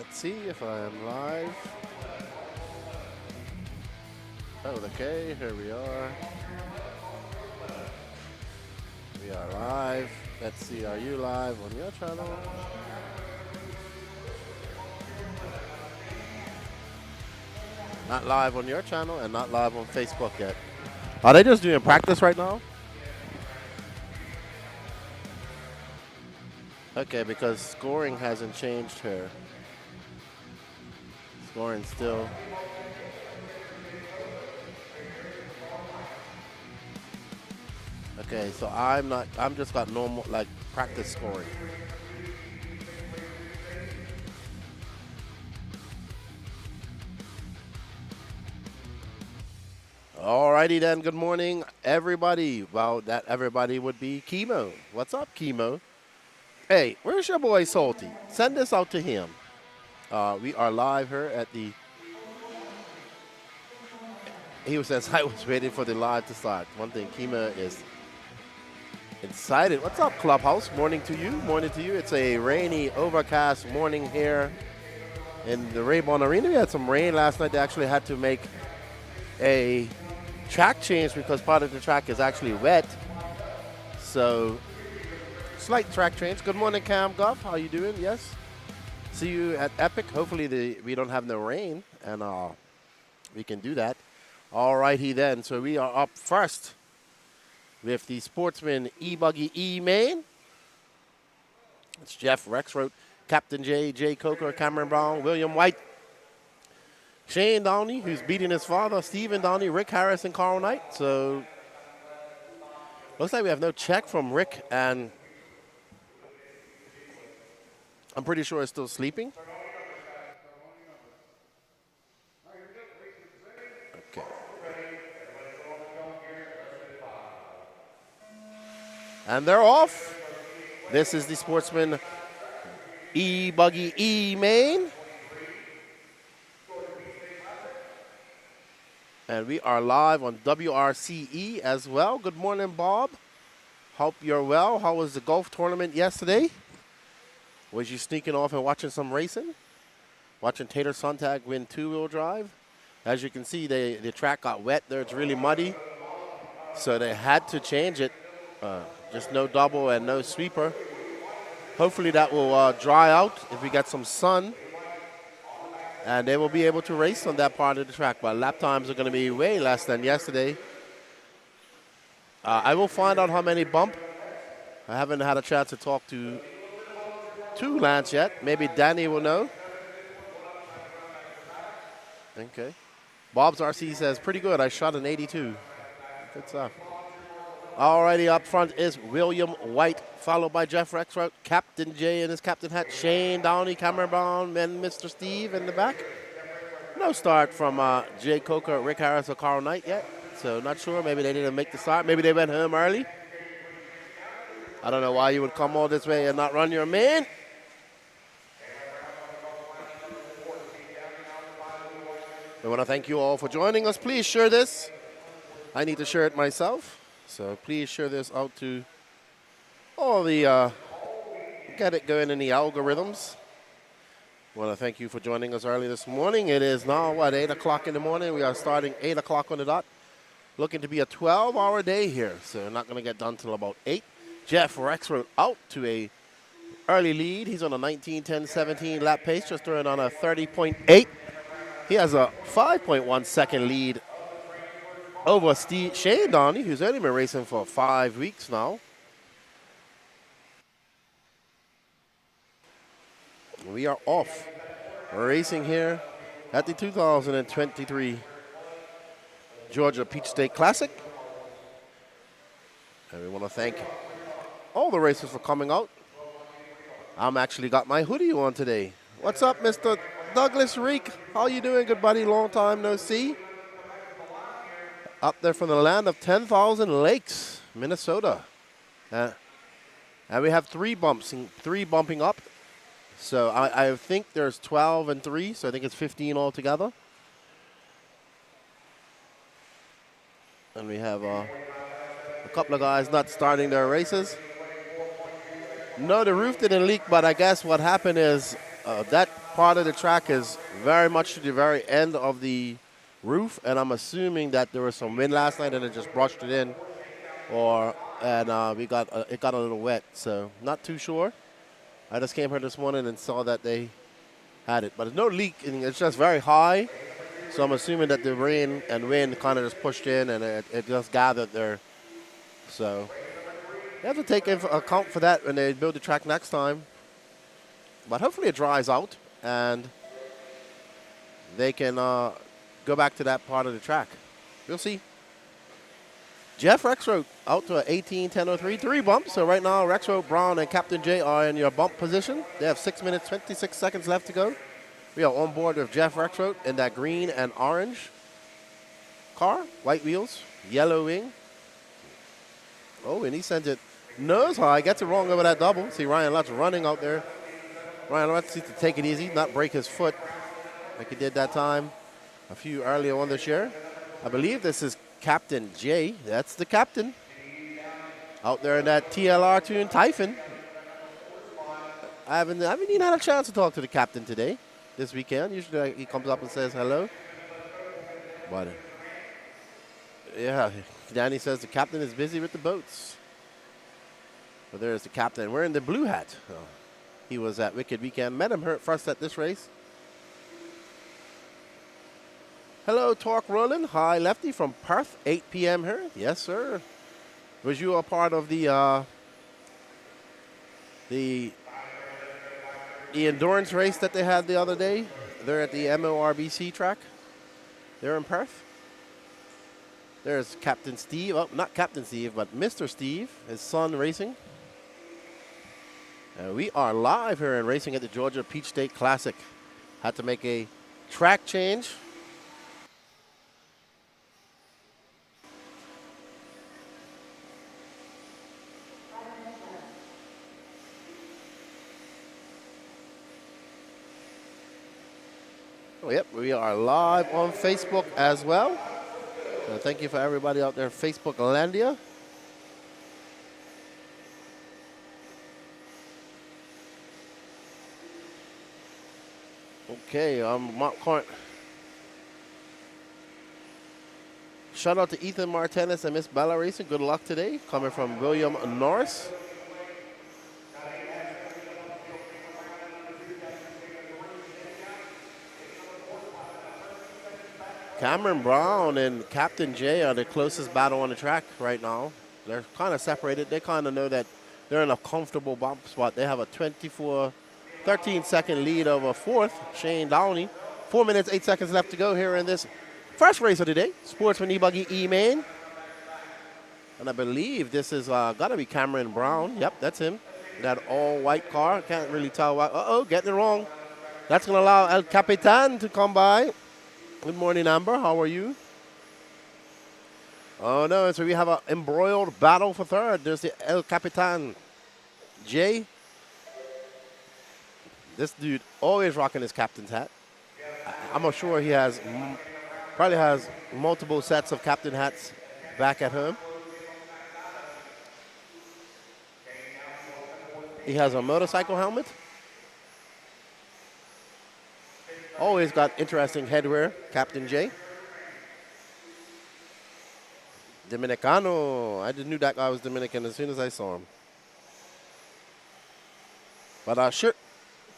Let's see if I am live. Oh, okay, here we are. We are live. Let's see, are you live on your channel? Not live on your channel and not live on Facebook yet. Are they just doing practice right now? Okay, because scoring hasn't changed here. Scoring still. Okay, so I'm just got normal, like, practice scoring. Alrighty then, good morning, everybody. Well, that everybody would be Chemo. What's up, Chemo? Hey, where's your boy Salty? Send this out to him. We are live here at the... He says, I was waiting for the live to start. One thing, Chemo is excited. What's up, Clubhouse? Morning to you. Morning to you. It's a rainy, overcast morning here in the Rabun Arena. We had some rain last night. They actually had to make a track change because part of the track is actually wet. So, slight track change. Good morning, Cam Goff. How you doing? Yes. See you at Epic. Hopefully we don't have no rain, and we can do that. All righty then. So we are up first with the Sportsman e-buggy E-main. It's Jeff Rexroth, Captain J, Jay Coker, Cameron Brown, William White, Shane Downey, who's beating his father, Stephen Downey, Rick Harris, and Carl Knight. So looks like we have no check from Rick, and I'm pretty sure he's still sleeping. Okay. And they're off. This is the Sportsman e-buggy E-main. And we are live on WRCE as well. Good morning, Bob. Hope you're well. How was the golf tournament yesterday? Was you sneaking off and watching some racing? Watching Tater Sontag win two-wheel drive? As you can see, the track got wet there. It's really muddy. So they had to change it. Just no double and no sweeper. Hopefully that will dry out if we get some sun. And they will be able to race on that part of the track. But lap times are going to be way less than yesterday. I will find out how many bump. I haven't had a chance to talk to Lance yet. Maybe Danny will know. Okay. Bob's RC says, pretty good. I shot an 82. Good stuff. Alrighty, up front is William White, followed by Jeff Rexroth, Captain J in his captain hat, Shane Downey, Cameron Brown, and Mr. Steve in the back. No start from Jay Coker, Rick Harris, or Carl Knight yet. So not sure. Maybe they didn't make the start. Maybe they went home early. I don't know why you would come all this way and not run your main. I want to thank you all for joining us. Please share this. I need to share it myself. So please share this out to all the, get it going in the algorithms. I want to thank you for joining us early this morning. It is now, 8 o'clock in the morning. We are starting 8 o'clock on the dot. Looking to be a 12-hour day here. So not going to get done till about 8. Jeff Rexroth out to a early lead. He's on a 19-10-17 lap pace, just throwing on a 30.8. He has a 5.1 second lead over Shane Downey, who's only been racing for 5 weeks now. We are off. We're racing here at the 2023 Georgia Peach State Classic. And we want to thank all the racers for coming out. I'm actually got my hoodie on today. What's up, Mr. Douglas Reek? How you doing, good buddy? Long time no see. Up there from the land of 10,000 lakes, Minnesota. And we have three bumping up. So I think there's 12 and 3, so I think it's 15 altogether. And we have a couple of guys not starting their races. No, the roof didn't leak, but I guess what happened is that part of the track is very much to the very end of the roof, and I'm assuming that there was some wind last night and it just brushed it in, it got a little wet. So not too sure. I just came here this morning and saw that they had it, but there's no leak, and it's just very high. So I'm assuming that the rain and wind kind of just pushed in and it just gathered there. So you have to take into account for that when they build the track next time. But hopefully it dries out and they can go back to that part of the track. We'll see. Jeff Rexroth out to an 18:10:03, 3 bumps. So right now Rexroth, Brown, and Captain J are in your bump position. They have 6 minutes, 26 seconds left to go. We are on board with Jeff Rexroth in that green and orange car, white wheels, yellow wing. Oh, and he sends it nose high, gets it wrong over that double. See Ryan Lutz running out there. Ryan Lutz needs to take it easy, not break his foot like he did that time a few earlier on this year. I believe this is Captain J. That's the captain out there in that TLR tune Typhon. I haven't even had a chance to talk to the captain today, this weekend. Usually he comes up and says hello. But yeah, Danny says the captain is busy with the boats. But there's the captain wearing the blue hat. Oh, he was at Wicked Weekend. Met him first at this race. Hello, Torque Roland. Hi, Lefty from Perth, 8 p.m. here. Yes, sir. Was you a part of the endurance race that they had the other day? They're at the MORBC track. They're in Perth. There's Captain Steve. Oh, not Captain Steve, but Mr. Steve, his son racing. We are live here in racing at the Georgia Peach State Classic. Had to make a track change. Oh, yep, we are live on Facebook as well. So thank you for everybody out there in Facebook Landia. Okay, Mark Corn. Shout out to Ethan Martinez and Miss Bella Racing. Good luck today. Coming from William Norris. Cameron Brown and Captain J are the closest battle on the track right now. They're kind of separated. They kind of know that they're in a comfortable bump spot. They have a 13-second lead over fourth, Shane Downey. 4 minutes, 8 seconds left to go here in this first race of the day. Sportsman e-buggy E-main. And I believe this is got to be Cameron Brown. Yep, that's him. That all-white car. Can't really tell why. Uh-oh, getting it wrong. That's going to allow El Capitan to come by. Good morning, Amber. How are you? Oh, no. So we have an embroiled battle for third. There's the El Capitan J. This dude always rocking his captain's hat. I'm sure he probably has multiple sets of captain hats back at home. He has a motorcycle helmet. Always got interesting headwear, Captain J. Dominicano. I just knew that guy was Dominican as soon as I saw him. But sure.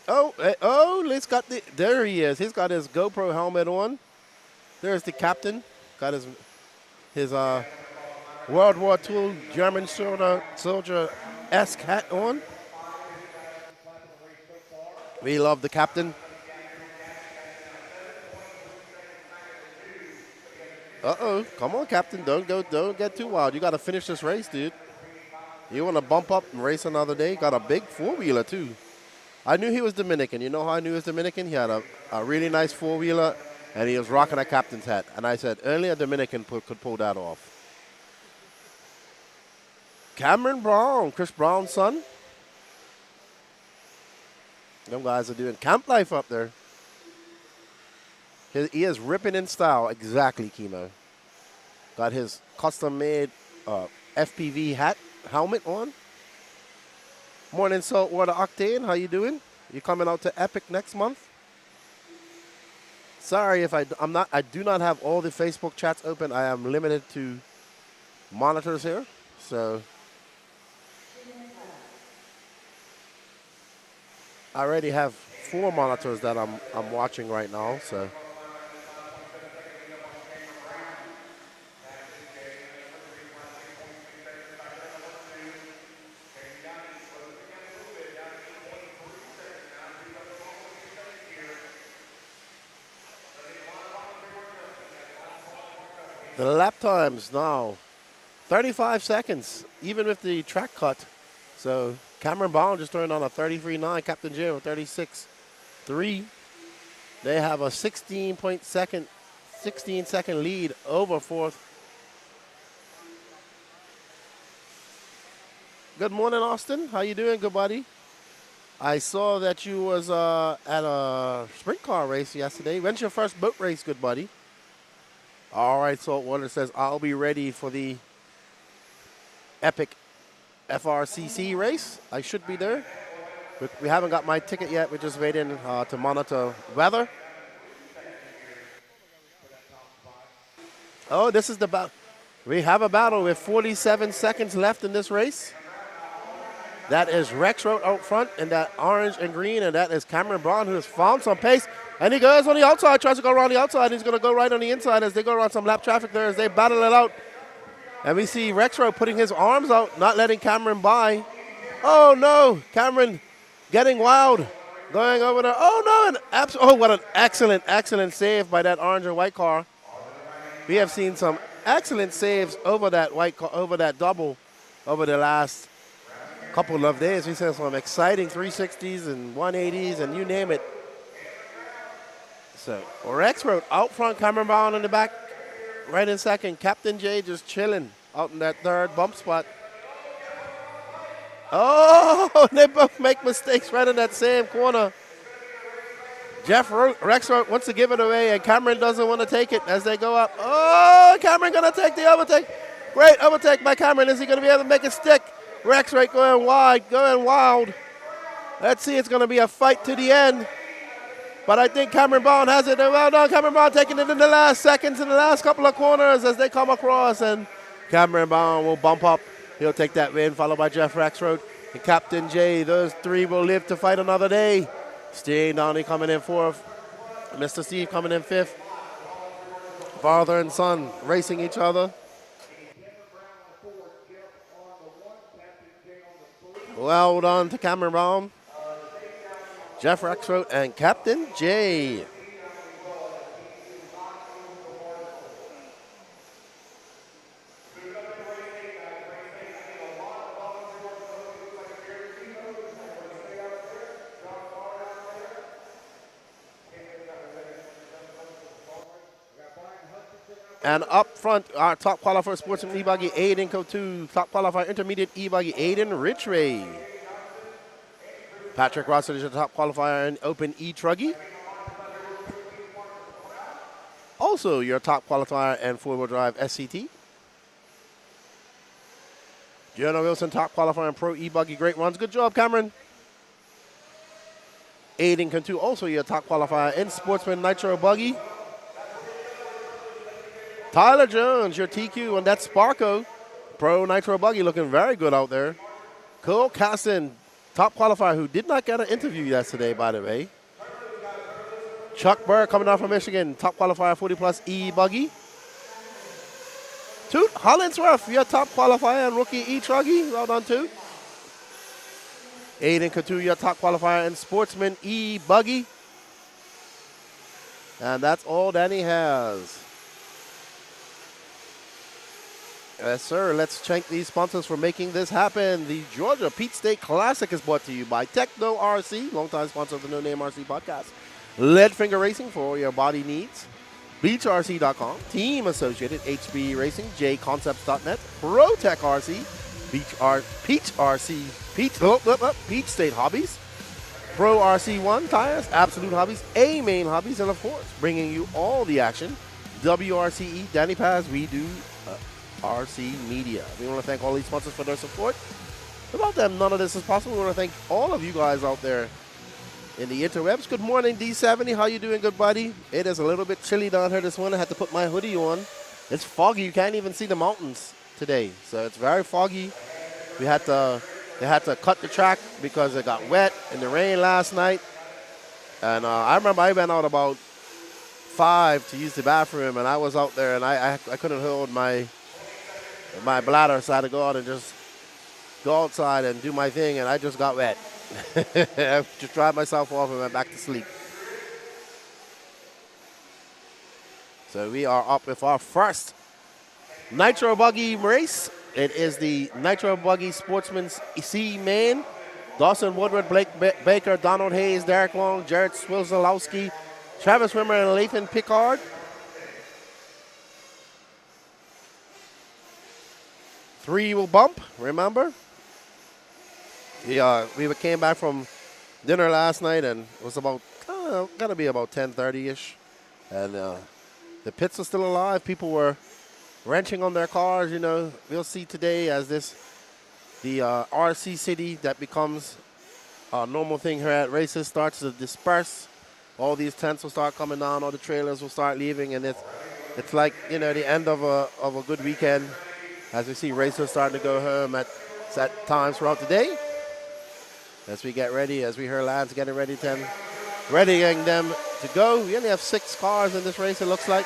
Let's got there he is. He's got his GoPro helmet on. There's the captain. Got his World War II German soldier-esque hat on. We love the captain. Uh-oh. Come on, Captain. Don't get too wild. You got to finish this race, dude. You want to bump up and race another day? Got a big four-wheeler, too. I knew he was Dominican. You know how I knew he was Dominican? He had a really nice four-wheeler, and he was rocking a captain's hat. And I said, only a Dominican could pull that off. Cameron Brown, Chris Brown's son. Them guys are doing camp life up there. He is ripping in style. Exactly, Chemo. Got his custom-made FPV helmet on. Morning, Saltwater Octane. How you doing? You coming out to Epic next month? Sorry if I do not have all the Facebook chats open. I am limited to monitors here. So I already have 4 monitors that I'm watching right now. So the lap times now 35 seconds, even with the track cut. So Cameron Bond just turned on a 33.9. Captain Jay with 36.3. They have a 16 second lead over fourth. Good morning, Austin. How you doing, good buddy? I saw that you was at a sprint car race yesterday. When's your first boat race, good buddy? All right, Saltwater says, I'll be ready for the epic FRCC race. I should be there. We haven't got my ticket yet. We're just waiting to monitor weather. Oh, this is the battle. We have a battle with 47 seconds left in this race. That is Rex Road out front in that orange and green, and that is Cameron Braun, who has found some pace. And he goes on the outside, tries to go around the outside. He's going to go right on the inside as they go around some lap traffic there as they battle it out. And we see Rex Road putting his arms out, not letting Cameron by. Oh, no. Cameron getting wild, going over there. Oh, no. Oh, what an excellent, excellent save by that orange and white car. We have seen some excellent saves over that white car, over that double over the last couple of days. We saw some exciting 360s and 180s and you name it. So Rex Road out front, Cameron Brown in the back, right in second. Captain J just chilling out in that third bump spot. Oh, they both make mistakes right in that same corner. Rex Road wants to give it away, and Cameron doesn't want to take it as they go up. Oh, Cameron going to take the overtake. Great overtake by Cameron. Is he going to be able to make it stick? Rex Road going wide, going wild. Let's see, it's going to be a fight to the end. But I think Cameron Bond has it. Well done, Cameron Bond taking it in the last seconds, in the last couple of corners as they come across. And Cameron Bond will bump up. He'll take that win, followed by Jeff Rexroad and Captain J. Those three will live to fight another day. Steve Downey coming in fourth. Mr. Steve coming in fifth. Father and son racing each other. Well done to Cameron Bond, Jeff Rexroad, and Captain J. And up front, our top qualifier, Sportsman e-buggy, Aiden Cotu. Top qualifier, intermediate e-buggy, Aiden Richray. Patrick Rossett is your top qualifier in open e-truggy. Also your top qualifier in four-wheel drive SCT. Jonah Wilson, top qualifier in pro e-buggy. Great runs. Good job, Cameron. Aiden Cantu, also your top qualifier in Sportsman Nitro Buggy. Tyler Jones, your TQ on that Sparko Pro Nitro Buggy, looking very good out there. Cole Casson, top qualifier, who did not get an interview yesterday, by the way. Chuck Burr coming out from Michigan, top qualifier 40-plus e-buggy. Toot Hollinsworth, your top qualifier and rookie e-truggy. Well done, Toot. Aiden Couture, your top qualifier in Sportsman e-buggy. And that's all Danny has. Yes, sir. Let's thank these sponsors for making this happen. The Georgia Peach State Classic is brought to you by Techno RC, longtime sponsor of the No Name RC podcast. Lead Finger Racing for all your body needs. BeachRC.com, Team Associated, HB Racing, JConcepts.net, ProTech RC, Peach State Hobbies, Pro RC1 Tires, Absolute Hobbies, A-Main Hobbies, and of course, bringing you all the action, WRCE, Danny Paz, we do RC Media. We want to thank all these sponsors for their support. Without them, none of this is possible. We want to thank all of you guys out there in the interwebs. Good morning, D70. How you doing, good buddy? It is a little bit chilly down here this morning. I had to put my hoodie on. It's foggy. You can't even see the mountains today, so it's very foggy. They had to cut the track because it got wet in the rain last night. And I remember I went out about 5 to use the bathroom, and I was out there, and I couldn't hold my bladder, so I had to go out and just go outside and do my thing, and I just got wet. I just dried myself off and went back to sleep. So we are up with our first nitro buggy race. It is the nitro buggy Sportsman C main. Dawson Woodward, Blake Baker, Donald Hayes, Derek Long, Jared Swilzalowski, Travis Wimmer, and Lathan Pickard. Three will bump, remember? We came back from dinner last night, and it was about, gotta be about 10:30-ish. And the pits are still alive. People were wrenching on their cars, you know. We'll see today as the RC city that becomes a normal thing here at races starts to disperse. All these tents will start coming down, all the trailers will start leaving, and it's like, you know, the end of a good weekend as we see racers starting to go home at set times throughout the day. As we get ready, as we hear Lance getting ready readying them to go. We only have 6 cars in this race, it looks like.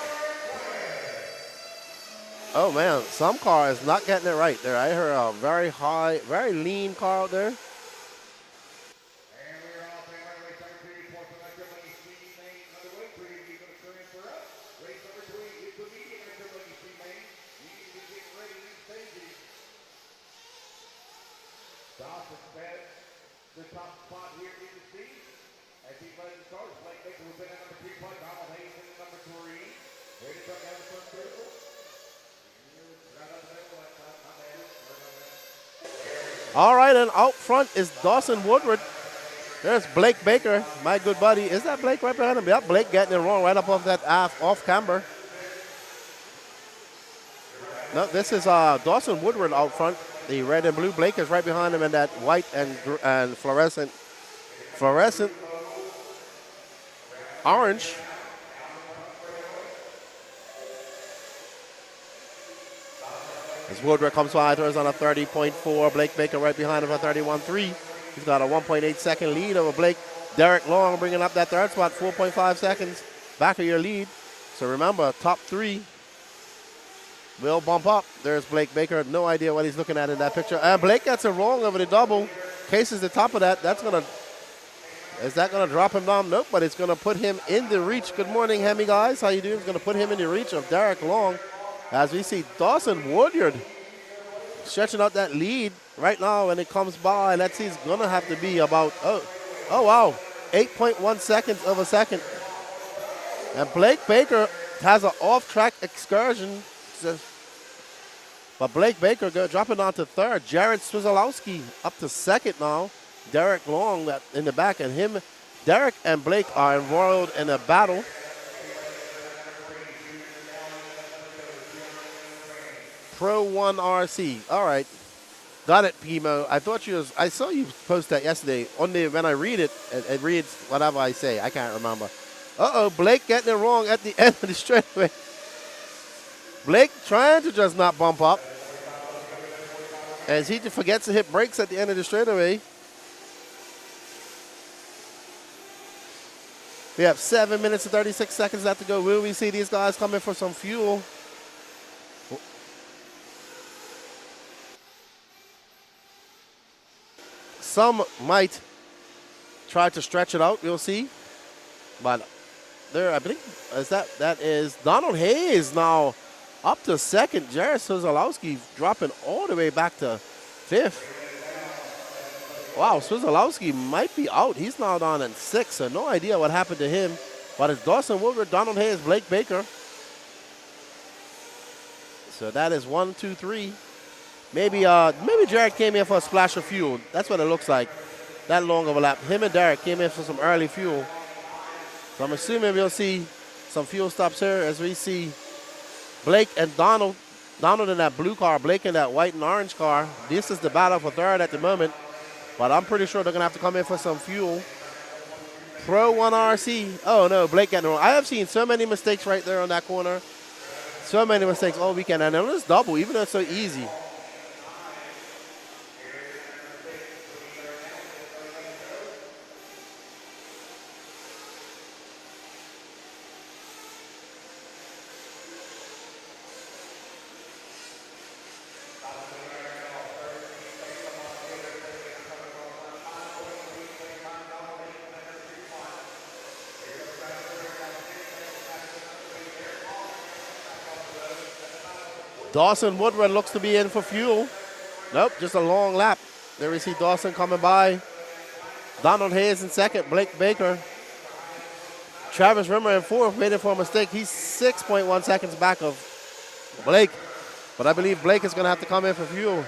Oh man, some car is not getting it right there. I heard a very high, very lean car out there. The top spot here in the seat. As he runs the start, Blake Baker will been at number 3, Donald Hayes in number 3. Ready to come down the front circle. All right, and out front is Dawson Woodward. There's Blake Baker, my good buddy. Is that Blake right behind him? Yep, Blake getting it wrong right up off that off camber. No, this is Dawson Woodward out front. The red and blue. Blake is right behind him in that white and fluorescent orange. As Woodward comes by, throws on a 30.4. Blake Baker right behind him at 31.3. He's got a 1.8 second lead over Blake. Derek Long bringing up that third spot, 4.5 seconds back of your lead. So remember, top 3 will bump up. There's Blake Baker. No idea what he's looking at in that picture. And Blake gets it wrong over the double. Cases the top of that. Is that gonna drop him down? Nope, but it's gonna put him in the reach. Good morning, Hemi guys. How you doing? It's gonna put him in the reach of Derek Long. As we see Dawson Woodward stretching out that lead right now when it comes by. Let's see, it's gonna have to be about, oh wow, 8.1 seconds of a second. And Blake Baker has an off-track excursion. But Blake Baker dropping down to third. Jared Swizalowski up to second now. Derek Long in the back, and Derek and Blake are embroiled in a battle. Pro 1 RC. All right. Got it, Pimo. I saw you post that yesterday. When I read it, it reads whatever I say. I can't remember. Uh-oh, Blake getting it wrong at the end of the straightaway. Blake trying to just not bump up. As he forgets to hit brakes at the end of the straightaway. We have 7 minutes and 36 seconds left to go. Will we see these guys coming for some fuel? Some might try to stretch it out. We'll see. But there, I think, that is Donald Hayes now up to second. Jared Swizalowski dropping all the way back to fifth. Wow, Swizalowski might be out. He's now down in sixth, so no idea what happened to him. But it's Dawson Woodward, Donald Hayes, Blake Baker. So that is 1, 2, 3. Maybe Jared came in for a splash of fuel. That's what it looks like. That long overlap. Him and Derek came in for some early fuel. So I'm assuming we'll see some fuel stops here as we see Blake and Donald. Donald in that blue car, Blake in that white and orange car. This is the battle for third at the moment. But I'm pretty sure they're going to have to come in for some fuel. Pro 1 RC. Oh, no, Blake got it wrong. I have seen so many mistakes right there on that corner. So many mistakes all weekend. And it was double, even though it's so easy. Dawson Woodward looks to be in for fuel. Nope, just a long lap. There we see Dawson coming by. Donald Hayes in second, Blake Baker. Travis Rimmer in fourth, waiting for a mistake. He's 6.1 seconds back of Blake. But I believe Blake is going to have to come in for fuel.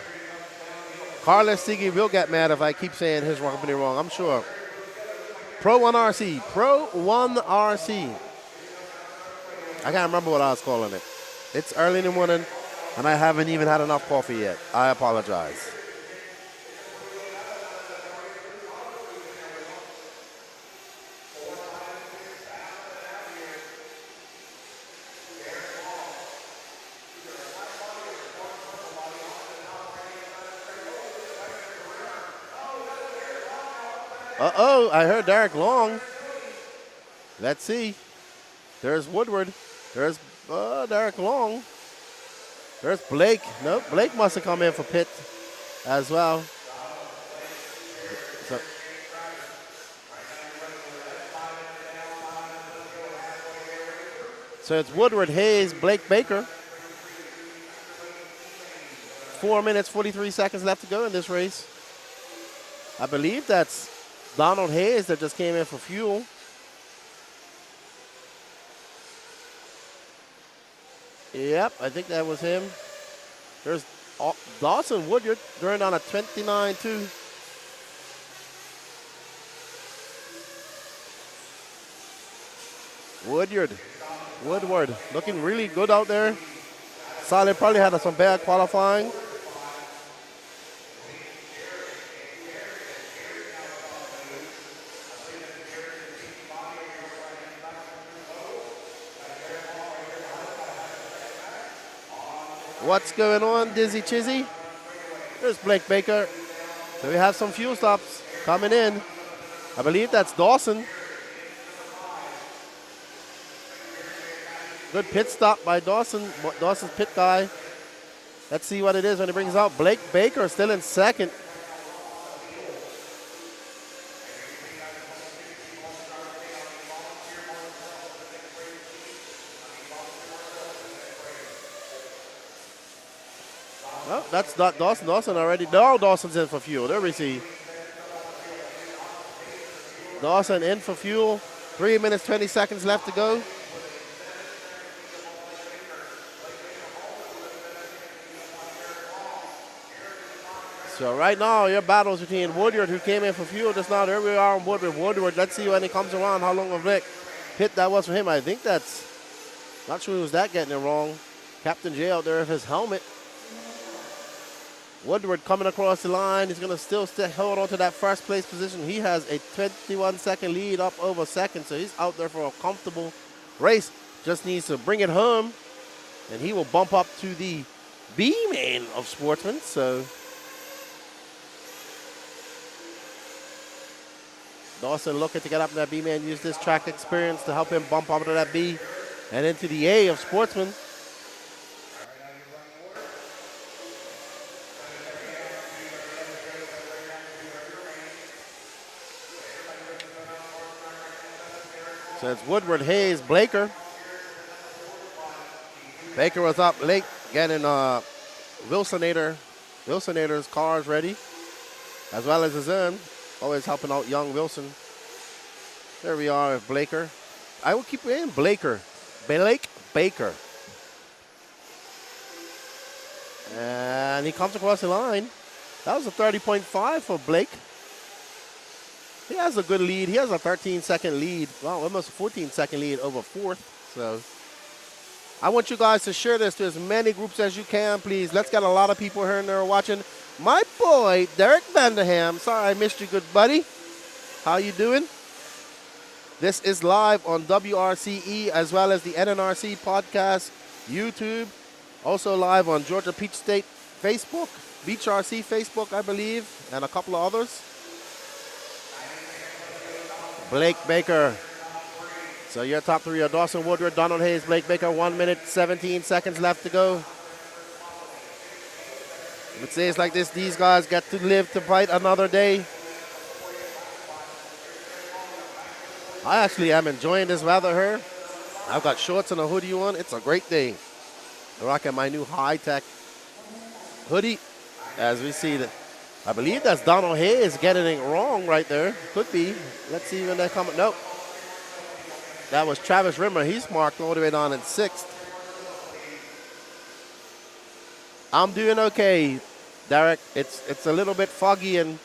Carlos Sigi will get mad if I keep saying his company wrong, I'm sure. Pro 1 RC. Pro 1 RC. I can't remember what I was calling it. It's early in the morning, and I haven't even had enough coffee yet. I apologize. Uh-oh, I heard Derek Long. Let's see. There's Woodward. There's Derek Long. There's Blake. Nope, Blake must have come in for pit as well. So it's Woodward, Hayes, Blake Baker. 4 minutes, 43 seconds left to go in this race. I believe that's Donald Hayes that just came in for fuel. Yep, I think that was him. There's Dawson Woodward going on a 29.2. Woodward, looking really good out there. Solid, probably had some bad qualifying. What's going on, Dizzy Chizzy? There's Blake Baker. So we have some fuel stops coming in. I believe that's Dawson. Good pit stop by Dawson. Dawson's pit guy. Let's see what it is when he brings out. Blake Baker still in second. Oh, that's not Dawson. Dawson already. No, Dawson's in for fuel. There we see. Dawson in for fuel. 3 minutes, 20 seconds left to go. So right now, your battles between Woodward, who came in for fuel just now. There we are on Woodward. Woodward, let's see when he comes around, how long of a pit that was for him. I think that's, not sure who's that getting it wrong. Captain J out there with his helmet. Woodward coming across the line. He's going to still hold on to that first place position. He has a 21-second lead up over second, so he's out there for a comfortable race. Just needs to bring it home, and he will bump up to the B-main of Sportsman. So Dawson looking to get up in that B-main, use this track experience to help him bump up to that B and into the A of Sportsman. So it's Woodward, Hayes, Baker. Baker was up late getting Wilsonator's cars ready, as well as his own. Always helping out young Wilson. There we are with Baker. I will keep saying Baker. Blake Baker. And he comes across the line. That was a 30.5 for Blake. He has a good lead. He has a 13-second lead. Well, almost a 14-second lead over fourth. So I want you guys to share this to as many groups as you can, please. Let's get a lot of people here and there watching. My boy, Derek Vanderham. Sorry I missed you, good buddy. How you doing? This is live on WRCE as well as the NNRC podcast, YouTube. Also live on Georgia Peach State Facebook, Beach RC Facebook, I believe, and a couple of others. Blake Baker. So your top three are Dawson Woodward, Donald Hayes, Blake Baker. 1 minute, 17 seconds left to go. It says like this, these guys get to live to fight another day. I actually am enjoying this weather here. I've got shorts and a hoodie on. It's a great day. I'm rocking my new high-tech hoodie. As we see that, I believe that's Donald Hayes getting it wrong right there. Could be. Let's see when they come. Nope. That was Travis Rimmer. He's marked all the way down in 6th. I'm doing okay, Derek. It's a little bit foggy and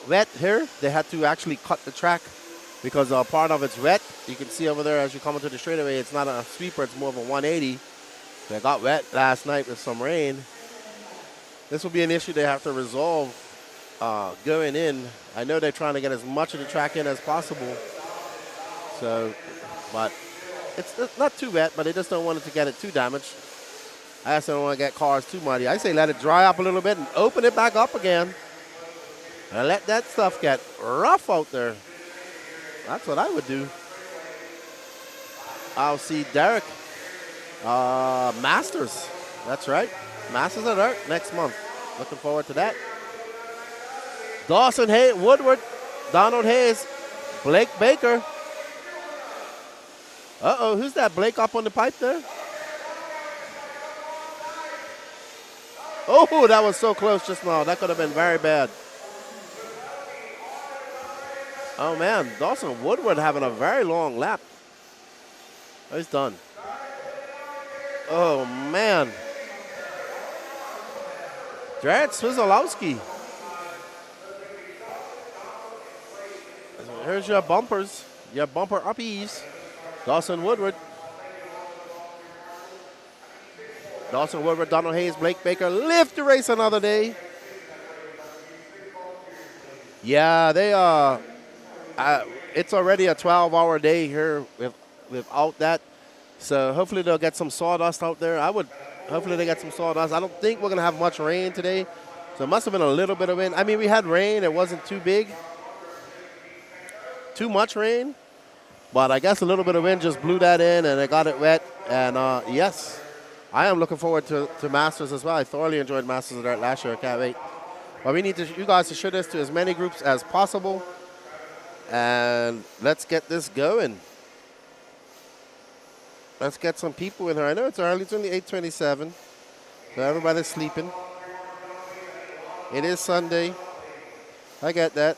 wet here. They had to actually cut the track because part of it's wet. You can see over there as you come into the straightaway, it's not a sweeper, it's more of a 180. They got wet last night with some rain. This will be an issue they have to resolve going in. I know they're trying to get as much of the track in as possible. So, but it's not too wet, but they just don't want it to get it too damaged. I also don't want to get cars too muddy. I say let it dry up a little bit and open it back up again. And let that stuff get rough out there. That's what I would do. I'll see Derek. Masters. That's right. Masters of Dirt next month. Looking forward to that. Dawson Hayes, Woodward, Donald Hayes, Blake Baker. Uh-oh, who's that? Blake up on the pipe there? Oh, that was so close just now. That could have been very bad. Oh, man. Dawson Woodward having a very long lap. Oh, he's done. Oh, man. Jared Swizzolowski. Here's your bumpers. Your bumper uppies. Dawson Woodward. Dawson Woodward, Donald Hayes, Blake Baker live to race another day. Yeah, they are. It's already a 12-hour day here without that. So hopefully they'll get some sawdust out there. Hopefully they get some sawdust. I don't think we're going to have much rain today. So it must have been a little bit of wind. I mean, we had rain. It wasn't too big. Too much rain. But I guess a little bit of wind just blew that in and it got it wet. And yes, I am looking forward to Masters as well. I thoroughly enjoyed Masters of Dirt last year. I can't wait. But we need you guys to share this to as many groups as possible. And let's get this going. Let's get some people in here. I know it's early. It's only 8:27. So everybody's sleeping. It is Sunday. I get that.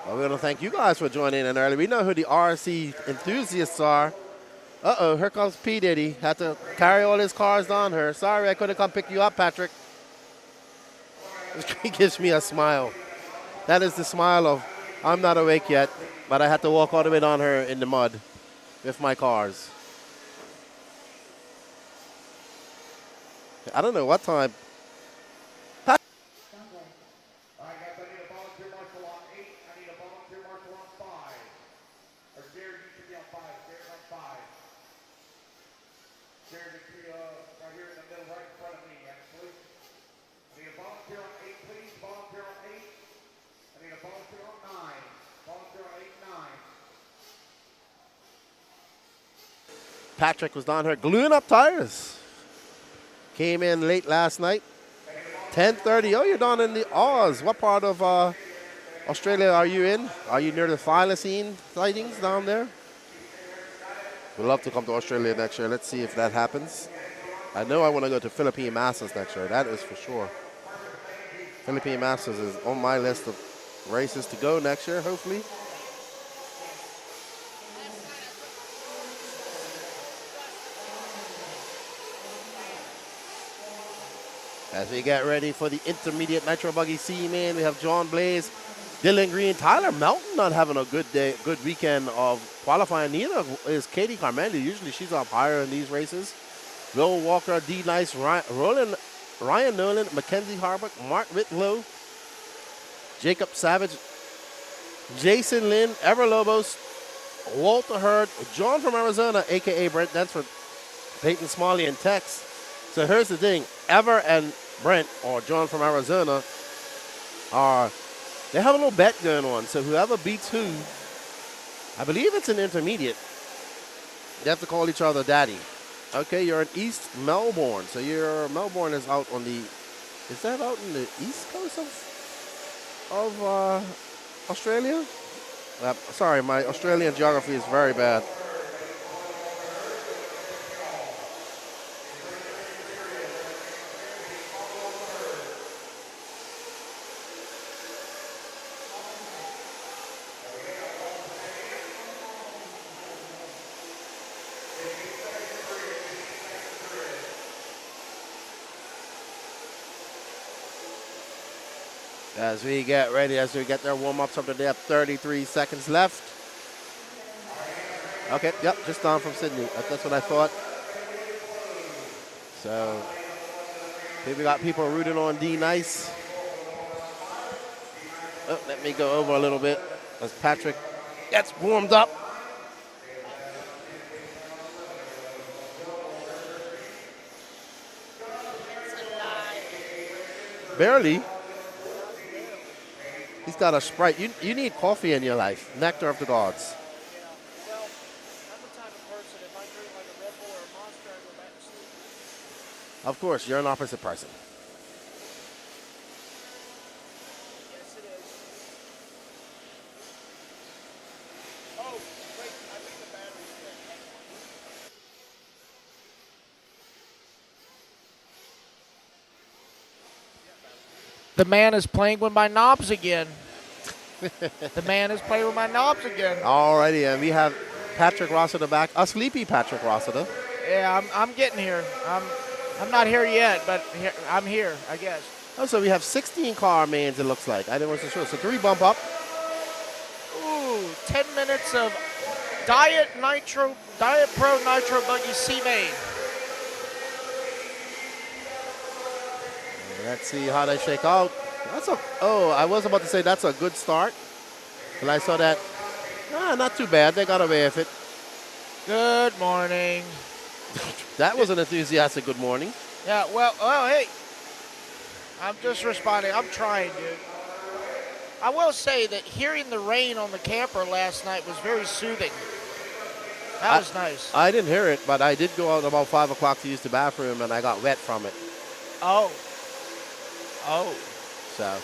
Well, we want to thank you guys for joining in early. We know who the RC enthusiasts are. Uh-oh, here comes P. Diddy. Had to carry all his cars down here. Sorry, I couldn't come pick you up, Patrick. He gives me a smile. That is the smile of, I'm not awake yet, but I had to walk all the way down here in the mud with my cars. I don't know what time. Patrick was down here gluing up tires. Came in late last night. 10:30. Oh, you're down in the Oz. What part of Australia are you in? Are you near the thylacine sightings down there? We'd love to come to Australia next year. Let's see if that happens. I know I want to go to Philippine Masters next year. That is for sure. Philippine Masters is on my list of races to go next year, hopefully. As we get ready for the intermediate Nitro Buggy C-Main, we have John Blaze, Dylan Green, Tyler Melton not having a good day, good weekend of qualifying. Neither is Katie Carmendi. Usually she's up higher in these races. Will Walker, D. Nice, Ryan Nolan, Mackenzie Harbuck, Mark Whitlow, Jacob Savage, Jason Lynn, Ever Lobos, Walter Hurd, John from Arizona, a.k.a. Brent Densford, Peyton Smalley, and Tex. So here's the thing. Ever and Brent, or John from Arizona, they have a little bet going on. So whoever beats who, I believe it's an intermediate, they have to call each other daddy. Okay, you're in East Melbourne. So Melbourne is out on the, is that out in the east coast of Australia? Sorry, my Australian geography is very bad. As we get ready, as we get their warm-ups up to they have 33 seconds left. Okay, yep, just down from Sydney. That's what I thought. So, here we got people rooting on D Nice. Oh, let me go over a little bit as Patrick gets warmed up. Barely. He's got a Sprite. You need coffee in your life. Nectar of the gods. Yeah. Well, I'm the type of person, if I drink like a Red Bull or a Monster, I go back to sleep. Of course, you're an opposite person. Yes, it is. Oh, wait, I think the battery's dead. The man is playing with my knobs again. The man is playing with my knobs again. Alrighty, and we have Patrick Rossiter back. A sleepy Patrick Rossiter. Yeah, I'm getting here. I'm not here yet, but I'm here, I guess. Oh, so we have 16 car mains, it looks like. I wasn't sure. So 3 bump up. Ooh, 10 minutes of Diet Pro Nitro Buggy C main. Let's see how they shake out. I was about to say that's a good start. But I saw that. Not too bad. They got away with it. Good morning. That was an enthusiastic good morning. Yeah, well, hey. I'm just responding. I'm trying, dude. I will say that hearing the rain on the camper last night was very soothing. That was nice. I didn't hear it, but I did go out about 5 o'clock to use the bathroom, and I got wet from it. Oh. So.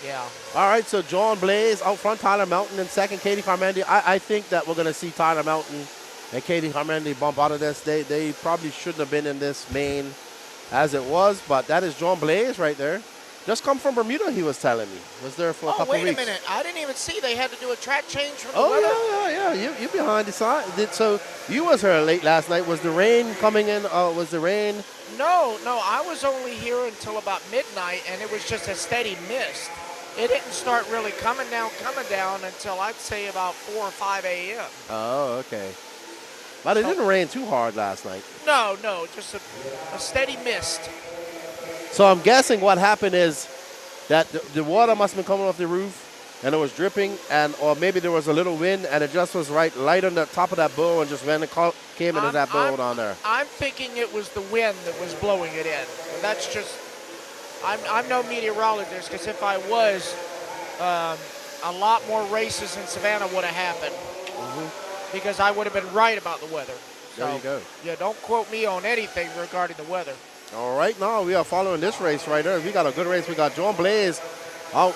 Yeah. All right, so John Blaze out front, Tyler Mountain in second, Katie Carmendi. I think that we're going to see Tyler Mountain and Katie Carmendi bump out of this. They probably shouldn't have been in this main as it was, but that is John Blaze right there. Just come from Bermuda, he was telling me. Was there for a couple weeks. Oh, wait a minute. I didn't even see they had to do a track change from the weather. Yeah. You behind the side. So you was here late last night. Was the rain coming in? Was the rain? No. I was only here until about midnight, and it was just a steady mist. It didn't start really coming down until I'd say about 4 or 5 a.m. Oh, okay. But it didn't rain too hard last night. No, just a steady mist. So I'm guessing what happened is that the water must have been coming off the roof, and it was dripping, or maybe there was a little wind, and it just was light on the top of that bowl and just came into that bowl down there. I'm thinking it was the wind that was blowing it in. That's just, I'm no meteorologist, because if I was, a lot more races in Savannah would have happened. Mm-hmm. Because I would have been right about the weather. So, there you go. Yeah, don't quote me on anything regarding the weather. All right, now we are following this race right there. We got a good race. We got John Blaze out.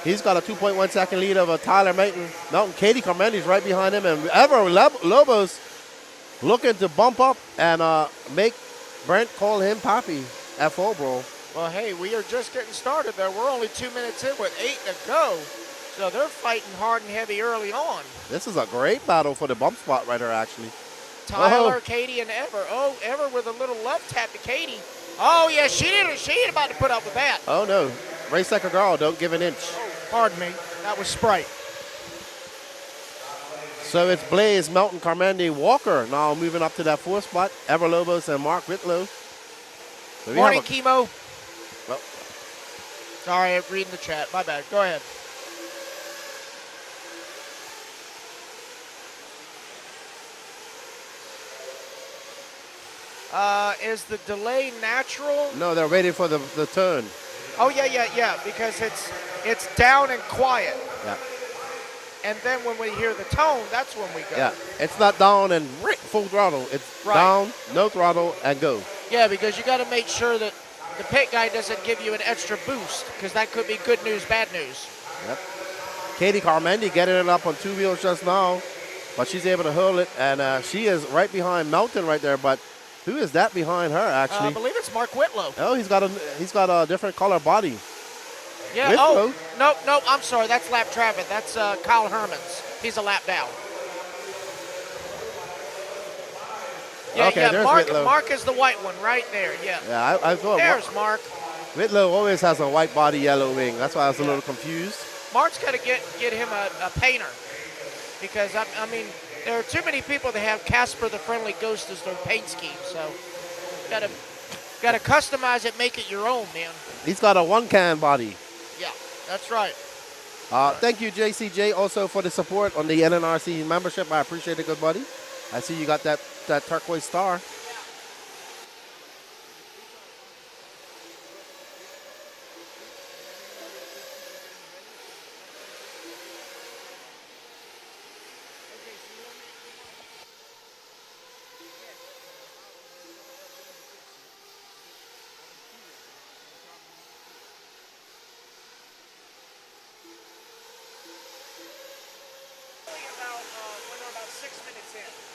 He's got a 2.1 second lead over Tyler Mountain. Katie Carmendi's right behind him. And Ever Lobos looking to bump up and make Brent call him Papi at full, bro. Well, hey, we are just getting started there. We're only 2 minutes in with 8 to go. So they're fighting hard and heavy early on. This is a great battle for the bump spot right there, actually. Tyler, Katie, and Ever. Oh, Ever with a little love tap to Katie. Oh, yeah, she ain't about to put up with that. Oh, no. Race like a girl. Don't give an inch. Oh, pardon me. That was Sprite. So it's Blaze, Melton, Carmendi, Walker now moving up to that 4th spot. Everlobos and Mark Whitlow. So Morning, Chemo. Well, sorry, I'm reading the chat. My bad. Go ahead. Is the delay natural? no, they're waiting for the turn. Oh yeah, because it's down and quiet. Yeah. And then when we hear the tone, that's when we go. Yeah, it's not down and full throttle. It's Right. down, no throttle, and go. Yeah, because you got to make sure that the pit guy doesn't give you an extra boost, because that could be good news, bad news. Yep. Katie Carmendi getting it up on 2 wheels just now, but she's able to hold it, and she is right behind Melton right there. But who is that behind her, actually? I believe it's Mark Whitlow. Oh, he's got a different color body. Yeah. Whitlow? Oh, no, I'm sorry. That's lap traffic. That's Kyle Hermans. He's a lap down. Yeah, Okay, yeah. there's Mark, Whitlow. Mark is the white one right there. Yeah. Yeah, I thought There's Mark. Whitlow always has a white body, yellow wing. That's why I was a little confused. Mark's got to get him a painter, because I mean there are too many people that have Casper the Friendly Ghost as their paint scheme. So got to customize it, make it your own, man. He's got a one-can body. Yeah, that's right. Thank you, JCJ, also for the support on the NNRC membership. I appreciate it, good buddy. I see you got that turquoise star.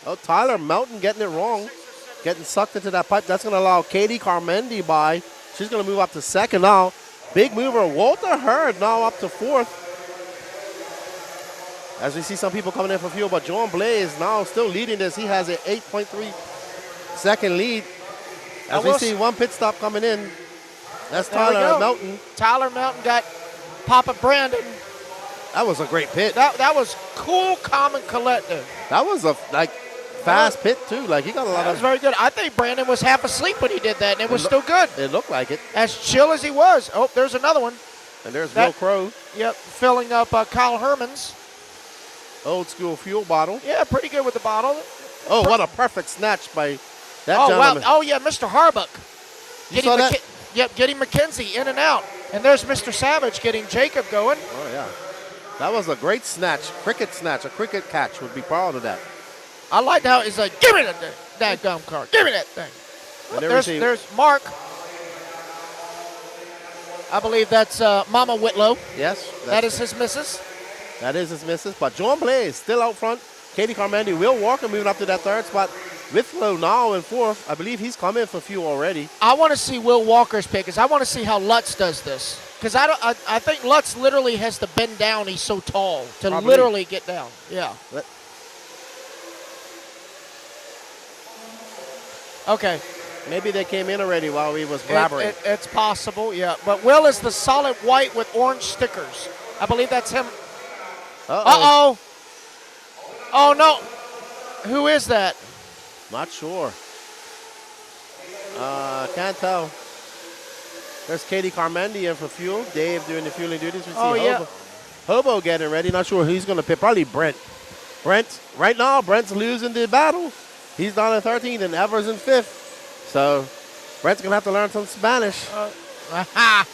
Oh, Tyler Melton getting it wrong. Getting sucked into that pipe. That's going to allow Katie Carmendi by. She's going to move up to 2nd now. Big mover, Walter Hurd now up to 4th. As we see some people coming in for fuel, but John Blaze now still leading this. He has an 8.3 second lead. As we see one pit stop coming in. That's Tyler Melton. Tyler Melton got Papa Brandon. That was a great pit. That was cool, calm, and collective. That was a fast pit too. Like he got a lot That was very good. I think Brandon was half asleep when he did that, and it was still good. It looked like it. As chill as he was. Oh, there's another one. And there's Will Crow. Yep, filling up Kyle Hermans. Old school fuel bottle. Yeah, pretty good with the bottle. Oh, what a perfect snatch by that oh, gentleman. wow. Oh, yeah, Mr. Harbuck. You saw that? Yep, getting McKenzie in and out. And there's Mr. Savage getting Jacob going. Oh, yeah. That was a great snatch. Cricket snatch. A cricket catch would be proud of that. I like how it's like, give me that gum car. Give me that thing. There's Mark. I believe that's Mama Whitlow. Yes. That is his missus. That is his missus. But John Blaze still out front. Katie Carmendi, Will Walker moving up to that 3rd spot. Whitlow now in 4th. I believe he's come in for fuel already. I want to see Will Walker's pick, because I want to see how Lutz does this. Because I think Lutz literally has to bend down. He's so tall to literally get down. Yeah. Okay. Maybe they came in already while we was blabbering. It's possible, yeah. But Will is the solid white with orange stickers. I believe that's him. Uh-oh. Oh, no. Who is that? Not sure. Can't tell. There's Katie Carmendi in for fuel. Dave doing the fueling duties. We see Hobo getting ready. Not sure who he's going to pick. Probably Brent. Right now, Brent's losing the battle. He's down in 13th and Evers in 5th. So Brent's going to have to learn some Spanish. Yeah.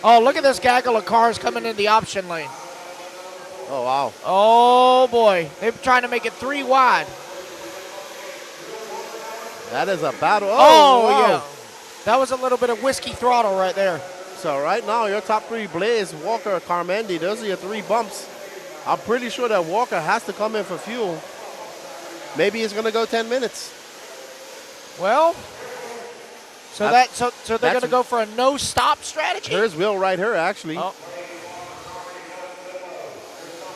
Oh, look at this gaggle of cars coming in the option lane. Oh, wow. Oh, boy. They're trying to make it 3 wide. That is a battle. Oh, wow. yeah. That was a little bit of whiskey throttle right there. So right now, your top 3, Blaze, Walker, Carmendi, those are your 3 bumps. I'm pretty sure that Walker has to come in for fuel. Maybe it's going to go 10 minutes. Well, so they're going to go for a no-stop strategy? There's Will right here, actually.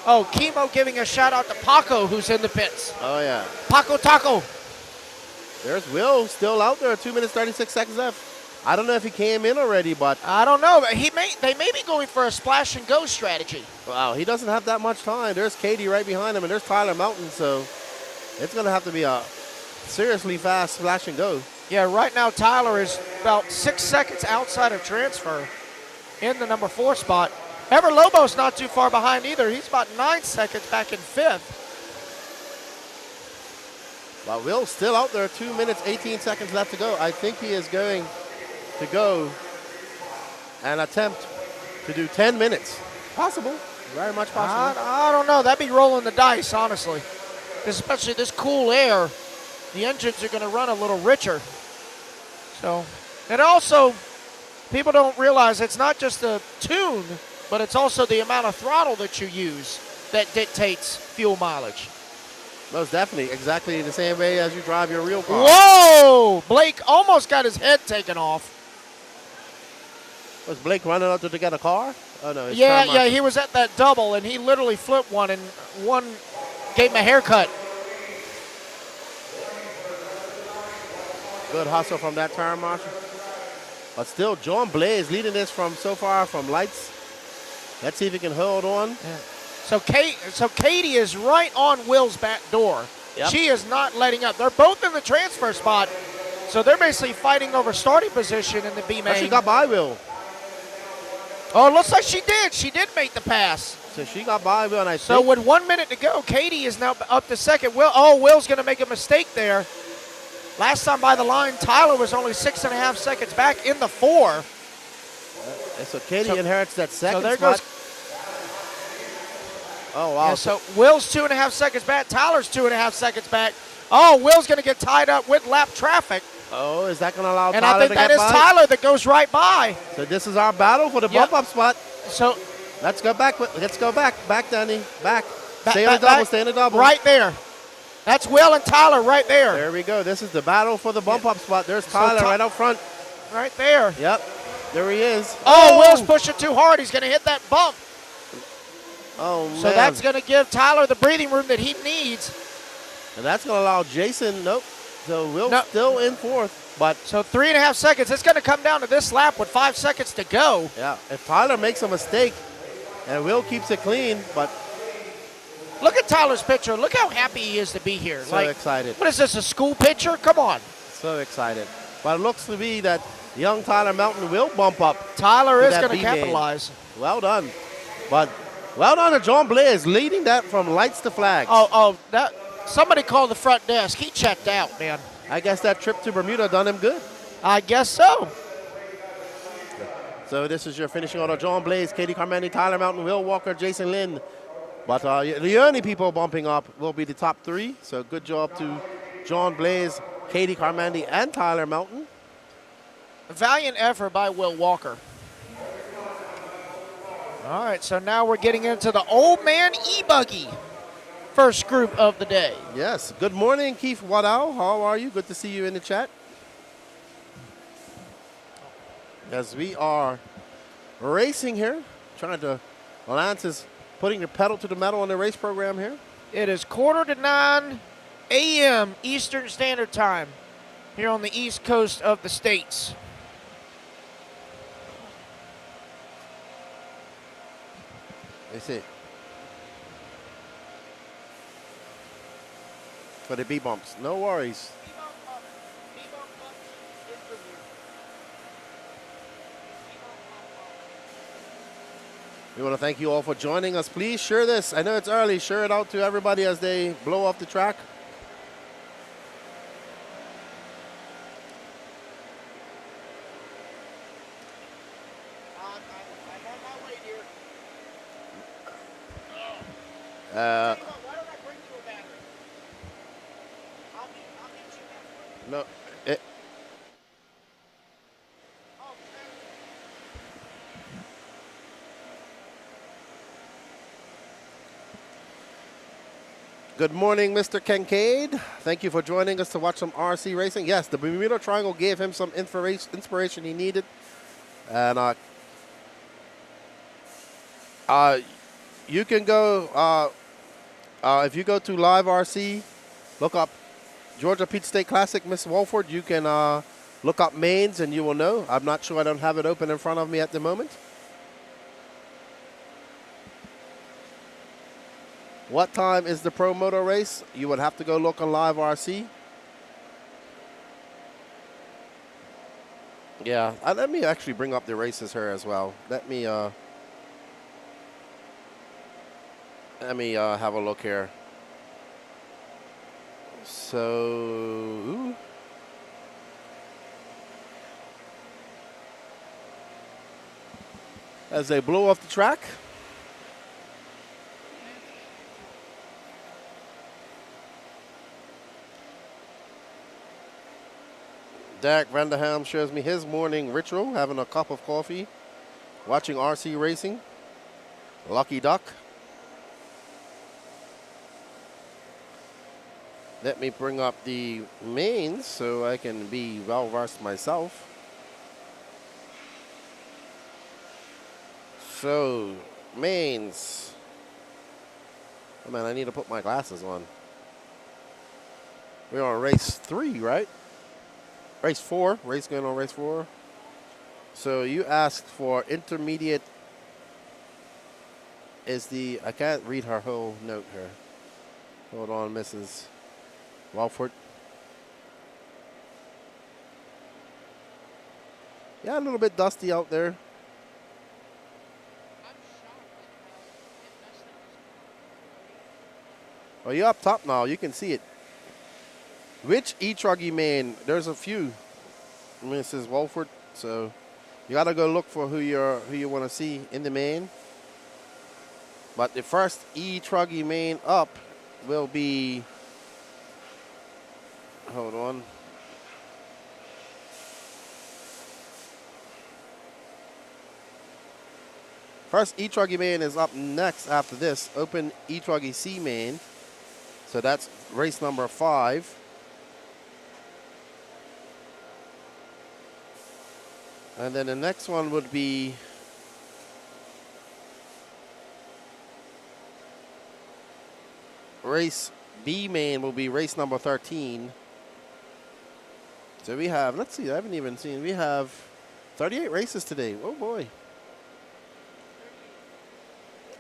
Oh, Chemo giving a shout-out to Paco, who's in the pits. Oh, yeah. Paco Taco. There's Will still out there, 2 minutes, 36 seconds left. I don't know if he came in already, but I don't know. They may be going for a splash and go strategy. wow, he doesn't have that much time. There's Katie right behind him, and there's Tyler Mountain, so it's going to have to be a seriously fast splash and go. Yeah, right now Tyler is about 6 seconds outside of transfer in the number 4 spot. Ever Lobo's not too far behind either. He's about 9 seconds back in 5th. But Will's still out there, 2 minutes, 18 seconds left to go. I think he is going to go and attempt to do 10 minutes. Possible, very much possible. I don't know. That'd be rolling the dice, honestly. Especially this cool air, the engines are going to run a little richer. So, and also, people don't realize it's not just the tune, but it's also the amount of throttle that you use that dictates fuel mileage. Most definitely, exactly the same way as you drive your real car. Whoa! Blake almost got his head taken off. Was Blake running out to get a car? Oh no. Yeah, he was at that double, and he literally flipped one, and one gave him a haircut. Good hustle from that tire marshal. But still, John Blaze leading this from so far from lights. Let's see if he can hold on. Yeah. So Katie is right on Will's back door. Yep. She is not letting up. They're both in the transfer spot, so they're basically fighting over starting position in the B main. She got by Will. Oh, it looks like she did. She did make the pass. So she got by Will, and I So think with 1 minute to go, Katie is now up to second. Will's going to make a mistake there. Last time by the line, Tyler was only 6.5 seconds back in the 4. and so Katie inherits that second So there spot. goes. Oh, wow. Yeah, so Will's 2.5 seconds back. Tyler's 2.5 seconds back. Oh, Will's going to get tied up with lap traffic. Oh, is that going to allow And Tyler I think to that get is by? Tyler that goes right by. So this is our battle for the Yep. bump-up spot. So Let's go back. Let's go back. Back, Danny. Back. Ba- Stay on the ba- double. back. Stay on the double. right there. That's Will and Tyler right there. There we go. This is the battle for the bump-up spot. There's Tyler Ty- right out front. Right there. Yep. There he is. Oh, Will's pushing too hard. He's going to hit that bump. Oh, man. So that's going to give Tyler the breathing room that he needs. And that's going to allow Jason. Nope. So Will's No. still in fourth. But, So 3.5 seconds. It's going to come down to this lap with 5 seconds to go. yeah, if Tyler makes a mistake and Will keeps it clean, but Look at Tyler's picture. Look how happy he is to be here. so excited. What is this, a school picture? Come on. So excited. But it looks to be that young Tyler Mountain will bump up. Tyler To is that going to B-main. capitalize. Well done. But well done to John Blaze leading that from lights to flags. That somebody called the front desk. He checked out, man. I guess that trip to Bermuda done him good. I guess so. So this is your finishing order. John Blaze, Katie Carmani, Tyler Mountain, Will Walker, Jason Lynn. But the only people bumping up will be the top 3. So good job to John Blaze, Katie Carmandi, and Tyler Mountain. A valiant effort by Will Walker. All right, so now we're getting into the old man e-buggy. First group of the day. Yes. Good morning, Keith Waddell. How are you? Good to see you in the chat. As we are racing here, Lance is putting the pedal to the metal on the race program here. It is 8:45 a.m. Eastern Standard Time here on the east coast of the states. That's it. For the B-bumps. No worries. We want to thank you all for joining us. Please share this. I know it's early. Share it out to everybody as they blow off the track. I'm on my way, dear. Uh, Why don't I bring you a battery? I'll get you that. no. Oh, Good morning, Mr. Kincaid. Thank you for joining us to watch some RC racing. Yes, the Bermuda Triangle gave him some inspiration he needed. And you can go, if you go to Live RC, look up Georgia Pete State Classic, Miss Walford. You can Look up mains and you will know. I'm not sure. I don't have it open in front of me at the moment. What time is the Pro Moto race? You would have to go look on Live RC. Yeah, let me actually bring up the races here as well. Let me have a look here. So, as they blow off the track. Derek Vanderham shows me his morning ritual, having a cup of coffee, watching RC racing. Lucky duck. Let me bring up the mains so I can be well versed myself. So, mains. Oh man, I need to put my glasses on. We're on race 3, right? Race 4. Race going on race 4. So you asked for intermediate is the, I can't read her whole note here. Hold on, Mrs. Walford. Yeah, a little bit dusty out there. Oh, you're up top now. You can see it. Which e-truggy main? There's a few, Mrs. Walford. So you gotta go look for who you want to see in the main. But the first e-truggy main up will be. Hold on. First e-truggy main is up next after this. Open e-truggy C main. So that's race number 5. And then the next one would be race B main will be race number 13. So we have, let's see, I haven't even seen, we have 38 races today. Oh boy.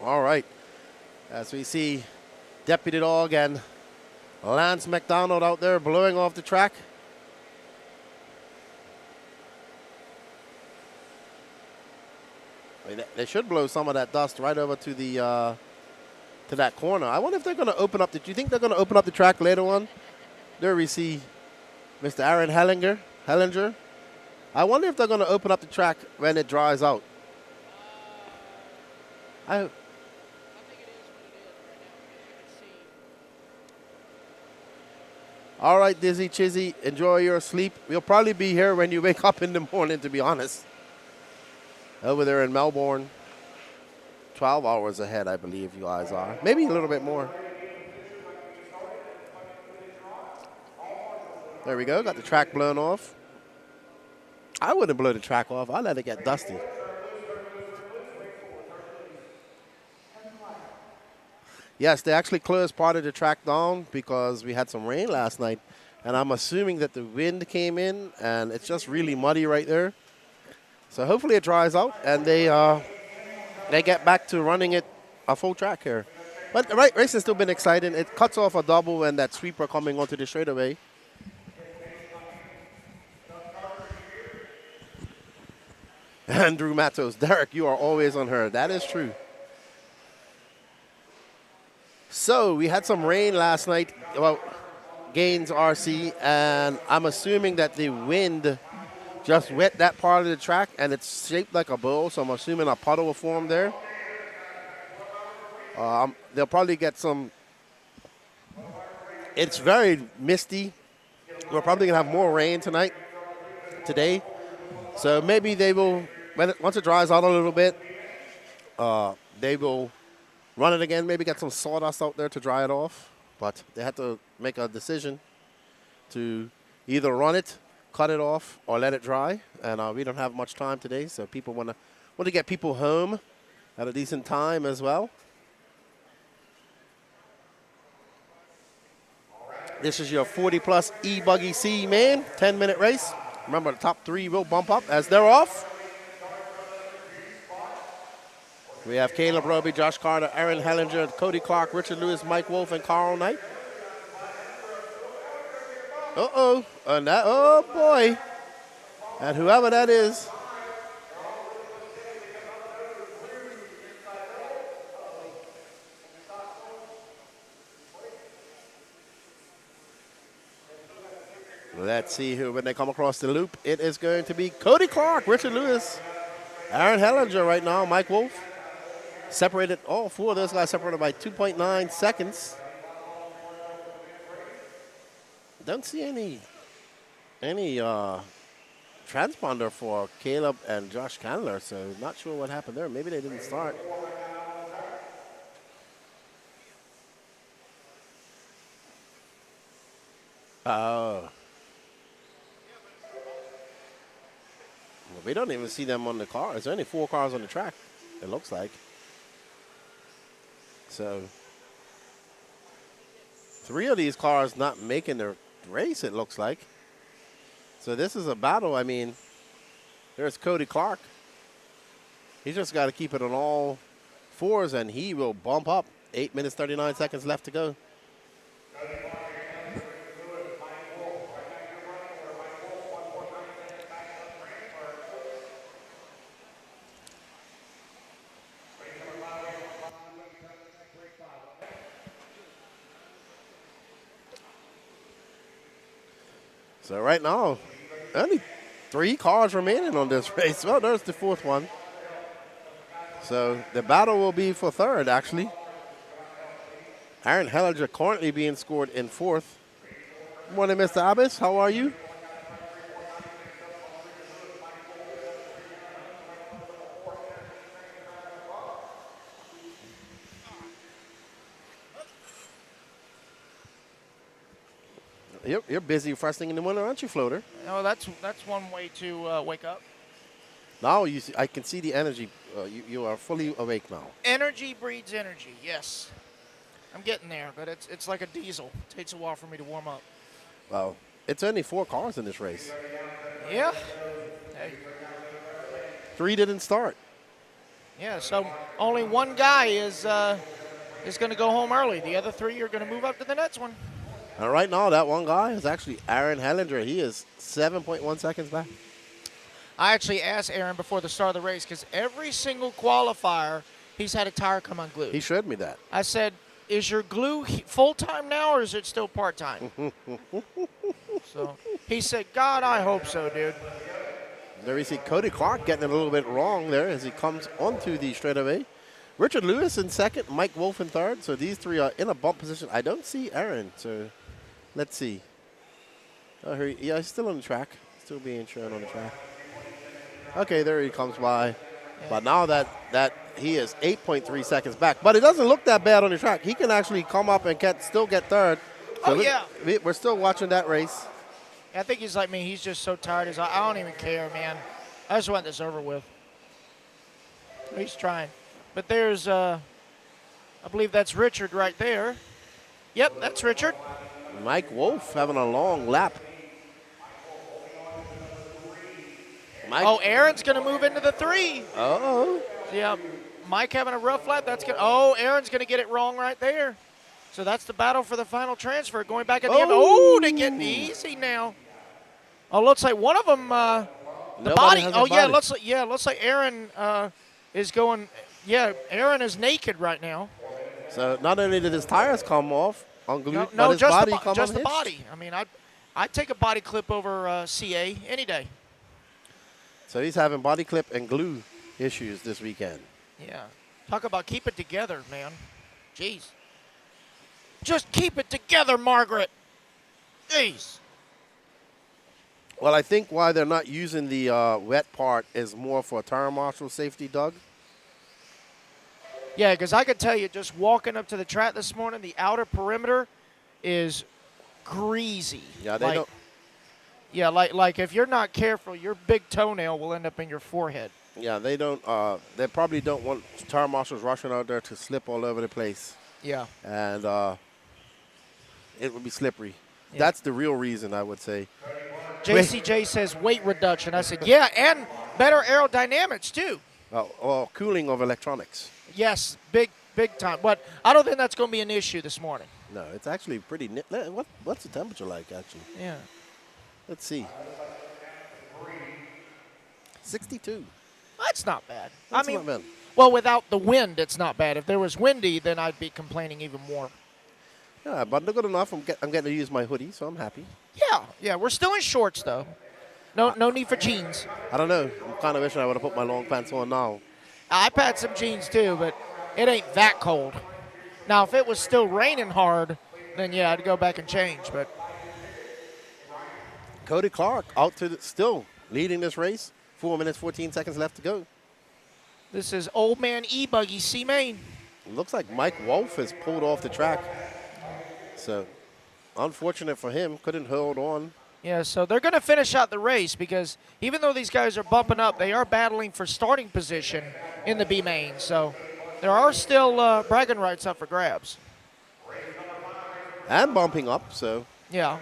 All right. As we see Deputy Dog and Lance McDonald out there blowing off the track. They should blow some of that dust right over to the to that corner. I wonder if they're going to open up. Do you think they're going to open up the track later on? There we see Mr. Aaron Hellinger. I wonder if they're going to open up the track when it dries out. I think it is what it is right now. All right, Dizzy Chizzy, enjoy your sleep. We'll probably be here when you wake up in the morning, to be honest. Over there in Melbourne, 12 hours ahead, I believe you guys are. Maybe a little bit more. There we go, got the track blown off. I wouldn't blow the track off. I'd let it get dusty. Yes, they actually closed part of the track down because we had some rain last night. And I'm assuming that the wind came in and it's just really muddy right there. So hopefully it dries out and they get back to running it a full track here. But the race has still been exciting. It cuts off a double and that sweeper coming onto the straightaway. Andrew Matos, Derek, you are always on her. That is true. So we had some rain last night about Gaines RC, and I'm assuming that the wind just wet that part of the track, and it's shaped like a bowl, so I'm assuming a puddle will form there. They'll probably get some. It's very misty. We're probably going to have more rain today. So maybe they will, once it dries out a little bit, they will run it again, maybe get some sawdust out there to dry it off. But they had to make a decision to either run it, cut it off, or let it dry. And we don't have much time today, so people want to get people home at a decent time as well. This is your 40-plus e-buggy C main, 10-minute race. Remember, the top 3 will bump up as they're off. We have Caleb Roby, Josh Carter, Aaron Hellinger, Cody Clark, Richard Lewis, Mike Wolf, and Carl Knight. Uh-oh. And that, oh, boy. And whoever that is. Let's see who, when they come across the loop, it is going to be Cody Clark, Richard Lewis, Aaron Hellinger right now, Mike Wolf. Separated, all 4 of those guys separated by 2.9 seconds. Don't see any transponder for Caleb and Josh Candler, so not sure what happened there. Maybe they didn't start. Oh. We don't even see them on the car. There's only 4 cars on the track, it looks like. So 3 of these cars not making the race, it looks like. So this is a battle. I mean, there's Cody Clark. He's just got to keep it on all 4s, and he will bump up. 8 minutes, 39 seconds left to go. So right now, only 3 cars remaining on this race. Well, there's the 4th one. So the battle will be for 3rd, actually. Aaron Hellinger currently being scored in 4th. Good morning, Mr. Abbas. How are you? You're busy first thing in the morning, aren't you, Floater? No, that's one way to wake up. Now you see, I can see the energy. You are fully awake now. Energy breeds energy, yes. I'm getting there, but it's like a diesel. It takes a while for me to warm up. Well, it's only 4 cars in this race. Yeah. Hey. 3 didn't start. Yeah, so only 1 guy is going to go home early. The other 3 are going to move up to the next one. And right now, that 1 guy is actually Aaron Hellinger. He is 7.1 seconds back. I actually asked Aaron before the start of the race because every single qualifier, he's had a tire come unglued. He showed me that. I said, is your glue full-time now or is it still part-time? So he said, God, I hope so, dude. There we see Cody Clark getting it a little bit wrong there as he comes onto the straightaway. Richard Lewis in 2nd, Mike Wolf in 3rd. So these 3 are in a bump position. I don't see Aaron, so let's see. Oh, yeah, he's still on the track. Still being shown on the track. Okay, there he comes by. But now that he is 8.3 seconds back. But it doesn't look that bad on the track. He can actually come up and still get 3rd. So we're still watching that race. I think he's like me. He's just so tired. He's like, I don't even care, man. I just want this over with. He's trying. But there's, I believe that's Richard right there. Yep, that's Richard. Mike Wolf having a long lap. Oh, Aaron's going to move into the 3. Uh-oh. Yeah, Mike having a rough lap. Aaron's going to get it wrong right there. So that's the battle for the final transfer. Going back at the end. Oh, they're getting easy now. Oh, looks like one of them, the body. Oh, yeah, looks like Aaron is going. Yeah, Aaron is naked right now. So not only did his tires come off, unglued, no, but his just body the, come just the unhitched. body. I mean, I'd take a body clip over CA any day. So he's having body clip and glue issues this weekend. Yeah. Talk about keep it together, man. Jeez. Just keep it together, Margaret. Jeez. Well, I think why they're not using the wet part is more for tire marshal safety, Doug. Yeah, because I can tell you, just walking up to the track this morning, the outer perimeter is greasy. Yeah, they don't. Yeah, like if you're not careful, your big toenail will end up in your forehead. Yeah, they don't. They probably don't want tire marshals rushing out there to slip all over the place. Yeah. And it would be slippery. Yeah. That's the real reason, I would say. JCJ says weight reduction. I said, yeah, and better aerodynamics, too. Or cooling of electronics. Yes, big time. But I don't think that's going to be an issue this morning. No, it's actually pretty. What's the temperature like, actually? Yeah. Let's see. 62. That's not bad. That's I mean, not bad. well, without the wind, it's not bad. If there was windy, then I'd be complaining even more. Yeah, but not good enough. I'm getting to use my hoodie, so I'm happy. Yeah. We're still in shorts, though. No need for jeans. I don't know. I'm kind of wishing I would have put my long pants on now. I've had some jeans, too, but it ain't that cold. Now, if it was still raining hard, then, yeah, I'd go back and change. But Cody Clark out to still leading this race. 4 minutes, 14 seconds left to go. this is old man e-buggy C-Main. Looks like Mike Wolf has pulled off the track. So, unfortunate for him. Couldn't hold on. Yeah, so they're going to finish out the race because even though these guys are bumping up, they are battling for starting position in the B-Main. So there are still bragging rights up for grabs. And bumping up, so. Yeah.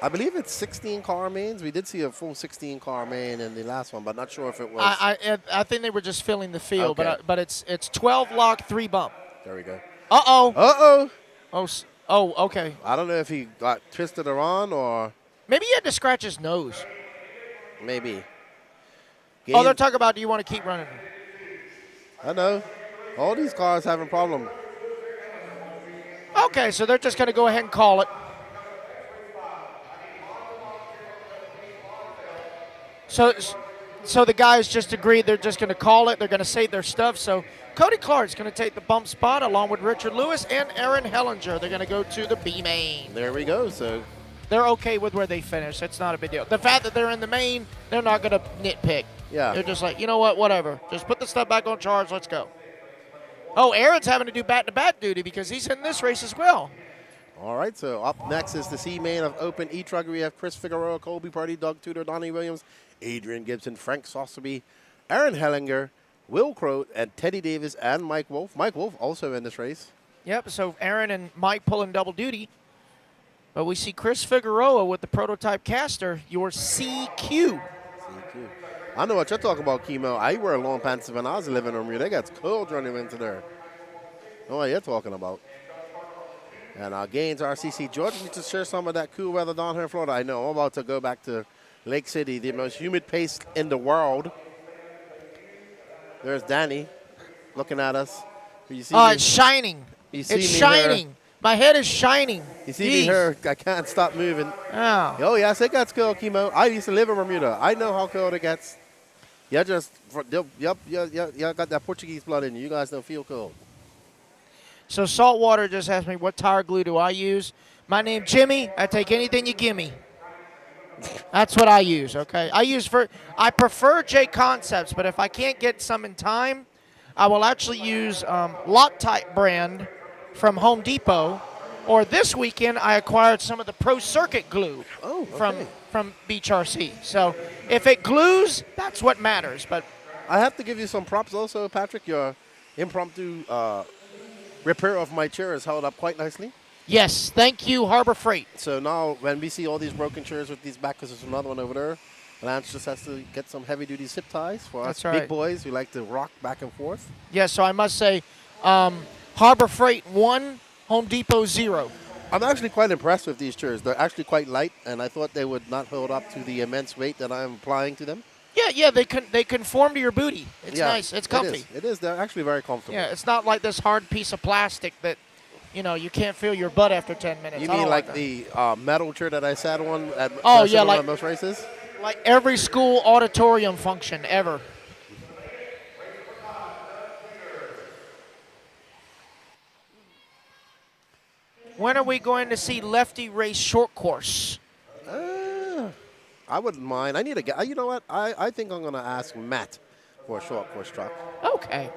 I believe it's 16 car mains. We did see a full 16 car main in the last one, but not sure if it was. I think they were just filling the field, Okay. but it's 12 lock, 3 bump. There we go. Uh-oh. Uh-oh. Oh, okay. I don't know if he got twisted around or Maybe he had to scratch his nose. maybe. Oh, they're talking about, do you want to keep running? I know. All these cars having problem. Okay, so they're just going to go ahead and call it. So the guys just agreed they're just going to call it. They're going to save their stuff. So Cody Clark's going to take the bump spot along with Richard Lewis and Aaron Hellinger. They're going to go to the B main. There we go. So They're okay with where they finish. It's not a big deal. The fact that they're in the main, they're not going to nitpick. Yeah. They're just like, you know what, whatever. Just put the stuff back on charge. Let's go. Oh, Aaron's having to do bat-to-bat duty because he's in this race as well. all right. So up next is the C main of Open e-truggy. We have Chris Figueroa, Colby Purdy, Doug Tudor, Donnie Williams, Adrian Gibson, Frank Sossaby, Aaron Hellinger, Will Croat, and Teddy Davis, and Mike Wolf. Mike Wolf also in this race. Yep, so Aaron and Mike pulling double duty. But we see Chris Figueroa with the prototype caster, your CQ. I know what you're talking about, Chemo. I wear long pants when I was living in Bermuda. They got cold running into there. Know what you're talking about. And Gaines, RCC. George, you just share some of that cool weather down here in Florida. I know. I'm about to go back to Lake City, the most humid place in the world. There's Danny looking at us. You see Oh, me? it's shining. You see It's me shining. My head is shining. You see me here? I can't stop moving. Oh. Oh, yes, it gets cold, Chemo. I used to live in Bermuda. I know how cold it gets. You got that Portuguese blood in you. You guys don't feel cold. So Saltwater just asked me, what tire glue do I use? My name Jimmy. I take anything you give me. That's what I use, okay? I prefer J Concepts, but if I can't get some in time, I will actually use Loctite brand from Home Depot. Or this weekend, I acquired some of the Pro Circuit glue from Beach RC. So if it glues, that's what matters. But I have to give you some props also, Patrick. Your impromptu repair of my chair is held up quite nicely. yes, thank you, Harbor Freight. So now when we see all these broken chairs with these back, because there's another one over there, Lance just has to get some heavy-duty zip ties for us That's right. big boys who like to rock back and forth. Yes, so I must say, Harbor Freight 1, Home Depot 0. I'm actually quite impressed with these chairs. They're actually quite light, and I thought they would not hold up to the immense weight that I'm applying to them. Yeah, they conform to your booty. It's Yeah, nice. It's comfy. It is. They're actually very comfortable. Yeah, it's not like this hard piece of plastic that, you can't feel your butt after 10 minutes. You I don't mean like that. the metal chair that I sat on at like most races? Like every school auditorium function ever. When are we going to see Lefty race short course? I wouldn't mind. I need a guy. You know what? I think I'm going to ask Matt for a short course truck. Okay.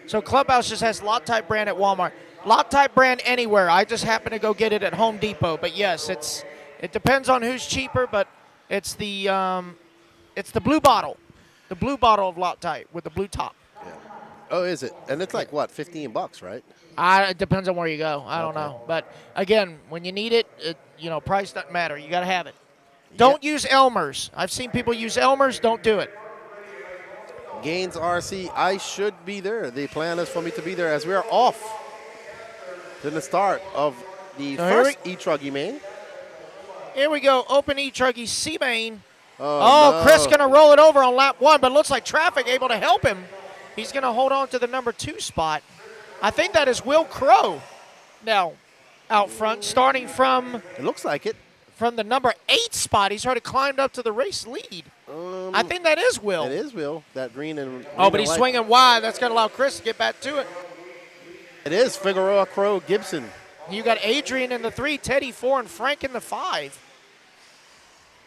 So Clubhouse just has Loctite brand at Walmart. Loctite brand anywhere. I just happen to go get it at Home Depot. But yes, it depends on who's cheaper. But it's the blue bottle, the blue bottle of Loctite with the blue top. Yeah. Oh, is it? And it's like, what, $15, right? It depends on where you go. I don't know. But, again, when you need it, price doesn't matter. You got to have it. Don't use Elmer's. I've seen people use Elmer's. Don't do it. Gaines RC, I should be there. The plan is for me to be there as we are off to the start of the first e-truggy main. Here we go. Open e-truggy C main. Oh, no. Chris going to roll it over on lap 1, but it looks like traffic able to help him. He's going to hold on to the number 2 spot. I think that is Will Crow now out front, starting from. It looks like it. From the number 8 spot. He's already climbed up to the race lead. I think that is Will. It is Will, that green and but he's swinging wide. That's going to allow Chris to get back to it. It is Figueroa, Crow, Gibson. You got Adrian in the 3, Teddy 4, and Frank in the 5.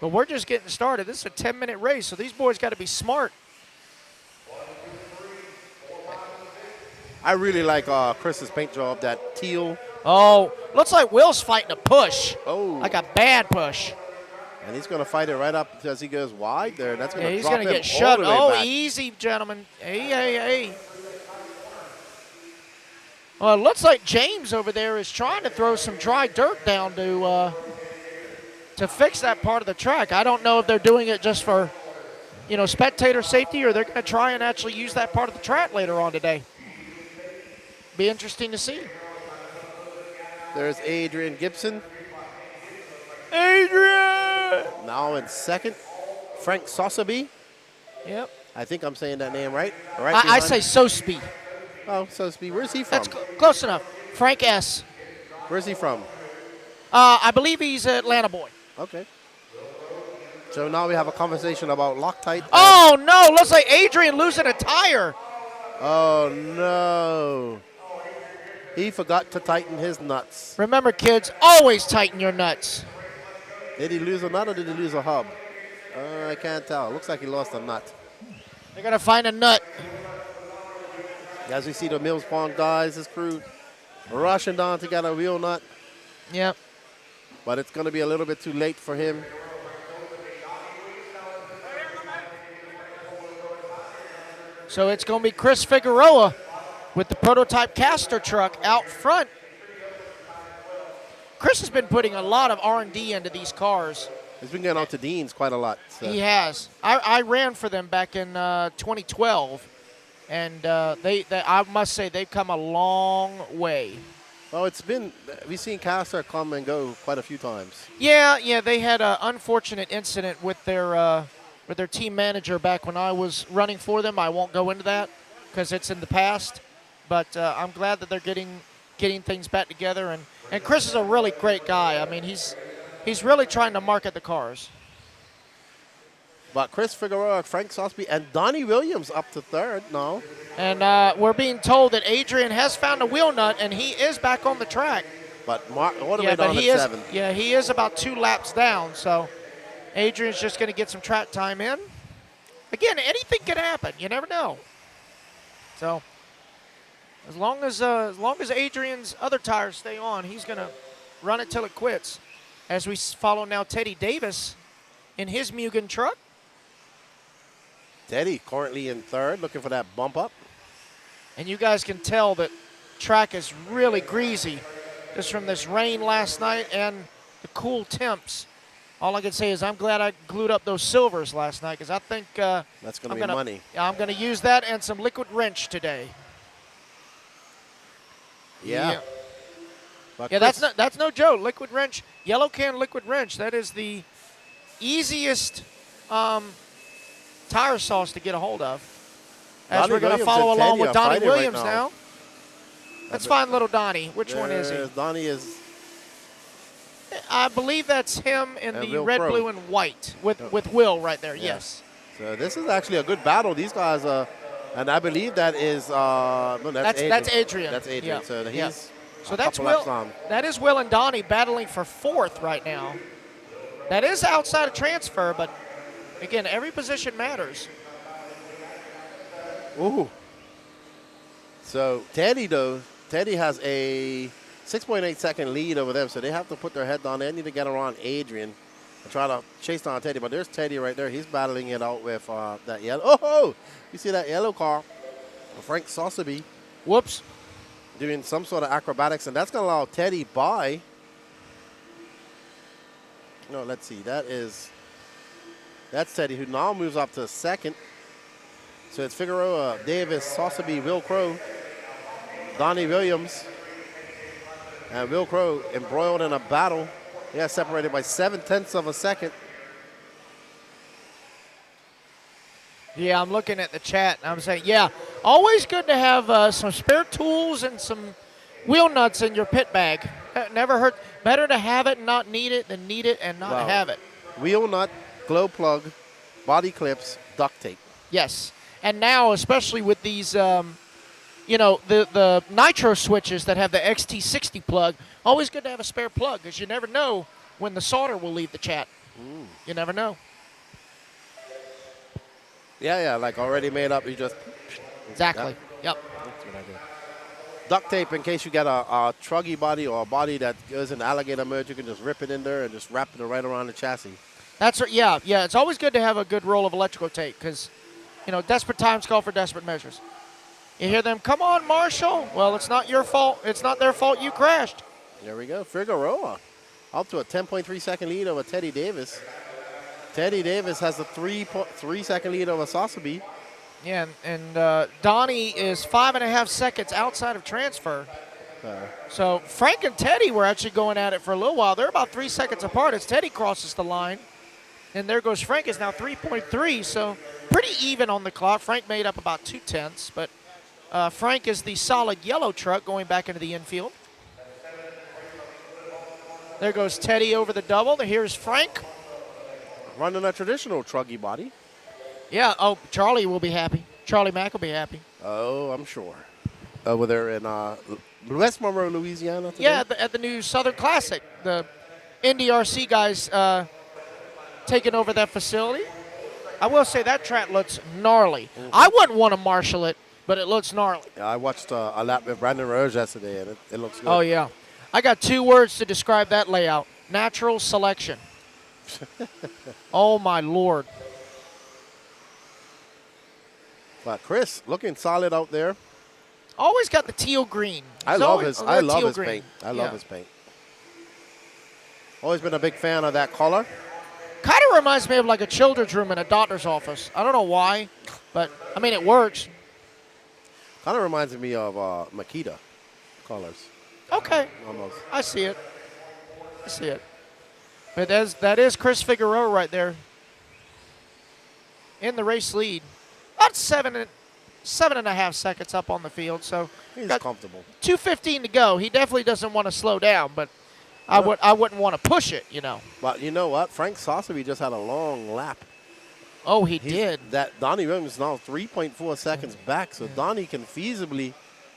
But we're just getting started. This is a 10-minute race, so these boys got to be smart. I really like Chris's paint job, that teal. Oh, looks like Will's fighting a push. Oh. Like a bad push. And he's going to fight it right up as he goes wide there. That's going to he's drop going to him get shut. all the way back. Easy, gentlemen. Hey. Well, it looks like James over there is trying to throw some dry dirt down to fix that part of the track. I don't know if they're doing it just for, spectator safety, or they're going to try and actually use that part of the track later on today. Be interesting to see. There's Adrian Gibson. Adrian! Now in second, Frank Sosaby. Yep. I think I'm saying that name right. I say Sosby. Oh, Sosaby. Where's he from? That's close enough. Frank S. Where's he from? I believe he's an Atlanta boy. Okay. So now we have a conversation about Loctite. Oh, no. Looks like Adrian losing a tire. Oh, no. He forgot to tighten his nuts. Remember, kids, always tighten your nuts. Did he lose a nut or did he lose a hub? I can't tell. Looks like he lost a nut. They're going to find a nut. As we see the Mills Pond guys, his crew, rushing down to get a wheel nut. Yep. But it's going to be a little bit too late for him. So it's going to be Chris Figueroa with the prototype caster truck out front. Chris has been putting a lot of R&D into these cars. He's been getting out to Dean's quite a lot. So. He has. I ran for them back in 2012, and I must say they've come a long way. Well, we've seen Caster come and go quite a few times. Yeah, they had an unfortunate incident with their team manager back when I was running for them. I won't go into that because it's in the past, but I'm glad that they're getting things back together. And Chris is a really great guy. I mean, he's really trying to market the cars. But Chris Figueroa, Frank Sosby, and Donnie Williams up to third now. And we're being told that Adrian has found a wheel nut, and he is back on the track. But Mark, all the way down at 7. Yeah, he is about 2 laps down, so Adrian's just going to get some track time in. Again, anything can happen. You never know. So as long as Adrian's other tires stay on, he's going to run it till it quits. As we follow now Teddy Davis in his Mugen truck. Teddy currently in third, looking for that bump up. And you guys can tell that track is really greasy just from this rain last night and the cool temps. All I can say is I'm glad I glued up those silvers last night because I think that's going to be money. I'm going to use that and some liquid wrench today. Yeah. Yeah, that's no joke. Liquid wrench, yellow can liquid wrench. That is the easiest tire sauce to get a hold of. As Donnie we're going to Williams follow and along Teddy with are Donnie fighting right Williams now. Let's find little Donnie. Which one is he? Donnie is. I believe that's him in the Will red, Crow. blue, and white with Will right there. Yeah. Yes. So this is actually a good battle. These guys are, and I believe that is no, that's Adrian. That's Adrian. That's Adrian. Yeah. So he's Yeah. So that's couple Will. laps down. That is Will and Donnie battling for 4th right now. That is outside of transfer, but again, every position matters. Ooh. So Teddy has a 6.8 second lead over them, so they have to put their head down. They need to get around Adrian and try to chase down Teddy. But there's Teddy right there. He's battling it out with that yellow. Oh, you see that yellow car? Frank Soseby Whoops. doing some sort of acrobatics, and that's going to allow Teddy by. No, let's see. That's Teddy, who now moves up to second. So it's Figueroa, Davis, Soseby, Will Crow, Donnie Williams, and Will Crow embroiled in a battle. They are separated by 0.7 of a second. Yeah, I'm looking at the chat, and I'm saying, yeah, always good to have some spare tools and some wheel nuts in your pit bag. Never hurt. Better to have it and not need it than need it and not have it. Wheel nut, glow plug, body clips, duct tape. Yes, and now especially with these, the nitro switches that have the XT60 plug, always good to have a spare plug because you never know when the solder will leave the chat. You never know. Yeah, like already made up. You just Exactly. Yep. That's what I do. Duct tape in case you got a truggy body or a body that goes in alligator mode. You can just rip it in there and just wrap it right around the chassis. That's right. Yeah. It's always good to have a good roll of electrical tape because, desperate times call for desperate measures. You hear them, come on, Marshall. Well, it's not your fault. It's not their fault you crashed. There we go. Figueroa up to a 10.3 second lead over Teddy Davis. Teddy Davis has a 3 second lead over Soseby. Yeah, and Donnie is 5.5 seconds outside of transfer. So Frank and Teddy were actually going at it for a little while. They're about 3 seconds apart as Teddy crosses the line. And there goes Frank, is now 3.3, so pretty even on the clock. Frank made up about 0.2, but Frank is the solid yellow truck going back into the infield. There goes Teddy over the double. Here's Frank. Running a traditional truggy body. Yeah, Charlie will be happy. Charlie Mack will be happy. Oh, I'm sure. Over there in West Monroe, Louisiana today? Yeah, at the new Southern Classic. The NDRC guys taking over that facility. I will say that track looks gnarly. I wouldn't want to marshal it, but it looks gnarly. Yeah, I watched a lap with Brandon Rose yesterday, and it looks good. Oh, yeah. I got 2 words to describe that layout. Natural selection. Oh, my Lord. But Chris, looking solid out there. Always got the teal green. I love his green. paint. I love his paint. Always been a big fan of that color. Kind of reminds me of like a children's room in a doctor's office. I don't know why, but, I mean, it works. Kind of reminds me of Makita colors. Okay. Almost. I see it. But that is Chris Figueroa right there in the race lead. About 7.5 seconds up on the field, so he's comfortable. 2:15 to go. He definitely doesn't want to slow down, but I wouldn't want to push it, But you know what? Frank Soseby just had a long lap. Oh, he did. That Donnie Williams is now 3.4 seconds back, so Donnie can feasibly,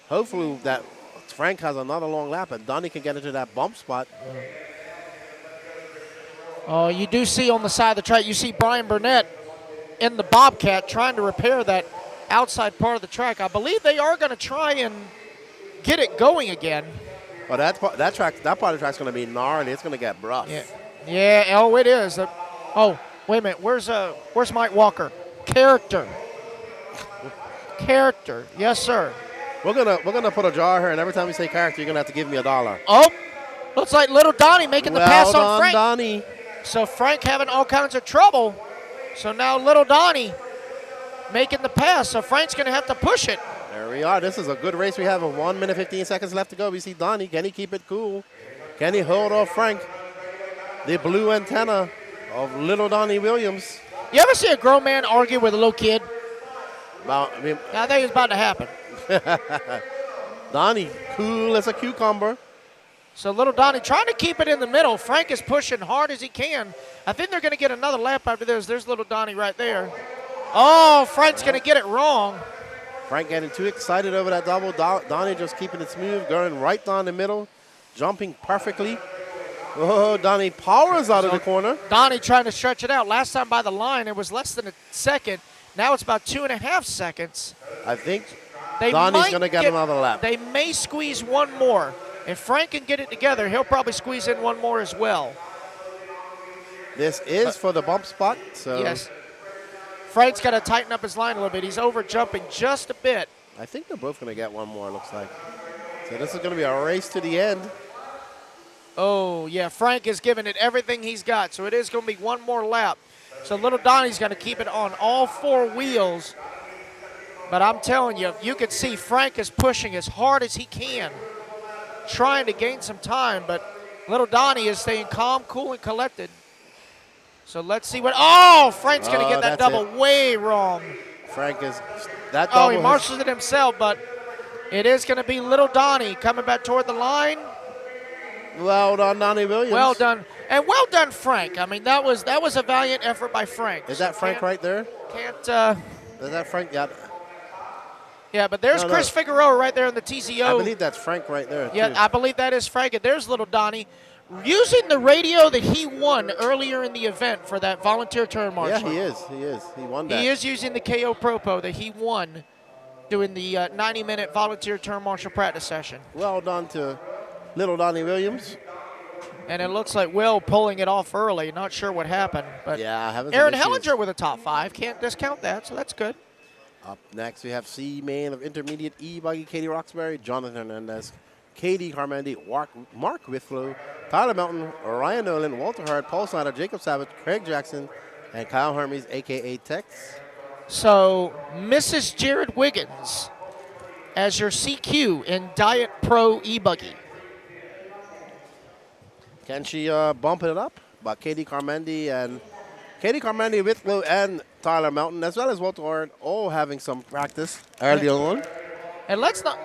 hopefully that Frank has another long lap and Donnie can get into that bump spot. Oh, you do see on the side of the track, you see Brian Burnett in the Bobcat trying to repair that outside part of the track. I believe they are going to try and get it going again. Well, that part of the track's going to be gnarly. It's going to get rough. Yeah. Oh, it is. Oh, wait a minute. Where's Mike Walker? Character. Yes, sir. We're gonna put a jar here, and every time we say character, you're gonna have to give me $1. Oh, looks like little Donnie making the pass on Frank. Donnie. So Frank having all kinds of trouble. So now little Donnie making the pass. So Frank's going to have to push it. There we are. This is a good race. We have 1 minute, 15 seconds left to go. We see Donnie. Can he keep it cool? Can he hold off Frank? The blue antenna of little Donnie Williams. You ever see a grown man argue with a little kid? I think it's about to happen. Donnie, cool as a cucumber. So little Donnie trying to keep it in the middle. Frank is pushing hard as he can. I think they're going to get another lap after this. There's little Donnie right there. Oh, Frank's going to get it wrong. Frank getting too excited over that double. Donnie just keeping it smooth, going right down the middle, jumping perfectly. Oh, Donnie powers out of the corner. Donnie trying to stretch it out. Last time by the line, it was less than a second. Now it's about 2.5 seconds. I think Donnie's going to get another lap. They may squeeze one more. If Frank can get it together, he'll probably squeeze in one more as well. This is for the bump spot. So yes. Frank's got to tighten up his line a little bit. He's over jumping just a bit. I think they're both going to get one more, looks like. So this is going to be a race to the end. Oh, yeah, Frank is giving it everything he's got, so it is going to be one more lap. So little Donnie's going to keep it on all 4 wheels. But I'm telling you, you can see Frank is pushing as hard as he can, trying to gain some time, but little Donnie is staying calm, cool, and collected. So let's see what, oh, Frank's going to get that double way wrong. Frank is, that double. Oh, he marshals it himself, but it is going to be little Donnie coming back toward the line. Well done, Donnie Williams. Well done. And well done, Frank. I mean, that was a valiant effort by Frank. Is that Frank right there? Can't. Is that Frank? Yeah. Yeah, but there's Chris Figueroa right there in the TCO. I believe that's Frank right there. Yeah, too. I believe that is Frank. And there's little Donnie using the radio that he won earlier in the event for that volunteer turn marshal. Yeah, he is. He is. He won that. He is using the KO Propo that he won doing the 90-minute volunteer turn marshal practice session. Well done to little Donnie Williams. And it looks like Will pulling it off early. Not sure what happened. But yeah, I haven't. Aaron Hellinger with a top 5. Can't discount that, so that's good. Up next, we have C-Main of Intermediate e-buggy, Katie Roxbury, Jonathan Hernandez, Katie Carmendi, Mark Withlow, Tyler Melton, Ryan Nolan, Walter Hart, Paul Snyder, Jacob Savage, Craig Jackson, and Kyle Hermes, a.k.a. Tex. So, Mrs. Jared Wiggins as your CQ in Diet Pro e-buggy. Can she bump it up? But Katie Carmendi, Withlow, and Tyler Melton, as well as Walter Hart, all having some practice early on. And let's not...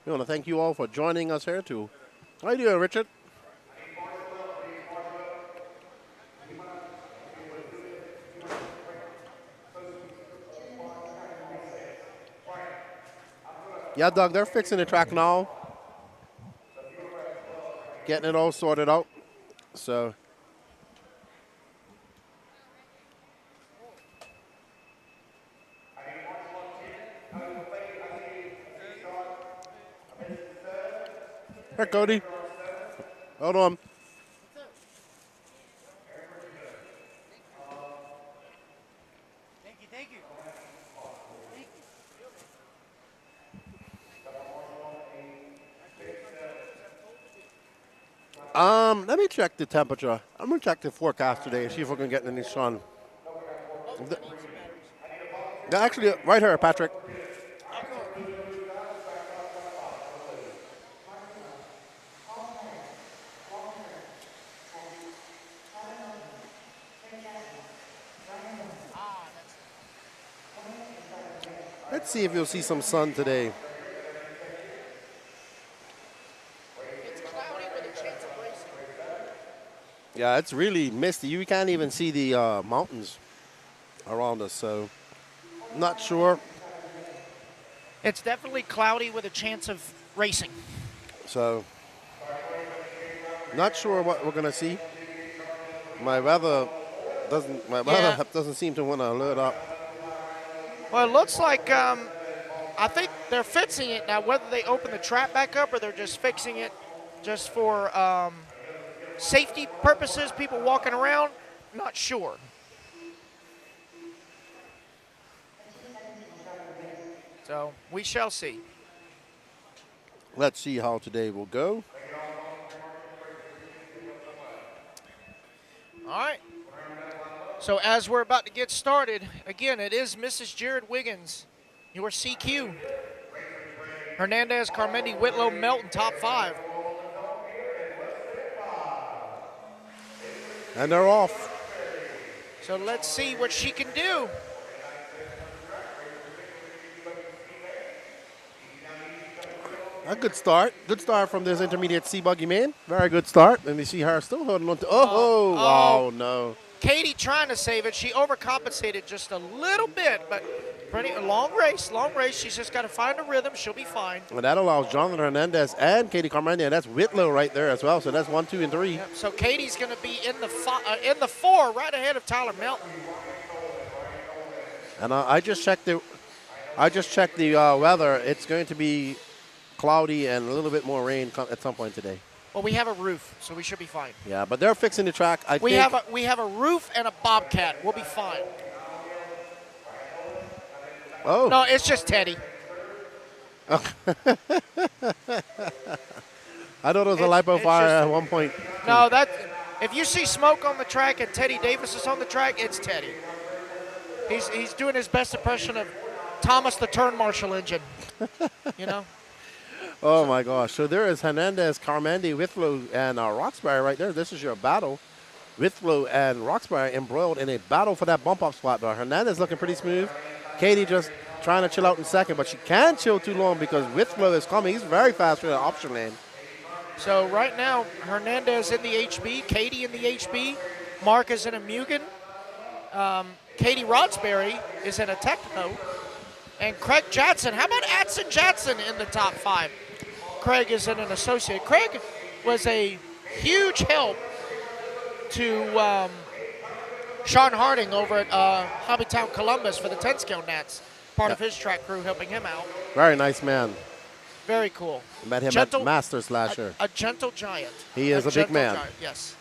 We want to thank you all for joining us here too. How you doing, Richard? Yeah, Doug, they're fixing the track now. Getting it all sorted out. So. Here, Cody. Hold on. Thank you. Let me check the temperature. I'm gonna check the forecast today and see if we can get any sun. Actually, right here, Patrick. Let's see if you'll see some sun today. It's cloudy with a chance of racing. Yeah, it's really misty. You can't even see the mountains around us, so not sure. It's definitely cloudy with a chance of racing. So not sure what we're gonna see. My weather doesn't seem to want to alert up. Well, it looks like I think they're fixing it now. Whether they open the trap back up or they're just fixing it just for safety purposes, people walking around, not sure. So we shall see. Let's see how today will go. All right. So as we're about to get started, again, it is Mrs. Jared Wiggins, your CQ. Hernandez, Carmendi, Whitlow, Melton, top 5. And they're off. So let's see what she can do. A good start. Good start from this intermediate C-buggy man. Very good start. And you see her still holding on to, wow, no. Katie trying to save it. She overcompensated just a little bit, but pretty long race. She's just got to find a rhythm. She'll be fine. And that allows Jonathan Hernandez and Katie Carmendi, and that's Whitlow right there as well. So that's 1, 2, and 3. Yep. So Katie's going to be in the 4, right ahead of Tyler Melton. And I just checked the weather. It's going to be cloudy and a little bit more rain at some point today. Well, we have a roof, so we should be fine. Yeah, but they're fixing the track. We have a roof and a bobcat. We'll be fine. Oh. No, it's just Teddy. I thought it was a lipo fire at one point. No, if you see smoke on the track and Teddy Davis is on the track, it's Teddy. He's doing his best impression of Thomas the Turn Marshal engine. You know? Oh, my gosh. So there is Hernandez, Carmandi, Withlow, and Roxbury right there. This is your battle. Withlow and Roxbury embroiled in a battle for that bump-up spot. But Hernandez looking pretty smooth. Katie just trying to chill out in second, but she can't chill too long because Withlow is coming. He's very fast through the option lane. So right now, Hernandez in the HB, Katie in the HB, Mark is in a Mugen, Katie Roxbury is in a Techno, and Craig Jadson. How about Atson Jadson in the top 5? Craig is in an associate. Craig was a huge help to Sean Harding over at Hobbytown Columbus for the 10-scale Nats. Part of his track crew helping him out. Very nice man. Very cool. Met him at Masters last year. A gentle giant. He is a big man. Giant, yes.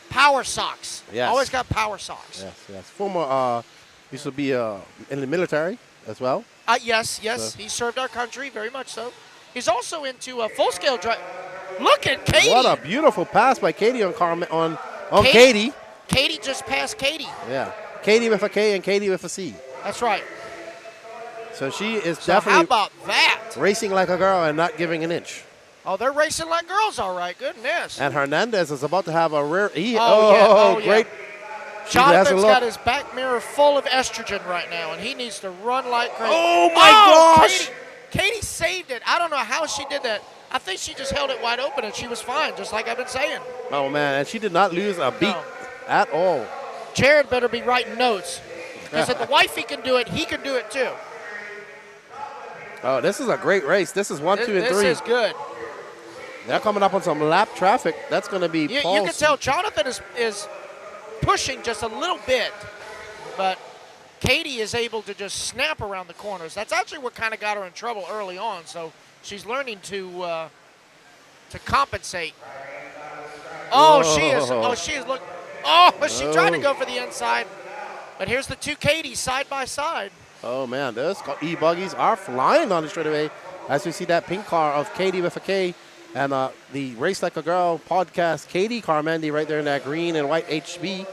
Power socks. Yes. Always got power socks. Yes, yes. Former, used to be in the military as well. Yes. So. He served our country, very much so. He's also into a full-scale drive. Look at Katie. What a beautiful pass by Katie on Katie. Katie just passed Katie. Yeah. Katie with a K and Katie with a C. That's right. So she is So definitely how about that? racing like a girl and not giving an inch. Oh, they're racing like girls, all right. Goodness. And Hernandez is about to have a rear. Yeah. Great. Jonathan's got his back mirror full of estrogen right now, and he needs to run like crazy. Oh, my gosh. Katie saved it. I don't know how she did that. I think she just held it wide open, and she was fine, just like I've been saying. Oh, man. And she did not lose a beat at all. Jared better be writing notes. Because if the wifey can do it, he can do it too. Oh, this is a great race. This is 1, 2, and 3. This is good. They're coming up on some lap traffic. That's going to be You can tell Jonathan is pushing just a little bit, but Katie is able to just snap around the corners. That's actually what kind of got her in trouble early on, so she's learning to compensate. Oh, she is look. Oh, she tried to go for the inside, but here's the two Katies side by side. Oh, man, those e-buggies are flying on the straightaway as we see that pink car of Katie with a K and the Race Like a Girl podcast, Katie Carmandi right there in that green and white HB.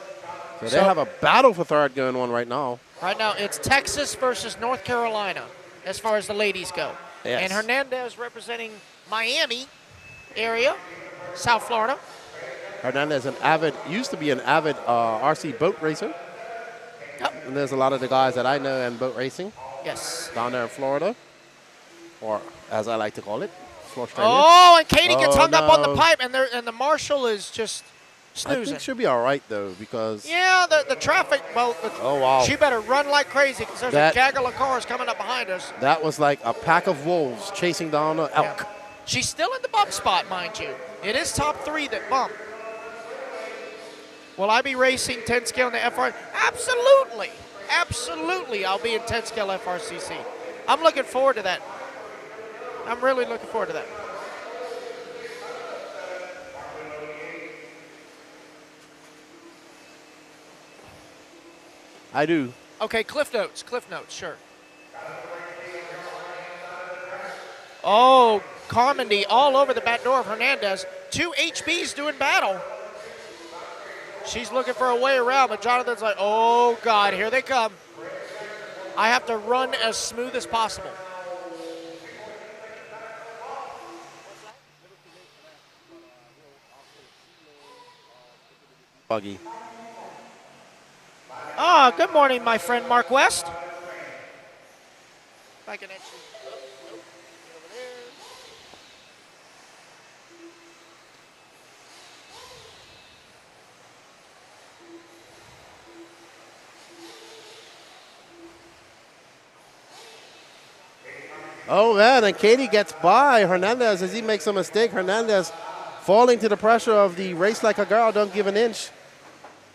So they have a battle for third going on right now. Right now, it's Texas versus North Carolina as far as the ladies go. Yes. And Hernandez representing Miami area, South Florida. Hernandez used to be an avid RC boat racer. Yep. And there's a lot of the guys that I know in boat racing. Yes. Down there in Florida, or as I like to call it, Florida. Oh, and Katie gets hung up on the no. pipe, and the marshal is just I snoozing. think she'll be all right, though, because... Yeah, the traffic, Oh, wow. She better run like crazy because there's a gaggle of cars coming up behind us. That was like a pack of wolves chasing down an elk. Yeah. She's still in the bump spot, mind you. It is top 3 that bump. Will I be racing 10 scale in the FR? Absolutely. Absolutely, I'll be in 10 scale FRCC. I'm looking forward to that. I'm really looking forward to that. I do. Okay, Cliff Notes, sure. Oh, Carmandi all over the back door of Hernandez. 2 HBs doing battle. She's looking for a way around, but Jonathan's like, oh, God, here they come. I have to run as smooth as possible. Buggy. Ah, good morning, my friend Mark West. If I can actually... Oh, man, and Katie gets by Hernandez as he makes a mistake. Hernandez falling to the pressure of the Race Like a Girl, don't give an inch.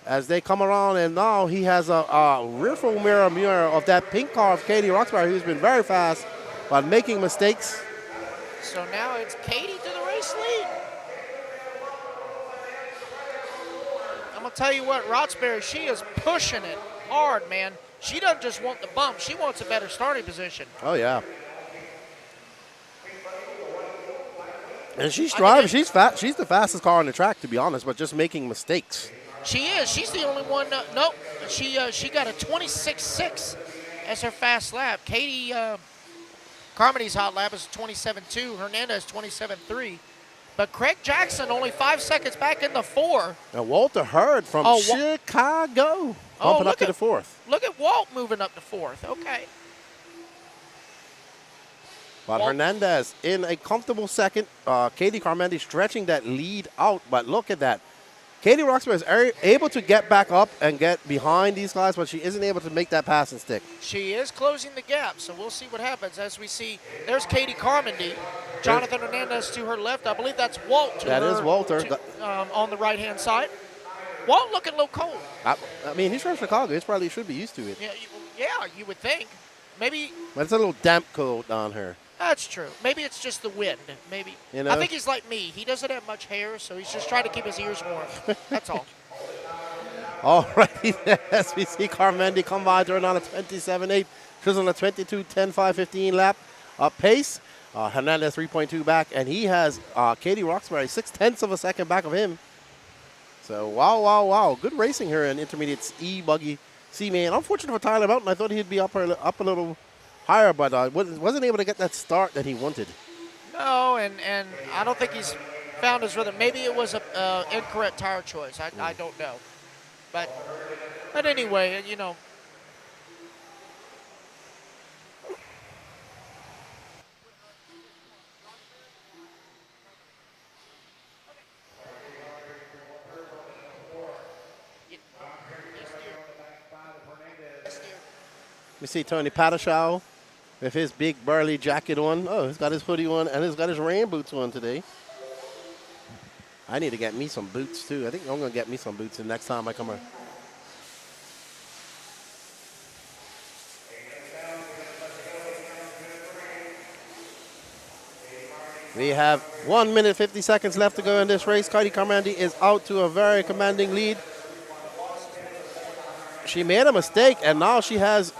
As they come around, and now he has a rearview mirror of that pink car of Katie Roxbury, who's been very fast but making mistakes. So now it's Katie to the race lead. I'm going to tell you what, Roxbury, she is pushing it hard, man. She doesn't just want the bump. She wants a better starting position. Oh, yeah. And she's driving. She's fast. She's the fastest car on the track, to be honest, but just making mistakes. She is. She's the only one. Nope. She got a 26.6 as her fast lap. Katie Carmody's hot lap is 27.2. Hernandez 27.3. But Craig Jackson only 5 seconds back in the 4. And Walter Hurd from Chicago bumping up to the 4th. Look at Walt moving up to 4th. Okay. But Hernandez in a comfortable second. Katie Carmody stretching that lead out. But look at that. Katie Roxbury is able to get back up and get behind these guys, but she isn't able to make that pass and stick. She is closing the gap, so we'll see what happens as we see. There's Katie Carmody. Jonathan Hernandez to her left. I believe that's Walt. That is Walter. On the right-hand side. Walt looking a little cold. I mean, he's from Chicago. He probably should be used to it. Yeah, you would think. Maybe. But it's a little damp cold down here. That's true. Maybe it's just the wind. Maybe. You know? I think he's like me. He doesn't have much hair, so he's just trying to keep his ears warm. That's all. All right, as we see Carmody come by during on a 27.8. She's on a 22.10.5.15 lap pace. Hernandez 3.2 back, and he has Katie Roxbury 0.6 of a second back of him. So, wow. Good racing here in Intermediate's e-buggy C-main. Unfortunate for Tyler Mountain. I thought he'd be up a little higher, but wasn't able to get that start that he wanted. No, and I don't think he's found his rhythm. Maybe it was an incorrect tire choice. I don't know. But anyway, you know. We see Tony Pataschow with his big burly jacket on. Oh, he's got his hoodie on, and he's got his rain boots on today. I need to get me some boots, too. I think I'm going to get me some boots the next time I come around. We have 1 minute 50 seconds left to go in this race. Katie Carmody is out to a very commanding lead. She made a mistake, and now she has...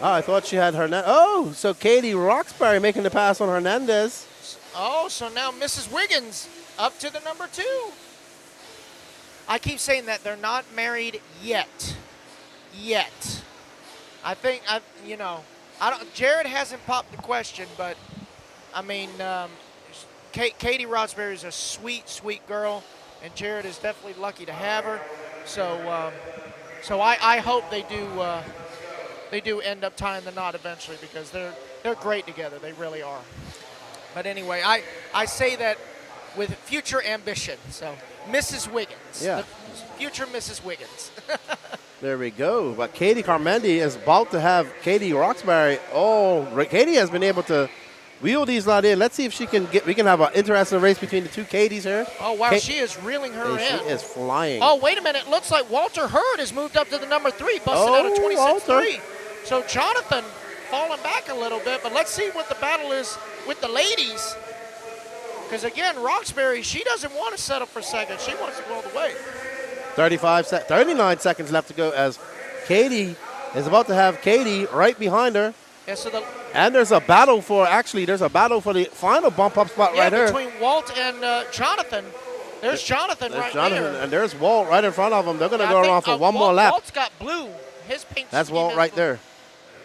Oh, I thought she had Hernandez. Oh, so Katie Roxbury making the pass on Hernandez. Oh, so now Mrs. Wiggins up to the number 2. I keep saying that they're not married yet. I think, Jared hasn't popped the question, but, I mean, Katie Roxbury is a sweet, sweet girl, and Jared is definitely lucky to have her. So, I hope they do end up tying the knot eventually, because they're great together. They really are. But anyway, I say that with future ambition. So Mrs. Wiggins. Yeah. Future Mrs. Wiggins. There we go. But Katie Carmody is about to have Katie Roxbury. Oh, Katie has been able to wheel these lot in. Let's see if she can we can have an interesting race between the two Katies here. Oh, wow. She is reeling her in. She is flying. Oh, wait a minute. Looks like Walter Hurd has moved up to the number 3, busted out of 26.3. So Jonathan falling back a little bit, but let's see what the battle is with the ladies. Because, again, Roxbury, she doesn't want to settle for second. She wants to go all the way. 39 seconds left to go as Katie is about to have Katie right behind her. Yeah, so and there's a battle for the final bump up spot right here. Between Walt and Jonathan. There's Jonathan there. And there's Walt right in front of him. They're going to go around for one more lap. Walt's got blue. His pink. That's Walt right there.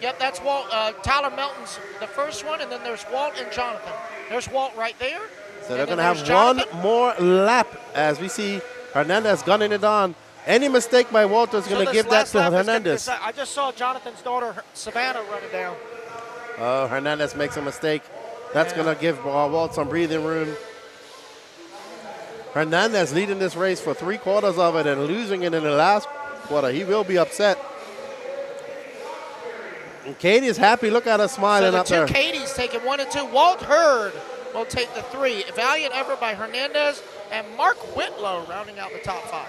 Yep, that's Walt. Tyler Melton's the first one, and then there's Walt and Jonathan. There's Walt right there. So they're going to have one more lap as we see Hernandez gunning it on. Any mistake by Walter is going to give that to Hernandez. I just saw Jonathan's daughter, Savannah, running down. Oh, Hernandez makes a mistake. That's going to give Walt some breathing room. Hernandez leading this race for 3/4 of it and losing it in the last quarter. He will be upset. And Katie is happy. Look at her smiling up there. So the two Katies taking 1 and 2. Walt Hurd will take the 3. Valiant effort by Hernandez and Mark Whitlow rounding out the top 5.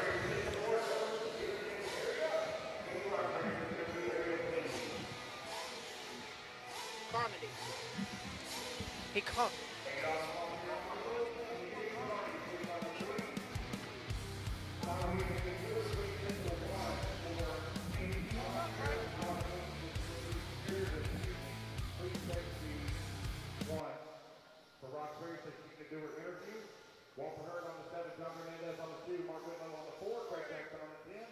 He come. For Roxbury, so she can do her interview. Walter Hurd on the 7, John Hernandez on the 2, Mark Whitlow on the 4, Craig Jackson on the 10,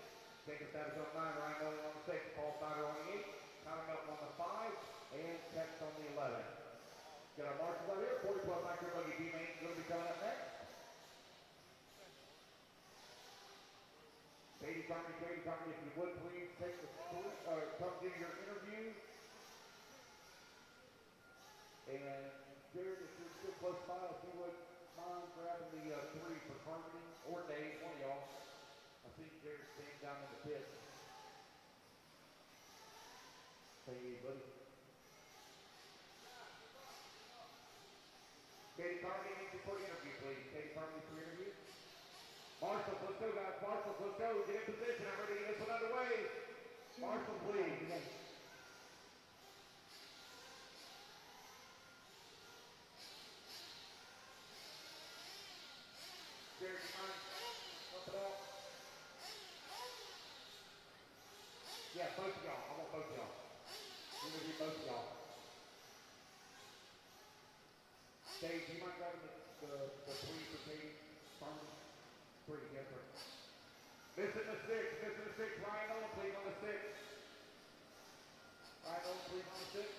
Jacob Savage on the 9, Ryan Miller on the 6, Paul Snyder on the 8, Tyler Melton on the 5, and Tex on the 11. Get our marshals out here. 40 plus nitro buggy B-main is going to be coming up next. Katie Carney, if you would please take the come give your interview. And Jared, if you're still close by, if you would mind grabbing the 3 for Carmody or Dave, one of y'all. I think Jared's staying down in the pit. Hey, buddy. Katie Carmody needs you for interview, please. Katie Carmody for interview. Marshall, let's go, guys. Marshall, let's go. Get in position. I'm ready to get this one underway. Marshall, please. Jared, you mind helping out? Yeah, both of y'all. I want both of y'all. I'm going to get both of y'all. Dave, do you mind grabbing the 3 for Katie? Farmer? 3, yes, sir. Missing the 6. Ryan Owen, please, on the 6. Ryan Owen, please, on the 6.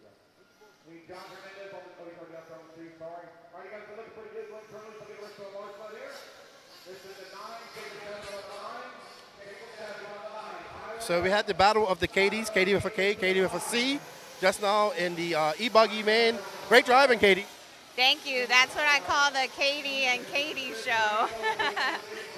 Yeah. We need John Hernandez on the, he's already up on the 2, sorry. All right, you guys are looking pretty good. Glenn Turley, look at the rest of the large slide here. This is the 9, Jacob Savage on the 9. Jacob Savage on the 9. So we had the battle of the Katies, Katie with a K, Katie with a C, just now in the e-buggy main. Great driving, Katie. Thank you. That's what I call the Katie and Katie show.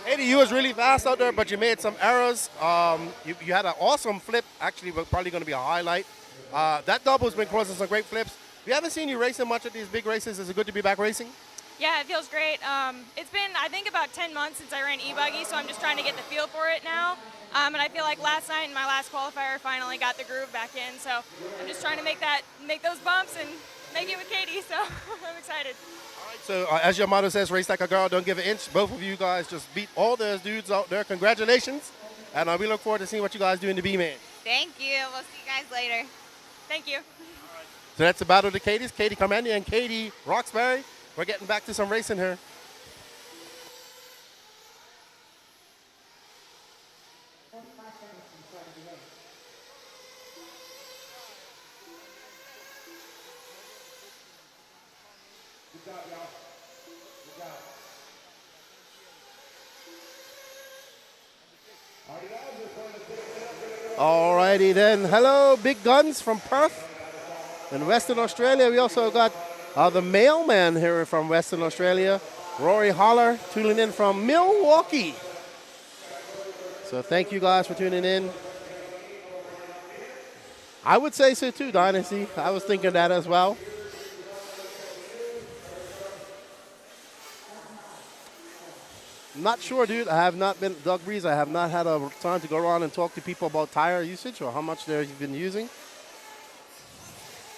Katie, you was really fast out there, but you made some errors. You had an awesome flip, actually, probably going to be a highlight. That double's been causing some great flips. We haven't seen you racing much at these big races. Is it good to be back racing? Yeah, it feels great. It's been, I think, about 10 months since I ran e-buggy, so I'm just trying to get the feel for it now. And I feel like last night in my last qualifier finally got the groove back in, so I'm just trying to make those bumps and make it with Katie, so I'm excited. All right, so as your motto says, race like a girl, don't give an inch. Both of you guys just beat all those dudes out there. Congratulations. And we look forward to seeing what you guys do in the B-Man. Thank you. We'll see you guys later. Thank you. So that's the battle of the Katies, Katie Carmody and Katie Roxbury. We're getting back to some racing here. Good job, y'all. Good job. All righty then. Hello, big guns from Perth in Western Australia. We also got the mailman here from Western Australia, Rory Holler, tuning in from Milwaukee. So thank you guys for tuning in. I would say so too, Dynasty. I was thinking that as well. I'm not sure, dude. I have not been, Doug Breeze, I have not had a time to go around and talk to people about tire usage or how much they've been using.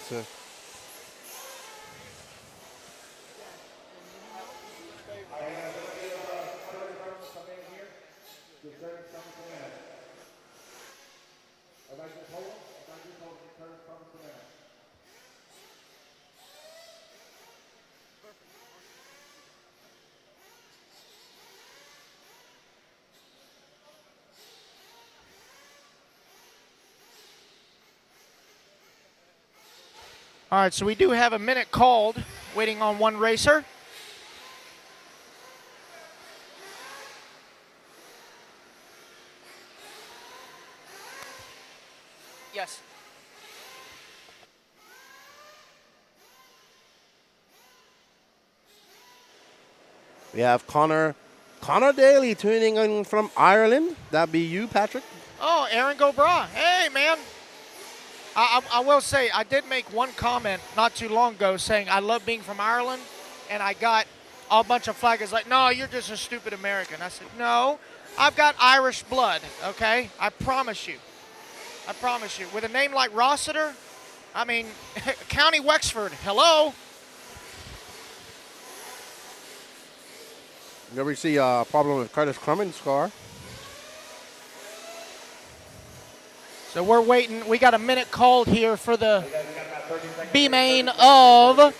So. All right, so we do have a minute called, waiting on one racer. Yes. We have Connor Daly tuning in from Ireland. That'd be you, Patrick. Oh, Aaron Gobra. Hey, man. I will say, I did make one comment not too long ago saying I love being from Ireland, and I got a bunch of flaggers like, no, you're just a stupid American. I said, no, I've got Irish blood, okay? I promise you. I promise you. With a name like Rossiter, I mean, County Wexford, hello. You ever see a problem with Curtis Crummins' car? So we're waiting. We got a minute called here for the B-main of.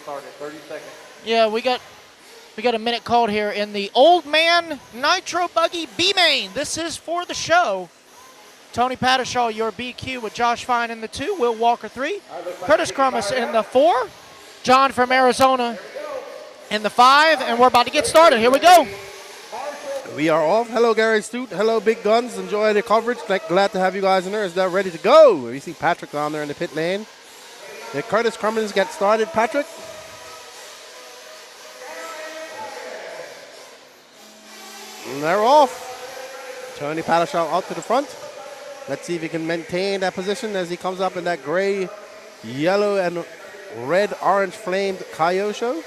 Yeah, we got a minute called here in the Old Man Nitro Buggy B-main. This is for the show. Tony Pattershaw, your BQ with Josh Fine in the 2, Will Walker 3, Curtis Crummins in the 4, John from Arizona in the 5, and we're about to get started. Here we go. We are off. Hello, Gary Stute. Hello, Big Guns. Enjoy the coverage. Glad to have you guys in there. Is that ready to go? We see Patrick down there in the pit lane. Did Curtis Crummins get started, Patrick? And they're off. Tony Pattershaw out to the front. Let's see if he can maintain that position as he comes up in that gray, yellow, and red, orange flamed Kyosho.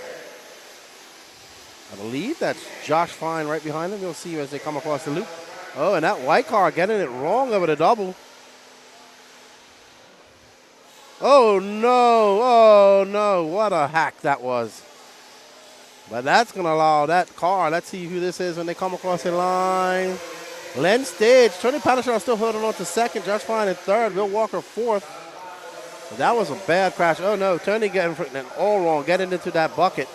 I believe that's Josh Fine right behind him. You'll see as they come across the loop. Oh, and that white car getting it wrong over the double. Oh, no. Oh, no. What a hack that was. But that's going to allow that car. Let's see who this is when they come across the line. Len Stage. Tony Pattershaw still holding on to second. Josh Fine in third. Will Walker fourth. But that was a bad crash. Oh, no. Tony getting all wrong, getting into that bucket.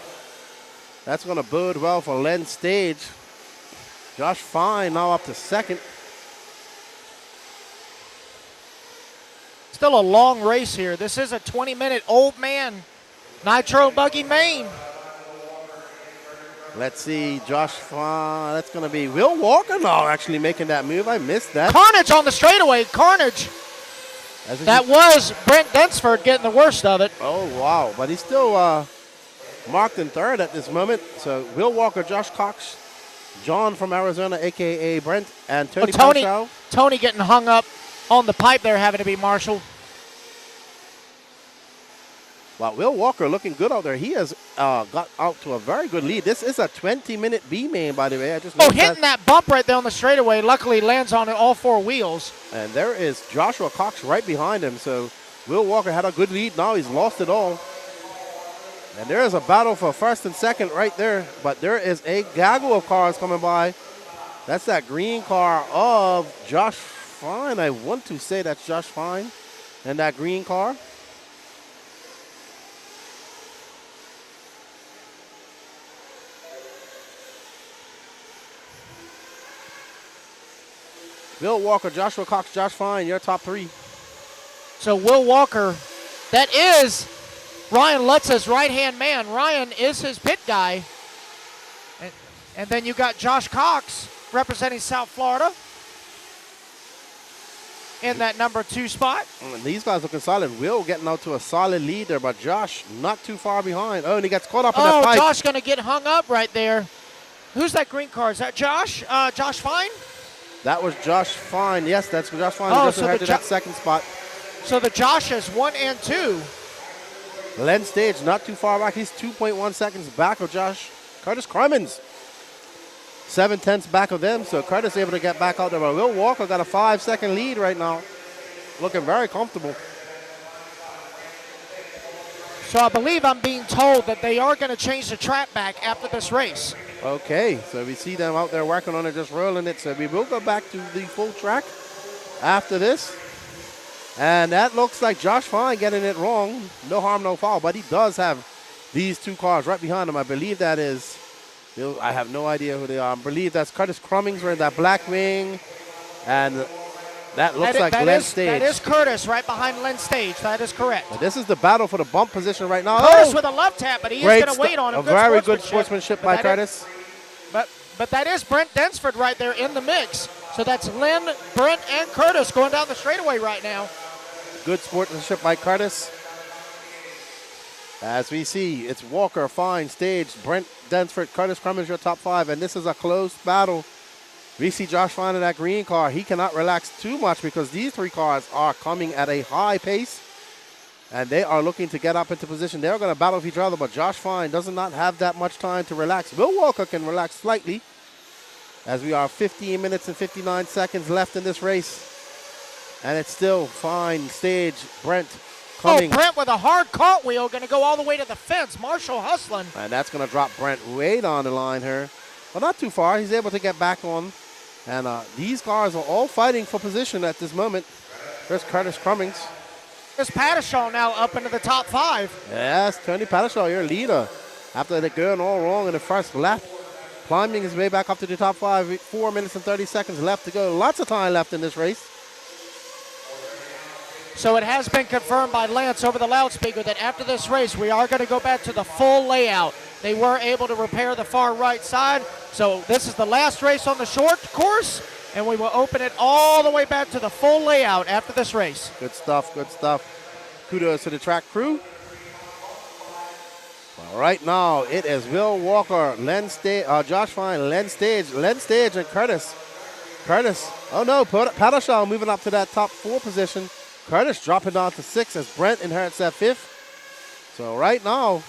That's going to bode well for Len Stage. Josh Fine now up to second. Still a long race here. This is a 20-minute Old Man Nitro Buggy main. Let's see, Josh Fine. That's going to be Will Walker now actually making that move. I missed that. Carnage on the straightaway. Carnage. That was Brent Densford getting the worst of it. Oh, wow. But he's still marked in third at this moment. So Will Walker, Josh Cox, John from Arizona, a.k.a. Brent, and Tony Pattershaw. Tony getting hung up on the pipe there, having to be marshaled. Wow, Will Walker looking good out there. He has got out to a very good lead. This is a 20-minute B-main, by the way. Hitting that bump right there on the straightaway. Luckily lands on all four wheels. And there is Joshua Cox right behind him. So Will Walker had a good lead. Now he's lost it all. And there is a battle for first and second right there. But there is a gaggle of cars coming by. That's that green car of Josh Fine. I want to say that's Josh Fine and that green car. Will Walker, Joshua Cox, Josh Fine, your top three. So Will Walker, that is Ryan Lutz's right-hand man. Ryan is his pit guy. And then you got Josh Cox representing South Florida in that number 2 spot. And these guys looking solid. Will getting out to a solid lead there, but Josh not too far behind. Oh, and he gets caught up in that pipe. Oh, Josh going to get hung up right there. Who's that green car? Is that Josh? Josh Fine? That was Josh Fine. Yes, that's Josh Fine. He just headed to that second spot. So the Joshes 1 and 2. Len Stage not too far back. He's 2.1 seconds back of Curtis Crummins. 7/10 back of them. So Curtis able to get back out there. But Will Walker got a 5-second lead right now. Looking very comfortable. So I believe I'm being told that they are going to change the track back after this race. Okay, so we see them out there working on it, just rolling it. So we will go back to the full track after this. And that looks like Josh Fine getting it wrong. No harm, no foul. But he does have these 2 cars right behind him. I believe that is, I have no idea who they are. I believe that's Curtis Crummins wearing that black wing. And that looks like Len Stage. That is Curtis right behind Len Stage. That is correct. But this is the battle for the bump position right now. Curtis with a love tap, but he is going to wait on him. A very good sportsmanship by Curtis. But that is Brent Densford right there in the mix. So that's Len, Brent, and Curtis going down the straightaway right now. Good sportsmanship by Curtis. As we see, it's Walker, Fine, Stage, Brent Densford, Curtis Crummins, your top 5. And this is a close battle. We see Josh Fine in that green car. He cannot relax too much because these 3 cars are coming at a high pace. And they are looking to get up into position. They're going to battle with each other, but Josh Fine does not have that much time to relax. Will Walker can relax slightly as we are 15 minutes and 59 seconds left in this race. And it's still Fine, Stage, Brent, coming. Brent with a hard cartwheel, going to go all the way to the fence. Marshall hustling. And that's going to drop Brent way down the line here. But not too far. He's able to get back on. And these cars are all fighting for position at this moment. There's Curtis Cummings. There's Pattershaw now up into the top 5. Yes, Tony Pattershaw, your leader. After they're going all wrong in the first lap. Climbing his way back up to the top 5. 4 minutes and 30 seconds left to go. Lots of time left in this race. So it has been confirmed by Lance over the loudspeaker that after this race, we are going to go back to the full layout. They were able to repair the far right side. So this is the last race on the short course, and we will open it all the way back to the full layout after this race. Good stuff, good stuff. Kudos to the track crew. All right, now it is Will Walker, Josh Fine, Len Stage, and Curtis. Oh no, Pattershaw moving up to that top 4 position. Curtis dropping down to 6 as Brent inherits that 5th. So right now,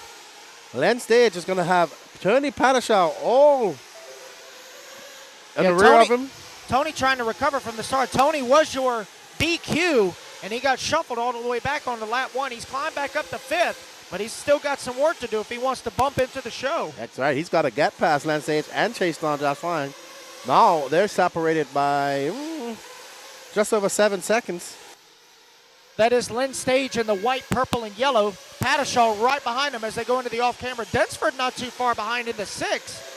Len Stage is going to have Tony Pattershaw all in the rear of him. Tony trying to recover from the start. Tony was your DQ, and he got shuffled all the way back onto lap 1. He's climbed back up to 5th, but he's still got some work to do if he wants to bump into the show. That's right. He's got to get past Len Stage and chase down Josh Fine. Now they're separated by just over 7 seconds. That is Len Stage in the white, purple, and yellow. Pattershaw right behind him as they go into the off-camera. Densford not too far behind in the 6th.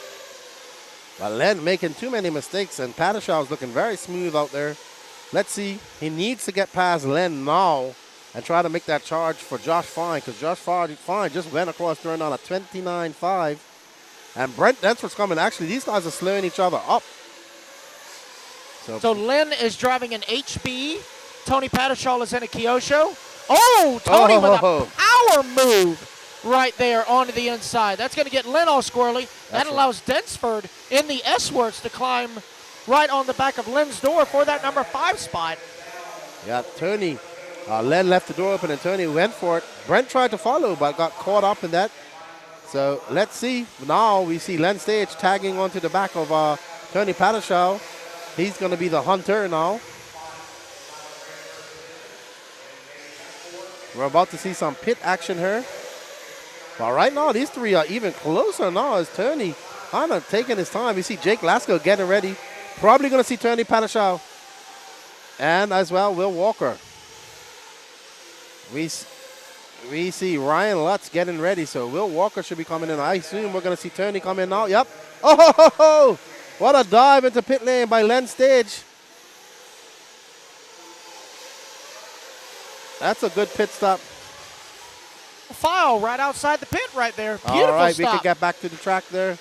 Well, Len making too many mistakes, and Pattershaw is looking very smooth out there. Let's see. He needs to get past Len now and try to make that charge for Josh Fine, because Josh Fine just went across during on a 29.5. And Brent Densford's coming. Actually, these guys are slowing each other up. So Len is driving an HB. Tony Pattershaw is in a Kyosho. Oh, Tony with a power move right there onto the inside. That's going to get Len all squirrely. That allows Densford in the S-Works to climb right on the back of Len's door for that number 5 spot. Yeah, Tony. Len left the door open and Tony went for it. Brent tried to follow but got caught up in that. So let's see. Now we see Len Stage tagging onto the back of Tony Pattershaw. He's going to be the hunter now. We're about to see some pit action here. But right now, these 3 are even closer now as Tony kind of taking his time. We see Jake Lasko getting ready. Probably going to see Tony Pattershaw. And as well, Will Walker. We see Ryan Lutz getting ready. So Will Walker should be coming in. I assume we're going to see Tony come in now. Yep. Oh, what a dive into pit lane by Len Stage. That's a good pit stop. File right outside the pit right there. Beautiful All right, stop. we can get back to the track there.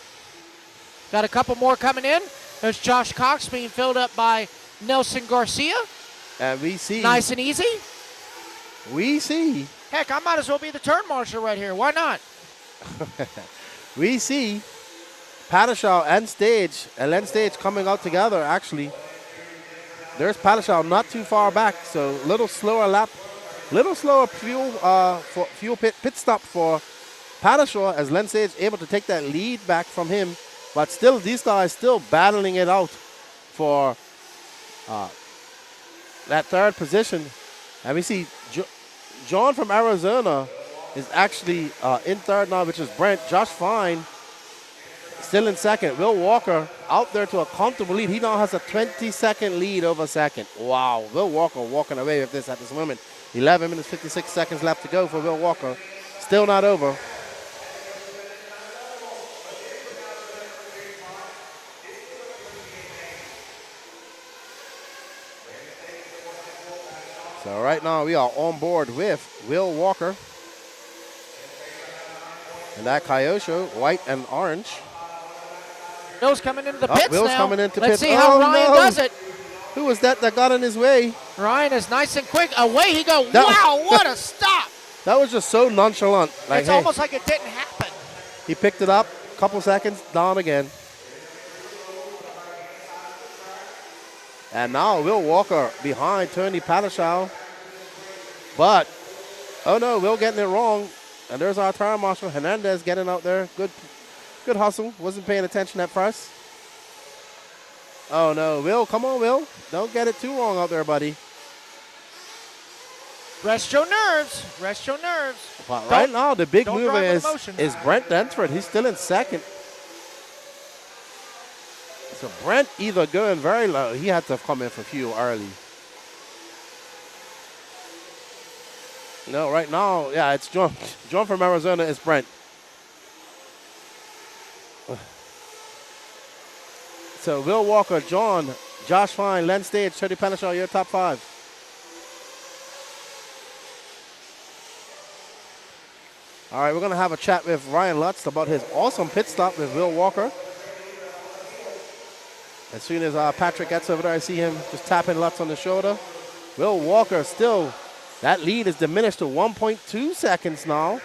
Got a couple more coming in. There's Josh Cox being filled up by Nelson Garcia. And we see. Nice and easy. We see. Heck, I might as well be the turn marshal right here. Why not? We see Pattershaw and Len Stage coming out together, actually. There's Pattershaw not too far back, so a little slower lap. Little slower fuel pit stop for Pattershaw as Len Stage able to take that lead back from him. But still, these guys still battling it out for that 3rd position. And we see John from Arizona is actually in 3rd now, which is Brent. Josh Fine still in 2nd. Will Walker out there to a comfortable lead. He now has a 20-second lead over 2nd. Wow, Will Walker walking away with this at this moment. 11 minutes, 56 seconds left to go for Will Walker. Still not over. So right now we are on board with Will Walker. And that Kyosho, white and orange. Will's coming into the pits Will's now. coming into Let's pits. see how Ryan does it. Who was that got in his way? Ryan is nice and quick. Away he goes. Wow, what a stop. That was just so nonchalant. Like, It's almost like it didn't happen. He picked it up, couple seconds, down again. And now Will Walker behind Tony Pattershaw. But, oh no, Will getting it wrong. And there's our tire marshal, Hernandez, getting out there. Good hustle. Wasn't paying attention at first. Oh no, Will, come on, Will. Don't get it too wrong out there, buddy. Rest your nerves. Rest your nerves. But right now, the big don't mover drive with is emotion. Brent Dansford. He's still in second. So Brent either going very low. He had to come in for fuel early. No, right now, yeah, it's John. John from Arizona is Brent. So Will Walker, John, Josh Fine, Len Stage, Tony Panishaw, your top 5. All right, we're going to have a chat with Ryan Lutz about his awesome pit stop with Will Walker. As soon as Patrick gets over there, I see him just tapping Lutz on the shoulder. Will Walker still, that lead is diminished to 1.2 seconds now.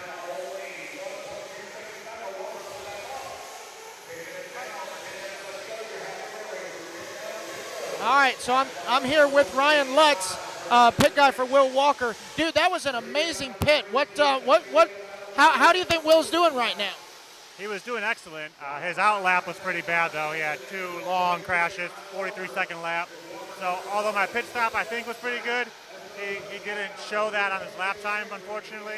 All right, so I'm here with Ryan Lutz, pit guy for Will Walker. Dude, that was an amazing pit. How do you think Will's doing right now? He was doing excellent. His out lap was pretty bad, though. He had 2 long crashes, 43-second lap. So although my pit stop, I think, was pretty good, he didn't show that on his lap time, unfortunately.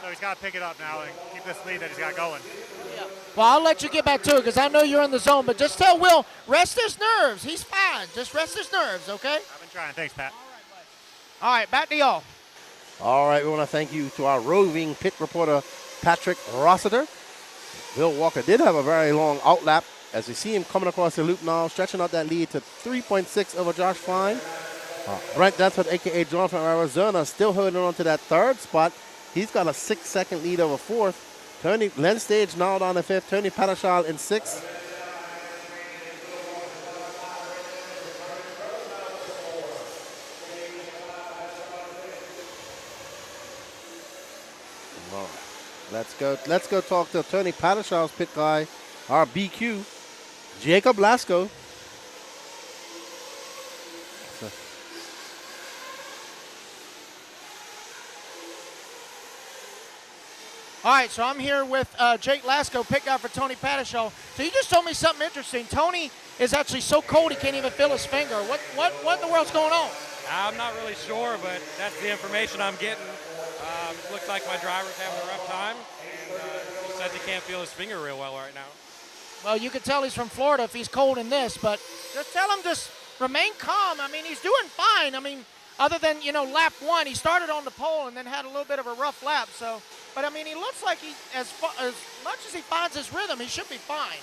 So he's got to pick it up now and keep this lead that he's got going. Yeah. Well, I'll let you get back to it because I know you're in the zone, but just tell Will, rest his nerves. He's fine. Just rest his nerves, okay? I've been trying. Thanks, Pat. All right, back to y'all. All right, we want to thank you to our roving pit reporter, Patrick Rossiter. Will Walker did have a very long out lap. As we see him coming across the loop now, stretching out that lead to 3.6 over Josh Fine. Brent Dansford, a.k.a. John from Arizona, still holding on to that 3rd spot. He's got a 6-second lead over 4th. Tony Len Stage now down to 5th. Tony Padashal in 6th. Let's go talk to Tony Padashal's pit guy, our BQ, Jacob Lasko. All right, so I'm here with Jake Lasko, pit guy for Tony Padashal. So you just told me something interesting. Tony is actually so cold he can't even feel his finger. What in the world's going on? I'm not really sure, but that's the information I'm getting. Looks like my driver's having a rough time, and he says he can't feel his finger real well right now. Well, you can tell he's from Florida if he's cold in this, but just tell him just remain calm. I mean, he's doing fine. I mean, other than, lap 1, he started on the pole and then had a little bit of a rough lap. So, but I mean, he looks like as much as he finds his rhythm, he should be fine.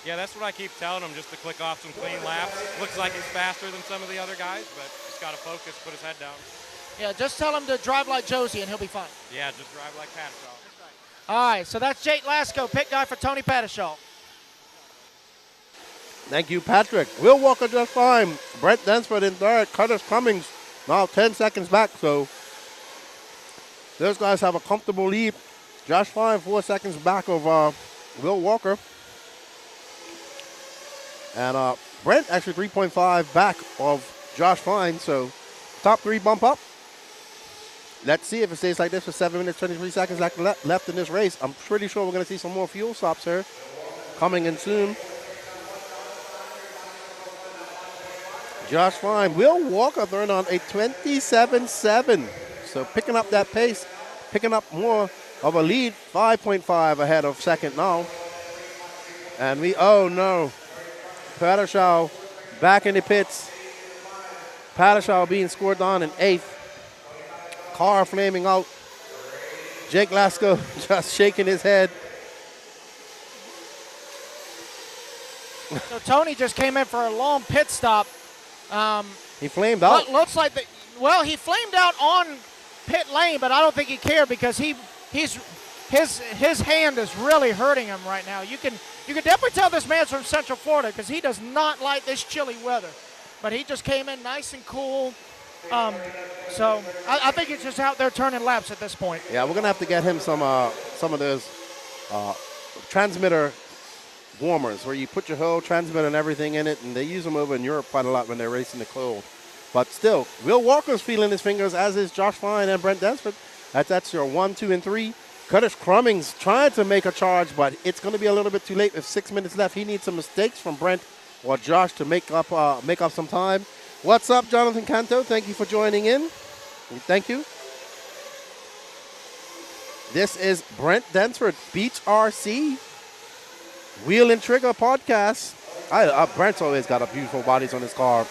Yeah, that's what I keep telling him, just to click off some clean laps. Looks like he's faster than some of the other guys, but he's got to focus, put his head down. Yeah, just tell him to drive like Josie and he'll be fine. Yeah, just drive like Patrick. All right, so that's Jake Lasko, pit guy for Tony Padashal. Thank you, Patrick. Will Walker just fine. Brent Dansford in 3rd. Curtis Cummings now 10 seconds back. So those guys have a comfortable lead. Josh Fine 4 seconds back of Will Walker. And Brent actually 3.5 back of Josh Fine. So top 3 bump up. Let's see if it stays like this for 7 minutes, 23 seconds left in this race. I'm pretty sure we're going to see some more fuel stops here coming in soon. Josh Fine. Will Walker turned on a 27.7. So picking up that pace, picking up more of a lead, 5.5 ahead of second now. And oh no, Padashal back in the pits. Padashal being scored on in 8th. Car flaming out. Jake Lasko just shaking his head. So Tony just came in for a long pit stop. He flamed out. Looks like he flamed out on pit lane, but I don't think he cared because his hand is really hurting him right now. You can definitely tell this man's from Central Florida because he does not like this chilly weather. But he just came in nice and cool. So I think he's just out there turning laps at this point. Yeah, we're gonna have to get him some of those transmitter warmers where you put your whole transmitter and everything in it, and they use them over in Europe quite a lot when they're racing the cold. But still, Will Walker's feeling his fingers, as is Josh Fine and Brent Dansford. That's your 1, 2, and 3. Curtis Cummings trying to make a charge, but it's going to be a little bit too late with 6 minutes left. He needs some mistakes from Brent or Josh to make up some time. What's up, Jonathan Canto? Thank you for joining in. Thank you. This is Brent Densford, Beach RC, Wheel and Trigger podcast. Brent's always got a beautiful bodies on his car.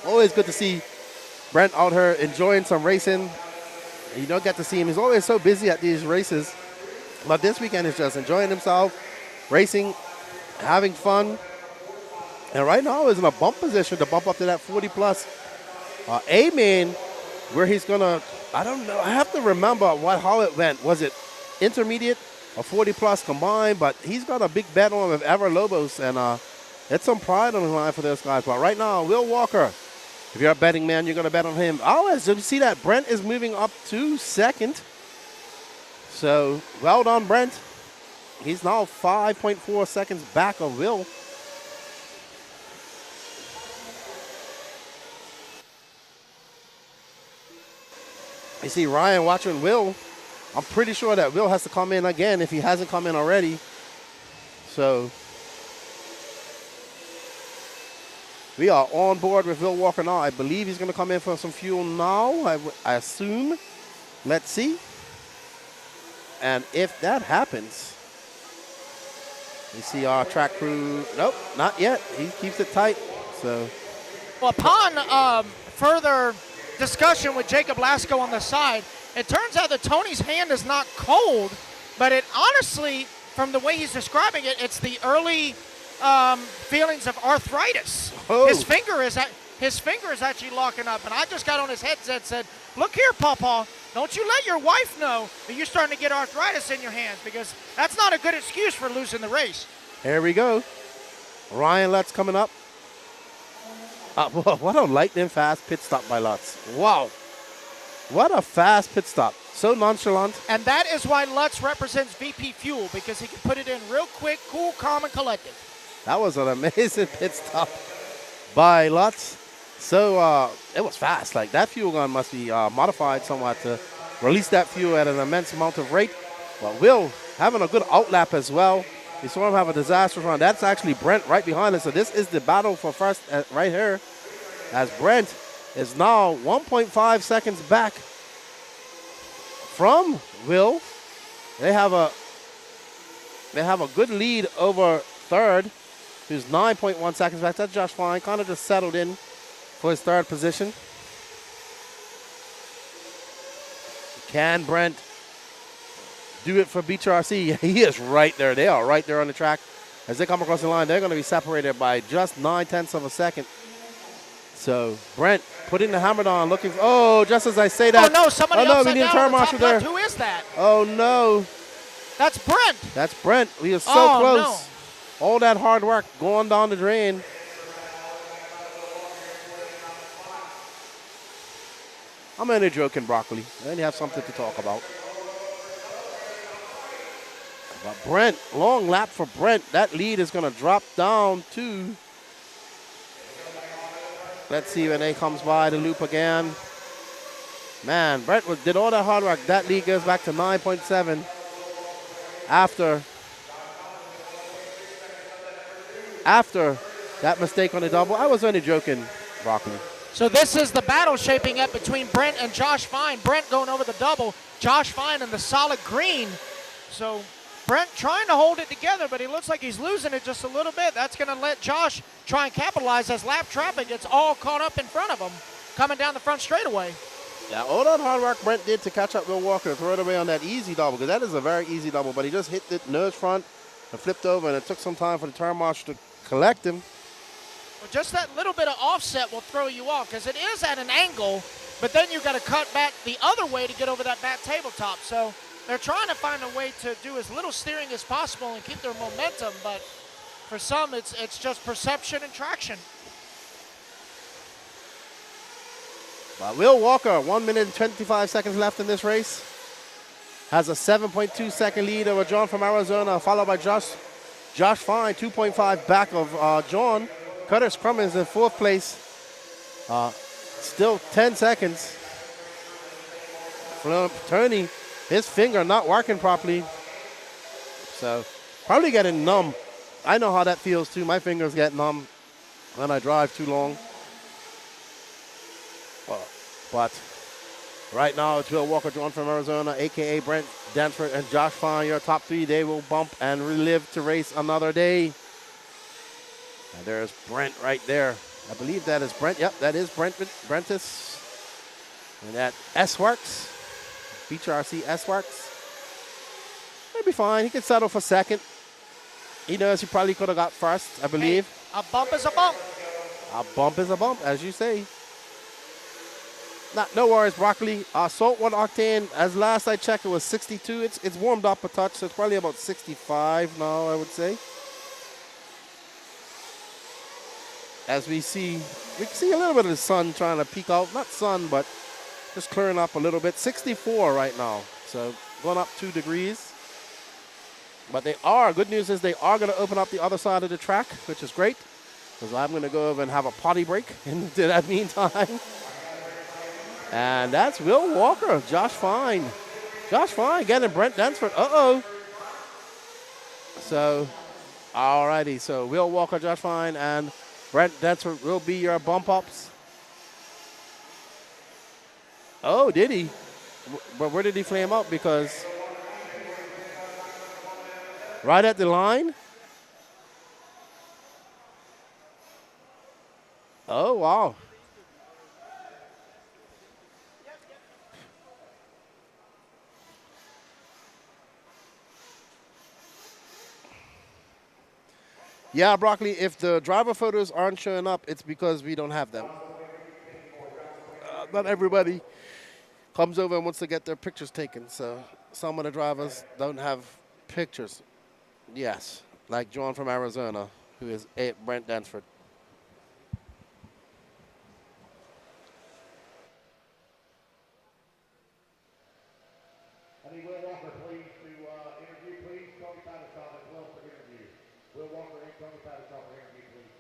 Always good to see Brent out here enjoying some racing. You don't get to see him. He's always so busy at these races. But this weekend is just enjoying himself, racing, having fun. And right now he's in a bump position to bump up to that 40 plus. A-main, where he's going to, I don't know, I have to remember how it went. Was it intermediate or 40 plus combined? But he's got a big bet on with Ever Lobos, and it's some pride on the line for those guys. But right now, Will Walker, if you're a betting man, you're going to bet on him. Oh, as you see that, Brent is moving up to second. So, well done, Brent. He's now 5.4 seconds back of Will. You see Ryan watching Will. I'm pretty sure that Will has to come in again if he hasn't come in already. So we are on board with Will Walker now. I believe he's going to come in for some fuel now, I assume. Let's see. And if that happens, you see our track crew. Nope, not yet. He keeps it tight. So, well, upon further discussion with Jacob Lasco on the side, it turns out that Tony's hand is not cold, but it honestly, from the way he's describing it, it's the early feelings of arthritis. Oh. His finger is actually locking up, and I just got on his headset and said, look here, Pawpaw, don't you let your wife know that you're starting to get arthritis in your hands, because that's not a good excuse for losing the race. Here we go. Ryan Lutz coming up. What a lightning fast pit stop by Lutz. Wow. What a fast pit stop. So nonchalant. And that is why Lutz represents VP Fuel, because he can put it in real quick, cool, calm, and collected. That was an amazing pit stop by Lutz. So it was fast. Like, that fuel gun must be modified somewhat to release that fuel at an immense amount of rate. But Will having a good outlap as well. We saw him have a disastrous run. That's actually Brent right behind us. So this is the battle for first right here, as Brent is now 1.5 seconds back from Will. They have a good lead over third, who's 9.1 seconds back. That's Josh Fine, kind of just settled in for his third position. Can Brent do it for Beach RC? He is right there. They are right there on the track. As they come across the line, they're going to be separated by just 0.9 of a second. So Brent putting the hammer on, looking for, just as I say that. Oh no, somebody we need a turn marshal there. Who is that? Oh no. That's Brent. That's Brent. We are so close. No. All that hard work going down the drain. I'm only joking, Broccoli. I only have something to talk about. But Brent, long lap for Brent. That lead is going to drop down to, let's see when he comes by the loop again. Man, Brent did all that hard work. That lead goes back to 9.7 after that mistake on the double. I was only joking, Broccoli. So this is the battle shaping up between Brent and Josh Fine. Brent going over the double, Josh Fine in the solid green. So Brent trying to hold it together, but he looks like he's losing it just a little bit. That's going to let Josh try and capitalize as lap traffic gets all caught up in front of him, coming down the front straightaway. Yeah, all that hard work Brent did to catch up Will Walker and throw it away on that easy double, because that is a very easy double, but he just hit the nose front and flipped over, and it took some time for the turn marshal to collect him. Well, just that little bit of offset will throw you off, because it is at an angle, but then you've got to cut back the other way to get over that back tabletop. So they're trying to find a way to do as little steering as possible and keep their momentum, but for some it's just perception and traction. But Will Walker, 1 minute and 25 seconds left in this race, has a 7.2 second lead over John from Arizona, followed by Josh Fine, 2.5 back of John. Curtis Crum is in fourth place. Still 10 seconds. Tony, his finger not working properly. So probably getting numb. I know how that feels too. My fingers get numb when I drive too long. But Right now, it's Will Walker, drawn from Arizona, a.k.a. Brent Dansford and Josh Fine, your top three. They will bump and relive to race another day. And there's Brent right there. I believe that is Brent. Yep, that is Brentus. And that S-Works, Feature RC S-Works. He'll be fine. He can settle for second. He knows he probably could have got first, I believe. Hey, a bump is a bump. A bump is a bump, as you say. No worries, Broccoli. Salt 1 octane, as last I checked, it was 62. It's warmed up a touch, so it's probably about 65 now, I would say. As we can see a little bit of the sun trying to peek out. Not sun, but just clearing up a little bit. 64 right now, so going up 2 degrees. But good news is they are going to open up the other side of the track, which is great, because I'm going to go over and have a potty break in that meantime. And that's Will Walker, Josh Fine. Josh Fine getting Brent Dansford. Uh-oh. So, all righty. So, Will Walker, Josh Fine, and Brent Dansford will be your bump ups. Oh, did he? But where did he flame up? Because right at the line? Oh, wow. Yeah, Broccoli, if the driver photos aren't showing up, it's because we don't have them. Not everybody comes over and wants to get their pictures taken, so some of the drivers don't have pictures. Yes, like John from Arizona, who is Brent Dansford. I need Will Walker, please, to interview, please. Tony Patterson as well for interview. Will Walker and Tony Patterson for interview, please.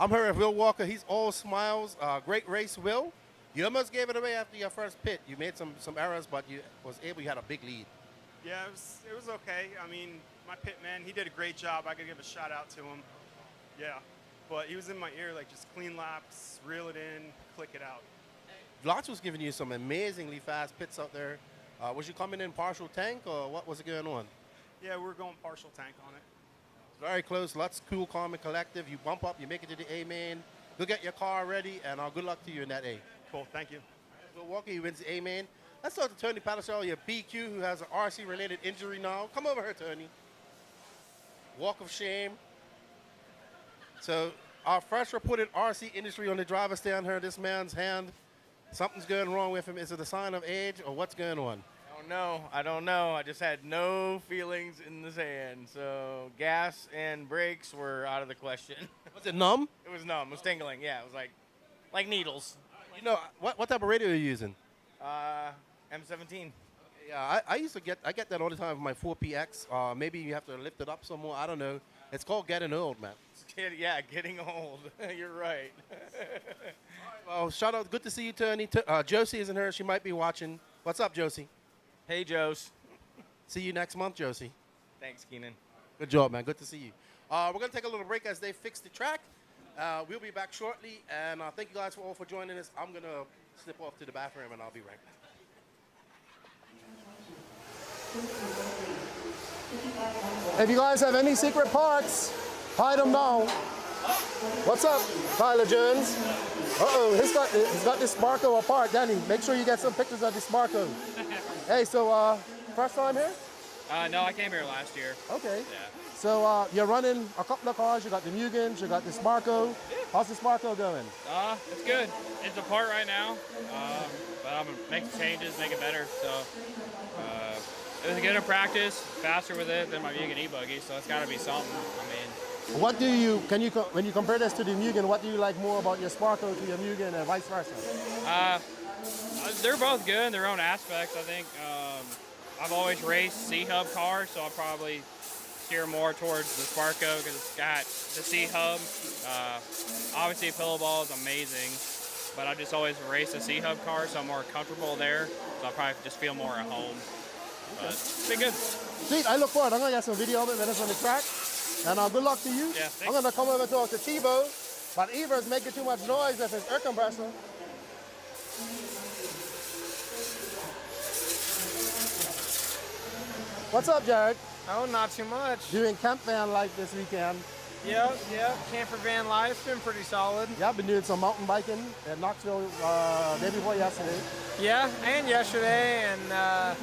I'm here with Will Walker. He's all smiles. Great race, Will. You almost gave it away after your first pit. You made some errors, but you had a big lead. Yeah, it was okay. I mean, my pit man, he did a great job. I could give a shout out to him. Yeah, but he was in my ear, like just clean laps, reel it in, click it out. Lots was giving you some amazingly fast pits out there. Was you coming in partial tank, or what was it going on? Yeah, we were going partial tank on it. Very close. Lots cool, calm, and collective. You bump up, you make it to the A main. Go get your car ready, and good luck to you in that A. Cool, thank you. Will Walker, he wins the A main. Let's talk to Tony Patterson, your BQ, who has an RC-related injury now. Come over here, Tony. Walk of shame. So our first reported RC industry on the driver stand here. This man's hand, something's going wrong with him. Is it a sign of age, or what's going on? I don't know. I just had no feelings in the sand. So gas and brakes were out of the question. Was it numb? It was numb. It was tingling. Yeah, it was like needles. You know, what type of radio are you using? M17. Yeah, I get that all the time with my 4PX. Maybe you have to lift it up some more. I don't know. It's called getting old, man. Getting old. You're right. Well, shout out. Good to see you, Tony. Josie isn't here. She might be watching. What's up, Josie? Hey, Jose. See you next month, Josie. Thanks, Keenan. Good job, man. Good to see you. We're going to take a little break as they fix the track. We'll be back shortly, and thank you guys all for joining us. I'm going to slip off to the bathroom, and I'll be right back. If you guys have any secret parts, hide them now. What's up, Tyler Jones? Uh-oh, he's got this Sparko apart. Danny, make sure you get some pictures of the Sparko. Hey, so first time here? No, I came here last year. Okay. Yeah. So you're running a couple of cars. You got the Mugans, you got the Sparko. How's the Sparko going? It's good. It's apart right now, but I'm gonna make some changes, make it better. So it was good in practice, faster with it than my Mugen e-buggy. So it's got to be something. I mean, What do you when you compare this to the Mugen? What do you like more about your Sparko to your Mugen, and vice versa? they're both good in their own aspects. I think I've always raced C-hub cars, so I'll probably steer more towards the Sparko because it's got the C-hub. Obviously, pillow ball is amazing, but I just always raced the C-hub car, so I'm more comfortable there. So I'll probably just feel more at home. But it's been good. Sweet, I look forward. I'm gonna get some video of it when it's on the track. And good luck to you. Yeah, I'm gonna come over and talk to Tebow, but Ever's making too much noise with his air compressor. What's up, Jared? Oh, not too much. Doing camp van life this weekend. Yep. Camper van life's been pretty solid. Yeah, I've been doing some mountain biking at Knoxville day before yesterday. Yeah, and yesterday, and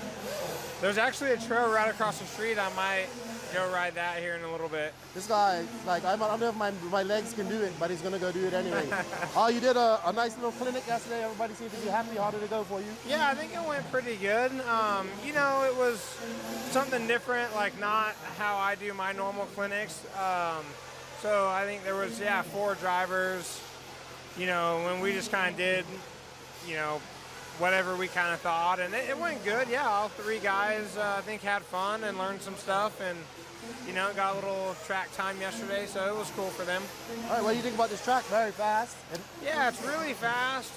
there's actually a trail right across the street. I might go ride that here in a little bit. This guy, like, I don't know if my legs can do it, but he's gonna go do it anyway. You did a nice little clinic yesterday. Everybody seemed to be happy. How did it go for you? Yeah, I think it went pretty good. You know, it was something different, like not how I do my normal clinics. So I think there was, 4 drivers, you know, when we just kind of did, you know, whatever we kind of thought, and it went good. Yeah, all 3 guys I think had fun and learned some stuff, and you know, got a little track time yesterday, so it was cool for them. All right, what do you think about this track? Very fast. Yeah, it's really fast.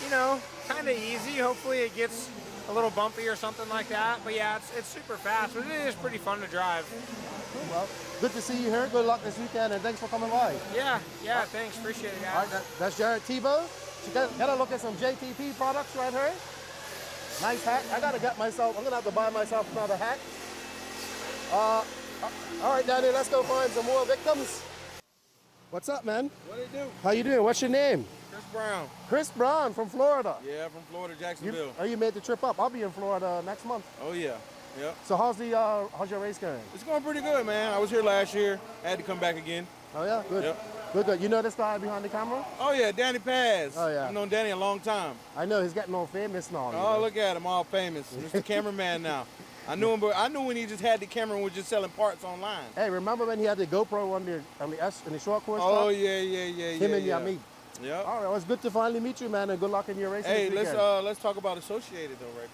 You know, kind of easy. Hopefully it gets a little bumpy or something like that. But yeah, it's super fast, but it is pretty fun to drive. Cool, well, good to see you here. Good luck this weekend, and thanks for coming by. Yeah, thanks. Appreciate it, guys. All right, that's Jared Tebow. You gotta look at some JTP products right here. Nice hat. I gotta get myself, I'm gonna have to buy myself another hat. All right, Danny, let's go find some more victims. What's up, man? What do you do? How you doing? What's your name? Chris Brown. Chris Brown from Florida. Yeah, from Florida, Jacksonville. You made the trip up. I'll be in Florida next month. Oh yeah, yep. So how's your race going? It's going pretty good, man. I was here last year. I had to come back again. Oh yeah, good. Yep. Good. You know this guy behind the camera? Oh yeah, Danny Paz. Oh yeah. I've known Danny a long time. I know, he's getting all famous now. Oh, look at him, all famous. Mr. Cameraman now. I knew him, but I knew when he just had the camera and was just selling parts online. Hey, remember when he had the GoPro on the short course? Oh truck? yeah. Him and Yamit. Yeah. All right, well, it's good to finally meet you, man, and good luck in your race. Hey, let's talk about Associated though, right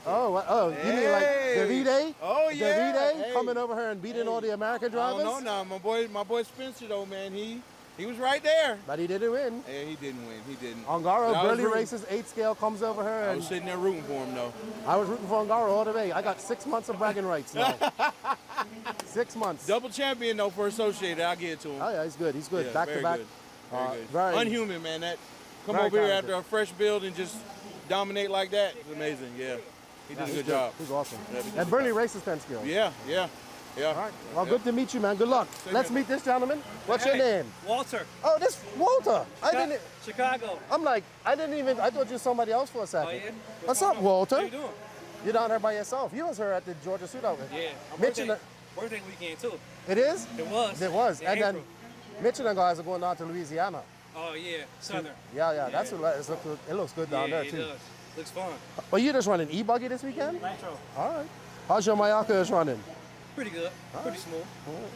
quick. You mean like Davide? Oh yeah. Davide coming over here and beating all the American drivers? Oh no, my boy Spencer though, man, he was right there. But he didn't win. Yeah, he didn't win. He didn't. Ongaro barely races 8 scale, comes over here. I was sitting there rooting for him though. I was rooting for Ongaro all the way. I got 6 months of bragging rights now. 6 months. Double champion though for Associated. I'll give it to him. Oh yeah, he's good. He's good. Yeah, back to back. Good. Very good. Very Unhuman, man. That come very over here talented. after a fresh build and just dominate like that. It's amazing. Yeah, he did a good job. He's awesome. Yeah, he did And a barely good races 10 scale. Yeah. All right. Well, good to meet you, man. Good luck. Let's meet this gentleman. What's your name? Walter. Oh, this Walter. Chicago. I'm like, I thought you were somebody else for a second. Oh, yeah? What's up, Walter? How you doing? You're down there by yourself. You was here at the Georgia shootout. Yeah. Mitch and Birthday weekend, too. It is? It was. It was. In And April. then Mitch and the guys are going down to Louisiana. Oh, yeah. Southern. Yeah. That's what it looks good down there, it too. does. Looks fun. Well, you just running e-buggy this weekend? Nitro. All right. How's your Mayaka running? Pretty good. Pretty smooth.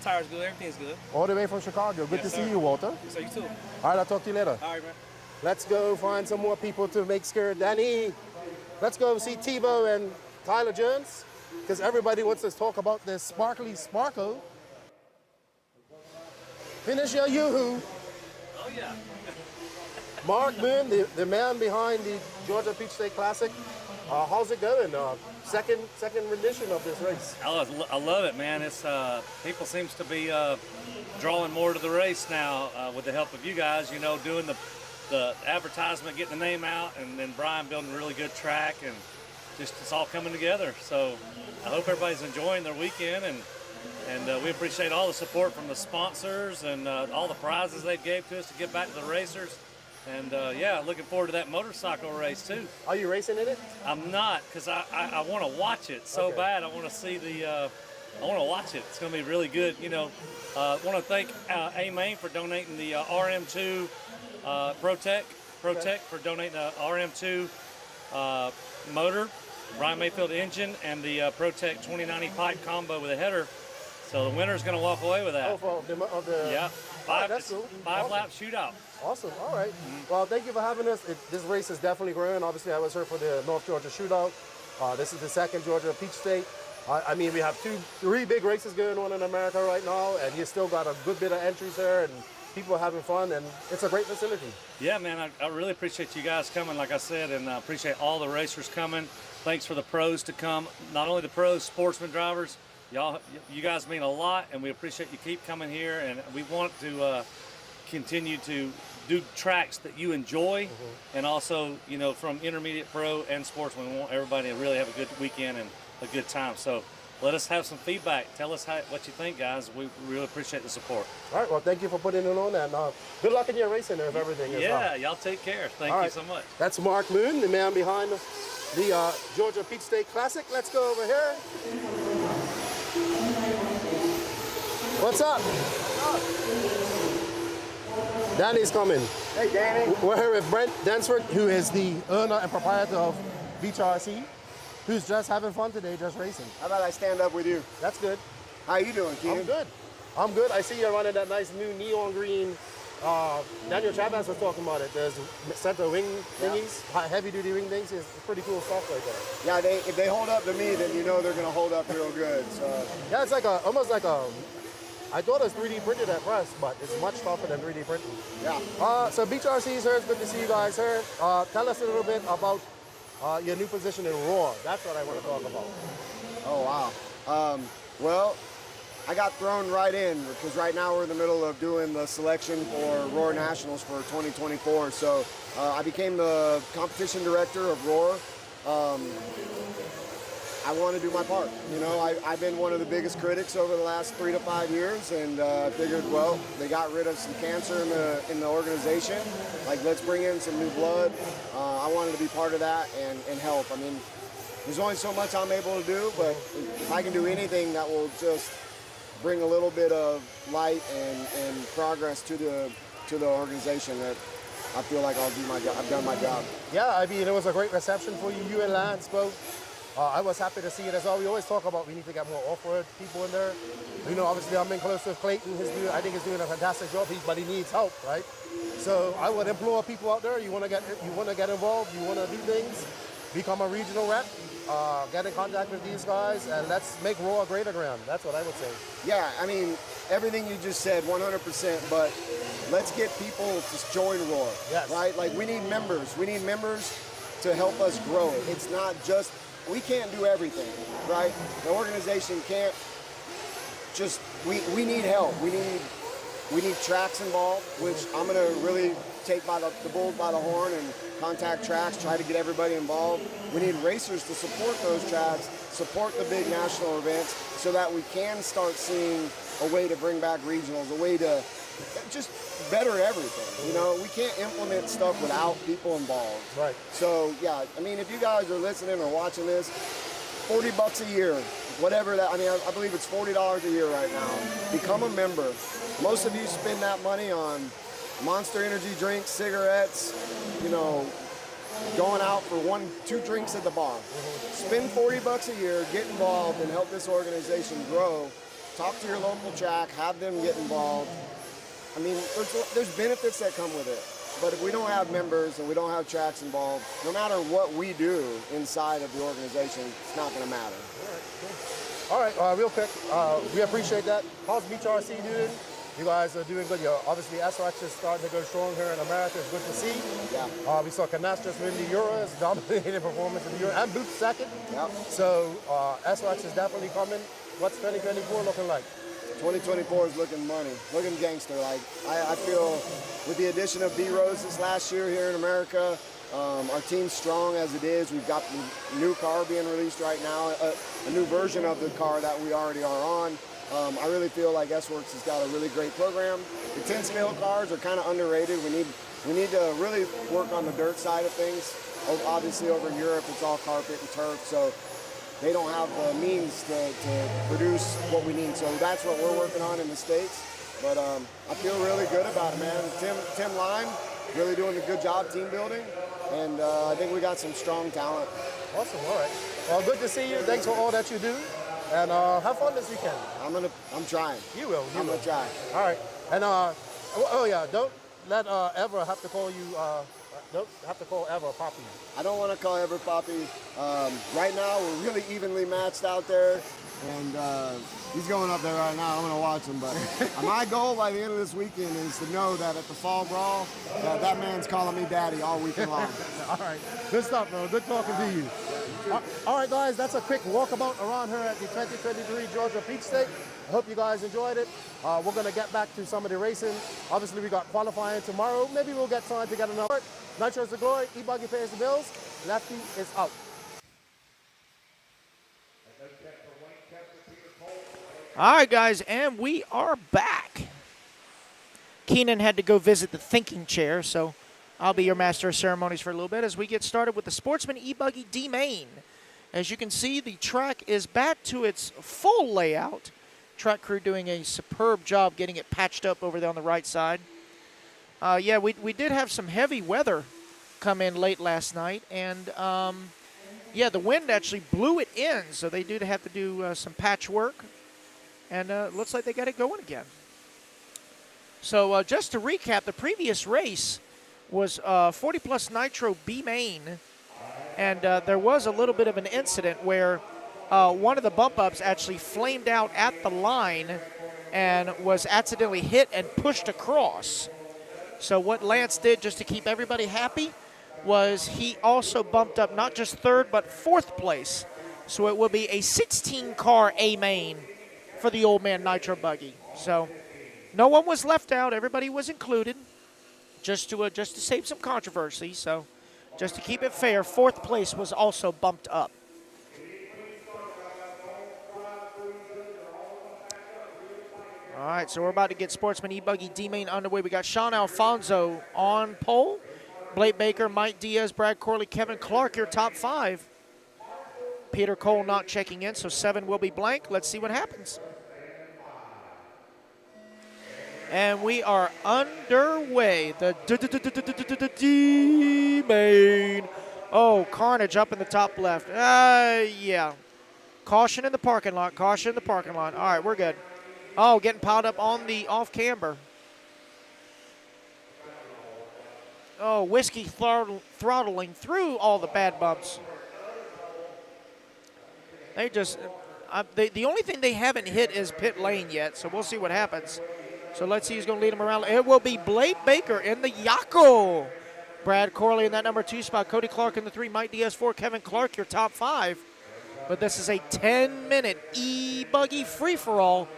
Tires good. Everything's good. All the way from Chicago. Good to see you, Walter. So you too. All right, I'll talk to you later. All right, man. Let's go find some more people to make scared Danny. Let's go see Tebow and Tyler Jones, because everybody wants to talk about this sparkly Sparko. Finish your yoo-hoo. Oh, yeah. Mark Moon, the man behind the Georgia Peach State Classic. How's it going? Second rendition of this race. I love it, man. It's people seems to be drawing more to the race now with the help of you guys. You know, doing the advertisement, getting the name out, and then Brian building a really good track, and just it's all coming together. So I hope everybody's enjoying their weekend, and And we appreciate all the support from the sponsors and all the prizes they gave to us to give back to the racers. And yeah, looking forward to that motorcycle race too. Are you racing in it? I'm not, because I want to watch it so bad. I want to see I want to watch it. It's going to be really good. You know, I want to thank A-Main for donating the RM2 Protec for donating the RM2 motor, Brian Mayfield engine, and the Protec 2090 pipe combo with a header. So the winner's going to walk away with that. Oh, for the yeah, that's cool. Five lap shootout. Awesome. All right. Well, thank you for having us. This race is definitely growing. Obviously, I was here for the North Georgia shootout. This is the second Georgia Peach State. I mean, we have three big races going on in America right now, and you still got a good bit of entries here, and people are having fun, and it's a great facility. Yeah, man, I really appreciate you guys coming, like I said, and I appreciate all the racers coming. Thanks for the pros to come. Not only the pros, Sportsman drivers, you guys mean a lot, and we appreciate you keep coming here, and we want to continue to do tracks that you enjoy, and also, you know, from intermediate pro and Sportsman, we want everybody to really have a good weekend and a good time. So let us have some feedback. Tell us what you think, guys. We really appreciate the support. All right, well, thank you for putting it on, and good luck in your racing if everything is Yeah, y'all take care. Thank you so much. That's Mark Moon, the man behind the Georgia Peach State Classic. Let's go over here. What's up? Danny's coming. Hey, Danny. We're here with Brent Densford, who is the owner and proprietor of Beach RC, who's just having fun today, just racing. How about I stand up with you? That's good. How you doing, Keith? I'm good. I'm good. I see you're running that nice new neon green. Daniel Chavez was talking about it. There's center wing thingies, heavy-duty wing things. It's pretty cool stuff right there. Yeah, if they hold up to me, then you know they're going to hold up real good. So. Yeah, it's like almost like a. I thought it was 3D printed at first, but it's much tougher than 3D printing. Yeah. So Beach RC is here. It's good to see you guys here. Tell us a little bit about your new position in Roar. That's what I want to talk about. Oh, wow. Well, I got thrown right in because right now we're in the middle of doing the selection for Roar Nationals for 2024. So I became the competition director of Roar. I want to do my part. You know, I've been one of the biggest critics over the last 3 to 5 years, and figured, well, they got rid of some cancer in the organization. Like, let's bring in some new blood. I wanted to be part of that and help. I mean, there's only so much I'm able to do, but if I can do anything that will just bring a little bit of light and progress to the organization, that I feel like I'll do my job. I've done my job. Yeah, I mean, it was a great reception for you. You and Lance both. I was happy to see it as well. We always talk about we need to get more off-road people in there. You know, obviously I'm in close with Clayton. I think he's doing a fantastic job, but he needs help, right? So I would implore people out there, you want to get involved, you want to do things, become a regional rep, get in contact with these guys, and let's make Roar a greater ground. That's what I would say. Yeah, I mean, everything you just said, 100%, but let's get people to join Roar, right? Like, we need members. We need members to help us grow. It's not just, we can't do everything, right? The organization can't just, we need help. We need tracks involved, which I'm going to really take the bull by the horn and contact tracks, try to get everybody involved. We need racers to support those tracks, support the big national events, so that we can start seeing a way to bring back regionals, a way to just better everything. You know, we can't implement stuff without people involved. Right. So, yeah, I mean, if you guys are listening or watching this, $40 a year, whatever that, I mean, I believe it's $40 a year right now. Become a member. Most of you spend that money on Monster energy drinks, cigarettes, you know, going out for 1-2 drinks at the bar. Spend $40 a year, get involved, and help this organization grow. Talk to your local track, have them get involved. I mean, there's benefits that come with it. But if we don't have members and we don't have tracks involved, no matter what we do inside of the organization, it's not going to matter. All right, real quick, we appreciate that. How's Beach RC doing? You guys are doing good. Obviously, SRX is starting to go strong here in America. It's good to see. Yeah. We saw Canas just win the Euros, dominating performance in the Euro, and Booth second. Yeah. So SRX is definitely coming. What's 2024 looking like? 2024 is looking money, looking gangster. Like, I feel with the addition of B-Rose this last year here in America, our team's strong as it is. We've got the new car being released right now, a new version of the car that we already are on. I really feel like S-Works has got a really great program. The 10-scale cars are kind of underrated. We need to really work on the dirt side of things. Obviously, over in Europe, it's all carpet and turf, so they don't have the means to produce what we need. So that's what we're working on in the States. But I feel really good about it, man. Tim Lime, really doing a good job team building, and I think we got some strong talent. Awesome, all right. Well, good to see you. Thanks for all that you do. And have fun this weekend. I'm trying. You will. I'm gonna try. All right. And oh yeah, don't let Ever have to call you. Don't have to call Ever Poppy. I don't want to call Ever Poppy. Right now, we're really evenly matched out there, and he's going up there right now. I'm gonna watch him. But my goal by the end of this weekend is to know that at the fall brawl, that man's calling me daddy all weekend long. All right. Good stuff, bro. Good talking to you. All right, guys, that's a quick walkabout around here at the 2023 Georgia Peach State. I hope you guys enjoyed it. We're going to get back to some of the racing. Obviously, we got qualifying tomorrow. Maybe we'll get time to get another. Nitro's the glory. E-buggy pays the bills. Lefty is out. All right, guys, and we are back. Keenan had to go visit the thinking chair, so I'll be your master of ceremonies for a little bit as we get started with the Sportsman e-buggy D-Main. As you can see, the track is back to its full layout. Track crew doing a superb job getting it patched up over there on the right side. Yeah, we did have some heavy weather come in late last night, and yeah, the wind actually blew it in, so they do have to do some patch work, and looks like they got it going again. So just to recap, the previous race was 40 plus Nitro B main, and there was a little bit of an incident where one of the bump ups actually flamed out at the line and was accidentally hit and pushed across. So what Lance did, just to keep everybody happy, was he also bumped up not just third but fourth place. So it will be a 16-car A main for the old man Nitro buggy. So no one was left out; everybody was included. Just to save some controversy, so just to keep it fair, fourth place was also bumped up. All right, so we're about to get Sportsman e-buggy D-Main underway. We got Sean Alfonso on pole, Blake Baker, Mike Diaz, Brad Corley, Kevin Clark, your top 5. Peter Cole not checking in, so 7 will be blank. Let's see what happens. And we are underway. The D-Main. Oh, carnage up in the top left. Yeah. Caution in the parking lot. Caution in the parking lot. All right, we're good. Oh, getting piled up on the off camber. Oh, Whiskey throttling through all the bad bumps. They just, the only thing they haven't hit is pit lane yet, so we'll see what happens. So let's see who's going to lead them around. It will be Blake Baker in the Yako. Brad Corley in that number 2 spot. Cody Clark in the 3. Mike Diaz 4. Kevin Clark, your top 5. But this is a 10-minute e-buggy free-for-all.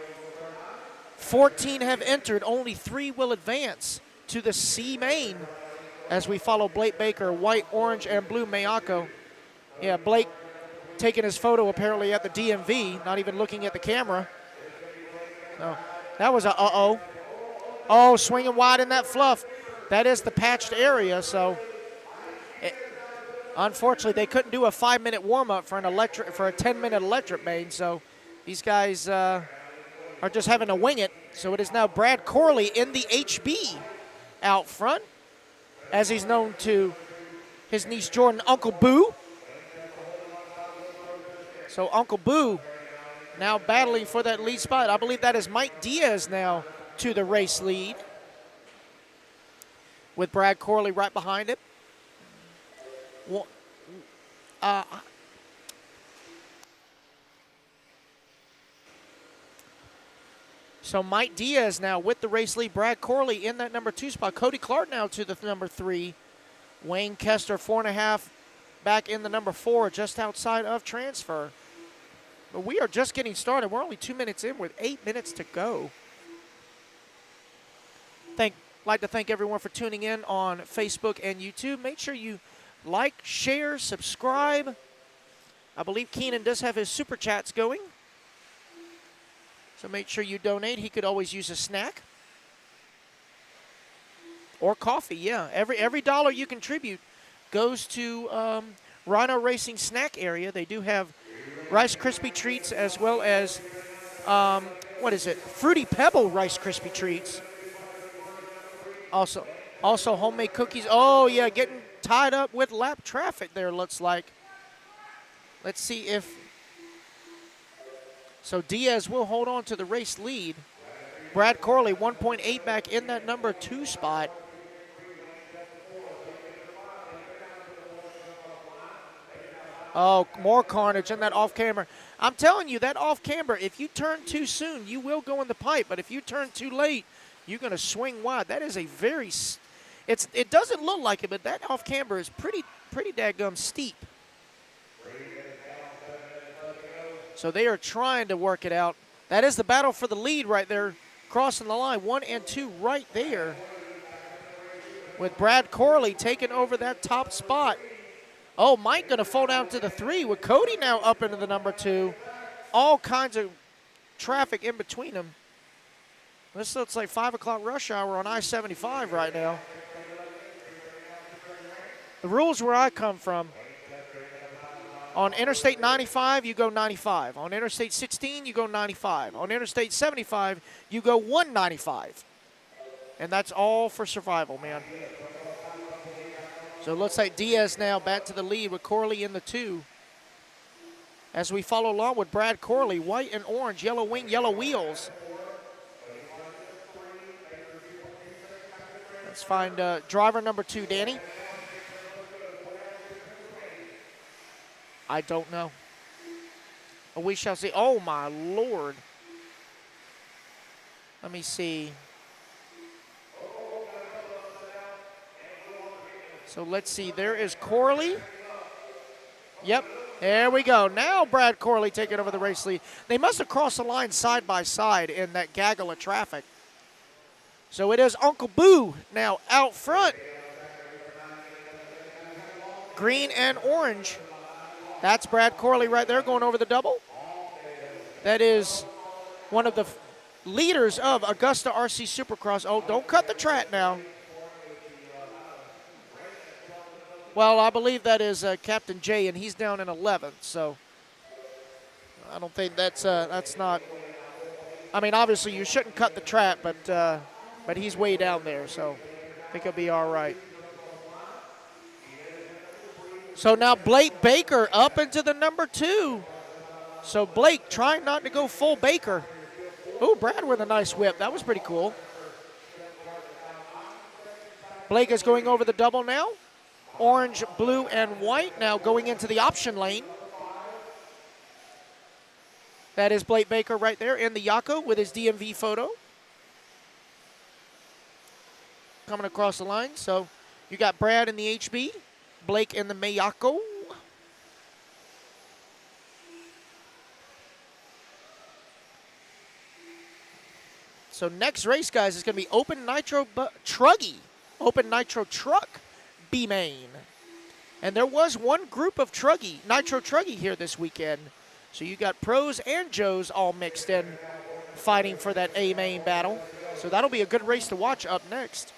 14 have entered. Only 3 will advance to the C main as we follow Blake Baker, white, orange, and blue Mayako. Yeah, Blake taking his photo apparently at the DMV, not even looking at the camera. So that was a uh-oh. Oh, swinging wide in that fluff. That is the patched area, so unfortunately they couldn't do a 5-minute warm-up for a 10-minute electric main, so these guys are just having to wing it. So it is now Brad Corley in the HB out front, as he's known to his niece Jordan, Uncle Boo. So Uncle Boo now battling for that lead spot. I believe that is Mike Diaz now to the race lead, with Brad Corley right behind him. So Mike Diaz now with the race lead. Brad Corley in that number 2 spot. Cody Clark now to the number 3. Wayne Kester 4.5 back in the number 4, just outside of transfer. But we are just getting started. We're only 2 minutes in with 8 minutes to go. Like to thank everyone for tuning in on Facebook and YouTube. Make sure you like, share, subscribe. I believe Keenan does have his super chats going. So make sure you donate. He could always use a snack. Or coffee, yeah. Every dollar you contribute goes to Rhino Racing snack area. They do have Rice Krispie treats as well as, Fruity Pebble Rice Krispie treats. Also homemade cookies. Oh, yeah, getting tied up with lap traffic there, looks like. Let's see if... So Diaz will hold on to the race lead. Brad Corley, 1.8 back in that number 2 spot. Oh, more carnage in that off-camber. I'm telling you, that off-camber, if you turn too soon, you will go in the pipe. But if you turn too late, you're going to swing wide. That is a very... It doesn't look like it, but that off-camber is pretty daggum steep. So they are trying to work it out. That is the battle for the lead right there, crossing the line. 1 and 2 right there, with Brad Corley taking over that top spot. Oh, Mike going to fall down to the 3 with Cody now up into the number 2. All kinds of traffic in between them. This looks like 5 o'clock rush hour on I-75 right now. The rules where I come from, on Interstate 95, you go 95. On Interstate 16, you go 95. On Interstate 75, you go 195. And that's all for survival, man. So it looks like Diaz now back to the lead with Corley in the 2. As we follow along with Brad Corley, white and orange, yellow wing, yellow wheels. Let's find driver number 2, Danny. I don't know. We shall see. Oh, my Lord. Let me see. So let's see. There is Corley. Yep. There we go. Now Brad Corley taking over the race lead. They must have crossed the line side by side in that gaggle of traffic. So it is Uncle Boo now out front. Green and orange. That's Brad Corley right there going over the double. That is one of the leaders of Augusta RC Supercross. Oh, don't cut the track now. Well, I believe that is Captain J, and he's down in 11th. So I don't think that's not. I mean, obviously you shouldn't cut the track, but he's way down there, so I think he'll be all right. So now Blake Baker up into the number 2. So Blake trying not to go full Baker. Ooh, Brad with a nice whip. That was pretty cool. Blake is going over the double now. Orange, blue, and white now going into the option lane. That is Blake Baker right there in the Yako with his DMV photo. Coming across the line. So you got Brad in the HB. Blake in the Miyako. So next race, guys, is going to be Open Nitro Truggy. Open Nitro Truck B-Main. And there was one group of Nitro Truggy here this weekend. So you got pros and Joes all mixed in, fighting for that A-Main battle. So that'll be a good race to watch up next,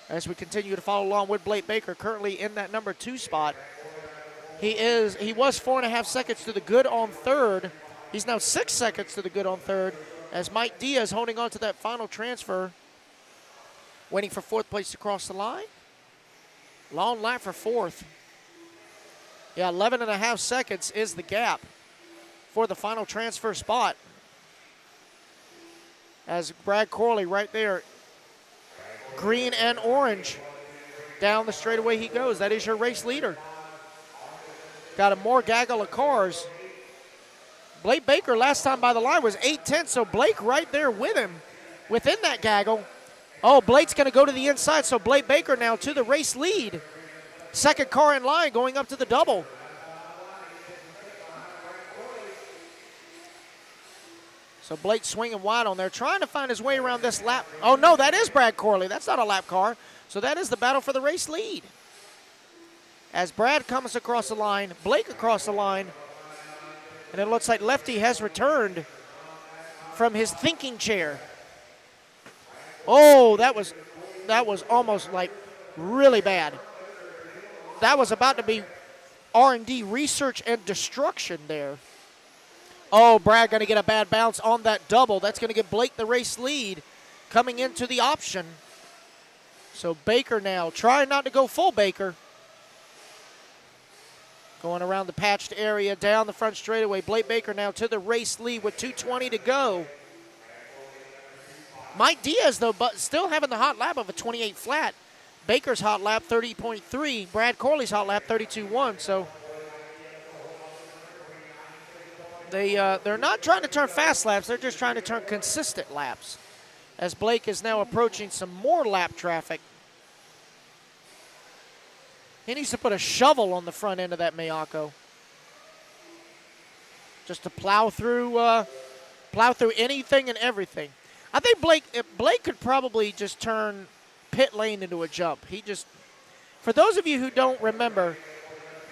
as we continue to follow along with Blake Baker, currently in that number 2 spot. He was 4.5 seconds to the good on 3rd. He's now 6 seconds to the good on 3rd, as Mike Diaz holding on to that final transfer, waiting for 4th place to cross the line. Long lap for 4th. Yeah, 11.5 seconds is the gap for the final transfer spot. As Brad Corley right there, green and orange. Down the straightaway he goes. That is your race leader. Got a more gaggle of cars. Blake Baker last time by the line was 8/10, so Blake right there with him within that gaggle. Oh, Blake's going to go to the inside, so Blake Baker now to the race lead. Second car in line going up to the double. So Blake swinging wide on there, trying to find his way around this lap. Oh, no, that is Brad Corley. That's not a lap car. So that is the battle for the race lead. As Brad comes across the line, Blake across the line, and it looks like Lefty has returned from his thinking chair. Oh, that was almost like really bad. That was about to be R&D, research and destruction there. Oh, Brad going to get a bad bounce on that double. That's going to give Blake the race lead coming into the option. So Baker now trying not to go full Baker. Going around the patched area down the front straightaway. Blake Baker now to the race lead with 2:20 to go. Mike Diaz, though, but still having the hot lap of a 28 flat. Baker's hot lap 30.3. Brad Corley's hot lap 32.1. So they're not trying to turn fast laps. They're just trying to turn consistent laps. As Blake is now approaching some more lap traffic. He needs to put a shovel on the front end of that Miyako. Just to plow through anything and everything. I think Blake could probably just turn pit lane into a jump. For those of you who don't remember,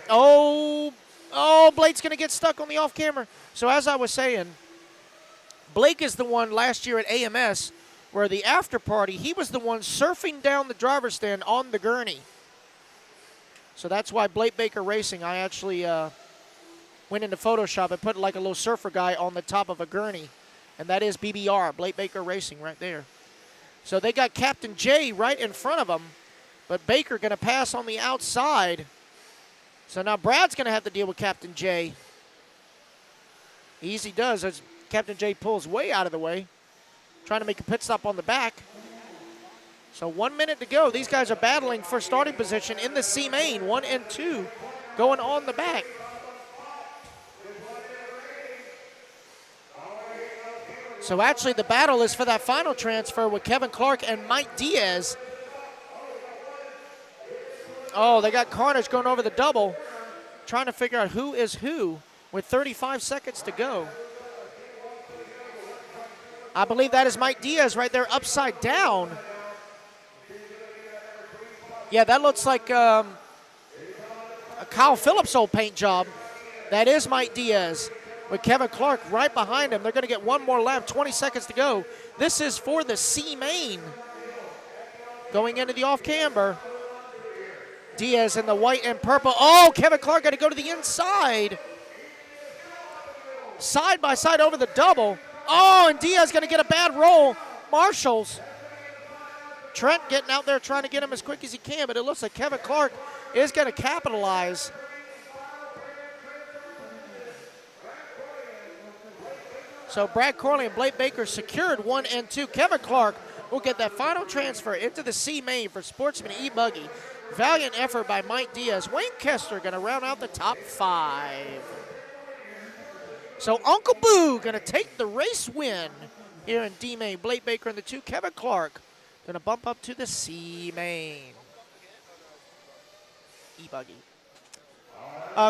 Blake's going to get stuck on the off camera. So as I was saying, Blake is the one last year at AMS where the after party, he was the one surfing down the driver's stand on the gurney. So that's why Blake Baker Racing, I actually went into Photoshop and put like a little surfer guy on the top of a gurney. And that is BBR, Blake Baker Racing right there. So they got Captain J right in front of them, but Baker going to pass on the outside. So now Brad's going to have to deal with Captain J. Easy does as Captain J pulls way out of the way, trying to make a pit stop on the back. So 1 minute to go. These guys are battling for starting position in the C main. 1 and 2 going on the back. So actually the battle is for that final transfer with Kevin Clark and Mike Diaz. Oh, they got carnage going over the double, trying to figure out who is who with 35 seconds to go. I believe that is Mike Diaz right there upside down. Yeah, that looks like a Kyle Phillips old paint job. That is Mike Diaz with Kevin Clark right behind him. They're going to get one more lap, 20 seconds to go. This is for the C main. Going into the off camber. Diaz in the white and purple. Oh, Kevin Clark got to go to the inside. Side by side over the double. Oh, and Diaz going to get a bad roll. Marshall's. Trent getting out there trying to get him as quick as he can, but it looks like Kevin Clark is going to capitalize. So Brad Corley and Blake Baker secured 1 and 2. Kevin Clark will get that final transfer into the C main for Sportsman e-buggy. Valiant effort by Mike Diaz. Wayne Kester going to round out the top 5. So Uncle Boo going to take the race win here in D main. Blake Baker in the 2. Kevin Clark going to bump up to the C main. E-buggy.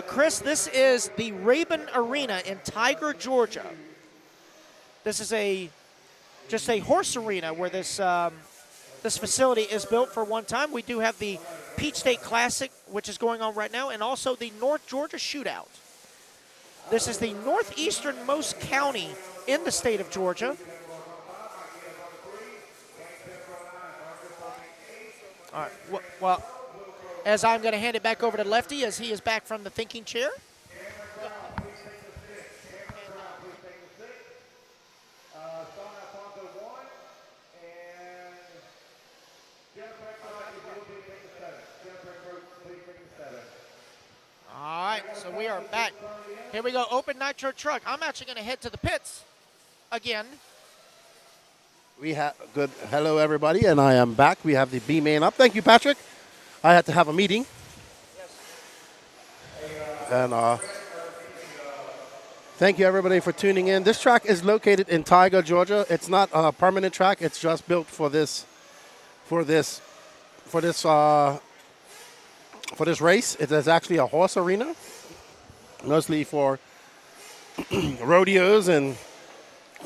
Chris, this is the Rabun Arena in Tiger, Georgia. This is just a horse arena where this facility is built for one time. We do have the Peach State Classic, which is going on right now, and also the North Georgia Shootout. This is the northeasternmost county in the state of Georgia. All right, well, as I'm going to hand it back over to Lefty as he is back from the thinking chair. All right, so we are back. Here we go, open nitro truck. I'm actually going to head to the pits again. We have good. Hello, everybody, and I am back. We have the B main up. Thank you, Patrick. I had to have a meeting. And thank you, everybody, for tuning in. This track is located in Tiger, Georgia. It's not a permanent track. It's just built for this race. It is actually a horse arena, mostly for rodeos and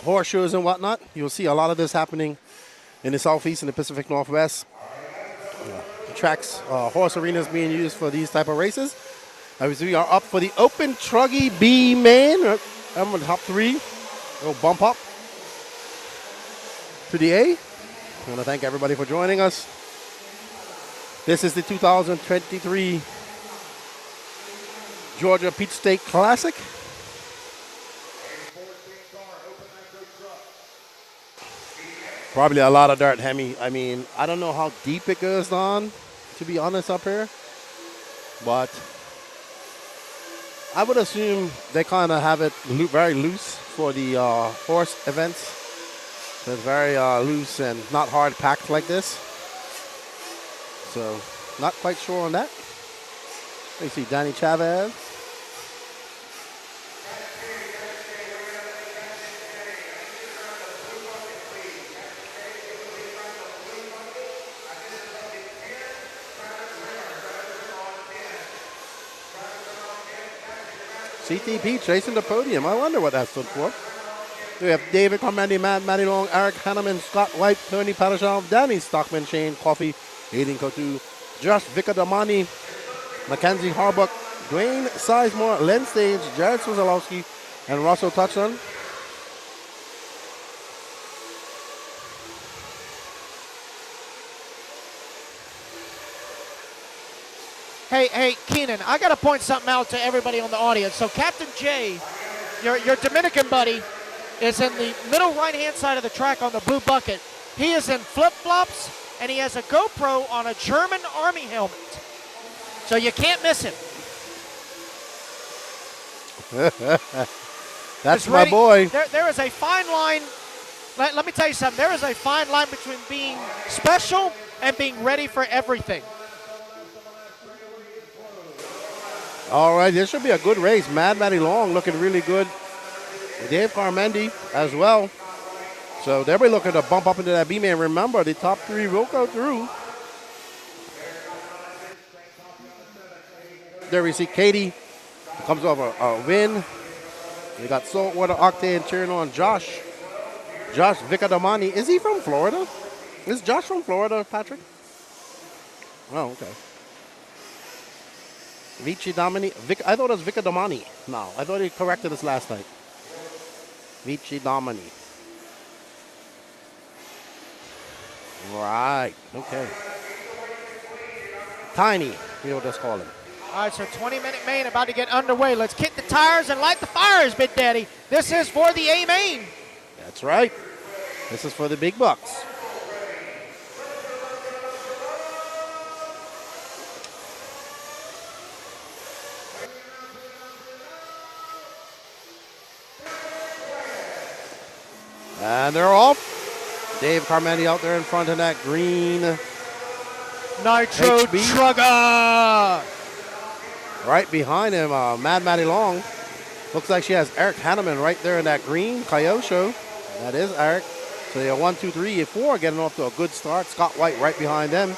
horse shows and whatnot. You'll see a lot of this happening in the Southeast and the Pacific Northwest. Tracks, horse arenas being used for these type of races. As we are up for the Open Truggy B main. I'm on the top 3. Little bump up. to the A. I want to thank everybody for joining us. This is the 2023 Georgia Peach State Classic. Probably a lot of dirt, Hemi. I mean, I don't know how deep it goes on, to be honest, up here. But I would assume they kind of have it very loose for the horse events. So it's very loose and not hard packed like this. So not quite sure on that. You see Danny Chavez. CTP chasing the podium. I wonder what that stood for. We have David Carmendi, Matt Matty Long, Eric Hanneman, Scott White, Tony Padashov, Danny Stockman, Shane Coffey, Aiden Kotu, Josh Vicadamani, Mackenzie Harbuck, Dwayne Sizemore, Len Stage, Jared Swazalowski, and Russell Touchdown. Hey, Keenan, I got to point something out to everybody on the audience. So Captain Jay, your Dominican buddy, is in the middle right-hand side of the track on the blue bucket. He is in flip-flops, and he has a GoPro on a German Army helmet. So you can't miss him. That's my boy. There is a fine line. Let me tell you something. There is a fine line between being special and being ready for everything. All right, this should be a good race. Mad Matty Long looking really good. Dave Carmendi as well. So they'll be looking to bump up into that B-man. Remember, the top three will go through. There we see Katie comes over a win. We got Saltwater Octane cheering on Josh. Josh Vicadamani. Is he from Florida? Is Josh from Florida, Patrick? Oh, okay. Vici Domini. I thought it was Vicadamani. No, I thought he corrected us last night. Vici Domini. Right. Okay. Tiny, we'll just call him. All right, so 20-minute main about to get underway. Let's kick the tires and light the fires, Big Daddy. This is for the A main. That's right. This is for the big bucks. And they're off. Dave Carmendi out there in front of that green Nitro Trugger. Right behind him, Mad Matty Long. Looks like she has Eric Hanneman right there in that green Kyosho. That is Eric. So they are 1, 2, 3, 4 getting off to a good start. Scott White right behind them.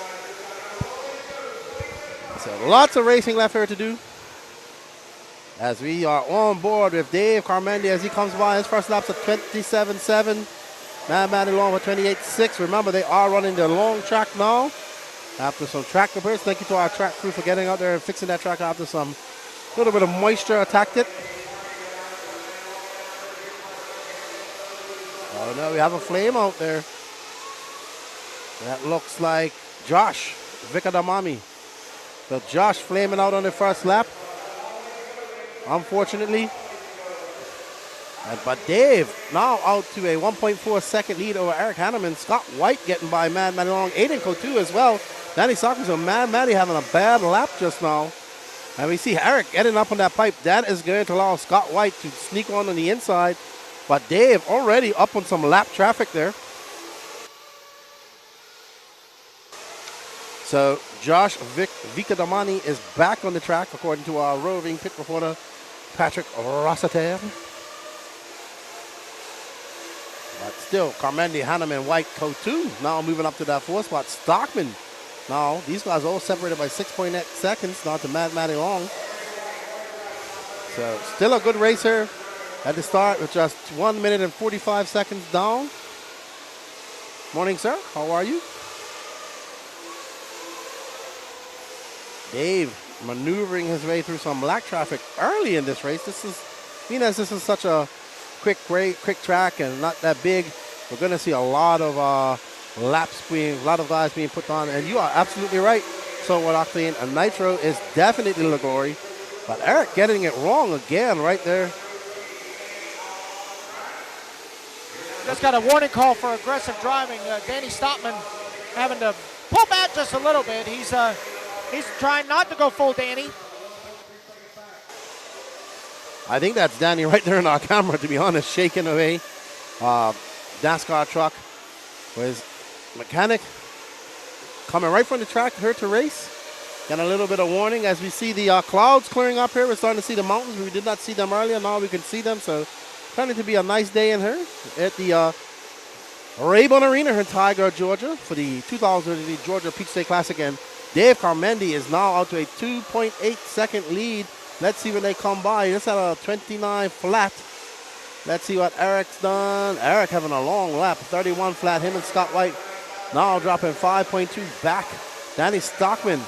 So lots of racing left here to do. As we are on board with Dave Carmendi as he comes by. His first lap's at 27.7. Mad Matty Long with 28.6. Remember, they are running the long track now. After some track repairs. Thank you to our track crew for getting out there and fixing that track after some little bit of moisture attacked it. Oh no, we have a flame out there. That looks like Josh Vicadamami. So Josh flaming out on the first lap. Unfortunately. But Dave now out to a 1.4 second lead over Eric Hanneman. Scott White getting by Mad Matty Long. Aiden Kotu as well. Danny Stockman, so Mad Matty having a bad lap just now. And we see Eric getting up on that pipe. That is going to allow Scott White to sneak on the inside. But Dave already up on some lap traffic there. So Josh Vicadamani is back on the track according to our roving pit reporter, Patrick Rossiter. But still, Carmendi, Hanneman, White, Kotu now moving up to that 4th spot. Stockman. Now, these guys all separated by 6.8 seconds. Now to Mad Matty Long. So, still a good racer at the start with just 1 minute and 45 seconds down. Morning, sir. How are you? Dave maneuvering his way through some black traffic early in this race. This is, being as this is such a quick track and not that big, we're going to see a lot of a lot of guys being put on. And you are absolutely right. So what Octane, a nitro is definitely the glory. But Eric getting it wrong again right there. Just got a warning call for aggressive driving. Danny Stockman having to pull back just a little bit. He's trying not to go full Danny. I think that's Danny right there in our camera, to be honest, shaking away. NASCAR truck with his mechanic coming right from the track here to race. Got a little bit of warning as we see the clouds clearing up here. We're starting to see the mountains. We did not see them earlier. Now we can see them. So planning to be a nice day in here at the Rabun Arena here in Tiger, Georgia for the 2020 Georgia Peach State Classic. And Dave Carmendi is now out to a 2.8 second lead. Let's see when they come by. This at a 29 flat. Let's see what Eric's done. Eric having a long lap, 31 flat. Him and Scott White now dropping 5.2 back. Danny Stockman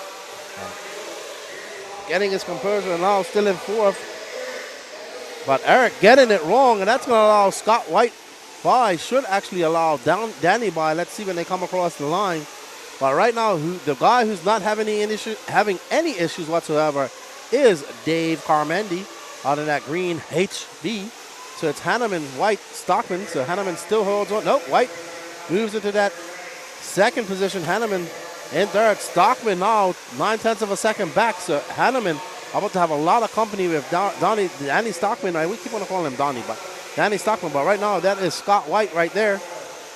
getting his composure and now still in fourth. But Eric getting it wrong, and that's going to allow Scott White by. Should actually allow Danny by. Let's see when they come across the line. But right now, the guy who's not having any issues whatsoever is Dave Carmendi out of that green HB. So it's Hanneman, White, Stockman. So Hanneman still holds on. Nope, White moves into that second position. Hanneman in third. Stockman now 9/10 of a second back. So Hanneman about to have a lot of company with Danny Stockman. We keep on calling him Donnie, but Danny Stockman. But right now, that is Scott White right there.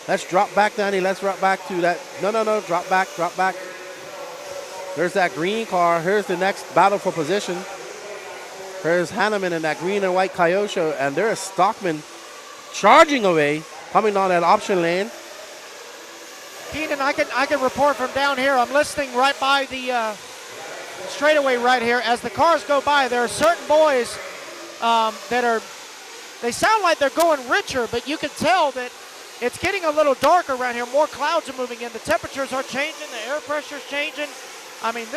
Let's drop back, Danny. Let's drop back to that. No. Drop back. There's that green car. Here's the next battle for position. Here's Hanneman in that green and white Kyosho. And there's Stockman charging away, coming down that option lane. Keenan, I can report from down here. I'm listening right by the straightaway right here. As the cars go by, there are certain boys they sound like they're going richer, but you can tell that it's getting a little dark around here. More clouds are moving in. The temperatures are changing. The air pressure's changing. I mean,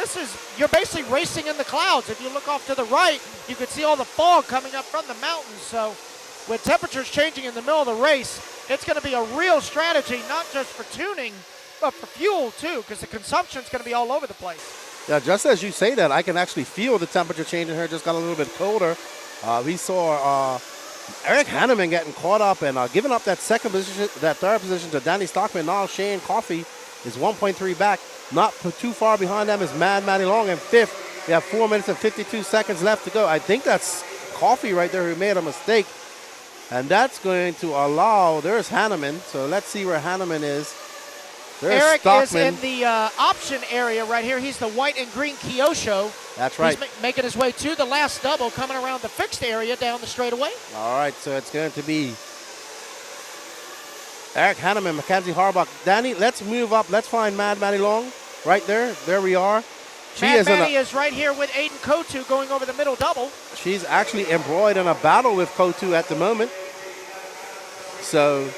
you're basically racing in the clouds. If you look off to the right, you can see all the fog coming up from the mountains. So with temperatures changing in the middle of the race, it's going to be a real strategy, not just for tuning, but for fuel too, because the consumption's going to be all over the place. Yeah, just as you say that, I can actually feel the temperature changing here. Just got a little bit colder. We saw Eric Hanneman getting caught up and giving up that third position to Danny Stockman. Now Shane Coffey is 1.3 back. Not too far behind them is Mad Matty Long in fifth. We have 4 minutes and 52 seconds left to go. I think that's Coffey right there who made a mistake. And that's going to allow, there's Hanneman. So let's see where Hanneman is. There's Eric Stockman. is in the option area right here. He's the white and green Kyosho. That's right. He's making his way to the last double, coming around the fixed area down the straightaway. All right, so it's going to be Eric Hanneman, Mackenzie Harbuck. Danny, let's move up. Let's find Mad Matty Long right there. There we are. Mad Matty is right here with Aiden Kotu going over the middle double. She's actually embroiled in a battle with Kotu at the moment. So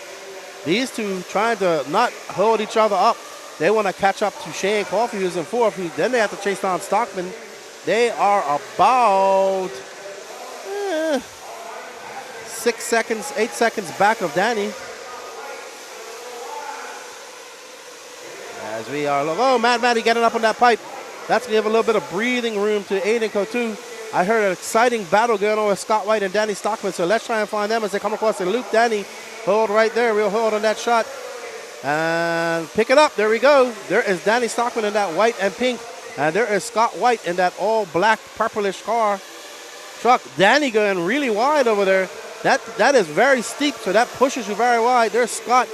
these two trying to not hold each other up. They want to catch up to Shane Coffey, who's in fourth. Then they have to chase down Stockman. They are about 8 seconds back of Danny. As we are, Mad Matty getting up on that pipe. That's going to give a little bit of breathing room to Aiden Kotu. I heard an exciting battle going on with Scott White and Danny Stockman, so let's try and find them as they come across the loop. Danny, hold right there. We'll hold on that shot. And pick it up. There we go. There is Danny Stockman in that white and pink. And there is Scott White in that all black purplish truck. Danny going really wide over there. That is very steep, so that pushes you very wide. There's Scott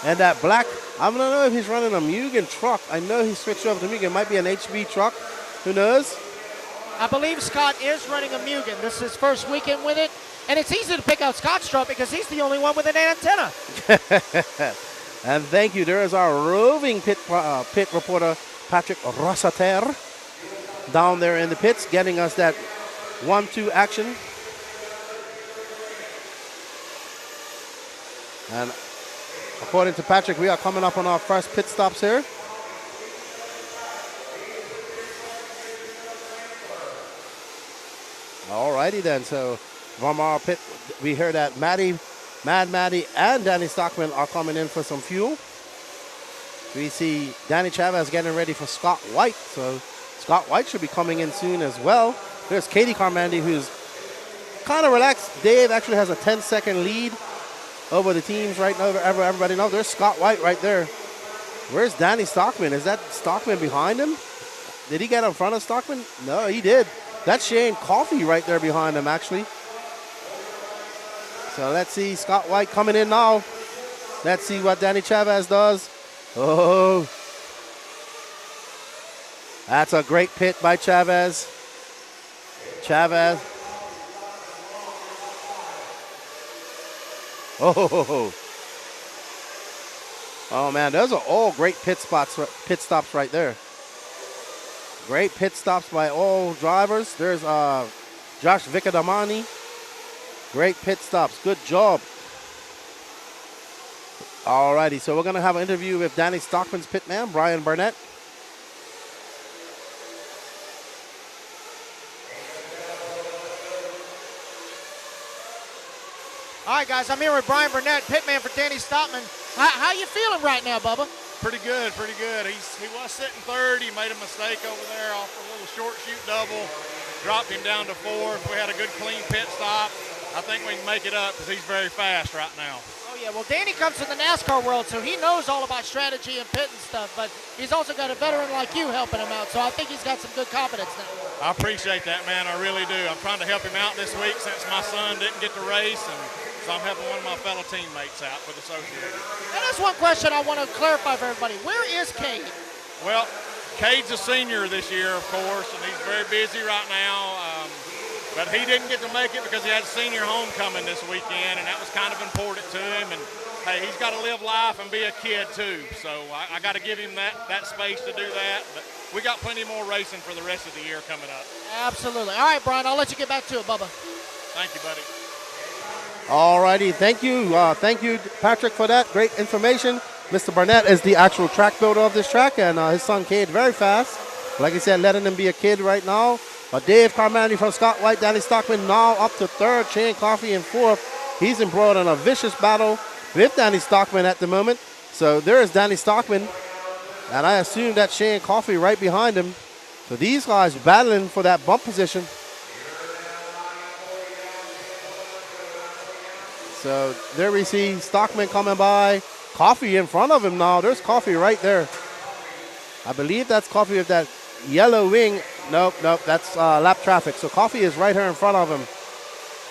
and that black. I don't know if he's running a Mugen truck. I know he switched over to Mugen. It might be an HB truck. Who knows? I believe Scott is running a Mugen. This is his first weekend with it. And it's easy to pick out Scott's truck because he's the only one with an antenna. And thank you. There is our roving pit reporter, Patrick Rossater, down there in the pits, getting us that 1-2 action. And according to Patrick, we are coming up on our first pit stops here. Alrighty then, so from our pit, we hear that Matty Mad Matty and Danny Stockman are coming in for some fuel. We see Danny Chavez getting ready for Scott White. So Scott White should be coming in soon as well. There's Katie Carmandi, who's kind of relaxed. Dave actually has a 10-second lead over the teams right now. Everybody knows there's Scott White right there. Where's Danny Stockman? Is that Stockman behind him? Did he get in front of Stockman? No, he did. That's Shane Coffey right there behind him, actually. So let's see Scott White coming in now. Let's see what Danny Chavez does. Oh, that's a great pit by Chavez. Oh man, those are all great pit stops right there. Great pit stops by all drivers. There's Josh Vicadamani. Great pit stops. Good job. Alrighty, so we're going to have an interview with Danny Stockman's pit man, Brian Burnett. All right, guys, I'm here with Brian Burnett, pit man for Danny Stockman. How you feeling right now, Bubba? Pretty good, pretty good. He was sitting third. He made a mistake over there off a little short shoot double. Dropped him down to fourth. We had a good clean pit stop. I think we can make it up because he's very fast right now. Oh, yeah. Well, Danny comes from the NASCAR world, so he knows all about strategy and pit and stuff, but he's also got a veteran like you helping him out, so I think he's got some good confidence now. I appreciate that, man. I really do. I'm trying to help him out this week since my son didn't get to race, and so I'm helping one of my fellow teammates out with Associated. And that's one question I want to clarify for everybody. Where is Cade? Well, Cade's a senior this year, of course, and he's very busy right now. But he didn't get to make it because he had senior homecoming this weekend, and that was kind of important to him. And, hey, he's got to live life and be a kid, too. So I got to give him that space to do that. But we got plenty more racing for the rest of the year coming up. Absolutely. All right, Brian, I'll let you get back to it, Bubba. Thank you, buddy. All righty, thank you, Patrick, for that great information. Mr. Burnett is the actual track builder of this track, and his son Cade very fast. Like I said, letting him be a kid right now. Dave Carmandi from Scott White, Danny Stockman now up to third, Shane Coffey in fourth. He's embroiled in a vicious battle with Danny Stockman at the moment. So there is Danny Stockman, and I assume that Shane Coffey right behind him. So these guys battling for that bump position. So there we see Stockman coming by. Coffey in front of him now. There's Coffey right there. I believe that's Coffey with that yellow wing. Nope, that's lap traffic. So Coffey is right here in front of him.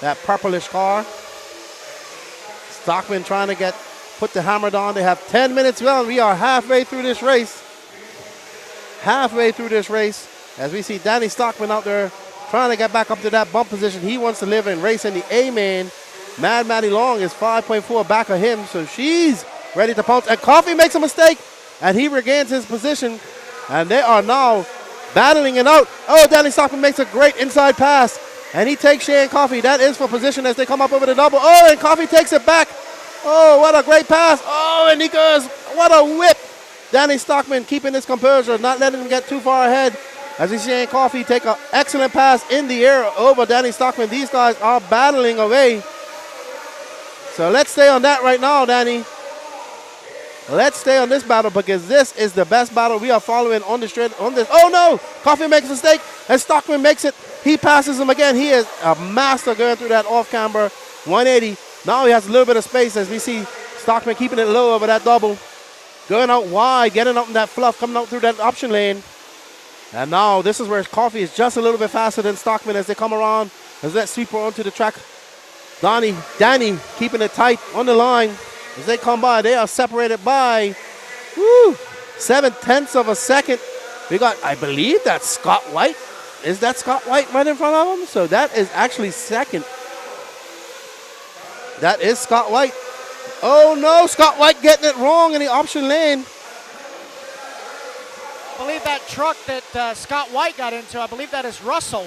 That purplish car. Stockman trying to put the hammer down. They have 10 minutes left. We are halfway through this race. As we see Danny Stockman out there trying to get back up to that bump position. He wants to live and race in the A-main. Mad Maddie Long is 5.4 back of him, so she's ready to pounce. And Coffey makes a mistake, and he regains his position. And they are now battling it out. Oh, Danny Stockman makes a great inside pass, and he takes Shane Coffey. That is for position as they come up over the double. Oh, and Coffey takes it back. Oh, what a great pass. Oh, and he goes, what a whip. Danny Stockman keeping his composure, not letting him get too far ahead. As we see Shane Coffey take an excellent pass in the air over Danny Stockman. These guys are battling away. So let's stay on that right now, Danny. Let's stay on this battle because this is the best battle we are following on the straight. Oh no! Coffey makes a mistake and Stockman makes it. He passes him again. He is a master going through that off-camber 180. Now he has a little bit of space as we see Stockman keeping it low over that double. Going out wide, getting up in that fluff, coming out through that option lane. And now this is where Coffey is just a little bit faster than Stockman as they come around. As that sweeper onto the track. Danny keeping it tight on the line. As they come by, they are separated by 0.7 of a second. We got, I believe that's Scott White. Is that Scott White right in front of him? So that is actually second. That is Scott White. Oh no, Scott White getting it wrong in the option lane. I believe that truck that Scott White got into, I believe that is Russell.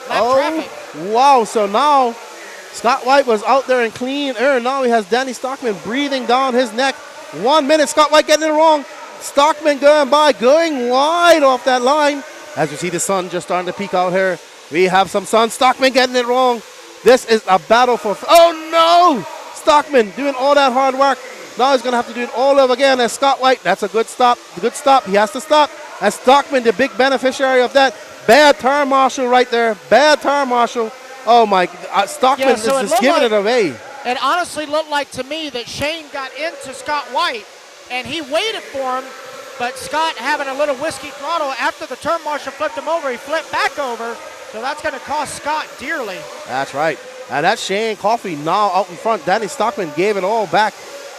Traffic. Wow, so now Scott White was out there in clean air. Now he has Danny Stockman breathing down his neck. 1 minute, Scott White getting it wrong. Stockman going by, going wide off that line. As you see the sun just starting to peek out here. We have some sun. Stockman getting it wrong. This is a battle for, oh no! Stockman doing all that hard work. Now he's going to have to do it all over again as Scott White. That's a good stop. Good stop. He has to stop. And Stockman, the big beneficiary of that. Bad turn marshal right there. Bad turn marshal. Oh, my. Stockman is just giving it away. It honestly looked like to me that Shane got into Scott White, and he waited for him, but Scott having a little whiskey throttle after the turn marshal flipped him over, he flipped back over, so that's going to cost Scott dearly. That's right. And that's Shane Coffey now out in front. Danny Stockman gave it all back.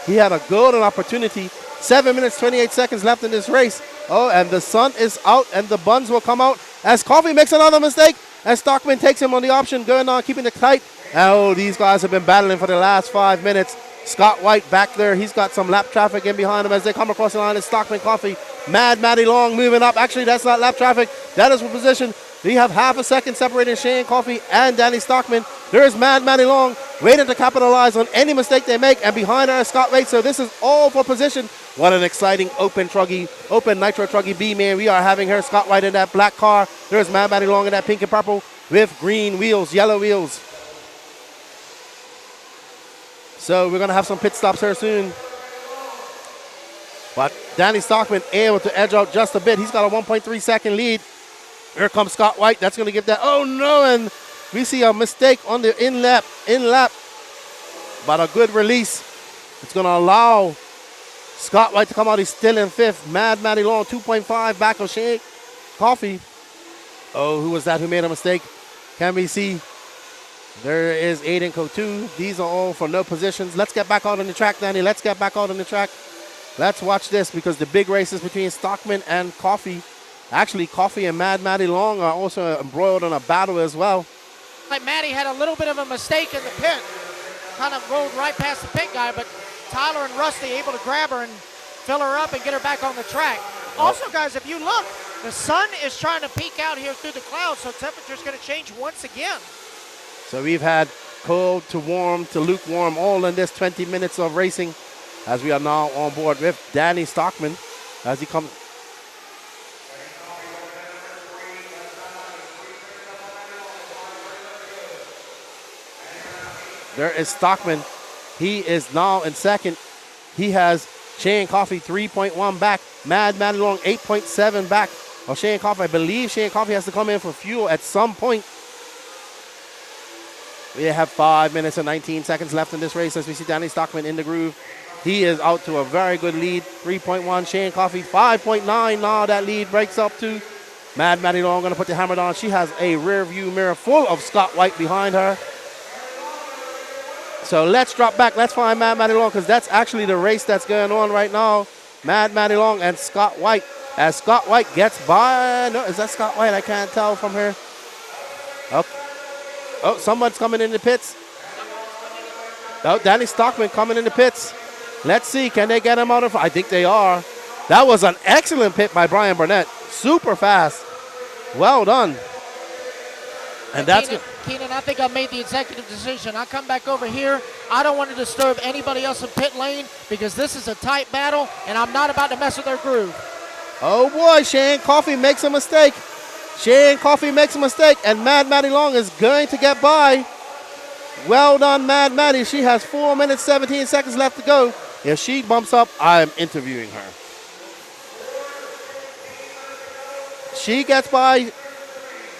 He had a golden opportunity. 7 minutes, 28 seconds left in this race. Oh, and the sun is out, and the buns will come out as Coffey makes another mistake, and Stockman takes him on the option, going on, keeping it tight. Oh, these guys have been battling for the last 5 minutes. Scott White back there. He's got some lap traffic in behind him as they come across the line. It's Stockman, Coffey, Mad Matty Long moving up. Actually, that's not lap traffic. That is for position. We have half a second separating Shane Coffey and Danny Stockman. There is Mad Matty Long waiting to capitalize on any mistake they make, and behind her is Scott White. So this is all for position. What an exciting open nitro truggy B, man. We are having her, Scott White, in that black car. There's Mad Matty Long in that pink and purple with green wheels, yellow wheels. So we're going to have some pit stops here soon. But Danny Stockman able to edge out just a bit. He's got a 1.3 second lead. Here comes Scott White. That's going to give that. Oh, no. And we see a mistake on the in lap. But a good release. It's going to allow Scott White to come out. He's still in fifth. Mad Matty Long, 2.5 back of Shane Coffey. Oh, who was that who made a mistake? Can we see? There is Aiden Coutu. These are all for no positions. Let's get back out on the track, Danny. Let's get back out on the track. Let's watch this because the big races between Stockman and Coffey. Actually, Coffey and Mad Matty Long are also embroiled in a battle as well. Like Matty had a little bit of a mistake in the pit. Kind of rolled right past the pit guy, but Tyler and Rusty able to grab her and fill her up and get her back on the track. Also, guys, if you look, the sun is trying to peek out here through the clouds, so temperature's going to change once again. So we've had cold to warm to lukewarm all in this 20 minutes of racing as we are now on board with Danny Stockman as he comes. There is Stockman. He is now in second. He has Shane Coffey 3.1 back. Mad Matty Long 8.7 back of Shane Coffey. I believe Shane Coffey has to come in for fuel at some point. We have 5 minutes and 19 seconds left in this race as we see Danny Stockman in the groove. He is out to a very good lead, 3.1. Shane Coffey, 5.9. Now that lead breaks up to Mad Matty Long. Going to put the hammer down. She has a rear view mirror full of Scott White behind her. So let's drop back. Let's find Mad Matty Long because that's actually the race that's going on right now. Mad Matty Long and Scott White. As Scott White gets by. No, is that Scott White? I can't tell from here. Okay. Oh, someone's coming in the pits. Oh, Danny Stockman coming in the pits. Let's see, can they get him out of? I think they are. That was an excellent pit by Brian Burnett. Super fast. Well done. And that's good. Keenan, I think I made the executive decision. I come back over here. I don't want to disturb anybody else in pit lane because this is a tight battle, and I'm not about to mess with their groove. Oh, boy, Shane Coffey makes a mistake. Shane Coffey makes a mistake, and Mad Matty Long is going to get by. Well done, Mad Matty. She has 4 minutes, 17 seconds left to go. If she bumps up, I'm interviewing her. She gets by.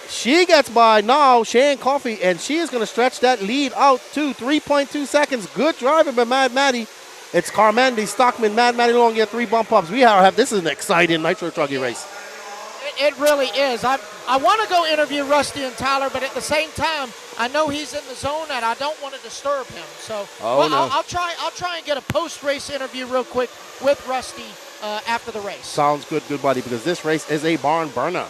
She gets by now, Shane Coffey, and she is going to stretch that lead out to 3.2 seconds. Good driving by Mad Matty. It's Carmandi, Stockman, Mad Matty Long get 3 bump ups. We have this is an exciting nitro truggy race. It really is. I want to go interview Rusty and Tyler, but at the same time, I know he's in the zone and I don't want to disturb him. So I'll try and get a post-race interview real quick with Rusty after the race. Sounds good, good buddy, because this race is a barn burner.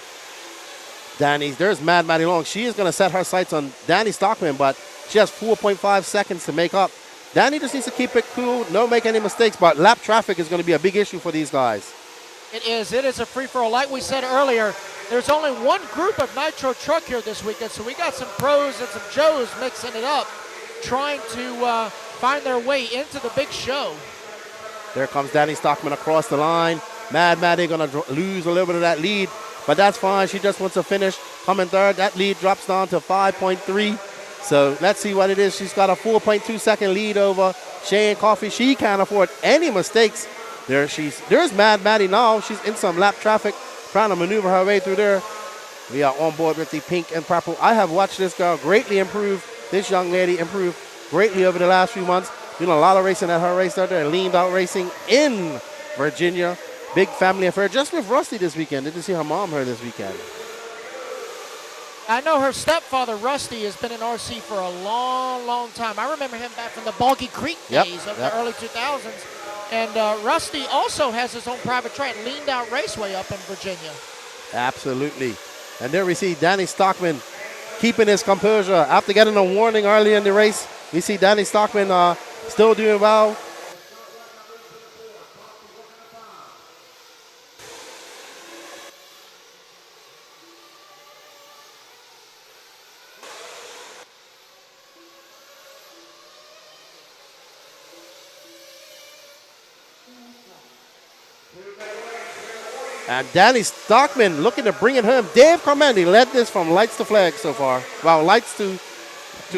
There's Mad Matty Long. She is going to set her sights on Danny Stockman, but she has 4.5 seconds to make up. Danny just needs to keep it cool, don't make any mistakes, but lap traffic is going to be a big issue for these guys. It is. It is a free-for-all. Like we said earlier, there's only one group of nitro truck here this weekend, so we got some pros and some Joes mixing it up, trying to find their way into the big show. There comes Danny Stockman across the line. Mad Matty going to lose a little bit of that lead, but that's fine. She just wants to finish. Coming third. That lead drops down to 5.3. So let's see what it is. She's got a 4.2-second lead over Shane Coffey. She can't afford any mistakes. There's Mad Maddie now. She's in some lap traffic, trying to maneuver her way through there. We are on board with the pink and purple. I have watched this girl greatly improve. This young lady improve greatly over the last few months. Doing a lot of racing at her race out there. Leaned out racing in Virginia. Big family affair. Just with Rusty this weekend. Didn't see her mom her this weekend. I know her stepfather, Rusty, has been in RC for a long, long time. I remember him back from the Boggy Creek days of the early 2000s. And Rusty also has his own private track, Leaned Out Raceway up in Virginia. Absolutely. And there we see Danny Stockman keeping his composure. After getting a warning early in the race, we see Danny Stockman still doing well. And Danny Stockman looking to bring it home. Dave Carmandi led this from lights to flag so far. Well, lights to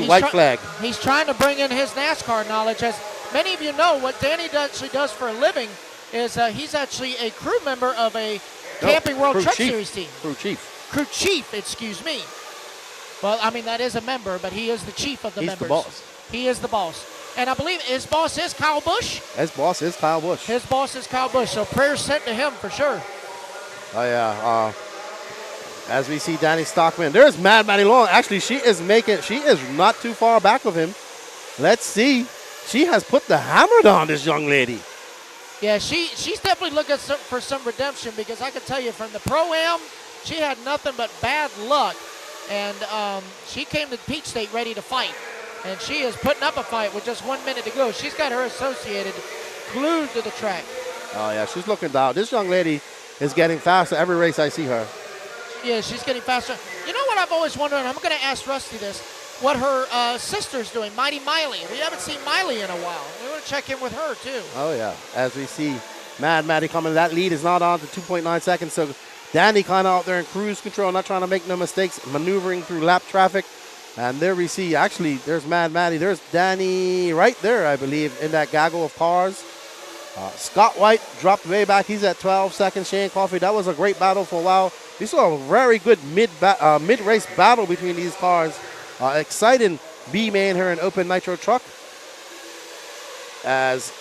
white flag. He's trying to bring in his NASCAR knowledge. As many of you know, what Danny actually does for a living is he's actually a crew member of a Camping World Truck Series team. Crew chief, excuse me. Well, I mean, that is a member, but he is the chief of the members. He's the boss. He is the boss. And I believe his boss is Kyle Busch. His boss is Kyle Busch. His boss is Kyle Busch, so prayers sent to him for sure. Oh, yeah. As we see Danny Stockman. There's Mad Maddie Long. Actually, she is not too far back of him. Let's see. She has put the hammer on this young lady. Yeah, she's definitely looking for some redemption, because I can tell you from the Pro-Am, she had nothing but bad luck. And she came to Peach State ready to fight. And she is putting up a fight with just 1 minute to go. She's got her associated glued to the track. Oh, yeah, she's looking down. This young lady is getting faster every race I see her. Yeah, she's getting faster. You know what I've always wondered, and I'm going to ask Rusty this, what her sister's doing, Mighty Miley. We haven't seen Miley in a while. We want to check in with her, too. Oh, yeah. As we see Mad Maddie coming, that lead is not on to 2.9 seconds. So Danny kind of out there in cruise control, not trying to make no mistakes, maneuvering through lap traffic. And there we see, actually, there's Mad Maddie. There's Danny right there, I believe, in that gaggle of cars. Scott White dropped way back. He's at 12 seconds. Shane Coffey, that was a great battle for a while. We saw a very good mid-race battle between these cars. Exciting B-main here in open nitro truck. As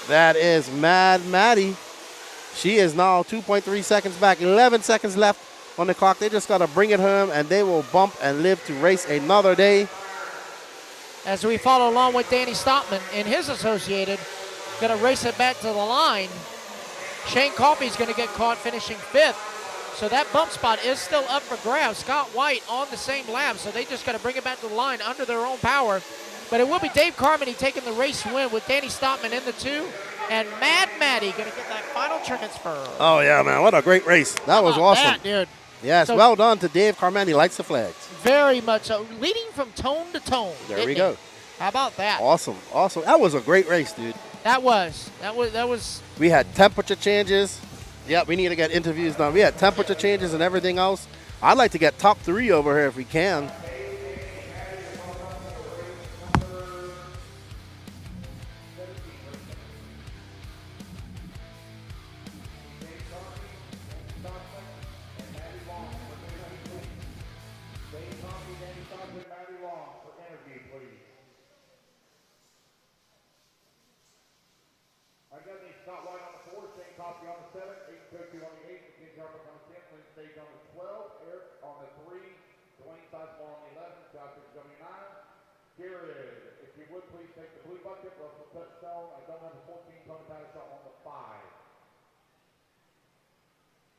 that is Mad Maddie. She is now 2.3 seconds back. 11 seconds left on the clock. They just got to bring it home, and they will bump and live to race another day. As we follow along with Danny Stockman and his associated, going to race it back to the line. Shane Coffey's going to get caught finishing 5th. So that bump spot is still up for grabs. Scott White on the same lap, so they just got to bring it back to the line under their own power. But it will be Dave Carmody taking the race win with Danny Stockman in the 2. And Mad Maddie going to get that final transfer. Oh, yeah, man. What a great race. That was awesome. That, dude. Yes, So well done to Dave Carmandi. Lights the flags. very much so. Leading from tone to tone. There we go. How about that? Awesome. Awesome. That was a great race, dude. That was. We had temperature changes. Yeah, we need to get interviews done. We had temperature changes and everything else. I'd like to get top 3 over here if we can.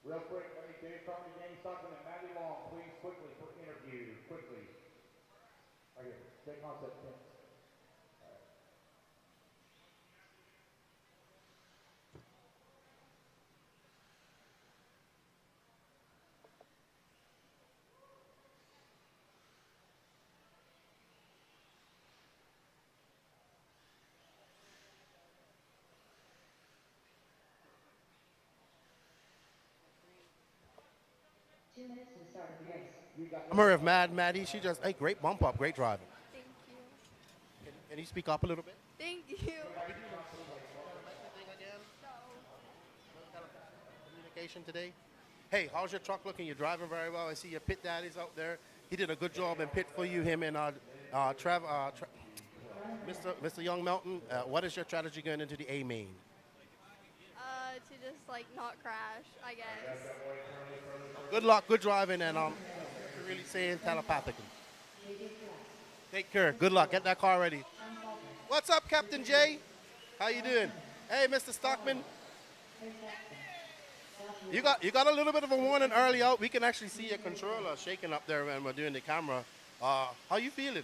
Real quick, let me Dave Carmody, Danny Stockman, and Maddie Long, please, quickly, for interview, quickly. Right here, take concept 10. Minutes to the start of the race. I'm her of Maddie. She just, hey, great bump up, great driving. Thank you. Can you speak up a little bit? Thank you. Communication today. Hey, how's your truck looking? You're driving very well. I see your pit daddy's out there. He did a good job in pit for you, him and Mr. Young Melton. What is your strategy going into the A main? To just like not crash, I guess. Good luck, good driving, and you're really saying telepathically. Take care. Good luck. Get that car ready. What's up, Captain Jay? How you doing? Hey, Mr. Stockman. You got a little bit of a warning early out. We can actually see your controller shaking up there when we're doing the camera. How you feeling?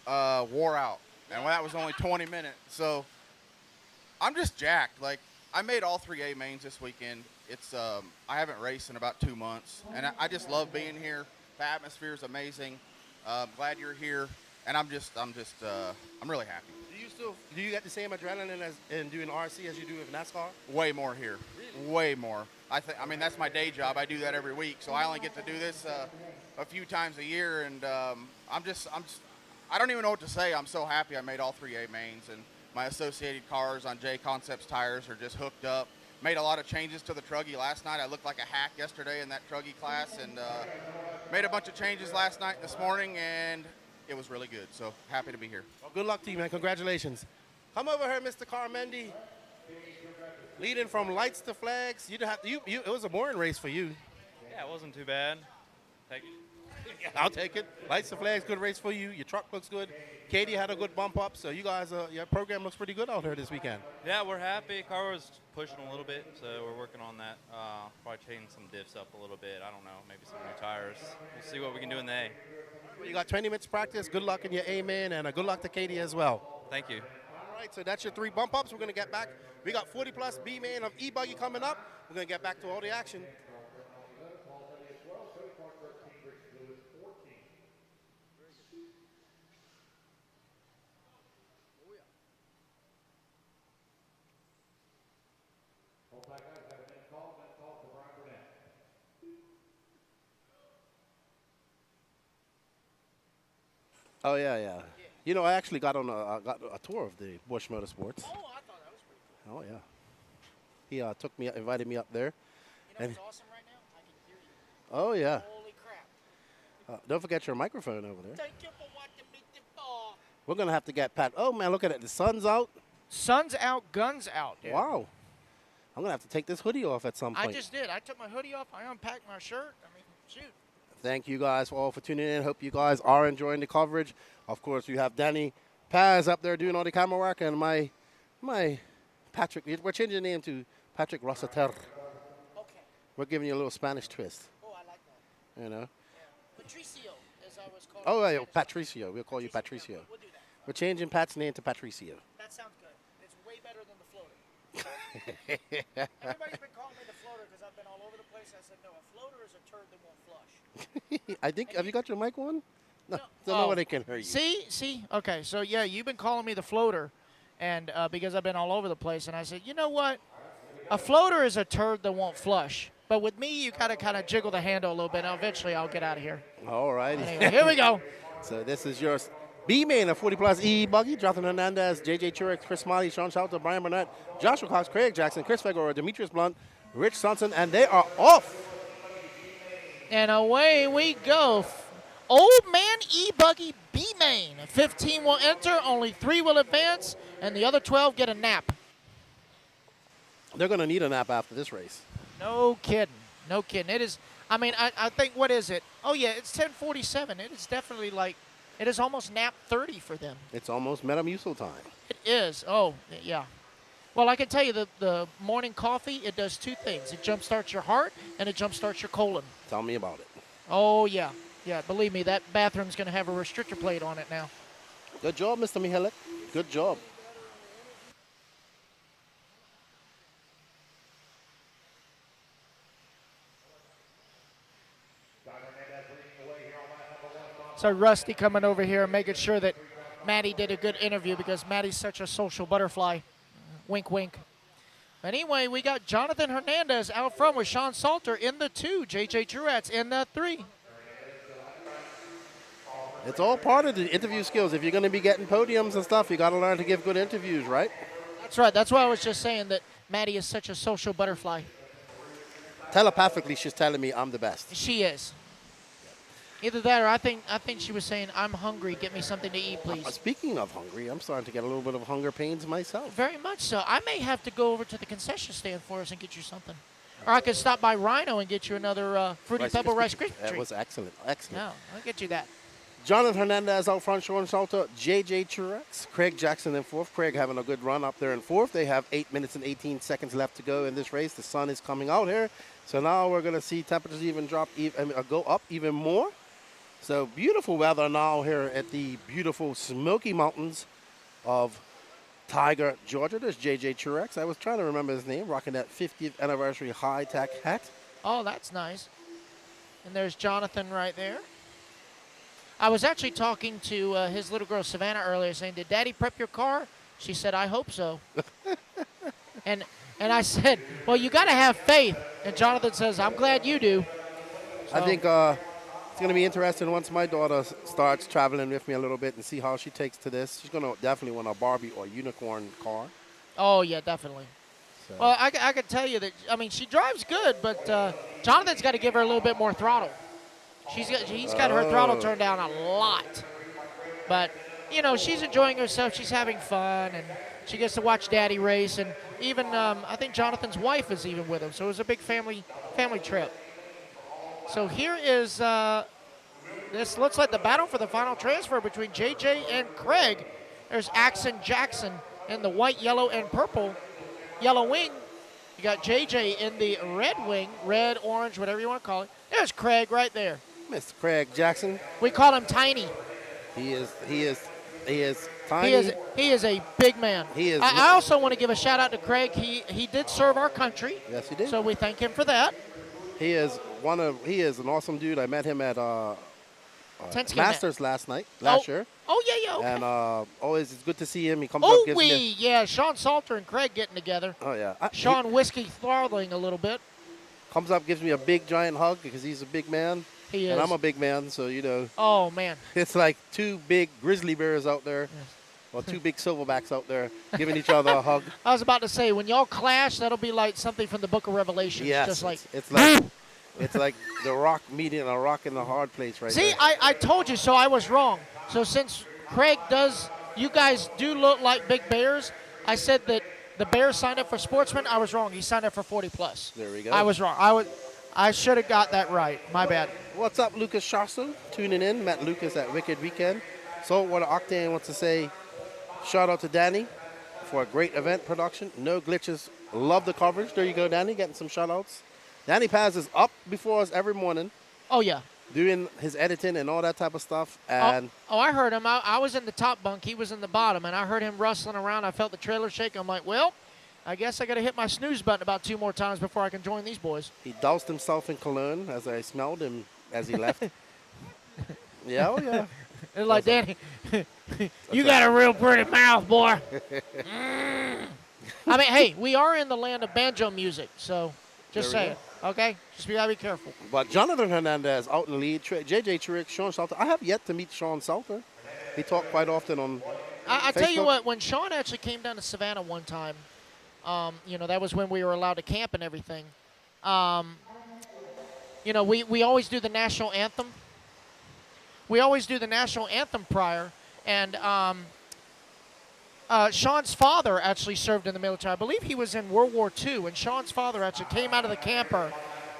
Wore out, and that was only 20 minutes. So I'm just jacked. Like, I made all 3 A mains this weekend. It's I haven't raced in about 2 months, and I just love being here. The atmosphere is amazing. Glad you're here, and I'm really happy. Do you get the same adrenaline as in doing RC as you do with NASCAR? Way more here. Really? Way more. I mean, that's my day job. I do that every week, so I only get to do this a few times a year, and I don't even know what to say. I'm so happy I made all 3 A mains, and my associated cars on J Concepts tires are just hooked up. Made a lot of changes to the truggy last night. I looked like a hack yesterday in that truggy class, and made a bunch of changes last night and this morning, and it was really good. So happy to be here. Well, good luck to you, man. Congratulations. Come over here, Mr. Carmendi. Leading from lights to flags. It was a boring race for you. Yeah, it wasn't too bad. I'll take it. Lights to flags, good race for you. Your truck looks good. Katie had a good bump up, so you guys, your program looks pretty good out here this weekend. Yeah, we're happy. Car was pushing a little bit, so we're working on that. Probably changing some diffs up a little bit. I don't know, maybe some new tires. We'll see what we can do in the A. You got 20 minutes practice. Good luck in your A main, and good luck to Katie as well. Thank you. All right, so that's your 3 bump ups. We're going to get back. We got 40 plus B main of e-buggy coming up. We're going to get back to all the action. Oh, yeah. You know, I actually got on a tour of the Busch Motorsports. Oh, I thought that was pretty cool. Oh, yeah. He invited me up there. You know what's awesome right now? I can hear you. Oh, yeah. Holy crap. Don't forget your microphone over there. Thank you for watching me. We're going to have to get Pat. Oh, man, look at it. The sun's out. Sun's out, guns out, dude. Wow. I'm going to have to take this hoodie off at some point. I just did. I took my hoodie off. I unpacked my shirt. I mean, shoot. Thank you guys all for tuning in. Hope you guys are enjoying the coverage. Of course, we have Danny Paz up there doing all the camera work, and my Patrick. We're changing the name to Patrick Rosater. Okay. We're giving you a little Spanish twist. Oh, I like that. You know. Yeah. Patricio, as I was called. Oh, yeah, Patricio. We'll call you Patricio. We'll do that. We're changing Pat's name to Patricio. That sounds good. It's way better than the floater. Everybody's been calling me the floater because I've been all over the place. I said, no, a floater is a turd that won't flush. I think, have you got your mic on? No, nobody can hear you. See? Okay, so yeah, you've been calling me the floater, and because I've been all over the place, and I said, you know what? A floater is a turd that won't flush. But with me, you got to kind of jiggle the handle a little bit, and eventually I'll get out of here. All right. Anyway, here we go. So this is your B-main of 40 plus e-buggy. Jonathan Hernandez, JJ Truex, Chris Smiley, Sean Shelter, Brian Burnett, Joshua Cox, Craig Jackson, Chris Figueroa, Demetrius Blunt, Rich Sonson, and they are off. And away we go. Old man e-buggy B-main. 15 will enter, only 3 will advance, and the other 12 get a nap. They're going to need a nap after this race. No kidding. No kidding. It is, I mean, I think, what is it? Oh, yeah, it's 10:47. It is definitely like, it is almost nap 30 for them. It's almost Metamucil time. It is. Oh, yeah. Well, I can tell you the morning coffee, it does 2 things. It jumpstarts your heart, and it jumpstarts your colon. Tell me about it. Oh, yeah. Yeah, believe me, that bathroom's going to have a restrictor plate on it now. Good job, Mr. Mihalik. Good job. So Rusty coming over here, making sure that Maddie did a good interview because Maddie's such a social butterfly. Wink, wink. Anyway, we got Jonathan Hernandez out front with Sean Salter in the 2. JJ Truex in the 3. It's all part of the interview skills. If you're going to be getting podiums and stuff, you got to learn to give good interviews, right? That's right. That's why I was just saying that Maddie is such a social butterfly. Telepathically, she's telling me I'm the best. She is. Either that or I think she was saying, I'm hungry. Get me something to eat, please. Speaking of hungry, I'm starting to get a little bit of hunger pains myself. Very much so. I may have to go over to the concession stand for us and get you something. Or I could stop by Rhino and get you another Fruity Pebble Rice Krispie treat. That was excellent. Excellent. No, I'll get you that. Jonathan Hernandez out front, Sean Salter, J.J. Truex, Craig Jackson in fourth. Craig having a good run up there in fourth. They have 8 minutes and 18 seconds left to go in this race. The sun is coming out here. So now we're going to see temperatures even go up even more. So beautiful weather now here at the beautiful Smoky Mountains of Tiger, Georgia. There's J.J. Truex. I was trying to remember his name, rocking that 50th anniversary high-tech hat. Oh, that's nice. And there's Jonathan right there. I was actually talking to his little girl, Savannah, earlier, saying, did Daddy prep your car? She said, I hope so. and I said, well, you got to have faith. And Jonathan says, I'm glad you do. So, I think it's going to be interesting once my daughter starts traveling with me a little bit and see how she takes to this. She's going to definitely want a Barbie or unicorn car. Oh, yeah, definitely. So. Well, I can tell you that, I mean, she drives good, but Jonathan's got to give her a little bit more throttle. He's got her throttle turned down a lot. But, you know, she's enjoying herself. She's having fun, and she gets to watch Daddy race. And even, I think Jonathan's wife is even with him. So it was a big family trip. So here is, this looks like the battle for the final transfer between JJ and Craig. There's Axon Jackson in the white, yellow, and purple yellow wing. You got JJ in the red wing, red, orange, whatever you want to call it. There's Craig right there. Mr. Craig Jackson. We call him Tiny. He is tiny. He is a big man. He is. I also want to give a shout out to Craig. He did serve our country. Yes, he did. So we thank him for that. He is an awesome dude. I met him at Masters last year. Oh, yeah, okay. And always it's good to see him. He comes up, gives me. Yeah, Sean Salter and Craig getting together. Oh, yeah. Sean whiskey throttling a little bit. Comes up, gives me a big, giant hug because he's a big man. He is. And I'm a big man, so, you know. Oh, man. It's like two big grizzly bears out there. Yes. Or two big silverbacks out there giving each other a hug. I was about to say, when y'all clash, that'll be like something from the Book of Revelation. Yes, just like it's like the rock meeting a rock in the hard place right See, there. I told you, so I was wrong. So since Craig you guys do look like big bears, I said that the Bears signed up for Sportsman. I was wrong. He signed up for 40+. There we go. I was wrong. I should have got that right. My bad. What's up, Lucas Shasso? Tuning in. Met Lucas at Wicked Weekend. Saltwater Octane wants to say shout out to Danny for a great event production. No glitches. Love the coverage. There you go, Danny. Getting some shout outs. Danny Paz is up before us every morning. Oh, yeah. Doing his editing and all that type of stuff. And I heard him. I was in the top bunk. He was in the bottom, and I heard him rustling around. I felt the trailer shake. I'm like, well, I guess I got to hit my snooze button about 2 more times before I can join these boys. He doused himself in cologne as I smelled him as he left. Yeah, oh, yeah. It's like, Danny, you got a real pretty mouth, boy. I mean, hey, we are in the land of banjo music, so just saying. Okay? Just gotta be careful. But Jonathan Hernandez out in the lead. J.J. Truex, Sean Salter. I have yet to meet Sean Salter. We talk quite often on I tell you what, when Sean actually came down to Savannah one time, you know, that was when we were allowed to camp and everything. You know, we always do the national anthem. We always do the national anthem prior. And Sean's father actually served in the military. I believe he was in World War II, and Sean's father actually came out of the camper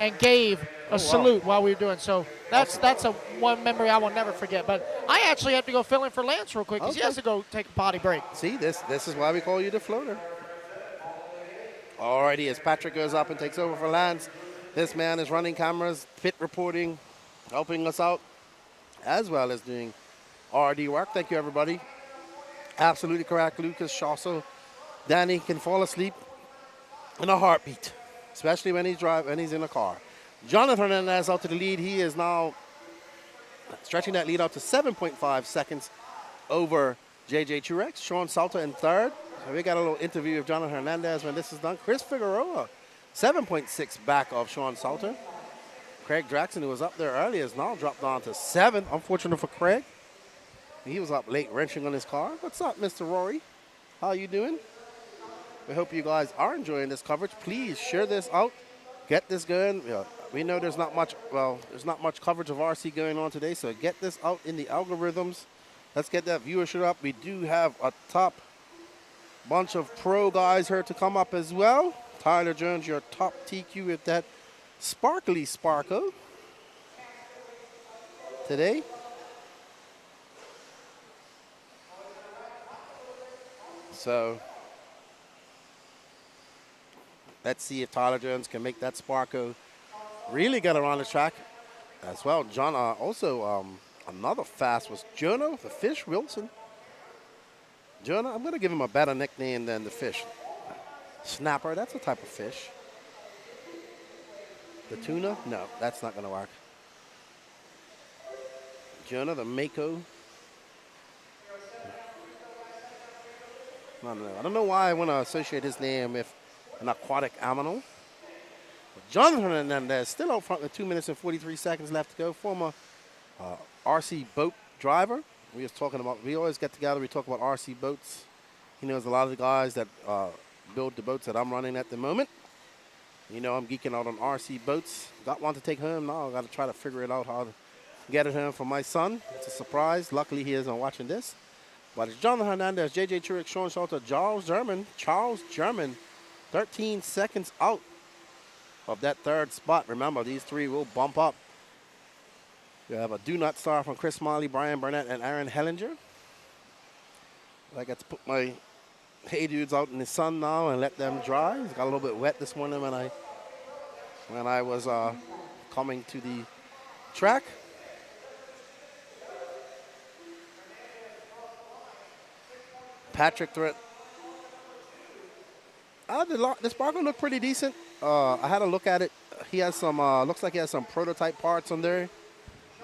and gave a salute while we were doing. So that's one memory I will never forget. But I actually have to go fill in for Lance real quick because he has to go take a potty break. See, this is why we call you the floater. Alrighty, as Patrick goes up and takes over for Lance, this man is running cameras, pit reporting, helping us out, as well as doing RD work. Thank you, everybody. Absolutely correct, Lucas Shasso. Danny can fall asleep in a heartbeat, especially when he's in a car. Jonathan Hernandez out to the lead. He is now stretching that lead out to 7.5 seconds over J.J. Truex. Sean Salter in third. So we got a little interview of Jonathan Hernandez when this is done. Chris Figueroa, 7.6 back of Sean Salter. Craig Jackson, who was up there earlier, has now dropped down to 7. Unfortunate for Craig. He was up late wrenching on his car. What's up, Mr. Rory? How you doing? We hope you guys are enjoying this coverage. Please share this out. Get this going. Yeah, we know there's not much coverage of RC going on today, so get this out in the algorithms. Let's get that viewership up. We do have a top bunch of pro guys here to come up as well. Tyler Jones, your top TQ with that sparkly Sparko today. So let's see if Tyler Jones can make that Sparko really get around the track as well. John, also another fast was Jono, the Fish Wilson. Jono, I'm going to give him a better nickname than the Fish. Snapper, that's a type of fish. The tuna? No, that's not going to work. Jonah, the Mako. I don't know why I want to associate his name with an aquatic animal. But Jonathan Hernandez still out front with 2 minutes and 43 seconds left to go. Former RC boat driver. We always get together, we talk about RC boats. He knows a lot of the guys that build the boats that I'm running at the moment. You know, I'm geeking out on RC boats. Got one to take home now. I got to try to figure it out how to get it home for my son. It's a surprise. Luckily, he isn't watching this. But it's Jonathan Hernandez, JJ Truex, Sean Salter, Charles German, 13 seconds out of that third spot. Remember, these three will bump up. We have a do not start from Chris Smiley, Brian Burnett, and Aaron Hellinger. I got to put my Hey Dudes out in the sun now and let them dry. It's got a little bit wet this morning when I was coming to the track. Patrick Threat. The Sparko looked pretty decent. I had a look at it. He has some, looks like he has some prototype parts on there.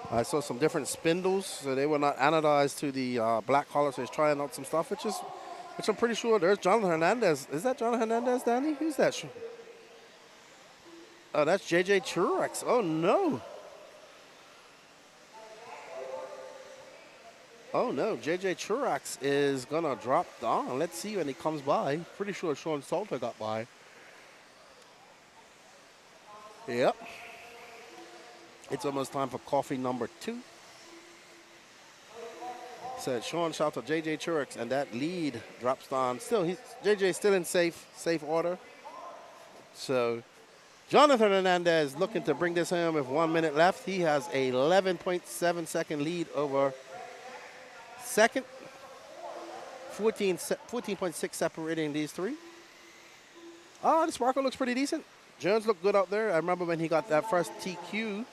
I saw some different spindles, so they were not anodized to the black color, so he's trying out some stuff, which I'm pretty sure there's Jonathan Hernandez. Is that Jonathan Hernandez, Danny? Who's that? Oh, that's JJ Truex. Oh, no. Oh, no. JJ Truex is going to drop down. Let's see when he comes by. Pretty sure Sean Salter got by. Yep. It's almost time for coffee number 2. So Sean Salter, JJ Truex, and that lead drops down. Still, JJ still in safe order. So Jonathan Hernandez looking to bring this home with 1 minute left. He has a 11.7 second lead over second. 14.6 separating these three. Oh, the Sparko looks pretty decent. Jones looked good out there. I remember when he got that first TQ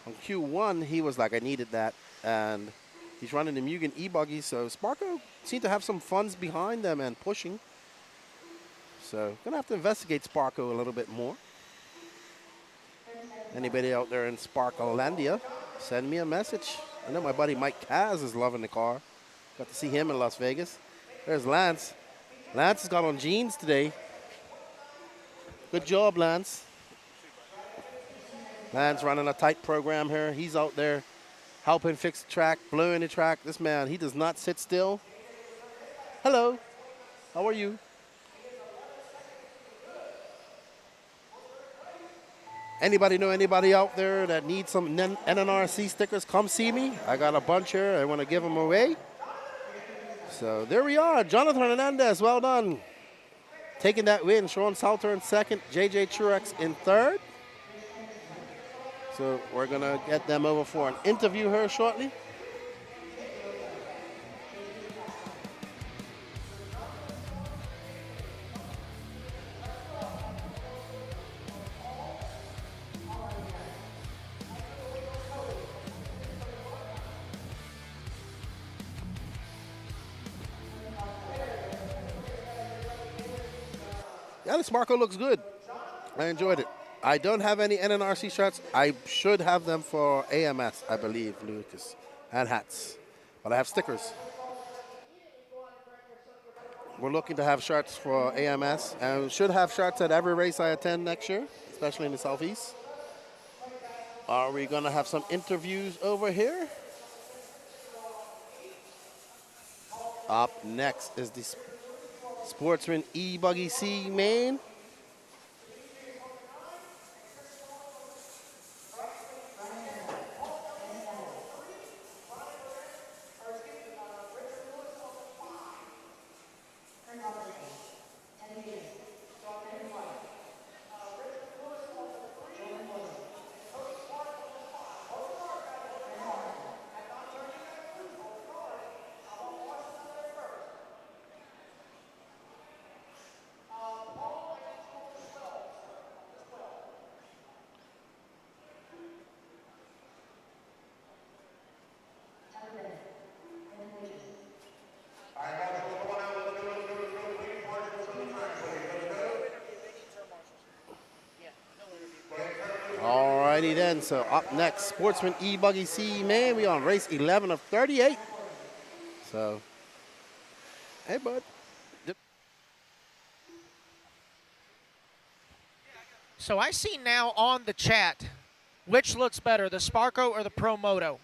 on Q1, he was like, I needed that. And he's running the Mugen e-buggy, so Sparko seemed to have some funds behind them and pushing. So gonna have to investigate Sparko a little bit more. Anybody out there in Sparkolandia, send me a message. I know my buddy Mike Kaz is loving the car. Got to see him in Las Vegas. There's Lance. Lance has got on jeans today. Good job, Lance. Lance running a tight program here. He's out there helping fix the track, blowing the track. This man, he does not sit still. Hello. How are you? Anybody know anybody out there that needs some NNRC stickers? Come see me. I got a bunch here. I want to give them away. So there we are. Jonathan Hernandez, well done. Taking that win. Sean Salter in second. JJ Truex in third. So we're going to get them over for an interview here shortly. Yeah, the Sparko looks good. I enjoyed it. I don't have any NNRC shirts. I should have them for AMS, I believe, Lucas, and hats. But I have stickers. We're looking to have shirts for AMS, and we should have shirts at every race I attend next year, especially in the Southeast. Are we going to have some interviews over here? Up next is the Sportsman e-buggy C main. Alrighty then, so up next, Sportsman e-buggy C man. We on race 11 of 38. So, hey bud. So I see now on the chat, which looks better, the Sparco or the Pro Moto?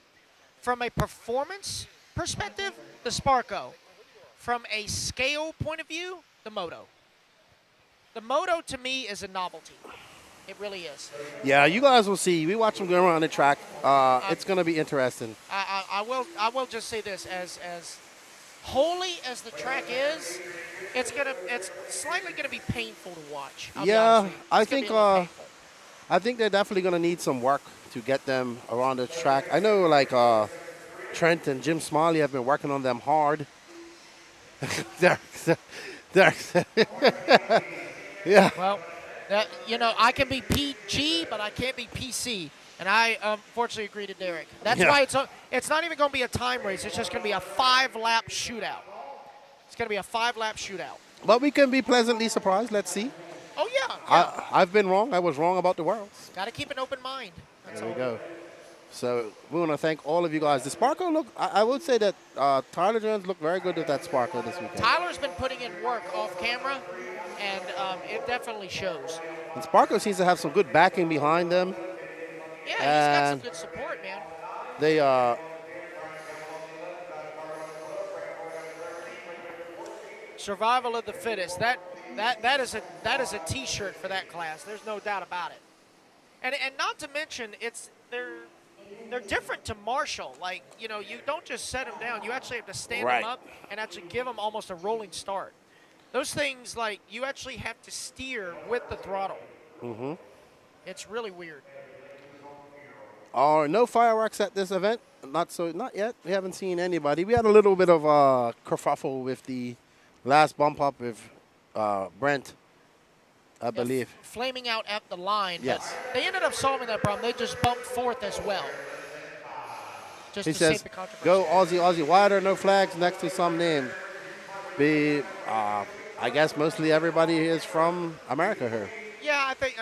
From a performance perspective, the Sparco. From a scale point of view, the Moto. The Moto to me is a novelty. It really is. Yeah, you guys will see. We watch them go around the track. It's going to be interesting. I will just say this: as holy as the track is, it's slightly gonna be painful to watch. I'll be honest with you. I think they're definitely going to need some work to get them around the track. I know, like Trent and Jim Smiley have been working on them hard. Derek. Yeah. Well, I can be PG, but I can't be PC. And I unfortunately agree to Derek. That's why it's not even going to be a time race. It's just going to be a 5-lap shootout. It's going to be a 5-lap shootout. But we can be pleasantly surprised. Let's see. Oh, yeah. I've been wrong. I was wrong about the Worlds. Got to keep an open mind. That's There we go. So we want to thank all of you guys. The Sparco look, I would say that Tyler Jones looked very good with that Sparco this weekend. Tyler's been putting in work off camera, and it definitely shows. And Sparco seems to have some good backing behind them. Yeah, he's got some good support, man. They Survival of the fittest. That is a T-shirt for that class. There's no doubt about it. And not to mention, they're different to Marshall. Like, you don't just set them down. You actually have to stand them up and actually give them almost a rolling start. Those things, like, you actually have to steer with the throttle. Mm-hmm. It's really weird. No fireworks at this event. Not yet. We haven't seen anybody. We had a little bit of kerfuffle with the last bump up with Brent, I believe. Flaming out at the line. Yes. But they ended up solving that problem. They just bumped fourth as well. Just He to says, save the controversy. go Aussie, wider, no flags next to some name. I guess mostly everybody is from America here. Yeah, I think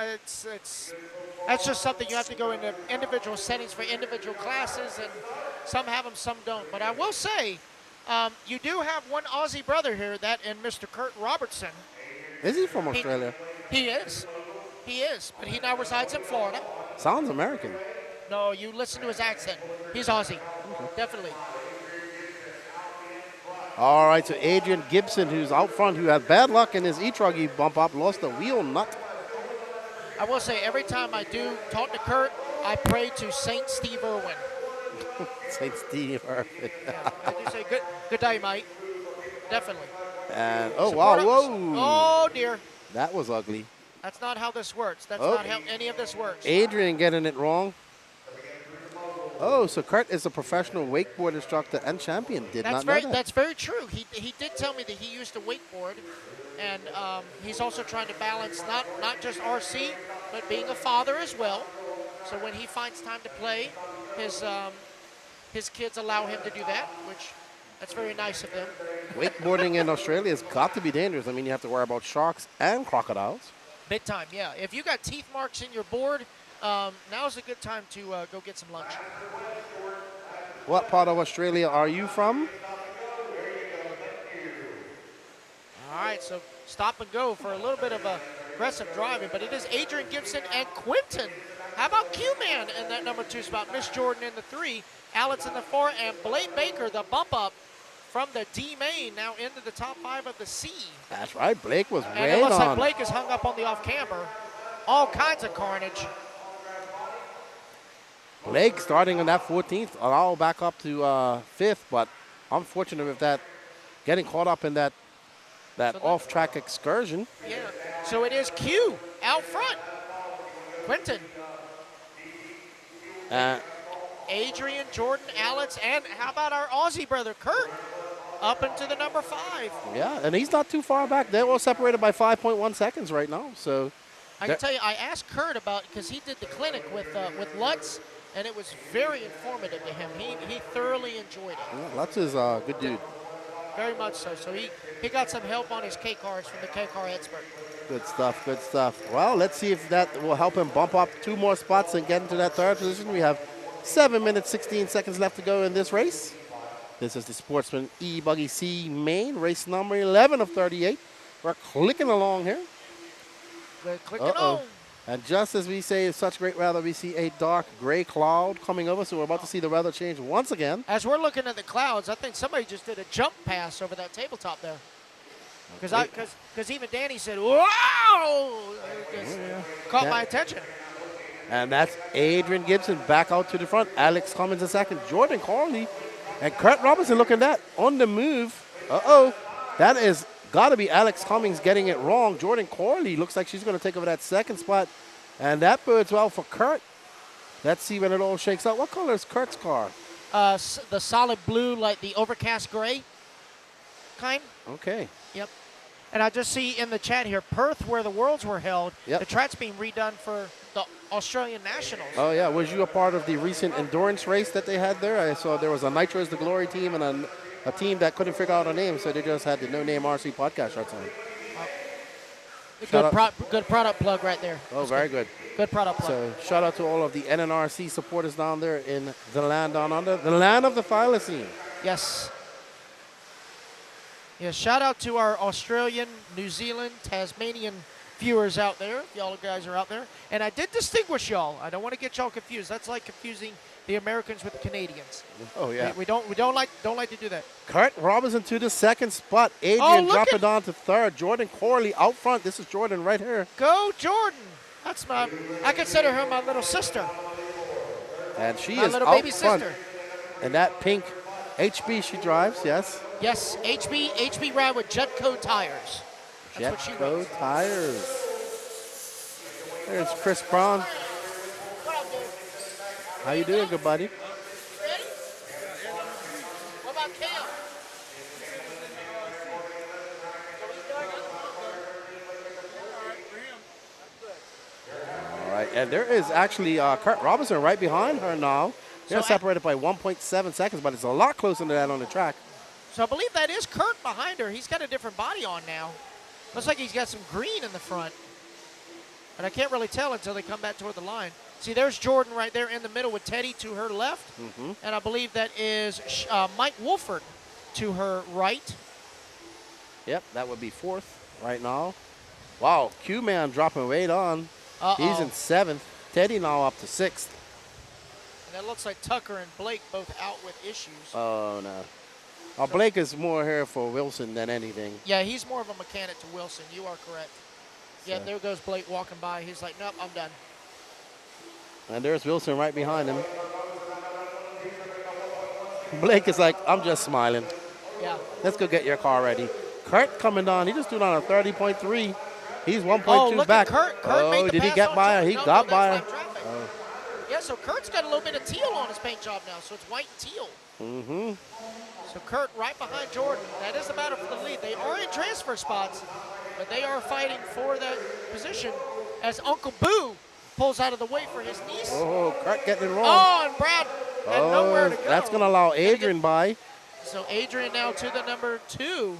that's just something you have to go into individual settings for individual classes, and some have them, some don't. But I will say, you do have one Aussie brother here, and Mr. Kurt Robertson. Is he from Australia? He is, but he now resides in Florida. Sounds American. No, you listen to his accent. He's Aussie, definitely. All right, so Adrian Gibson, who's out front, who had bad luck in his e-truggy bump up, lost the wheel nut. I will say, every time I do talk to Kurt, I pray to Saint Steve Irwin. Saint Steve Irwin. Yeah, I do say good day, mate. Definitely. And, oh, Support wow, us. whoa. Oh, dear. That was ugly. That's not how this works. That's Oh. not how any of this works. Adrian getting it wrong. Oh, so Kurt is a professional wakeboard instructor and champion. Did not know that. That's very true. He did tell me that he used a wakeboard, and he's also trying to balance not just RC, but being a father as well. So when he finds time to play, his kids allow him to do that, which that's very nice of them. Wakeboarding in Australia has got to be dangerous. I mean, you have to worry about sharks and crocodiles. Big time, yeah. If you got teeth marks in your board, now's a good time to go get some lunch. What part of Australia are you from? All right, so stop and go for a little bit of aggressive driving, but it is Adrian Gibson and Quinton. How about Q-Man in that number 2 spot? Miss Jordan in the 3, Alex in the 4, and Blake Baker, the bump up from the D main now into the top 5 of the C. That's right. Blake was And way it looks on. like Blake is hung up on the off-camber. All kinds of carnage. Blake starting on that 14th, all back up to 5th, but unfortunate with that, getting caught up in that off-track excursion. Yeah. So it is Q out front. Quentin. Adrian, Jordan, Alex, and how about our Aussie brother, Kurt, up into the number 5. Yeah, and he's not too far back. They're all separated by 5.1 seconds right now. So I can tell you, I asked Kurt about, because he did the clinic with Lutz, and it was very informative to him. He thoroughly enjoyed it. Yeah, Lutz is a good dude. Very much so. So he got some help on his K cars from the K car expert. Good stuff, good stuff. Well, let's see if that will help him bump up 2 more spots and get into that 3rd position. We have 7 minutes, 16 seconds left to go in this race. This is the Sportsman e-buggy C main, race number 11 of 38. We're clicking along here. We're clicking on. And just as we say, it's such great weather, we see a dark gray cloud coming over, so we're about to see the weather change once again. As we're looking at the clouds, I think somebody just did a jump pass over that tabletop there. Because even Danny said, "Wow!" Caught my attention. And that's Adrian Gibson back out to the front. Alex Cummins in second. Jordan Corley and Kurt Robinson looking that on the move. That is got to be Alex Cummins getting it wrong. Jordan Corley looks like she's going to take over that 2nd spot. And that bodes well for Kurt. Let's see when it all shakes out. What color is Kurt's car? The solid blue, like the overcast gray kind. Okay. Yep. And I just see in the chat here, Perth, where the Worlds were held, the track's being redone for the Australian Nationals. Oh, yeah. Was you a part of the recent endurance race that they had there? I saw there was a Nitro is the Glory team and a team that couldn't figure out a name, so they just had the No Name RC podcast shirts on. Good product plug right there. Oh, that's very good. Good product plug. So shout out to all of the NNRC supporters down there in the land down under, the land of the thylacine. Yes. Yeah, shout out to our Australian, New Zealand, Tasmanian viewers out there, if y'all guys are out there. And I did distinguish y'all. I don't want to get y'all confused. That's like confusing the Americans with the Canadians. Oh, yeah. We don't like to do that. Kurt Robinson to the 2nd spot. Adrian dropping down to 3rd. Jordan Corley out front. This is Jordan right here. Go Jordan. I consider her my little sister. And she my is little out baby front. sister. And that pink HB she drives, yes. Yes, HB ride with Jetco tires. That's what she Jetco runs. tires. There's Chris Braun. How you doing, good buddy? Ready? What about Cam? All right, and there is actually Kurt Robinson right behind her now. They're separated by 1.7 seconds, but it's a lot closer to that on the track. So I believe that is Kurt behind her. He's got a different body on now. Looks like he's got some green in the front. And I can't really tell until they come back toward the line. See, there's Jordan right there in the middle with Teddy to her left. And I believe that is Mike Wolford to her right. Yep, that would be 4th right now. Wow, Q-Man dropping weight on. He's in 7th. Teddy now up to 6th. And it looks like Tucker and Blake both out with issues. Oh, no. Blake is more here for Wilson than anything. Yeah, he's more of a mechanic to Wilson. You are correct. Yeah, there goes Blake walking by. He's like, nope, I'm done. And there's Wilson right behind him. Blake is like, I'm just smiling. Yeah. Let's go get your car ready. Kurt coming down. He just doing on a 30.3. He's 1.2 back. Kurt made the did he pass get on by her? Jordan. He No, got that's by lap her. traffic. Oh. Yeah, so Kurt's got a little bit of teal on his paint job now, so it's white and teal. So Kurt right behind Jordan. That is the battle for the lead. They are in transfer spots, but they are fighting for that position as Uncle Boo pulls out of the way for his niece. Oh, Kurt getting it wrong. Oh, and Brad had nowhere to go. That's going to allow Adrian by. So Adrian now to the number 2.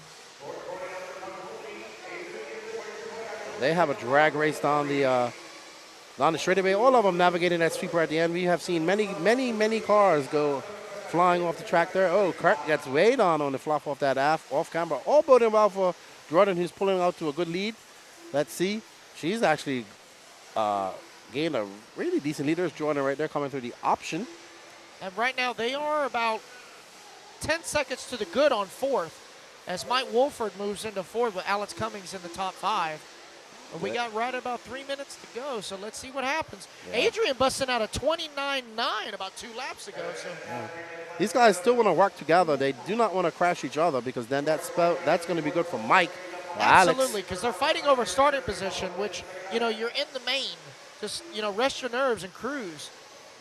They have a drag race down the straightaway. All of them navigating that sweeper at the end. We have seen many cars go flying off the track there. Oh, Kurt gets weighed on the fluff off that off camera. All boding well for Jordan, who's pulling out to a good lead. Let's see. She's actually gained a really decent lead. There's Jordan right there coming through the option. And right now they are about 10 seconds to the good on fourth as Mike Wolford moves into fourth with Alex Cummings in the top 5. And we got right about 3 minutes to go, so let's see what happens. Yeah. Adrian busting out a 29.9 about 2 laps ago. So These guys still want to work together. They do not want to crash each other because then that's going to be good for Mike or absolutely, because they're fighting over starting position, which, you know, you're in the main. Just, you know, rest your nerves and cruise.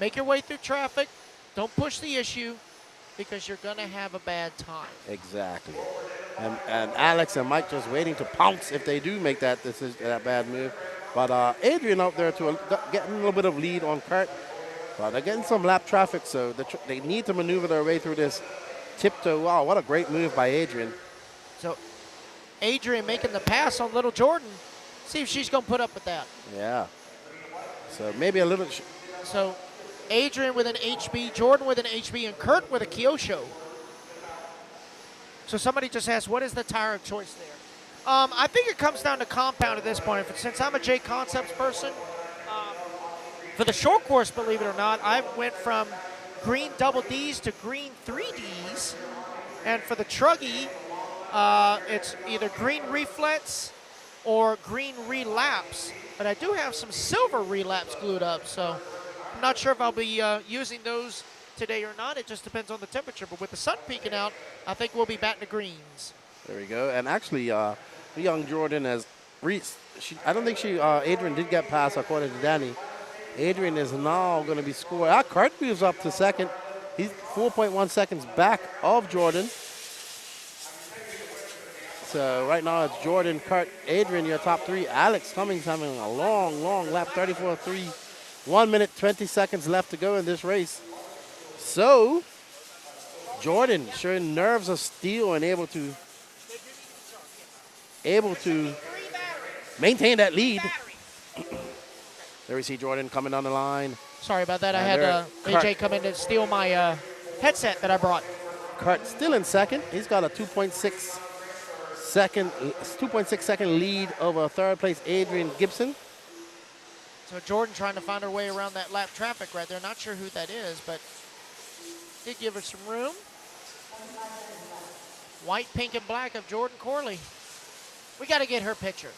Make your way through traffic. Don't push the issue because you're going to have a bad time. Exactly. And Alex and Mike just waiting to pounce if they do make that bad move. But Adrian out there getting a little bit of lead on Kurt. But they're getting some lap traffic, so they need to maneuver their way through this tiptoe. Wow, what a great move by Adrian. So Adrian making the pass on little Jordan. See if she's going to put up with that. Yeah. So maybe a little. So Adrian with an HB, Jordan with an HB, and Kurt with a Kyosho. So somebody just asked, what is the tire of choice there? I think it comes down to compound at this point. Since I'm a J Concepts person, for the short course, believe it or not, I went from green double Ds to green 3Ds. And for the truggy, it's either green reflex or green relapse. But I do have some silver relapse glued up, so I'm not sure if I'll be using those today or not. It just depends on the temperature. But with the sun peeking out, I think we'll be batting the greens. There we go. And actually, young Jordan has reached. I don't think Adrian did get past, according to Danny. Adrian is now going to be scoring. Kurt moves up to second. He's 4.1 seconds back of Jordan. So right now it's Jordan, Kurt, Adrian, your top 3. Alex Cummings having a long lap, 34.3. 1 minute, 20 seconds left to go in this race. So Jordan showing nerves of steel and able to maintain that lead. There we see Jordan coming down the line. Sorry about that. I had AJ come in to steal my headset that I brought. Kurt still in second. He's got a 2.6 second lead over third place Adrian Gibson. So Jordan trying to find her way around that lap traffic right there. Not sure who that is, but did give her some room. White, pink, and black of Jordan Corley. We got to get her picture.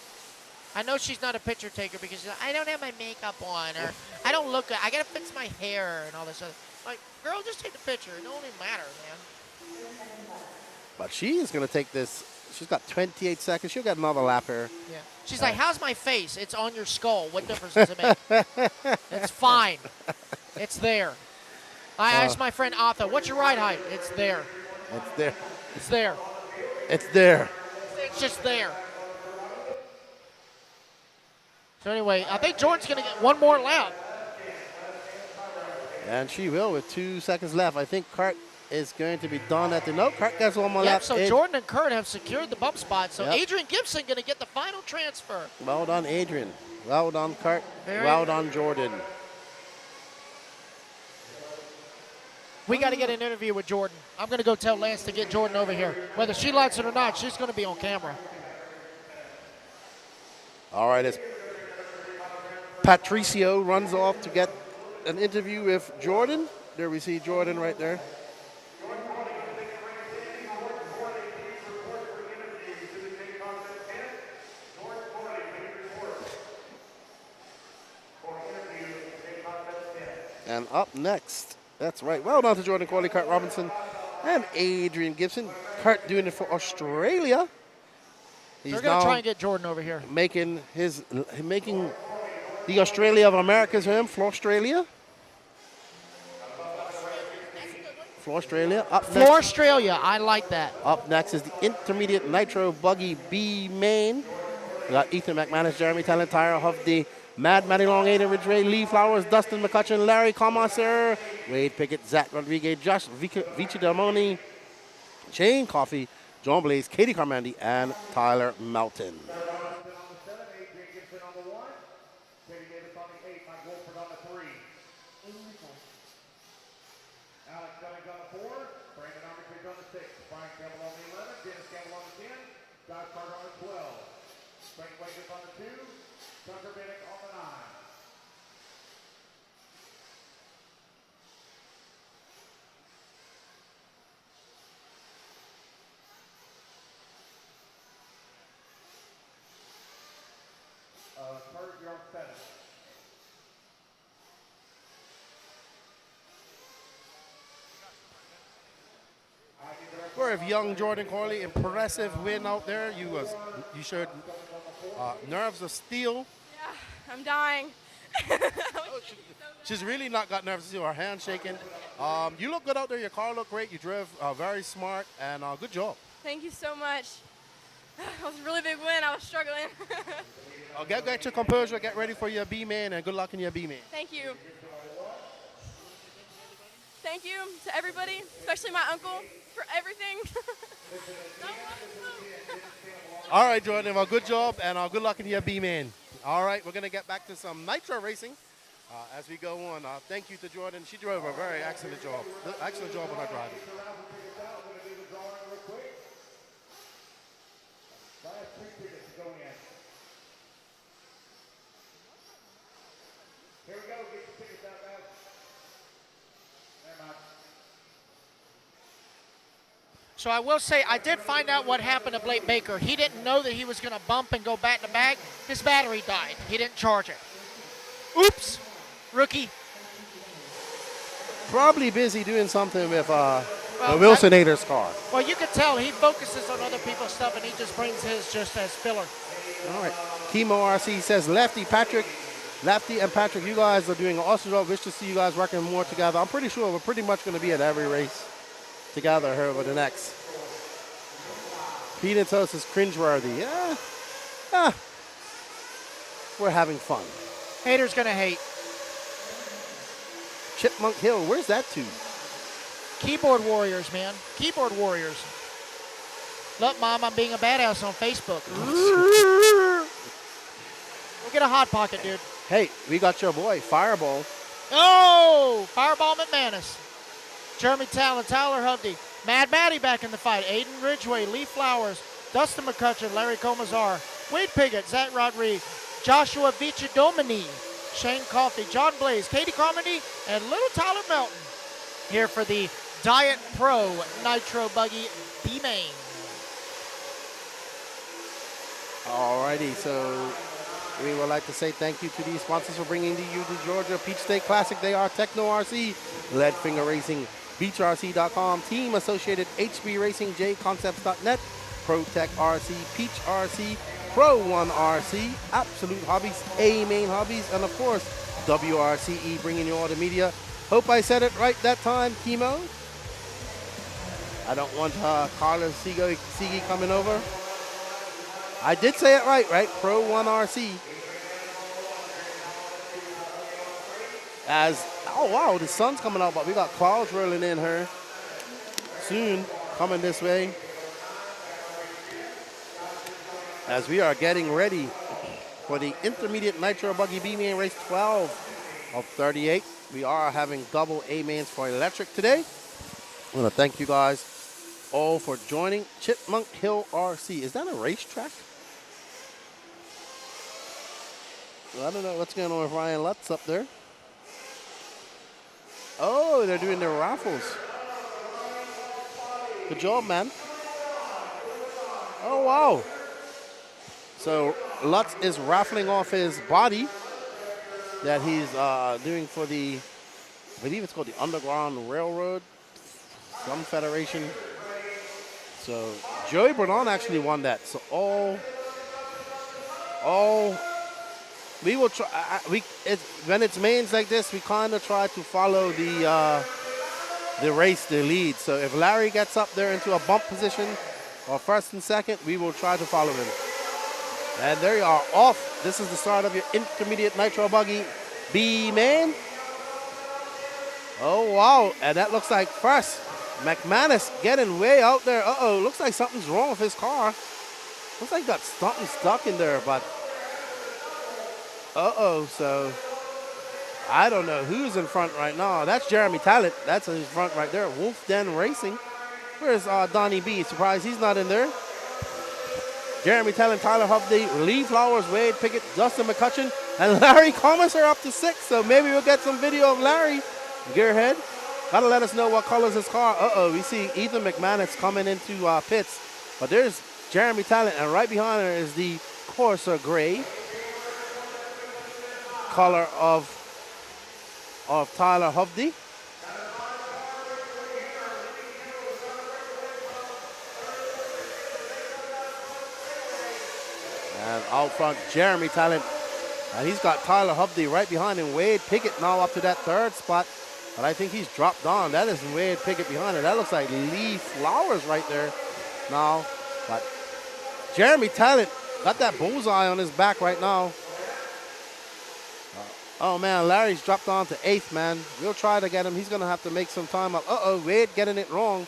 I know she's not a picture taker because she's like, I don't have my makeup on, or I don't look good. I got to fix my hair and all this other. Like, girl, just take the picture. It don't even matter, man. But she is going to take this. She's got 28 seconds. She'll get another lap here. Yeah. She's like, how's my face? It's on your skull. What difference does it make? It's fine. It's there. I asked my friend Arthur, what's your ride height? It's there. It's there. It's there. It's there. It's just there. So anyway, I think Jordan's going to get one more lap. And she will with 2 seconds left. I think Kurt is going to be done at the note. Kurt gets one more lap. So Jordan and Kurt have secured the bump spot. So Yep. Adrian Gibson going to get the final transfer. Well done, Adrian. Well done, Kurt. Well done, Jordan. We got to get an interview with Jordan. I'm going to go tell Lance to get Jordan over here. Whether she likes it or not, she's going to be on camera. All right, as Patricio runs off to get an interview with Jordan. There we see Jordan right there. And up next, that's right. Well done to Jordan Corley, Kurt Robinson, and Adrian Gibson. Kurt doing it for Australia. He's They're going to try and get Jordan over here. making the Australia of Americas for him, Australia. Australia. Up next, Australia, I like that. Up next is the intermediate nitro buggy B main. We got Ethan McManus, Jeremy Talent, Tyra Huff, the Mad Matty Long, Aiden Ridgway, Lee Flowers, Dustin McCutcheon, Larry Comasser, Wade Pickett, Zach Rodriguez, Josh Vici Delmoni, Shane Coffey, John Blaze, Katie Carmandi, and Tyler Melton. tour of young Jordan Corley. Impressive win out there. You showed nerves of steel. Yeah, I'm dying. She's really not got nerves of steel. Her hand's shaking. You look good out there. Your car looked great. You drove very smart, and good job. Thank you so much. That was a really big win. I was struggling. Get your composure. Get ready for your B-man, and good luck in your B-man. Thank you. Thank you to everybody, especially my uncle, for everything. All right, Jordan. Well, good job, and good luck in your B-man. All right, we're going to get back to some nitro racing as we go on. Thank you to Jordan. She drove a very excellent job. Excellent job on her driving. Here we go. Get your tickets out, guys. Never mind. So I will say, I did find out what happened to Blake Baker. He didn't know that he was going to bump and go back to back. His battery died. He didn't charge it. Oops, rookie. Probably busy doing something with the Wilsonator's car. Well, you can tell he focuses on other people's stuff, and he just brings his just as filler. All right. Chemo RC says, Lefty and Patrick, you guys are doing an awesome job. Wish to see you guys working more together. I'm pretty sure we're pretty much going to be at every race together here over the next. Peanut Toast is cringeworthy. Yeah. We're having fun. Haters going to hate. Chipmunk Hill, where's that to? Keyboard warriors, man. Keyboard warriors. Look, Mom, I'm being a badass on Facebook. We'll get a Hot Pocket, dude. Hey, we got your boy, Fireball. Oh, Fireball McManus. Jeremy Talon, Tyler Hovde, Mad Matty back in the fight. Aiden Ridgway, Lee Flowers, Dustin McCutcheon, Larry Comazar, Wade Piggott, Zach Rodriguez, Joshua Vichadomini, Shane Coffey, John Blaze, Katie Carmody, and little Tyler Melton here for the Diet Pro Nitro Buggy B-Main. Alrighty, so we would like to say thank you to these sponsors for bringing to you the Georgia Peach State Classic. They are Techno RC, Leadfinger Racing, BeachRC.com, Team Associated, HB Racing, JConcepts.net, ProTech RC, Peach RC, Pro One RC, Absolute Hobbies, A-Main Hobbies, and of course, WRCE bringing you all the media. Hope I said it right that time, Chemo. I don't want Carlos Sigi coming over. I did say it right? Pro One RC. Oh wow, the sun's coming out, but we got clouds rolling in here soon, coming this way. As we are getting ready for the Intermediate Nitro Buggy B-Main Race 12 of 38. We are having double A-Mains for electric today. I want to thank you guys all for joining. Chipmunk Hill RC. Is that a racetrack? Well, I don't know what's going on with Ryan Lutz up there. Oh, they're doing their raffles. Good job, man. Oh, wow. So Lutz is raffling off his body that he's doing for the, I believe it's called the Underground Railroad, some federation. So Joey Bernard actually won that. So we will try. When it's mains like this, we kind of try to follow the race, the lead. So if Larry gets up there into a bump position, or first and second, we will try to follow him. And there you are, off. This is the start of your Intermediate Nitro Buggy B-Main. Oh, wow. And that looks like first, McManus getting way out there. Uh-oh, looks like something's wrong with his car. Looks like got something stuck in there, but uh-oh, so I don't know who's in front right now. That's Jeremy Talent. That's in front right there. Wolf Den Racing. Where's Donnie B? Surprised he's not in there. Jeremy Talent, Tyler Hovde, Lee Flowers, Wade Pickett, Dustin McCutcheon, and Larry Commerce are up to 6. So maybe we'll get some video of Larry. Gearhead. Gotta let us know what color is his car. Uh-oh, we see Ethan McManus coming into pits. But there's Jeremy Talent, and right behind her is the Corsa Gray color of Tyler Hovde. And out front, Jeremy Talent. And he's got Tyler Hovde right behind him. Wade Pickett now up to that third spot. But I think he's dropped down. That is Wade Pickett behind him. That looks like Lee Flowers right there now. But Jeremy Talent got that bullseye on his back right now. Oh, man, Larry's dropped down to 8th, man. We'll try to get him. He's going to have to make some time up. Uh-oh, Wade getting it wrong.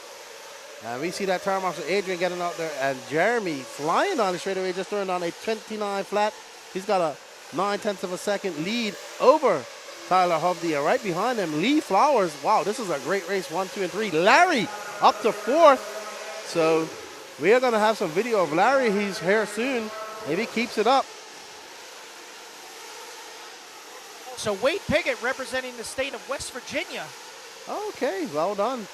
And we see that turn marshal Adrian getting out there. And Jeremy flying on the straightaway, just throwing on a 29 flat. He's got a 9/10 of a second lead over Tyler Hovde. And right behind him, Lee Flowers. Wow, this is a great race, 1, 2, and 3. Larry up to 4th. So we are going to have some video of Larry. He's here soon. If he keeps it up. So Wade Pickett representing the state of West Virginia. Okay, well done.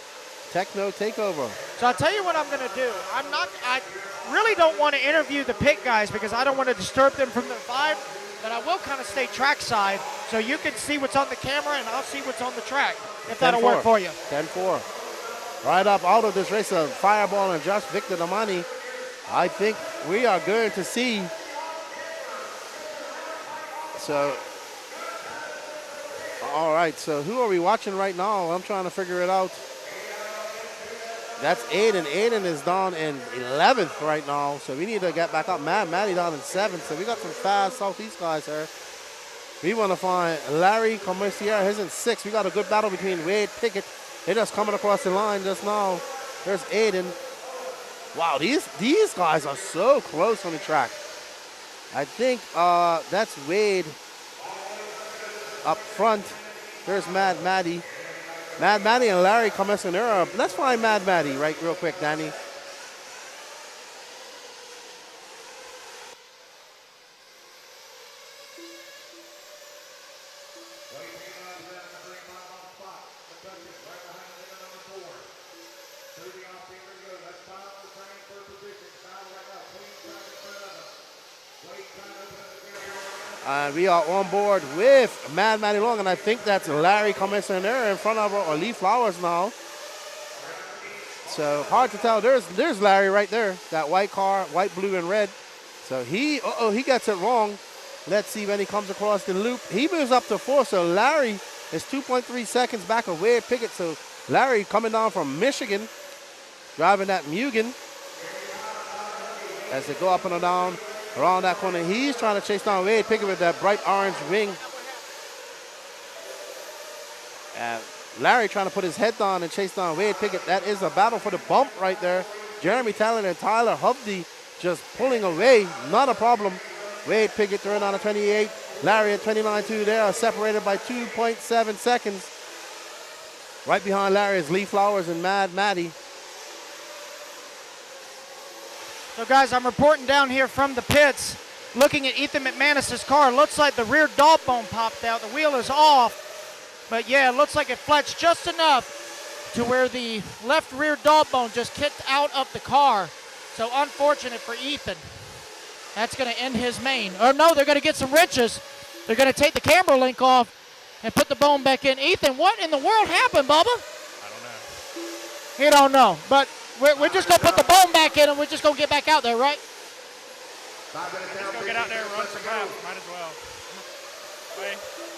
Techno takeover. So I'll tell you what I'm going to do. I really don't want to interview the pit guys because I don't want to disturb them from their vibe, but I will kind of stay trackside so you can see what's on the camera and I'll see what's on the track, if that'll work for you. 10-4. Right up out of this race of Fireball and Josh Victor Damani. I think we are going to see. So, all right, so who are we watching right now? I'm trying to figure it out. That's Aiden. Aiden is down in 11th right now, so we need to get back up. Maddie down in 7th, so we got some fast Southeast guys here. We want to find Larry Commercier. He's in 6th. We got a good battle between Wade Pickett. They're just coming across the line just now. There's Aiden. Wow, these guys are so close on the track. I think that's Wade up front. There's Mad Maddie. Mad Maddie and Larry Comessanera. Let's find Mad Maddie right real quick, Danny. We are on board with Mad Matty Long, and I think that's Larry Commissioner in front of her, or Lee Flowers now. So hard to tell. There's Larry right there. That white car, white, blue, and red. So he gets it wrong. Let's see when he comes across the loop. He moves up to 4, so Larry is 2.3 seconds back of Wade Pickett. So Larry coming down from Michigan, driving that Mugen. As they go up and down around that corner, he's trying to chase down Wade Pickett with that bright orange wing. And Larry trying to put his head down and chase down Wade Pickett. That is a battle for the bump right there. Jeremy Talent and Tyler Hovde just pulling away. Not a problem. Wade Pickett throwing on a 28. Larry at 29.2. They are separated by 2.7 seconds. Right behind Larry is Lee Flowers and Mad Maddie. So guys, I'm reporting down here from the pits, looking at Ethan McManus's car. Looks like the rear dog bone popped out. The wheel is off, but yeah, it looks like it flexed just enough to where the left rear dog bone just kicked out of the car. So unfortunate for Ethan. That's going to end his main. Or no, they're going to get some wrenches. They're going to take the camera link off and put the bone back in. Ethan, what in the world happened, Bubba? I don't know. You don't know, but we're just going to put the bone back in and we're just going to get back out there, right? Let's go get out there and run some laps. Might as well.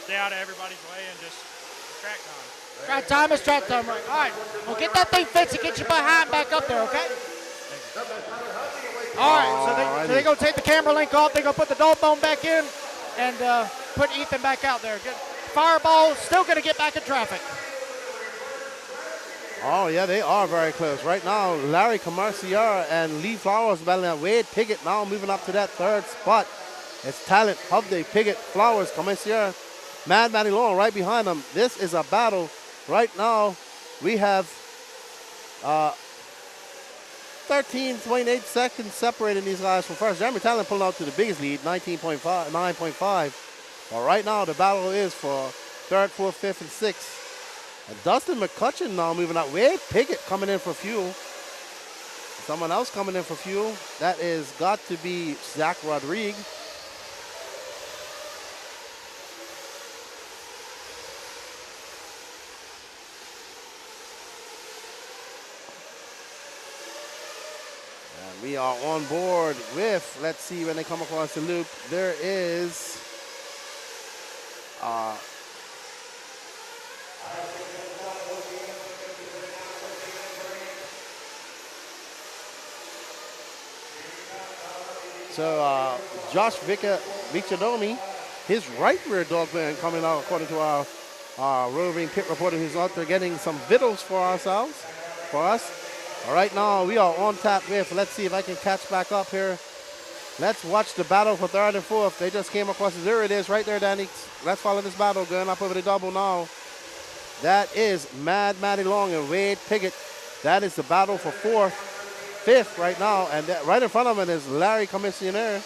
Stay out of everybody's way and just track time. Track time is track time, right? All right, well, get that thing fixed and get your behind back up there, okay? All right, so they're going to take the camera link off. They're going to put the dog bone back in and put Ethan back out there. Good. Fireball still going to get back in traffic. Oh, yeah, they are very close. Right now, Larry Commercier and Lee Flowers battling at Wade Pickett now moving up to that third spot. It's Talent, Hovde, Pickett, Flowers, Commercier, Mad Matty Long right behind them. This is a battle. Right now, we have 13.8 seconds separating these guys from first. Jeremy Talent pulling out to the biggest lead, 9.5. But right now, the battle is for third, fourth, fifth, and sixth. And Dustin McCutcheon now moving out. Wade Pickett coming in for fuel. Someone else coming in for fuel. That is got to be Zach Rodriguez. And we are on board with, let's see when they come across the loop. There is Josh Victordomi, his right rear dog man coming out according to our roving pit reporter who's out there getting some vittles for us. All right, now we are on tap with, let's see if I can catch back up here. Let's watch the battle for third and fourth. They just came across, there it is right there, Danny. Let's follow this battle, going up over the double now. That is Mad Matty Long and Wade Piggott. That is the battle for fifth right now. And right in front of him is Larry Commissioner.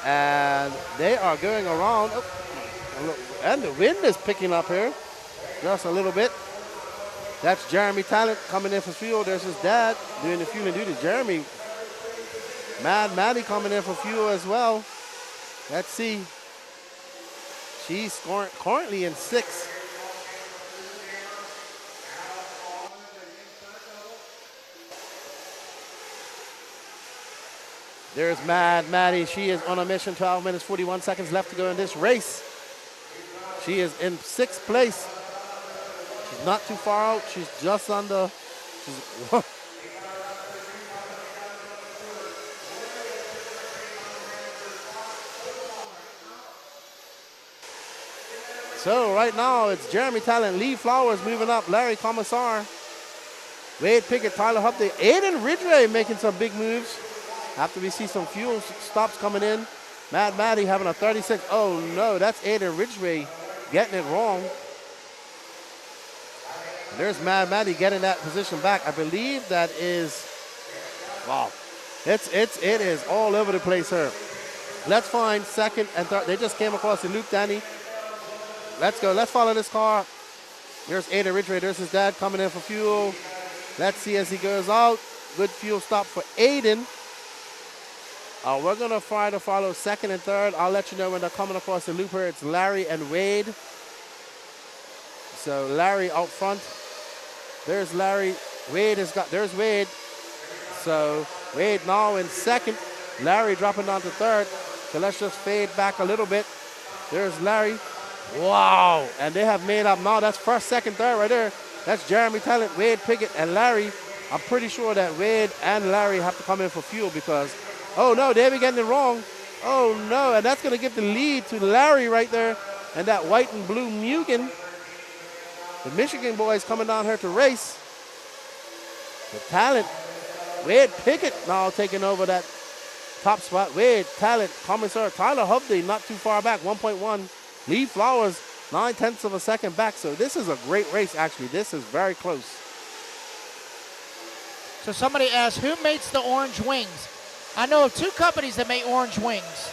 And they are going around. Oh, and the wind is picking up here just a little bit. That's Jeremy Talent coming in for fuel. There's his dad doing the fueling duty. Jeremy, Mad Maddie coming in for fuel as well. Let's see. She's currently in 6th. There's Mad Maddie. She is on a mission. 12 minutes, 41 seconds left to go in this race. She is in 6th place. She's not too far out. She's just under. So right now it's Jeremy Talent, Lee Flowers moving up, Larry Commissar, Wade Pickett, Tyler Hupday, Aiden Ridgway making some big moves. After we see some fuel stops coming in. Mad Maddie having a 36. Oh no, that's Aiden Ridgway getting it wrong. There's Mad Maddie getting that position back. I believe that is, wow. It is all over the place here. Let's find second and third. They just came across the loop, Danny. Let's go. Let's follow this car. There's Aiden Ridgway. There's his dad coming in for fuel. Let's see as he goes out. Good fuel stop for Aiden. We're going to try to follow second and third. I'll let you know when they're coming across the loop here. It's Larry and Wade. So Larry out front. There's Larry. There's Wade. So Wade now in second. Larry dropping down to third. So let's just fade back a little bit. There's Larry. Wow. And they have made up now. That's first, second, third right there. That's Jeremy Talent, Wade Pickett, and Larry. I'm pretty sure that Wade and Larry have to come in for fuel because, oh no, they be getting it wrong. Oh no, and that's going to give the lead to Larry right there. And that white and blue Mugen. The Michigan boys coming down here to race. The Talent, Wade Pickett now taking over that top spot. Wade, Talent, Commissar, Tyler Hubday not too far back, 1.1. Lee Flowers, 9/10 of a second back. So this is a great race, actually. This is very close. So somebody asked, who makes the orange wings? I know of 2 companies that make orange wings,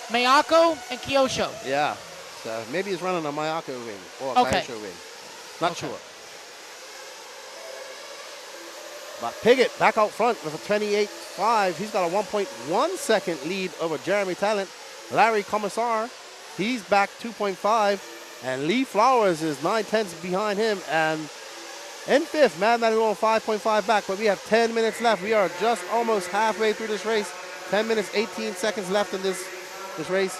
Miyako and Kyosho. Yeah, so maybe he's running a Miyako wing or a Kyosho wing. Not sure. But Piggott back out front with a 28.5. He's got a 1.1 second lead over Jeremy Talent. Larry Commissar, he's back 2.5. And Lee Flowers is 9/10 behind him. And in 5th, Mad Matty on 5.5 back. But we have 10 minutes left. We are just almost halfway through this race. 10 minutes, 18 seconds left in this race.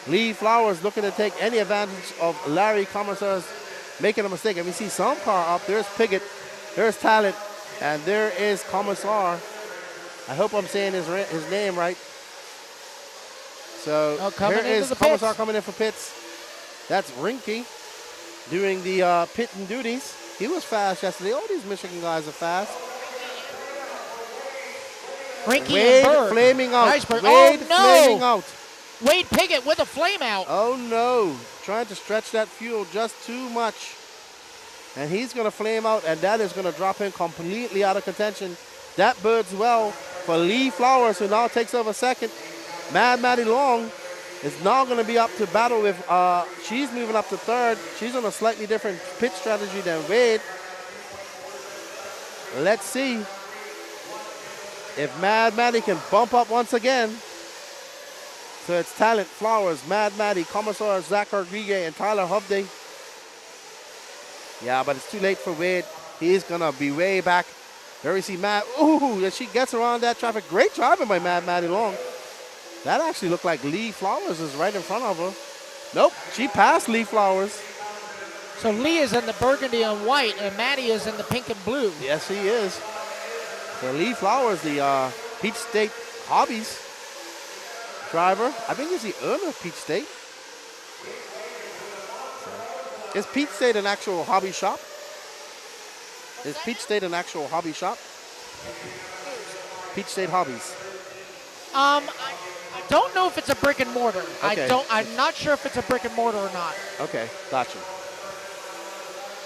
Lee Flowers looking to take any advantage of Larry Commissar's making a mistake. And we see some car up. There's Piggott. There's Talent. And there is Commissar. I hope I'm saying his name right. So here is Commissar coming in for pits. That's Rinky doing the pitting duties. He was fast yesterday. All these Michigan guys are fast. Rinky Wade and Bird. flaming out. Nice Bird. Wade oh, no. flaming out. Wade Piggott with a flame out. Oh no. Trying to stretch that fuel just too much. And he's going to flame out, and that is going to drop him completely out of contention. That bodes well for Lee Flowers, who now takes over second. Mad Matty Long is now going to be up to battle with, she's moving up to third. She's on a slightly different pit strategy than Wade. Let's see if Mad Matty can bump up once again. So it's Talent, Flowers, Mad Matty, Commissar, Zach Rodriguez, and Tyler Hubday. Yeah, but it's too late for Wade. He's going to be way back. There we see Matt. Ooh, she gets around that traffic. Great driving by Maddie Long. That actually looked like Lee Flowers is right in front of her. Nope, she passed Lee Flowers. So Lee is in the burgundy and white, and Maddie is in the pink and blue. Yes, he is. So Lee Flowers, the Peach State Hobbies driver. I think he's the owner of Peach State. Is Peach State an actual hobby shop? Is Peach State an actual hobby shop? Peach State Hobbies. I don't know if it's a brick and mortar. Okay. I'm not sure if it's a brick and mortar or not. Okay, gotcha.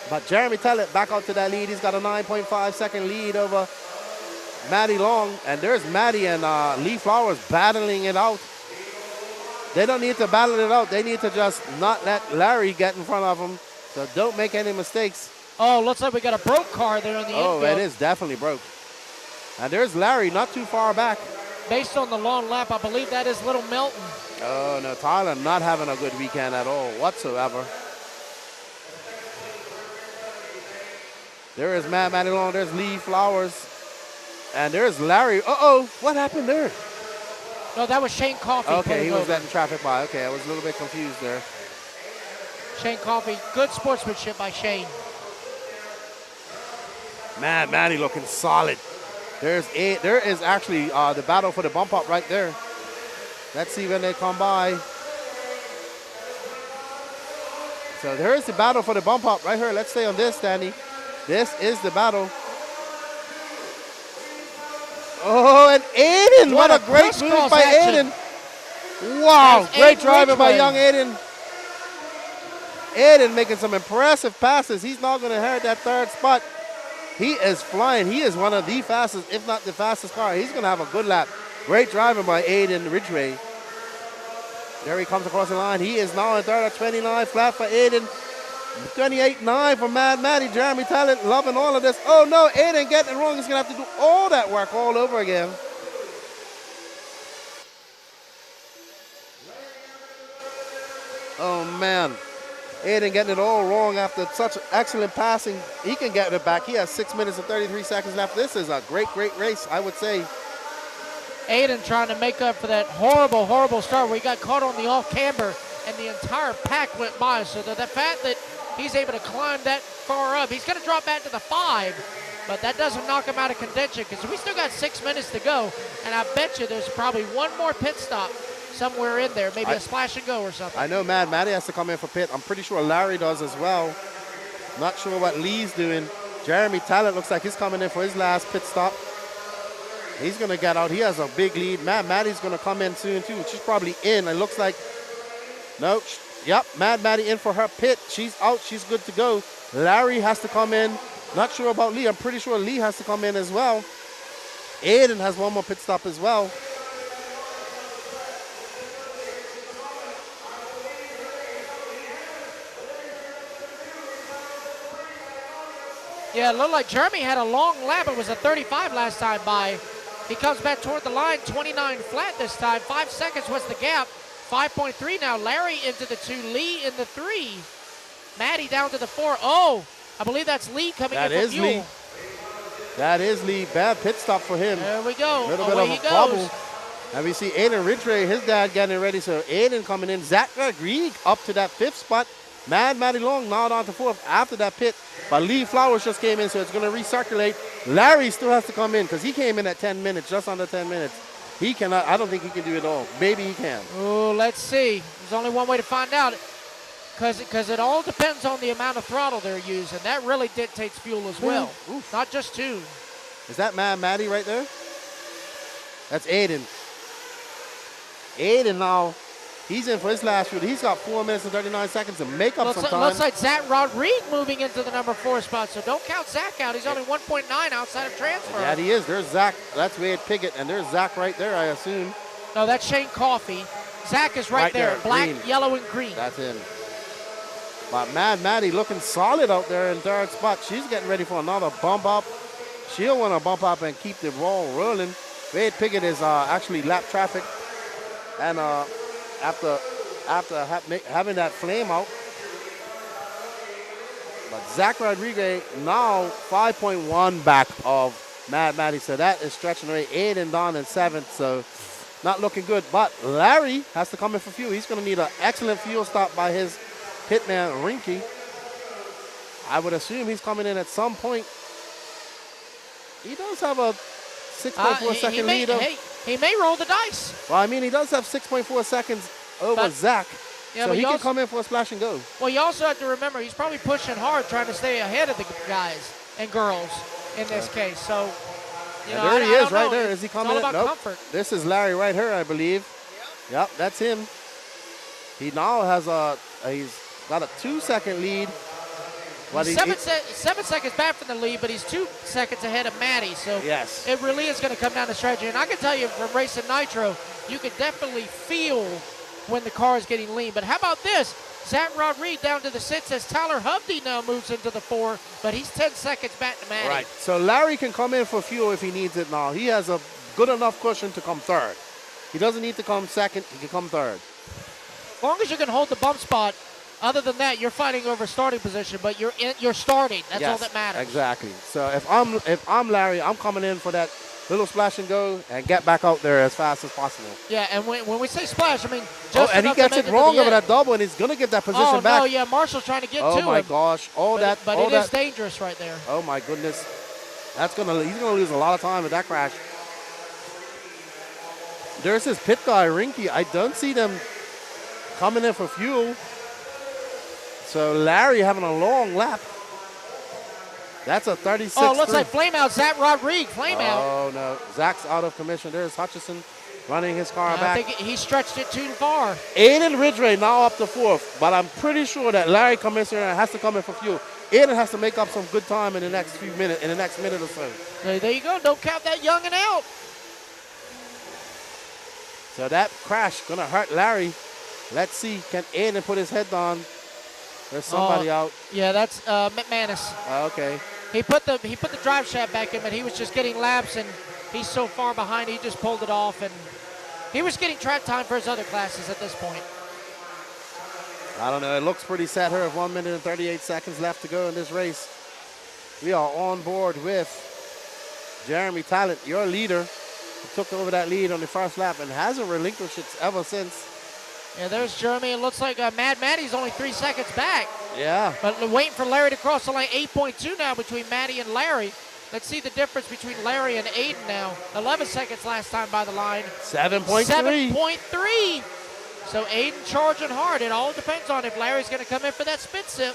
But Jeremy Tellett back out to that lead. He's got a 9.5 second lead over Maddie Long. And there's Maddie and Lee Flowers battling it out. They don't need to battle it out. They need to just not let Larry get in front of them. So don't make any mistakes. Oh, looks like we got a broke car there in the infield. Oh, it is definitely broke. And there's Larry not too far back. Based on the long lap, I believe that is Little Milton. Oh, no, Tyler not having a good weekend at all whatsoever. There is Maddie Long. There's Lee Flowers. And there's Larry. Uh-oh, what happened there? No, that was Shane Coffey. Okay, he was over. letting traffic by. Okay, I was a little bit confused there. Shane Coffey, good sportsmanship by Shane. Man, Maddie looking solid. There is actually the battle for the bump up right there. Let's see when they come by. So there is the battle for the bump up right here. Let's stay on this, Danny. This is the battle. Oh, and Aiden, what a great move by Aiden. Wow, great driving by young Aiden. Aiden making some impressive passes. He's not going to inherit that third spot. He is flying. He is one of the fastest, if not the fastest car. He's going to have a good lap. Great driving by Aiden Ridgway. There he comes across the line. He is now in third at 29 flat for Aiden. 28.9 for Maddie. Jeremy Tallent loving all of this. Oh, no, Aiden getting it wrong. He's going to have to do all that work all over again. Oh, man. Aiden getting it all wrong after such excellent passing. He can get it back. He has 6 minutes and 33 seconds left. This is a great, great race, I would say. Aiden trying to make up for that horrible, horrible start where he got caught on the off-camber and the entire pack went by. So the fact that he's able to climb that far up, he's going to drop back to the 5, but that doesn't knock him out of contention because we still got 6 minutes to go, and I bet you there's probably one more pit stop somewhere in there, maybe a splash and go or something. I know Maddie has to come in for pit. I'm pretty sure Larry does as well. Not sure what Lee's doing. Jeremy Tallent looks like he's coming in for his last pit stop. He's going to get out. He has a big lead. Maddie's going to come in soon too. She's probably in. It looks like, no, yep, Maddie in for her pit. She's out. She's good to go. Larry has to come in. Not sure about Lee. I'm pretty sure Lee has to come in as well. Aiden has one more pit stop as well. Yeah, it looked like Jeremy had a long lap. It was a 35 last time by. He comes back toward the line, 29 flat this time. 5 seconds was the gap. 5.3 now. Larry into the 2, Lee in the 3. Maddie down to the 4. Oh, I believe that's Lee coming in for fuel. Lee. That is Lee. Bad pit stop for him. There we go. Little bit of a bubble. And we see Aiden Ridgway, his dad getting ready. So Aiden coming in. Zach Grieg up to that 5th spot. Maddie Long now on to 4th after that pit. But Lee Flowers just came in, so it's going to recirculate. Larry still has to come in because he came in at 10 minutes, just under 10 minutes. He cannot, I don't think he can do it all. Maybe he can. Oh, let's see. There's only one way to find out because it all depends on the amount of throttle they're using. That really dictates fuel as well, not just tune. Is that Maddie right there? That's Aiden. Aiden now. He's in for his last shoot. He's got 4 minutes and 39 seconds to make up some time. Looks like Zach Rodriguez moving into the number 4 spot, so don't count Zach out. He's only 1.9 outside of transfer. Yeah, he is. There's Zach. That's Wade Piggott, and there's Zach right there, I assume. No, that's Shane Coffey. Zach is right there. Black, green. Yellow, and green. That's him. But Maddie looking solid out there in 3rd spot. She's getting ready for another bump up. She'll want to bump up and keep the ball rolling. Wade Piggott is actually lap traffic. And after having that flame out. But Zach Rodriguez now 5.1 back of Matty. So that is stretching away. Aiden Don in 7th, so not looking good. But Larry has to come in for fuel. He's going to need an excellent fuel stop by his pitman, Rinky. I would assume he's coming in at some point. He does have a 6.4 second lead. He may roll the dice. Well, I mean, he does have 6.4 seconds over Zach. Yeah, so he can come in for a splash and go. Well, you also have to remember, he's probably pushing hard trying to stay ahead of the guys and girls in this case. So, you know, there he is right know. there. Is he coming it's all in? about Nope. comfort. This is Larry right here, I believe. Yep, that's him. He now has he's got a 2-second lead. He's 7 seconds back from the lead, but he's 2 seconds ahead of Matty. So yes, it really is going to come down to strategy. And I can tell you from racing Nitro, you can definitely feel when the car is getting lean. But how about this? Zach Rodriguez down to the 6 as Tyler Hovde now moves into the 4, but he's 10 seconds back to Matty. Right. So Larry can come in for fuel if he needs it now. He has a good enough cushion to come 3rd. He doesn't need to come 2nd. He can come 3rd. As long as you can hold the bump spot, other than that, you're fighting over starting position, but you're starting. That's all that matters. Exactly. So if I'm Larry, I'm coming in for that little splash and go and get back out there as fast as possible. Yeah, and when we say splash, I mean just and he gets it wrong over that double, and he's going to get that position back. Oh, no, yeah, Marshall's trying to get to him. Oh, my gosh. But it is dangerous right there. Oh, my goodness. He's going to lose a lot of time with that crash. There's his pit guy, Rinky. I don't see them coming in for fuel. So Larry having a long lap. That's a 36. Oh, looks like flame out. Zach Rodriguez, flame out. Oh, no. Zach's out of commission. There's Hutchison running his car back. I think he stretched it too far. Aiden Ridgway now up to 4th, but I'm pretty sure that Larry comes in and has to come in for fuel. Aiden has to make up some good time in the next few minutes, in the next minute or so. There you go. Don't count that youngin' out. So that crash going to hurt Larry. Let's see. Can Aiden put his head on? There's somebody out. Yeah, that's McManus. Okay. He put the drive shaft back in, but he was just getting laps, and he's so far behind, he just pulled it off, and he was getting track time for his other classes at this point. I don't know. It looks pretty set here. 1 minute and 38 seconds left to go in this race. We are on board with Jeremy Talent, your leader, who took over that lead on the first lap and hasn't relinquished it ever since. Yeah, there's Jeremy. It looks like Mad Matty's only 3 seconds back. Yeah. But waiting for Larry to cross the line. 8.2 now between Matty and Larry. Let's see the difference between Larry and Aiden now. 11 seconds last time by the line. 7.3. 7.3. So Aiden charging hard. It all depends on if Larry's going to come in for that spit sip.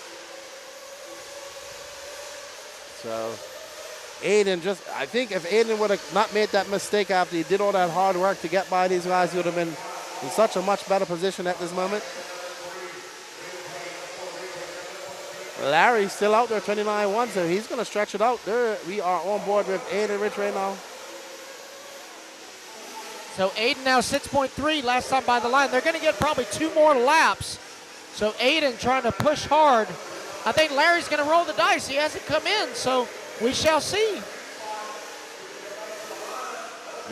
So Aiden I think if Aiden would have not made that mistake after he did all that hard work to get by these guys, he would have been in such a much better position at this moment. Larry's still out there, 29-1, so he's going to stretch it out. There, we are on board with Aiden Rich right now. So Aiden now 6.3 last time by the line. They're going to get probably 2 more laps. So Aiden trying to push hard. I think Larry's going to roll the dice. He hasn't come in, so we shall see.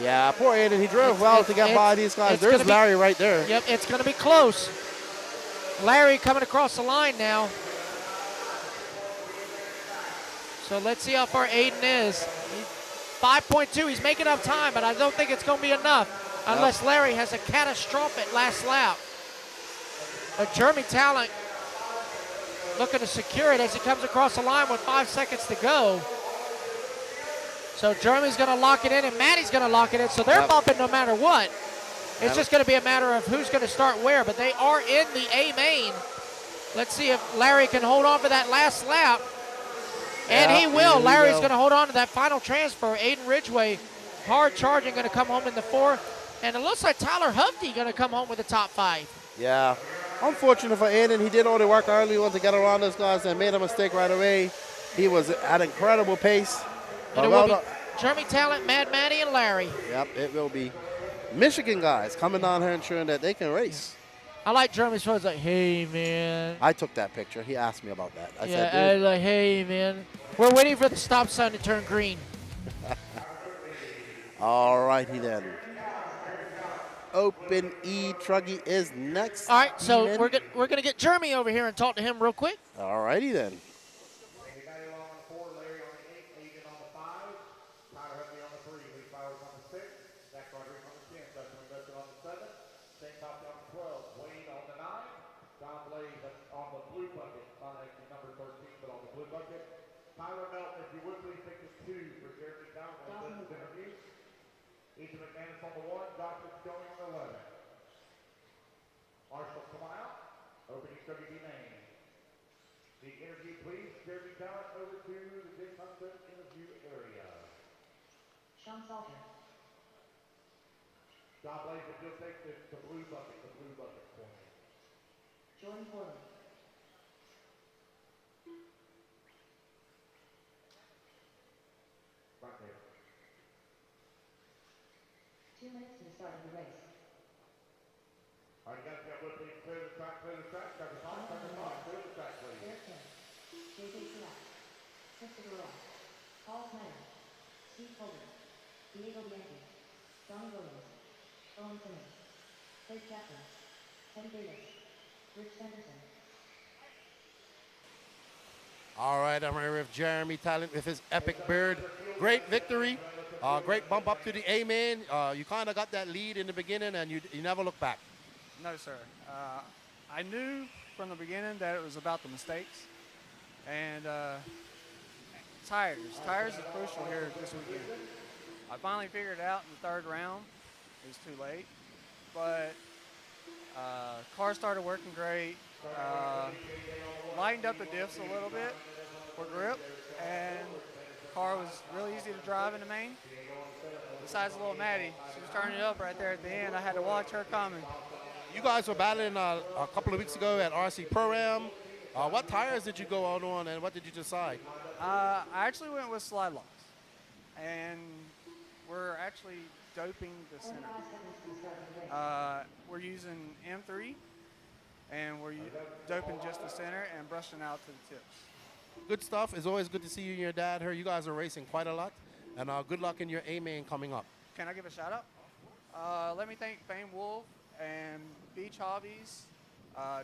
Yeah, poor Aiden. He drove well to get by these guys. There's Larry right there. Yep, it's going to be close. Larry coming across the line now. So let's see how far Aiden is. 5.2, he's making up time, but I don't think it's going to be enough unless Larry has a catastrophic last lap. But Jeremy Talent looking to secure it as he comes across the line with 5 seconds to go. So Jeremy's going to lock it in, and Matty's going to lock it in, so they're bumping no matter what. It's just going to be a matter of who's going to start where, but they are in the A main. Let's see if Larry can hold on for that last lap. And he will. Larry's going to hold on to that final transfer. Aiden Ridgway, hard charging, going to come home in the 4th. And it looks like Tyler Hovde going to come home with the top 5. Yeah. Unfortunate for Aiden. He did all the work early on to get around those guys and made a mistake right away. He was at incredible pace. And it will be Jeremy Talent, Mad Matty, and Larry. Yep, it will be Michigan guys coming down here ensuring that they can race. I like Jeremy's photos like, hey, man. I took that picture. He asked me about that. I said, said, dude. like, hey, man. We're waiting for the stop sign to turn green. All righty then. Open e-truggy is next. All right, so we're going to get Jeremy over here and talk to him real quick. All righty then. Powers on the 6, Zach Rodriguez on the 10, Dustin Dustin on the 7, Shane Coffey on the 12, Wade on the 9, John Blaze on the blue bucket, not actually number 13, but on the blue bucket. Tyler Melton, if you would please take the 2 for Jeremy Down on this interview. Ethan McManus on the 1, Joshua Jones on the 11. Marshall, come on out. Opening e-truggy name. The interview, please. Jeremy Talent over to the Jay Thompson interview area. Sean Salter. John Blaze, if you'll take the blue bucket for me. Jordan Porter. Right there. 2 minutes to the start of the race. All right, guys, got to please clear the track, clear the track, clear the track, clear the track, please. Eric Kim. JJ Truax. Christopher Ross. Paul Snyder. Steve Colbert. Diego Bianchi. Donnie Williams. Owen Simmons. Craig Chapman. Teddy Davis. Rich Sanderson. All right, I'm here with Jeremy Talent with his epic bird. Great victory. Great bump up to the A-main. You kind of got that lead in the beginning, and you never look back. No, sir. I knew from the beginning that it was about the mistakes. And tires. Tires are crucial here this weekend. I finally figured it out in the 3rd round. It was too late. But car started working great. Lightened up the diffs a little bit for grip. And car was really easy to drive in the main. Besides a little Maddie. She was turning it up right there at the end. I had to watch her coming. You guys were battling a couple of weeks ago at RC Pro-Am. What tires did you go out on, and what did you decide? I actually went with slide locks. And we're actually doping the center. We're using M3, and we're doping just the center and brushing out to the tips. Good stuff. It's always good to see you and your dad here. You guys are racing quite a lot, and good luck in your A-main coming up. Can I give a shout out? Let me thank Fame Wolf and Beach Hobbies,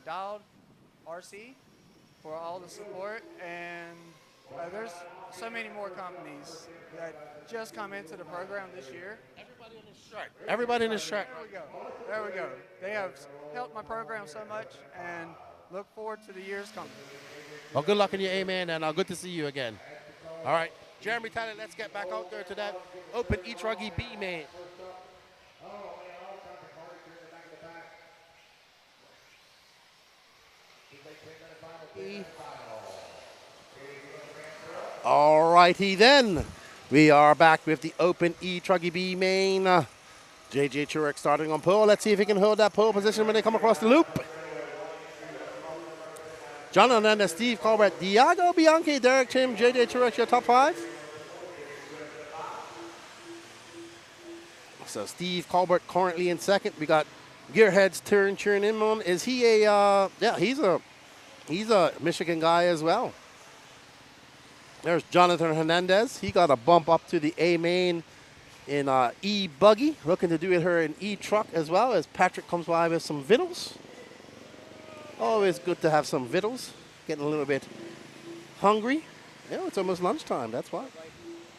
Dialed RC for all the support, and there's so many more companies that just come into the program this year. Everybody in this track. Everybody in this track. There we go. There we go. They have helped my program so much, and look forward to the years coming. Well, good luck in your A-main, and good to see you again. All right, Jeremy Talent, let's get back out there to that open e-truggy B-main. All righty then. We are back with the open e-truggy B main. JJ Truex starting on pole. Let's see if he can hold that pole position when they come across the loop. John Hernandez, Steve Colbert, Diego Bianchi, Derek Tim, JJ Truex, your top 5. So Steve Colbert currently in 2nd. We got Gearheads cheering him on. Is he a? Yeah, he's a Michigan guy as well. There's Jonathan Hernandez. He got a bump up to the A-main in e-buggy, looking to do it here in e-truck as well, as Patrick comes by with some vittles. Always good to have some vittles. Getting a little bit hungry. Yeah, it's almost lunchtime, that's why.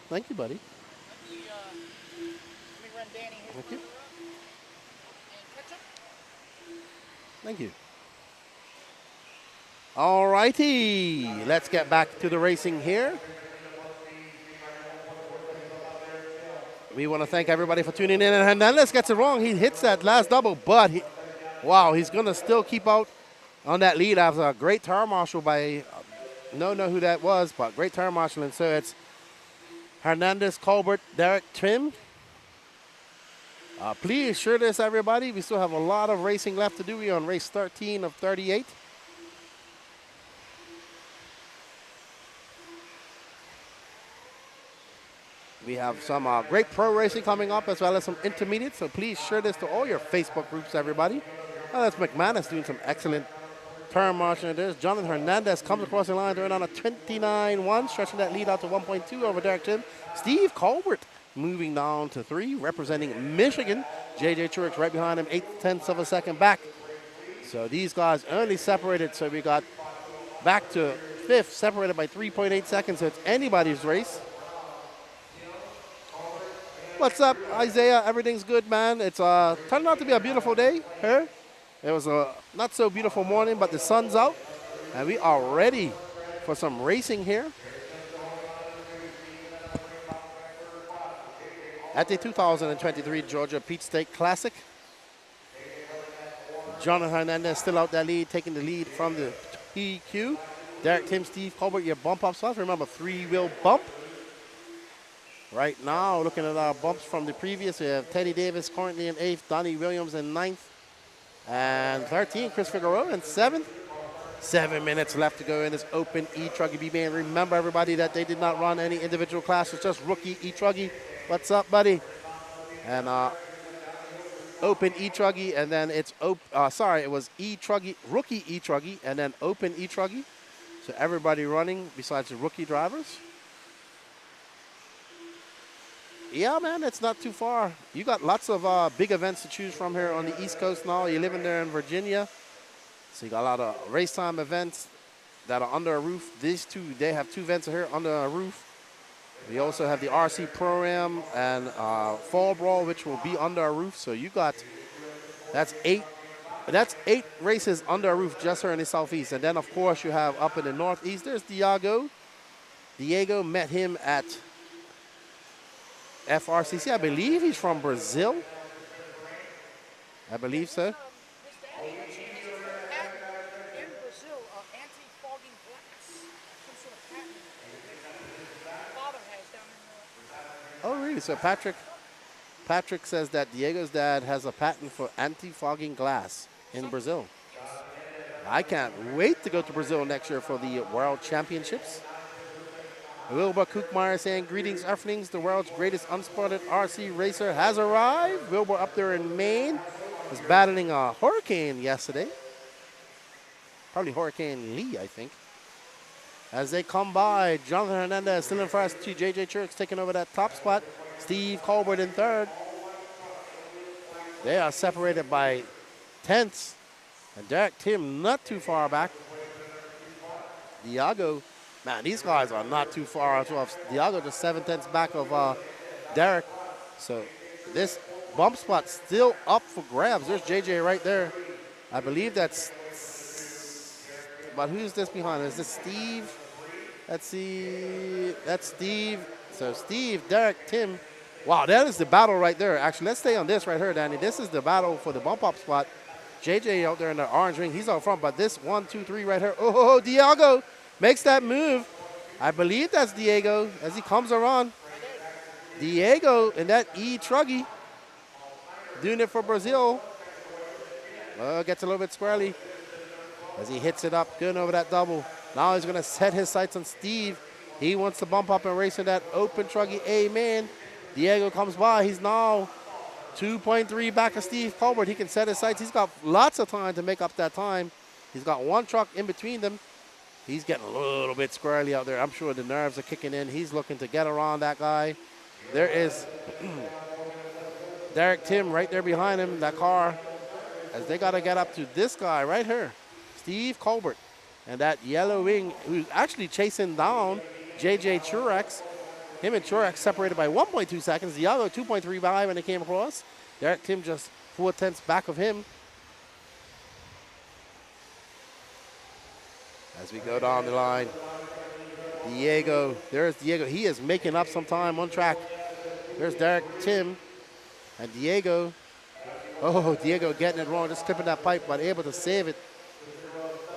Thank you, buddy. Thank you. Thank you. All righty, let's get back to the racing here. We want to thank everybody for tuning in. And Hernandez gets it wrong. He hits that last double, but wow, he's going to still keep out on that lead after a great tire marshal by, no know who that was, but great tire marshal. And so it's Hernandez, Colbert, Derek Trim. Please share this, everybody. We still have a lot of racing left to do. We're on race 13 of 38. We have some great pro racing coming up, as well as some intermediate. So please share this to all your Facebook groups, everybody. Oh, that's McManus doing some excellent turn marshalling. There's Jonathan Hernandez comes across the line, throwing on a 29-1, stretching that lead out to 1.2 over Derek Tim. Steve Colbert moving down to 3, representing Michigan. JJ Truex right behind him, 0.8 of a second back. So these guys only separated. So we got back to 5th, separated by 3.8 seconds. So it's anybody's race. What's up, Isaiah? Everything's good, man. It's turned out to be a beautiful day here. It was a not so beautiful morning, but the sun's out, and we are ready for some racing here at the 2023 Georgia Peach State Classic. Jonathan Hernandez still out that lead, taking the lead from the PQ. Derek, Tim, Steve Colbert, your bump up spots. Remember, 3-wheel bump. Right now, looking at our bumps from the previous, we have Teddy Davis currently in 8th, Donnie Williams in 9th, and 13th, Chris Figueroa in 7th. 7 minutes left to go in this open e-truggy B-Band. Remember, everybody, that they did not run any individual classes, just rookie e-truggy. What's up, buddy? And open e-truggy, and then it's it was e-truggy, rookie e-truggy, and then open e-truggy. So everybody running besides the rookie drivers. Yeah, man, it's not too far. You got lots of big events to choose from here on the East Coast now. You're living there in Virginia. So you got a lot of race time events that are under a roof. These two, they have 2 events here under a roof. We also have the RC Pro-Am and Fall Brawl, which will be under a roof. So you got, that's 8 races under a roof just here in the Southeast. And then, of course, you have up in the Northeast, there's Diego. Diego, met him at FRCC. I believe he's from Brazil. I believe so. Oh, really? So Patrick says that Diego's dad has a patent for anti-fogging glass in Brazil. I can't wait to go to Brazil next year for the World Championships. Wilbur Kookmeyer saying, greetings, Earthlings. The world's greatest unspotted RC racer has arrived. Wilbur up there in Maine was battling a hurricane yesterday. Probably Hurricane Lee, I think. As they come by, Jonathan Hernandez still in first, JJ Church taking over that top spot. Steve Colbert in third. They are separated by tenths. And Derek Tim not too far back. Diego, man, these guys are not too far off. Diego just 7/10 back of Derek. So this bump spot still up for grabs. There's JJ right there. I believe that's, but who's this behind? Is this Steve? Let's see. That's Steve. So Steve, Derek, Tim. Wow, that is the battle right there. Actually, let's stay on this right here, Danny. This is the battle for the bump up spot. JJ out there in the orange ring. He's out front, but this 1, 2, 3 right here. Oh, Diego makes that move. I believe that's Diego as he comes around. Diego in that e-truggy doing it for Brazil. Gets a little bit squirrely as he hits it up, going over that double. Now he's going to set his sights on Steve. He wants to bump up and race in that open truggy. Amen. Diego comes by. He's now 2.3 back of Steve Colbert. He can set his sights. He's got lots of time to make up that time. He's got one truck in between them. He's getting a little bit squirrely out there. I'm sure the nerves are kicking in. He's looking to get around that guy. There is Derek Tim right there behind him, that car, as they got to get up to this guy right here, Steve Colbert. And that yellow wing, who's actually chasing down JJ Truex. Him and Truex separated by 1.2 seconds. The other 2.3 by when they came across. Derek Tim just 4/10 back of him. As we go down the line, Diego, there's Diego. He is making up some time on track. There's Derek Tim and Diego. Oh, Diego getting it wrong, just clipping that pipe, but able to save it.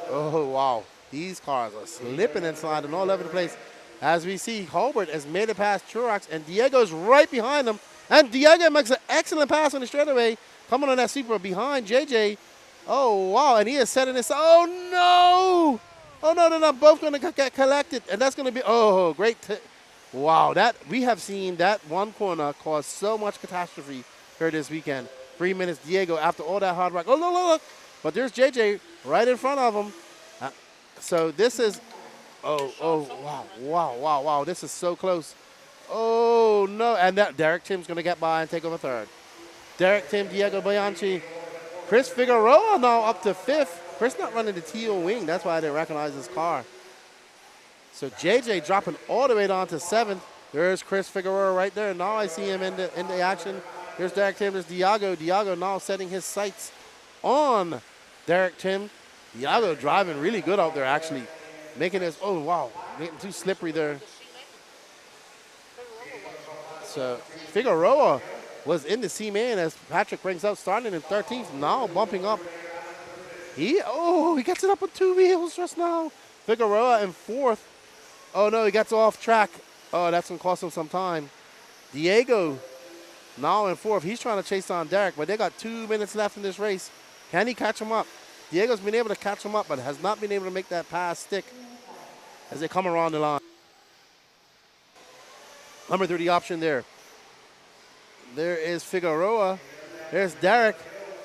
Oh, wow. These cars are slipping and sliding all over the place. As we see, Colbert has made it past Truex, and Diego's right behind him. And Diego makes an excellent pass on the straightaway, coming on that super behind JJ. Oh, wow, and he is setting this. Oh, no. Oh, no, they're not both going to get collected. And that's going to be, oh, great. Wow, that we have seen that one corner cause so much catastrophe here this weekend. 3 minutes, Diego, after all that hard work. Oh, look. But there's JJ right in front of him. So this is, wow. This is so close. Oh, no. And that Derek Tim's going to get by and take over third. Derek Tim, Diego Bianchi. Chris Figueroa now up to fifth. Chris not running the teal wing. That's why I didn't recognize his car. So JJ dropping all the way down to seventh. There's Chris Figueroa right there. Now I see him in the action. Here's Derek Tim. There's Diago. Diago now setting his sights on Derek Tim. Diago driving really good out there, actually. Making this, oh, wow, getting too slippery there. So Figueroa was in the C-main as Patrick brings out, starting in 13th, now bumping up. He gets it up on 2 wheels just now. Figueroa in 4th. Oh, no, he gets off track. Oh, that's going to cost him some time. Diego now in 4th. He's trying to chase down Derek, but they got 2 minutes left in this race. Can he catch him up? Diego's been able to catch him up, but has not been able to make that pass stick as they come around the line. Number 30 option there. There is Figueroa. There's Derek.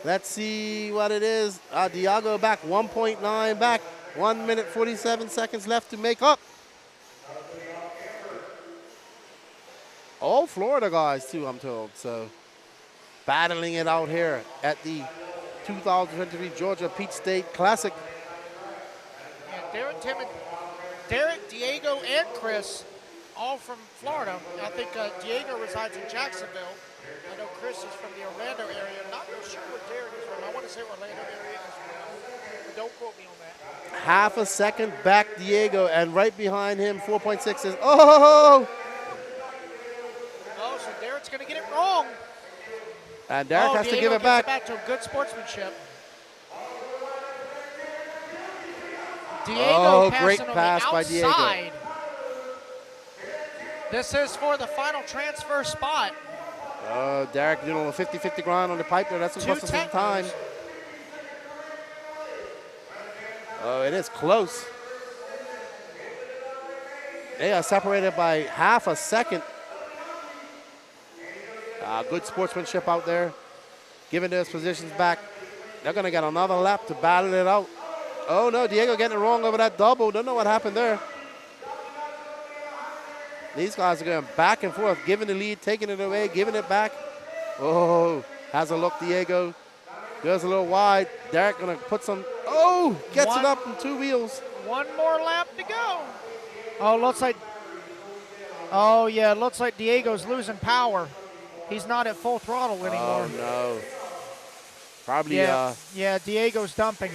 Let's see what it is. Diago back 1.9 back. 1 minute 47 seconds left to make up. All Florida guys too, I'm told. So battling it out here at the 2023 Georgia Peach State Classic. Yeah, Derek, Diego, and Chris, all from Florida. I think Diego resides in Jacksonville. I know Chris is from the Orlando area. I'm not real sure where Derek is from. I want to say Orlando area as well. But don't quote me on that. Half a second back Diego, and right behind him, 4.6 is, oh! Oh, so Derek's going to get it wrong. And Derek has Diego to give it gives back. It back to good sportsmanship. Diego great passing pass on the by outside. Diego. This is for the final transfer spot. Derek doing a 50-50 grind on the pipe there. That's going to cost him some time. Oh, it is close. They are separated by half a second. Good sportsmanship out there. Giving those positions back. They're going to get another lap to battle it out. Oh, no, Diego getting it wrong over that double. Don't know what happened there. These guys are going back and forth, giving the lead, taking it away, giving it back. Oh, has a look, Diego. Goes a little wide. Derek going to put some, gets it up in 2 wheels. One more lap to go. Oh, looks like Diego's losing power. He's not at full throttle anymore. Oh, no. Probably, yeah, Diego's dumping.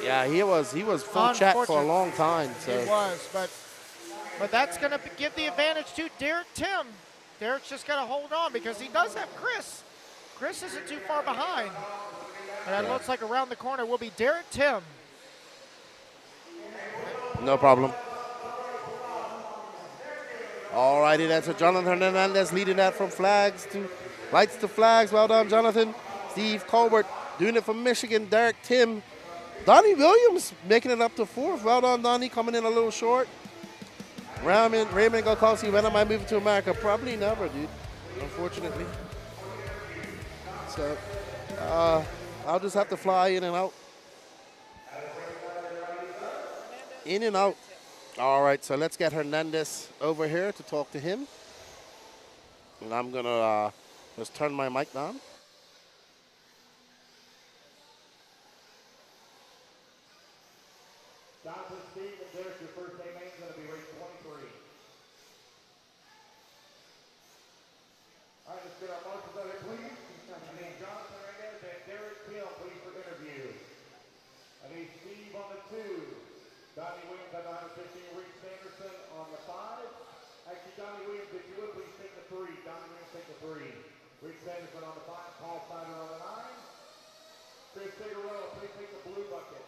Yeah, he was full check for a long time. So. He was, but that's going to give the advantage to Derek Tim. Derek's just got to hold on because he does have Chris. Chris isn't too far behind. And it looks like around the corner will be Derek Tim. No problem. All righty, that's Jonathan Hernandez leading that from flags to lights to flags. Well done, Jonathan. Steve Colbert doing it from Michigan. Derek Tim. Donnie Williams making it up to 4th. Well done, Donnie, coming in a little short. Raymond Golkowski, when am I moving to America? Probably never, dude, unfortunately. So I'll just have to fly in and out. In and out. All right, so let's get Hernandez over here to talk to him. And I'm going to just turn my mic down. Johnson, Steve, and Derek, your first day main is going to be race 23. All right, let's get our marshals out here, please. I need Jonathan Hernandez and Derek Hill, please, for interview. I need Steve on the 2. Donnie Williams at 115, Rick Sanderson on the 5. Actually, Donnie Williams, if you would, please take the 3. Donnie Williams, take the 3. Rick Sanderson on the 5, Paul Snyder on the 9. Chris Figueroa, please take the blue bucket.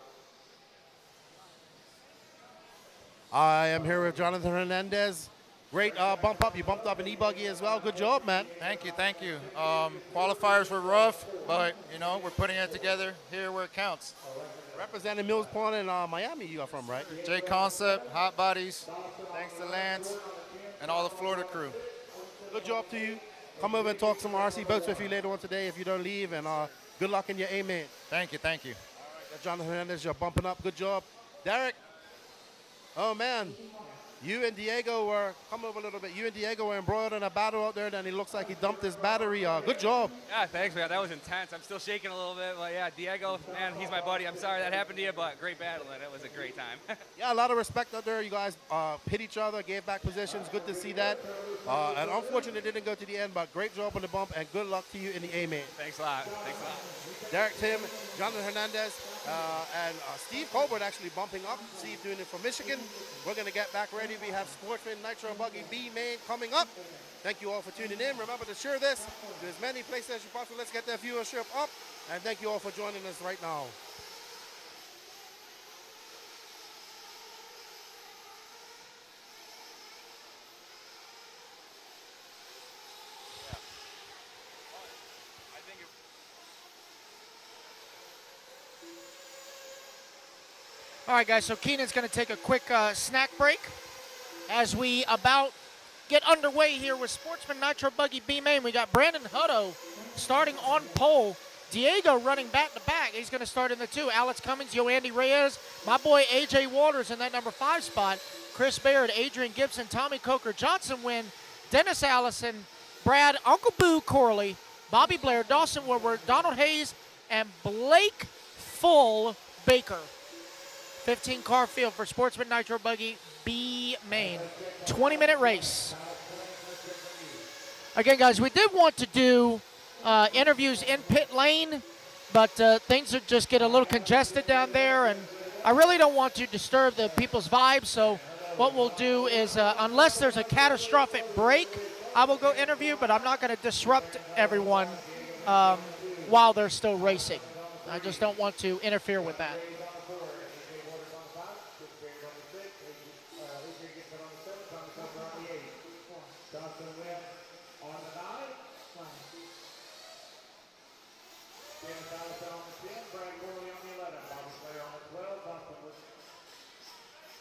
I am here with Jonathan Hernandez. Great bump up. You bumped up an e-buggy as well. Good job, man. Thank you. Qualifiers were rough, but, we're putting it together here where it counts. Representing Mills Pond in Miami you are from, right? J Concept, Hot Bodies, thanks to Lance and all the Florida crew. Good job to you. Come over and talk some RC boats with you later on today if you don't leave, and good luck in your A-main. Thank you. All right, Jonathan Hernandez, you're bumping up. Good job. Derek. Oh, man. You and Diego were, come over a little bit, you and Diego were embroiled in a battle out there, then he looks like he dumped his battery. Good job. Yeah, thanks, man. That was intense. I'm still shaking a little bit, but yeah, Diego, man, he's my buddy. I'm sorry that happened to you, but great battle, and it was a great time. Yeah, a lot of respect out there. You guys hit each other, gave back positions. Good to see that. And unfortunately, it didn't go to the end, but great job on the bump, and good luck to you in the A-main. Thanks a lot. Thanks a lot. Derek Tim, Jonathan Hernandez, and Steve Colbert actually bumping up. Steve doing it from Michigan. We're going to get back ready. We have Sportsman Nitro Buggy B-main coming up. Thank you all for tuning in. Remember to share this to as many places as you possible. Let's get that viewership up. And thank you all for joining us right now. All right, guys, so Keenan's going to take a quick snack break as we about get underway here with Sportsman Nitro Buggy B-main. We got Brandon Hutto starting on pole. Diego running back-to-back. He's going to start in the 2. Alex Cummings, Yoandy Reyes, my boy A.J. Waters in that number 5 spot. Chris Baird, Adrian Gibson, Tommy Coker, Johnson Wynn, Dennis Allison, Brad, Uncle Boo Corley, Bobby Blair, Dawson Woodward, Donald Hayes, and Blake Full Baker. 15-car field for Sportsman Nitro Buggy B-main. 20-minute race. Again, guys, we did want to do interviews in pit lane, but things are just get a little congested down there, and I really don't want to disturb the people's vibes, so what we'll do is, unless there's a catastrophic break, I will go interview, but I'm not going to disrupt everyone while they're still racing. I just don't want to interfere with that.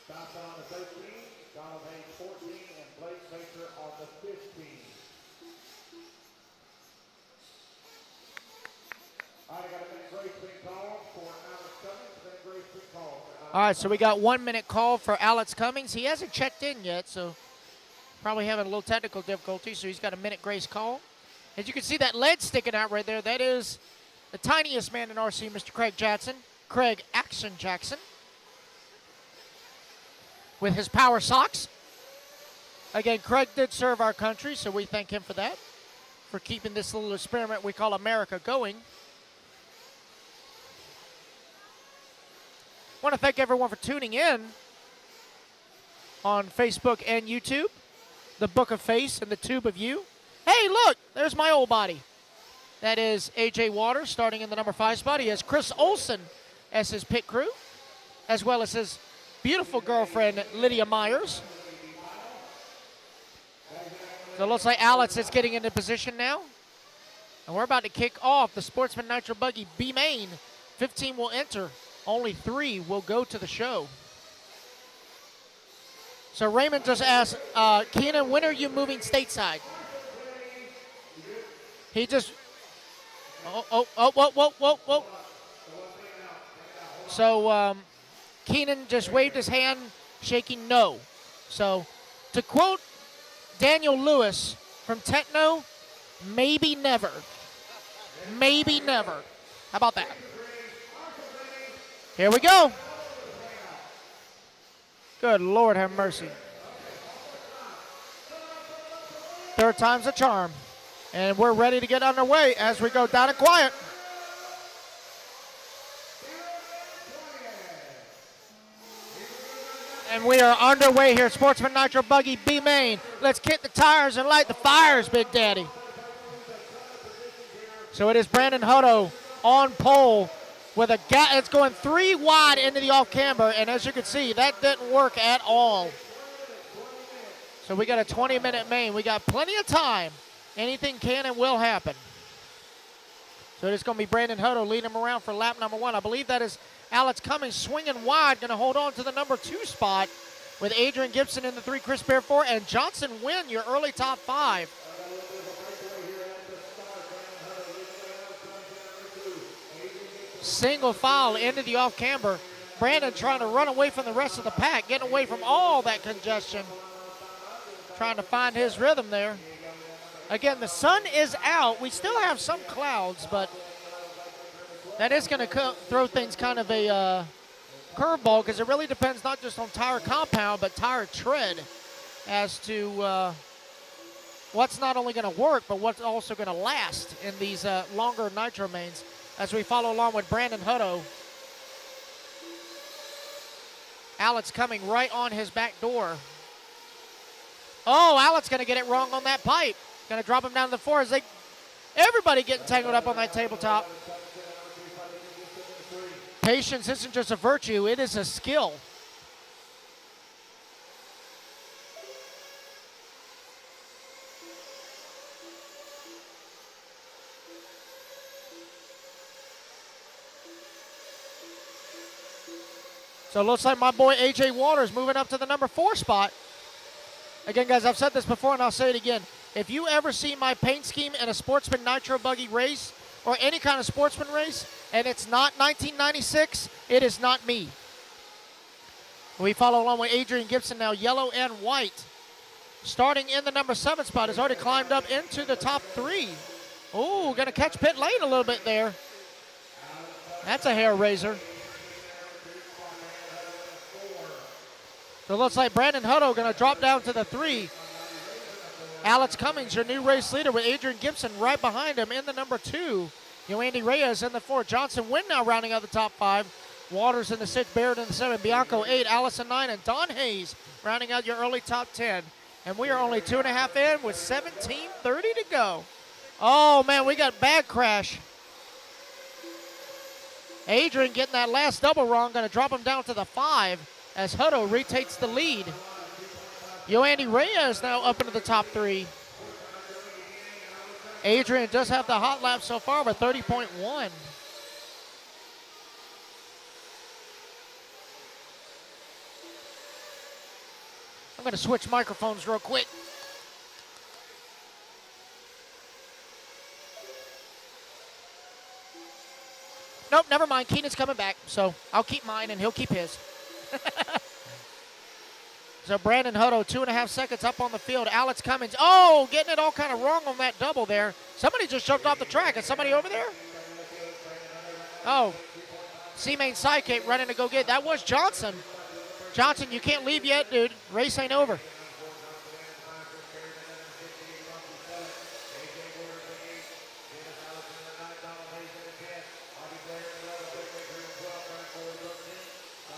Johnson on the 13, Donald Hayes 14, and Blake Baker on the 15. All right, I got a minute grace being called for Alex Cummings. Minute grace being called. All right, so we got 1 minute call for Alex Cummings. He hasn't checked in yet, so probably having a little technical difficulty, so he's got a minute grace call. As you can see that lead sticking out right there, that is the tiniest man in RC, Mr. Craig Jackson, Craig Action Jackson, with his power socks. Again, Craig did serve our country, so we thank him for that, for keeping this little experiment we call America going. I want to thank everyone for tuning in on Facebook and YouTube. The Book of Face and the Tube of You. Hey, look, there's my old body. That is A.J. Waters starting in the number 5 spot. He has Chris Olson as his pit crew, as well as his beautiful girlfriend, Lydia Myers. So it looks like Alex is getting into position now. And we're about to kick off the Sportsman Nitro Buggy B-main. 15 will enter. Only 3 will go to the show. So Raymond just asked, Keenan, when are you moving stateside? He just, whoa. So Keenan just waved his hand, shaking no. So to quote Daniel Lewis from Techno, maybe never. Maybe never. How about that? Here we go. Good Lord have mercy. Third time's a charm. And we're ready to get underway as we go down and quiet. And we are underway here, Sportsman Nitro Buggy B-main. Let's kick the tires and light the fires, Big Daddy. So it is Brandon Hutto on pole with a gap. It's going 3 wide into the off camber, and as you can see, that didn't work at all. So we got a 20-minute main. We got plenty of time. Anything can and will happen. So it's going to be Brandon Hutto leading him around for lap number 1. I believe that is Alex Cummings swinging wide, going to hold on to the number 2 spot with Adrian Gibson in the 3, Chris Bear 4, and Johnson Wynn, your early top 5. Single file into the off camber. Brandon trying to run away from the rest of the pack, getting away from all that congestion, trying to find his rhythm there. Again, the sun is out. We still have some clouds, but that is going to throw things kind of a curveball because it really depends not just on tire compound, but tire tread as to what's not only going to work, but what's also going to last in these longer nitro mains as we follow along with Brandon Hutto. Alex coming right on his back door. Oh, Alex going to get it wrong on that pipe. Going to drop him down to the floor as everybody getting tangled up on that tabletop. Patience isn't just a virtue, it is a skill. So it looks like my boy AJ Waters moving up to the number 4 spot. Again, guys, I've said this before and I'll say it again. If you ever see my paint scheme in a Sportsman Nitro Buggy race or any kind of Sportsman race and it's not 1996, it is not me. We follow along with Adrian Gibson now, yellow and white. Starting in the number 7 spot, has already climbed up into the top 3. Ooh, going to catch pit lane a little bit there. That's a hair raiser. So it looks like Brandon Hutto going to drop down to the 3. Alex Cummings, your new race leader, with Adrian Gibson right behind him in the number 2. Yoandy Reyes in the 4. Johnson Wynn now rounding out the top 5. Waters in the 6, Barrett in the 7, Bianco 8, Allison 9, and Don Hayes rounding out your early top 10. And we are only 2.5 in with 17:30 to go. Oh, man, we got bad crash. Adrian getting that last double wrong, going to drop him down to the 5 as Hutto retakes the lead. Yoandy Reyes now up into the top 3. Adrian does have the hot lap so far with 30.1. I'm going to switch microphones real quick. Nope, never mind. Keenan's coming back, so I'll keep mine and he'll keep his. So Brandon Hutto, 2.5 seconds up on the field. Alex Cummings, oh, getting it all kind of wrong on that double there. Somebody just jumped off the track. Is somebody over there? Oh, C-Main sidekick running to go get. That was Johnson. Johnson, you can't leave yet, dude. Race ain't over.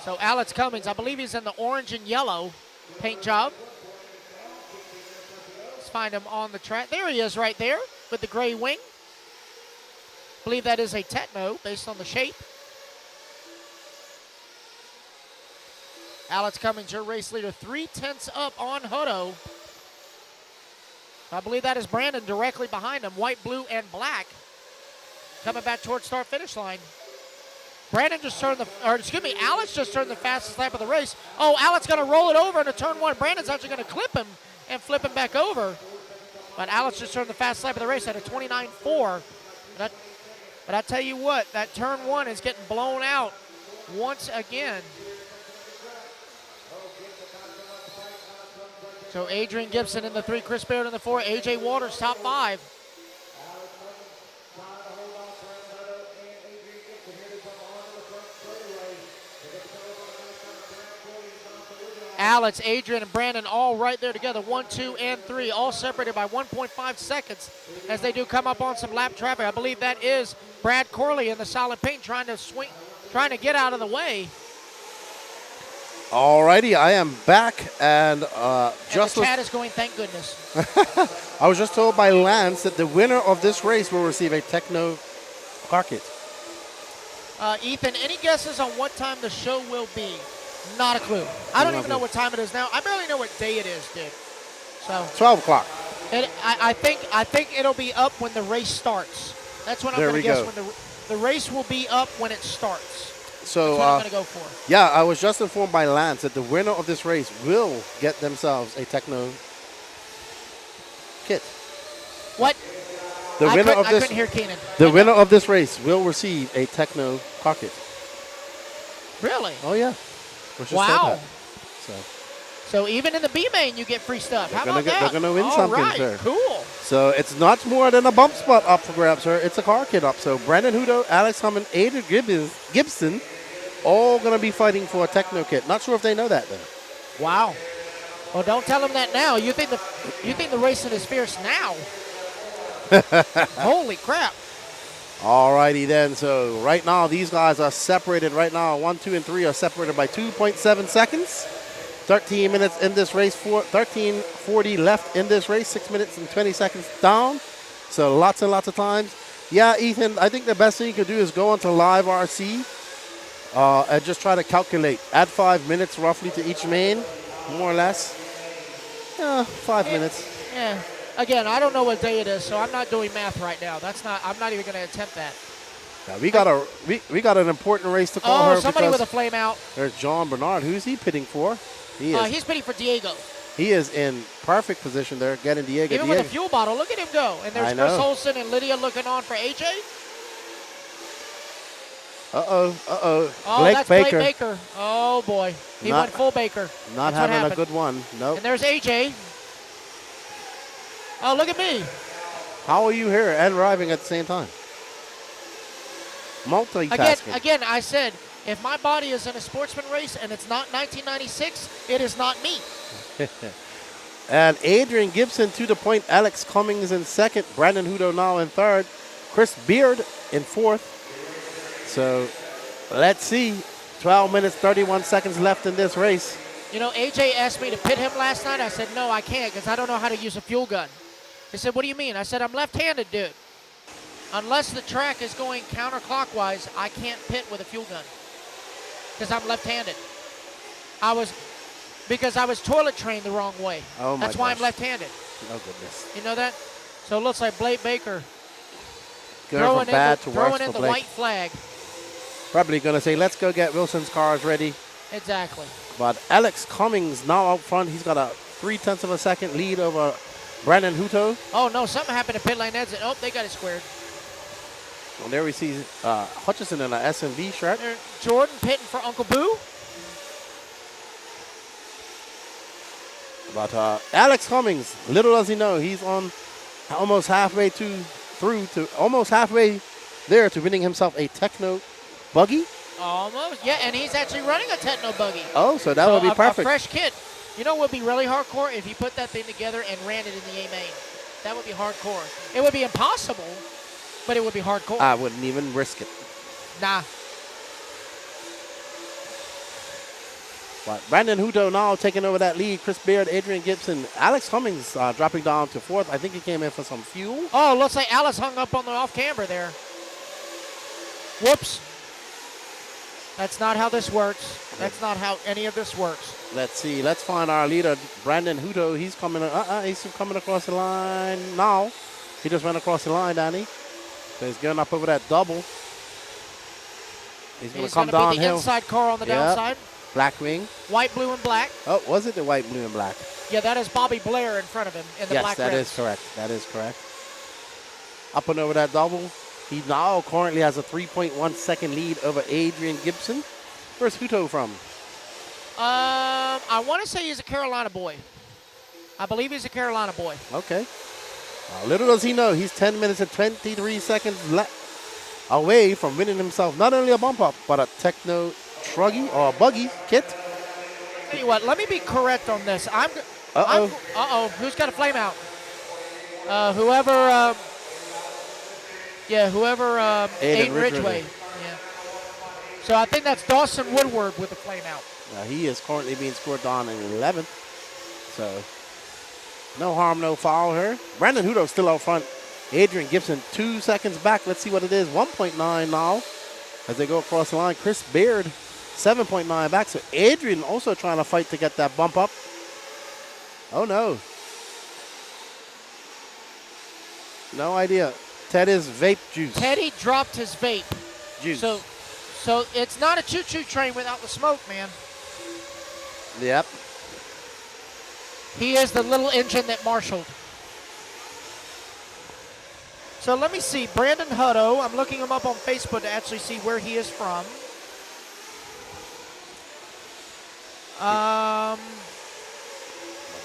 So Alex Cummings, I believe he's in the orange and yellow paint job. Let's find him on the track. There he is right there with the gray wing. I believe that is a Techno based on the shape. Alex Cummings, your race leader, 3/10 up on Hutto. I believe that is Brandon directly behind him, white, blue, and black. Coming back towards start-finish line. Alex just turned the fastest lap of the race. Oh, Alex going to roll it over into turn 1. Brandon's actually going to clip him and flip him back over. But Alex just turned the fastest lap of the race at a 29.4. But I tell you what, that turn 1 is getting blown out once again. So Adrian Gibson in the 3, Chris Barrett in the 4, AJ Waters top 5. Alex, Adrian, and Brandon all right there together, 1, 2, and 3, all separated by 1.5 seconds as they do come up on some lap traffic. I believe that is Brad Corley in the solid paint trying to get out of the way. Alrighty, I am back, and The chat is going, thank goodness. I was just told by Lance that the winner of this race will receive a Techno car kit. Ethan, any guesses on what time the show will be? Not a clue. I don't even know what time it is now. I barely know what day it is, dude. So 12 o'clock. I think it'll be up when the race starts. That's what I'm going to guess. When the race will be up when it starts. So that's what I'm going to go for. Yeah, I was just informed by Lance that the winner of this race will get themselves a Techno kit. What? I couldn't hear Keenan. The winner of this race will receive a Techno car kit. Really? Oh, yeah. Let's just say Wow. that. So even in the B main, you get free stuff. How about that? They're going to win All something, right, sir. cool. So it's not more than a bump spot up for grabs, sir. It's a car kit up. So Brandon Hudo, Alex Hammond, Adrian Gibson, all going to be fighting for a techno kit. Not sure if they know that, though. Wow. Well, don't tell them that now. You think the racing is fierce now? Holy crap. All righty then. So right now, these guys are separated right now. 1, 2, and 3 are separated by 2.7 seconds. 13 minutes in this race, 13:40 left in this race, 6 minutes and 20 seconds down. So lots and lots of times. Yeah, Ethan, I think the best thing you could do is go onto Live RC and just try to calculate. Add 5 minutes roughly to each main, more or less. Yeah, 5 minutes. Yeah. Again, I don't know what day it is, so I'm not doing math right now. I'm not even going to attempt that. Yeah, we got an important race to call her. Oh, somebody with a flame out. There's John Bernard. Who's he pitting for? He's pitting for Diego. He is in perfect position there, getting Diego. Even with a fuel bottle, look at him go. And there's I know. Chris Olsen and Lydia looking on for AJ. Uh-oh. Oh, that's Baker. Blake Baker. Oh, boy. He went full Baker. Not That's having a good one. Nope. And there's AJ. Oh, look at me. How are you here and arriving at the same time? Multitasking. Again, I said, if my body is in a Sportsman race and it's not 1996, it is not me. And Adrian Gibson to the point. Alex Cummings in second. Brandon Hudo now in third. Chris Beard in fourth. So let's see. 12 minutes, 31 seconds left in this race. You know, AJ asked me to pit him last night. I said, no, I can't because I don't know how to use a fuel gun. He said, what do you mean? I said, I'm left-handed, dude. Unless the track is going counterclockwise, I can't pit with a fuel gun because I'm left-handed. Because I was toilet trained the wrong way. Oh my That's why gosh. I'm left-handed. Oh, goodness. You know that? So it looks like Blake Baker Going from bad to worse throwing in for the Blake. white flag. Probably going to say, let's go get Wilson's cars ready. Exactly. But Alex Cummings now out front. He's got a 0.3 of a second lead over Brandon Huto. Oh, no, something happened to pit lane exit. Oh, they got it squared. And there we see Hutchison in an SMV shirt. Jordan pitting for Uncle Boo. But Alex Cummings, little does he know, he's on almost halfway almost halfway there to winning himself a techno buggy. Almost, yeah, and he's actually running a techno buggy. Oh, so that would be perfect. A fresh kit. You know what would be really hardcore if you put that thing together and ran it in the A main. That would be hardcore. It would be impossible, but it would be hardcore. I wouldn't even risk it. Nah. But Brandon Huto now taking over that lead. Chris Beard, Adrian Gibson, Alex Cummings dropping down to fourth. I think he came in for some fuel. Oh, looks like Alice hung up on the off-camber there. Whoops. That's not how this works. That's not how any of this works. Let's see. Let's find our leader, Brandon Huto. He's coming. He's coming across the line now. He just went across the line, Danny. So he's going up over that double. He's going to come downhill. Be the inside car on the downside. Black wing. White, blue, and black. Oh, was it the white, blue, and black? Yeah, that is Bobby Blair in front of him in the black Yes, that rims. is correct. That is correct. Up and over that double. He now currently has a 3.1 second lead over Adrian Gibson. Where's Huto from? I want to say he's a Carolina boy. I believe he's a Carolina boy. Okay. Little does he know, he's 10 minutes and 23 seconds away from winning himself not only a bump up, but a techno truggy or a buggy kit. Tell you what, let me be correct on this. Uh-oh. Who's got a flame out? Whoever Aiden Ridgway. Yeah. So I think that's Dawson Woodward with the flame out. He is currently being scored down in 11th. So no harm, no foul here. Brandon Hudo still out front. Adrian Gibson 2 seconds back. Let's see what it is. 1.9 now as they go across the line. Chris Beard 7.9 back. So Adrian also trying to fight to get that bump up. Oh no. No idea. Teddy's vape juice. Teddy dropped his vape. Juice. So it's not a choo-choo train without the smoke, man. Yep. He is the little engine that marshaled. So let me see. Brandon Hutto. I'm looking him up on Facebook to actually see where he is from.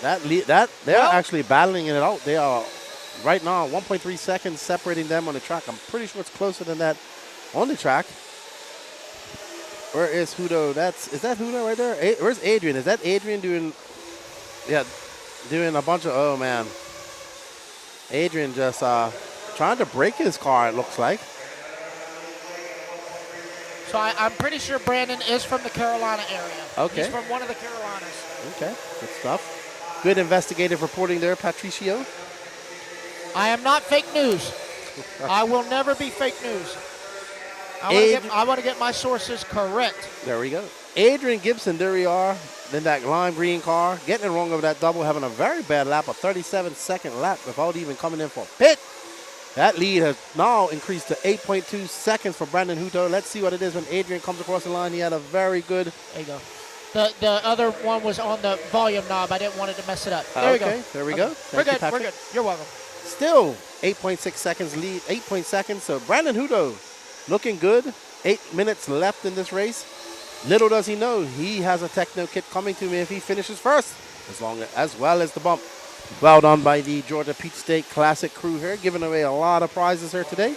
They're actually battling it out. They are right now 1.3 seconds separating them on the track. I'm pretty sure it's closer than that on the track. Where is Hudo? Is that Hudo right there? Where's Adrian? Is that Adrian doing? Yeah, doing a bunch of. Oh man, Adrian just trying to break his car. It looks like. So I'm pretty sure Brandon is from the Carolina area. Okay. He's from one of the Carolinas. Okay, good stuff. Good investigative reporting there, Patricio. I am not fake news. I will never be fake news. I want to get my sources correct. There we go. Adrian Gibson, there we are. Then that lime green car, getting it wrong over that double, having a very bad lap, a 37-second lap without even coming in for a pit. That lead has now increased to 8.2 seconds for Brandon Hutto. Let's see what it is when Adrian comes across the line. He had a very good. There you go. The other one was on the volume knob. I didn't want it to mess it up. There we go. There we go. We're good. We're good. You're welcome. Still 8.6 seconds lead, 8 seconds. So Brandon Hutto looking good. 8 minutes left in this race. Little does he know, he has a techno kit coming to him if he finishes first, as well as the bump. Well done by the Georgia Peach State Classic crew here, giving away a lot of prizes here today.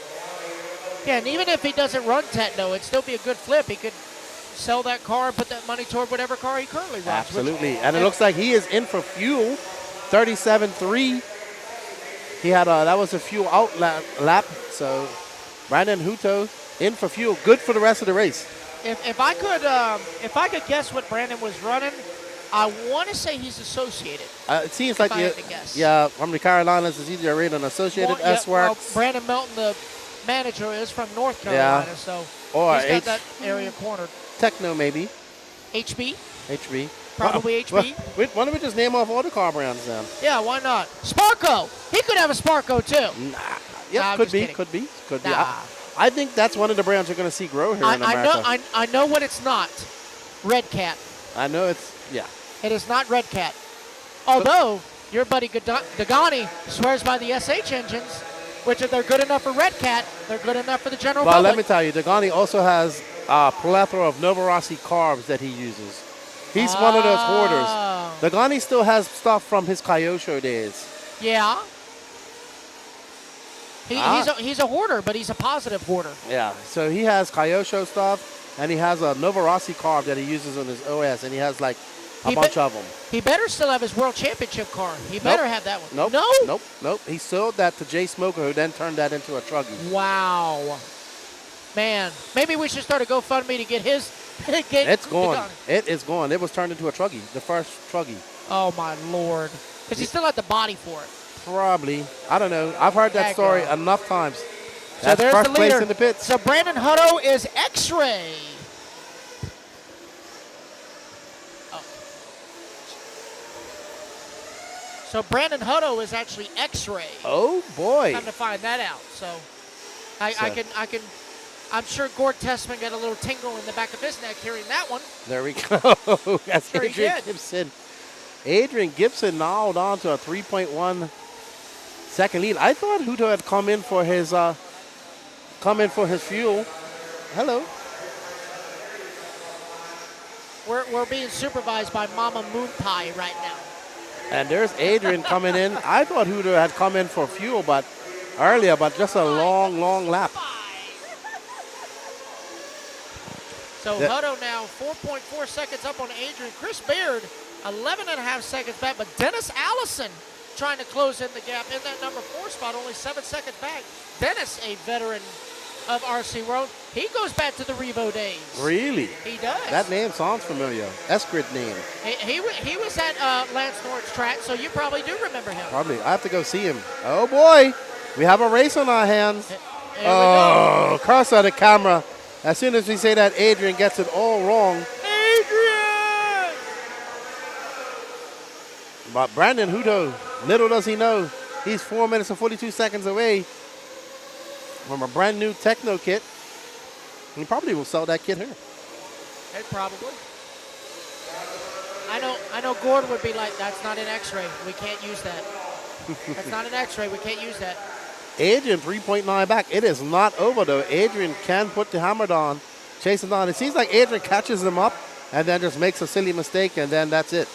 Yeah, and even if he doesn't run techno, it'd still be a good flip. He could sell that car and put that money toward whatever car he currently runs. Absolutely, and it looks like he is in for fuel, 37.3. He had that was a fuel out lap, so Brandon Hutto in for fuel, good for the rest of the race. If I could guess what Brandon was running, I want to say he's Associated. It seems like from the Carolinas, it's either rated an Associated S-Works. Well, Brandon Melton, the manager, is from North Carolina, so he's got that area cornered. Techno maybe. HB. Probably HB. Why don't we just name off all the car brands then? Yeah, why not? Sparko. He could have a Sparko too. Nah, could be. Nah. I think that's one of the brands you're going to see grow here in America. I know what it's not. Red Cat. I know it's, yeah. It is not Red Cat. Although, your buddy Dagani swears by the SH engines, which if they're good enough for Red Cat, they're good enough for the general public. Well, let me tell you, Dagani also has a plethora of Novorossi carbs that he uses. He's one of those hoarders. Dagani still has stuff from his Kyosho days. Yeah. He's a hoarder, but he's a positive hoarder. Yeah, so he has Kyosho stuff, and he has a Novorossi carb that he uses on his OS, and he has like a bunch of them. He better still have his World Championship car. He better have that one. Nope. He sold that to Jay Smoker, who then turned that into a Truggy. Wow. Man, maybe we should start a GoFundMe to get his. It's gone. It is gone. It was turned into a Truggy, the first Truggy. Oh, my Lord. Because he still had the body for it. Probably. I don't know. I've heard that story enough times. So That's there's first the leader. place in the pits. So Brandon Hutto is X-Ray. So Brandon Hutto is actually X-Ray. Oh boy! Time to find that out. So I can. I'm sure Gord Tessman got a little tingle in the back of his neck hearing that one. There we go. That's Sure Adrian Gibson. Adrian Gibson now down to a 3.1 second lead. I thought Hutto had come in for his fuel. Hello. We're being supervised by Mama Moon Pie right now. And there's Adrian coming in. I thought Hutto had come in for fuel, but just a long lap. So Hutto now 4.4 seconds up on Adrian. Chris Beard 11.5 seconds back, but Dennis Allison trying to close in the gap in that number 4 spot, only 7 seconds back. Dennis, a veteran of RC World, he goes back to the Revo days. Really? He does. That name sounds familiar. Eskrid name. He was at Lance Norton's track, so you probably do remember him. Probably. I have to go see him. Oh boy, we have a race on our hands. Here cross out the camera. As soon as we say that, Adrian gets it all wrong. Adrian! But Brandon Hutto, little does he know, he's 4 minutes and 42 seconds away from a brand new Techno kit. He probably will sell that kit here. Probably. I know Gordon would be like, that's not an X-ray. We can't use that. That's not an X-ray. We can't use that. Adrian 3.9 back. It is not over though. Adrian can put the hammer down, chasing down. It seems like Adrian catches him up and then just makes a silly mistake, and then that's it.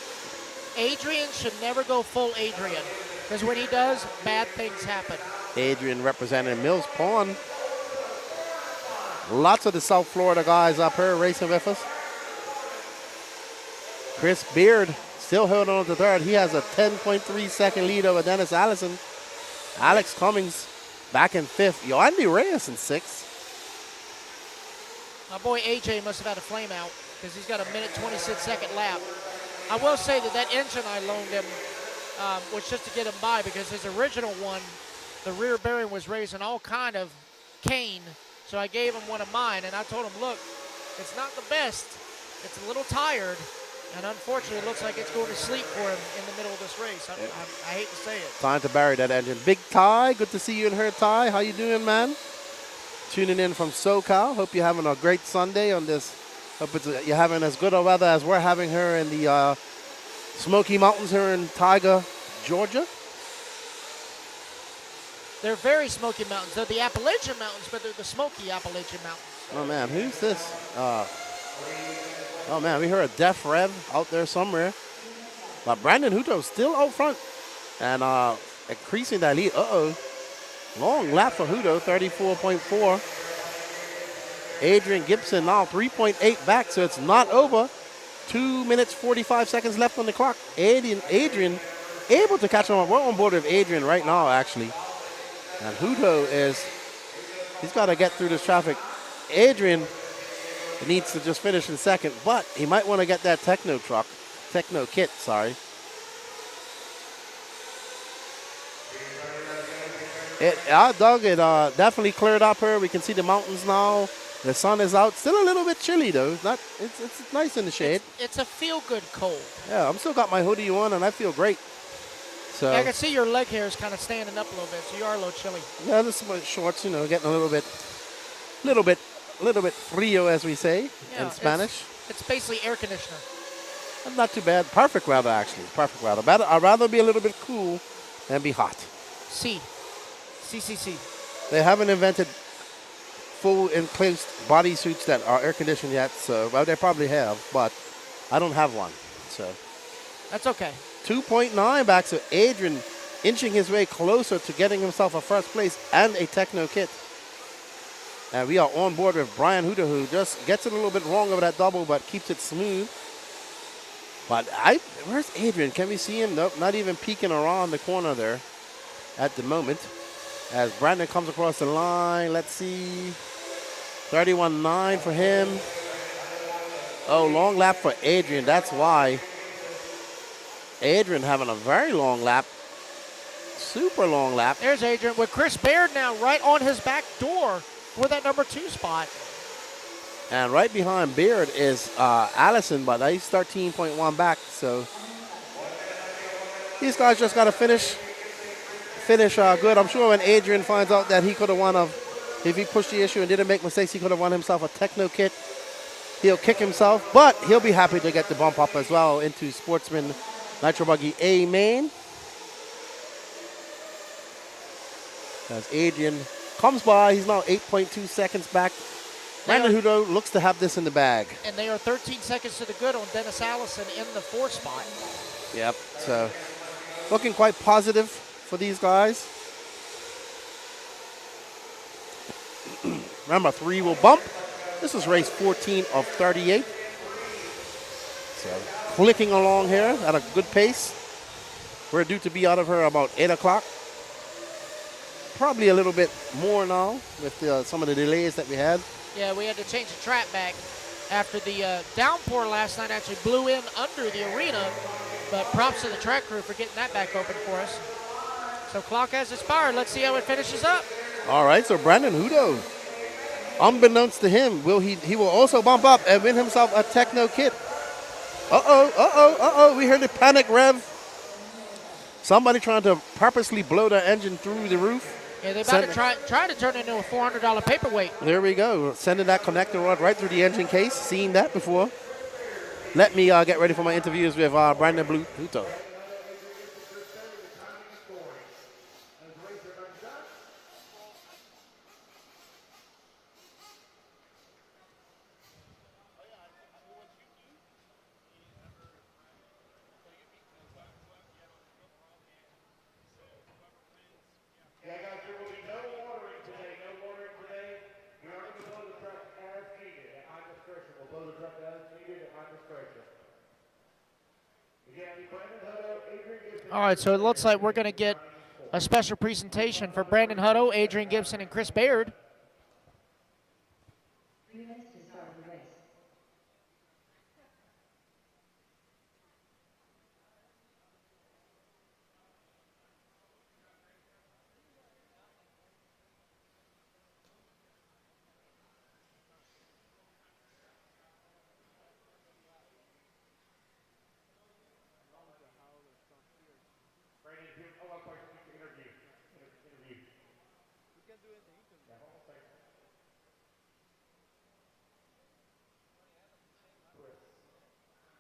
Adrian should never go full Adrian, because when he does, bad things happen. Adrian representing Mills Pond. Lots of the South Florida guys up here racing with us. Chris Beard still holding on to third. He has a 10.3 second lead over Dennis Allison. Alex Cummings back in fifth. Yoandy Reyes in sixth. My boy AJ must have had a flame out because he's got a minute 26-second lap. I will say that engine I loaned him was just to get him by because his original one, the rear bearing was raising all kind of cane. So I gave him one of mine, and I told him, look, it's not the best. It's a little tired, and unfortunately, it looks like it's going to sleep for him in the middle of this race. I hate to say it. Time to bury that engine. Big Ty, good to see you and her, Ty. How you doing, man? Tuning in from SoCal. Hope you're having a great Sunday on this. Hope you're having as good a weather as we're having here in the Smoky Mountains here in Tiger, Georgia. They're very Smoky Mountains. They're the Appalachian Mountains, but they're the Smoky Appalachian Mountains. Oh, man, who's this? Oh, man, we heard a Def Rev out there somewhere. But Brandon Hutto's still out front and increasing that lead. Uh-oh. Long lap for Hutto, 34.4. Adrian Gibson now 3.8 back, so it's not over. 2 minutes, 45 seconds left on the clock. Adrian able to catch him. We're on board with Adrian right now, actually. And Hutto he's got to get through this traffic. Adrian needs to just finish in second, but he might want to get that Techno kit, sorry. Doug, it definitely cleared up here. We can see the mountains now. The sun is out. Still a little bit chilly, though. It's nice in the shade. It's a feel-good cold. Yeah, I'm still got my hoodie on, and I feel great. So, yeah, I can see your leg hair is kind of standing up a little bit, so you are a little chilly. Yeah, this is my shorts, getting a little bit frio, as we say in Spanish. It's basically air conditioner. Not too bad. Perfect weather, actually. Perfect weather. I'd rather be a little bit cool than be hot. C. They haven't invented full enclosed body suits that are air conditioned yet, so well, they probably have, but I don't have one. So that's okay. 2.9 back, so Adrian inching his way closer to getting himself a first place and a Techno kit. And we are on board with Brian Hutto, who just gets it a little bit wrong over that double, but keeps it smooth. But where's Adrian? Can we see him? Nope, not even peeking around the corner there at the moment. As Brandon comes across the line, let's see, 31.9 for him. Oh, long lap for Adrian. That's why. Adrian having a very long lap. Super long lap. There's Adrian with Chris Baird now right on his back door for that number 2 spot. And right behind Beard is Allison, but he's 13.1 back. So these guys just got to finish good. I'm sure when Adrian finds out that he could have won if he pushed the issue and didn't make mistakes, he could have won himself a Techno kit. He'll kick himself, but he'll be happy to get the bump up as well into Sportsman Nitro Buggy A main. As Adrian comes by, he's now 8.2 seconds back. Brandon Hutto looks to have this in the bag. And they are 13 seconds to the good on Dennis Allison in the 4 spot. Yep, so looking quite positive for these guys. Remember, 3 will bump. This is race 14 of 38. So clicking along here at a good pace. We're due to be out of here about 8 o'clock. Probably a little bit more now with some of the delays that we had. Yeah, we had to change the track back after the downpour last night actually blew in under the arena. But props to the track crew for getting that back open for us. So clock has expired. Let's see how it finishes up. All right, so Brandon Hutto, unbeknownst to him, he will also bump up and win himself a Techno kit. We heard the panic rev. Somebody trying to purposely blow their engine through the roof. Yeah, they about to try to turn it into a $400 paperweight. There we go. Sending that connector rod right through the engine case. Seen that before. Let me get ready for my interviews with Brandon Hutto. All right, so it looks like we're going to get a special presentation for Brandon Hutto, Adrian Gibson, and Chris Baird. 3 minutes to start the race.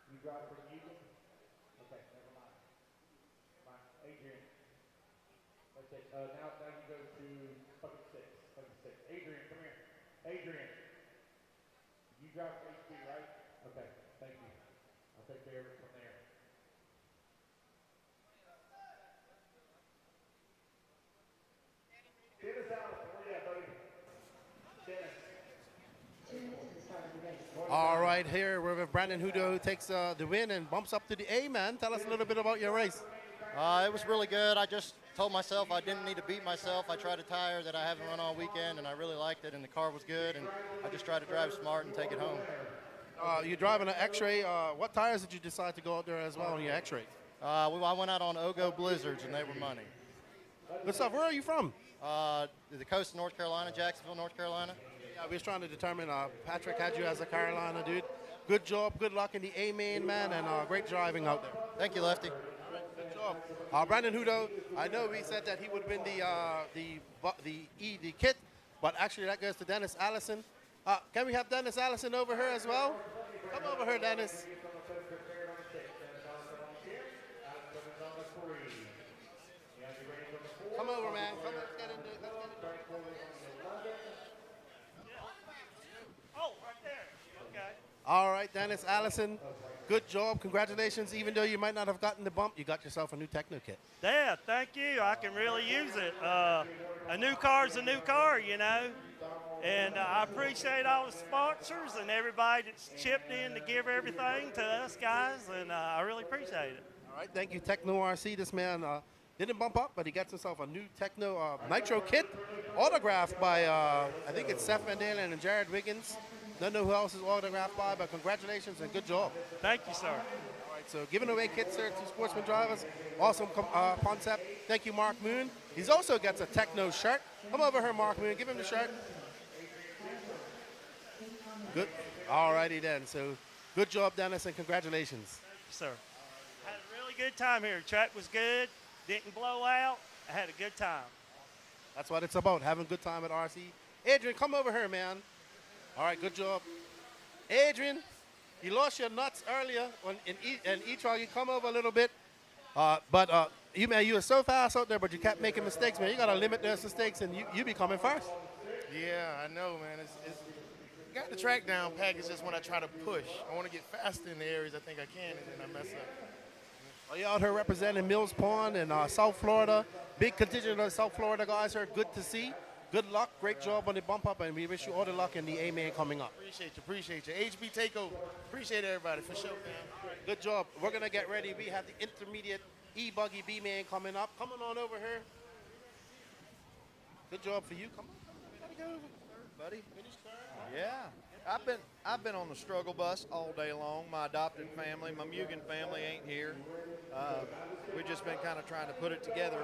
You drive for Newton? Okay, never mind. Fine. Adrian. Let's take, now you go to bucket 6. Bucket 6. Adrian, come here. Adrian. You drive for HB, right? Okay, thank you. I'll take care of it from there. Dennis Allison, where you at, buddy? Dennis. 2 minutes to start the race. All right, here we're with Brandon Hutto, who takes the win and bumps up to the A, man. Tell us a little bit about your race. It was really good. I just told myself I didn't need to beat myself. I tried a tire that I haven't run all weekend, and I really liked it, and the car was good, and I just tried to drive smart and take it home. You're driving an X-Ray. What tires did you decide to go out there as well on your X-Ray? I went out on Ogo Blizzards, and they were money. Good stuff. Where are you from? The coast of North Carolina, Jacksonville, North Carolina. Yeah, we was trying to determine. Patrick had you as a Carolina dude. Good job. Good luck in the A main, man, and great driving out there. Thank you, Lefty. Good job. Brandon Hutto, I know we said that he would win the kit, but actually that goes to Dennis Allison. Can we have Dennis Allison over here as well? Come over here, Dennis. Come over, man. Come, let's get into it. Oh, right there. Okay. All right, Dennis Allison, good job. Congratulations. Even though you might not have gotten the bump, you got yourself a new Techno kit. Yeah, thank you. I can really use it. A new car's a new car, you know. And I appreciate all the sponsors and everybody that's chipped in to give everything to us guys, and I really appreciate it. All right, thank you, Techno RC. This man didn't bump up, but he gets himself a new Techno Nitro kit, autographed by, I think it's Seth Van Dalen and Jared Wiggins. Don't know who else is autographed by, but congratulations and good job. Thank you, sir. All right, so giving away kits here to Sportsman drivers. Awesome concept. Thank you, Mark Moon. He also gets a Techno shirt. Come over here, Mark Moon. Give him the shirt. Good. All righty then. So good job, Dennis, and congratulations. Sir. Had a really good time here. Track was good. Didn't blow out. I had a good time. That's what it's about, having a good time at RC. Adrian, come over here, man. All right, good job. Adrian, you lost your nuts earlier in e-truggy. Come over a little bit. You were so fast out there, but you kept making mistakes, man. You got to limit those mistakes, and you be coming first. Yeah, I know, man. It's got the track down pat. It's just when I try to push. I want to get faster in the areas I think I can, and then I mess up. Well, you out here representing Mills Pond and South Florida. Big contingent of South Florida guys here. Good to see. Good luck. Great job on the bump up, and we wish you all the luck in the A-Man coming up. Appreciate you. HB Takeover. Appreciate everybody for sure, man. All right, good job. We're going to get ready. We have the intermediate e-buggy B-Man coming up. Coming on over here. Good job for you. Come on. Gotta go, buddy. Finish turn. Yeah, I've been on the struggle bus all day long. My adopted family, my Mugen family ain't here. We've just been kind of trying to put it together,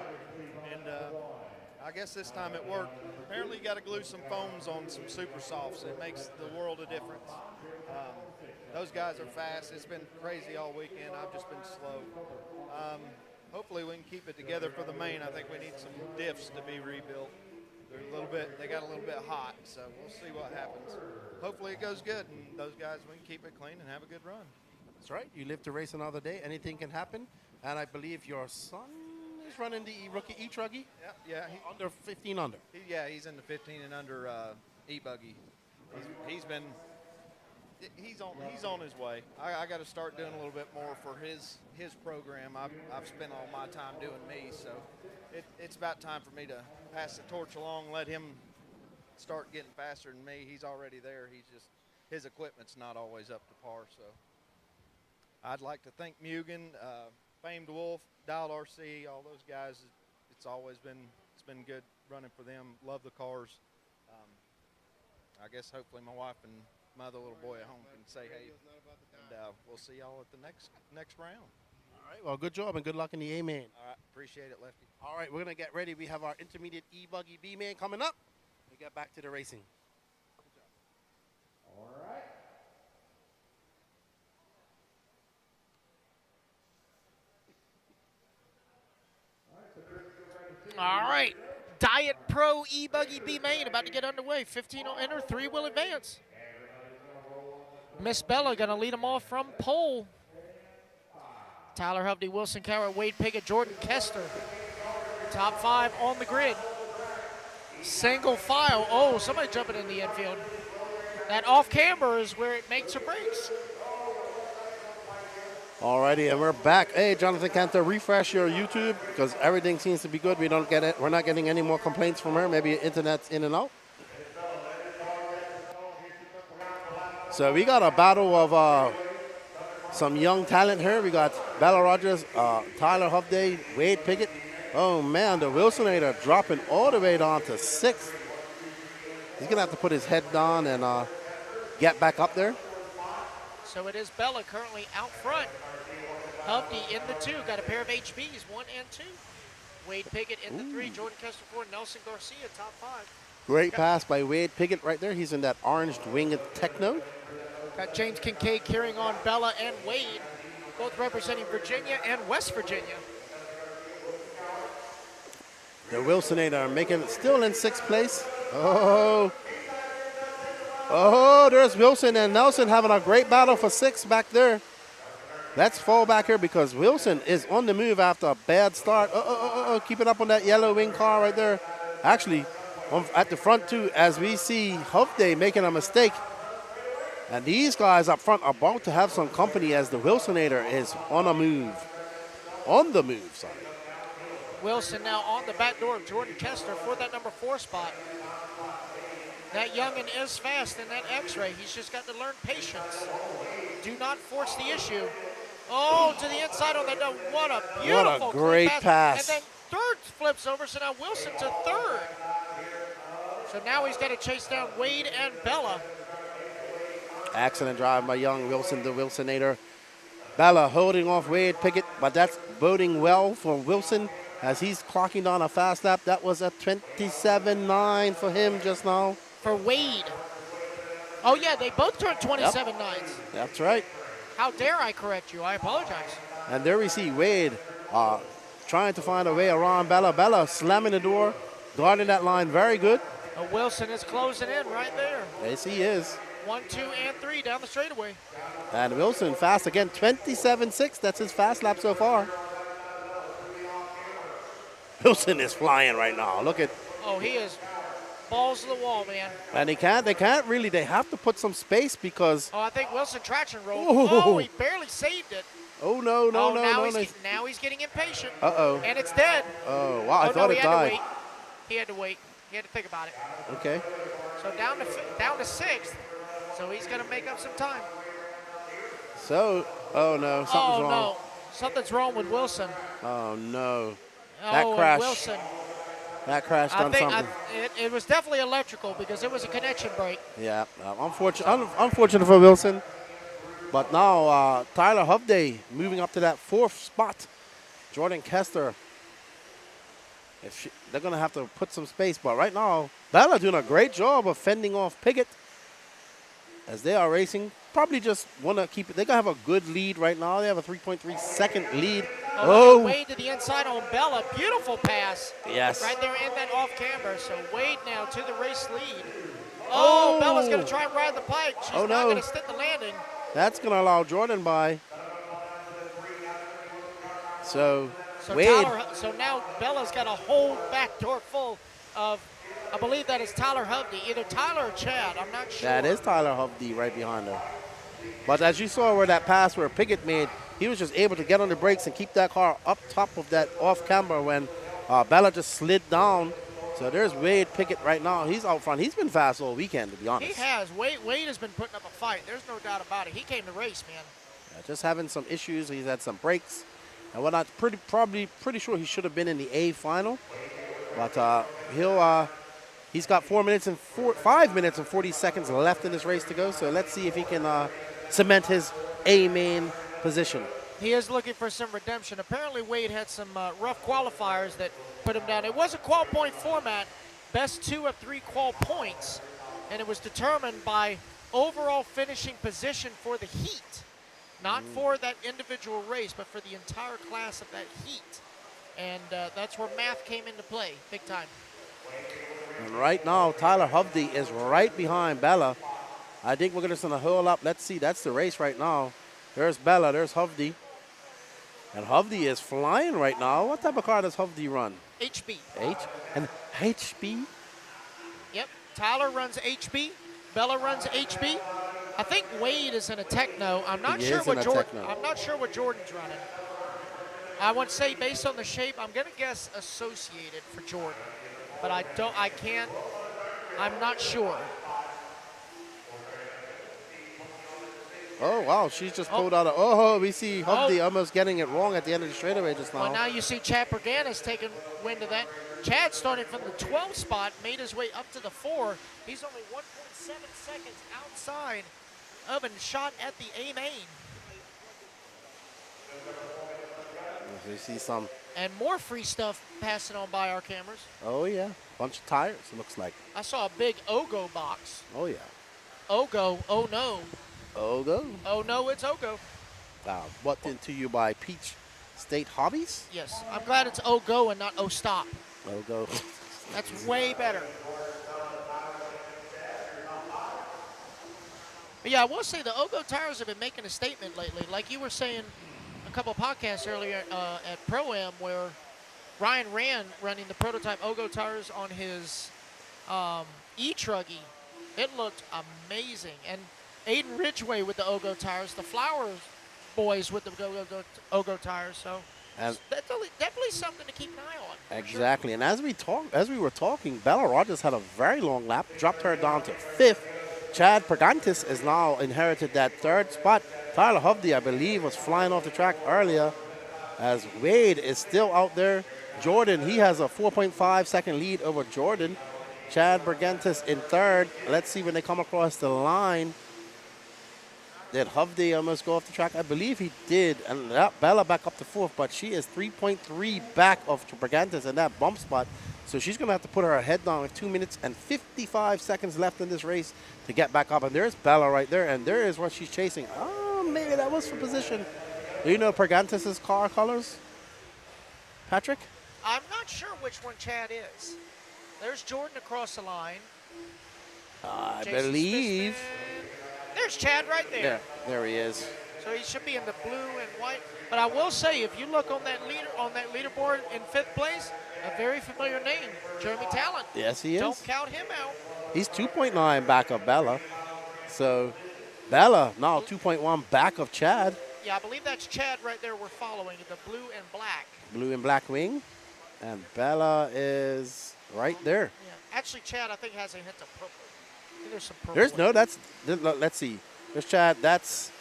and I guess this time it worked. Apparently you got to glue some foams on some super softs. It makes the world of difference. Those guys are fast. It's been crazy all weekend. I've just been slow. Hopefully we can keep it together for the main. I think we need some diffs to be rebuilt. They got a little bit hot, so we'll see what happens. Hopefully it goes good, and those guys, we can keep it clean and have a good run. That's right. You live to race another day. Anything can happen. And I believe your son is running the rookie e-truggy. Yeah. Under 15 under. He's in the 15 and under e-buggy. He's on his way. I got to start doing a little bit more for his program. I've spent all my time doing me, so it's about time for me to pass the torch along, let him start getting faster than me. He's already there. his equipment's not always up to par. So I'd like to thank Mugen, Famed Wolf, Dial RC, all those guys. It's always been good running for them. Love the cars. I guess hopefully my wife and my other little boy at home can say hey, and we'll see y'all at the next round. All right, well, good job and good luck in the A-man. All right, appreciate it, Lefty. All right, we're going to get ready. We have our intermediate e-buggy B-man coming up. We get back to the racing. All right. All right. Diet Pro e-buggy B-main about to get underway. 15 will enter, 3 will advance. Miss Bella going to lead them off from pole. Tyler Hovde, Wilson Cowart, Wade Pickett, Jordan Kester. Top 5 on the grid. Single file. Oh, somebody jumping in the infield. That off camber is where it makes or breaks. Alrighty, and we're back. Hey, Jonathan Cantor, refresh your YouTube because everything seems to be good. We don't get it. We're not getting any more complaints from her. Maybe internet's in and out. So we got a battle of some young talent here. We got Bella Rogers, Tyler Hovde, Wade Pickett. Oh man, the Wilsonator dropping all the way down to 6th. He's gonna have to put his head down and get back up there. So it is Bella currently out front. Hovde in the 2, got a pair of HBs, 1 and 2. Wade Pickett in the 3, Jordan Kester 4, Nelson Garcia top 5. Great pass by Wade Pickett right there. He's in that orange winged Techno. Got James Kincaid carrying on Bella and Wade, both representing Virginia and West Virginia. The Wilsonator making it still in 6th place. Oh, there's Wilson and Nelson having a great battle for 6 back there. Let's fall back here because Wilson is on the move after a bad start. Keep it up on that yellow wing car right there. Actually, at the front too, as we see Hovde making a mistake. And these guys up front are about to have some company as the Wilsonator is on a move. On the move, sorry. Wilson now on the back door of Jordan Kester for that number 4 spot. That youngin is fast in that X-ray. He's just got to learn patience. Do not force the issue. Oh, to the inside on that. What a beautiful what a great pass. And then 3rd flips over, so now Wilson to 3rd. So now he's got to chase down Wade and Bella. Excellent drive by young Wilson, the Wilsonator. Bella holding off Wade Pickett, but that's boding well for Wilson as he's clocking down a fast lap. That was a 27.9 for him just now. For Wade. Oh, yeah, they both turned 27.9s. That's right. How dare I correct you? I apologize. And there we see Wade trying to find a way around Bella. Bella slamming the door, guarding that line very good. Wilson is closing in right there. Yes, he is. 1, 2, and 3 down the straightaway. And Wilson fast again, 27.6. That's his fast lap so far. Wilson is flying right now. Look at. Oh, he is balls to the wall, man. And they can't really, they have to put some space because. Oh, I think Wilson traction rolled. Ooh. Oh, he barely saved it. Oh, no. Now he's getting impatient. Uh-oh. And it's dead. Oh, wow, I thought it died. He had to wait. He had to think about it. Okay. So down to 6th. So he's going to make up some time. So, oh no, something's wrong. No, something's wrong with Wilson. Oh no, that crash. Wilson. That crash done something. It was definitely electrical because it was a connection break. Yeah, unfortunate for Wilson. But now Tyler Hovde moving up to that 4th spot. Jordan Kester. They're going to have to put some space. But right now, Bella doing a great job of fending off Pickett. As they are racing, probably just want to keep it. They're going to have a good lead right now. They have a 3.3 second lead. Oh, Wade to the inside on Bella. Beautiful pass. Yes. Right there in that off camber. So Wade now to the race lead. Oh, Bella's going to try and ride the pipe. She's not going to stick the landing. That's going to allow Jordan by. So Wade. So now Bella's got a whole back door full of, I believe that is Tyler Hovde, either Tyler or Chad, I'm not sure. That is Tyler Hovde right behind her. But as you saw where that pass where Pickett made, he was just able to get on the brakes and keep that car up top of that off camber when Bella just slid down So there's Wade Pickett right now. He's out front. He's been fast all weekend, to be honest. He has. Wade has been putting up a fight. There's no doubt about it. He came to race, man. Yeah, just having some issues. He's had some breaks and whatnot. Pretty sure he should have been in the A final. But he's got 5 minutes and 40 seconds left in this race to go. So let's see if he can cement his A main position. He is looking for some redemption. Apparently, Wade had some rough qualifiers that put him down. It was a qual point format, best 2 of 3 qual points, and it was determined by overall finishing position for the heat, not for that individual race, but for the entire class of that heat. And that's where math came into play, big time. And right now, Tyler Hovde is right behind Bella. I think we're just going to hold up. Let's see. That's the race right now. There's Bella. There's Hovde. And Hovde is flying right now. What type of car does Hovde run? HB. And HB? Yep. Tyler runs HB. Bella runs HB. I think Wade is in a Techno. I'm not sure what Jordan's running. I would say based on the shape, I'm going to guess Associated for Jordan. But I'm not sure. Oh, wow, she's just pulled out of, we see Hovde almost getting it wrong at the end of the straightaway just now. Well, now you see Chad Perganis taking wind of that. Chad started from the 12th spot, made his way up to the 4. He's only 1.7 seconds outside of and shot at the A main. You see some. And more free stuff passing on by our cameras. Oh, yeah. Bunch of tires, it looks like. I saw a big Ogo box. Oh, yeah. Ogo, oh no. Ogo? Oh no, it's Ogo. Brought into you by Peach State Hobbies? Yes, I'm glad it's Ogo and not O Stop. Ogo. That's way better. But yeah, I will say the Ogo tires have been making a statement lately. Like you were saying a couple of podcasts earlier at Pro-Am where Ryan Rand running the prototype Ogo tires on his e-truggy. It looked amazing. And Aiden Ridgway with the Ogo tires, the Flowers boys with the Ogo tires. So that's definitely something to keep an eye on. Exactly. Sure. And as we were talking, Bella Rogers had a very long lap, dropped her down to 5th. Chad Pergantis has now inherited that 3rd spot. Tyler Hovde, I believe, was flying off the track earlier as Wade is still out there. Jordan, he has a 4.5 second lead over Jordan. Chad Pergantis in 3rd. Let's see when they come across the line. Did Hovde almost go off the track? I believe he did. And Bella back up to 4th, but she is 3.3 back of Pergantis in that bump spot. So she's going to have to put her head down with 2 minutes and 55 seconds left in this race to get back up. And there's Bella right there, and there is what she's chasing. Oh, maybe that was for position. Do you know Pergantis' car colors, Patrick? I'm not sure which one Chad is. There's Jordan across the line. I believe. There's Chad right there. Yeah, there he is. So he should be in the blue and white. But I will say, if you look on that leaderboard in 5th place, a very familiar name, Jeremy Talent. Yes, he is. Don't count him out. He's 2.9 back of Bella. So Bella now 2.1 back of Chad. Yeah, I believe that's Chad right there we're following, the blue and black. Blue and black wing. And Bella is right there. Yeah. Actually, Chad, I think, has a hint of purple. I think there's some purple. Let's see. There's Chad. That's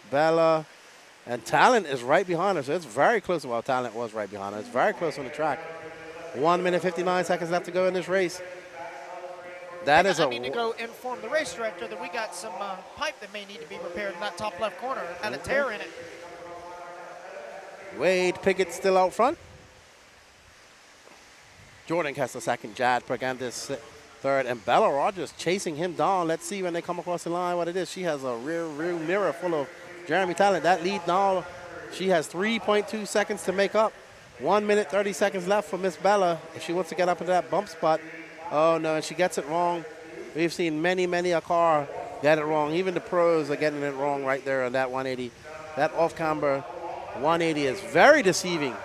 Bella. And Talent is right behind her. So it's very close. Well, Talent was right behind her. It's very close on the track. 1 minute, 59 seconds left to go in this race. I need to go inform the race director that we got some pipe that may need to be repaired in that top left corner. It had a tear in it. Wade Pickett still out front. Jordan Kessler 2nd. Chad Pergantis 3rd. And Bella Rogers chasing him down. Let's see when they come across the line what it is. She has a rear mirror full of Jeremy Talent. That lead now, she has 3.2 seconds to make up. 1 minute, 30 seconds left for Miss Bella if she wants to get up into that bump spot. Oh, no, and she gets it wrong. We've seen many a car get it wrong. Even the pros are getting it wrong right there on that 180. That off-camber 180 is very deceiving.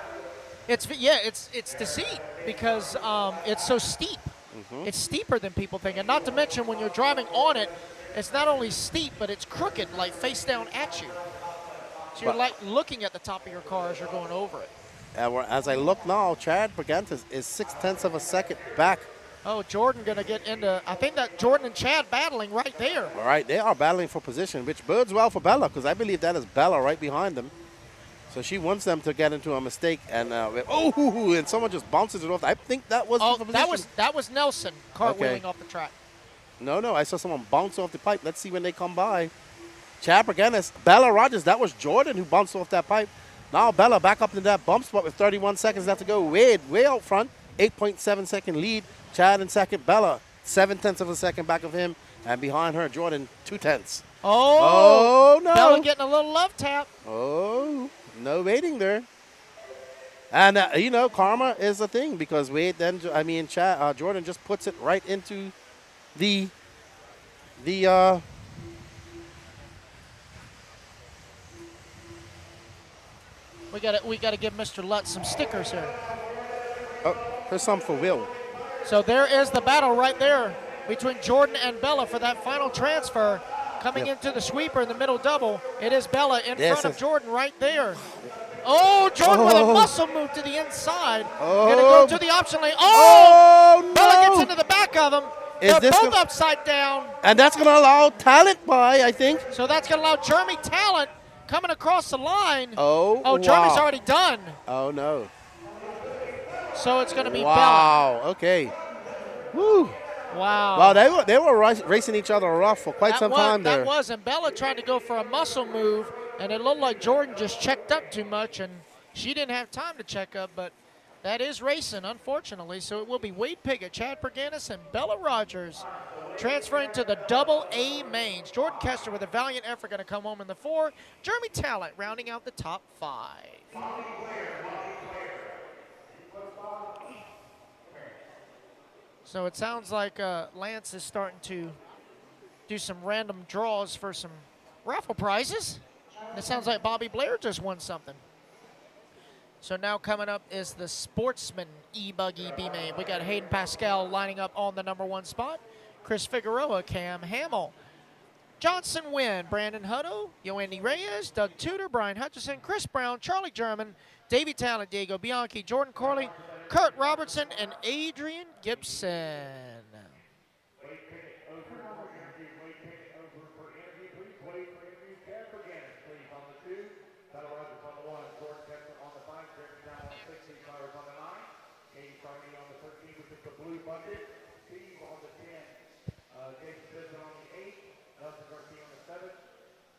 It's deceit because it's so steep. It's steeper than people think. And not to mention when you're driving on it, it's not only steep, but it's crooked, like face down at you. So you're like looking at the top of your car as you're going over it. As I look now, Chad Pergantis is 0.6 of a second back Oh, Jordan going to get into, I think that Jordan and Chad battling right there. All right, they are battling for position, which bodes well for Bella because I believe that is Bella right behind them. So she wants them to get into a mistake, and and someone just bounces it off. I think that was for position. that was Nelson cartwheeling Okay. off the track. No, I saw someone bounce off the pipe. Let's see when they come by. Chad Perganis, Bella Rogers, that was Jordan who bounced off that pipe. Now Bella back up in that bump spot with 31 seconds left to go. Wade way out front, 8.7-second lead. Chad in second, Bella 0.7 of a second back of him, and behind her, Jordan 0.2. Oh no! Bella getting a little love tap. Oh, no waiting there. And karma is a thing because Jordan just puts it right into the We got to give Mr. Lutz some stickers here. Oh, here's some for Will. So there is the battle right there between Jordan and Bella for that final transfer. Coming into the sweeper in the middle double, it is Bella in front of Jordan right there. Oh, Jordan with a muscle move to the inside. Going to go to the option lane. Oh, Bella gets into the back of him. They're both upside down. And that's going to allow Talent by, I think. So that's going to allow Jeremy Talent coming across the line. Oh, Jeremy's already done. Oh, no. So it's going to be Bella. Wow, okay. Woo. Wow. Wow, they were racing each other rough for quite some time there. That was, and Bella tried to go for a muscle move, and it looked like Jordan just checked up too much, and she didn't have time to check up, but that is racing, unfortunately. So it will be Wade Piggott, Chad Perganis, and Bella Rogers transferring to the double A mains. Jordan Kester with a valiant effort going to come home in the 4. Jeremy Talent rounding out the top 5. So it sounds like Lance is starting to do some random draws for some raffle prizes. And it sounds like Bobby Blair just won something. So now coming up is the Sportsman e-buggy B-main. We got Hayden Pascal lining up on the number 1 spot. Chris Figueroa, Cam Hamill, Johnson Wynn, Brandon Hutto, Yoandy Reyes, Doug Tudor, Brian Hutchison, Chris Brown, Charlie German, Davey Talent, Diego Bianchi, Jordan Corley, Kurt Robertson, and Adrian Gibson.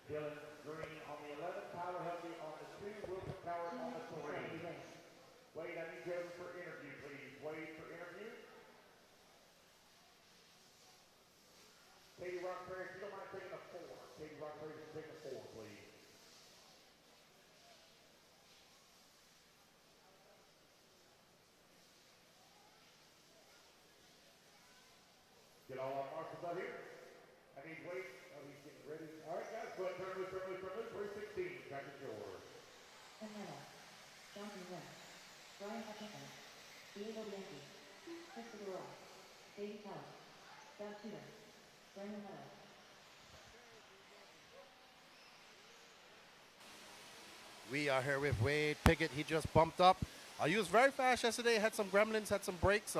Dylan Green on the 11, Tyler Helby on the 2, Wilson Coward on the 3. Wade, I need you over for interview, please. Wade for interview. Katie Rockberry, if you don't mind taking a 4. Katie Rockberry, take a 4, please. Get all our marshals out here. I need Wade. Oh, he's getting ready. All right, guys, go ahead, turn loose, 316. Back is yours. Atlanta, Johnson Wynn, Brian Hutchison, Diego Bianchi, Chris Figueroa, Davey Talent, Doug Tudor, Brandon Hutto. We are here with Wade Piggott. He just bumped up. He was very fast yesterday. Had some gremlins, had some breaks.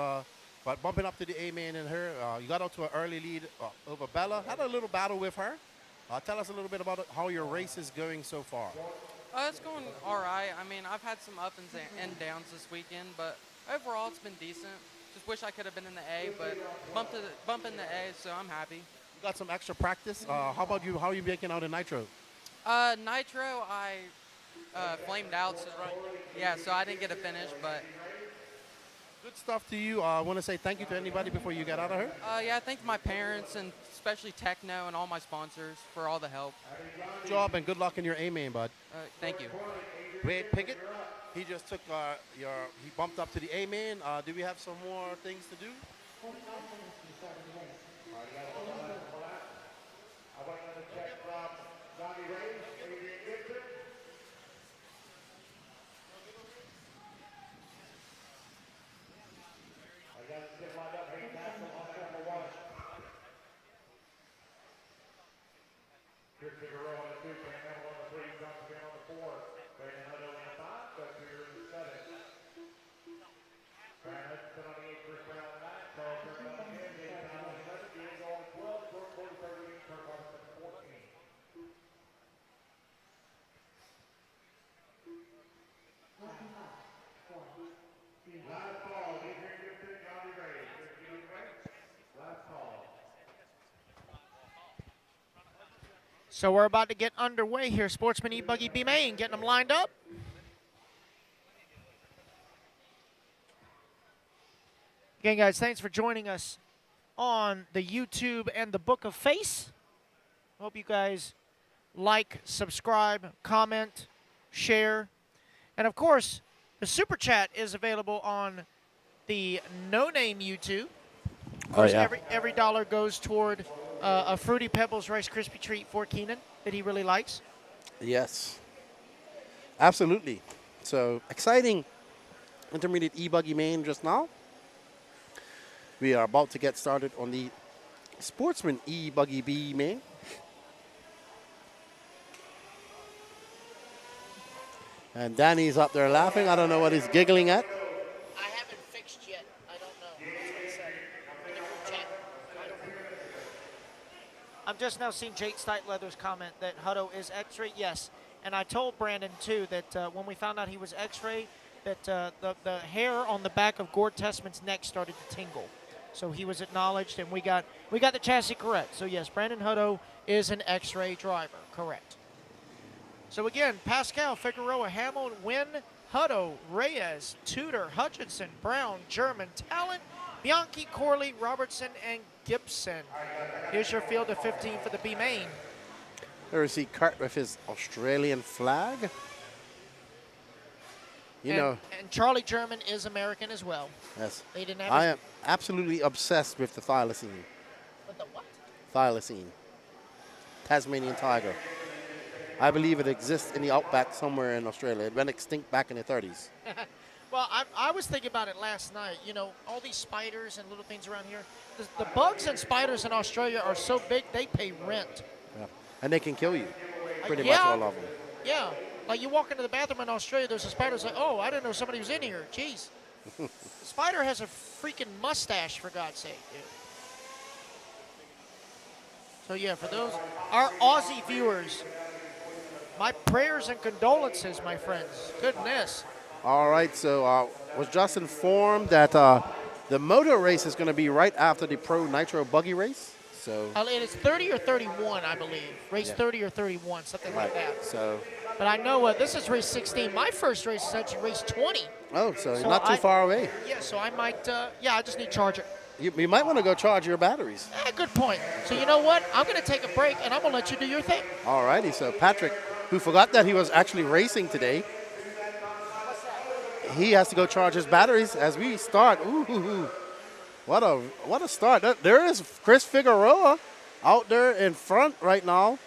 But bumping up to the A-man in her. You got out to an early lead over Bella. Had a little battle with her. Tell us a little bit about how your race is going so far. It's going all right. I mean, I've had some ups and downs this weekend, but overall it's been decent. Just wish I could have been in the A, but bump in the A, so I'm happy. You got some extra practice. How about you? How are you making out in nitro? Nitro, I flamed out, so I didn't get a finish, but. Good stuff to you. I want to say thank you to anybody before you get out of here. I thank my parents and especially Techno and all my sponsors for all the help. Good job and good luck in your A-main, bud. Thank you. Wade Piggott, he just took he bumped up to the A-main. Do we have some more things to do? Chris Figueroa on the 2, Cam Hamill on the 3, Johnson Wynn on the 4, Brandon Hutto on the 5, Doug Tudor on the 7. Brian Hutchison on the 8, Chris Brown on the 9, Charles German So we're about to get underway here. Sportsman e-buggy B main, getting them lined up. Again, guys, thanks for joining us on the YouTube and the Book of Face. Hope you guys like, subscribe, comment, share. And, of course, the Super Chat is available on the No Name YouTube. Of course, every dollar goes toward a Fruity Pebbles Rice Krispie treat for Keenan that he really likes. Yes. Absolutely. So, exciting intermediate e-buggy main just now. We are about to get started on the Sportsman e-buggy B main. And Danny's up there laughing. I don't know what he's giggling at. I haven't fixed yet. I don't know. That's what he said in the group chat. I don't know. I'm just now seeing Jake Steitleather's comment that Hutto is X-ray. Yes. And I told Brandon, too, that when we found out he was X-ray, that the hair on the back of Gord Testman's neck started to tingle. So he was acknowledged, and we got the chassis correct. So, yes, Brandon Hutto is an X-ray driver. Correct. So, again, Pascal, Figueroa, Hamill, Wynn, Hutto, Reyes, Tudor, Hutchinson, Brown, German, Talent, Bianchi, Corley, Robertson, and Gibson. Here's your field of 15 for the B main. There is Cart with his Australian flag. And Charlie German is American as well. Yes. They didn't have I am absolutely obsessed with the thylacine. With the what? Thylacine. Tasmanian tiger. I believe it exists in the outback somewhere in Australia. It went extinct back in the 30s. Well, I was thinking about it last night. You know, all these spiders and little things around here. The bugs and spiders in Australia are so big, they pay rent. Yeah. And they can kill you. Pretty yeah. much all of them. Yeah. Like you walk into the bathroom in Australia, there's a spider. It's like, oh, I didn't know somebody was in here. Jeez. The spider has a freaking mustache, for God's sake, dude. So, yeah, for those, our Aussie viewers, my prayers and condolences, my friends. Goodness. All right, so was just informed that the moto race is going to be right after the Pro Nitro buggy race. So it is 30 or 31, I believe. Race 30 or 31, something like that. So, but I know this is race 16. My first race is actually race 20. Oh, so not too far away. Yeah, so I might, I just need to charge it. You might want to go charge your batteries. Good point. So you know what? I'm going to take a break, and I'm going to let you do your thing. All righty, so Patrick, who forgot that he was actually racing today, he has to go charge his batteries as we start. Ooh. What a start. There is Chris Figueroa out there in front right now.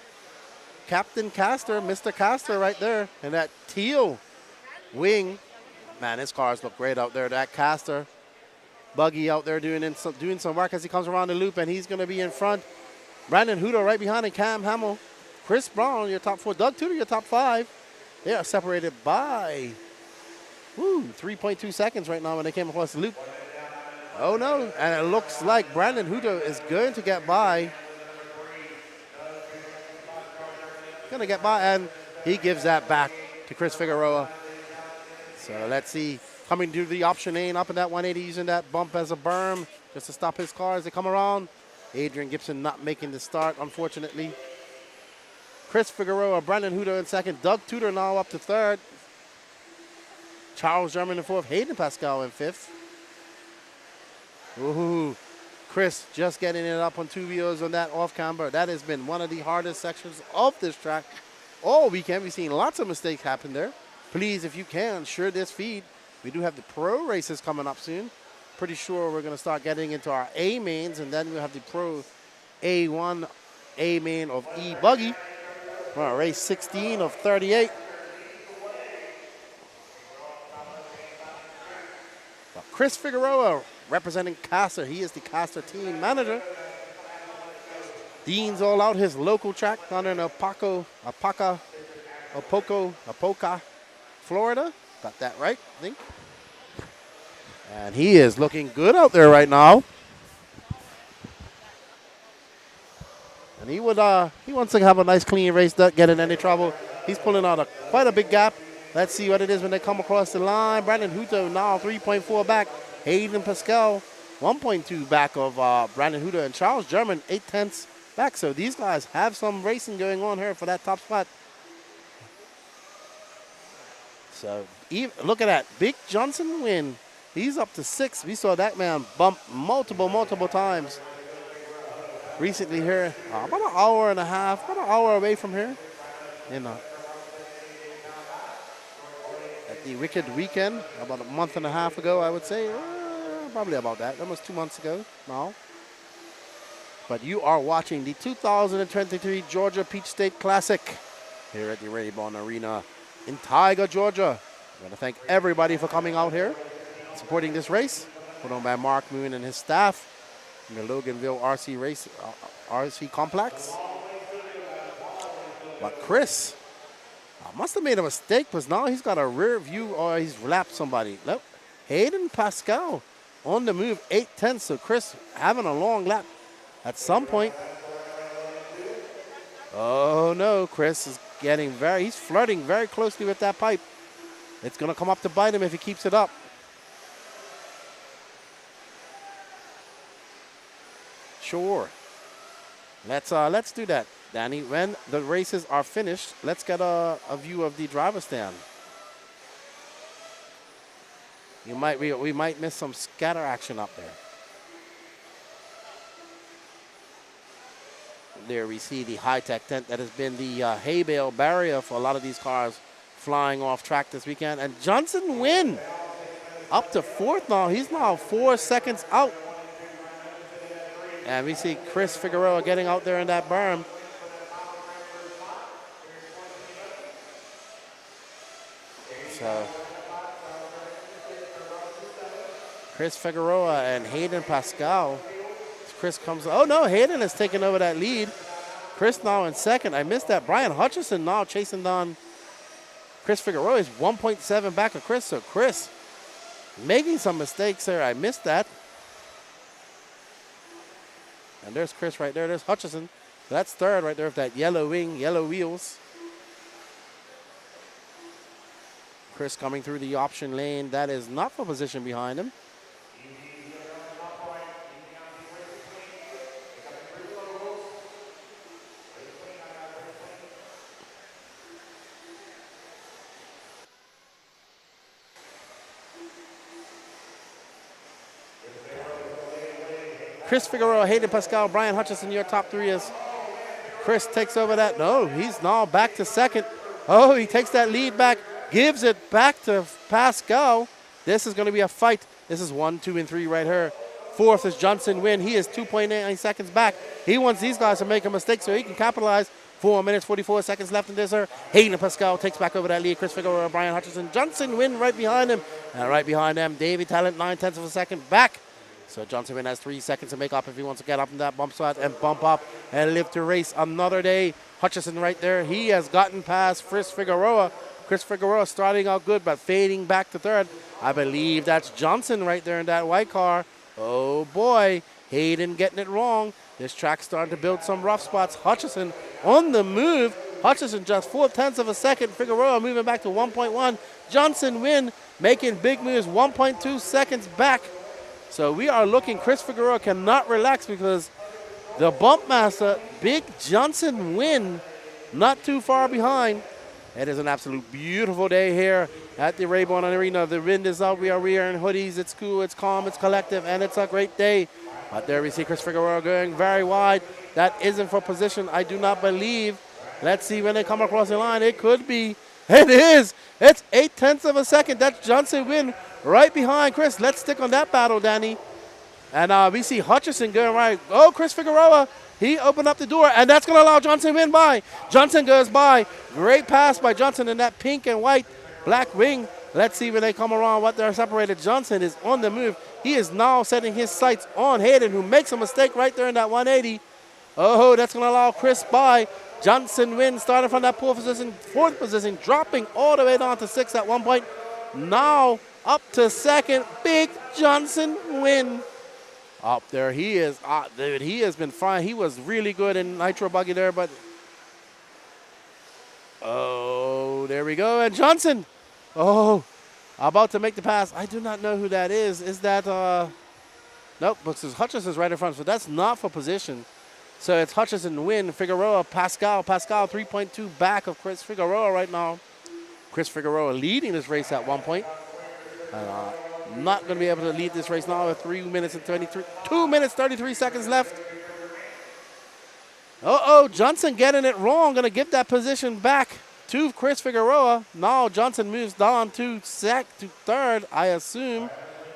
Captain Castor, Mr. Castor right there. And that teal wing. Man, his cars look great out there. That Castor buggy out there doing some work as he comes around the loop, and he's going to be in front. Brandon Hutto right behind him, Cam Hamill. Chris Brown, your top 4. Doug Tudor, your top 5. They are separated by 3.2 seconds right now when they came across the loop. Oh, no. And it looks like Brandon Hutto is going to get by. And he gives that back to Chris Figueroa. So let's see. Coming through the option lane up in that 180, using that bump as a berm just to stop his car as they come around. Adrian Gibson not making the start, unfortunately. Chris Figueroa, Brandon Hutto in second. Doug Tudor now up to third. Charles German in fourth. Hayden Pascal in fifth. Ooh, Chris just getting it up on 2 wheels on that off camber. That has been one of the hardest sections of this track all weekend. We've seen lots of mistakes happen there. Please, if you can, share this feed. We do have the pro races coming up soon. Pretty sure we're going to start getting into our A mains, and then we'll have the pro A1 A main of e-buggy. Well, race 16 of 38. Well, Chris Figueroa representing Castor. He is the Castor team manager. Dean's all out his local track down in Apoca, Florida. Got that right, I think. And he is looking good out there right now. And he wants to have a nice clean race, not get in any trouble. He's pulling out quite a big gap. Let's see what it is when they come across the line. Brandon Hutto now 3.4 back. Hayden Pascal 1.2 back of Brandon Hutto, and Charles German 0.8 back. So these guys have some racing going on here for that top spot. So look at that. Big Johnson win. He's up to 6. We saw that man bump multiple times recently here. About an hour and a half, about an hour away from here. At the Wicked Weekend, about a month and a half ago, I would say. Probably about that. Almost 2 months ago now. But you are watching the 2023 Georgia Peach State Classic here at the Rabun Arena in Tiger, Georgia. I want to thank everybody for coming out here, supporting this race, put on by Mark Moon and his staff in the Loganville RC Complex. But Chris must have made a mistake because now he's got a rear view or he's lapped somebody. Nope. Hayden Pascal on the move, 8/10. So Chris having a long lap at some point. Oh no, Chris is he's flirting very closely with that pipe. It's going to come up to bite him if he keeps it up. Sure. Let's do that, Danny. When the races are finished, let's get a view of the driver's stand. We might miss some scatter action up there. There we see the high-tech tent that has been the hay bale barrier for a lot of these cars flying off track this weekend. And Johnson win up to 4th now. He's now 4 seconds out. And we see Chris Figueroa getting out there in that berm. So Chris Figueroa and Hayden Pascal. Chris comes, oh no, Hayden has taken over that lead. Chris now in 2nd. I missed that. Brian Hutchison now chasing down Chris Figueroa. Is 1.7 back of Chris. So Chris making some mistakes there. I missed that. And there's Chris right there. There's Hutchison. That's 3rd right there with that yellow wing, yellow wheels. Chris coming through the option lane. That is not for position behind him. Chris Figueroa, Hayden Pascal, Brian Hutchison, your top 3 is. Chris takes over that. No, he's now back to 2nd. Oh, he takes that lead back, gives it back to Pascal. This is going to be a fight. This is 1, 2, and 3 right here. 4th is Johnson Wynn. He is 2.9 seconds back. He wants these guys to make a mistake so he can capitalize. 4 minutes, 44 seconds left in this. Hayden Pascal takes back over that lead. Chris Figueroa, Brian Hutchison, Johnson Wynn right behind him. And right behind them, Davey Talent, 9/10 of a second back. So Johnson Wynn has 3 seconds to make up if he wants to get up in that bump spot and bump up and live to race another day. Hutchison right there. He has gotten past Chris Figueroa. Chris Figueroa starting out good but fading back to 3rd. I believe that's Johnson right there in that white car. Oh boy, Hayden getting it wrong. This track's starting to build some rough spots. Hutchison on the move. Hutchison just 4/10 of a second. Figueroa moving back to 1.1. Johnson Wynn making big moves, 1.2 seconds back. So we are looking, Chris Figueroa cannot relax because the bump master, Big Johnson Wynn, not too far behind. It is an absolute beautiful day here at the Rabun Arena. The wind is out, we are wearing hoodies, it's cool, it's calm, it's collective, and it's a great day. But there we see Chris Figueroa going very wide. That isn't for position, I do not believe. Let's see when they come across the line, it could be. It is, it's 8/10 of a second, that's Johnson Wynn. Right behind Chris. Let's stick on that battle, Danny. And we see Hutchison going right. Oh, Chris Figueroa. He opened up the door, and that's going to allow Johnson Wynn by. Johnson goes by. Great pass by Johnson in that pink and white black wing. Let's see when they come around what they're separated. Johnson is on the move. He is now setting his sights on Hayden, who makes a mistake right there in that 180. Oh, that's going to allow Chris by. Johnson Wynn starting from that 4th position, dropping all the way down to 6 at one point. Now up to 2nd, Big Johnson Wynn. Up there, he is, dude, he has been fine. He was really good in nitro buggy there, but, oh, there we go. And Johnson, oh, about to make the pass. I do not know who that is. Is that, nope, because Hutchison's right in front, so that's not for position. So it's Hutchison, Wynn, Figueroa, Pascal. Pascal 3.2 back of Chris Figueroa right now. Chris Figueroa leading this race at one point. And not going to be able to lead this race now with 2 minutes 33 seconds left. Johnson getting it wrong. Going to give that position back to Chris Figueroa. Now Johnson moves down to third, I assume,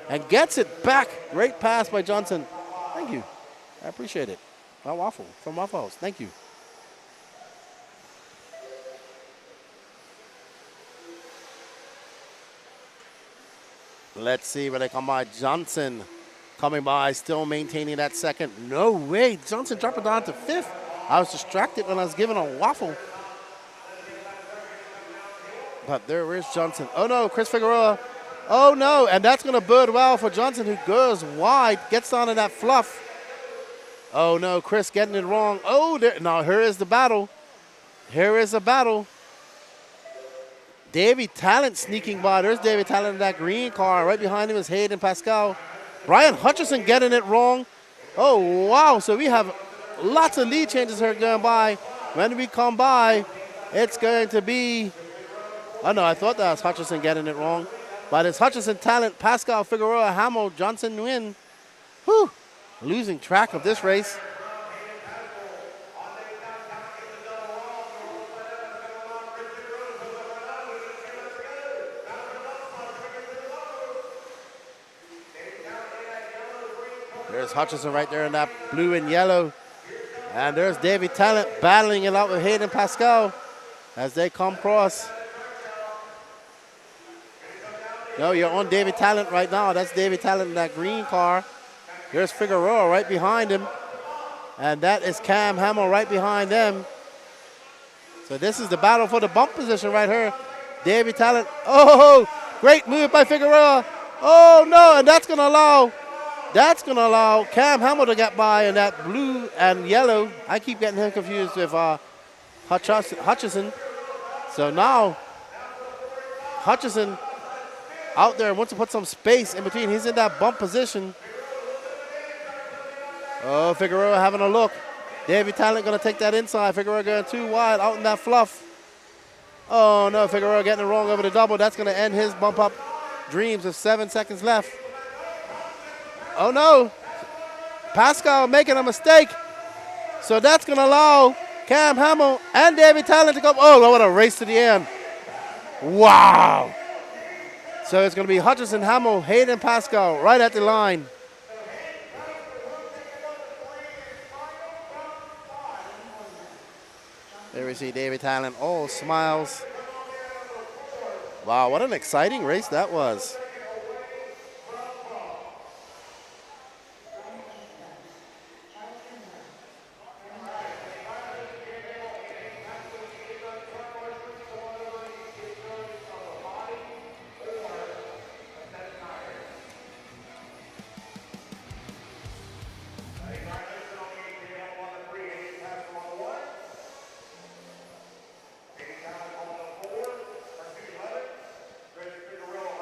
and gets it back. Great pass by Johnson. Thank you. I appreciate it. My waffle from Waffle House. Thank you. Let's see where they come by. Johnson coming by, still maintaining that second. No way. Johnson dropping down to fifth. I was distracted when I was giving a waffle. But there is Johnson. Oh, no, Chris Figueroa. Oh, no, and that's going to bode well for Johnson, who goes wide, gets down in that fluff. Oh, no, Chris getting it wrong. Oh, now here is the battle. Here is the battle. Davey Talent sneaking by. There's Davey Talent in that green car. Right behind him is Hayden Pascal. Brian Hutchison getting it wrong. Oh, wow. So we have lots of lead changes here going by. When we come by, it's going to be, oh, no, I thought that was Hutchison getting it wrong. But it's Hutchison, Talent, Pascal, Figueroa, Hamill, Johnson, Wynn. Whew. Losing track of this race. There's Hutchison right there in that blue and yellow. And there's Davey Talent battling it out with Hayden Pascal as they come across. No, you're on Davey Talent right now. That's Davey Talent in that green car. There's Figueroa right behind him. And that is Cam Hamill right behind them. So this is the battle for the bump position right here. Davey Talent. Oh, great move by Figueroa. Oh, no, and that's going to allow Cam Hamill to get by in that blue and yellow. I keep getting him confused with Hutchison. So now Hutchison out there wants to put some space in between. He's in that bump position. Oh, Figueroa having a look. Davey Talent going to take that inside. Figueroa going too wide out in that fluff. Oh, no, Figueroa getting it wrong over the double. That's going to end his bump up dreams with 7 seconds left. Oh, no. Pascal making a mistake. So that's going to allow Cam Hamill and Davey Talent to go. Oh, what a race to the end. Wow. So it's going to be Hutchison, Hamill, Hayden, Pascal right at the line. There we see Davey Talent, all smiles. Wow, what an exciting race that was.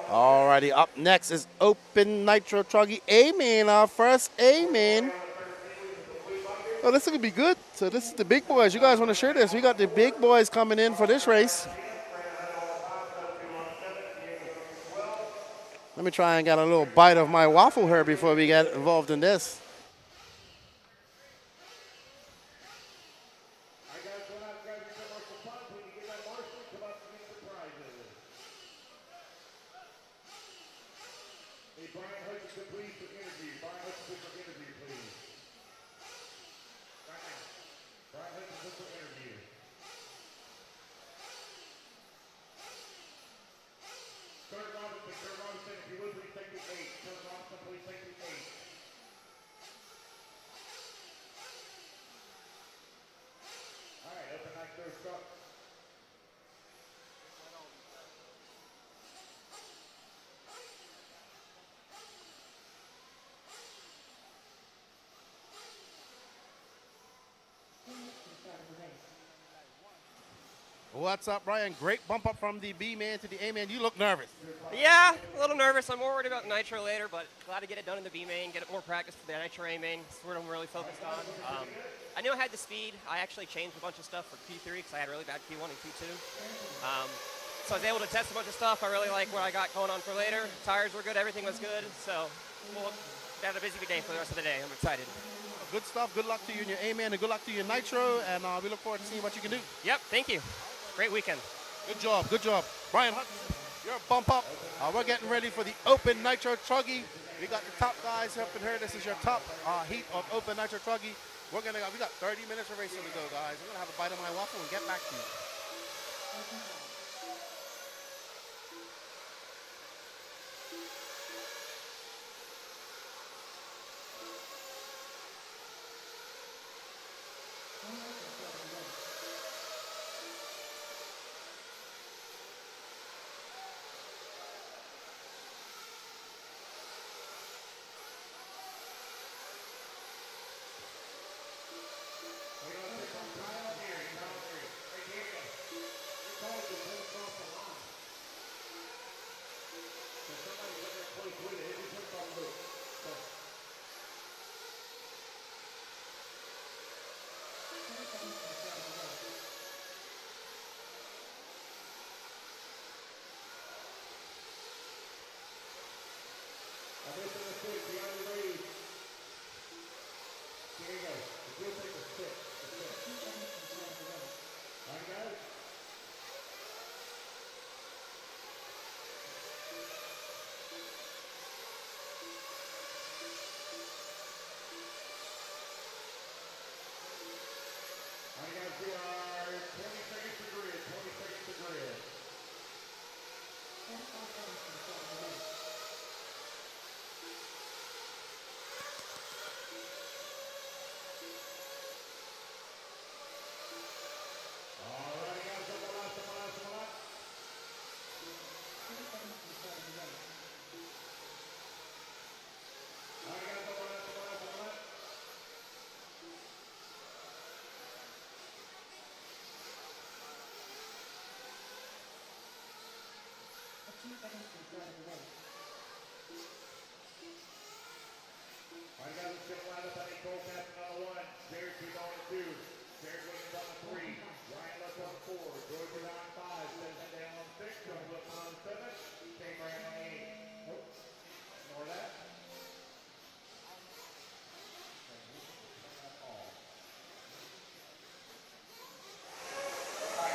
Alrighty, up next is Open Nitro Truggy A-Main, our first A-Main. Oh, this is going to be good. So this is the big boys. You guys want to share this? We got the big boys coming in for this race. Let me try and get a little bite of my waffle here before we get involved in this. What's up, Brian? Great bump up from the B-man to the A-man. You look nervous. Yeah, a little nervous. I'm more worried about nitro later, but glad to get it done in the B-main, get it more practice for the nitro A-main. That's what I'm really focused on. I knew I had the speed. I actually changed a bunch of stuff for Q3 because I had really bad Q1 and Q2. So I was able to test a bunch of stuff. I really like what I got going on for later. Tires were good. Everything was good. So we'll have a busy day for the rest of the day. I'm excited. Good stuff. Good luck to you and your A-Man, and good luck to your Nitro. And we look forward to seeing what you can do. Yep. Thank you. Great weekend. Good job. Good job. Brian Hudson, you're a bump up. We're getting ready for the Open Nitro Truggy. We got the top guys up in here. This is your top heat of Open Nitro Truggy. We got 30 minutes of racing to go, guys. We're gonna have a bite of my waffle and get back to you.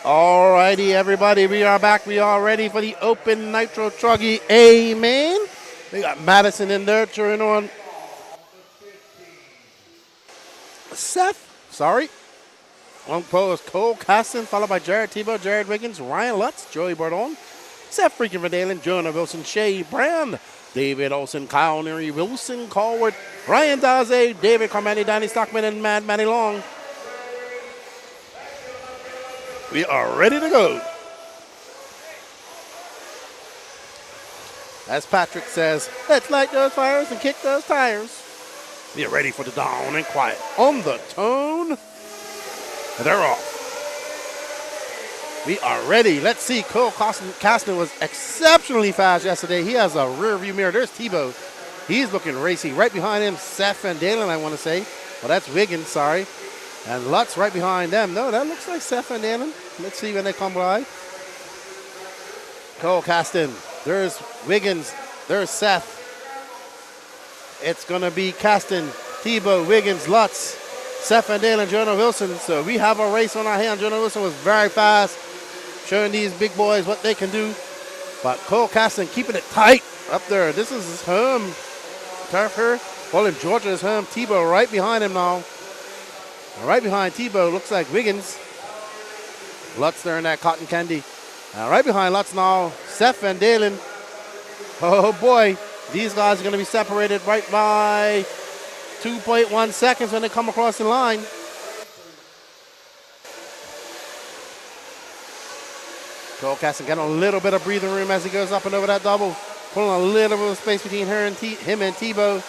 All righty, everybody, we are back. We are ready for the Open Nitro Truggy. Amen. We got Madison in there cheering on Seth. Sorry. On pole is Cole Caston, followed by Jared Tebow, Jared Wiggins, Ryan Lutz, Joey Bordon, Seth freaking Verdalen, Jonah Wilson, Shea Brand, David Olson, Kyle Neary, Wilson Colwood, Ryan Daze, David Carmani, Danny Stockman, and Matt Manny Long. We are ready to go. As Patrick says, let's light those fires and kick those tires. We are ready for the dawn and quiet. On the tone, they're off. We are ready. Let's see. Cole Caston was exceptionally fast yesterday. He has a rear view mirror. There's Tebow. He's looking racy. Right behind him, Seth and Dalen, I want to say. Well, that's Wiggins, sorry. And Lutz right behind them. No, that looks like Seth and Dalen. Let's see when they come by. Cole Caston. There's Wiggins. There's Seth. It's going to be Caston, Tebow, Wiggins, Lutz, Seth and Dalen, and Jonah Wilson. So we have a race on our hands. Jonah Wilson was very fast, showing these big boys what they can do. But Cole Caston keeping it tight up there. This is his home turf here. Well, in Georgia, his home. Tebow right behind him now. Right behind Tebow looks like Wiggins. Lutz there in that cotton candy. Right behind Lutz now, Seth and Dalen. Oh boy, these guys are going to be separated right by 2.1 seconds when they come across the line. Cole Caston getting a little bit of breathing room as he goes up and over that double. Pulling a little bit of space between him and Tebow.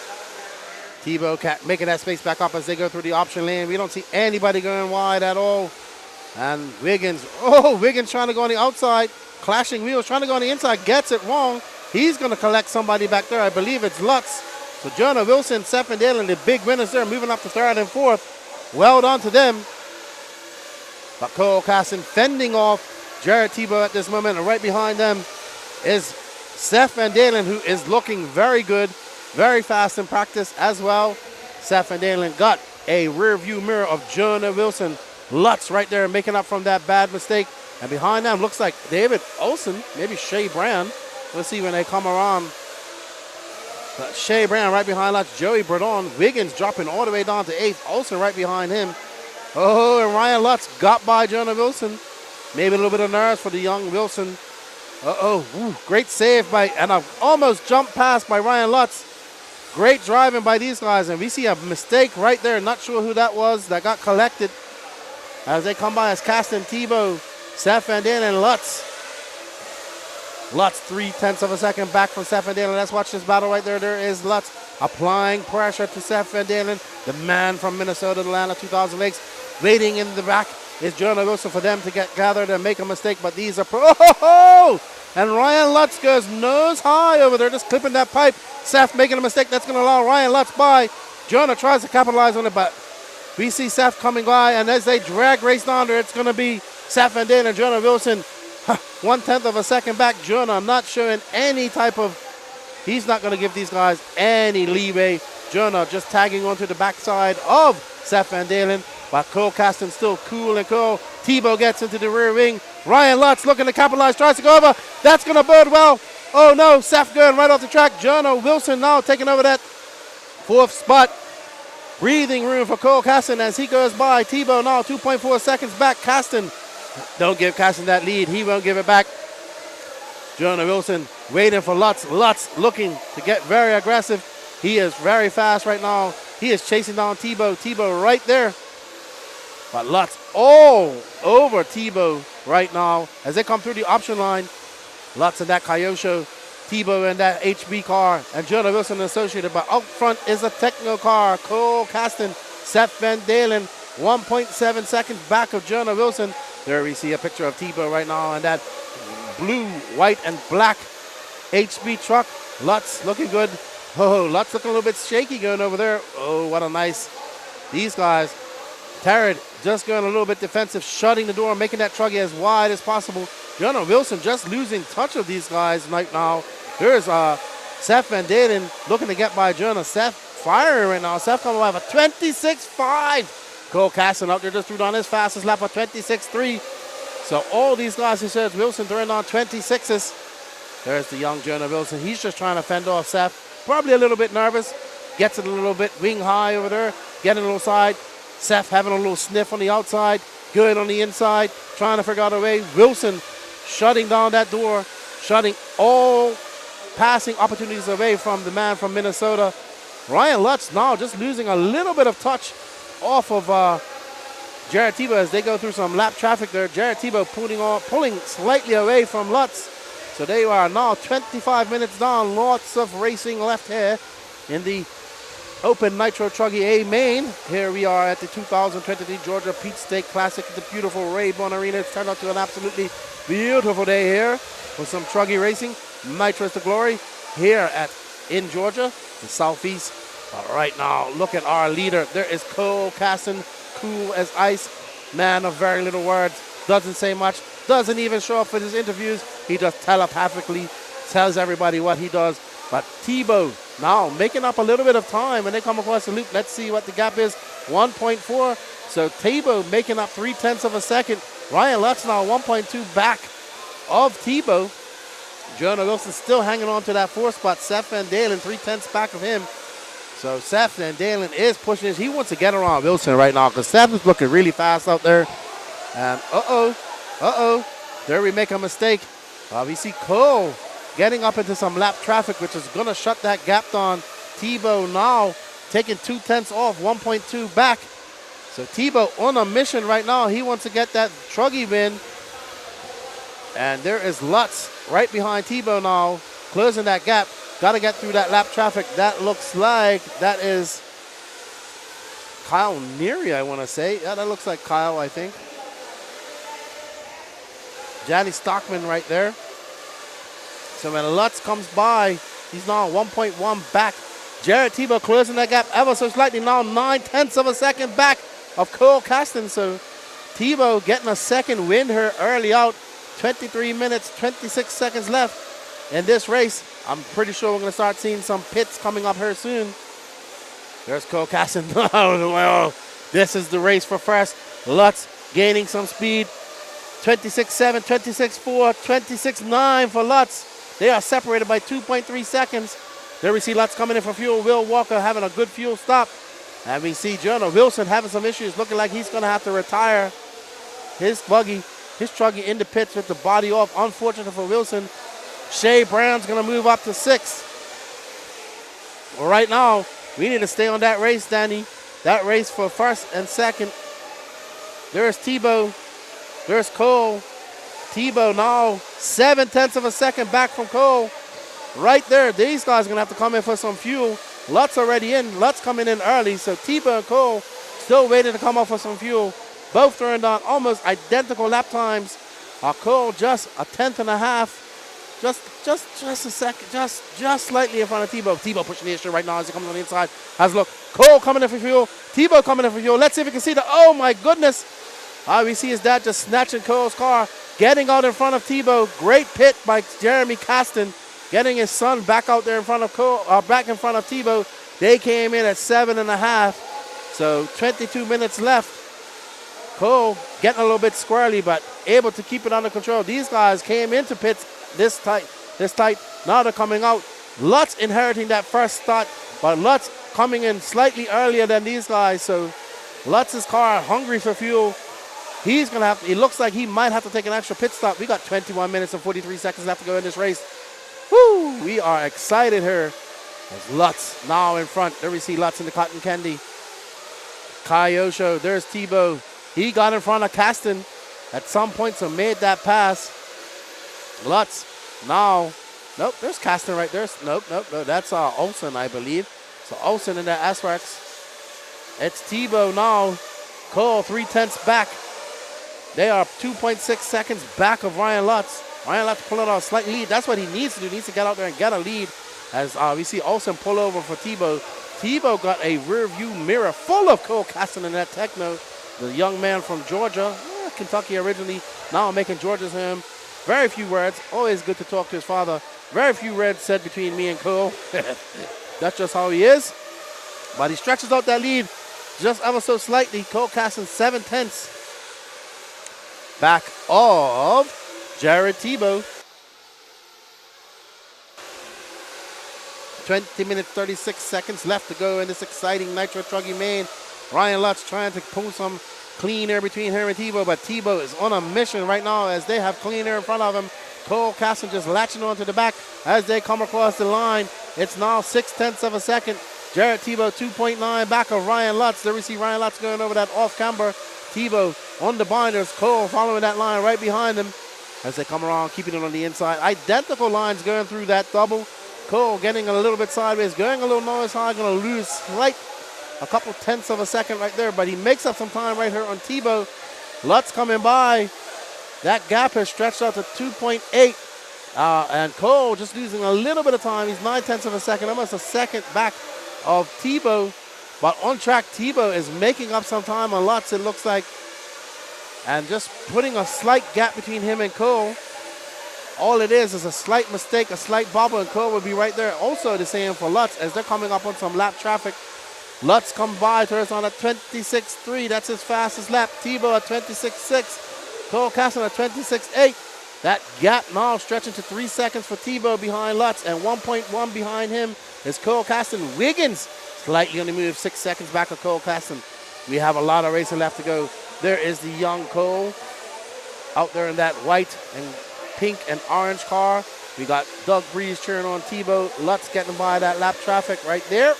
Tebow making that space back up as they go through the option lane. We don't see anybody going wide at all. And Wiggins, Wiggins trying to go on the outside. Clashing wheels, trying to go on the inside, gets it wrong. He's going to collect somebody back there. I believe it's Lutz. So Jonah Wilson, Seth and Dalen, the big winners there, moving up to third and fourth. Well done to them. But Cole Caston fending off Jared Tebow at this moment. And right behind them is Seth Van Dalen, who is looking very good, very fast in practice as well. Seth Van Dalen got a rear view mirror of Jonah Wilson. Lutz right there making up from that bad mistake. And behind them looks like David Olson, maybe Shea Brand. Let's see when they come around. But Shea Brand right behind Lutz. Joey Bredon. Wiggins dropping all the way down to 8th. Olson right behind him. Oh, and Ryan Lutz got by Jonah Wilson. Maybe a little bit of nerves for the young Wilson. Ooh, great save by, and a almost jump pass by Ryan Lutz. Great driving by these guys, and we see a mistake right there. Not sure who that was that got collected. As they come by as Caston, Tebow, Seth Van Dalen, and Lutz. Lutz 0.3 of a second back from Seth Van Dalen. Let's watch this battle right there. There is Lutz applying pressure to Seth Van Dalen, the man from Minnesota, the land of 2,000 lakes. Waiting in the back is Jonah Wilson for them to get gathered and make a mistake, but these are and Ryan Lutz goes nose high over there, just clipping that pipe. Seth making a mistake that's going to allow Ryan Lutz by. Jonah tries to capitalize on it, but we see Seth coming by, and as they drag race down there, it's going to be Seth Van Dalen and Jonah Wilson. 0.1 of a second back. Jonah not showing any type of, he's not going to give these guys any leeway. Jonah just tagging onto the backside of Seth Van Dalen, but Cole Caston still cool and cool. Tebow gets into the rear wing. Ryan Lutz looking to capitalize, tries to go over. That's going to bode well. Oh no, Seth going right off the track. Jonah Wilson now taking over that 4th spot. Breathing room for Cole Caston as he goes by. Tebow now 2.4 seconds back. Caston, don't give Caston that lead. He won't give it back. Jonah Wilson waiting for Lutz. Lutz looking to get very aggressive. He is very fast right now. He is chasing down Tebow. Tebow right there. But Lutz all over Tebow right now as they come through the option line. Lutz in that Kyosho, Tebow in that HB car, and Jonah Wilson associated. But out front is a Techno car. Cole Caston, Seth Van Dalen, 1.7 seconds back of Jonah Wilson. There we see a picture of Tebow right now in that blue, white, and black HB truck. Lutz looking good. Oh, Lutz looking a little bit shaky going over there. Oh, what a nice. These guys. Tarrant just going a little bit defensive, shutting the door, making that truggy as wide as possible. Jonah Wilson just losing touch of these guys right now. There's Seth Van Dalen looking to get by Jonah. Seth firing right now. Seth coming by for 26.5. Cole Caston out there just threw down his fastest lap for 26.3. So all these guys, he says, Wilson throwing on 26s. There's the young Jonah Wilson. He's just trying to fend off Seth. Probably a little bit nervous. Gets it a little bit wing high over there. Getting a little side. Seth having a little sniff on the outside. Good on the inside. Trying to figure out a way. Wilson shutting down that door. Shutting all passing opportunities away from the man from Minnesota. Ryan Lutz now just losing a little bit of touch off of Jared Tebow as they go through some lap traffic there. Jared Tebow pulling slightly away from Lutz. So they are now 25 minutes down. Lots of racing left here in the Open Nitro Truggy A main. Here we are at the 2023 Georgia Pete Steak Classic at the beautiful Rabun Arena. It's turned out to an absolutely beautiful day here with some truggy racing. Nitro's to glory here in Georgia, the southeast. But right now, look at our leader. There is Cole Caston, cool as ice, man of very little words, doesn't say much, doesn't even show up for his interviews. He just telepathically tells everybody what he does. But Tebow now making up a little bit of time when they come across the loop. Let's see what the gap is, 1.4. So Tebow making up 0.3 of a second. Ryan Lutz now 1.2 back of Tebow. Jonah Wilson still hanging on to that 4th spot. Seth Van Dalen 0.3 back of him. So Seth Van Dalen is pushing this. He wants to get around Wilson right now because Seth is looking really fast out there. And there we make a mistake. We see Cole getting up into some lap traffic, which is going to shut that gap down. Tebow now taking 0.2 off, 1.2 back. So Tebow on a mission right now. He wants to get that truggy win. And there is Lutz right behind Tebow now, closing that gap. Got to get through that lap traffic. That looks like that is Kyle Neary, I want to say. Yeah, that looks like Kyle, I think. Johnny Stockman right there. So when Lutz comes by, he's now 1.1 back. Jared Tebow closing that gap ever so slightly, now 0.9 of a second back of Cole Caston. So Tebow getting a second win here early out. 23 minutes, 26 seconds left in this race. I'm pretty sure we're going to start seeing some pits coming up here soon. There's Cole Caston. Well, this is the race for first. Lutz gaining some speed. 26.7, 26.4, 26.9 for Lutz. They are separated by 2.3 seconds. There we see Lutz coming in for fuel. Will Walker having a good fuel stop. And we see Jonah Wilson having some issues. Looking like he's going to have to retire his buggy, his truggy in the pits with the body off. Unfortunate for Wilson. Shea Brown's going to move up to 6th. Well, right now, we need to stay on that race, Danny. That race for first and second. There's Tebow. There's Cole. Tebow now 0.7 of a second back from Cole. Right there, these guys are going to have to come in for some fuel. Lutz already in. Lutz coming in early. So Tebow and Cole still waiting to come up for some fuel. Both throwing down almost identical lap times. Cole just 1/10.5. Just a second. Just slightly in front of Tebow. Tebow pushing the issue right now as he comes on the inside. Has a look. Cole coming in for fuel. Tebow coming in for fuel. Let's see if we can see the, oh my goodness. We see his dad just snatching Cole's car. Getting out in front of Tebow. Great pit by Jeremy Caston. Getting his son back out there in front of Cole, back in front of Tebow. They came in at 7.5. So 22 minutes left. Cole getting a little bit squirrely, but able to keep it under control. These guys came into pits this tight. Now they're coming out. Lutz inheriting that first start, but Lutz coming in slightly earlier than these guys. So Lutz's car hungry for fuel. He's going to have to, it looks like he might have to take an extra pit stop. We got 21 minutes and 43 seconds left to go in this race. Woo! We are excited here. There's Lutz now in front. There we see Lutz in the cotton candy. Kyosho, there's Tebow. He got in front of Caston at some point, so made that pass. Lutz now. Nope, there's Caston right there. Nope. That's Olsen, I believe. So Olsen in the S-Works. It's Tebow now. Cole 0.3 back. They are 2.6 seconds back of Ryan Lutz. Ryan Lutz pulling out a slight lead. That's what he needs to do. He needs to get out there and get a lead. As we see Olsen pull over for Tebow. Tebow got a rear view mirror full of Cole Caston in that Techno. The young man from Georgia, Kentucky originally, now making Georgia's home. Very few words. Always good to talk to his father. Very few words said between me and Cole. That's just how he is. But he stretches out that lead just ever so slightly. Cole Caston 0.7 back of Jared Tebow. 20 minutes, 36 seconds left to go in this exciting Nitro Truggy main. Ryan Lutz trying to pull some clean air between her and Tebow, but Tebow is on a mission right now as they have clean air in front of him. Cole Caston just latching onto the back as they come across the line. It's now 0.6 of a second. Jared Tebow 2.9 back of Ryan Lutz. There we see Ryan Lutz going over that off camber. Tebow on the binders. Cole following that line right behind them as they come around, keeping it on the inside. Identical lines going through that double. Cole getting a little bit sideways, going a little nose high, going to lose a couple tenths of a second right there, but he makes up some time right here on Tebow. Lutz coming by. That gap has stretched out to 2.8. And Cole just losing a little bit of time. He's 0.9 of a second, almost a second back of Tebow. But on track, Tebow is making up some time on Lutz, it looks like. And just putting a slight gap between him and Cole. All it is a slight mistake, a slight bobble, and Cole will be right there. Also the same for Lutz as they're coming up on some lap traffic. Lutz come by to us on a 26.3. That's his fastest lap. Tebow at 26.6. Cole Caston at 26.8. That gap now stretching to 3 seconds for Tebow behind Lutz, and 1.1 behind him is Cole Caston. Wiggins slightly on the move, 6 seconds back of Cole Caston. We have a lot of racing left to go. There is the young Cole out there in that white and pink and orange car. We got Doug Breeze cheering on Tebow. Lutz getting by that lap traffic right there.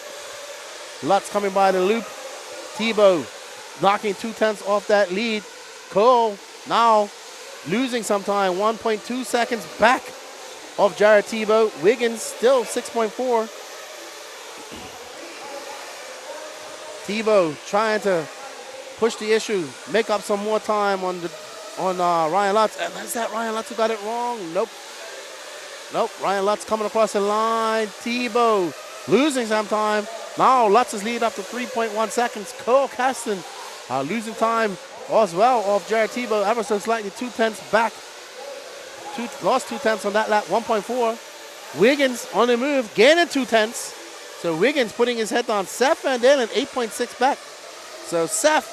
Lutz coming by the loop. Tebow knocking 2/10 off that lead. Cole now losing some time, 1.2 seconds back of Jared Tebow. Wiggins still 6.4. Tebow trying to push the issue, make up some more time on Ryan Lutz. And is that Ryan Lutz who got it wrong? Nope. Ryan Lutz coming across the line. Tebow losing some time. Now Lutz is lead up to 3.1 seconds. Cole Caston Losing time as well off Jared Tebow, ever so slightly, 2/10 back. Lost 2/10 on that lap, 1.4. Wiggins on the move, gaining 2/10. So Wiggins putting his head on. Seth Van Dalen, 8.6 back. So Seth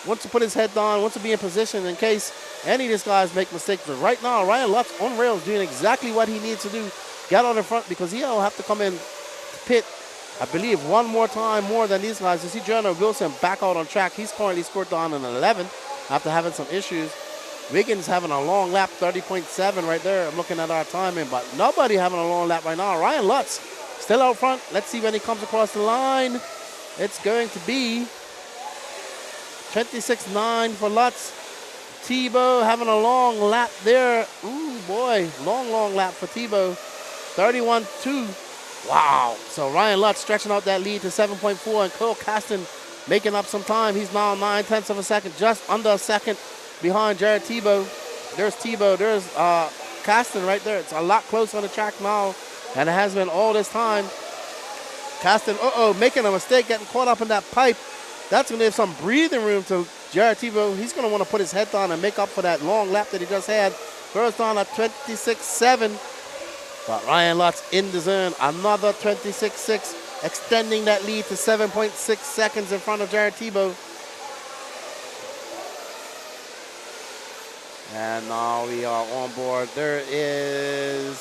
wants to put his head down, wants to be in position in case any of these guys make mistakes. But right now, Ryan Lutz on rails doing exactly what he needs to do. Get on the front because he'll have to come in pit, I believe, one more time more than these guys. You see Jonah Wilson back out on track. He's currently scored down in 11 after having some issues. Wiggins having a long lap, 30.7 right there. I'm looking at our timing, but nobody having a long lap right now. Ryan Lutz still out front. Let's see when he comes across the line. It's going to be 26.9 for Lutz. Tebow having a long lap there. Ooh, boy, long lap for Tebow. 31.2. Wow. So Ryan Lutz stretching out that lead to 7.4, and Cole Caston making up some time. He's now 9/10 of a second, just under a second behind Jared Tebow. There's Tebow. There's Caston right there. It's a lot closer on the track now, and it has been all this time. Caston, making a mistake, getting caught up in that pipe. That's going to give some breathing room to Jared Tebow. He's going to want to put his head down and make up for that long lap that he just had. First down at 26.7. But Ryan Lutz in the zone. Another 26.6, extending that lead to 7.6 seconds in front of Jared Tebow. And now we are on board. There is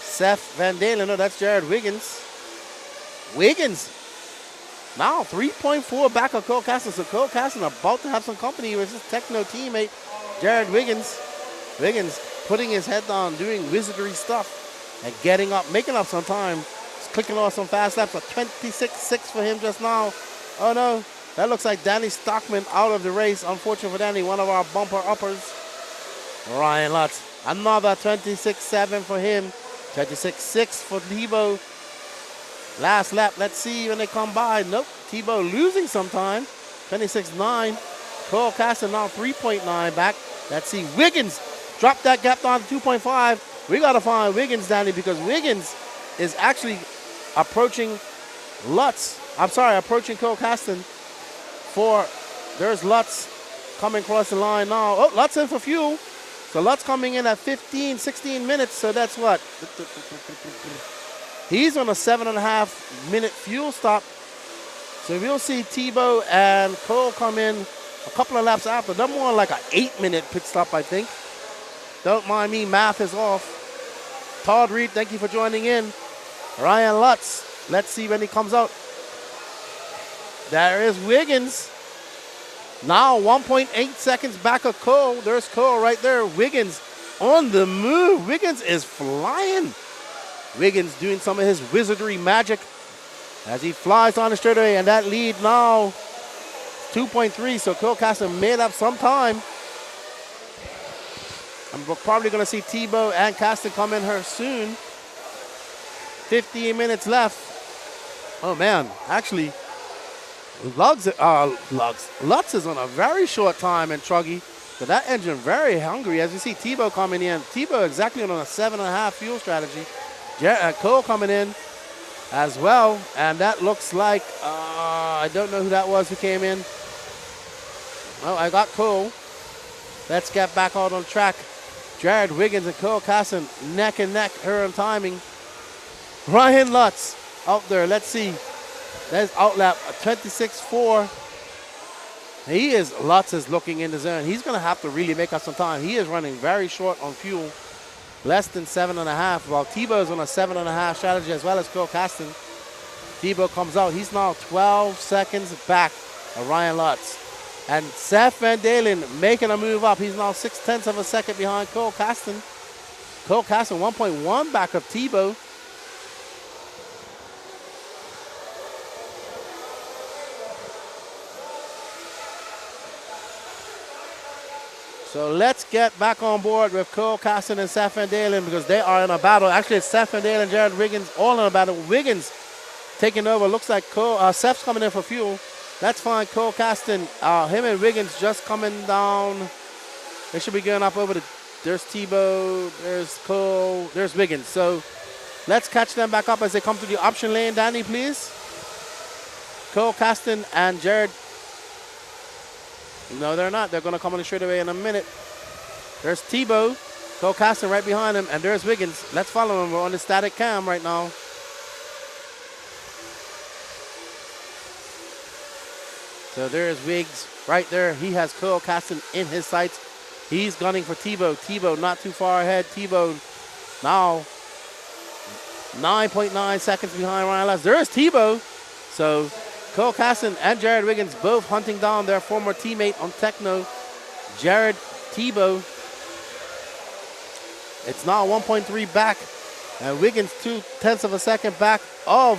Seth Van Dalen. No, that's Jared Wiggins. Wiggins now 3.4 back of Cole Caston. So Cole Caston about to have some company with his Techno teammate, Jared Wiggins. Wiggins putting his head down, doing wizardry stuff, and getting up, making up some time. Just clicking off some fast laps. A 26.6 for him just now. Oh no, that looks like Danny Stockman out of the race. Unfortunate for Danny, one of our bumper uppers. Ryan Lutz, another 26.7 for him. 26.6 for Tebow. Last lap, let's see when they come by. Nope, Tebow losing some time. 26.9. Cole Caston now 3.9 back. Let's see, Wiggins drop that gap down to 2.5. We got to find Wiggins, Danny, because Wiggins is actually approaching approaching Cole Caston. There's Lutz coming across the line now. Oh, Lutz in for fuel. So Lutz coming in at 15, 16 minutes. So that's what? He's on a 7.5 minute fuel stop. So we'll see Tebow and Cole come in a couple of laps after. They're more like an 8-minute pit stop, I think. Don't mind me, math is off. Todd Reed, thank you for joining in. Ryan Lutz, let's see when he comes out. There is Wiggins. Now 1.8 seconds back of Cole. There's Cole right there. Wiggins on the move. Wiggins is flying. Wiggins doing some of his wizardry magic as he flies on the straightaway, and that lead now 2.3. So Cole Caston made up some time. And we're probably going to see Tebow and Caston come in here soon. 15 minutes left. Oh man, actually, Lutz is on a very short time in Truggy. So that engine very hungry. As you see Tebow coming in. Tebow exactly on a 7.5 fuel strategy. Cole coming in as well. And that looks like, I don't know who that was who came in. Oh, I got Cole. Let's get back out on track. Jared Wiggins and Cole Caston neck and neck here in timing. Ryan Lutz out there. Let's see. There's outlap 26.4. Lutz is looking in the zone. He's going to have to really make up some time. He is running very short on fuel. Less than 7.5. While Tebow is on a 7.5 strategy as well as Cole Caston. Tebow comes out. He's now 12 seconds back of Ryan Lutz. And Seth Van Dalen making a move up. He's now 0.6 of a second behind Cole Caston. Cole Caston 1.1 back of Tebow. So let's get back on board with Cole Caston and Seth Van Dalen because they are in a battle. Actually, it's Seth Van Dalen and Jared Wiggins all in a battle. Wiggins taking over. Looks like Seth's coming in for fuel. That's fine. Cole Caston, him and Wiggins just coming down. They should be going up over there's Tebow, there's Cole, there's Wiggins. So let's catch them back up as they come to the option lane. Danny, please. Cole Caston and Jared No, they're not. They're going to come on the straightaway in a minute. There's Tebow, Cole Caston right behind him, and there's Wiggins. Let's follow him. We're on the static cam right now. So there's Wiggs right there. He has Cole Caston in his sights. He's gunning for Tebow. Tebow not too far ahead. Tebow now 9.9 seconds behind Ryan Lutz. There's Tebow. So Cole Caston and Jared Wiggins both hunting down their former teammate on Techno, Jared Tebow. It's now 1.3 back, and Wiggins 0.2 of a second back of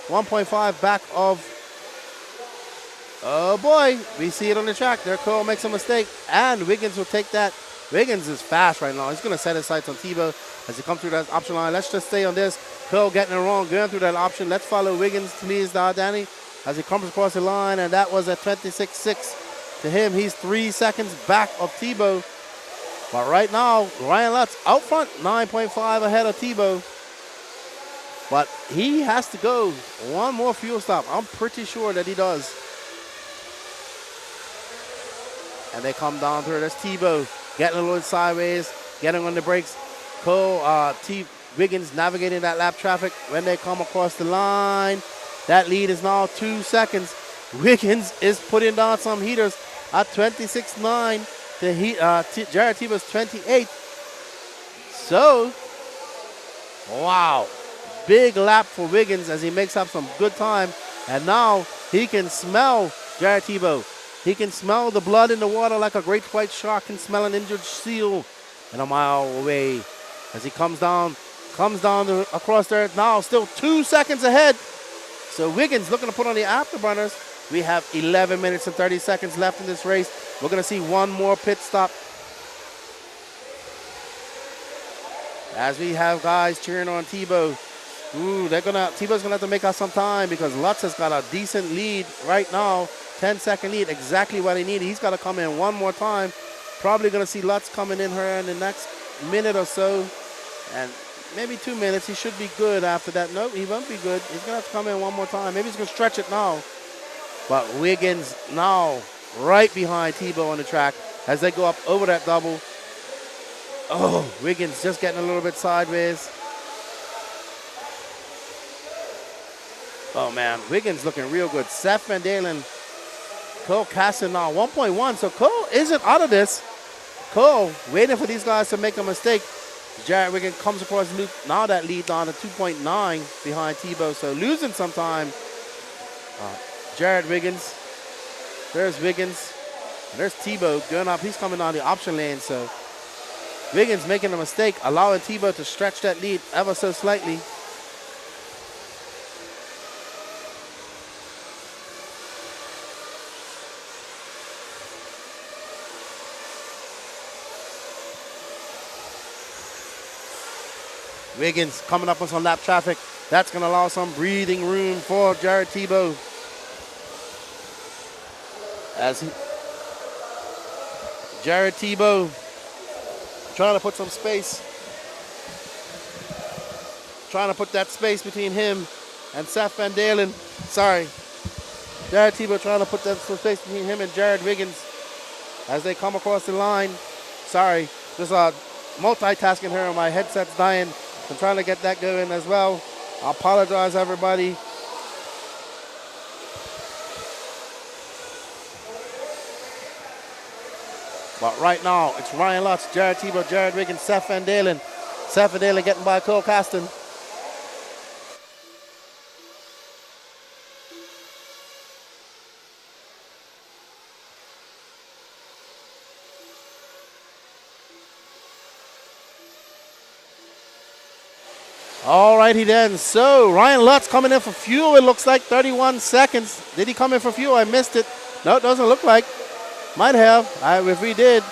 1.5 back of. Oh boy, we see it on the track. There, Cole makes a mistake, and Wiggins will take that. Wiggins is fast right now. He's going to set his sights on Tebow as he comes through that option line. Let's just stay on this. Cole getting it wrong, going through that option. Let's follow Wiggins, to me, is Danny, as he comes across the line, and that was a 26.6 to him. He's 3 seconds back of Tebow. But right now, Ryan Lutz out front, 9.5 ahead of Tebow. But he has to go one more fuel stop. I'm pretty sure that he does. And they come down through. There's Tebow getting a little sideways, getting on the brakes. Cole, Wiggins navigating that lap traffic when they come across the line. That lead is now 2 seconds. Wiggins is putting down some heaters at 26.9 to Jared Tebow's 28. So, wow. Big lap for Wiggins as he makes up some good time. And now he can smell Jared Tebow. He can smell the blood in the water like a great white shark can smell an injured seal and a mile away. As he comes down across there now, still 2 seconds ahead. So Wiggins looking to put on the afterburners. We have 11 minutes and 30 seconds left in this race. We're going to see one more pit stop. As we have guys cheering on Tebow. Ooh, Tebow's gonna have to make out some time because Lutz has got a decent lead right now. 10-second lead, exactly what he needed. He's got to come in one more time. Probably going to see Lutz coming in here in the next minute or so. And maybe 2 minutes. He should be good after that. Nope, he won't be good. He's going to have to come in one more time. Maybe he's going to stretch it now. But Wiggins now right behind Tebow on the track as they go up over that double. Oh, Wiggins just getting a little bit sideways. Oh, man, Wiggins looking real good. Seth Van Dalen, Cole Caston now 1.1. So Cole isn't out of this. Cole waiting for these guys to make a mistake. Jared Wiggins comes across the loop. Now that lead down to 2.9 behind Tebow. So losing some time. Jared Wiggins. There's Wiggins. And there's Tebow going up. He's coming down the option lane. So Wiggins making a mistake, allowing Tebow to stretch that lead ever so slightly. Wiggins coming up on some lap traffic. That's going to allow some breathing room for Jared Tebow. Jared Tebow trying to put some space. Trying to put that space between him and Seth Van Dalen. Sorry. Jared Tebow trying to put that some space between him and Jared Wiggins as they come across the line. Sorry. Just multitasking here. My headset's dying. I'm trying to get that going as well. I apologize, everybody. But right now, it's Ryan Lutz, Jared Tebow, Jared Wiggins, Seth Van Dalen. Seth Van Dalen getting by Cole Caston. All righty then. So Ryan Lutz coming in for fuel. It looks like 31 seconds. Did he come in for fuel? I missed it. No, it doesn't look like. Might have. If we did,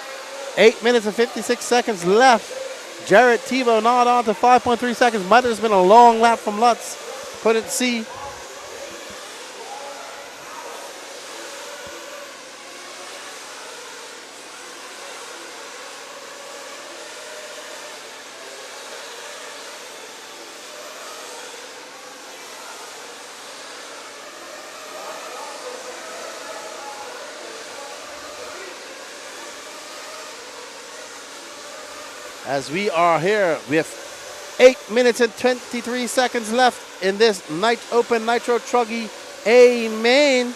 8 minutes and 56 seconds left. Jared Tebow now down to 5.3 seconds. Might have just been a long lap from Lutz. Couldn't see. as we are here with 8 minutes and 23 seconds left in this Open Nitro Truggy A main.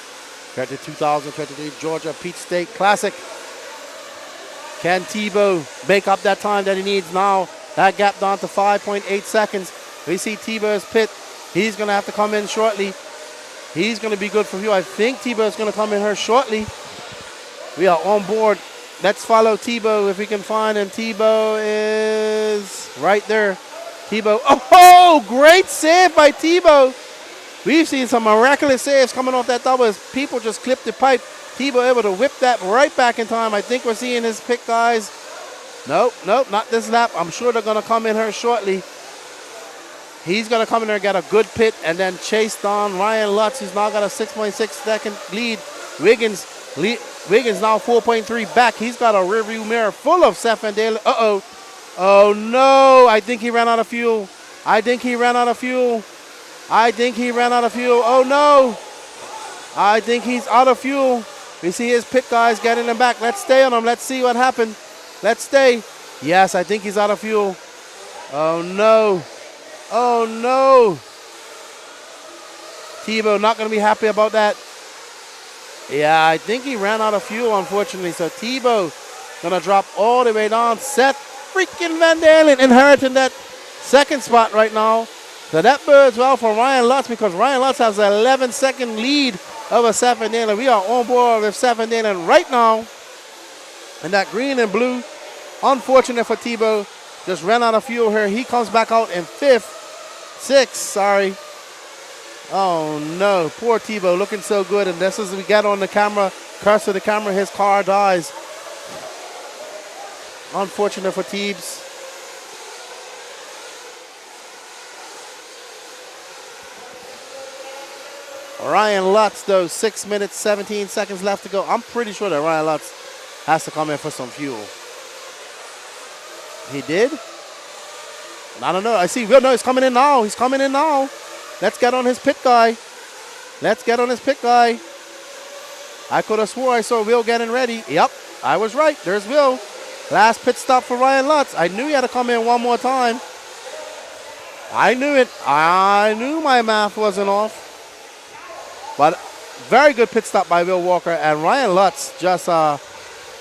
Got the 2023 Georgia Peach State Classic. Can Tebow make up that time that he needs now? That gap down to 5.8 seconds. We see Tebow's pit. He's going to have to come in shortly. He's going to be good for you. I think Tebow's going to come in here shortly. We are on board. Let's follow Tebow if we can find him. Tebow is right there. Tebow. Oh, great save by Tebow. We've seen some miraculous saves coming off that double as people just clipped the pipe. Tebow able to whip that right back in time. I think we're seeing his pick, guys. Nope, not this lap. I'm sure they're going to come in here shortly. He's going to come in there and get a good pit and then chase down Ryan Lutz, who's now got a 6.6 second lead. Wiggins now 4.3 back. He's got a rearview mirror full of Seth Van Dalen. Uh-oh. Oh, no. I think he ran out of fuel. Oh, no. I think he's out of fuel. We see his pit guys getting him back. Let's stay on him. Let's see what happened. Let's stay. Yes, I think he's out of fuel. Oh, no. Tebow not going to be happy about that. Yeah, I think he ran out of fuel, unfortunately. So Tebow going to drop all the way down. Seth freaking Van Dalen inheriting that second spot right now. So that bodes well for Ryan Lutz because Ryan Lutz has an 11-second lead over Seth Van Dalen. We are on board with Seth Van Dalen right now. And that green and blue, unfortunate for Tebow, just ran out of fuel here. He comes back out in sixth, sorry. Oh no, poor Tebow, looking so good. And this is we got on the camera, curse to the camera, his car dies. Unfortunate for Teebs. Ryan Lutz, though, 6 minutes, 17 seconds left to go. I'm pretty sure that Ryan Lutz has to come in for some fuel. He did? I don't know. I see. No, he's coming in now. Let's get on his pit guy. I could have swore I saw Will getting ready. Yep, I was right. There's Will. Last pit stop for Ryan Lutz. I knew he had to come in one more time. I knew it. I knew my math wasn't off. But very good pit stop by Will Walker. And Ryan Lutz just now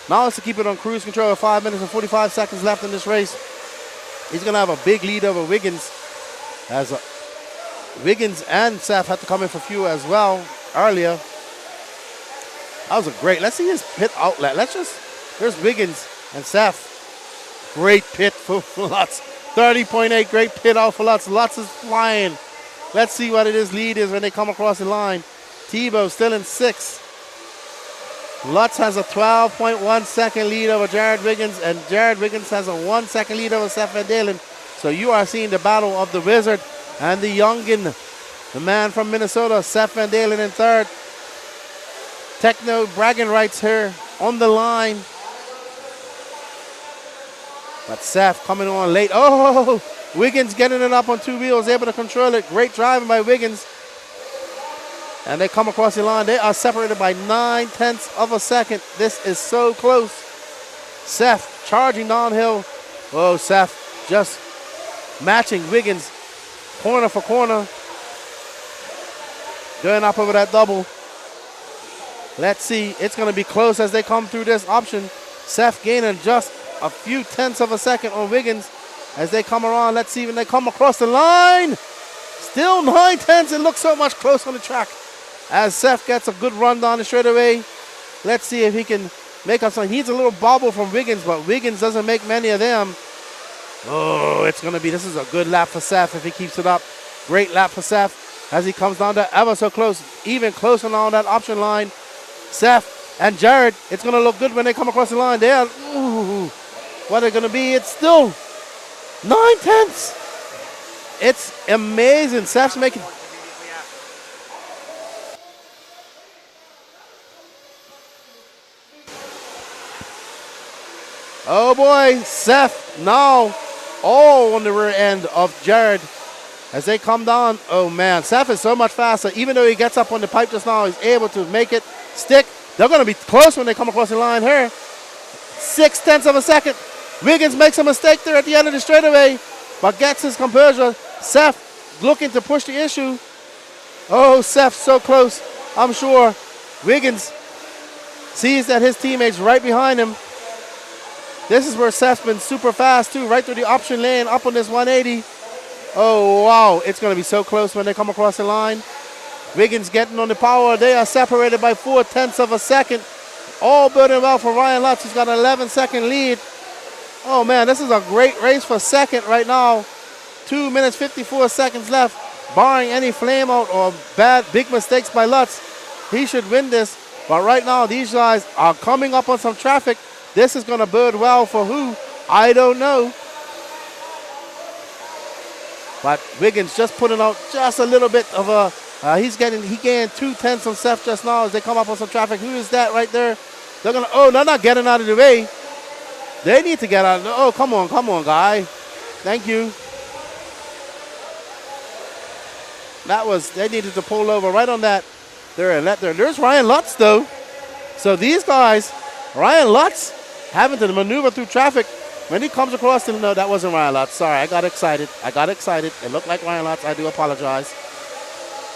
has to keep it on cruise control with 5 minutes and 45 seconds left in this race. He's going to have a big lead over Wiggins. As Wiggins and Seth had to come in for fuel as well earlier. That was a great. Let's see his pit outlet. There's Wiggins and Seth. Great pit for Lutz. 30.8, great pit out for Lutz. Lutz is flying. Let's see what his lead is when they come across the line. Tebow still in 6th. Lutz has a 12.1 second lead over Jared Wiggins, and Jared Wiggins has a 1 second lead over Seth Van Dalen. So you are seeing the battle of the Wizard and the youngin, the man from Minnesota, Seth Van Dalen in 3rd. Techno bragging rights here on the line. But Seth coming on late. Oh, Wiggins getting it up on 2 wheels, able to control it. Great driving by Wiggins. And they come across the line. They are separated by 9/10 of a second. This is so close. Seth charging downhill. Oh, Seth just matching Wiggins corner for corner. Going up over that double. Let's see. It's going to be close as they come through this option. Seth gaining just a few tenths of a second on Wiggins as they come around. Let's see when they come across the line. Still 9/10. It looks so much closer on the track. As Seth gets a good run down the straightaway. Let's see if he can make up something. He needs a little bobble from Wiggins, but Wiggins doesn't make many of them. Oh, this is a good lap for Seth if he keeps it up. Great lap for Seth as he comes down to ever so close, even closer now on that option line. Seth and Jared, it's going to look good when they come across the line. What are they going to be? It's still 9/10. It's amazing. Seth's making... Oh boy, Seth now all on the rear end of Jared as they come down. Oh man, Seth is so much faster. Even though he gets up on the pipe just now, he's able to make it stick. They're going to be close when they come across the line here. 6/10 of a second. Wiggins makes a mistake there at the end of the straightaway, but gets his composure. Seth looking to push the issue. Oh, Seth so close. I'm sure Wiggins sees that his teammate's right behind him. This is where Seth's been super fast too, right through the option lane, up on this 180. Oh, wow, it's going to be so close when they come across the line. Wiggins getting on the power. They are separated by 0.4 of a second. All building well for Ryan Lutz, who's got an 11-second lead. Oh, man, this is a great race for second right now. 2 minutes, 54 seconds left. Barring any flame out or big mistakes by Lutz, he should win this. But right now, these guys are coming up on some traffic. This is going to bode well for who? I don't know. But Wiggins just putting out just a little bit of a, he gained 0.2 from Seth just now as they come up on some traffic. Who is that right there? They're going to, oh, they're not getting out of the way. They need to get out of the, oh, come on, guy. Thank you. They needed to pull over right on that. There's Ryan Lutz, though. So these guys, Ryan Lutz, having to maneuver through traffic. When he comes across the, no, that wasn't Ryan Lutz. Sorry, I got excited. It looked like Ryan Lutz. I do apologize.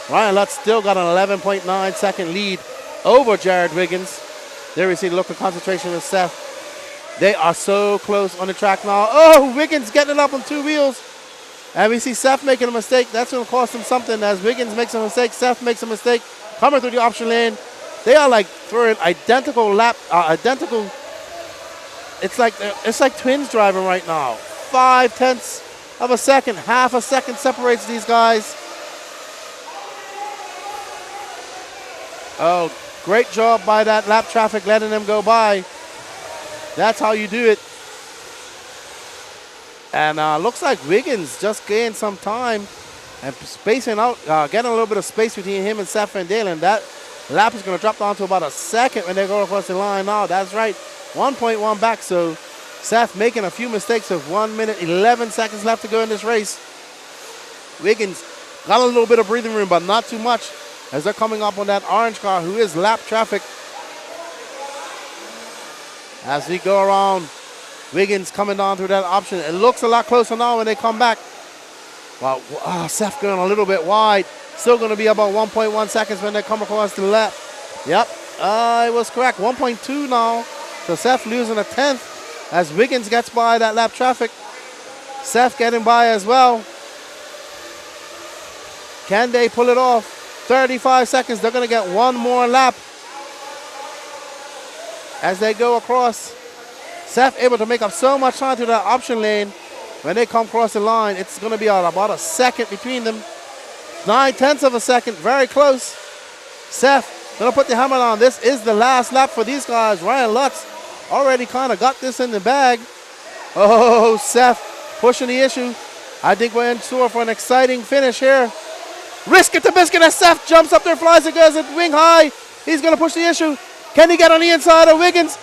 Ryan Lutz still got an 11.9 second lead over Jared Wiggins. There we see the look of concentration with Seth. They are so close on the track now. Oh, Wiggins getting it up on two wheels. And we see Seth making a mistake. That's going to cost him something. As Wiggins makes a mistake, Seth makes a mistake. Coming through the option lane. They are like throwing identical. It's like twins driving right now. 0.5 of a second, half a second separates these guys. Oh, great job by that lap traffic letting them go by. That's how you do it. And looks like Wiggins just gained some time and spacing out, getting a little bit of space between him and Seth Van Dalen. That lap is going to drop down to about a second when they go across the line now. That's right, 1.1 back. So Seth making a few mistakes with 1 minute, 11 seconds left to go in this race. Wiggins got a little bit of breathing room, but not too much as they're coming up on that orange car who is lap traffic. As we go around, Wiggins coming down through that option. It looks a lot closer now when they come back. Well, Seth going a little bit wide. Still going to be about 1.1 seconds when they come across the lap. Yep, it was correct. 1.2 now. So Seth losing a 10th as Wiggins gets by that lap traffic. Seth getting by as well. Can they pull it off? 35 seconds. They're going to get one more lap as they go across. Seth able to make up so much time to that option lane. When they come across the line, it's going to be about a second between them. 0.9 of a second, very close. Seth going to put the hammer on. This is the last lap for these guys. Ryan Lutz already kind of got this in the bag. Oh, Seth pushing the issue. I think we're in store for an exciting finish here. Risk it to biscuit as Seth jumps up there, flies it, goes at wing high. He's going to push the issue. Can he get on the inside of Wiggins?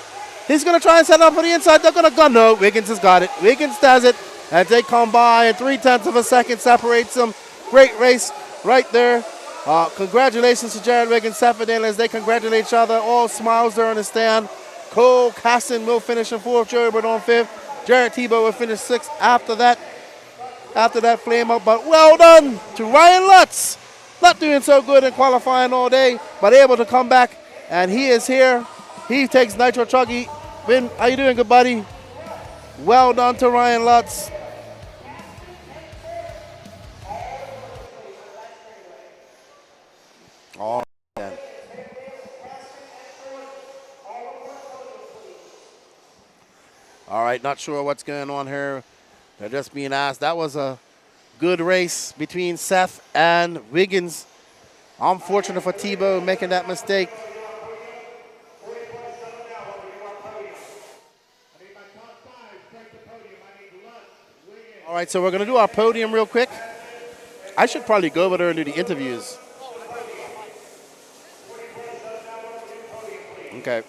He's going to try and set up on the inside. They're going to go. No, Wiggins has got it. Wiggins does it. As they come by, and 0.3 of a second separates them. Great race right there. Congratulations to Jared Wiggins, Seth Van Dalen, as they congratulate each other. All smiles there on the stand. Cole Caston will finish in 4th. Joey Bird on 5th. Jared Tebow will finish 6th after that flame up. But well done to Ryan Lutz. Not doing so good in qualifying all day, but able to come back. And he is here. He takes nitro truggy. Vin, how you doing, good buddy? Well done to Ryan Lutz. All right. All right, not sure what's going on here. They're just being asked. That was a good race between Seth and Wiggins. Unfortunate for Tebow making that mistake. All right, so we're going to do our podium real quick. I should probably go over there and do the interviews. Okay.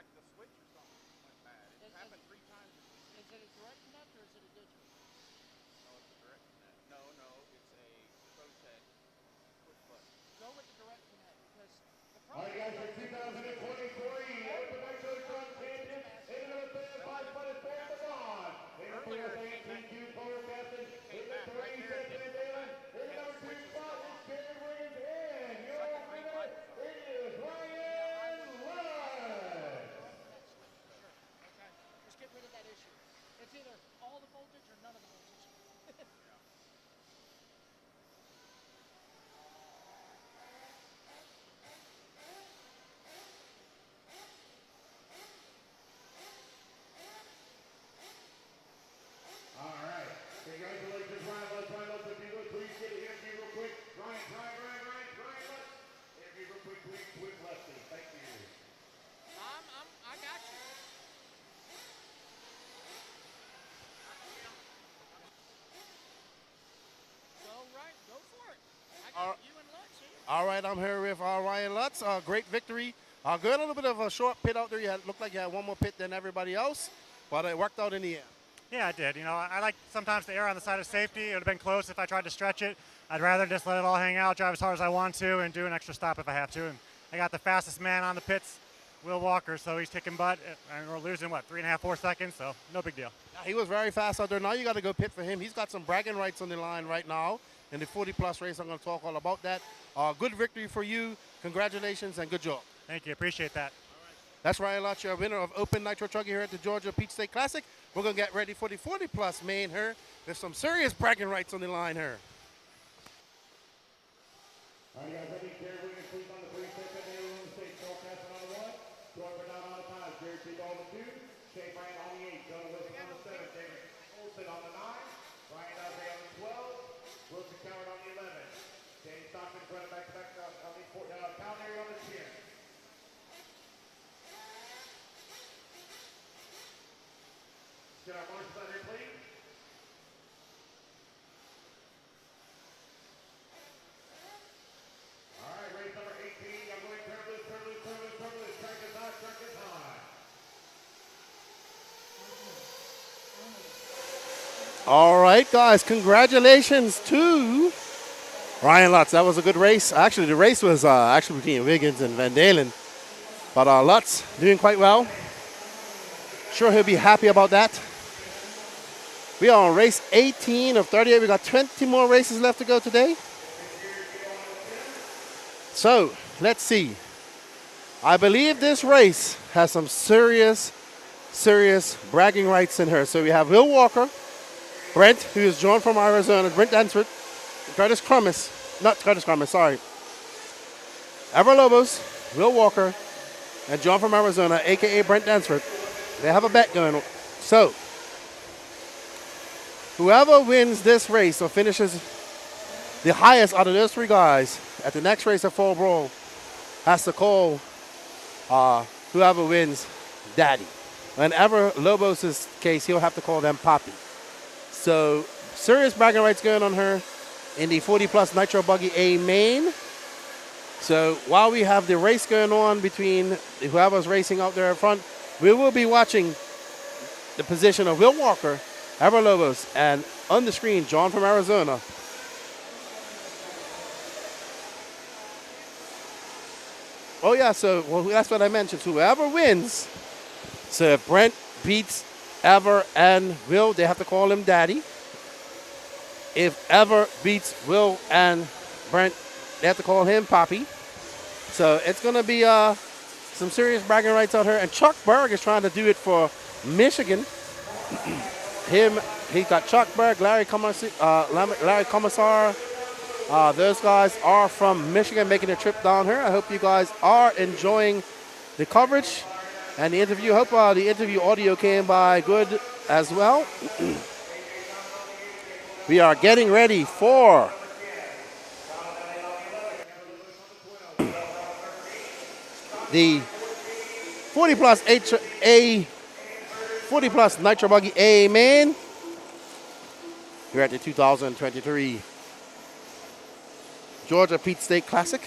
like the switch or something went bad. It happened 3 times. Is it a direct connect or is it a digital? No, it's a direct connect. No, it's a ProTech push button. Go with the direct connect because the All right, guys, for 2023 Open Nitro Truck Champion, in the third 5-foot Rabun. In the fourth, 18Q Power Captain. In the three, Seth Van Dalen. In the number 2 spot, it's Jared Williams. And your winner is Ryan Lutz. Okay, just get rid of that issue. It's either all the voltage or none of the voltage. All right. Congratulations, Ryan Lutz. Ryan Lutz, if you would please get an interview real quick. Ryan Lutz. Interview real quick, please, with Lefty. Thank you. I got you. Go for it. I got you and Lutz here. All right, I'm here with Ryan Lutz. Great victory. Good, a little bit of a short pit out there. You looked like you had one more pit than everybody else, but it worked out in the end. Yeah, I did. You know, I like sometimes to err on the side of safety. It would have been close if I tried to stretch it. I'd rather just let it all hang out, drive as hard as I want to, and do an extra stop if I have to. And I got the fastest man on the pits, Will Walker, so he's kicking butt. And we're losing, 3.5, 4 seconds, so no big deal. Yeah, he was very fast out there. Now you got to go pit for him. He's got some bragging rights on the line right now in the 40-plus race. I'm going to talk all about that. Good victory for you. Congratulations and good job. Thank you. Appreciate that. That's Ryan Lutz, your winner of Open Nitro Truggy here at the Georgia Peach State Classic. We're going to get ready for the 40-plus main here. There's some serious bragging rights on the line here. All right, guys, ready? Jared Williams, please, on the 3 second there on the stage. Forecasting on the 1. Jordan Bernard on the 5. Jared T. on the 2. Shane Brand on the 8. Jonah Wilson on the 7. David Olson on the 9. Ryan Dawson on the 12. Wilson Coward on the 11. James Stockton running back to back on the 4. Calgary on the 10. Get our marshals out here, please. All right, race number 18. I'm going turbulence. Track is high. All right, guys, congratulations to Ryan Lutz. That was a good race. Actually, the race was actually between Wiggins and Van Dalen. But Lutz doing quite well. Sure, he'll be happy about that. We are on race 18 of 38. We got 20 more races left to go today. So, let's see. I believe this race has some serious bragging rights in her. So we have Will Walker, Brent, who is joined from Arizona, Brent Dansford, Ever Lobos, Will Walker, and John from Arizona, a.k.a. Brent Dansford. They have a bet going on. So, whoever wins this race or finishes the highest out of those 3 guys at the next race at Fall Brawl has to call whoever wins Daddy. In Ever Lobos' case, he'll have to call them Poppy. So, serious bragging rights going on her in the 40-plus Nitro Buggy A main. So, while we have the race going on between whoever's racing out there in front, we will be watching the position of Will Walker, Ever Lobos, and on the screen, John from Arizona. Oh, yeah, so that's what I mentioned. Whoever wins, so if Brent beats Ever and Will, they have to call him Daddy. If Ever beats Will and Brent, they have to call him Poppy. So it's going to be some serious bragging rights out here. And Chuck Berg is trying to do it for Michigan. He got Chuck Berg, Larry Commissar. Those guys are from Michigan making a trip down here. I hope you guys are enjoying the coverage and the interview. Hope the interview audio came by good as well. We are getting ready for the 40-plus Nitro Buggy A main. Here at the 2023 Georgia Peach State Classic.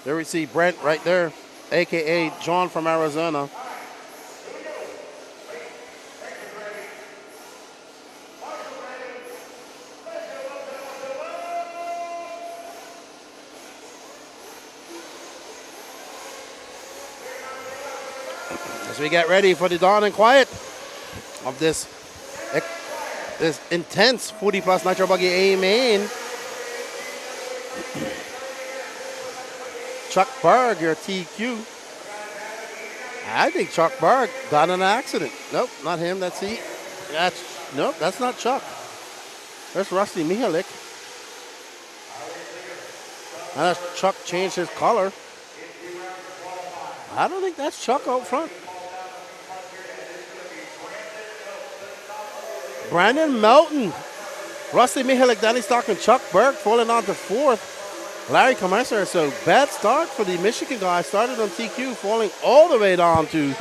There we see Brent right there, a.k.a. John from Arizona. As we get ready for the dawn and quiet of this intense 40-plus Nitro Buggy A main. Chuck Berg, your TQ. I think Chuck Berg got in an accident. Nope, not him. That's he. Nope, that's not Chuck. There's Rusty Mihalik. Unless Chuck changed his color. I don't think that's Chuck out front. Brandon Melton, Rusty Mihalik, Danny Stockman, Chuck Berg falling on to fourth. Larry Commercer, so bad start for the Michigan guy. Started on TQ, falling all the way down to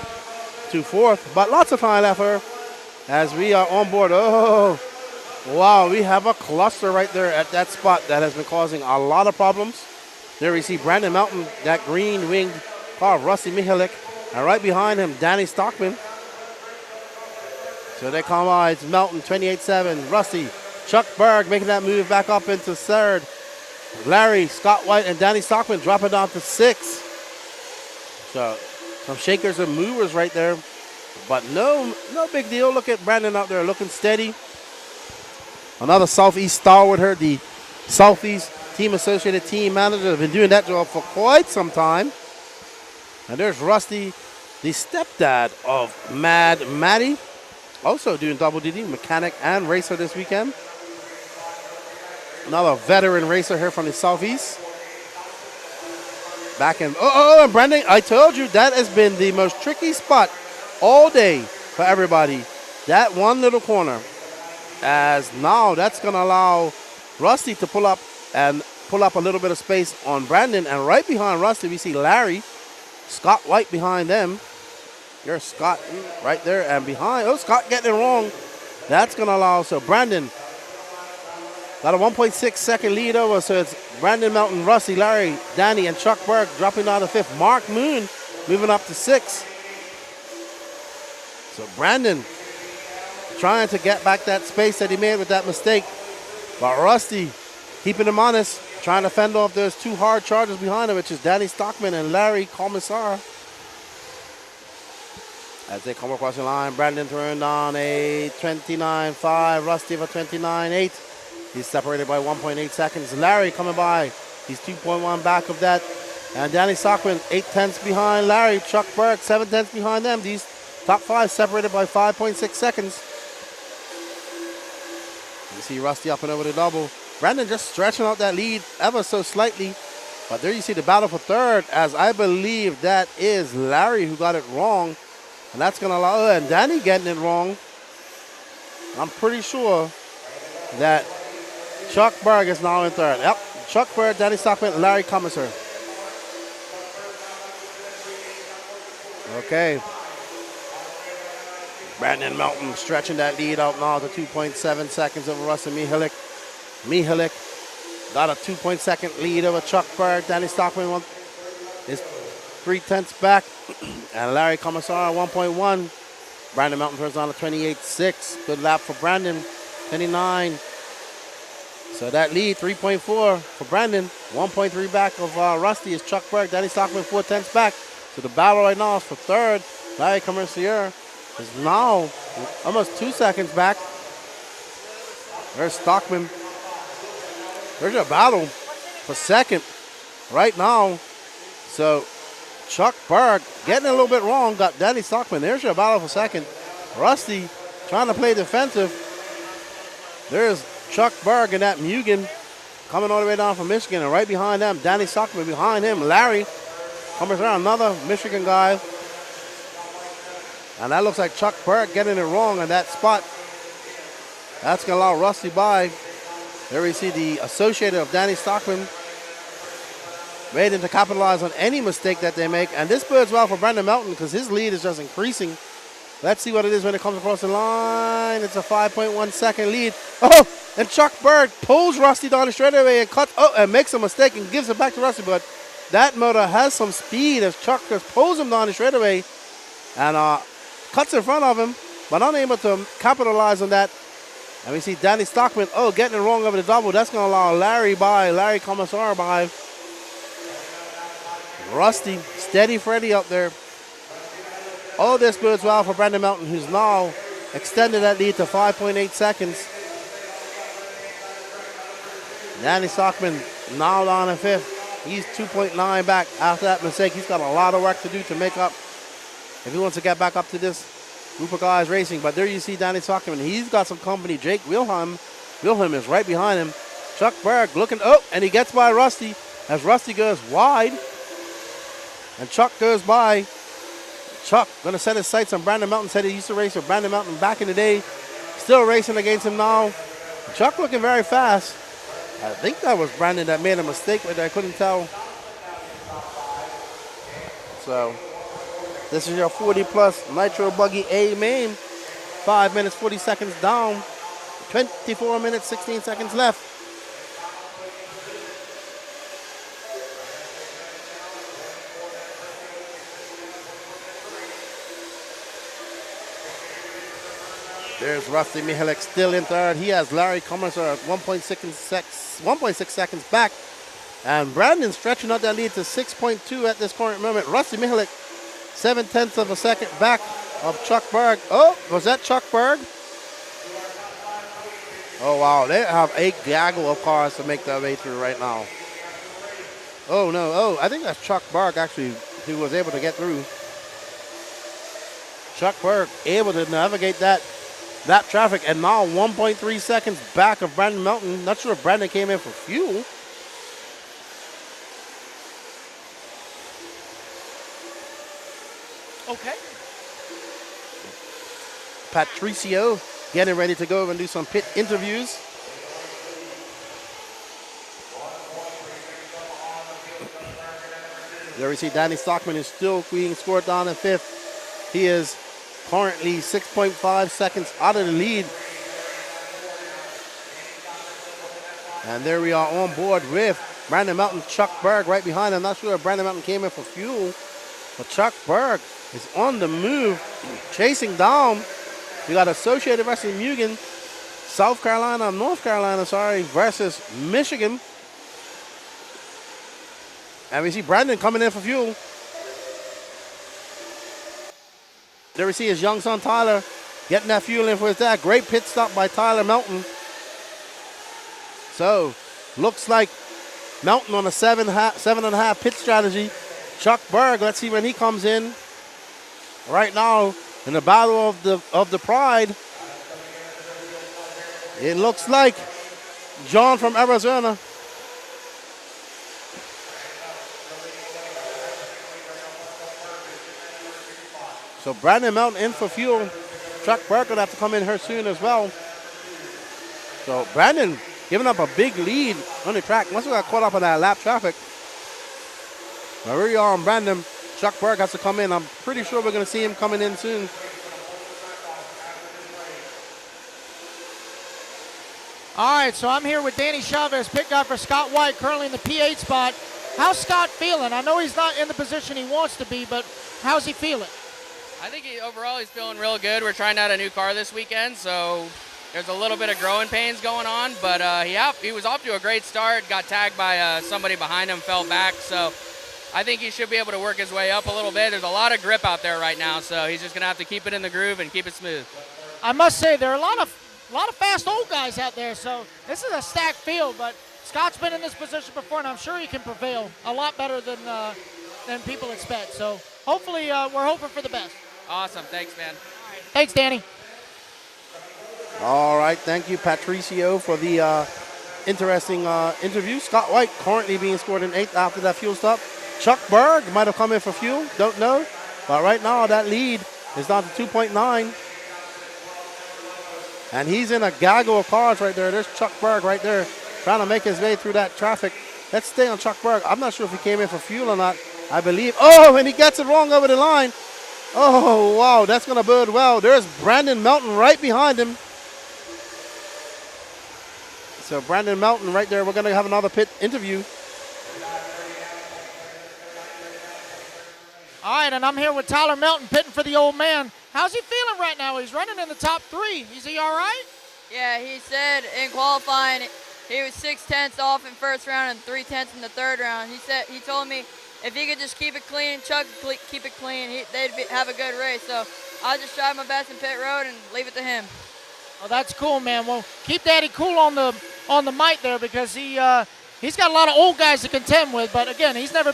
fourth. But lots of fine effort as we are on board. Oh, wow, we have a cluster right there at that spot that has been causing a lot of problems. There we see Brandon Melton, that green-winged car, Rusty Mihalik. And right behind him, Danny Stockman. So they come by, it's Melton, 28-7, Rusty, Chuck Berg making that move back up into third. Larry, Scott White, and Danny Stockman dropping down to sixth. So some shakers and movers right there. But no big deal. Look at Brandon out there looking steady. Another Southeast stalwart here, the Southeast Team Associated Team Manager. Have been doing that job for quite some time. And there's Rusty, the stepdad of Mad Matty. Also doing double duty, mechanic and racer this weekend. Another veteran racer here from the Southeast. Back in, and Brandon, I told you that has been the most tricky spot all day for everybody. That one little corner. As now that's going to allow Rusty to pull up a little bit of space on Brandon. And right behind Rusty, we see Larry, Scott White behind them. There's Scott right there and behind. Oh, Scott getting it wrong. That's going to allow, so Brandon got a 1.6 second lead over. So it's Brandon Melton, Rusty, Larry, Danny, and Chuck Berg dropping down to fifth. Mark Moon moving up to sixth. So Brandon trying to get back that space that he made with that mistake. But Rusty keeping him honest, trying to fend off those two hard charges behind him, which is Danny Stockman and Larry Commissar. As they come across the line, Brandon throwing down a 29.5, Rusty for 29.8. He's separated by 1.8 seconds. Larry coming by. He's 2.1 back of that. And Danny Stockman, 8/10 behind Larry. Chuck Berg, 7/10 behind them. These top five separated by 5.6 seconds. You see Rusty up and over the double. Brandon just stretching out that lead ever so slightly. But there you see the battle for third, as I believe that is Larry who got it wrong. And that's going to allow, and Danny getting it wrong. I'm pretty sure that Chuck Berg is now in third. Yep, Chuck Berg, Danny Stockman, Larry Commissar. Okay. Brandon Melton stretching that lead out now to 2.7 seconds over Rusty Mihalik. Mihalik got a 2.2 lead over Chuck Berg. Danny Stockman is 3/10 back. And Larry Commissar 1.1. Brandon Melton turns on a 28.6. Good lap for Brandon. 29. So that lead, 3.4 for Brandon. 1.3 back of Rusty is Chuck Berg. Danny Stockman 4/10 back. So the battle right now is for third. Larry Commissar is now almost 2 seconds back. There's Stockman. There's a battle for second right now. So Chuck Berg getting a little bit wrong. Got Danny Stockman. There's your battle for second. Rusty trying to play defensive. There's Chuck Berg and that Mugen coming all the way down from Michigan. And right behind them, Danny Stockman. Behind him, Larry coming around, another Michigan guy. And that looks like Chuck Berg getting it wrong in that spot. That's going to allow Rusty by. There we see the associated of Danny Stockman waiting to capitalize on any mistake that they make. And this bodes well for Brandon Melton because his lead is just increasing. Let's see what it is when it comes across the line. It's a 5.1 second lead. Oh, and Chuck Berg pulls Rusty down the straightaway and cuts, and makes a mistake and gives it back to Rusty. But that motor has some speed as Chuck just pulls him down the straightaway and cuts in front of him, but unable to capitalize on that. And we see Danny Stockman, getting it wrong over the double. That's going to allow Larry Commissar by. Rusty, steady Freddy up there. All this bodes well for Brandon Melton, who's now extended that lead to 5.8 seconds. Danny Stockman now down in fifth. He's 2.9 back after that mistake. He's got a lot of work to do to make up if he wants to get back up to this group of guys racing. But there you see Danny Stockman. He's got some company. Jake Wilhelm. Wilhelm is right behind him. Chuck Berg looking, and he gets by Rusty as Rusty goes wide. And Chuck goes by. Chuck going to set his sights on Brandon Melton. Said he used to race with Brandon Melton back in the day. Still racing against him now. Chuck looking very fast. I think that was Brandon that made a mistake, but I couldn't tell. So this is your 40-plus Nitro Buggy A main. 5 minutes, 40 seconds down. 24 minutes, 16 seconds left. There's Rusty Mihalik still in third. He has Larry Commissar at 1.6 seconds back. And Brandon stretching out that lead to 6.2 at this current moment. Rusty Mihalik, 0.7 of a second back of Chuck Berg. Was that Chuck Berg? Oh, wow. They have a gaggle of cars to make their way through right now. Oh, no. I think that's Chuck Berg, actually, who was able to get through. Chuck Berg able to navigate that traffic, and now 1.3 seconds back of Brandon Melton. Not sure if Brandon came in for fuel. Okay. Patricio getting ready to go and do some pit interviews. There we see Danny Stockman is still being scored down in fifth. He is currently 6.5 seconds out of the lead. And there we are on board with Brandon Melton, Chuck Berg right behind him. Not sure if Brandon Melton came in for fuel, but Chuck Berg is on the move, chasing down. We got Associated versus North Carolina, versus Michigan. And we see Brandon coming in for fuel. There we see his young son Tyler getting that fuel in for his dad. Great pit stop by Tyler Melton. So, looks like Melton on a 7.5 pit strategy. Chuck Berg, let's see when he comes in. Right now, in the battle of the Pride, it looks like John from Arizona. So Brandon Melton in for fuel. Chuck Berg gonna have to come in here soon as well. So Brandon giving up a big lead on the track. Once we got caught up on that lap traffic. Now we are on Brandon. Chuck Berg has to come in. I'm pretty sure we're gonna see him coming in soon. All right, so I'm here with Danny Chavez, pit guy for Scott White, currently in the P8 spot. How's Scott feeling? I know he's not in the position he wants to be, but how's he feeling? I think overall he's feeling real good. We're trying out a new car this weekend, so there's a little bit of growing pains going on, but he was off to a great start, got tagged by somebody behind him, fell back, so I think he should be able to work his way up a little bit. There's a lot of grip out there right now, so he's just going to have to keep it in the groove and keep it smooth. I must say, there are a lot of fast old guys out there, so this is a stacked field, but Scott's been in this position before, and I'm sure he can prevail a lot better than people expect. So hopefully we're hoping for the best. Awesome. Thanks, man. Thanks, Danny. All right. Thank you, Patricio, for the interesting interview. Scott White currently being scored in 8th after that fuel stop. Chuck Berg might have come in for fuel. Don't know. But right now that lead is down to 2.9. And he's in a gaggle of cars right there. There's Chuck Berg right there trying to make his way through that traffic. Let's stay on Chuck Berg. I'm not sure if he came in for fuel or not. I believe. Oh, and he gets it wrong over the line. Oh, wow, that's going to bode well. There's Brandon Melton right behind him. So Brandon Melton right there. We're going to have another pit interview. All right, and I'm here with Tyler Melton pitting for the old man. How's he feeling right now? He's running in the top 3. Is he all right? Yeah, he said in qualifying he was 6/10 off in first round and 3/10 in the third round. He told me if he could just keep it clean, Chuck keep it clean, they'd have a good race. So I'll just try my best in pit road and leave it to him. Oh, that's cool, man. Well, keep Daddy cool on the mic there because he's got a lot of old guys to contend with. But again, he's never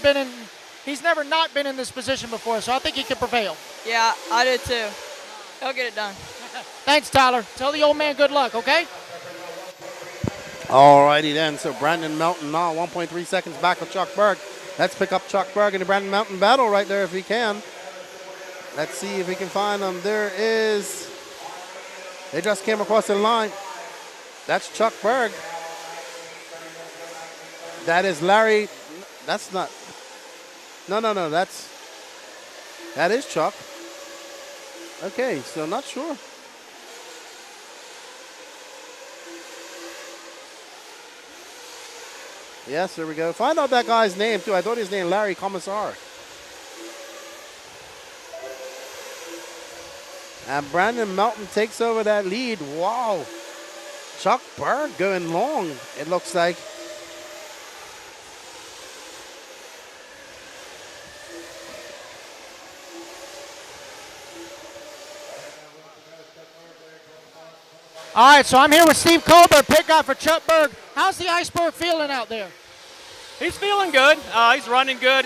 not been in this position before, so I think he can prevail. Yeah, I do too. He'll get it done. Thanks, Tyler. Tell the old man good luck, okay? All righty then. So Brandon Melton now 1.3 seconds back of Chuck Berg. Let's pick up Chuck Berg in the Brandon Melton battle right there if we can. Let's see if we can find him. They just came across the line. That's Chuck Berg. That is Larry. That's not. No. That is Chuck. Okay, so not sure. Yes, there we go. Find out that guy's name, too. I thought his name Larry Commissar. And Brandon Melton takes over that lead. Wow. Chuck Berg going long, it looks like. All right, so I'm here with Steve Colbert, pit guy for Chuck Berg. How's the Iceberg feeling out there? He's feeling good. He's running good.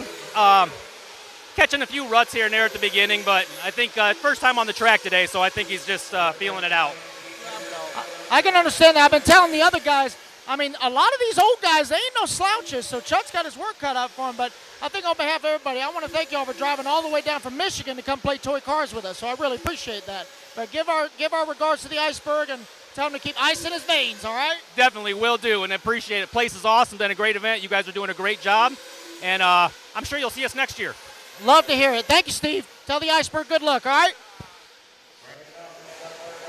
Catching a few ruts here and there at the beginning, but I think first time on the track today, so I think he's just feeling it out. I can understand that. I've been telling the other guys, I mean, a lot of these old guys, they ain't no slouches, so Chuck's got his work cut out for him, but I think on behalf of everybody, I want to thank y'all for driving all the way down from Michigan to come play toy cars with us, so I really appreciate that. But give our regards to the Iceberg and tell him to keep ice in his veins, all right? Definitely will do, and appreciate it. Place is awesome, done a great event. You guys are doing a great job, and I'm sure you'll see us next year. Love to hear it. Thank you, Steve. Tell the Iceberg good luck, all right?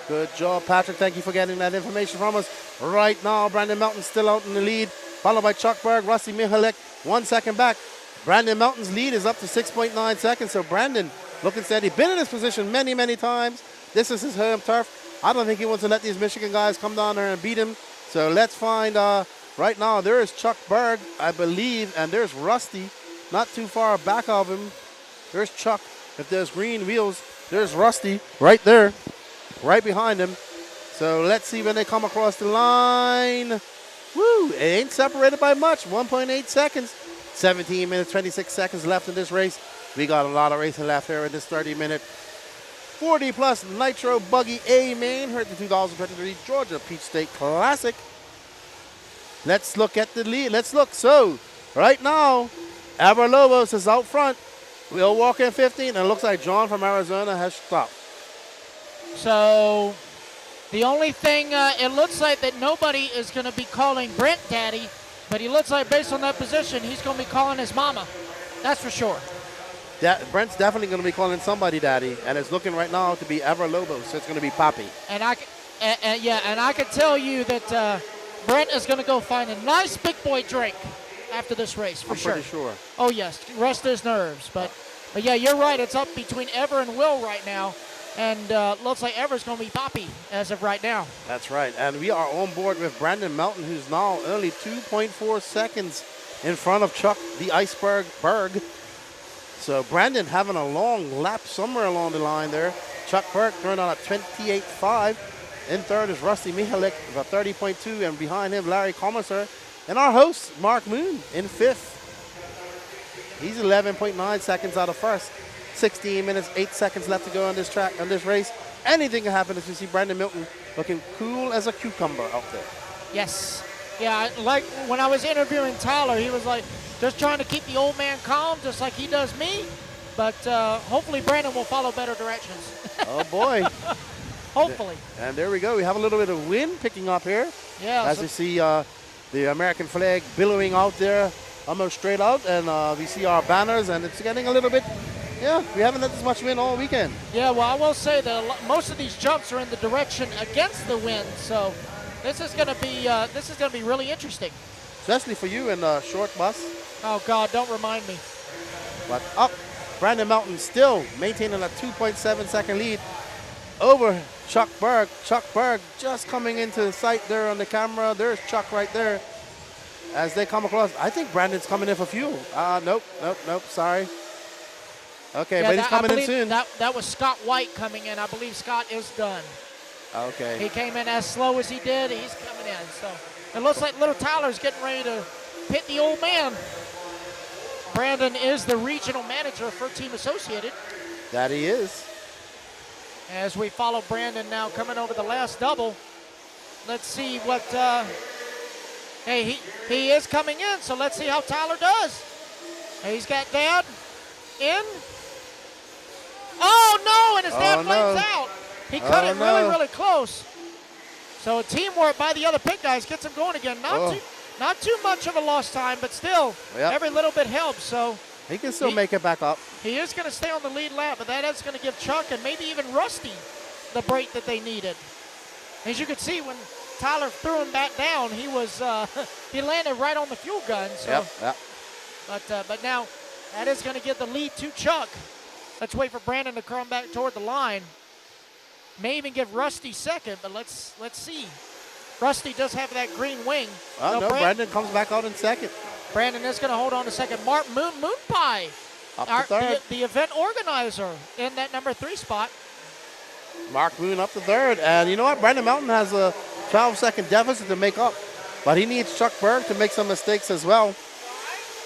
Good job, Patrick. Thank you for getting that information from us. Right now, Brandon Melton still out in the lead, followed by Chuck Berg, Rusty Michalek, 1 second back. Brandon Melton's lead is up to 6.9 seconds, so Brandon looking steady. Been in this position many, many times. This is his home turf. I don't think he wants to let these Michigan guys come down there and beat him. So let's find, right now, there is Chuck Berg, I believe, and there's Rusty, not too far back of him. There's Chuck. If there's green wheels, there's Rusty right there, right behind him. So let's see when they come across the line. Woo, it ain't separated by much, 1.8 seconds. 17 minutes, 26 seconds left in this race. We got a lot of racing left here in this 30-minute 40-plus Nitro Buggy A main here at the 2023 Georgia Peach State Classic. Let's look at the lead. Let's look. So, right now, Averlobos is out front. We'll walk in 15, and it looks like John from Arizona has stopped. So, the only thing, it looks like that nobody is going to be calling Brent Daddy, but he looks like based on that position, he's going to be calling his mama. That's for sure. Brent's definitely going to be calling somebody daddy, and it's looking right now to be Averlobos, so it's going to be Papi. And I can tell you that Brent is going to go find a nice big boy drink after this race, for sure. I'm pretty sure. Oh, yes, rest his nerves. But yeah, you're right. It's up between Ever and Will right now. And looks like Ever's going to be Papi as of right now. That's right. And we are on board with Brandon Melton, who's now only 2.4 seconds in front of Chuck the Iceberg Berg. So Brandon having a long lap somewhere along the line there. Chuck Berg turned on a 28.5. In third is Rusty Michalek with a 30.2. And behind him, Larry Commissar. And our host, Mark Moon, in fifth. He's 11.9 seconds out of first. 16 minutes, 8 seconds left to go on this track, on this race. Anything can happen as you see Brandon Melton looking cool as a cucumber out there. Yes. Yeah, like when I was interviewing Tyler, he was like, just trying to keep the old man calm, just like he does me. But hopefully Brandon will follow better directions. Oh, boy. Hopefully. And there we go. We have a little bit of wind picking up here. Yeah. As we see the American flag billowing out there almost straight out. And we see our banners, and it's getting a little bit, yeah, we haven't had this much wind all weekend. Yeah, well, I will say that most of these jumps are in the direction against the wind. So this is going to be really interesting. Especially for you in the short bus. Oh, God, don't remind me. But up Brandon Melton still maintaining a 2.7 second lead over Chuck Berg. Chuck Berg just coming into sight there on the camera. There's Chuck right there as they come across. I think Brandon's coming in for fuel. Nope, sorry. Okay, Yeah, but he's coming in soon. That was Scott White coming in. I believe Scott is done. Okay. He came in as slow as he did. He's coming in. So it looks like little Tyler's getting ready to hit the old man. Brandon is the regional manager for Team Associated. That he is. As we follow Brandon now coming over the last double. Let's see what, hey, he is coming in, so let's see how Tyler does. Hey, he's got Dad in. Oh, no, and his dad flames out. He cut it really, really close. So teamwork by the other pit guys gets him going again. Not too much of a lost time, but still, every little bit helps. So he can still make it back up. He is going to stay on the lead lap, but that is going to give Chuck and maybe even Rusty the break that they needed. As you could see, when Tyler threw him back down, he was he landed right on the fuel gun. So, yep. But now that is going to give the lead to Chuck. Let's wait for Brandon to come back toward the line. May even give Rusty second, but let's see. Rusty does have that green wing. No, Brandon comes back out in second. Brandon is going to hold on to second. Mark Moon Pie, up to third. The event organizer in that number 3 spot. Mark Moon up to third. And you know what? Brandon Melton has a 12-second deficit to make up. But he needs Chuck Berg to make some mistakes as well.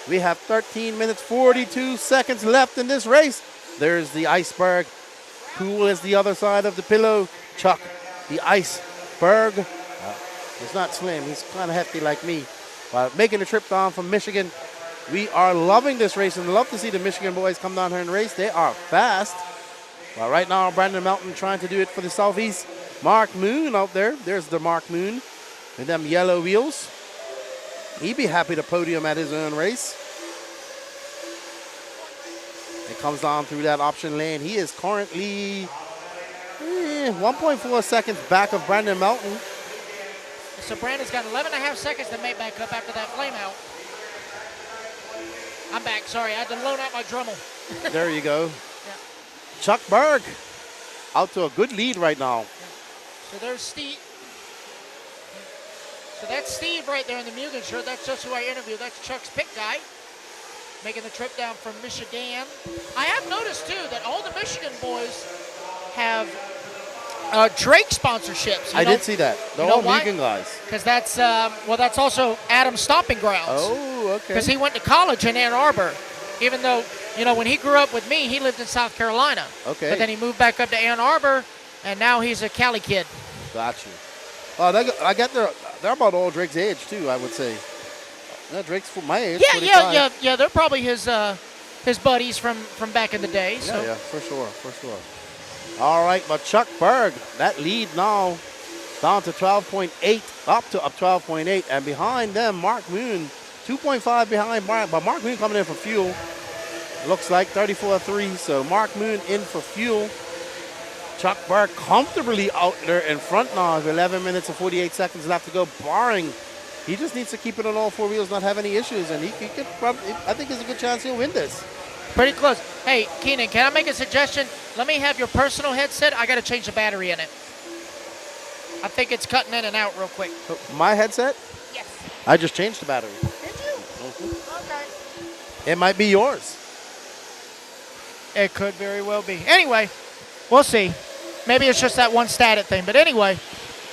We have 13 minutes, 42 seconds left in this race. There's the iceberg. Cool is the other side of the pillow. Chuck, the iceberg. He's not slim. He's kind of hefty like me. But making the trip down from Michigan. We are loving this race and love to see the Michigan boys come down here and race. They are fast. Well, right now, Brandon Melton trying to do it for the Southeast. Mark Moon out there. There's the Mark Moon with them yellow wheels. He'd be happy to podium at his own race. It comes down through that option lane. He is currently 1.4 seconds back of Brandon Melton. So Brandon's got 11.5 seconds to make back up after that flame out. I'm back, sorry, I had to load out my Dremel. There you go. Chuck Berg out to a good lead right now. So there's Steve. So that's Steve right there in the Mugen shirt. That's just who I interviewed. That's Chuck's pick guy. Making the trip down from Michigan. I have noticed too that all the Michigan boys have Drake sponsorships. I did see that. They're all vegan guys. Because that's that's also Adam's stomping grounds. Oh, okay. Because he went to college in Ann Arbor, even though when he grew up with me, he lived in South Carolina. Okay. But then he moved back up to Ann Arbor, and now he's a Cali kid. Got you. I get they're about all Drake's age too, I would say. Drake's for my age. Yeah. They're probably his buddies from back in the day. So. Yeah, for sure. All right, but Chuck Berg, that lead now down to 12.8, up to 12.8, and behind them, Mark Moon, 2.5 behind Mark, but Mark Moon coming in for fuel. Looks like 34.3, so Mark Moon in for fuel. Chuck Berg comfortably out there in front now, 11 minutes and 48 seconds left to go, barring. He just needs to keep it on all 4 wheels, not have any issues, and he could probably, I think there's a good chance he'll win this. Pretty close. Hey, Keenan, can I make a suggestion? Let me have your personal headset. I got to change the battery in it. I think it's cutting in and out real quick. My headset? Yes. I just changed the battery. Did you? Okay. It might be yours. It could very well be. Anyway, we'll see. Maybe it's just that one static thing. But anyway,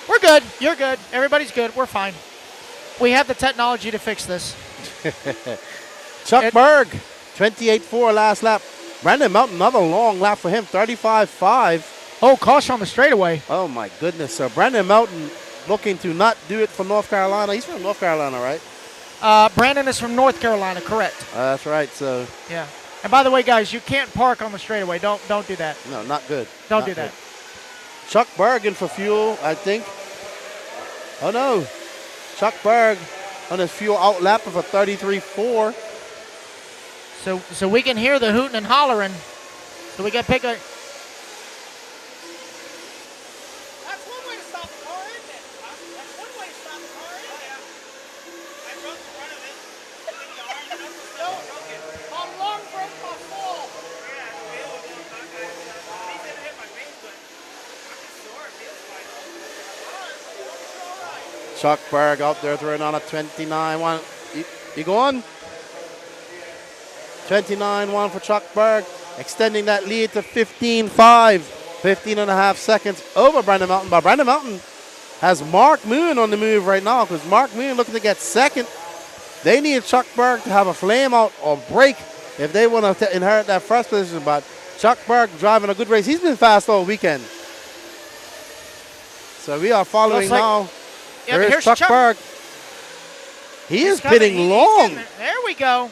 we're good. You're good. Everybody's good. We're fine. We have the technology to fix this. Chuck Berg, 28.4 last lap. Brandon Melton, another long lap for him, 35.5. Oh, caution on the straightaway. Oh, my goodness. So Brandon Melton looking to not do it for North Carolina. He's from North Carolina, right? Brandon is from North Carolina, correct. That's right. So yeah. And by the way, guys, you can't park on the straightaway. Don't do that. No, not good. Don't do that. Chuck Berg in for fuel, I think. Oh, no. Chuck Berg on his fuel out lap of a 33.4. So we can hear the hooting and hollering. So we got to pick a... That's one way to stop the car, isn't it? That's one way to stop the car, isn't it? I broke the front of it. No, my long broke my fall. Chuck Berg out there throwing on a 29-1. You going? 29-1 for Chuck Berg, extending that lead to 15.5, 15 and a half seconds over Brandon Melton. But Brandon Melton has Mark Moon on the move right now because Mark Moon looking to get second. They need Chuck Berg to have a flame out or break if they want to inherit that first position. But Chuck Berg driving a good race. He's been fast all weekend. So we are following now. Yeah, here's Chuck Berg. He is pitting long. There we go.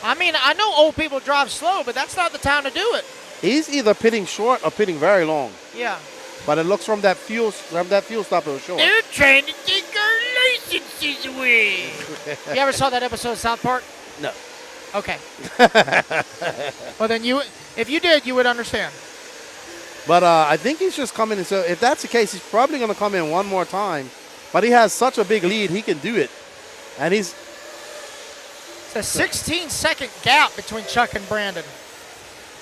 I mean, I know old people drive slow, but that's not the time to do it. He's either pitting short or pitting very long. Yeah. But it looks from that fuel stop it was short. They're trying to take our licenses away. You ever saw that episode of South Park? No. Okay. Well, then if you did, you would understand. But I think he's just coming in. So if that's the case, he's probably going to come in one more time. But he has such a big lead, he can do it. And he's... It's a 16-second gap between Chuck and Brandon.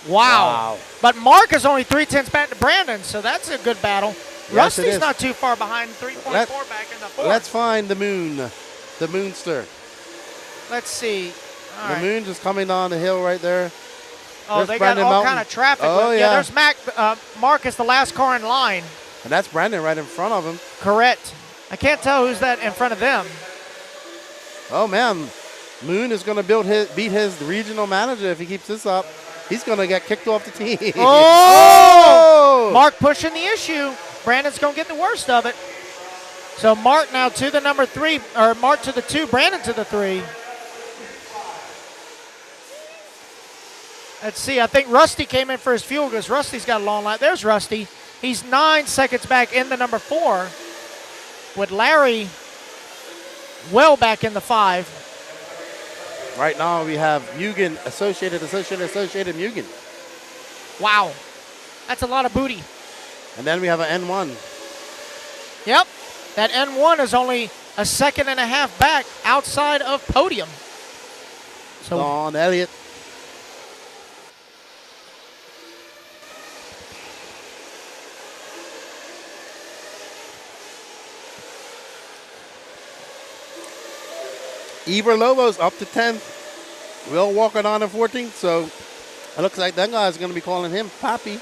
Wow. But Mark is only 3/10 back to Brandon, so that's a good battle. Yes, Rusty's not too far behind, 3.4 back in the fourth. Let's find the moon, the moonster. Let's see. All the right. moon just coming down the hill right there. Oh, There's they Brandon got all Melton. kind of traffic. Oh, yeah, there's Mark is the last car in line. And that's Brandon right in front of him. Correct. I can't tell who's that in front of them. Oh, man. Moon is going to beat his regional manager if he keeps this up. He's going to get kicked off the team. Oh! Mark pushing the issue. Brandon's going to get the worst of it. So Mark now to the number 3, or Mark to the 2, Brandon to the 3. Let's see. I think Rusty came in for his fuel because Rusty's got a long line. There's Rusty. He's 9 seconds back in the number 4 with Larry well back in the 5. Right now we have Mugen, Associated Mugen. Wow. That's a lot of booty. And then we have an N1. Yep. That N1 is only a second and a half back outside of podium. So Don Elliott. Eber Lobo's up to 10th. Will Walker on in 14th. So it looks like that guy's going to be calling him Pappy.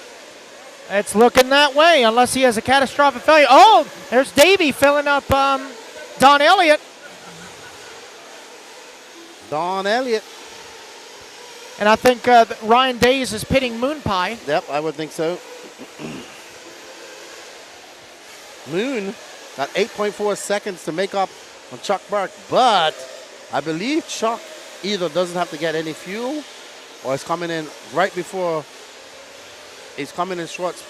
it's looking that way unless he has a catastrophic failure. Oh, there's Davey filling up Don Elliott. Don Elliott. And I think Ryan Days is pitting Moon Pie. Yep, I would think so. Moon got 8.4 seconds to make up on Chuck Berg, but I believe Chuck either doesn't have to get any fuel or is coming in right before he's coming in shorts.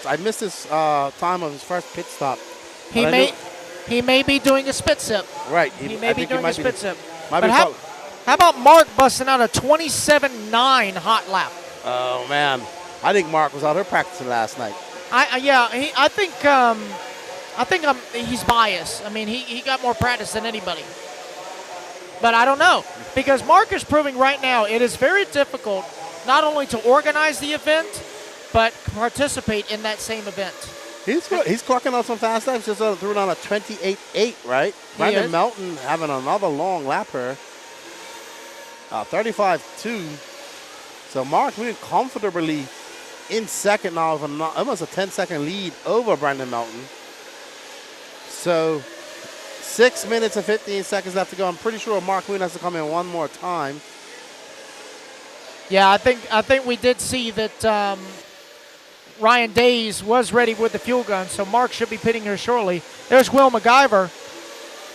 I missed his time of his first pit stop. He may be doing a spit sip. Right. He may be doing a spit sip. But how about Mark busting out a 27.9 hot lap? Oh, man. I think Mark was out there practicing last night. I think he's biased. I mean, he got more practice than anybody. But I don't know. Because Mark is proving right now it is very difficult not only to organize the event, but participate in that same event. He's clocking out some fast laps. Just threw it on a 28.8, right? Brandon Melton having another long lap here. 35.2. So Mark Moon comfortably in second now with almost a 10-second lead over Brandon Melton. So 6 minutes and 15 seconds left to go. I'm pretty sure Mark Moon has to come in one more time. Yeah, I think we did see that Ryan Days was ready with the fuel gun, so Mark should be pitting here shortly. There's Will MacGyver.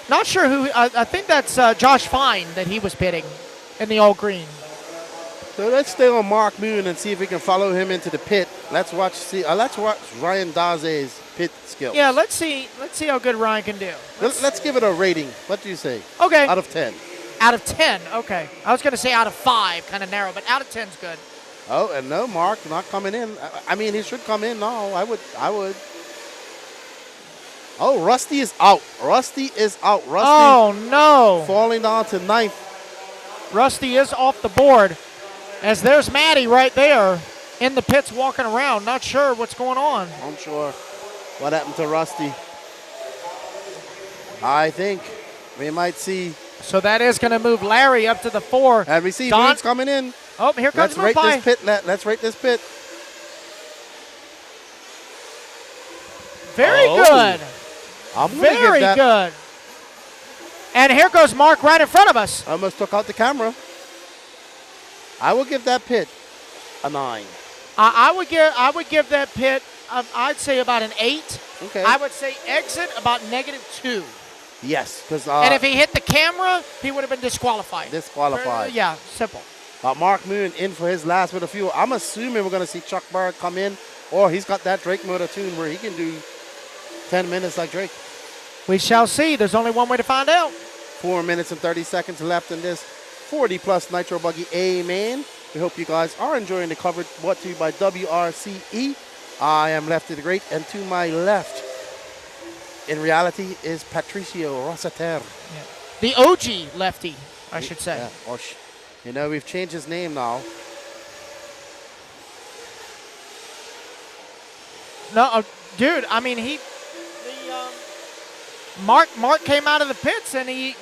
Not sure who. I think that's Josh Fine that he was pitting in the all green. So let's stay on Mark Moon and see if we can follow him into the pit. Let's watch Ryan Daze's pit skills. Yeah, let's see how good Ryan can do. Let's give it a rating. What do you say? Okay. Out of 10. Out of 10, okay. I was going to say out of 5, kind of narrow, but out of 10 is good. Oh, and no, Mark not coming in. I mean, he should come in now. I would. Oh, Rusty is out. Rusty, oh, no. Falling down to 9th. Rusty is off the board. As there's Maddie right there in the pits walking around. Not sure what's going on. I'm sure. What happened to Rusty? I think we might see. So that is going to move Larry up to the 4. And we see Don Moon's coming in. Oh, here comes Let's rate Mupai. this pit. Let's rate this pit. Very good. I'm gonna give Very that- good. And here goes Mark right in front of us. I almost took out the camera. I will give that pit a 9. I would give that pit, I'd say about an 8. Okay. I would say exit about -2. Yes, because and if he hit the camera, he would have been disqualified. Disqualified. Yeah, simple. Mark Moon in for his last bit of fuel. I'm assuming we're going to see Chuck Berg come in, or he's got that Drake motor tune where he can do 10 minutes like Drake. We shall see. There's only one way to find out. 4 minutes and 30 seconds left in this 40-plus Nitro Buggy A-Main. We hope you guys are enjoying the coverage brought to you by WRCE. I am Lefty the Great, and to my left, in reality, is Patricio Rosater. Yeah. The OG lefty, I should say. Yeah, or you know, we've changed his name now. No, dude, I mean, Mark came out of the pits and he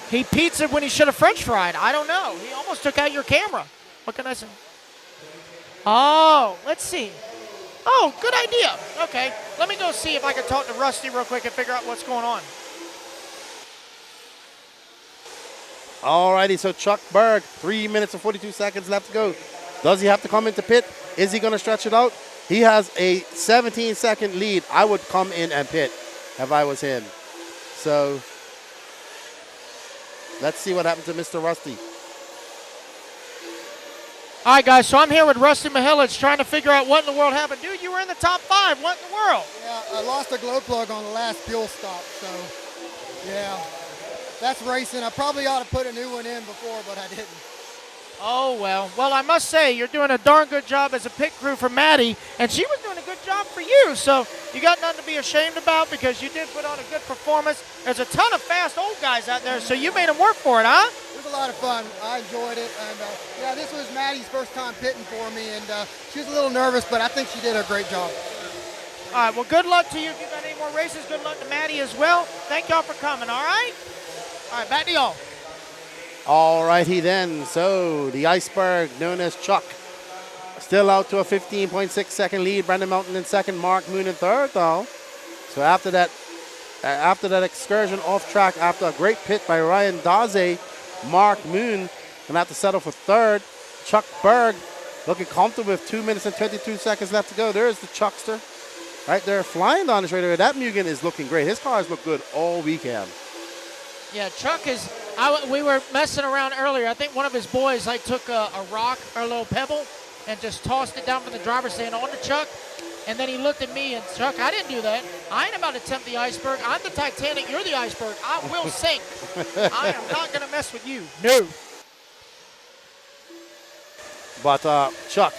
pizzaed when he should have French fried. I don't know. He almost took out your camera. What can I say? Oh, let's see. Oh, good idea. Okay, let me go see if I can talk to Rusty real quick and figure out what's going on. Alrighty, so Chuck Berg, 3 minutes and 42 seconds left to go. Does he have to come into pit? Is he going to stretch it out? He has a 17-second lead. I would come in and pit if I was him. So let's see what happened to Mr. Rusty. All right, guys, so I'm here with Rusty Mihelic trying to figure out what in the world happened. Dude, you were in the top 5. What in the world? Yeah, I lost a glow plug on the last fuel stop, so yeah, that's racing. I probably ought to put a new one in before, but I didn't. Oh, well. Well, I must say, you're doing a darn good job as a pit crew for Maddie, and she was doing a good job for you. So you got nothing to be ashamed about because you did put on a good performance. There's a ton of fast old guys out there, so you made them work for it, huh? It was a lot of fun. I enjoyed it. And, yeah, this was Maddie's first time pitting for me, and she was a little nervous, but I think she did a great job. All right, well, good luck to you. If you've got any more races, good luck to Maddie as well. Thank y'all for coming, all right? All right, back to y'all. Alrighty then, so the iceberg known as Chuck still out to a 15.6 second lead. Brandon Mountain in second, Mark Moon in third though. So after that excursion off track, after a great pit by Ryan Daze, Mark Moon gonna have to settle for third. Chuck Berg looking comfortable with 2 minutes and 22 seconds left to go. There's the Chuckster right there flying down the straightaway. That Mugen is looking great. His cars look good all weekend. Yeah, Chuck is, we were messing around earlier. I think one of his boys took a rock or a little pebble and just tossed it down from the driver's stand onto Chuck. And then he looked at me and, Chuck, I didn't do that. I ain't about to tempt the iceberg. I'm the Titanic. You're the iceberg. I will sink. I am not going to mess with you. No. But Chuck,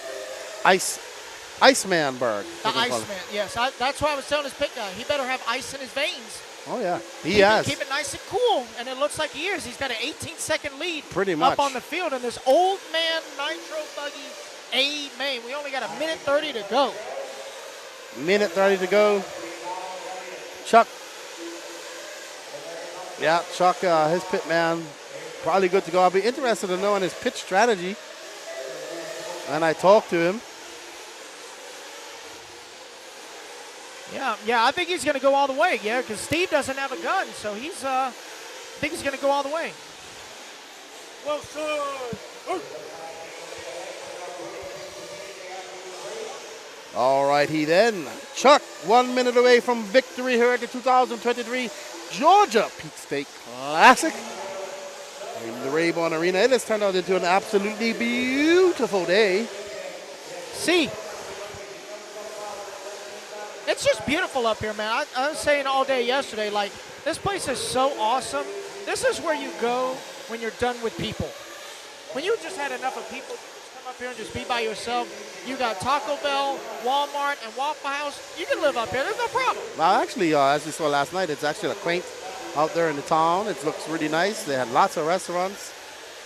Iceman Berg. The Iceman, yes. That's why I was telling his pit guy, he better have ice in his veins. Oh, yeah. He has. Keep it nice and cool, and it looks like he is. He's got an 18-second lead Pretty much. up on the field in this old man Nitro Buggy A-Main. We only got a minute 30 to go. Minute 30 to go. Chuck. Yeah, Chuck, his pit man, probably good to go. I'll be interested to know on his pit strategy. And I talked to him. Yeah, I think he's going to go all the way, yeah, because Steve doesn't have a gun, so I think he's going to go all the way. Well, All righty then. Chuck, 1 minute away from victory here at the 2023 Georgia Peak State Classic in the Rabun Arena. It has turned out into an absolutely beautiful day. See, it's just beautiful up here, man. I was saying all day yesterday, like, this place is so awesome. This is where you go when you're done with people. When you just had enough of people, you just come up here and just be by yourself. You got Taco Bell, Walmart, and Waffle House. You can live up here. There's no problem. Well, actually, as we saw last night, it's actually a quaint out there in the town. It looks really nice. They had lots of restaurants.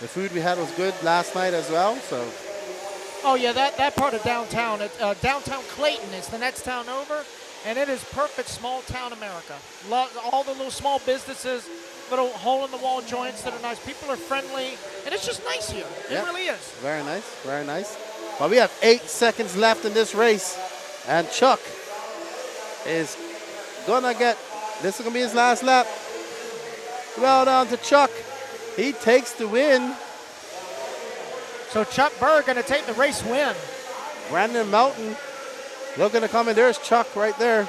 The food we had was good last night as well, so. Oh, yeah, that part of downtown, downtown Clayton is the next town over. and it is perfect small town America. All the little small businesses, little hole-in-the-wall joints that are nice. People are friendly, and it's just nice here. It really is. Very nice, very nice. Well, we have 8 seconds left in this race, and Chuck is gonna get, this is gonna be his last lap. Well done to Chuck. He takes the win. So Chuck Berg gonna take the race win. Brandon Melton looking to come in. There's Chuck right there.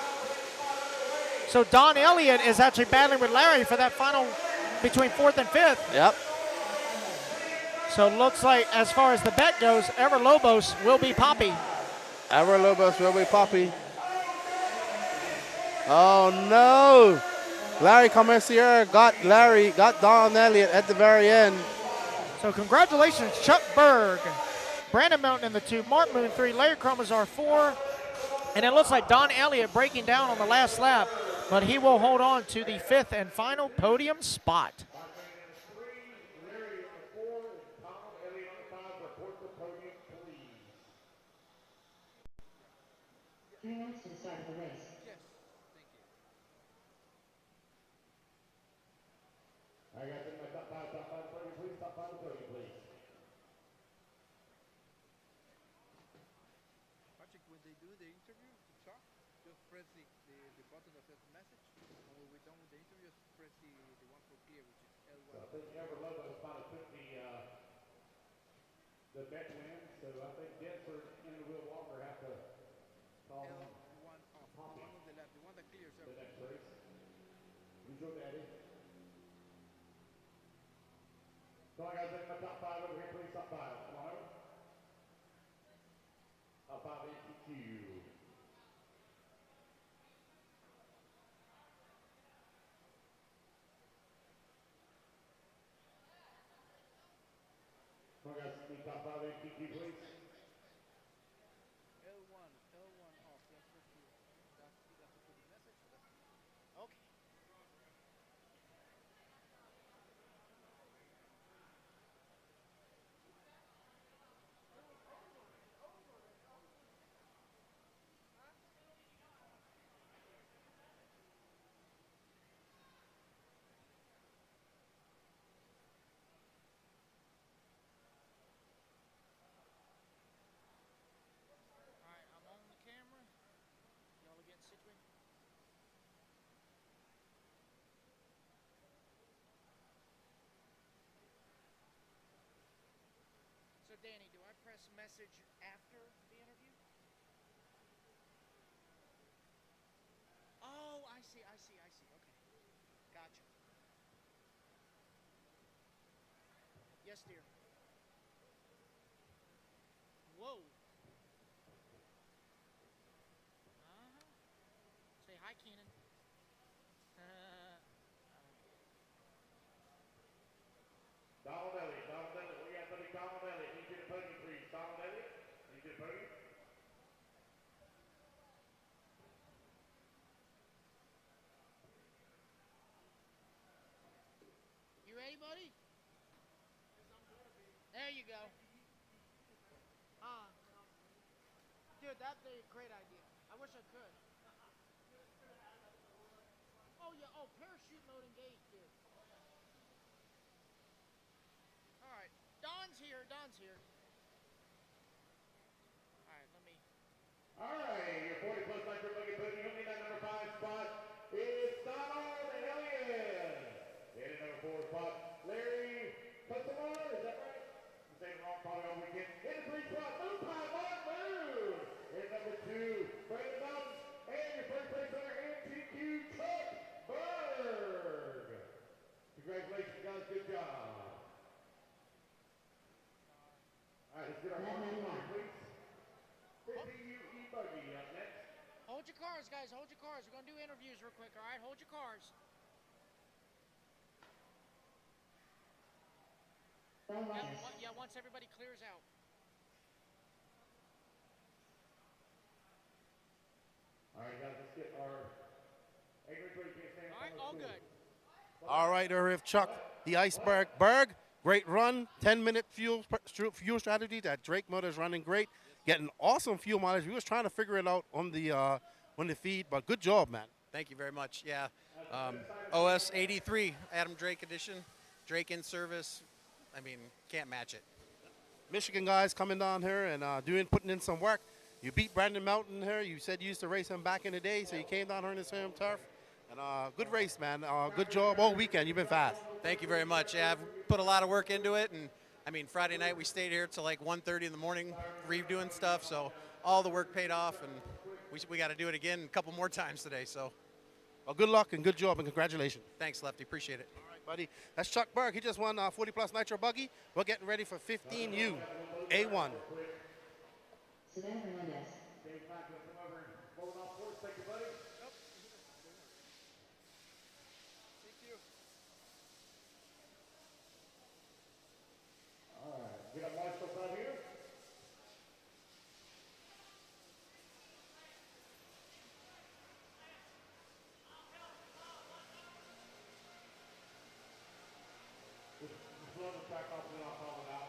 So Don Elliott is actually battling with Larry for that final between 4th and 5th. Yep. So it looks like as far as the bet goes, Ever Lobos will be Poppy. Ever Lobos will be Poppy. Oh no. Larry Commercier got Don Elliott at the very end. So congratulations, Chuck Berg. Brandon Melton in the 2, Mark Moon 3, Larry Cromazar 4. And it looks like Don Elliott breaking down on the last lap, but he will hold on to the 5th and final podium spot. 3 minutes to the start of the race. I got in my top five, podium, please. Top five, podium, please. Patrick, when they do the interview to talk, just press the button that says message, and when we're done with the interview, just press the one for here, which is L1. So I think Ever Lobos finally took the bet win, so I think Denford and the Will Walker have to call him L1 off, the one on the left, the one that clears the everything. next race. Who's your daddy? So I got to take my top five over here, please. Top five. Come on over. Top five ATQ. So I got to see top five ATQ, please. L1 off, just press the, that's the message. Okay. Alright, I'm on the camera. Y'all are getting situated. So Danny, do I press message after the interview? Oh, I see. Okay. Gotcha. Yes, dear. Whoa. Say hi, Keenan. Donald Elliott. We got somebody, Donald Elliott. Need you to podium, please. Donald Elliott. Need you to podium. You ready, buddy? There you go. Dude, that'd be a great idea. I wish I could. Oh, yeah. Oh, parachute mode engaged, dude. All right. Don's here. All right, let me. All right, your 40 plus micro buggy podium. Only that number 5 spot is Donald Elliott. In at number 4 spot, Larry Customer. Is that right? I'm saying it wrong probably all weekend. In the 3 spot, Moon Pie Mark Moon. In number 2, Brandon Mountain. And your first place winner, NTQ Chuck Berg. Congratulations, guys. Good job. All right, let's get our mark on, please. 50U e-buggy up next. Hold your cars, guys. Hold your cars. We're going to do interviews real quick, all right? Hold your cars. Yeah, once everybody clears out. All right, guys, let's get our everybody can stand. All right, all good. All right, there is Chuck, the Iceberg Berg. Great run, 10-minute fuel strategy. That Drake motor is running great, getting awesome fuel mileage. We was trying to figure it out on the on the feed. But good job, man. Thank you very much. Yeah, OS 83 Adam Drake edition, Drake in service. I mean, can't match it. Michigan guys coming down here and putting in some work. You beat Brandon Melton here. You said you used to race him back in the day, so you came down here in the same turf. And good race, man. Good job all weekend. You've been fast. Thank you very much. Yeah, I've put a lot of work into it, and I mean, Friday night we stayed here till like 1:30 in the morning redoing stuff. So all the work paid off, and we got to do it again a couple more times today. So, well, good luck and good job and congratulations. Thanks, Lefty. Appreciate it. All right, buddy. That's Chuck Berg. He just won 40 plus nitro buggy. We're getting ready for 15U A1. Savannah Hernandez. Get up, Marshall, right here. Just run the track off, and then I'll call it out.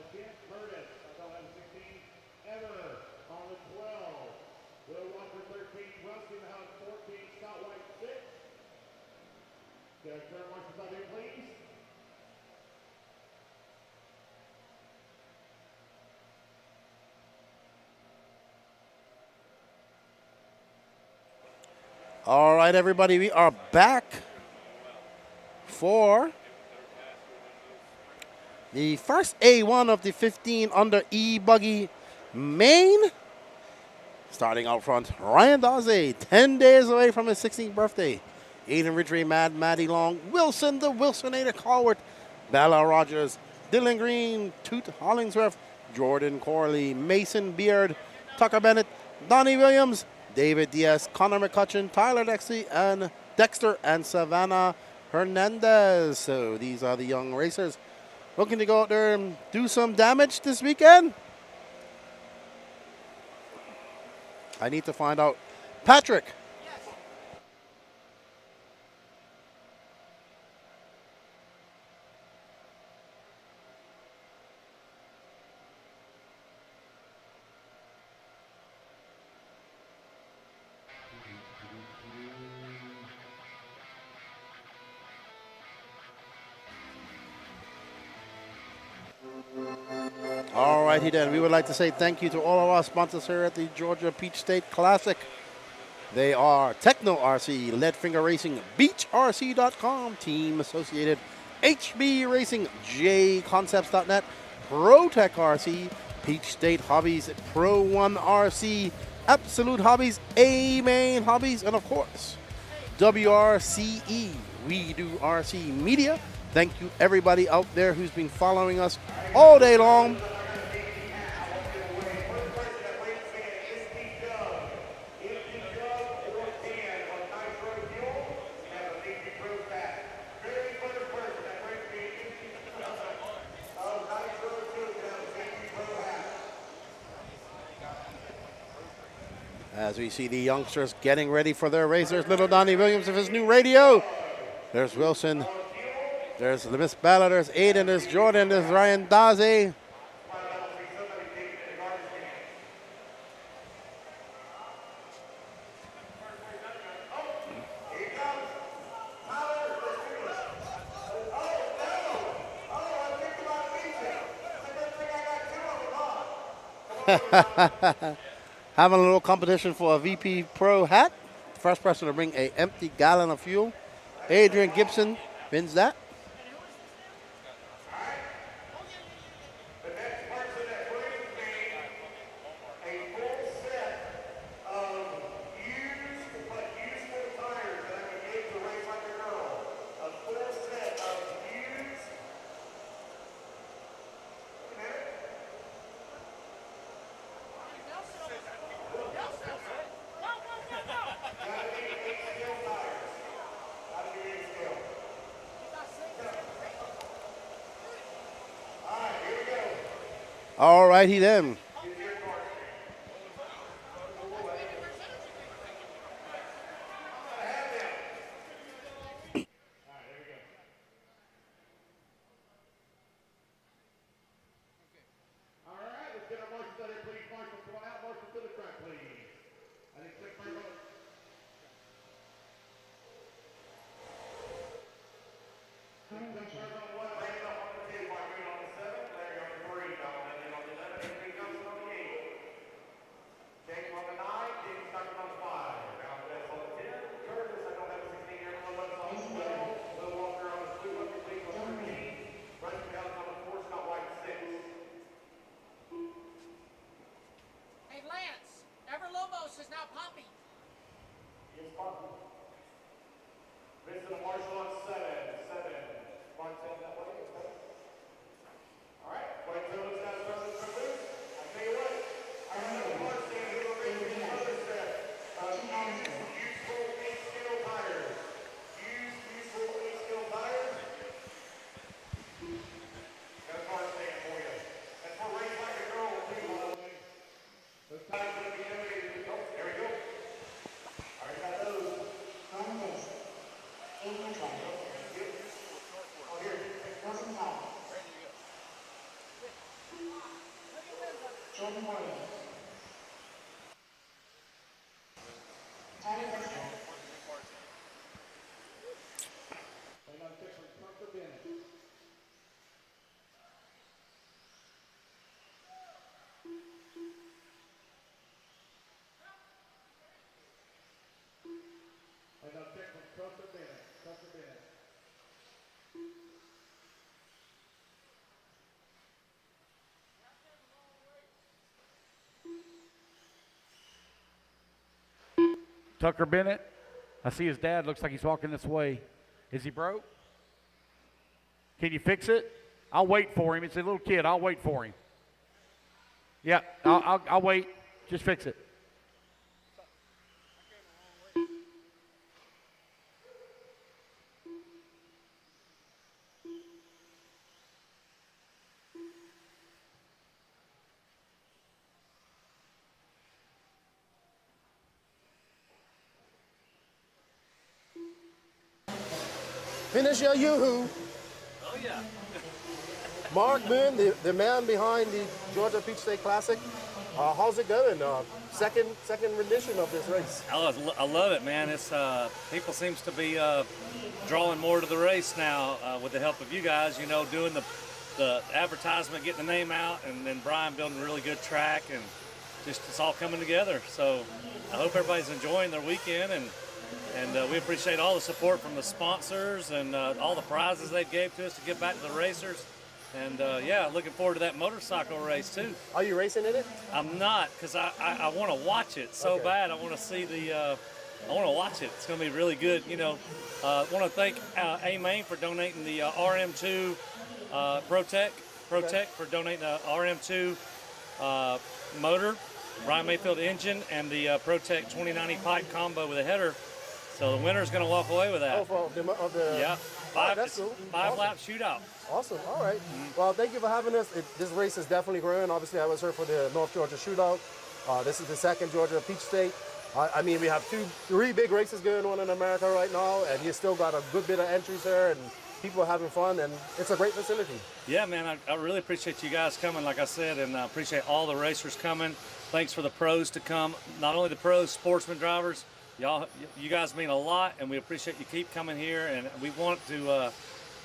the 10, Curtis. They'll have 16, Ever on the 12. Will Walker 13, Rusty in the house 14, Scott White 6. Turn marshals out here, please. All right, everybody, we are back for the first A1 of the 15 under e-buggy main. Starting out front, Ryan Daze, 10 days away from his 16th birthday. Aiden Ridgway, Mad Maddie Long, Wilson, the Wilsonator Colwart, Bella Rogers, Dylan Green, Toot Hollingsworth, Jordan Corley, Mason Beard, Tucker Bennett, Donnie Williams, David Diaz, Connor McCutcheon, Tyler Dexter, and Savannah Hernandez. So these are the young racers looking to go out there and do some damage this weekend. I need to find out. Patrick. All righty then. We would like to say thank you to all of our sponsors here at the Georgia Peach State Classic. They are Techno RC, Leadfinger Racing, BeachRC.com, Team Associated, HB Racing, JConcepts.net, ProTech RC, Peach State Hobbies, Pro One RC, Absolute Hobbies, A-Main Hobbies, and of course, WRCE, We Do RC Media. Thank you everybody out there who's been following us all day long. As we see the youngsters getting ready for their racers, little Donnie Williams with his new radio. There's Wilson. There's Miss Bella. There's Aiden. There's Jordan. There's Ryan Daze. Having a little competition for a VP Pro hat. First person to bring an empty gallon of fuel. Adrian Gibson wins that. All righty then. Good morning. Time is up. Tucker Bennett. I see his dad. Looks like he's walking this way. Is he broke? Can you fix it? I'll wait for him. It's a little kid. I'll wait for him. Yeah, I'll wait. Just fix it. Finish your yoo-hoo. Oh, yeah. Mark Moon, the man behind the Georgia Peach State Classic. How's it going? Second rendition of this race. I love it, man. It's people seems to be drawing more to the race now with the help of you guys. You know, doing the advertisement, getting the name out, and then Brian building a really good track, and just it's all coming together. So I hope everybody's enjoying their weekend, and we appreciate all the support from the sponsors and all the prizes they gave to us to give back to the racers. And yeah, looking forward to that motorcycle race too. Are you racing in it? I'm not, because I want to watch it so bad. I want to see I want to watch it. It's going to be really good. You know, I want to thank A-Main for donating the RM2 ProTech for donating the RM2 motor, Brian Mayfield engine, and the ProTech 2090 pipe combo with a header. So the winner's going to walk away with that. Oh, of the yeah. That's cool. Five lap shootout. Awesome. All right. Well, thank you for having us. This race is definitely growing. Obviously, I was here for the North Georgia shootout. This is the second Georgia Peach State. I mean, we have three big races going on in America right now, and you still got a good bit of entries here, and people are having fun, and it's a great facility. Yeah, man, I really appreciate you guys coming, like I said, and I appreciate all the racers coming. Thanks for the pros to come. Not only the pros, sportsman drivers. You guys mean a lot, and we appreciate you keep coming here, and we want to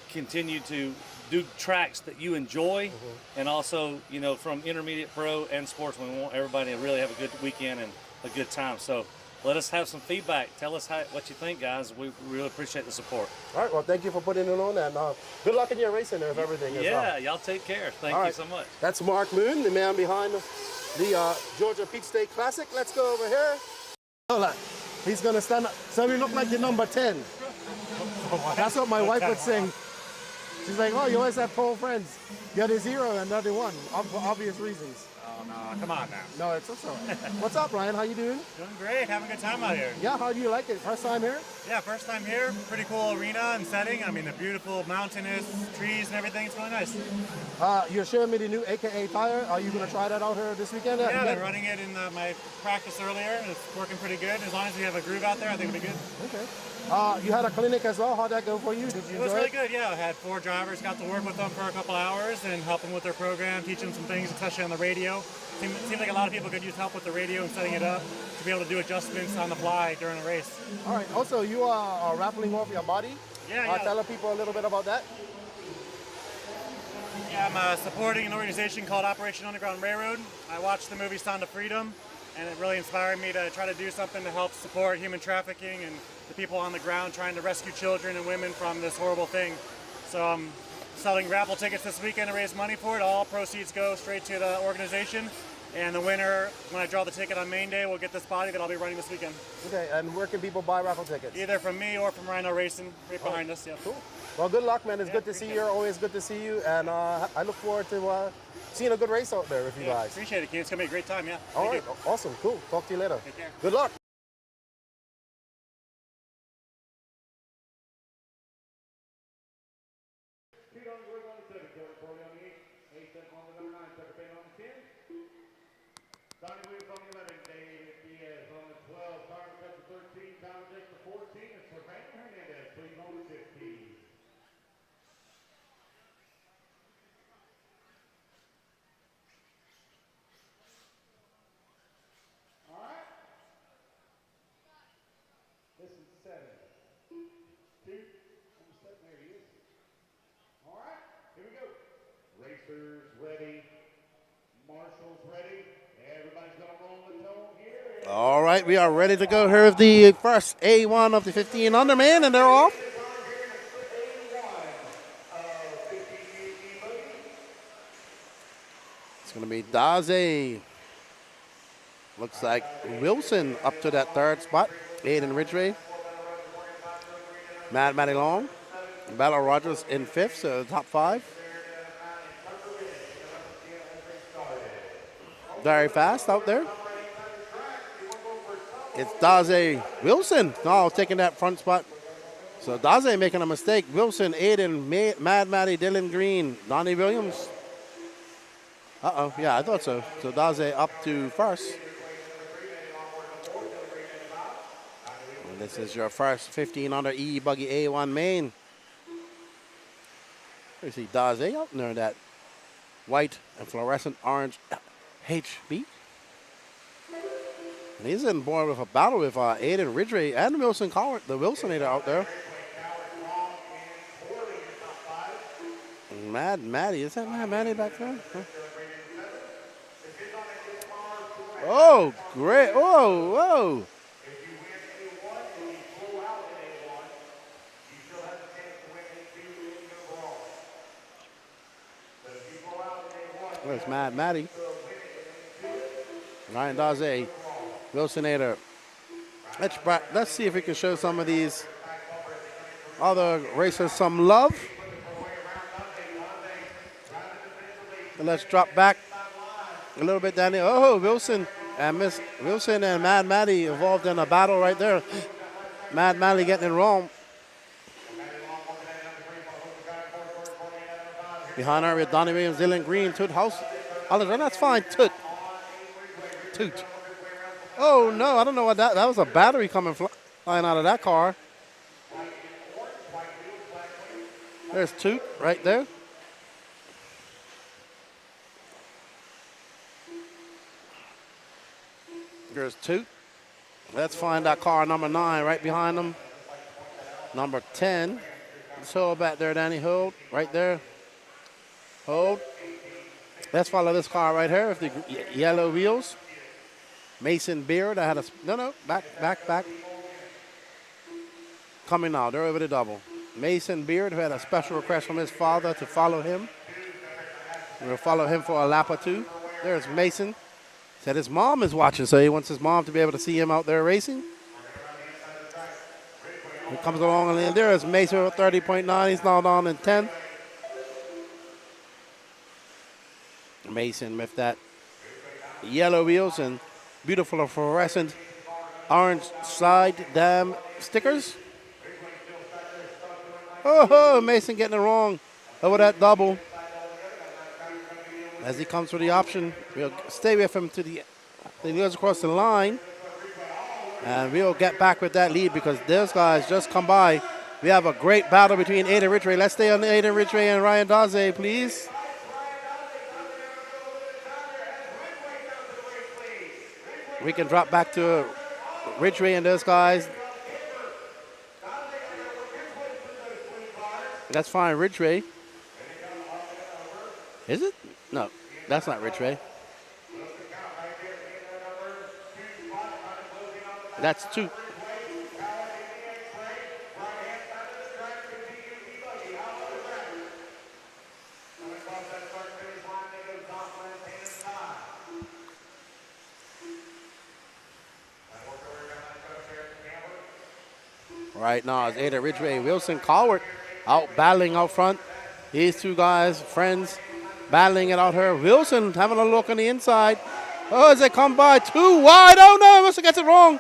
continue to do tracks that you enjoy, and also, you know, from intermediate pro and sportsman, we want everybody to really have a good weekend and a good time. So let us have some feedback. Tell us what you think, guys. We really appreciate the support. All right, well, thank you for putting it on, and good luck in your racing with everything. Yeah, y'all take care. Thank you so much. That's Mark Moon, the man behind the Georgia Peach State Classic. Let's go over here. He's going to stand up. So we look like the number 10. That's what my wife would sing. She's like, oh, you always have tall friends. You're the 0 and not the 1, for obvious reasons. Oh, no, come on now. No, it's also. What's up, Ryan? How you doing? Doing great. Having a good time out here. Yeah, how do you like it? First time here? Yeah, first time here. Pretty cool arena and setting. I mean, the beautiful mountainous trees and everything. It's really nice. You're showing me the new AKA tire. Are you going to try that out here this weekend? Yeah, I've been running it in my practice earlier, and it's working pretty good. As long as we have a groove out there, I think it'll be good. Okay. You had a clinic as well. How'd that go for you? Did you It was really good, yeah. I had 4 drivers, got to work with them for a couple hours and help them with their program, teach them some things, especially on the radio. Seemed like a lot of people could use help with the radio and setting it up to be able to do adjustments on the fly during a race. All right. Also, you are rappelling off your body. Yeah. Tell people a little bit about that. Yeah, I'm supporting an organization called Operation Underground Railroad. I watched the movie Sound of Freedom, and it really inspired me to try to do something to help support human trafficking and the people on the ground trying to rescue children and women from this horrible thing. So I'm selling raffle tickets this weekend to raise money for it. All proceeds go straight to the organization. And the winner, when I draw the ticket on main day, will get this body that I'll be running this weekend. Okay, and where can people buy raffle tickets? Either from me or from Rhino Racing, right behind us. Yeah. Cool. Well, good luck, man. It's good to see you. Always good to see you. And I look forward to seeing a good race out there with you guys. Appreciate it, Ken. It's going to be a great time, yeah. All right. Awesome. Cool. Talk to you later. Take care. Good luck. Racers ready. Marshall's ready. Everybody's going to roll the tone here. All right, we are ready to go here with the first A1 of the 15 under man, and they're off. It's going to be Daze. Looks like Wilson up to that third spot. Aiden Ridgway. Matty Long. Battle Rogers in fifth, so top five. Very fast out there. It's Daze Wilson. No, taking that front spot. So Daze making a mistake. Wilson, Aiden, Mad Matty, Dylan Green, Donnie Williams. Uh-oh, yeah, I thought so. So Daze up to first. And this is your first 15 under e-buggy A1 main. You see Daze out there in that white and fluorescent orange HB. And he's in board with a battle with Aiden Ridgway and Wilson Cowart, the Wilsonator out there. Mad Matty, is that Mad Matty back there? Huh? Oh, great. Whoa, whoa. There's Mad Matty. Ryan Daze, Wilsonator. Let's see if we can show some of these other racers some love. And let's drop back a little bit down there. Oh, Wilson and Miss Wilson and Mad Matty involved in a battle right there. Mad Matty getting it wrong. Behind her with Donnie Williams, Dylan Green, Toot House. Oliver, that's fine, Toot. Oh no, I don't know what that was. A battery coming flying out of that car. There's Toot right there. There's Toot. Let's find that car number 9 right behind them. Number 10. Let's hold back there, Danny. Hold right there. Hold. Let's follow this car right here with the yellow wheels. Mason Beard. I had a back. Coming now. They're over the double. Mason Beard, who had a special request from his father to follow him. We'll follow him for a lap or two. There's Mason. Said his mom is watching, so he wants his mom to be able to see him out there racing. He comes along and there is Mason with 30.9. He's now down in 10th. Mason with that yellow wheels and beautiful fluorescent orange side dam stickers. Oh, Mason getting it wrong over that double. As he comes for the option, we'll stay with him to he goes across the line. And we'll get back with that lead because those guys just come by. We have a great battle between Aiden Ridgway. Let's stay on Aiden Ridgway and Ryan Daze, please. We can drop back to Ridgway and those guys. That's fine, Ridgway. Is it? No, that's not Ridgway. That's 2. Right now it's Aiden Ridgway, Wilson Cowart out battling out front. These two guys, friends, battling it out here. Wilson having a look on the inside. Oh, as they come by, too wide. Oh no, Wilson gets it wrong.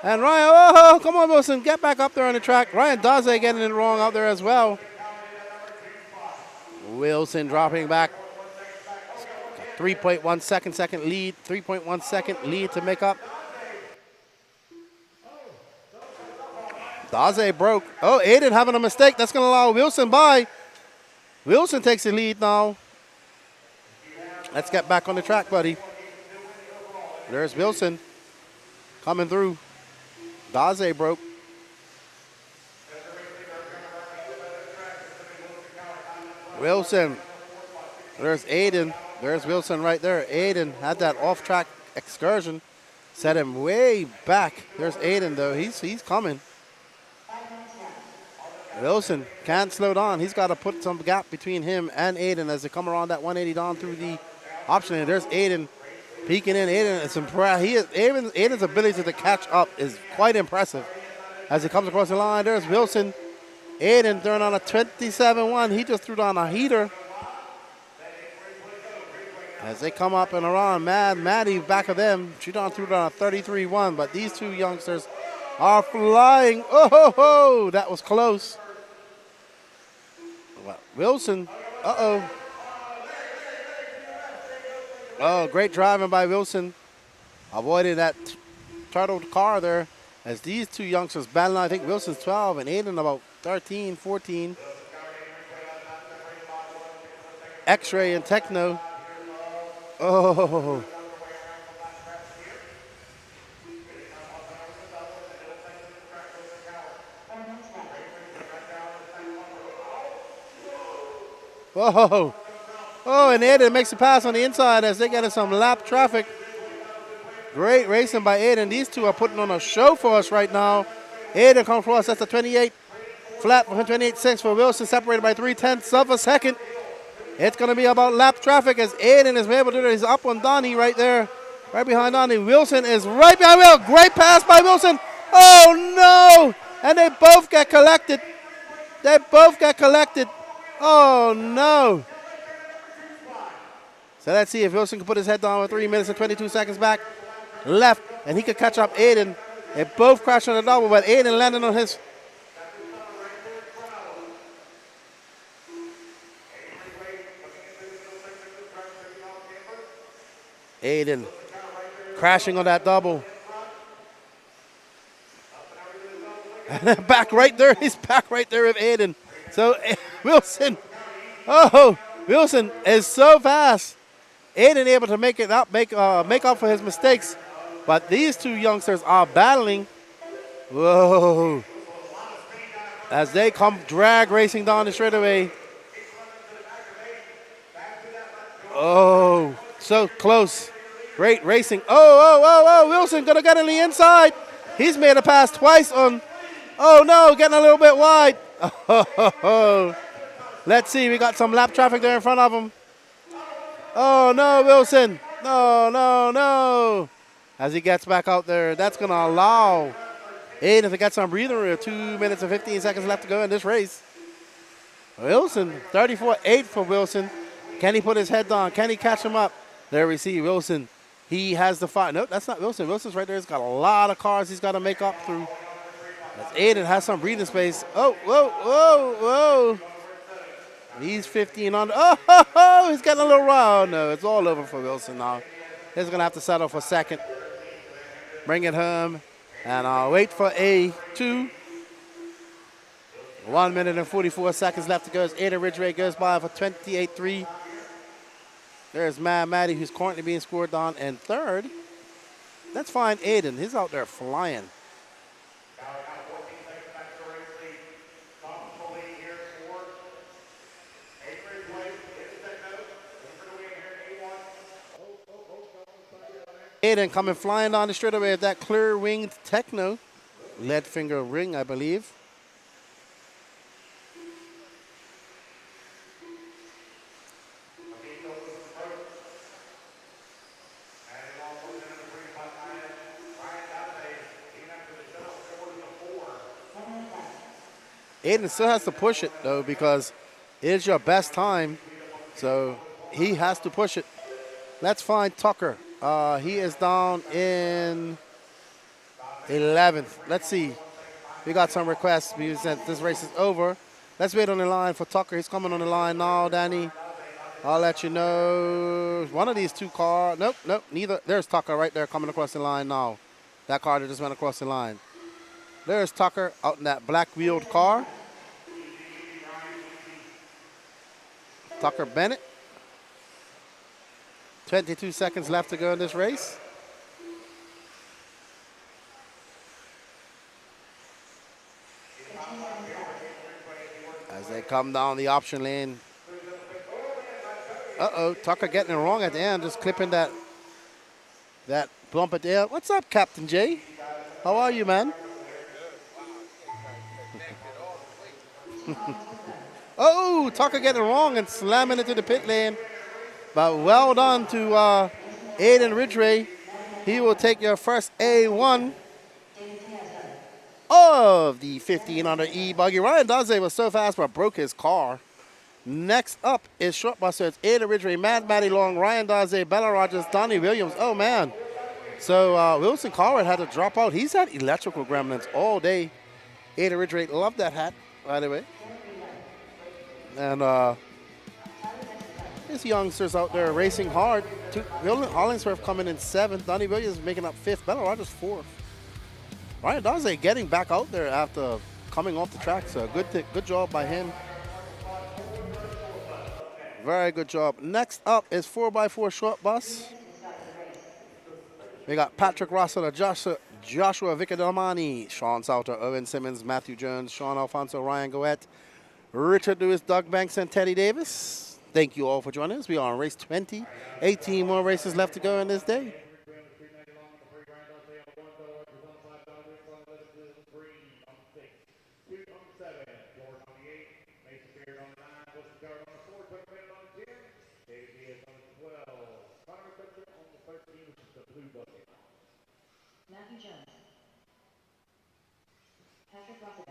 And Ryan, oh, come on, Wilson, get back up there on the track. Ryan Daze getting it wrong out there as well. Wilson dropping back. 3.1 second lead, 3.1 second lead to make up. Daze broke. Oh, Aiden having a mistake. That's going to allow Wilson by. Wilson takes the lead now. Let's get back on the track, buddy. There's Wilson coming through. Daze broke. Wilson There's Aiden. There's Wilson right there. Aiden had that off-track excursion. Set him way back. There's Aiden, though. He's coming. Wilson can't slow down. He's got to put some gap between him and Aiden as they come around that 180 down through the option lane. There's Aiden peeking in. Aiden is impressive. Aiden's ability to catch up is quite impressive as he comes across the line. There's Wilson. Aiden throwing on a 27-1. He just threw down a heater. As they come up and around, Maddie back of them. She threw down a 33-1, but these two youngsters are flying. Oh, ho, ho. That was close. Wilson, uh-oh. Oh, great driving by Wilson. Avoided that turtle car there as these two youngsters battling. I think Wilson's 12 and Aiden about 13, 14. X-Ray and Techno. Oh. Whoa. Oh, and Aiden makes a pass on the inside as they get in some lap traffic. Great racing by Aiden. These two are putting on a show for us right now. Aiden comes for us. That's a 28 flat, 28.6 for Wilson, separated by 0.3 of a second. It's going to be about lap traffic as Aiden is able to do it. He's up on Donnie right there, right behind Donnie. Wilson is right behind Will. Great pass by Wilson. Oh, no. And they both get collected. They both get collected. Oh, no. So let's see if Wilson can put his head down with 3 minutes and 22 seconds back left, and he could catch up Aiden. They both crashed on the double, but Aiden landed on his. Aiden crashing on that double. And back right there. He's back right there with Aiden. So Wilson, oh, Wilson is so fast. Aiden able to make it up, make up for his mistakes. But these two youngsters are battling. Whoa. As they come drag racing down the straightaway. Oh, so close. Great racing. Oh, Wilson gonna get on the inside. He's made a pass twice on, oh no, getting a little bit wide. Oh. Let's see, we got some lap traffic there in front of him. Oh no, Wilson. No. As he gets back out there, that's gonna allow Aiden to get some breathing room. 2 minutes and 15 seconds left to go in this race. Wilson, 34.8 for Wilson. Can he put his head down? Can he catch him up? There we see Wilson. He has the fight. Nope, that's not Wilson. Wilson's right there. He's got a lot of cars he's got to make up through. As Aiden has some breathing space. Oh, whoa. He's 15 on. Oh, he's getting a little wild. No, it's all over for Wilson now. He's going to have to settle for second. Bring it home. And I'll wait for A2. 1 minute and 44 seconds left to go as Aiden Ridgway goes by for 28.3. There's Maddie, who's currently being scored on in third. That's fine, Aiden. He's out there flying. Aiden coming flying down the straightaway at that clear winged Techno. Lead finger ring, I believe. Aiden still has to push it, though, because it's your best time. So he has to push it. Let's find Tucker. He is down in 11th. Let's see. We got some requests because this race is over. Let's wait on the line for Tucker. He's coming on the line now, Danny. I'll let you know. One of these two cars. Nope, neither. There's Tucker right there coming across the line now. That car that just went across the line. There's Tucker out in that black-wheeled car. Tucker Bennett. 22 seconds left to go in this race. As they come down the option lane. Uh-oh, Tucker getting it wrong at the end, just clipping that bump at the end. What's up, Captain J? How are you, man? Oh, Tucker getting it wrong and slamming into the pit lane. But well done to Aiden Ridgway. He will take your first A1 of the 1500 e-buggy. Ryan Daze was so fast but broke his car. Next up is short bus. So it's Aiden Ridgway, Matt Matty Long, Ryan Daze, Bella Rogers, Donnie Williams. Oh, man. So Wilson Colruyt had to drop out. He's had electrical gremlins all day. Aiden Ridgway, love that hat, by the way. And these youngsters out there racing hard. Hollingsworth coming in 7th. Donnie Williams making up 5th. Bella Rogers 4th. Ryan Daze getting back out there after coming off the track. So good job by him. Very good job. Next up is 4x4 short bus. We got Patrick Russell, Joshua Vicadamani, Sean Sauter, Owen Simmons, Matthew Jones, Sean Alfonso, Ryan Goet, Richard Lewis, Doug Banks, and Teddy Davis. Thank you all for joining us. We are on race 20. 18 more races left to go in this day. Matthew Jones. Patrick Russell.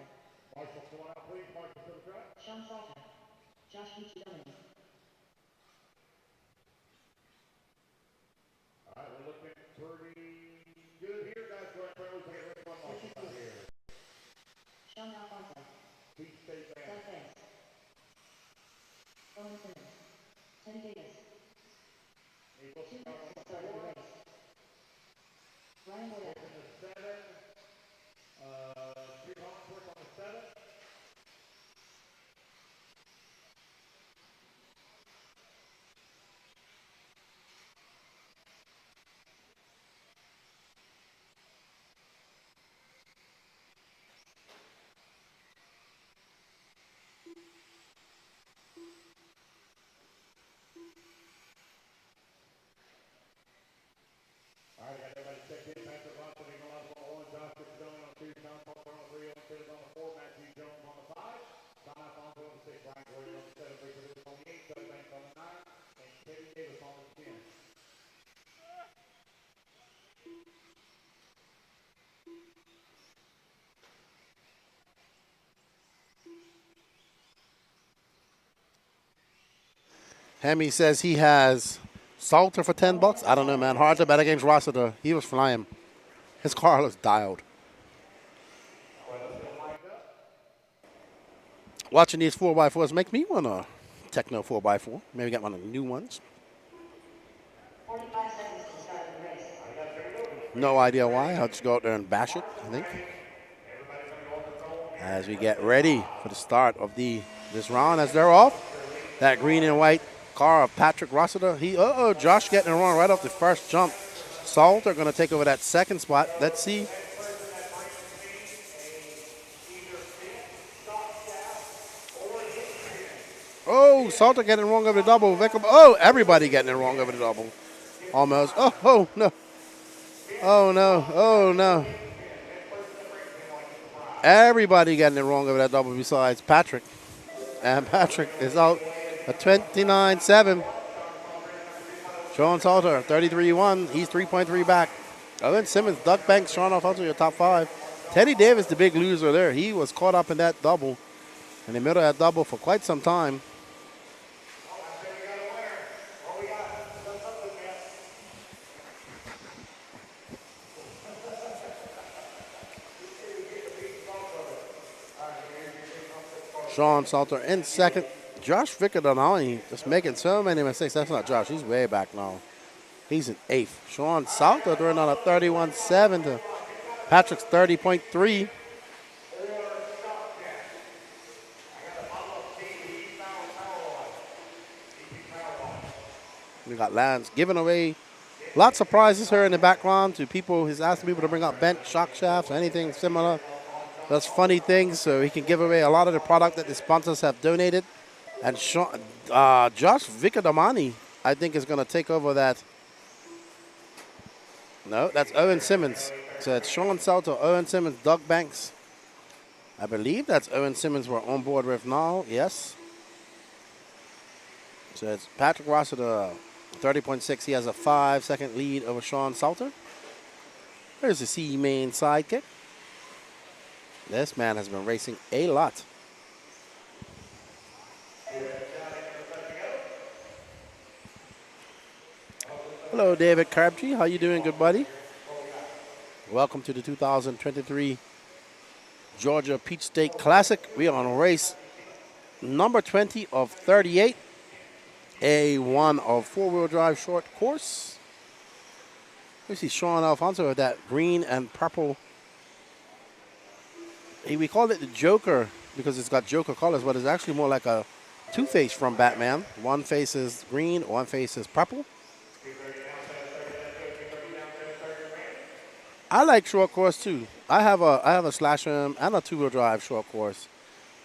Marshall, come on out, please. Marshall to the track. Sean Salter. Josh Buccioni. All right, we're looking pretty good here, guys. Go ahead, we'll take race 1 Marshall out here. Sean Alfonso. Beach State Band. Seth Banks. Owen Simmons. Teddy Davis. Eagle 2 Star on minutes the to start the 4. race. Ryan Boyette. In the 7. Drew Hollingsworth on the 7. All right, got everybody checked in. Patrick Russell, Eagle on 1, Josh Buccioni on 2, Sean Palmer on 3, Owen Simmons on the 4, Matthew Jones on the 5, Sean Alfonso on the 6, Ryan Boyette on the 7, Richard Lewis on the 8, Doug Banks on the 9, and Teddy Davis on the 10. Hemi says he has Salter for $10. I don't know, man. Hard to bet against Rossiter. He was flying. His car was dialed. Watching these 4x4s make me want a Techno 4x4. Maybe get one of the new ones. 45 seconds to start the race. No idea why. I'll just go out there and bash it, I think. As we get ready for the start of this round, as they're off, that green and white car of Patrick Rossiter. Josh getting it wrong right off the first jump. Salter going to take over that second spot. Let's see. Oh, Salter getting it wrong over the double. Oh, everybody getting it wrong over the double. Almost. Oh, no. Oh, no. Oh, no. Everybody getting it wrong over that double besides Patrick. And Patrick is out at 29.7. Sean Salter, 33.1. He's 3.3 back. Owen Simmons, Doug Banks, Sean Alfonso, your top 5. Teddy Davis, the big loser there. He was caught up in that double, in the middle of that double for quite some time. Sean Salter in second. Josh Vicadonali just making so many mistakes. That's not Josh. He's way back now. He's in 8th. Sean Salter throwing on a 31.7 to Patrick's 30.3. We got Lance giving away lots of prizes here in the background to people. He's asking people to bring up bent shock shafts or anything similar. That's funny things, so he can give away a lot of the product that the sponsors have donated. And Josh Vicadamani, I think, is going to take over that. No, that's Owen Simmons. So it's Sean Salter, Owen Simmons, Doug Banks. I believe that's Owen Simmons we're on board with now. Yes. So it's Patrick Rossiter, 30.6. He has a 5-second lead over Sean Salter. There's the C main sidekick. This man has been racing a lot. Hello, David Carbtree. How you doing, good buddy? Welcome to the 2023 Georgia Peach State Classic. We are on race number 20 of 38, A1 of four-wheel drive short course. We see Sean Alfonso with that green and purple. We called it the Joker because it's got Joker colors, but it's actually more like a two-face from Batman. One face is green, one face is purple. I like short course too. I have a slash and a two-wheel drive short course,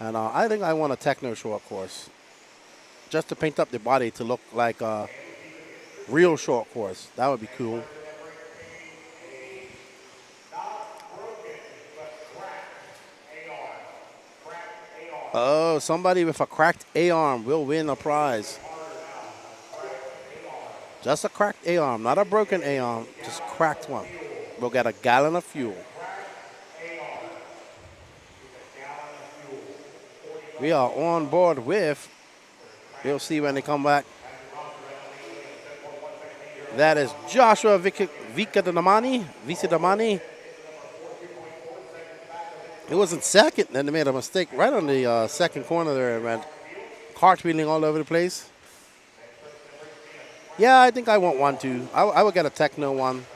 and I think I want a techno short course, just to paint up the body to look like a real short course. That would be cool. Oh, somebody with a cracked A-arm will win a prize. Just a cracked A-arm, not a broken A-arm, just cracked one. We'll get a gallon of fuel. We are on board with, we'll see when they come back. That is Joshua Vicadamani. It was in second, then they made a mistake right on the second corner there and went cartwheeling all over the place. Yeah, I think I want one too. I would get a techno one.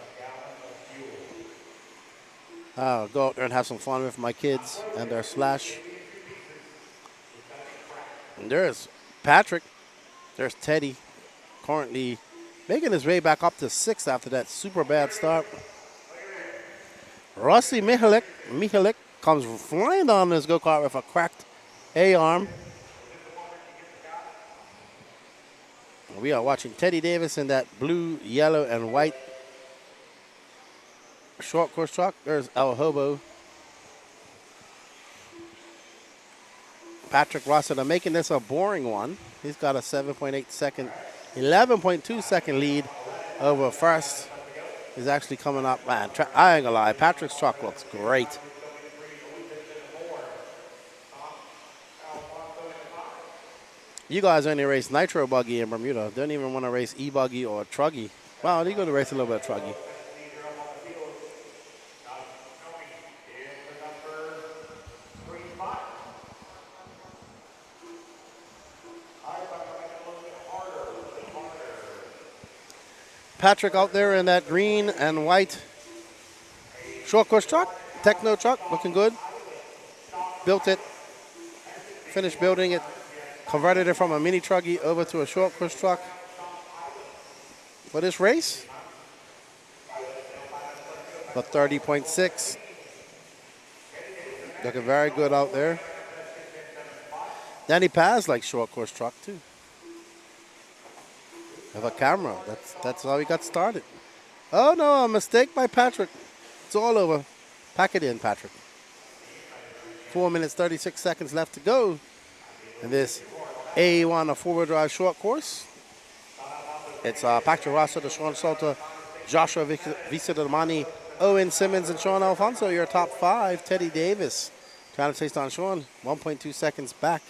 I'll go out there and have some fun with my kids and their slash. And there's Patrick. There's Teddy, currently making his way back up to 6th after that super bad start. Rossi Mihalik comes flying down this go-kart with a cracked A-arm. We are watching Teddy Davis in that blue, yellow, and white short course truck. There's El Hobo. Patrick Rossiter making this a boring one. He's got a 7.8 second, 11.2 second lead over first. He's actually coming up. Man, I ain't gonna lie, Patrick's truck looks great. You guys only race nitro buggy in Bermuda. Don't even want to race e-buggy or truggy. Well, you're going to race a little bit of truggy. Patrick out there in that green and white short course truck, techno truck, looking good. Built it, finished building it, converted it from a mini truggy over to a short course truck for this race. The 30.6. Looking very good out there. Danny Paz likes short course truck too. Have a camera. That's how he got started. Oh no, a mistake by Patrick. It's all over. Pack it in, Patrick. 4 minutes, 36 seconds left to go. And this A1, a four-wheel drive short course. It's Patrick Rossiter, Sean Salter, Joshua Vicadamani, Owen Simmons, and Sean Alfonso. Your top 5. Teddy Davis trying to chase down Sean. 1.2 seconds back.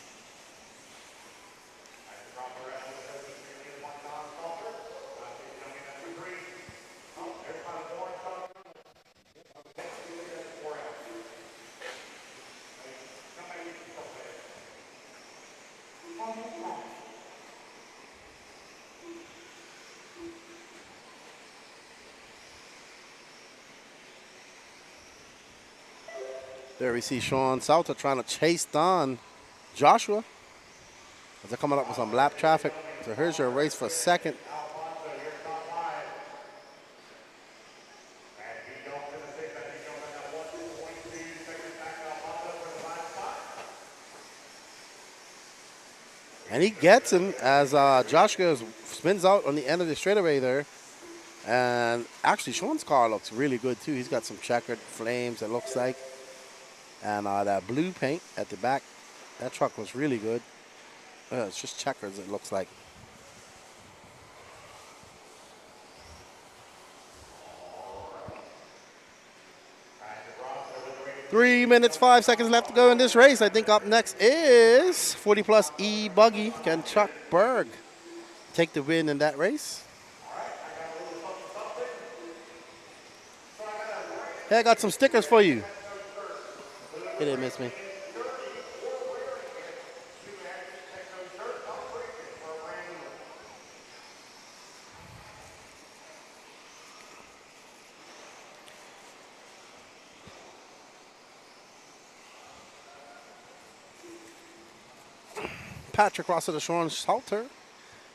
There we see Sean Salter trying to chase down Joshua as they're coming up with some lap traffic. So here's your race for second. And he gets him as Josh goes, spins out on the end of the straightaway there. And actually, Sean's car looks really good, too. He's got some checkered flames, it looks like. And that blue paint at the back, that truck was really good. It's just checkers, it looks like. 3 minutes, 5 seconds left to go in this race. I think up next is 40 plus e-buggy. Can Chuck Berg take the win in that race? Hey, I got some stickers for you. He didn't miss me. Patrick Russell to Sean Salter.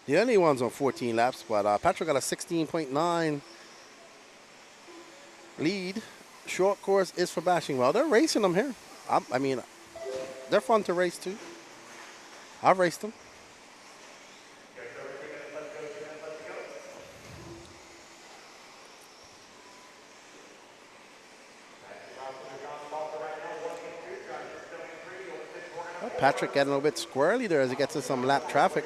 The only one's on 14 laps, but Patrick got a 16.9 lead. Short course is for bashing. Well, they're racing them here. I mean, they're fun to race too. I've raced them. Patrick getting a little bit squirrely there as he gets to some lap traffic.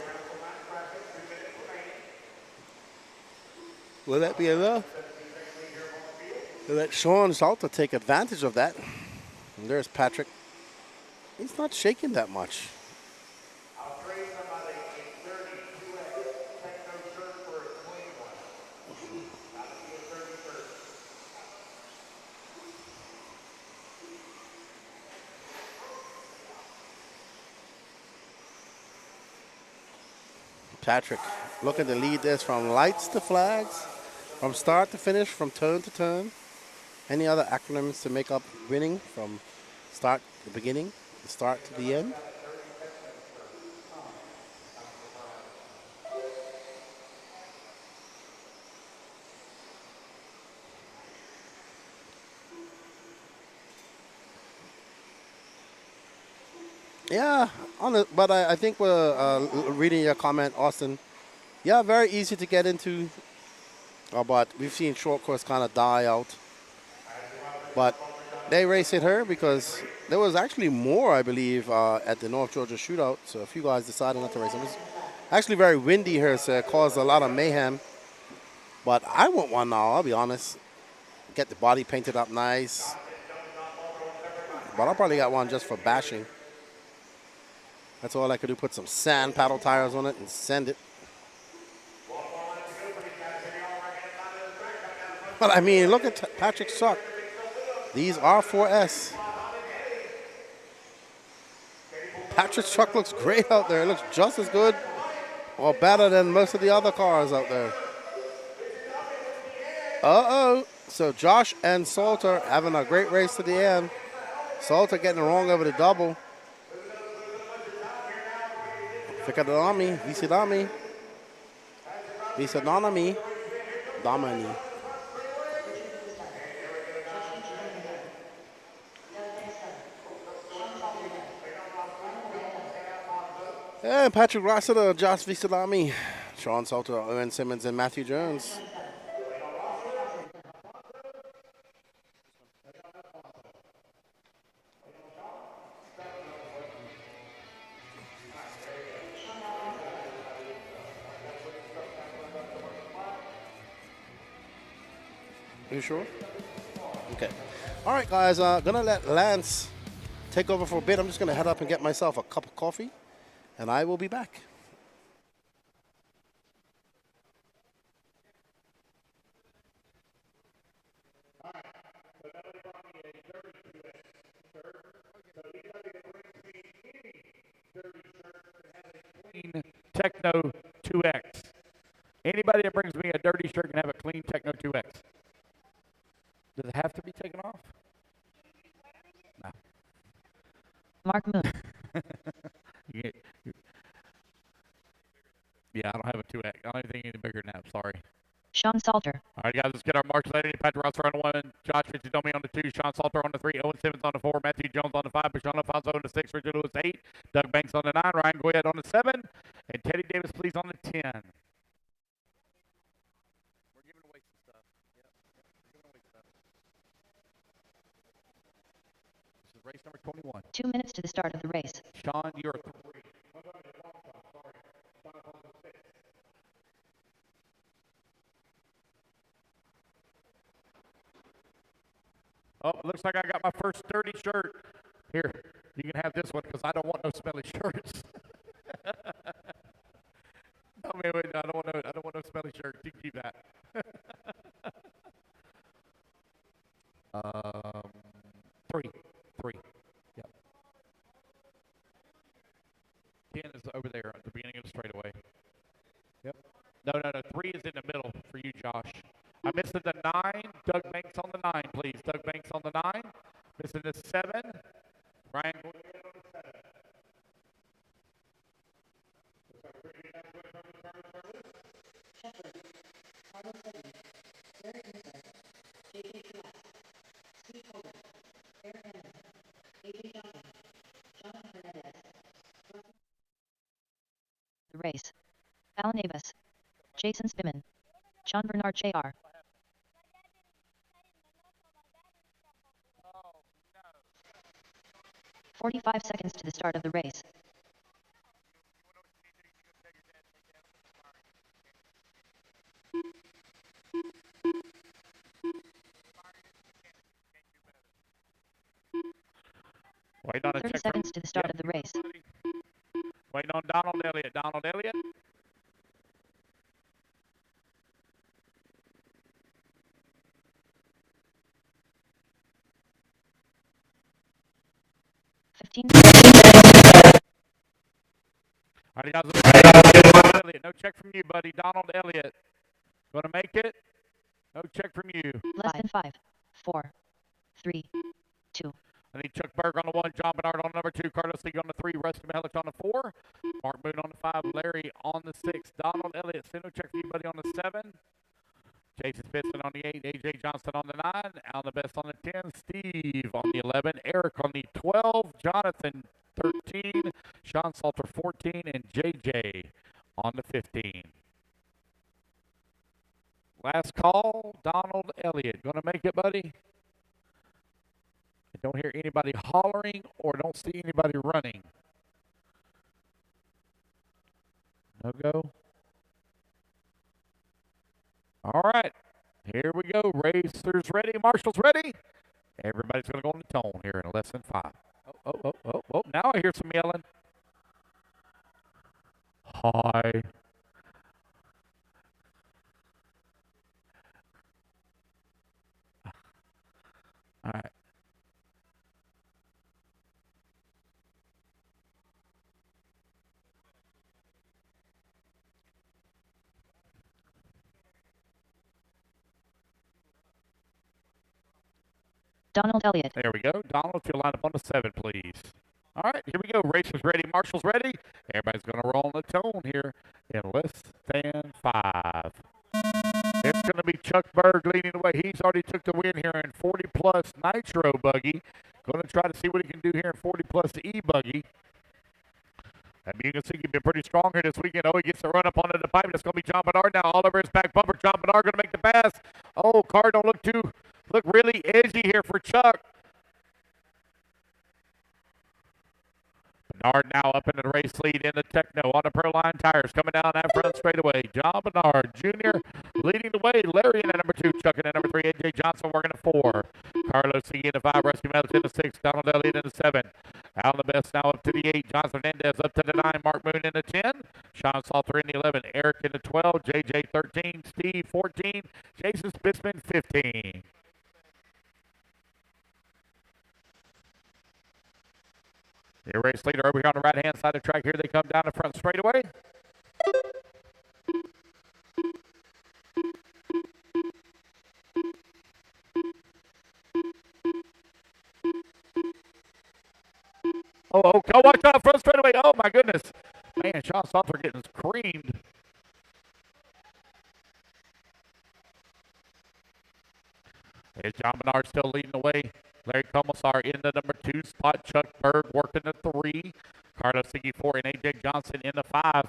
Will that be enough? To let Sean Salter take advantage of that. And there's Patrick. He's not shaking that much. Patrick looking to lead this from lights to flags, from start to finish, from turn to turn. Any other acronyms to make up winning from start to the beginning, the start to the end? Yeah, but I think we're reading your comment, Austin. Yeah, very easy to get into, but we've seen short course kind of die out. But they raced it here because there was actually more, I believe, at the North Georgia shootout. So a few guys decided not to race. It was actually very windy here, so it caused a lot of mayhem. But I want one now, I'll be honest. Get the body painted up nice. But I'll probably get one just for bashing. That's all I could do, put some sand paddle tires on it and send it. But I mean, look at Patrick's truck. These are 4S. Patrick's truck looks great out there. It looks just as good or better than most of the other cars out there. Uh-oh. So Josh and Salter having a great race to the end. Salter getting wrong over the double. Ficadami, Visidami. Visidami. Damani. And Patrick Rossiter, Josh Visalami, Sean Salter, Owen Simmons, and Matthew Jones. You sure? Okay. All right, guys. Gonna let Lance take over for a bit. I'm just gonna head up and get myself a cup of coffee, and I will be back. Techno 2X. Anybody that brings me a dirty shirt can have a clean Techno 2X. Does it have to be taken off? No. Mark Moon. Yeah, I don't have a 2X. I don't have anything any bigger than that. Sorry. Sean Salter. All right, guys, let's get our marks later. Patrick Russell on the 1, Josh Fitzdomi on the 2, Sean Salter on the 3, Owen Simmons on the 4, Matthew Jones on the 5, Bashawn Alfonso on the 6, Richard Lewis 8, Doug Banks on the 9, Ryan Goyette on the 7, and Teddy Davis, please, on the 10. We're giving away some stuff. Yep, we're giving away stuff. This is race number 21. 2 minutes to the start of the race. Sean, you're 3. Oh, it looks like I got my first dirty shirt. Here, you can have this one because I don't want no smelly shirts. I mean, wait, I don't want no smelly shirts. You can keep that. 3. Yep. 10 is over there at the beginning of the straightaway. Yep. No. 3 is in the middle for you, Josh. I'm missing the 9. Doug Banks on the 9, please. Doug Banks on the 9. Missing the 7. Ryan on the 7. Shepard, Carlos Edmonds, Eric Nisser, J.J. Truax, Steve Holder, Eric Henry, A.J. Johnson, Jonathan Hernandez. The race. Alan Avis. Jason Spiman. Sean Bernard Jr. 45 seconds to the start of the race. Waiting on a 30 check seconds to the start of the race. Waiting on Donald Elliott. Donald Elliott. All right, guys. No check from you, buddy. Donald Elliott. Gonna make it? No check from you. Less than 5, 4, 3, 2. I need Chuck Berg on the 1, John Bernard on number 2, Carlos Lee on the 3, Rusty Mihalik on the 4, Mark Boone on the 5, Larry on the 6, Donald Elliott, no check for you, buddy, on the 7, Jason Spitzman on the 8, A.J. Johnson on the 9, Al the Best on the 10, Steve on the 11, Eric on the 12, Jonathan 13, Sean Salter 14, and J.J. on the 15. Last call, Donald Elliott. Gonna make it, buddy? I don't hear anybody hollering or don't see anybody running. No go. All right, here we go. Racers ready, marshals ready. Everybody's going to go on the tone here in less than 5. Oh, now I hear some yelling. Hi. All right. Donald Elliott. There we go. Donald, if you'll line up on the 7, please. All right, here we go. Racers ready, marshals ready. Everybody's going to roll on the tone here in less than 5. It's going to be Chuck Berg leading the way. He's already took the win here in 40-plus nitro buggy. Going to try to see what he can do here in 40-plus e-buggy. And you can see he's been pretty strong here this weekend. Oh, he gets the run up onto the pipe. That's going to be John Bernard now. All over his back bumper. John Bernard going to make the pass. Oh, car don't look really edgy here for Chuck. Bernard now up into the race lead in the Techno on the Proline tires. Coming down that front straightaway. John Bernard Jr. leading the way. Larry in at number 2. Chuck in at number 3. A.J. Johnson working at 4. Carlos C in the 5. Rusty Mihalik in the 6. Donald Elliott in the 7. Al the Best now up to the 8. Jonathan Hernandez up to the 9. Mark Moon in the 10. Sean Salter in the 11. Eric in the 12. J.J. 13. Steve 14. Jason Spitzman 15. The race leader over here on the right-hand side of the track. Here they come down the front straightaway. Oh, watch out front straightaway. Oh, my goodness. Man, Sean Salter getting creamed. Is John Menard still leading the way? Larry Commissar in the number 2 spot. Chuck Berg working the 3. Carlos Siggy 4 and AJ Johnson in the 5.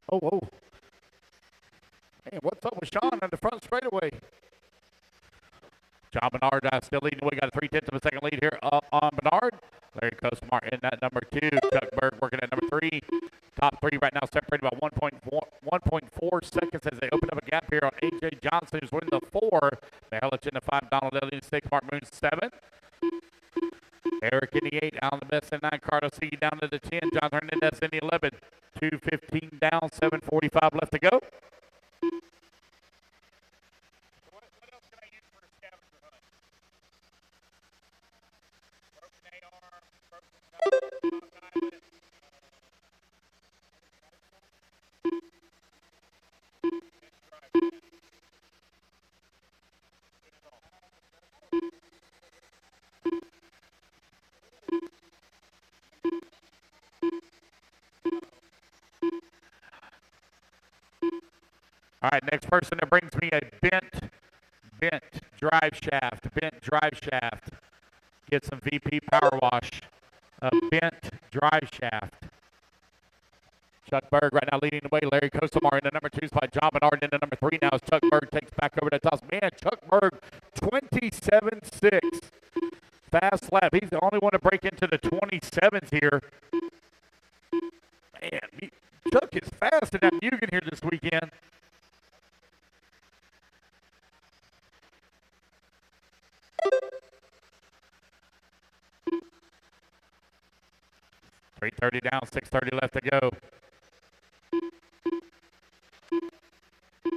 Oh, whoa. Man, what's up with Sean on the front straightaway? John Menard still leading. We got a 3/10 of a second lead here up on Menard. Larry Cosmar in that number 2. Chuck Berg working at number 3. Top 3 right now separated by 1.4 seconds as they open up a gap here on AJ Johnson, who's winning the 4. Mihelic in the 5. Donald Elliott in the 6. Mark Moon 7. Eric in the 8. Alan the best in 9. Carlos Siggy down to the 10. John Hernandez in the 11. 2:15 down. 7:45 left to go. All right, next person that brings me a bent drive shaft. Get some VP power wash. A bent drive shaft. Chuck Berg right now leading the way. Larry Costamar in the number 2 spot. John Menard in the number 3 now as Chuck Berg takes back over the toss. Man, Chuck Berg 27.6. Fast lap. He's the only one to break into the 27s here. Man, Chuck is fast in that Mugen here this weekend. .330 down, 6:30 left to go.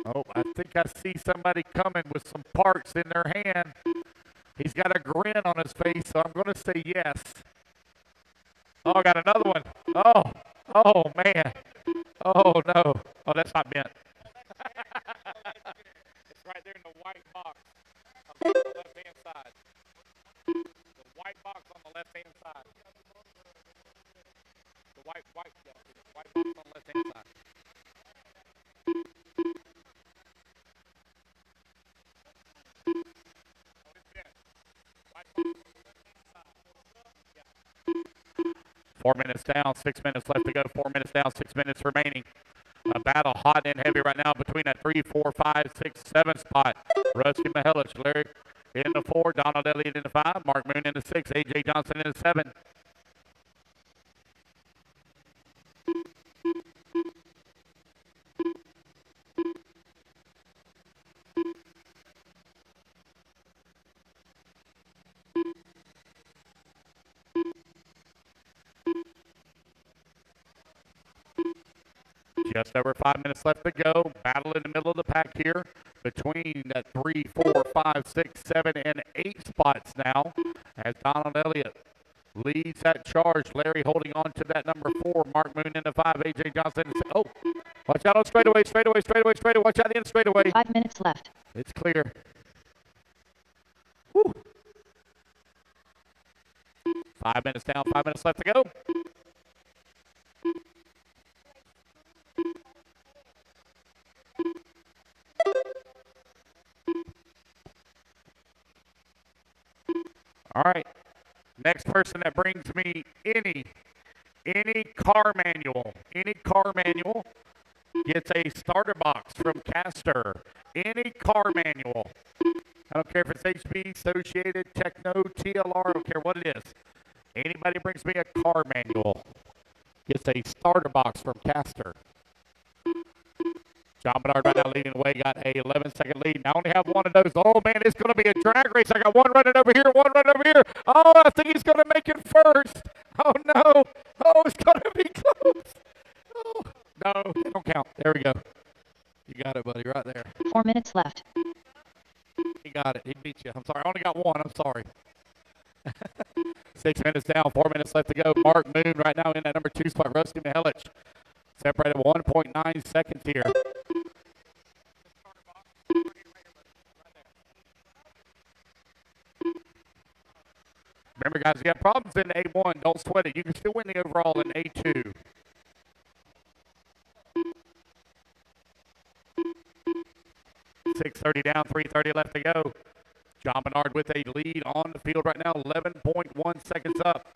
Oh, I think I see somebody coming with some parts in their hand. He's got a grin on his face, so I'm going to say yes. Oh, I got another one. Oh, man. Oh, no. Oh, that's not bent. It's right there in the white box on the left-hand side. The white box on the left-hand side. The white box on the left-hand side. Four minutes down, 6 minutes left to go. 4 minutes down, 6 minutes remaining. A battle hot and heavy right now between that 3, 4, 5, 6, 7 spot. Rusty Mihelic, Larry in the 4, Donald Elliott in the 5, Mark Moon in the 6, AJ Johnson in the 7. Just over 5 minutes left to go. Battle in the middle of the pack here between that 3, 4, 5, 6, 7, and 8 spots now as Donald Elliott leads that charge. Larry holding on to that number 4. Mark Moon in the 5. AJ Johnson. Oh, watch out on straightaway. Watch out in straightaway. 5 minutes left. It's clear. Woo. 5 minutes down, 5 minutes left to go. All right, next person that brings me any car manual gets a starter box from Caster. Any car manual. I don't care if it's HP, Associated, Techno, TLR, I don't care what it is. Anybody brings me a car manual gets a starter box from Caster. John Menard right now leading the way, got a 11-second lead. I only have one of those. Oh, man, it's going to be a drag race. I got one running over here, one running over here. Oh, I think he's going to make it first. Oh, no. Oh, it's going to be close. Oh, no, it don't count. There we go. You got it, buddy, right there. 4 minutes left. He got it. He beat you. I'm sorry. I only got one. I'm sorry. 6 minutes down, 4 minutes left to go. Mark Moon right now in that number 2 spot. Rusty Mihelic separated 1.9 seconds here. Remember, guys, if you have problems in A1, don't sweat it. You can still win the overall in A2. .630 down, 3:30 left to go. John Bernard with a lead on the field right now, 11.1 seconds up.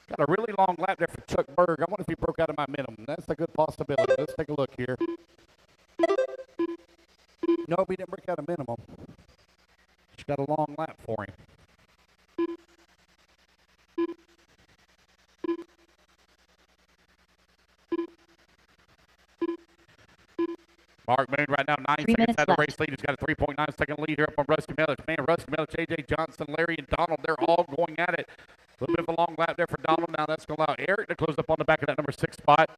Got a really long lap there for Chuck Berg. I wonder if he broke out of my minimum. That's a good possibility. Let's take a look here. No, he didn't break out a minimum. Just got a long lap for him. Mark Moon right now, 9 seconds out of the race lead. He's got a 3.9 second lead here up on Rusty Melich. Man, Rusty Melich, A.J. Johnson, Larry, and Donald, they're all going at it. A little bit of a long lap there for Donald. Now that's going to allow Eric to close up on the back of that number 6 spot.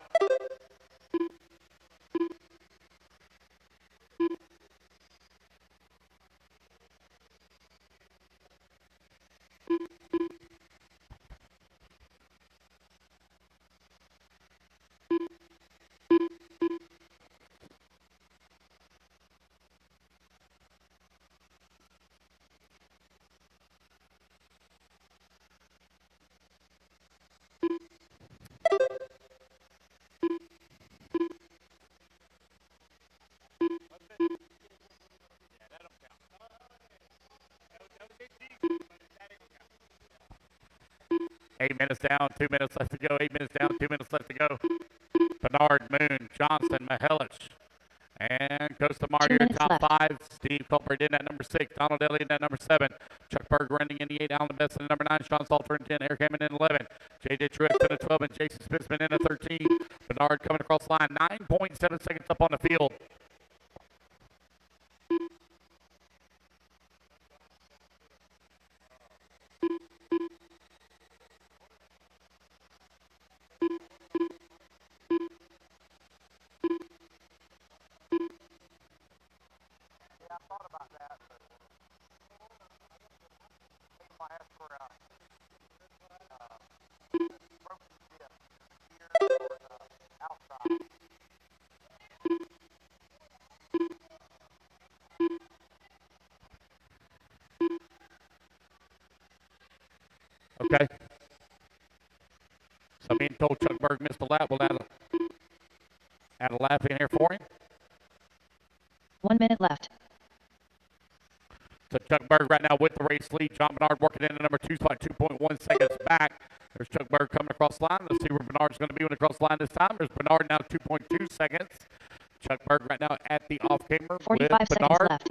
Eight minutes down, 2 minutes left to go. 8 minutes down, 2 minutes left to go. Bernard, Moon, Johnson, Mihelich, and Costa Mario top 5. Steve Culbert in at number 6. Donald Elliott in at number 7. Chuck Berg running in the 8. Alan Best in at number 9. Sean Salter in 10. Eric Hammond in 11. J.J. Truex in at 12. And Jason Spitzman in at 13. Bernard coming across the line. 9.7 seconds up on the field. Okay. So I'm being told Chuck Berg missed a lap. We'll add a lap in here for him. 1 minute left. So Chuck Berg right now with the race lead. John Bernard working in at number 2 spot, 2.1 seconds back. There's Chuck Berg coming across the line. Let's see where Bernard's going to be when across the line this time. There's Bernard now 2.2 seconds. Chuck Berg right now at the off-camera 45 with seconds Bernard. left.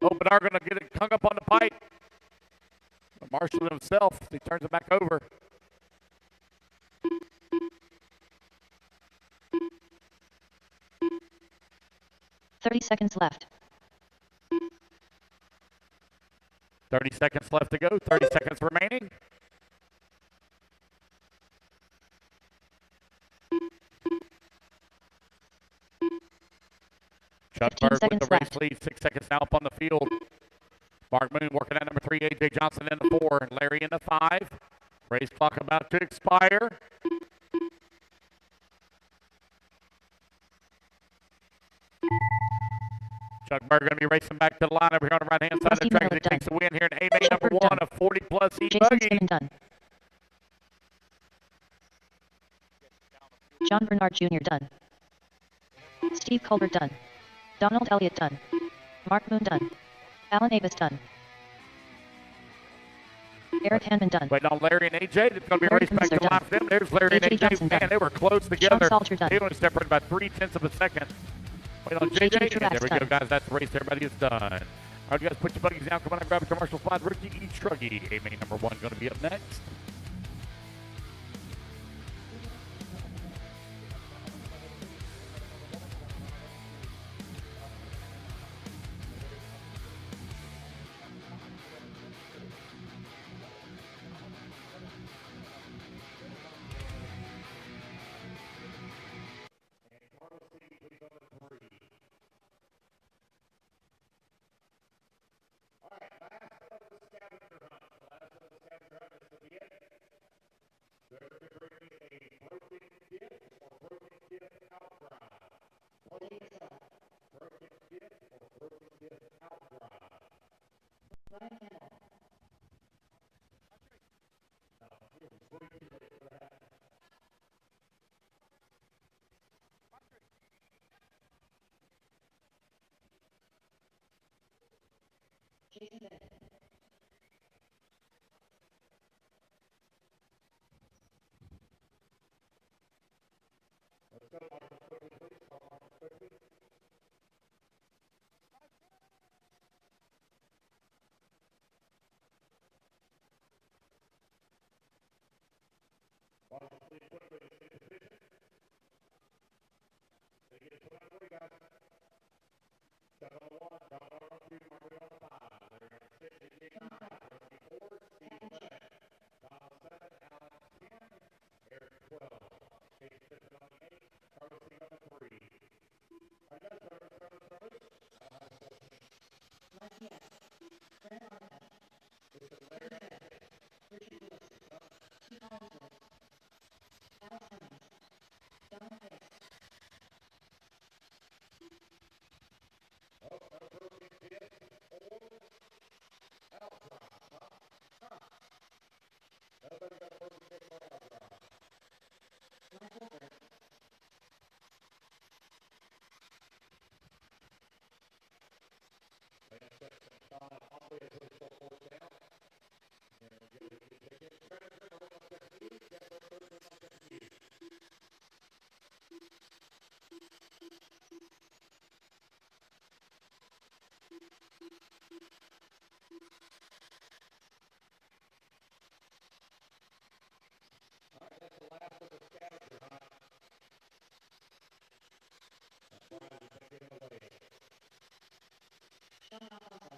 Oh, Bernard going to get it hung up on the pipe. Marshall himself, he turns it back over. .30 seconds left. 30 seconds left to go. 30 seconds remaining. Chuck Berg with the race lead. 6 seconds now up on the field. Mark Moon working at number 3. A.J. Johnson in the 4. And Larry in the 5. Race clock about to expire. Chuck Berg going to be racing back to the line over here on the right-hand side of the track as he takes the win here in A-main number 1 of 40-plus e-buggy. John Bernard Jr. done. Steve Colbert done. Donald Elliott done. Mark Moon done. Alan Avis done. Eric Hanman done. Waiting on Larry and AJ. It's going to be a race back to the line for them. There's Larry and AJ. Man, they were close together. They only separated by 0.3 of a second. Wait on JJ. And there we go, guys. That's the race. Everybody is done. All right, you guys, put your buggies down. Come on and grab a commercial spot. Rookie e-truggy. A-main number 1 going to be up next. Last of the scavenger hunt is the Jason Bennett. Let's go, Marcus, quickly, please. Call Marcus quickly. Marcus, please, quickly. In position. They get it 23, guys. 7 on 1, John on 2, Marcus on 5. They're going to 6, 8, 9, Rusty 4, Steve 11, Donald 7, Alan 10, Eric 12, Chase Smith on 8, Carlos C on 3. I got service. Martinez. Brent Arca. Larry Bennett. Richard Lewis. Keith Hollingsworth. Alex Hemmings. Donald Hayes. Oh, no broken hit or outright, huh? Nobody got a broken hit or outright. Mike Wolford. Lance Sexton followed humbly as they still fourth down. And we'll get it to take it. Credit for the one on second view. Get the first one on second view. All right, that's the last of the scavenger hunt. That's why we take it away. Sean Alfonso.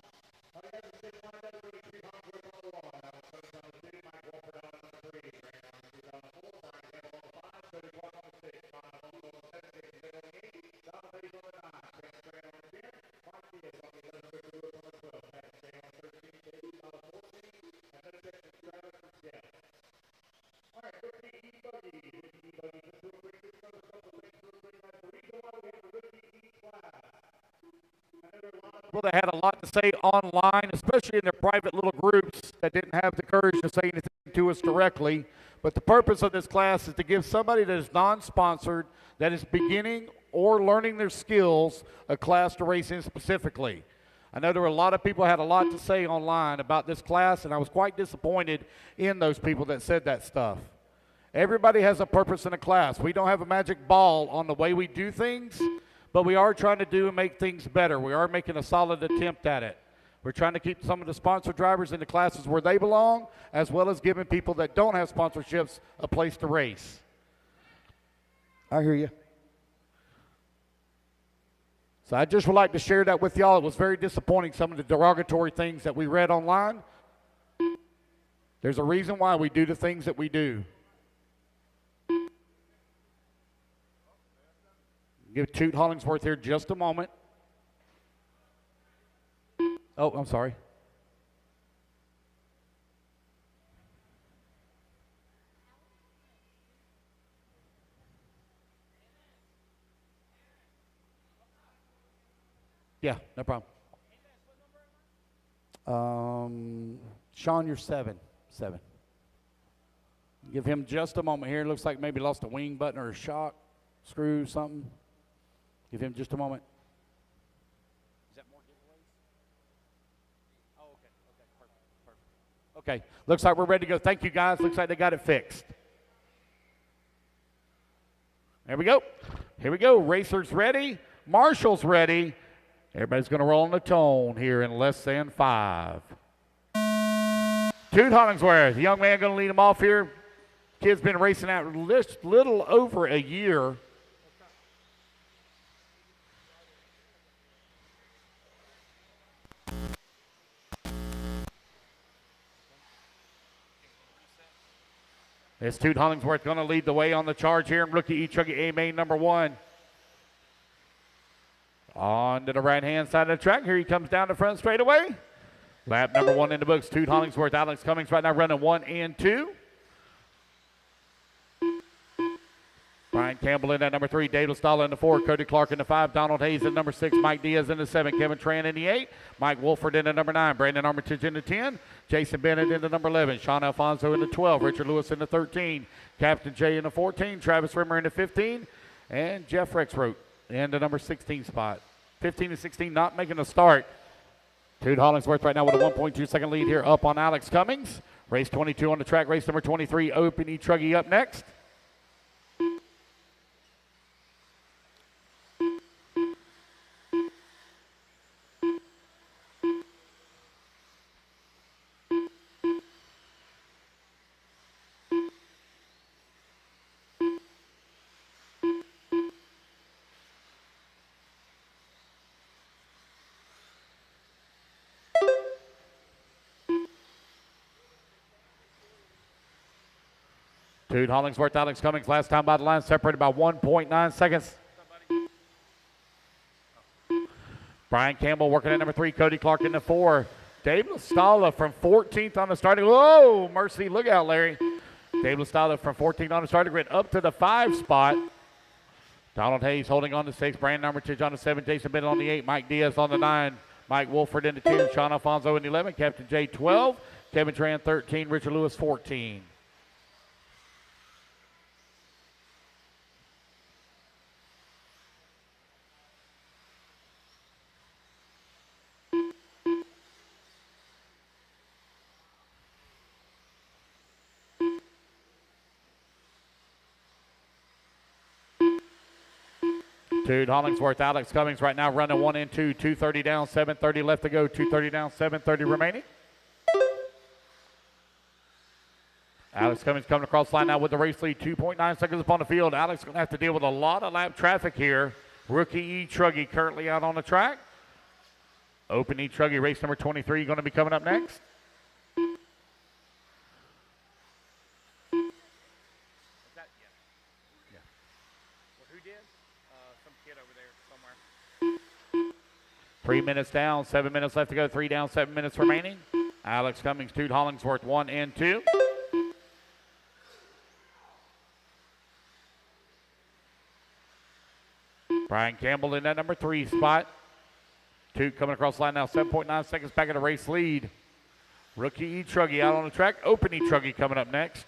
All you got to say, find out where the 300 on the 1. That was first on the 2, Mike Wolford on the 3, Brandon on the 2 on the 4, Brian Campbell on the 5, Cody Clark on the 6, Sean Alfonso on the 7, Jason Bennett on the 8, Donald Hayes on the 9, Brandon Grant on the 10, Mark Diaz on the 11, Victor Lewis on the 12, Matt Shea on the 13, David on the 14, and then Texas Travis from 10. All right, with the e-buggy, just real quick, just another couple of things real quick. The reason why we have a rookie e-class, I know there are a lot of People that had a lot to say online, especially in their private little groups that didn't have the courage to say anything to us directly. But the purpose of this class is to give somebody that is non-sponsored, that is beginning or learning their skills, a class to race in specifically. I know there were a lot of people who had a lot to say online about this class, and I was quite disappointed in those people that said that stuff. Everybody has a purpose in a class. We don't have a magic ball on the way we do things, but we are trying to do and make things better. We are making a solid attempt at it. We're trying to keep some of the sponsor drivers in the classes where they belong, as well as giving people that don't have sponsorships a place to race. I hear you. So I just would like to share that with y'all. It was very disappointing, some of the derogatory things that we read online. There's a reason why we do the things that we do. Give Toot Hollingsworth here just a moment. Oh, I'm sorry. Yeah, no problem. Sean, you're 7. Give him just a moment here. Looks like maybe lost a wing button or a shock, screw, something. Give him just a moment. Is that more giveaways? Oh, okay, perfect. Okay, looks like we're ready to go. Thank you, guys. Looks like they got it fixed. There we go. Here we go. Racers ready. Marshall's ready. Everybody's going to roll on the tone here in less than 5. Toot Hollingsworth, the young man going to lead him off here. Kid's been racing out little over a year. It's Toot Hollingsworth going to lead the way on the charge here in rookie e-truggy A-main number 1. On to the right-hand side of the track. Here he comes down the front straightaway. Lap number 1 in the books. Toot Hollingsworth, Alex Cummings right now running 1 and 2. Brian Campbell in at number 3. Dave Lestalla in the 4. Cody Clark in the 5. Donald Hayes in number 6. Mike Diaz in the 7. Kevin Tran in the 8. Mike Wolford in the number 9. Brandon Armitage in the 10. Jason Bennett in the number 11. Sean Alfonso in the 12. Richard Lewis in the 13. Captain Jay in the 14. Travis Rimmer in the 15. And Jeff Rexroth in the number 16 spot. 15 and 16 not making a start. Jude Hollingsworth right now with a 1.2 second lead here up on Alex Cummings. Race 22 on the track. Race number 23, Open e-truggy up next. Jude Hollingsworth, Alex Cummings, last time by the line, separated by 1.9 seconds. Brian Campbell working at number 3, Cody Clark in the 4. Dave Lastala from 14th on the starting. Whoa, mercy, look out, Larry. Dave Lastala from 14th on the starting grid up to the 5 spot. Donald Hayes holding on to 6. Brandon Armitage on the 7. Jason Bennett on the 8. Mike Diaz on the 9. Mike Wolford in the 10. Sean Alfonso in the 11. Captain J 12. Kevin Tran 13. Richard Lewis 14. Jude Hollingsworth, Alex Cummings right now running 1 and 2. 2:30 down, 7:30 left to go. 2:30 down, 7:30 remaining. Alex Cummings coming across the line now with the race lead. 2.9 seconds upon the field. Alex going to have to deal with a lot of lap traffic here. Rookie e-truggy currently out on the track. Open e-truggy race number 23 going to be coming up next. Who did? Some kid over there somewhere. 3 minutes down, 7 minutes left to go. 3 down, 7 minutes remaining. Alex Cummings, Jude Hollingsworth, 1 and 2. Brian Campbell in that number 3 spot. 2 coming across the line now, 7.9 seconds back at the race lead. Rookie e-truggy out on the track. Open e-truggy coming up next.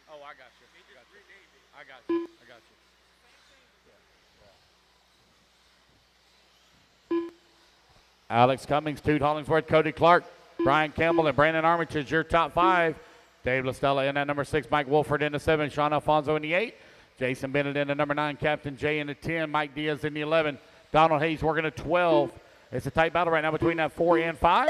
Oh, I got you. I got you. Alex Cummings, Jude Hollingsworth, Cody Clark, Brian Campbell, and Brandon Armitage, your top 5. Dave Lastella in that number 6, Mike Wolford in the 7, Sean Alfonso in the 8, Jason Bennett in the number 9, Captain J in the 10, Mike Diaz in the 11, Donald Hayes working at 12. It's a tight battle right now between that 4 and 5.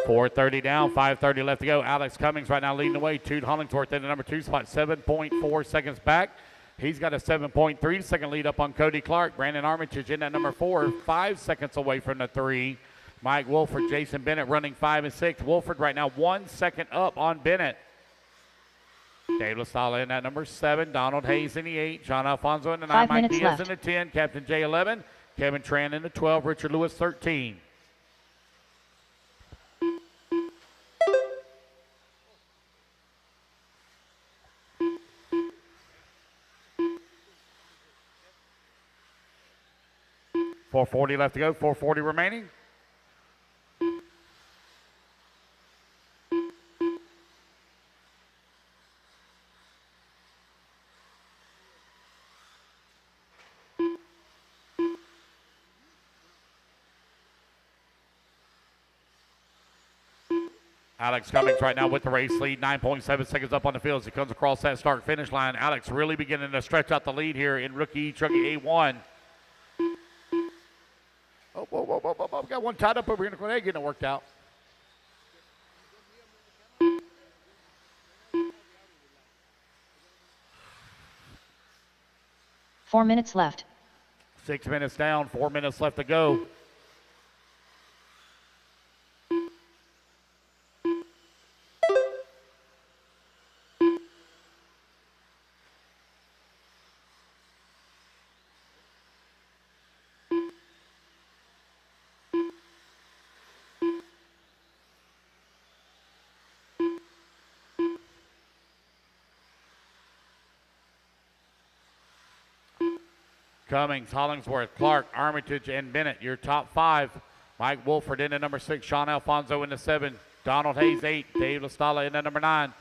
.430 down, 5:30 left to go. Alex Cummings right now leading the way. Jude Hollingsworth in the number 2 spot, 7.4 seconds back. He's got a 7.3 second lead up on Cody Clark. Brandon Armitage in that number 4, 5 seconds away from the 3. Mike Wolford, Jason Bennett running 5 and 6. Wolford right now 1 second up on Bennett. Dave LaSala in that number 7. Donald Hayes in the 8. John Alfonso in the 9. Mike Diaz in the 10. Captain J 11. Kevin Tran in the 12. Richard Lewis 13. .440 left to go, 440 remaining. Alex Cummings right now with the race lead, 9.7 seconds up on the field as he comes across that start-finish line. Alex really beginning to stretch out the lead here in rookie e-truggy A1. Oh, got one tied up over here in the corner, getting it worked out. 4 minutes left. 6 minutes down, 4 minutes left to go. Cummings, Hollingsworth, Clark, Armitage, and Bennett, your top 5. Mike Wolford in at number 6, Sean Alfonso in the 7, Donald Hayes 8, Dave LaStalla in at number 9,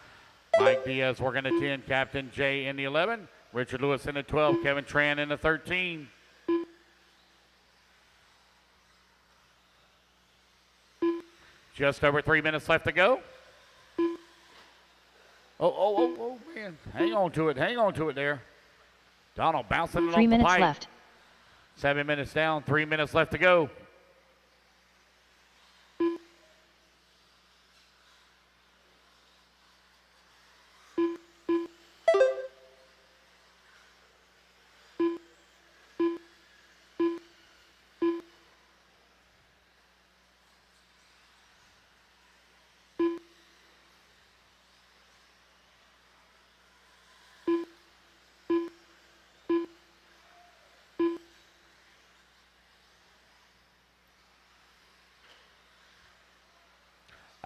Mike Diaz working the 10, Captain J in the 11, Richard Lewis in the 12, Kevin Tran in the 13. Just over 3 minutes left to go. Oh, man. Hang on to it there. Donald bouncing it off the pipe. 3 minutes left. 7 minutes down, 3 minutes left to go.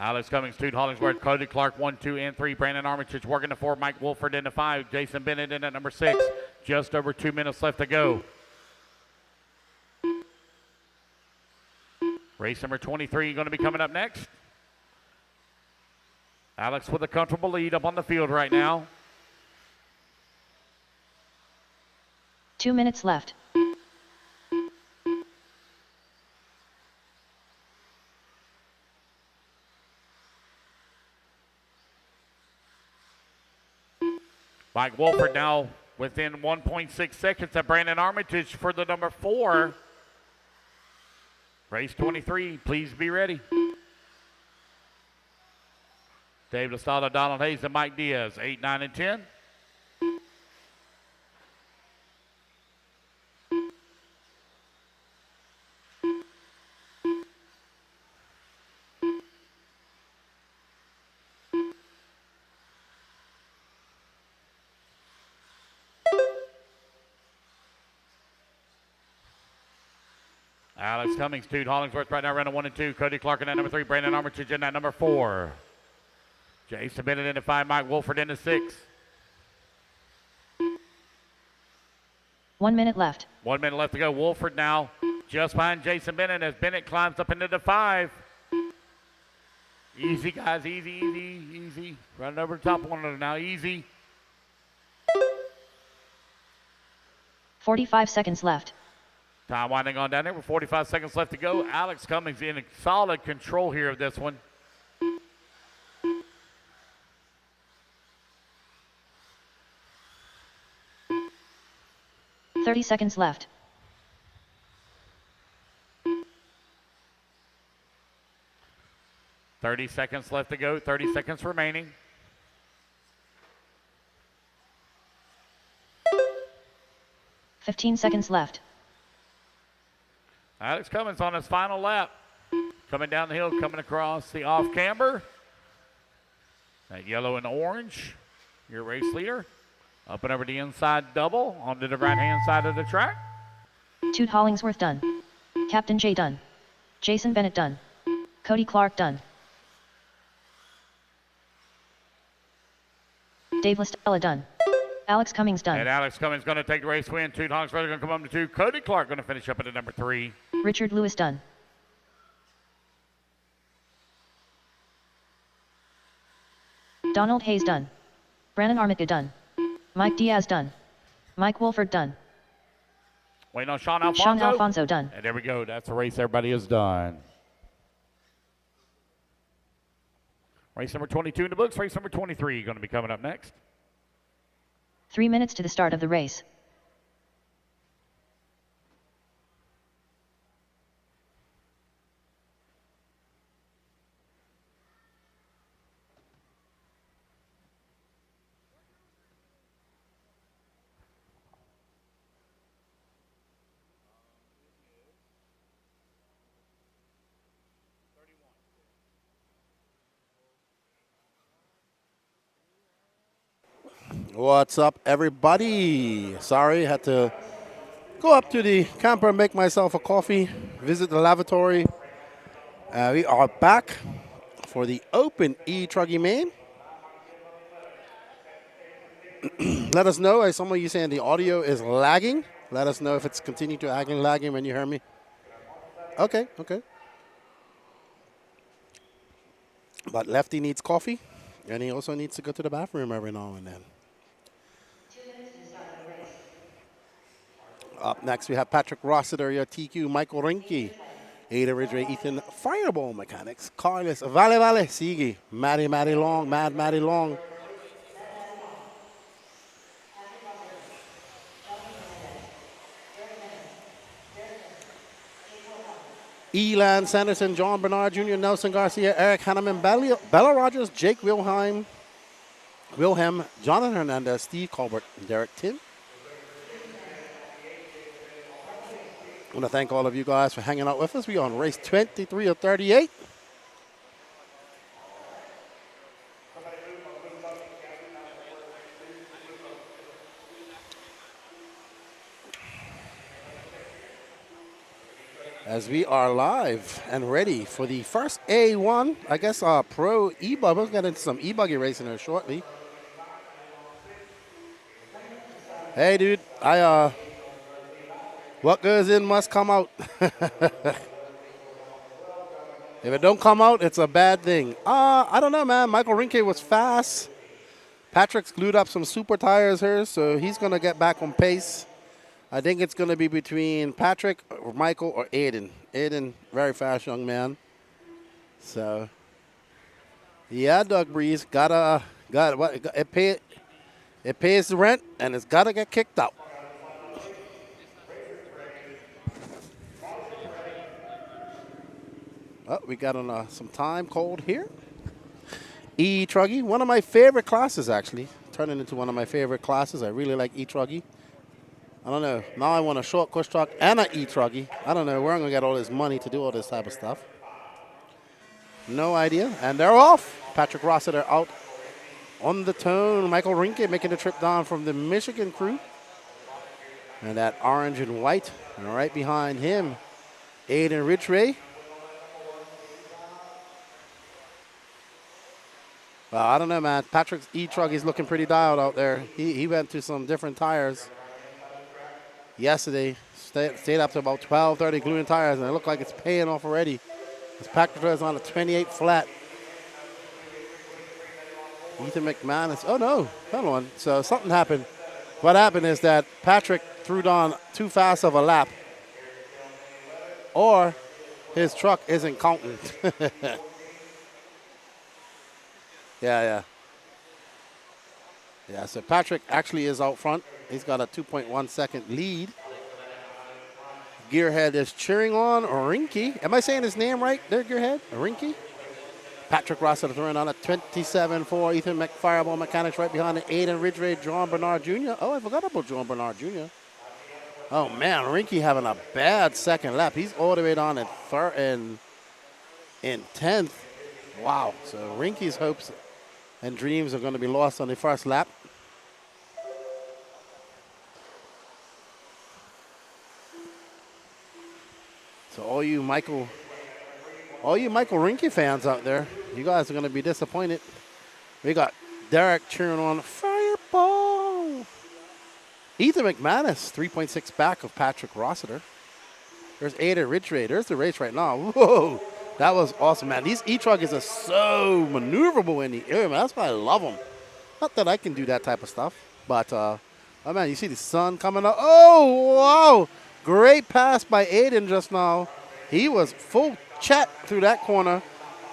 Alex Cummings, 2, Hollingsworth, Cody Clark, 1, 2, and 3. Brandon Armitage working the 4. Mike Wolford in the 5. Jason Bennett in at number 6. Just over 2 minutes left to go. Race number 23 going to be coming up next. Alex with a comfortable lead up on the field right now. 2 minutes left. Mike Wolford now within 1.6 seconds of Brandon Armitage for the number 4. Race 23, please be ready. Dave LaStalla, Donald Hayes, and Mike Diaz, 8, 9, and 10. Alex Cummings, 2, Hollingsworth right now running 1 and 2. Cody Clark in that number 3. Brandon Armitage in that number 4. Jason Bennett in the 5. Mike Wolford in the 6. 1 minute left. 1 minute left to go. Wolford now just behind Jason Bennett as Bennett climbs up into the 5. Easy, guys. Easy. Running over the top one of them now. Easy. 45 seconds left. Time winding on down there with 45 seconds left to go. Alex Cummings in solid control here of this one. $30 seconds left. $30 seconds left to go. 30 seconds remaining. $15 seconds left. Alex Cummings on his final lap. Coming down the hill, coming across the off camber. That yellow and orange, your race leader. Up and over the inside double onto the right-hand side of the track. Toot Hollingsworth done. Captain J done. Jason Bennett done. Cody Clark done. Dave LaStalla done. Alex Cummings done. And Alex Cummings going to take the race win. Toot Hollingsworth going to come up to 2. Cody Clark going to finish up at the number 3. Richard Lewis done. Donald Hayes done. Brandon Armitage done. Mike Diaz done. Mike Wolford done. Waiting on Sean Alfonso. Sean Alfonso done. And there we go. That's the race everybody is done. Race number 22 in the books. Race number 23 going to be coming up next. 3 minutes to the start of the race. What's up, everybody? Sorry, had to go up to the camper and make myself a coffee, visit the lavatory. We are back for the Open e-truggy main. Let us know. Some of you saying the audio is lagging. Let us know if it's continuing to lagging when you hear me. Okay. But Lefty needs coffee, and he also needs to go to the bathroom every now and then. Up next, we have Patrick Rossiter, your TQ, Michael Rinke, Ada Ridgway, Ethan Fireball Mechanics, Carlos Vale, Sigi, Matty Long, Matty Long. Elan Sanderson, John Bernard Jr., Nelson Garcia, Eric Hanneman, Bella Rogers, Jake Wilhelm, Jonathan Hernandez, Steve Colbert, and Derek Tim. I want to thank all of you guys for hanging out with us. We are on race 23 of 38. As we are live and ready for the first A1, I guess pro e-buggy. We'll get into some e-buggy racing here shortly. Hey, dude, what goes in must come out. If it don't come out, it's a bad thing. I don't know, man. Michael Rinke was fast. Patrick's glued up some super tires here, so he's going to get back on pace. I think it's going to be between Patrick, or Michael, or Aiden. Aiden, very fast young man. So, yeah, Doug Breeze, it pays the rent, and it's got to get kicked out. Oh, we got on some time code here. E-truggy, one of my favorite classes, actually. Turning into one of my favorite classes. I really like e-truggy. I don't know. Now I want a short push truck and an e-truggy. I don't know where I'm going to get all this money to do all this type of stuff. No idea. And they're off. Patrick Rossiter out on the tone. Michael Rinke making the trip down from the Michigan crew. And that orange and white. And right behind him, Aiden Ridgway. Well, I don't know, man. Patrick's e-truggy is looking pretty dialed out there. He went to some different tires yesterday. Stayed up to about 12:30 gluing tires, and it looked like it's paying off already. His Patrick is on a 28 flat. Ethan McManus. Oh, no. Hold on. So something happened. What happened is that Patrick threw down too fast of a lap, or his truck isn't counting. Yeah, so Patrick actually is out front. He's got a 2.1 second lead. Gearhead is cheering on Rinke. Am I saying his name right there, Gearhead? Rinke? Patrick Rossiter throwing on a 27-4. Ethan Fireball Mechanics right behind it. Aiden Ridgway, John Bernard Jr. Oh, I forgot about John Bernard Jr. Oh, man, Rinke having a bad second lap. He's all the way down in 10th. Wow, so Rinke's hopes and dreams are going to be lost on the first lap. So all you Michael Rinke fans out there, you guys are going to be disappointed. We got Derek cheering on Fireball. Ethan McManus, 3.6 back of Patrick Rossiter. There's Ada Ridgway. There's the race right now. Whoa. That was awesome, man. These e-truckers are so maneuverable in the air, man. That's why I love them. Not that I can do that type of stuff, but, oh, man, you see the sun coming up. Oh, wow. Great pass by Aiden just now. He was full chat through that corner,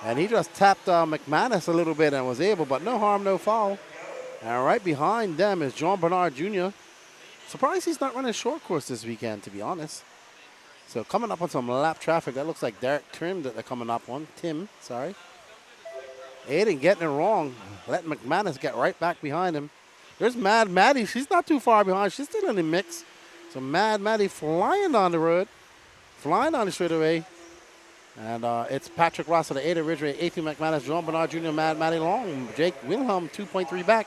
and he just tapped McManus a little bit and was able, but no harm, no foul. And right behind them is John Bernard Jr. Surprised he's not running short course this weekend, to be honest. So coming up on some lap traffic, that looks like Derek Tim that they're coming up on. Tim, sorry. Aiden getting it wrong. Letting McManus get right back behind him. There's Mad Maddie. She's not too far behind. She's still in the mix. So Mad Maddie flying down the road. Flying down the straightaway. And it's Patrick Rossiter, Ada Ridgway, Ethan McManus, John Bernard Jr., Mad Maddie Long, Jake Wilhelm, 2.3 back.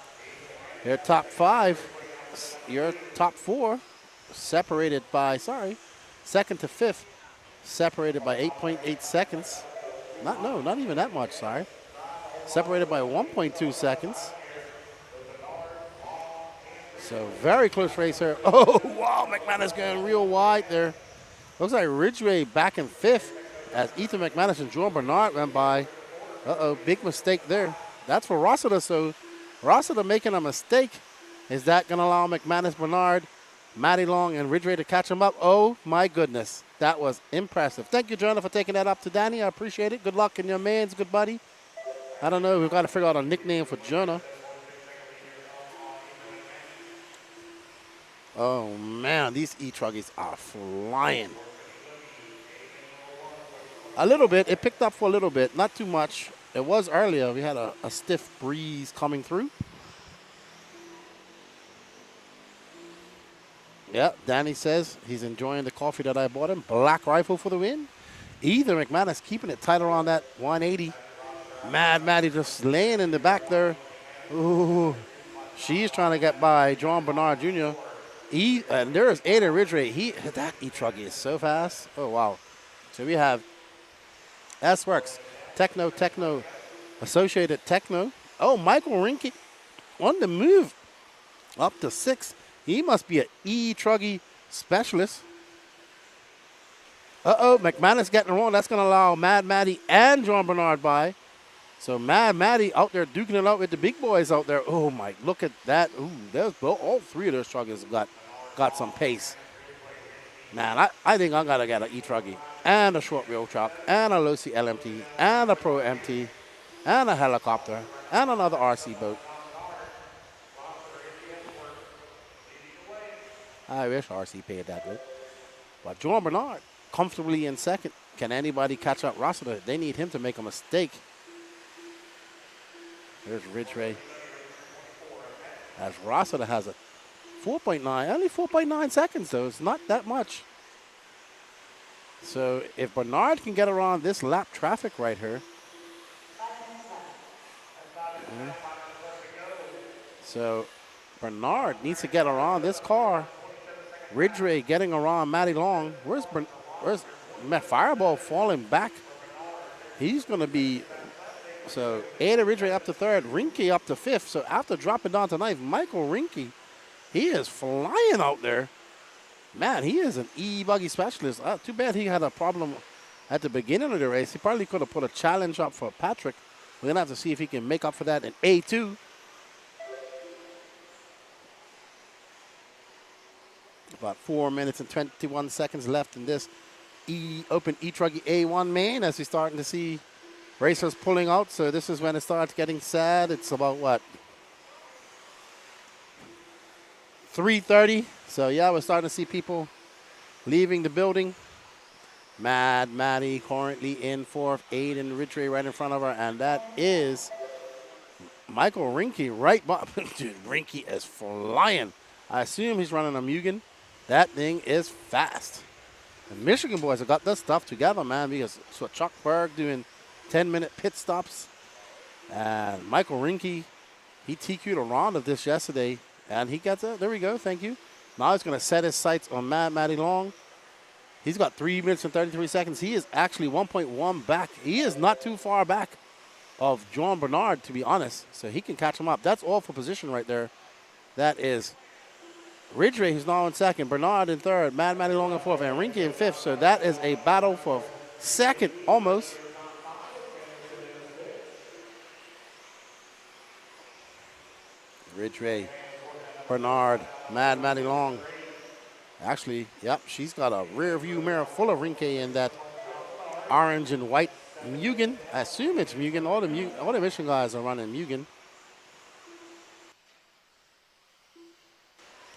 Your top 5, your top 4 separated by, second to 5th, separated by 8.8 seconds. Not even that much, sorry. Separated by 1.2 seconds. So very close race here. Oh, wow, McManus going real wide there. Looks like Ridgway back in 5th as Ethan McManus and Jordan Bernard went by. Big mistake there. That's for Rossiter, so Rossiter making a mistake. Is that going to allow McManus, Bernard, Matty Long, and Ridgway to catch him up? Oh, my goodness. That was impressive. Thank you, Jonah, for taking that up to Danny. I appreciate it. Good luck in your man's good buddy. I don't know. We've got to figure out a nickname for Jonah. Oh, man. These e-truggies are flying. A little bit. It picked up for a little bit. Not too much. It was earlier. We had a stiff breeze coming through. Yeah, Danny says he's enjoying the coffee that I bought him. Black Rifle for the win. Either McManus keeping it tight around that 180. Mad Maddie just laying in the back there. Ooh, she's trying to get by John Bernard Jr. And there's Aiden Ridgway. That e-truggy is so fast. Oh, wow. So we have S-Works, Techno, Associated Techno. Oh, Michael Rinke on the move. Up to 6. He must be an e-truggy specialist. McManus getting wrong. That's going to allow Mad Maddie and John Bernard by. So Mad Maddie out there duking it out with the big boys out there. Oh, my, look at that. Ooh, all 3 of those truggers got some pace. Man, I think I got to get an e-truggy and a short wheel truck and a Losi LMT and a Pro MT and a helicopter and another RC boat. I wish RC paid that good. But John Bernard comfortably in second. Can anybody catch up Rossiter? They need him to make a mistake. There's Ridgway. As Rossiter has a 4.9, only 4.9 seconds though. It's not that much. So if Bernard can get around this lap traffic right here. So Bernard needs to get around this car. Ridgway getting around Matty Long. Where's Fireball falling back? He's going to be, so Ada Ridgway up to 3rd, Rinke up to 5th. So after dropping down to 9th, Michael Rinke, he is flying out there. Man, he is an e-buggy specialist. Too bad he had a problem at the beginning of the race. He probably could have put a challenge up for Patrick. We're going to have to see if he can make up for that in A2. About 4 minutes and 21 seconds left in this Open e-truggy A1 main as we're starting to see racers pulling out. So this is when it starts getting sad. It's about what? 3:30. So yeah, we're starting to see people leaving the building. Mad Maddie currently in 4th, Aiden Ridgway right in front of her, and that is Michael Rinke right by. Dude, Rinke is flying. I assume he's running a Mugen. That thing is fast. The Michigan boys have got this stuff together, man, because so Chuck Berg doing 10-minute pit stops. And Michael Rinke, he TQ'd a round of this yesterday, and he gets it. There we go, thank you. Now he's going to set his sights on Matty Long. He's got 3 minutes and 33 seconds. He is actually 1.1 back. He is not too far back of John Bernard, to be honest. So he can catch him up. That's all for position right there. That is Ridgway, who's now in 2nd, Bernard in 3rd, Matty Long in 4th, and Rinke in 5th. So that is a battle for 2nd almost. Ridgway, Bernard, Matty Long. Actually, yep, she's got a rear view mirror full of Rinke in that orange and white Mugen. I assume it's Mugen. All the Michigan guys are running Mugen.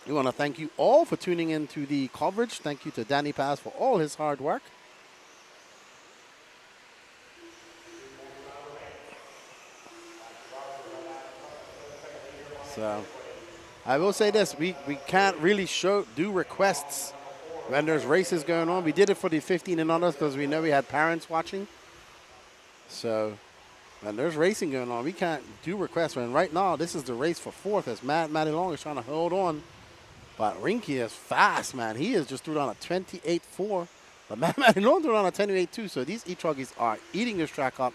We want to thank you all for tuning in to the coverage. Thank you to Danny Paz for all his hard work. So I will say this, we can't really do requests when there's races going on. We did it for the 15 and unders because we know we had parents watching. So And there's racing going on. We can't do requests. And right now, this is the race for fourth as Matty Long is trying to hold on. But Rinky is fast, man. He is just threw down a 28.4. But Matty Long threw down a 28.2. So these e-truggies are eating this track up.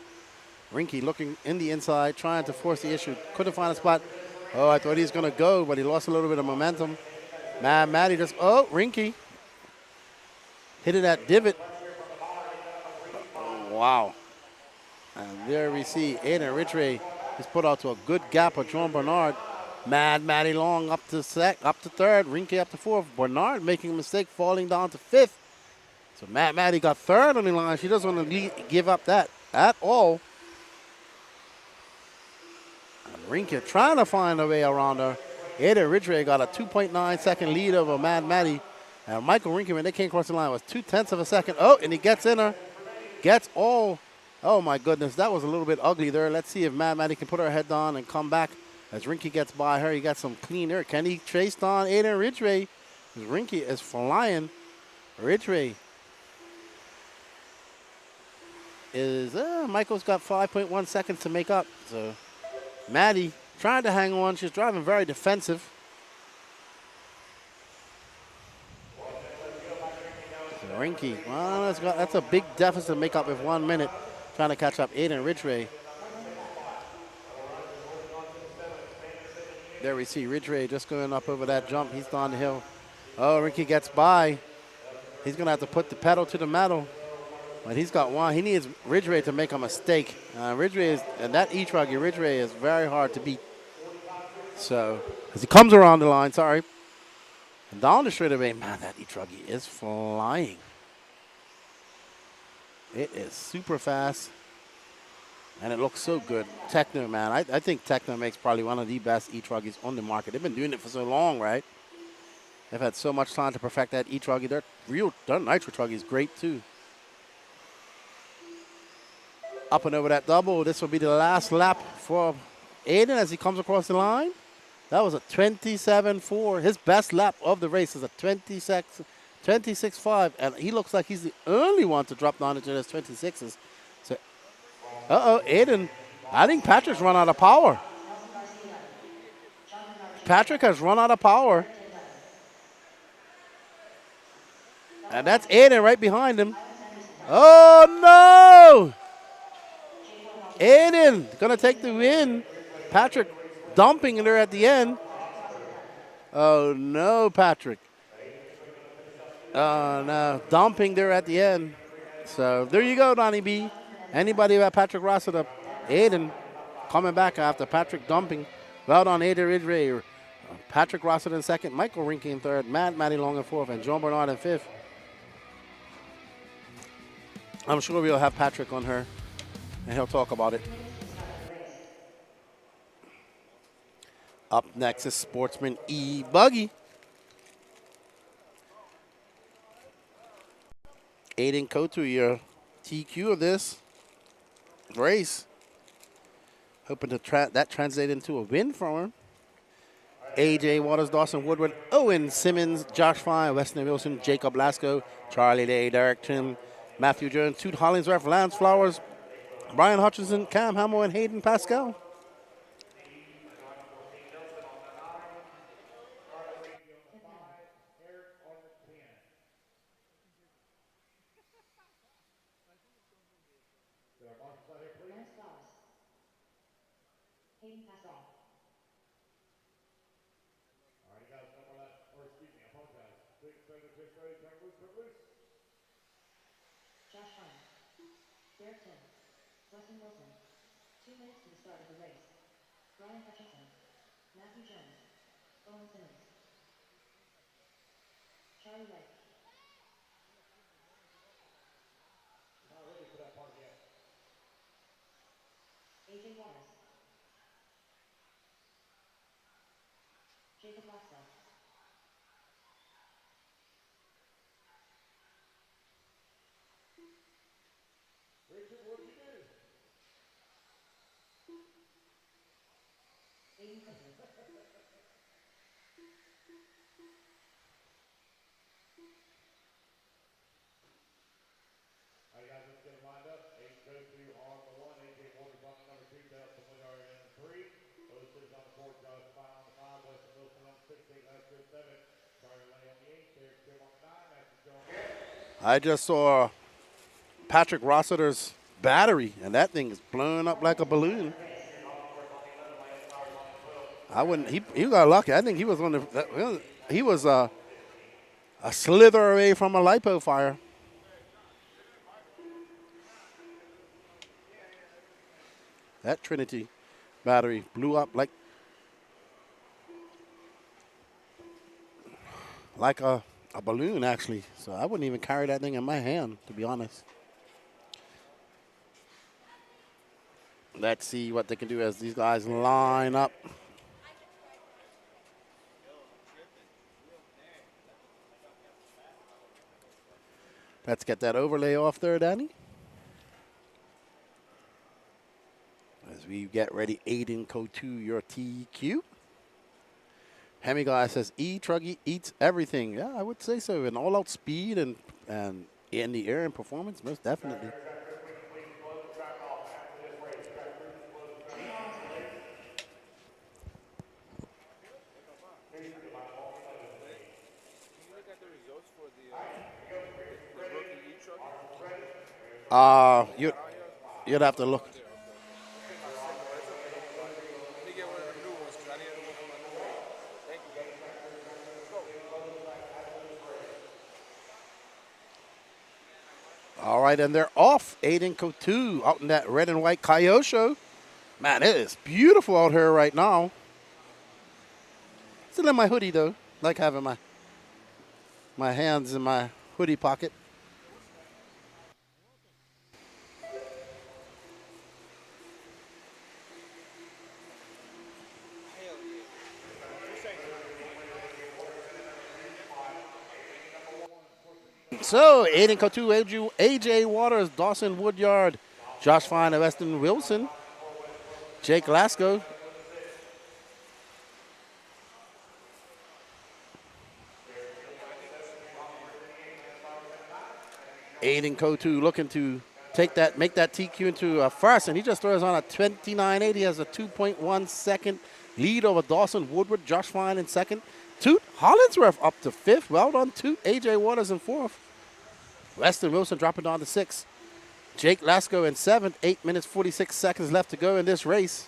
Rinky looking in the inside, trying to force the issue. Couldn't find a spot. Oh, I thought he was going to go, but he lost a little bit of momentum. Matty just, oh, Rinky hit it at divot. Oh, wow. And there we see Aiden Ridgway is put out to a good gap of John Bernard. Matty Long up to third, Rinky up to fourth. Bernard making a mistake, falling down to fifth. So Matty got third on the line. She doesn't want to give up that at all. And Rinky trying to find a way around her. Aiden Ridgway got a 2.9 second lead over Matty. And Michael Rinky, when they came across the line, was 0.2 of a second. Oh, and he gets in her. Gets all. Oh, my goodness. That was a little bit ugly there. Let's see if Matty can put her head down and come back. As Rinky gets by her, he got some clean air. Can he chase down Aiden Ridgway? Rinky is flying. Ridgway is, Michael's got 5.1 seconds to make up. So Maddie trying to hang on. She's driving very defensive. So Rinky, well, that's a big deficit to make up with 1 minute. Trying to catch up Aiden Ridgway. There we see Ridgway just going up over that jump. He's down the hill. Oh, Rinky gets by. He's going to have to put the pedal to the metal. But he's got one. He needs Ridgway to make a mistake. Ridgway is, and that e-truggy, Ridgway is very hard to beat. So, as he comes around the line, sorry. And down the straightaway, man, that e-truggy is flying. It is super fast. And it looks so good. Techno, man. I think Techno makes probably one of the best e-truggies on the market. They've been doing it for so long, right? They've had so much time to perfect that e-truggy. Their nitro truggy is great, too. Up and over that double. This will be the last lap for Aiden as he comes across the line. That was a 27.4. His best lap of the race is a 26.5. And he looks like he's the only one to drop down into those 26s. So, Aiden. I think Patrick's run out of power. Patrick has run out of power. And that's Aiden right behind him. Oh, no! Aiden going to take the win. Patrick dumping her at the end. Oh, no, Patrick. Oh, no. Dumping there at the end. So, there you go, Donnie B. Anybody but Patrick Rossiter. Aiden coming back after Patrick dumping. Well done, Aiden Ridgway. Patrick Rossiter in second. Michael Rinky in third. Matty Long in fourth. And John Bernard in fifth. I'm sure we'll have Patrick on her. And he'll talk about it. Up next is Sportsman e-buggy. Aiden Kotu, your TQ of this race. Hoping to that translate into a win for him. AJ Waters, Dawson Woodward, Owen Simmons, Josh Fine, Weston Wilson, Jacob Lasco, Charlie Day, Derek Tim, Matthew Jones, Toot Hollingsworth, Lance Flowers, Brian Hutchinson, Cam Hamill, and Hayden Pascal. Hayden Pascal. All right, you guys, no more left. Or excuse me, I apologize. Quick, turn loose, turn loose. Josh Fine. Derek Tim. Weston Wilson. 2 minutes to the start of the race. Brian Hutchinson. Matthew Jones. Owen Simmons. Charlie Lake. Not ready for that part yet. AJ Waters. Jacob Laxell. Richard, what'd you do? Aiden Clinton. All right, guys, let's get them lined up. Aiden goes to on the one. AJ Waters on the number I just saw Patrick Rossiter's battery, and that thing is blowing up like a balloon. I wouldn't. He got lucky. I think he was on the. He was a slither away from a lipo fire. That Trinity battery blew up like a balloon, actually. So I wouldn't even carry that thing in my hand, to be honest. Let's see what they can do as these guys line up. Let's get that overlay off there, Danny. As we get ready, Aiden Kotu, your TQ. Hemi guy says e-truggy eats everything. Yeah, I would say so. And all-out speed and in the air and performance, most definitely. You'd have to look. All right, and they're off. Aiden Kotu out in that red and white Kyosho. Man, it is beautiful out here right now. Still in my hoodie, though. Like having my hands in my hoodie pocket. So, Aiden Kotu, AJ Waters, Dawson Woodyard, Josh Fine, and Weston Wilson, Jake Lasco. Aiden Kotu looking to make that TQ into a first, and he just throws on a 29.8. He has a 2.1 second lead over Dawson Woodward, Josh Fine in second. Toot Hollinsworth up to fifth. Well done, Toot. AJ Waters in fourth. Weston Wilson dropping down to sixth. Jake Lasco in seventh. 8 minutes, 46 seconds left to go in this race.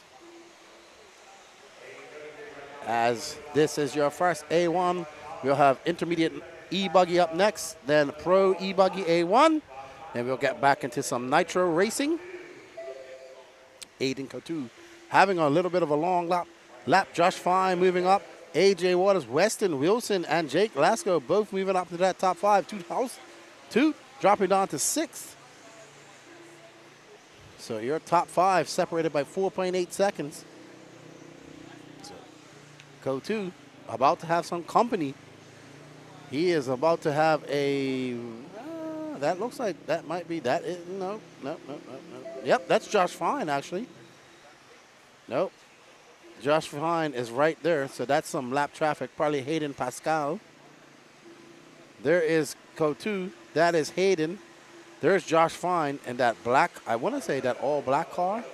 As this is your first A1, we'll have intermediate e-buggy up next, then pro e-buggy A1. Then we'll get back into some nitro racing. Aiden Kotu having a little bit of a long lap. Josh Fine moving up. AJ Waters, Weston Wilson, and Jake Lasco both moving up to that top five. Toot dropping down to sixth. So your top five separated by 4.8 seconds. So Kotu about to have some company. He is about to have a, that looks like that might be, that is, no. Yep, that's Josh Fine, actually. Nope. Josh Fine is right there, so that's some lap traffic, probably Hayden Pascal. There is Kotu, that is Hayden. There's Josh Fine in that black, I want to say that all black car.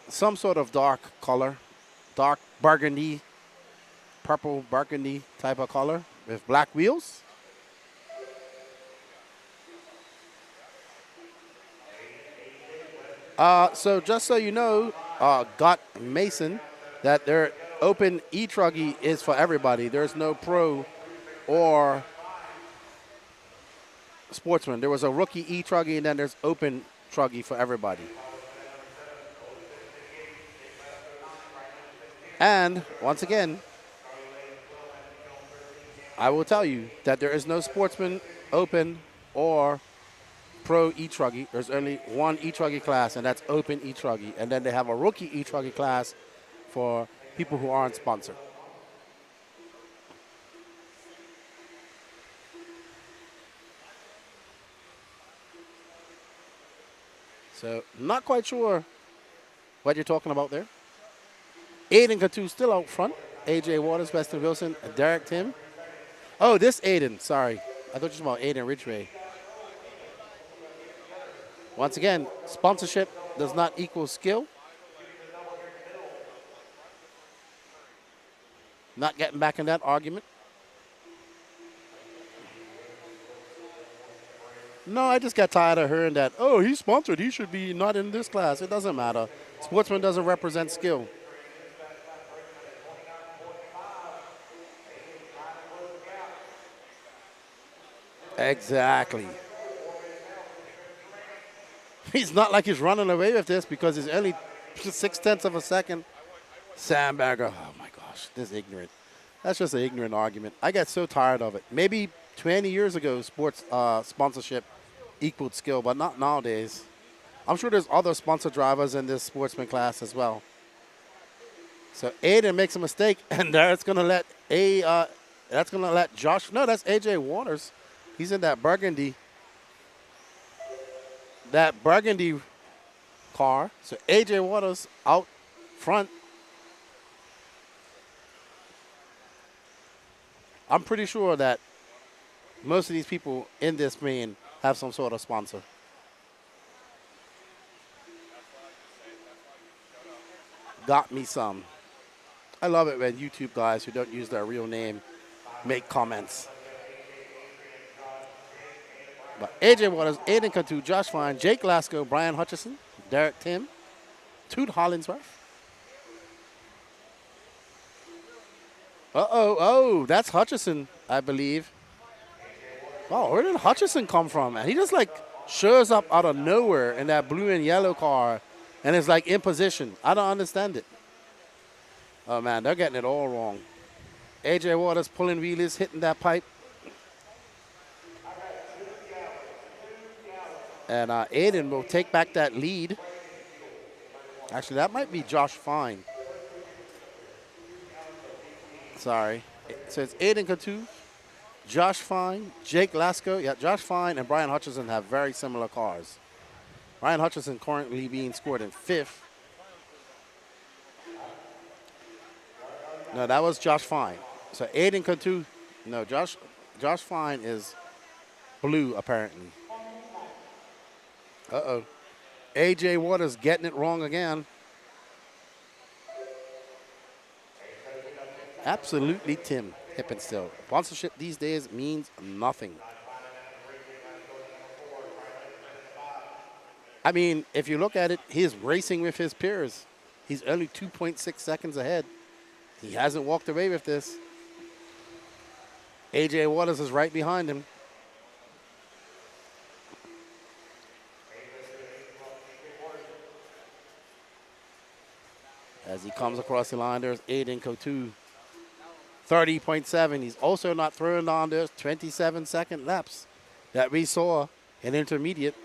Some sort of dark color, dark burgundy, purple burgundy type of color with black wheels. So just so you know, Got Mason, that their open e-truggy is for everybody. There's no pro or sportsman. There was a rookie e-truggy, and then there's open truggy for everybody. And once again, I will tell you that there is no sportsman, open, or pro e-truggy. There's only one e-truggy class, and that's open e-truggy. And then they have a rookie e-truggy class for people who aren't sponsored. So not quite sure what you're talking about there. Aiden Kotu still out front. AJ Waters, Weston Wilson, Derek Tim. Oh, this Aiden, sorry. I thought you were talking about Aiden Ridgway. Once again, sponsorship does not equal skill. Not getting back in that argument. No, I just got tired of hearing that, oh, he's sponsored. He should be not in this class. It doesn't matter. Sportsman doesn't represent skill. Exactly. He's not like he's running away with this because he's only 0.6 of a second. Sandbagger. Oh, my gosh. This is ignorant. That's just an ignorant argument. I get so tired of it. Maybe 20 years ago, sports sponsorship equaled skill, but not nowadays. I'm sure there's other sponsor drivers in this Sportsman class as well. So Aiden makes a mistake, and that's gonna let Josh. No, that's AJ Waters. He's in that burgundy. That burgundy car. So AJ Waters out front. I'm pretty sure that most of these people in this main have some sort of sponsor. Got me some. I love it when YouTube guys who don't use their real name make comments. But AJ Waters, Aiden Cantu, Josh Fine, Jake Lasco, Brian Hutchison, Derek Tim, Toot Hollingsworth. Oh, that's Hutchison, I believe. Oh, where did Hutchison come from, man? He just like shows up out of nowhere in that blue and yellow car and is like in position. I don't understand it. Oh, man, they're getting it all wrong. AJ Waters pulling wheelies, hitting that pipe. And Aiden will take back that lead. Actually, that might be Josh Fine. Sorry. So it's Aiden Cantu, Josh Fine, Jake Lasco. Yeah, Josh Fine and Brian Hutchison have very similar cars. Brian Hutchison currently being scored in 5th. No, that was Josh Fine. So Aiden Cantu, no, Josh Fine is blue apparently. Uh-oh. AJ Waters getting it wrong again. Absolutely Tim Hippenstill. Sponsorship these days means nothing. I mean, if you look at it, he's racing with his peers. He's only 2.6 seconds ahead. He hasn't walked away with this. AJ Waters is right behind him. As he comes across the line, there's Aiden Cantu. 30.7. He's also not throwing on those 27-second laps that we saw in intermediate.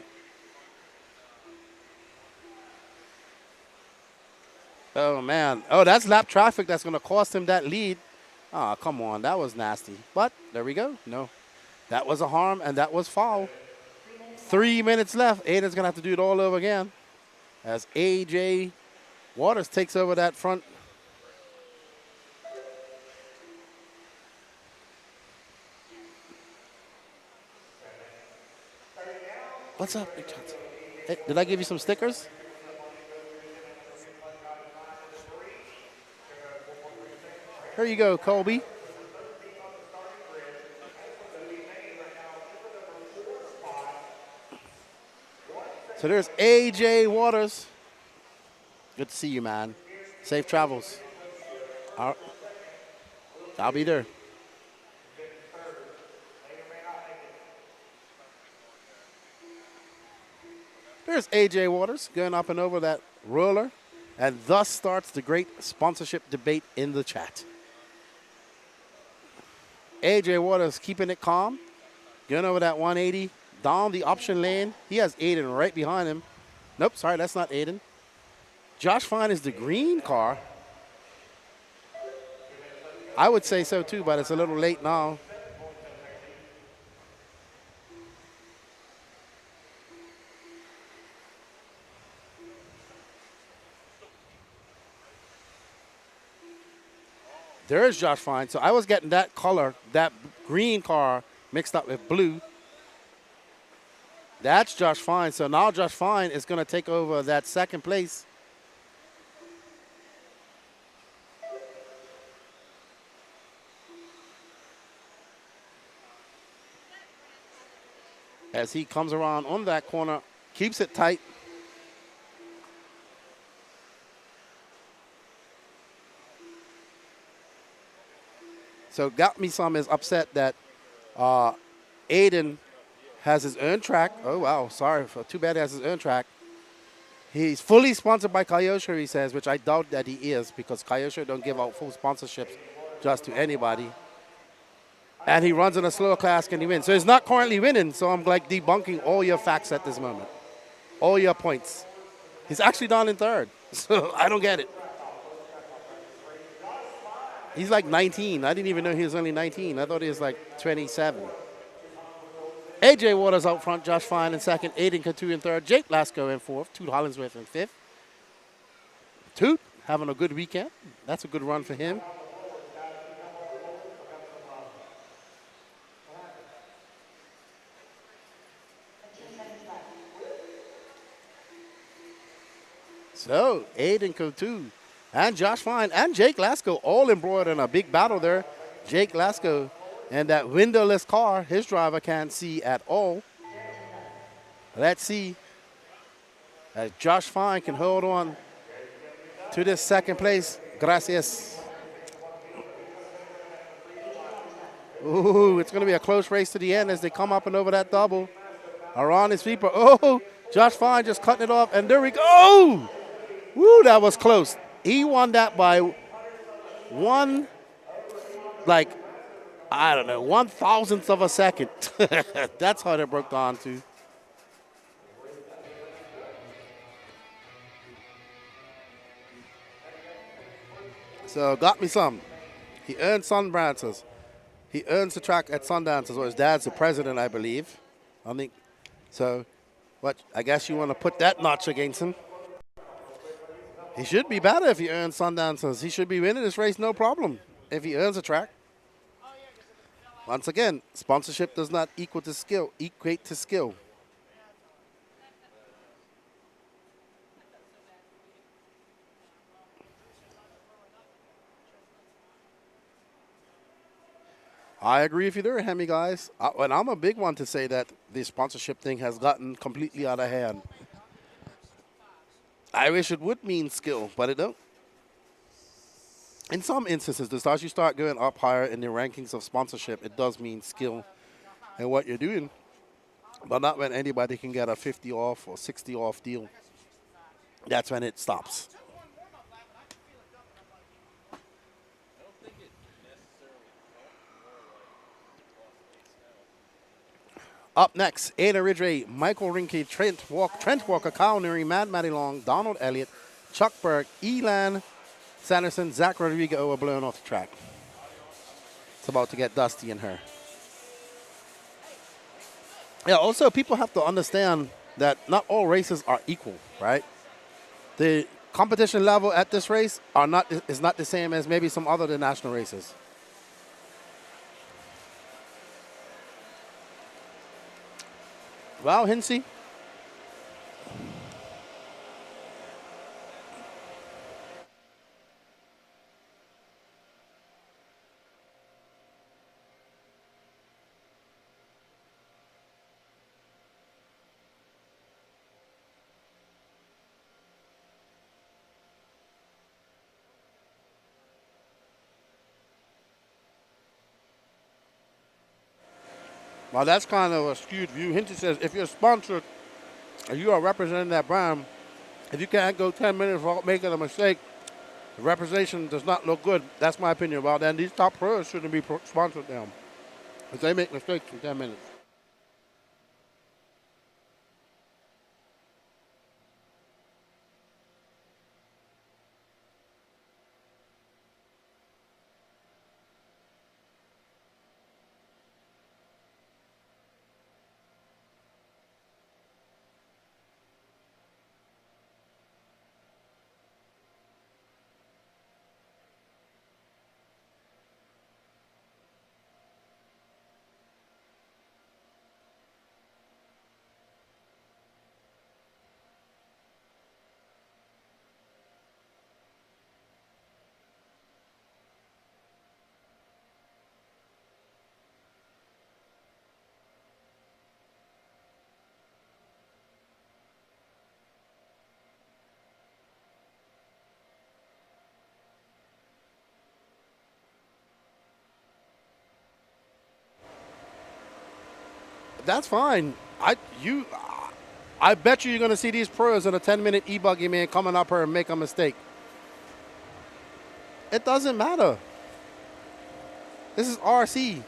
Oh, man. Oh, that's lap traffic that's going to cost him that lead. Oh, come on. That was nasty. But there we go. No. That was a harm, and that was foul. 3 minutes left. Aiden's going to have to do it all over again as AJ Waters takes over that front. What's up, Big Johnson? Hey, did I give you some stickers? Here you go, Colby. So there's AJ Waters. Good to see you, man. Safe travels. I'll be there. There's AJ Waters going up and over that roller. And thus starts the great sponsorship debate in the chat. AJ Waters keeping it calm. Going over that 180. Down the option lane. He has Aiden right behind him. Nope, sorry, that's not Aiden. Josh Fine is the green car. I would say so too, but it's a little late now. There is Josh Fine. So I was getting that color, that green car, mixed up with blue. That's Josh Fine. So now Josh Fine is going to take over that second place. as he comes around on that corner, keeps it tight. So Got Me Some is upset that Aiden has his own track. Oh, wow, sorry. Too bad he has his own track. He's fully sponsored by Kyosho, he says, which I doubt that he is because Kyosho don't give out full sponsorships just to anybody. And he runs in a slower class and he wins. So he's not currently winning, so I'm like debunking all your facts at this moment. All your points. He's actually down in third, so I don't get it. He's like 19. I didn't even know he was only 19. I thought he was like 27. AJ Waters out front, Josh Fine in second, Aiden Coutu in third, Jake Lasco in fourth, Toot Hollingsworth in fifth. Toot having a good weekend. That's a good run for him. So, Aiden Coutu and Josh Fine and Jake Lasco all embroiled in a big battle there. Jake Lasco and that windowless car, his driver can't see at all. Let's see as Josh Fine can hold on to this second place. Gracias. Ooh, it's going to be a close race to the end as they come up and over that double. Around his feet, but oh, Josh Fine just cutting it off, and there we go. Woo, that was close. He won that by one, like, I don't know, 1,000th of a second. That's how they broke down to. So, Got Me Some. He earned Sundancers. He earns the track at Sundancers, or his dad's the president, I believe. I think so. What? I guess you want to put that notch against him. He should be better if he earns Sundancers. He should be winning this race, no problem, if he earns a track. Once again, sponsorship does not equate to skill. I agree with you there, Hemi, guys. And I'm a big one to say that the sponsorship thing has gotten completely out of hand. I wish it would mean skill, but it don't. In some instances, as you start going up higher in the rankings of sponsorship, it does mean skill and what you're doing, but not when anybody can get a 50 off or 60 off deal. That's when it stops. Up next, Ada Ridgway, Michael Rinke, Trent Walker, Kyle Neary, Matty Long, Donald Elliott, Chuck Berg, Elan Sanderson, Zach Rodriguez were blown off the track. It's about to get dusty in her. Yeah, also people have to understand that not all races are equal, right? The competition level at this race is not the same as maybe some other national races. Well, Hinsey. Well, that's kind of a skewed view. Hinton says if you're sponsored and you are representing that brand, if you can't go 10 minutes without making a mistake, the representation does not look good. That's my opinion about that. And these top pros shouldn't be sponsored now if they make mistakes in 10 minutes. That's fine. I bet you're going to see these pros in a 10-minute e-buggy, man, coming up here and make a mistake. It doesn't matter. This is RC.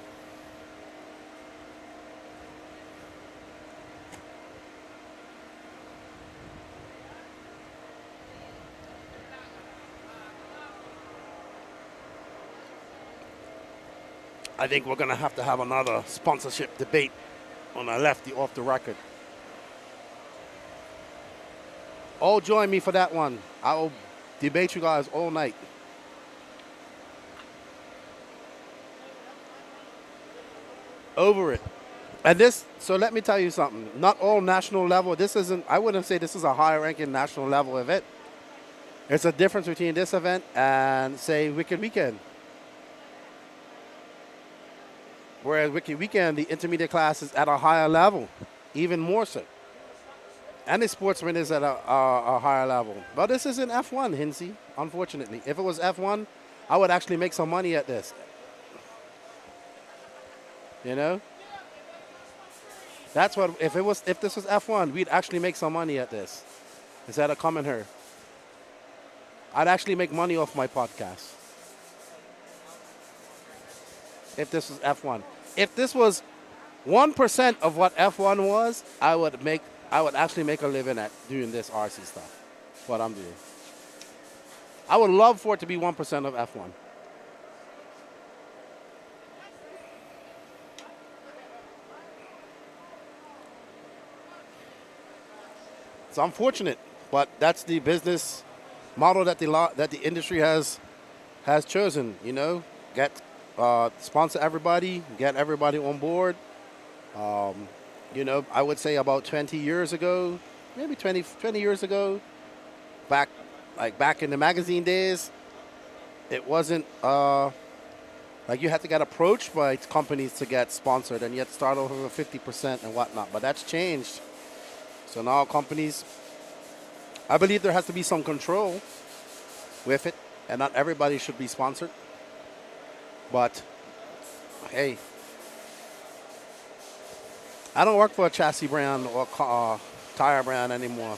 I think we're going to have another sponsorship debate on our lefty off the record. All join me for that one. I will debate you guys all night. Over it. And this, so let me tell you something. Not all national level. This isn't, I wouldn't say this is a higher ranking national level event. It's a difference between this event and, say, Wicked Weekend. Whereas Wicked Weekend, the intermediate class is at a higher level, even more so. And the Sportsman is at a higher level. But this isn't F1, Hinsey, unfortunately. If it was F1, I would actually make some money at this. You know? That's what, if this was F1, we'd actually make some money at this. Instead of coming here. I'd actually make money off my podcast. If this was F1. If this was 1% of what F1 was, I would actually make a living at doing this RC stuff. What I'm doing. I would love for it to be 1% of F1. It's unfortunate, but that's the business model that the industry has chosen. You know, sponsor everybody, get everybody on board. You know, I would say about 20 years ago, maybe 20 years ago, back in the magazine days, it wasn't like you had to get approached by companies to get sponsored, and you had to start over with 50% and whatnot. But that's changed. So now companies, I believe there has to be some control with it, and not everybody should be sponsored. But hey, I don't work for a chassis brand or tire brand anymore.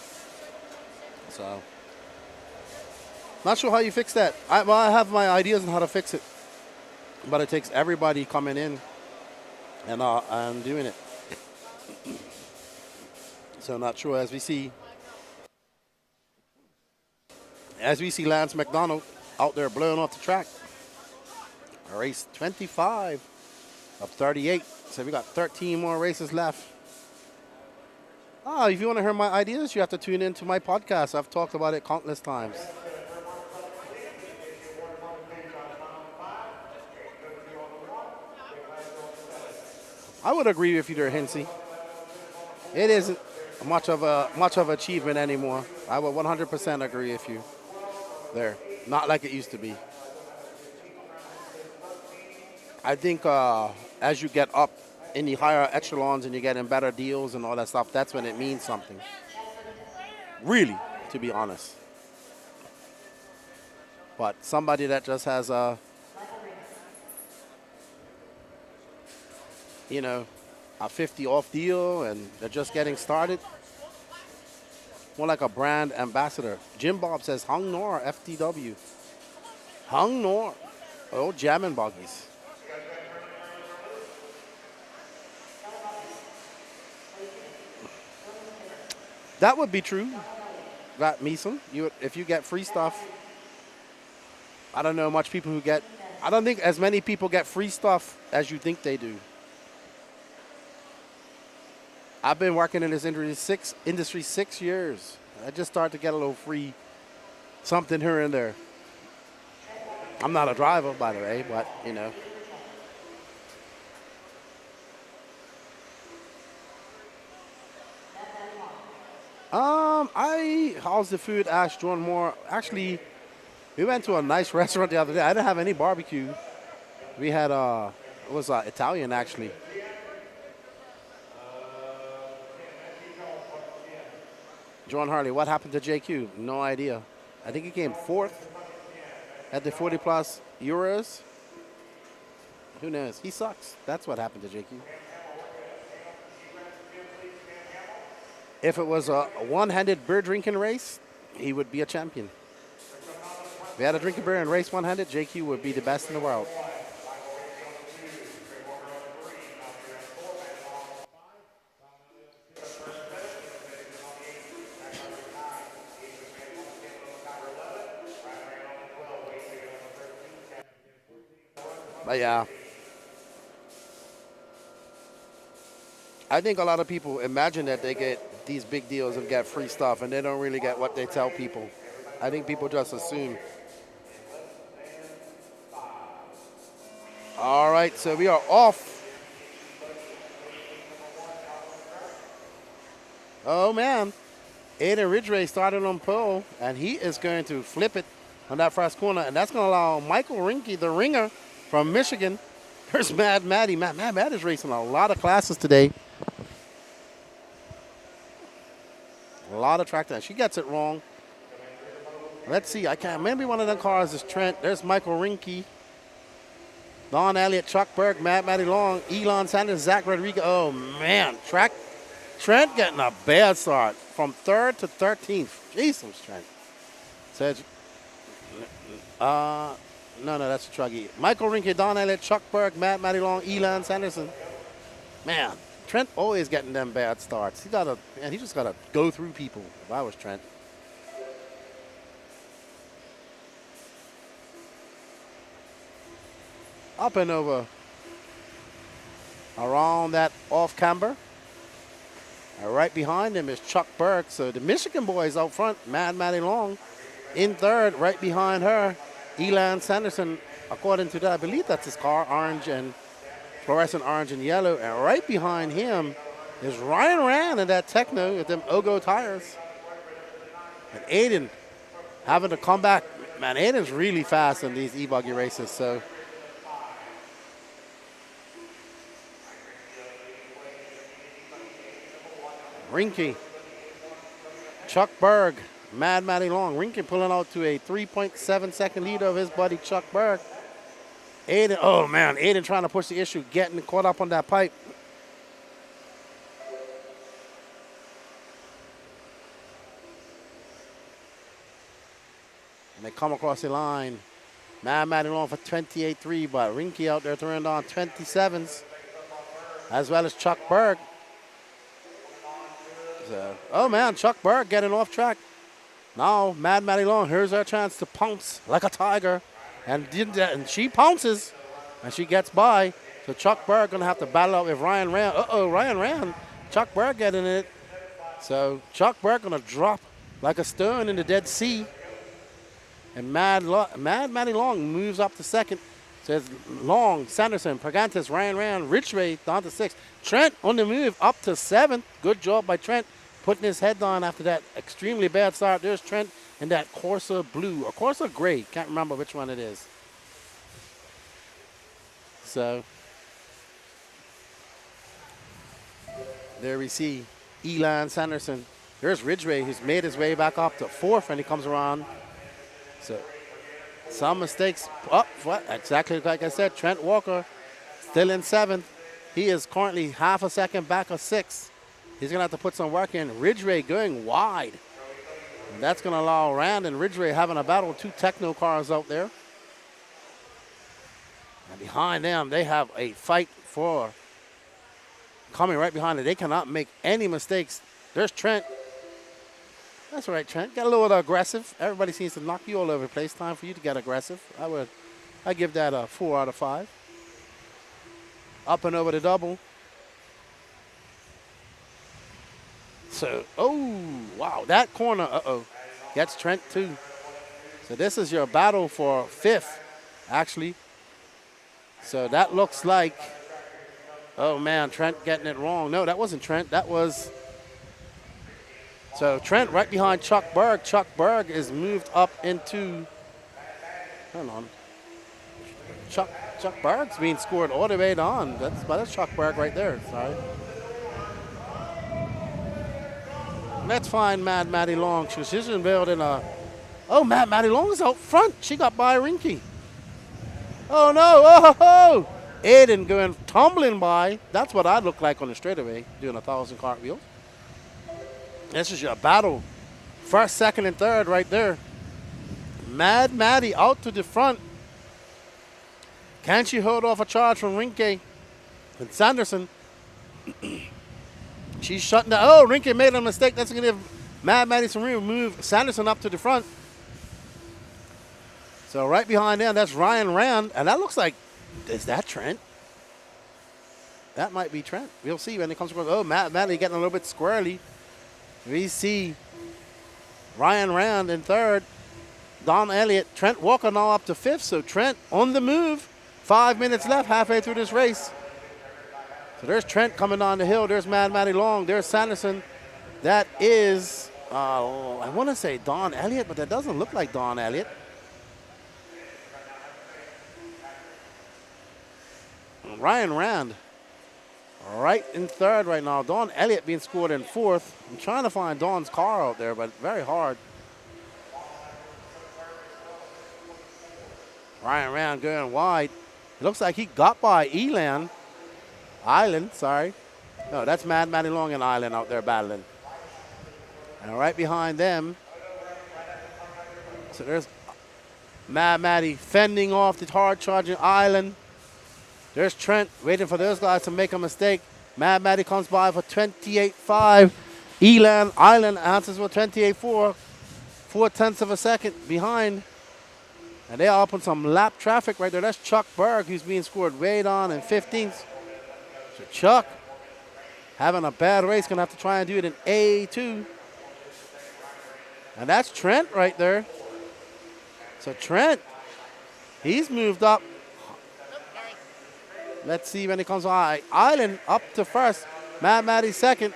So, not sure how you fix that. I have my ideas on how to fix it, but it takes everybody coming in and doing it. So not sure. As we see Lance McDonald out there blowing off the track. Race 25 of 38. So we got 13 more races left. If you want to hear my ideas, you have to tune into my podcast. I've talked about it countless times. I would agree with you there, Hinsey. It isn't much of achievement anymore. I would 100% agree with you there. Not like it used to be. I think as you get up in the higher echelons and you're getting better deals and all that stuff, that's when it means something. Really, to be honest. But somebody that just has a 50 off deal and they're just getting started, more like a brand ambassador. Jim Bob says, Hung Nor, FTW. Hung Nor. Oh, jamming buggies. That would be true. That Meeson, if you get free stuff, I don't know much people who get. I don't think as many people get free stuff as you think they do. I've been working in this industry 6 years. I just started to get a little free something here and there. I'm not a driver, by the way, but you know. How's the food? Asked John Moore. Actually, we went to a nice restaurant the other day. I didn't have any barbecue. We had it was Italian actually. John Harley, what happened to JQ? No idea. I think he came fourth at the 40+ Euros. Who knows? He sucks. That's what happened to JQ. If it was a one-handed beer drinking race, he would be a champion. If he had a drinking beer and race one-handed, JQ would be the best in the world. But yeah, I think a lot of people imagine that they get these big deals and get free stuff, and they don't really get what they tell people. I think people just assume. All right, so we are off. Oh man, Aiden Ridgway started on pole, and he is going to flip it on that first corner, and that's going to allow Michael Rinke, the ringer from Michigan. There's Mad Maddie. Mad Matt is racing a lot of classes today. A lot of track time. She gets it wrong. Let's see. I can't. Maybe one of them cars is Trent. There's Michael Rinke. Don Elliott, Chuck Berg, Matty Long, Elon Sanders, Zach Rodriguez. Oh, man. Trent getting a bad start from 3rd to 13th. Jesus, Trent. Says, no, that's a truggy. Michael Rinke, Don Elliott, Chuck Berg, Matty Long, Elon Sanderson. Man, Trent always getting them bad starts. He just gotta go through people. If I was Trent. Up and over around that off camber. Right behind him is Chuck Berg. So the Michigan boys out front, Matty Long. In 3rd, right behind her, Elon Sanderson. According to that, I believe that's his car, orange and fluorescent orange and yellow. And right behind him is Ryan Rand in that Techno with them Ogo tires. And Aiden having to come back. Man, Aiden's really fast in these e-buggy races. So Rinke, Chuck Berg, Matty Long. Rinke pulling out to a 3.7 second lead of his buddy Chuck Berg. Aiden, oh man, Aiden trying to push the issue, getting caught up on that pipe. And they come across the line. Matty Long for 28.3, but Rinke out there throwing on 27s, as well as Chuck Berg. Oh man, Chuck Berg getting off track. Now, Matty Long, here's her chance to pounce like a tiger. And she pounces, and she gets by. So Chuck Berg gonna have to battle out with Ryan Rand. Ryan Rand. Chuck Berg getting it. So Chuck Berg gonna drop like a stone in the Dead Sea. And Matty Long moves up to 2nd. So it's Long, Sanderson, Pergantis, Ryan Rand, Ridgway down to 6th. Trent on the move up to 7th. Good job by Trent, putting his head on after that extremely bad start. There's Trent in that Corsa blue or Corsa gray. Can't remember which one it is. So there we see Elon Sanderson. There's Ridgway, who's made his way back up to 4th, and he comes around. So some mistakes. Exactly like I said, Trent Walker still in 7th. He is currently half a second back of 6th. He's going to have to put some work in. Ridgway going wide. And that's going to allow Rand and Ridgway having a battle. 2 Techno cars out there. And behind them, they have a fight for coming right behind it. They cannot make any mistakes. There's Trent. That's all right, Trent. Get a little aggressive. Everybody seems to knock you all over the place. Time for you to get aggressive. I give that a 4 out of 5. Up and over the double. So, wow, that corner, gets Trent too. So this is your battle for 5th, actually. So that looks like, oh man, Trent getting it wrong. No, that wasn't Trent. That was, so Trent right behind Chuck Berg. Chuck Berg is moved up into, hold on. Chuck Berg's being scored all the way down. That's Chuck Berg right there, sorry. Let's find Matty Long. She's involved in a, Matty Long is out front. She got by Rinke. Oh no, Aiden going tumbling by. That's what I look like on the straightaway, doing 1,000 cartwheels. This is your battle. First, second, and third right there. Mad Maddie out to the front. Can she hold off a charge from Rinke and Sanderson? She's shutting down. Oh, Rinke made a mistake. That's going to give Mad Maddie some room. Move Sanderson up to the front. So right behind them, that's Ryan Rand. And that looks like, is that Trent? That might be Trent. We'll see when it comes across. Oh, Mad Maddie getting a little bit squirrely. We see Ryan Rand in third. Don Elliott. Trent Walker now up to fifth. So Trent on the move. 5 minutes left, halfway through this race. So there's Trent coming down the hill. There's Mad Maddie Long. There's Sanderson. That is, I want to say Don Elliott, but that doesn't look like Don Elliott. Ryan Rand right in third right now. Don Elliott being scored in fourth. I'm trying to find Don's car out there, but very hard. Ryan Rand going wide. It looks like he got by Island, sorry. No, that's Mad Maddie Long and Island out there battling. And right behind them, so there's Mad Maddie fending off the hard charging Island. There's Trent waiting for those guys to make a mistake. Mad Maddie comes by for 28.5. Island answers with 28.4. 4/10 of a second behind. And they are up on some lap traffic right there. That's Chuck Berg, who's being scored way down in 15th. So Chuck, having a bad race, going to have to try and do it in A2. And that's Trent right there. So Trent, he's moved up. Let's see when it comes on. Island up to first. Mad Maddie second.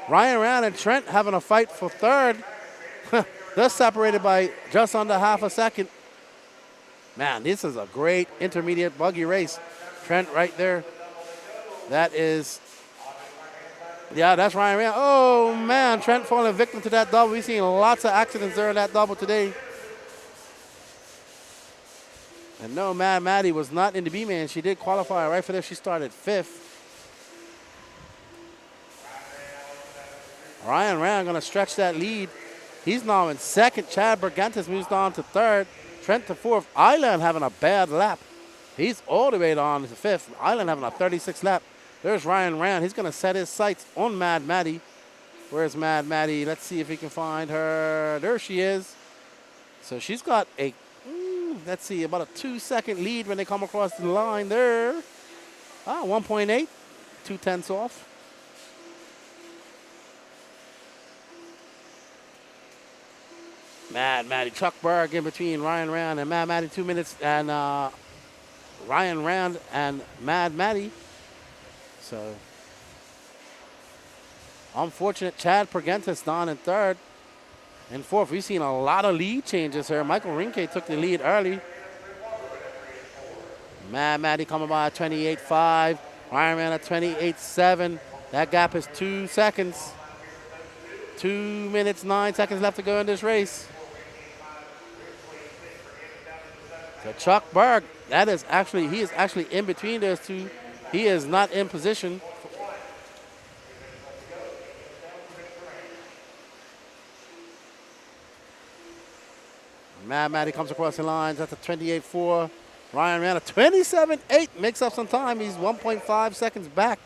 Ryan Rand and Trent having a fight for third. They're separated by just under half a second. Man, this is a great intermediate buggy race. Trent right there. That is, yeah, that's Ryan Rand. Oh, man, Trent falling victim to that double. We've seen lots of accidents there in that double today. And no, Mad Maddie was not in the B-man. She did qualify right for this. She started fifth. Ryan Rand going to stretch that lead. He's now in second. Chad Bergantes moves down to third. Trent to fourth. Island having a bad lap. He's all the way down to fifth. Island having a 36 lap. There's Ryan Rand. He's going to set his sights on Mad Maddie. Where's Mad Maddie? Let's see if he can find her. There she is. So she's got a, let's see, about a 2-second lead when they come across the line there. 1.8. 2/10 off. Mad Maddie, Chuck Berg in between Ryan Rand and Mad Maddie, 2 minutes, and Ryan Rand and Mad Maddie. So, unfortunate, Chad Pergentis down in third. In fourth, we've seen a lot of lead changes here. Michael Rinke took the lead early. Mad Maddie coming by at 28.5. Ryan Rand at 28.7. That gap is 2 seconds. 2 minutes, 9 seconds left to go in this race. So Chuck Berg, he is actually in between those two. He is not in position. Mad Maddie comes across the lines. That's a 28.4. Ryan Rand a 27.8. Makes up some time. He's 1.5 seconds back.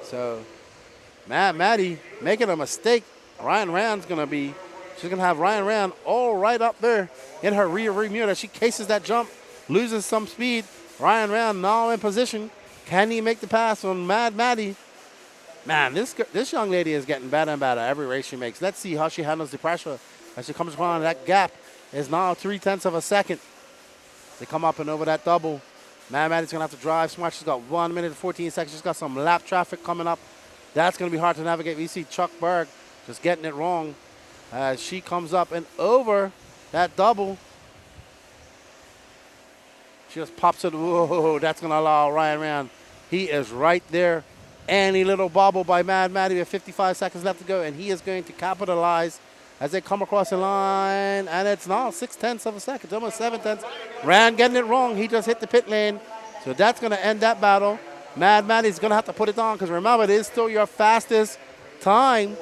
So Mad Maddie making a mistake. Ryan Rand's going to be, she's going to have Ryan Rand all right up there in her rear mirror. She cases that jump, loses some speed. Ryan Rand now in position. Can he make the pass on Mad Maddie? Man, this young lady is getting better and better every race she makes. Let's see how she handles the pressure as she comes upon. That gap is now 0.3 of a second. They come up and over that double. Mad Maddie's going to have to drive smart. She's got 1 minute and 14 seconds. She's got some lap traffic coming up. That's going to be hard to navigate. We see Chuck Berg just getting it wrong as she comes up and over that double. She just pops it. Whoa, that's going to allow Ryan Rand. He is right there. Any little bobble by Mad Maddie with 55 seconds left to go, and he is going to capitalize as they come across the line. And it's now 0.6 of a second, almost 0.7. Rand getting it wrong. He just hit the pit lane. So that's going to end that battle. Mad Maddie's going to have to put it on because remember, it is still your fastest time.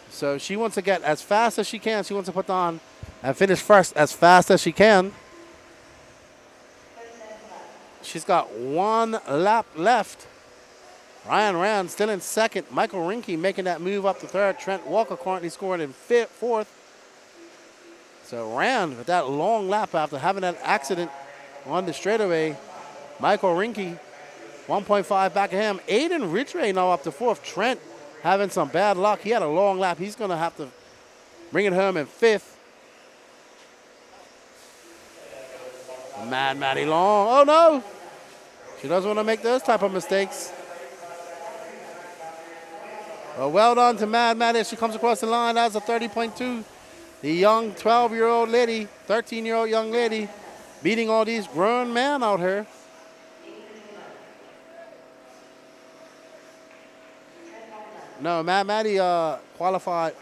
So she wants to get as fast as she can. She wants to put on and finish first as fast as she can. She's got 1 lap left. Ryan Rand still in second. Michael Rinke making that move up to third. Trent Walker currently scoring in fourth. So Rand with that long lap after having that accident on the straightaway. Michael Rinke, 1.5 back of him. Aiden Ridgway now up to fourth. Trent having some bad luck. He had a long lap. He's going to have to bring it home in fifth. Mad Maddie Long. Oh, no. She doesn't want to make those type of mistakes. Well done to Mad Maddie. She comes across the line. That's a 30.2. The young 12-year-old lady, 13-year-old young lady, beating all these grown men out here. No, Mad Maddie qualified.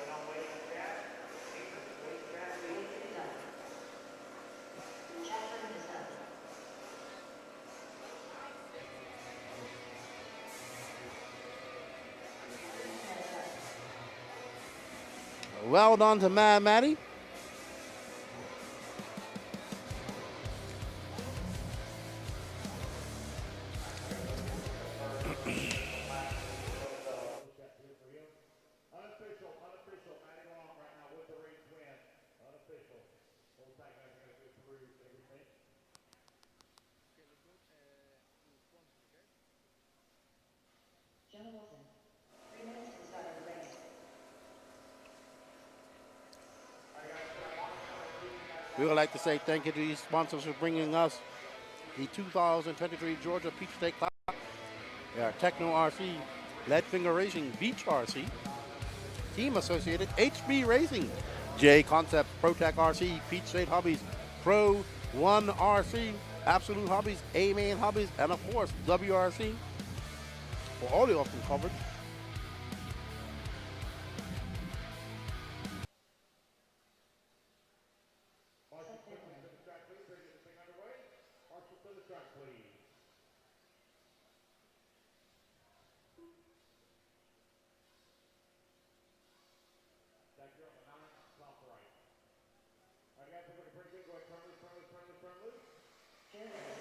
Well done to Mad Maddie. Jonah Wilson, 3 minutes to the start of the race. We would like to say thank you to these sponsors for bringing us the 2023 Georgia Peach State Classic. They are Techno RC, Leadfinger Racing, Beach RC, Team Associated, HB Racing, J Concept, ProTech RC, Peach State Hobbies, Pro One RC, Absolute Hobbies, A-Main Hobbies, and of course WRC for all the often coverage.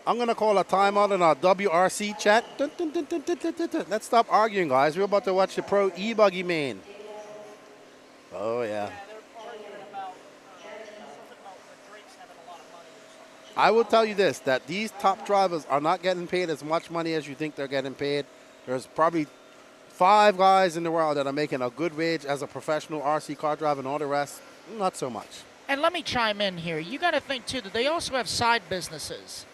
I'm going to call a timeout in our WRC chat. Dun, dun, dun, dun, dun, dun, dun, dun. Let's stop arguing, guys. We're about to watch the Pro e-buggy main. Oh, yeah. I will tell you this, that these top drivers are not getting paid as much money as you think they're getting paid. There's probably 5 guys in the world that are making a good wage as a professional RC car driver, and all the rest, not so much. And let me chime in here. You got to think, too, that they also have side businesses.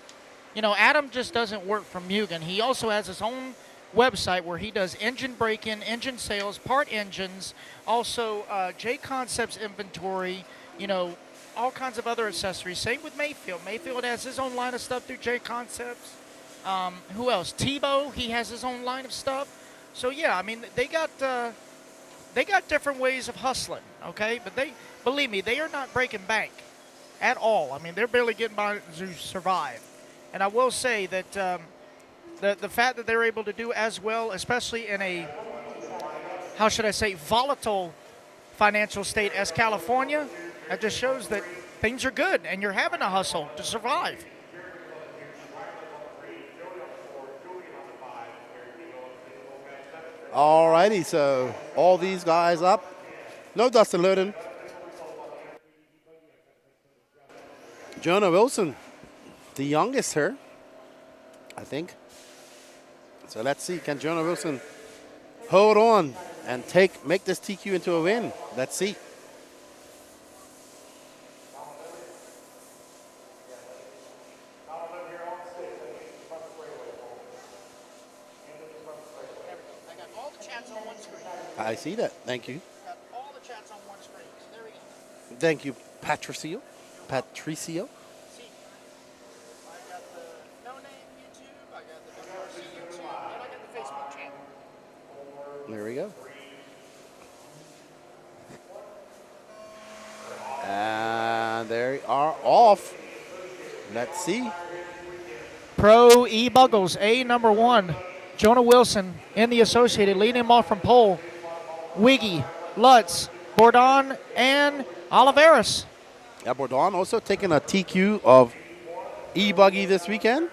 You know, Adam just doesn't work for Mugen. He also has his own website where he does engine break-in, engine sales, part engines, also J Concepts inventory, you know, all kinds of other accessories. Same with Mayfield. Mayfield has his own line of stuff through J Concepts. Who else? Tebow, he has his own line of stuff. So, yeah, I mean, they got different ways of hustling, okay? But believe me, they are not breaking bank at all. I mean, they're barely getting by to survive. And I will say that the fact that they're able to do as well, especially in a, how should I say, volatile financial state as California, that just shows that things are good and you're having to hustle to survive. All righty, so all these guys up. No Dustin Loden. Jonah Wilson, the youngest here, I think. So let's see, can Jonah Wilson hold on and make this TQ into a win? Let's see. I see that. Thank you. Got all the chats on one screen. So there we go. Thank you, Patricio. Patricio. See, I got the No Name YouTube, I got the WRC YouTube, and I got the Facebook channel. There we go. And they are off. Let's see. Pro e-buggles, A number 1. Jonah Wilson in the Associated, leading him off from pole. Wiggy, Lutz, Bourdon, and Oliveras. Yeah, Bourdon also taking a TQ of e-buggy this weekend.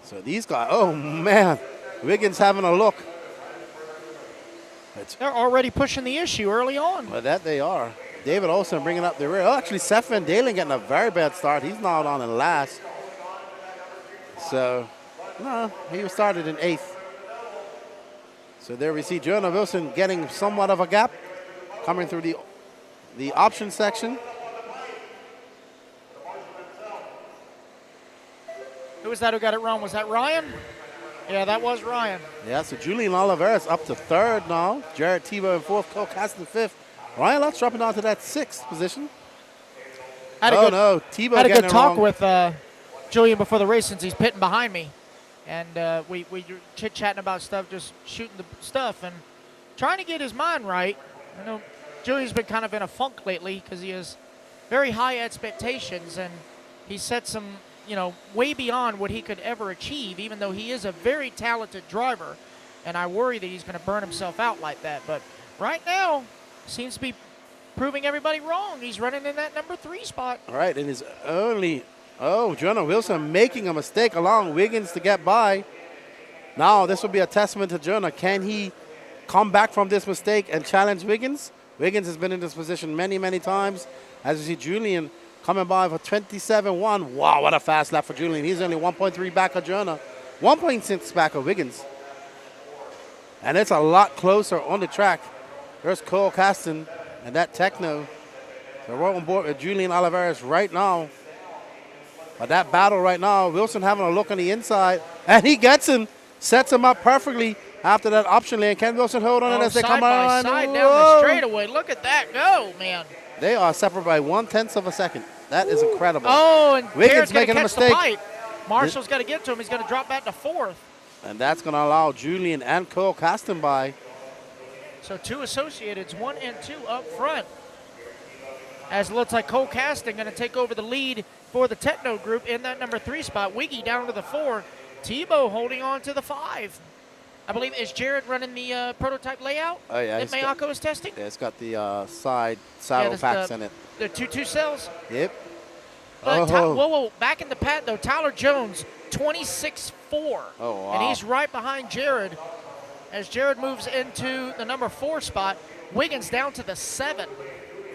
So these guys, oh man, Wiggins having a look. They're already pushing the issue early on. Well, that they are. David Olsen bringing up the rear. Oh, actually, Seth Van Dalen getting a very bad start. He's not on in last. So, no, he started in 8th. So there we see Jonah Wilson getting somewhat of a gap coming through the option section. Who was that who got it wrong? Was that Ryan? Yeah, that was Ryan. Yeah, so Julian Oliveras up to 3rd now. Jared Tebow in 4th. Cole Caston 5th. Ryan Lutz dropping down to that 6th position. Tebow had a getting good it talk wrong. with Julian before the race since he's pitting behind me. And we were chit-chatting about stuff, just shooting the stuff and trying to get his mind right. I know Julian's been kind of in a funk lately because he has very high expectations, and he set some, way beyond what he could ever achieve, even though he is a very talented driver. And I worry that he's going to burn himself out like that. But right now, seems to be proving everybody wrong. He's running in that number 3 spot. All right, it is only, Jonah Wilson making a mistake allowing Wiggins to get by. Now, this will be a testament to Jonah. Can he come back from this mistake and challenge Wiggins? Wiggins has been in this position many, many times. As you see Julian coming by for 27.1. Wow, what a fast lap for Julian. He's only 1.3 back of Jonah, 1.6 back of Wiggins. And it's a lot closer on the track. There's Cole Caston and that Techno. So we're on board with Julian Oliveras right now. But that battle right now, Wilson having a look on the inside, and he gets him, sets him up perfectly after that option lane. Can Wilson hold on it as they come on? Side down the straightaway. Look at that go, man. They are separate by 1/10 of a second. That is incredible. Oh, and Wiggins Garrett's going making to a catch the mistake. pipe. Marshall's got to get to him. He's going to drop back to 4th. And that's going to allow Julian and Cole Caston by. So 2 Associateds, 1 and 2 up front. As it looks like Cole Caston going to take over the lead for the Techno group in that number 3 spot. Wiggy down to the 4. Tebow holding on to the 5. I believe, is Jared running the prototype layout Oh, yeah. that Mayako is testing? Yeah, it's got the side saddle packs in it. The 2.2 cells? Yep. Whoa, back in the pad, though, Tyler Jones, 26.4. Oh, wow. And he's right behind Jared. As Jared moves into the number 4 spot, Wiggins down to the 7.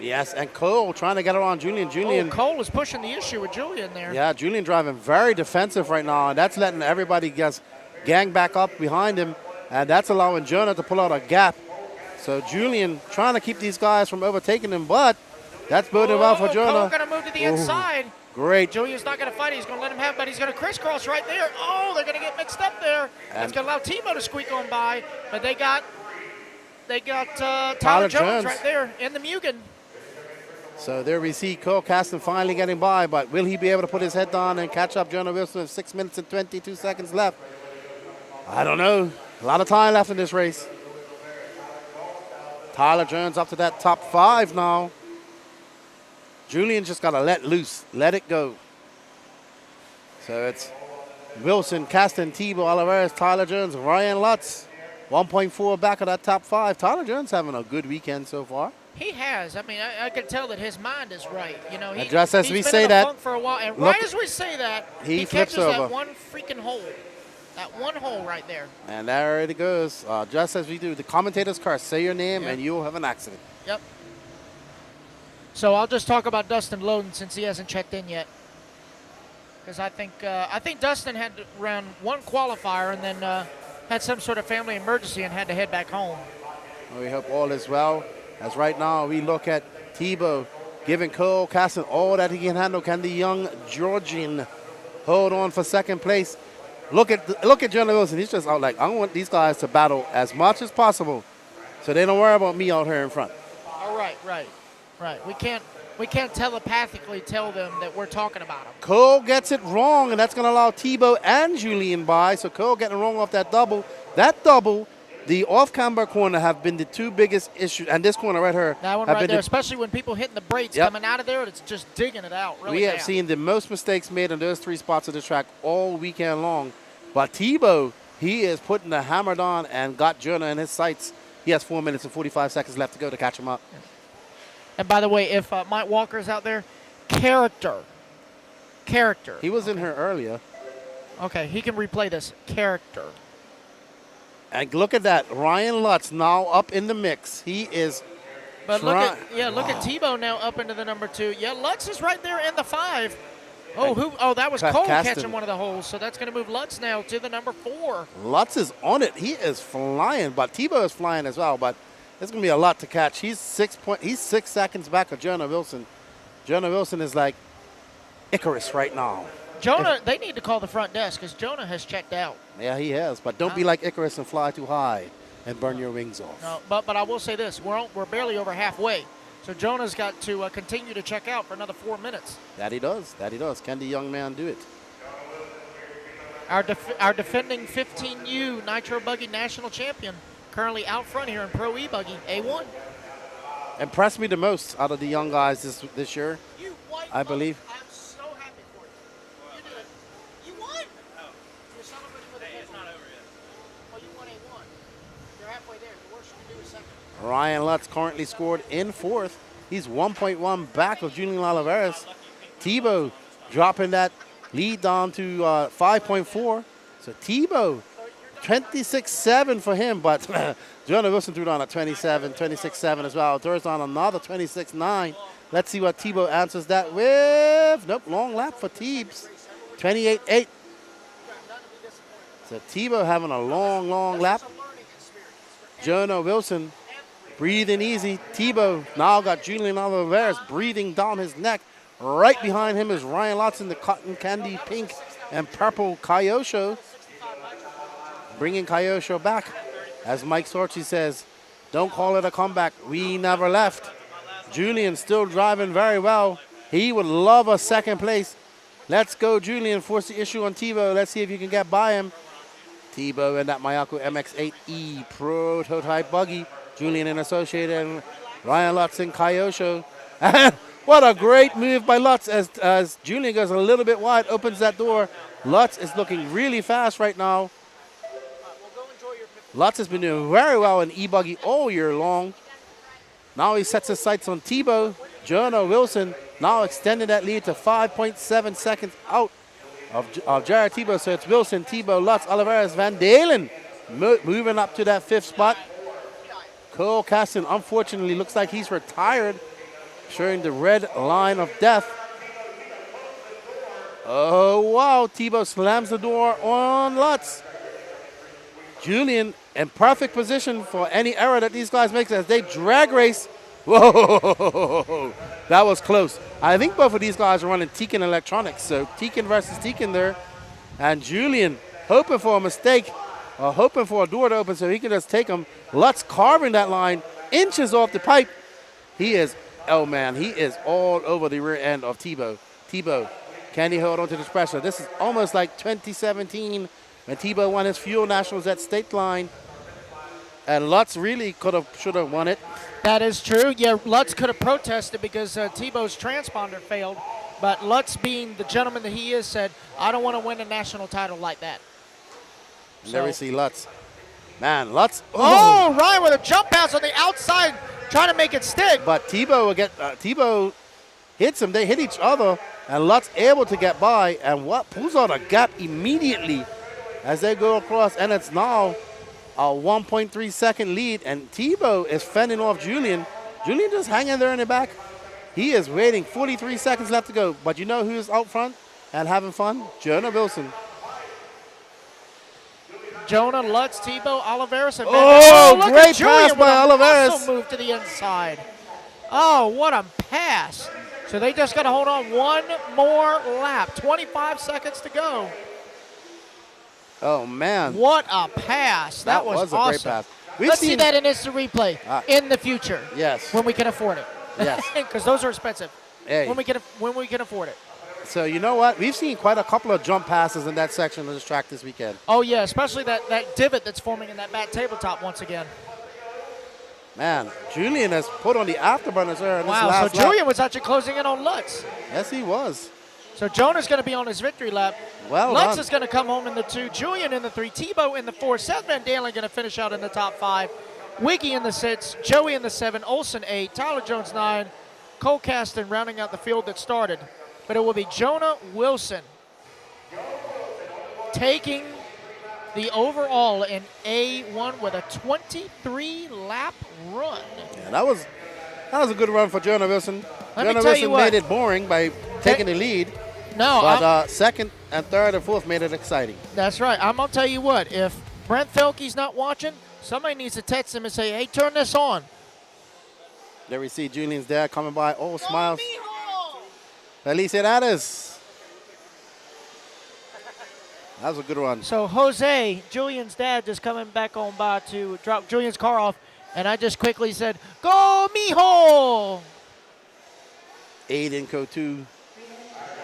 Yes, and Cole trying to get around Julian. Oh, Cole is pushing the issue with Julian there. Yeah, Julian driving very defensive right now, and that's letting everybody just gang back up behind him, and that's allowing Jonah to pull out a gap. So Julian trying to keep these guys from overtaking him, but that's boding well for Jonah. Cole going to move to the inside. Great. Julian's not going to fight it. He's going to let him have it, but he's going to crisscross right there. Oh, they're going to get mixed up there. That's going to allow Tebow to squeak on by, but they got Tyler Jones right there in the Mugen. So there we see Cole Caston finally getting by, but will he be able to put his head down and catch up Jonah Wilson with 6 minutes and 22 seconds left? I don't know. A lot of time left in this race. Tyler Jones up to that top 5 now. Julian just got to let loose, let it go. So it's Wilson, Caston, Tebow, Oliveras, Tyler Jones, Ryan Lutz. 1.4 back of that top 5. Tyler Jones having a good weekend so far. He has. I mean, I can tell that his mind is right. You know, And just as he's we been say in a that, funk for a while, and look, right as we say that, he flips catches over. that one freaking hole. That one hole right there. And there it goes. Just as we do the commentator's curse, say your name and you'll have an accident. Yep. So I'll just talk about Dustin Loden since he hasn't checked in yet. Because I think Dustin had to run one qualifier and then had some sort of family emergency and had to head back home. Well, we hope all is well. As right now we look at Tebow giving Cole Caston all that he can handle. Can the young Georgian hold on for second place? Look at Jonah Wilson. He's just out like, I want these guys to battle as much as possible so they don't worry about me out here in front. All right. We can't telepathically tell them that we're talking about them. Cole gets it wrong, and that's going to allow Tebow and Julian by. So Cole getting wrong off that double. That double The off-camber corner have been the two biggest issues, and this corner right here. That one have right been there, the- especially when people hitting the brakes Yep. coming out of there, it's just digging it out. Really we have down. seen the most mistakes made on those 3 spots of the track all weekend long. But Tebow, he is putting the hammer down and got Jonah in his sights. He has 4 minutes and 45 seconds left to go to catch him up. And by the way, if Mike Walker's out there, character. He was in here earlier. Okay, he can replay this. Character. And look at that. Ryan Lutz now up in the mix. He is But look at Tebow now up into the number 2. Yeah, Lutz is right there in the 5. Oh, that was Cole Caston. catching one of the holes. So that's going to move Lutz now to the number 4. Lutz is on it. He is flying, but Tebow is flying as well. But it's going to be a lot to catch. He's 6 seconds back of Jonah Wilson. Jonah Wilson is like Icarus right now. Jonah, they need to call the front desk because Jonah has checked out. Yeah, he has. But don't be like Icarus and fly too high and burn your wings off. No, but I will say this: we're barely over halfway, so Jonah's got to continue to check out for another 4 minutes. That he does. That he does. Can the young man do it? Our defending 15U Nitro Buggy National Champion, currently out front here in Pro E-Buggy A1. Impressed me the most out of the young guys this year, I believe. I'm so happy for you. You did it. You won. You're celebrating with a it's not over yet. Oh, you won A1. You're halfway there. The worst you can do is second. Ryan Lutz currently scored in 4th. He's 1.1 back of Julian Oliveras. Tebow dropping that lead down to 5.4. So Tebow, 26.7 for him, but Jonah Wilson threw down a 26.7 as well. Throws down another 26.9. Let's see what Tebow answers that with. Nope, long lap for Teebs. 28.8. So Tebow having a long lap. Jonah Wilson breathing easy. Tebow now got Julian Oliveras breathing down his neck. Right behind him is Ryan Lutz in the cotton candy pink and purple Kyosho. Bringing Kyosho back. As Mike Sorchi says, don't call it a comeback. We never left. Julian still driving very well. He would love a second place. Let's go, Julian. Force the issue on Tebow. Let's see if you can get by him. Tebow and that Mayako MX-8E prototype buggy. Julian and Associated and Ryan Lutz and Kyosho. What a great move by Lutz as Julian goes a little bit wide, opens that door. Lutz is looking really fast right now. Lutz has been doing very well in e-buggy all year long. Now he sets his sights on Tebow. Jonah Wilson now extending that lead to 5.7 seconds out of Jared Tebow. So it's Wilson, Tebow, Lutz, Oliveras, Van Dalen moving up to that 5th spot. Cole Caston, unfortunately, looks like he's retired, showing the red line of death. Oh, wow. Tebow slams the door on Lutz. Julian in perfect position for any error that these guys make as they drag race. Whoa, that was close. I think both of these guys are running Tekin Electronics, so Tekin versus Tekin there. And Julian hoping for a mistake, or hoping for a door to open so he can just take them. Lutz carving that line, inches off the pipe. He is, oh man, he is all over the rear end of Tebow. Tebow, can he hold on to this pressure? This is almost like 2017 when Tebow won his Fuel Nationals at State Line. And Lutz really should have won it. That is true. Yeah, Lutz could have protested because Tebow's transponder failed. But Lutz, being the gentleman that he is, said, I don't want to win a national title like that. And there we see Lutz. Man, Lutz. Oh, Ryan with a jump pass on the outside, trying to make it stick. But Tebow will Tebow hits him. They hit each other, and Lutz able to get by. And what pulls out a gap immediately as they go across, and it's now a 1.3 second lead, and Tebow is fending off Julian. Julian just hanging there in the back. He is waiting. 43 seconds left to go. But you know who's out front and having fun? Jonah Wilson. Jonah, Lutz, Tebow, Oliveras, and look great at Julian pass by Oliveras. Also move to the inside. Oh, what a pass. So they just got to hold on one more lap. 25 seconds to go. Oh, man. What a pass. That was a awesome. great pass. Let's see that in instant replay in the future. Yes. When we can afford it. Yes. Because those are expensive. Hey. When we can afford it. So you know what? We've seen quite a couple of jump passes in that section of this track this weekend. Oh, yeah, especially that divot that's forming in that back tabletop once again. Man, Julian has put on the afterburners there in this Wow, last so lap. Julian was actually closing in on Lutz. Yes, he was. So Jonah's going to be on his victory lap. Well Lutz done. is going to come home in the 2, Julian in the 3, Tebow in the 4, Seth Van Dalen going to finish out in the top 5, Wiggy in the 6, Joey in the 7, Olsen 8, Tyler Jones 9, Cole Caston rounding out the field that started. But it will be Jonah Wilson taking the overall in A1 with a 23-lap run. Yeah, that was a good run for Jonah Wilson. Let me Jonah tell you Wilson what. made it boring by taking the lead. No, But second and third and fourth made it exciting. That's right. I'm going to tell you what. If Brent Felke's not watching, somebody needs to text him and say, hey, turn this on. There we see Julian's dad coming by. Oh, smiles. Felicidades. That was a good one. So Jose, Julian's dad, just coming back on by to drop Julian's car off, and I just quickly said, go, mijo! Aiden Co2.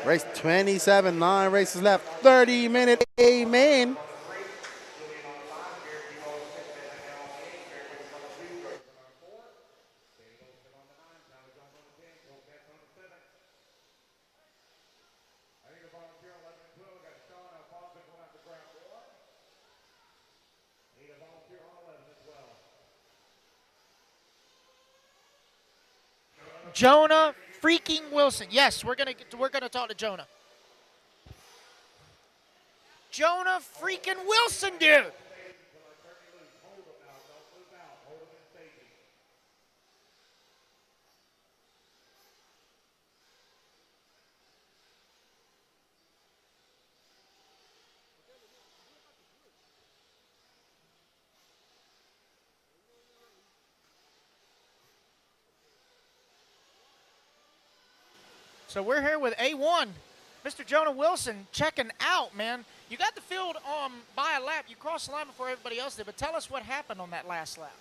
Race 27, 9 races left. 30-minute amen. Jonah freaking Wilson. Yes, we're gonna talk to Jonah. Jonah freaking Wilson, dude. So we're here with A1, Mr. Jonah Wilson checking out, man. You got the field by a lap. You crossed the line before everybody else did, but tell us what happened on that last lap.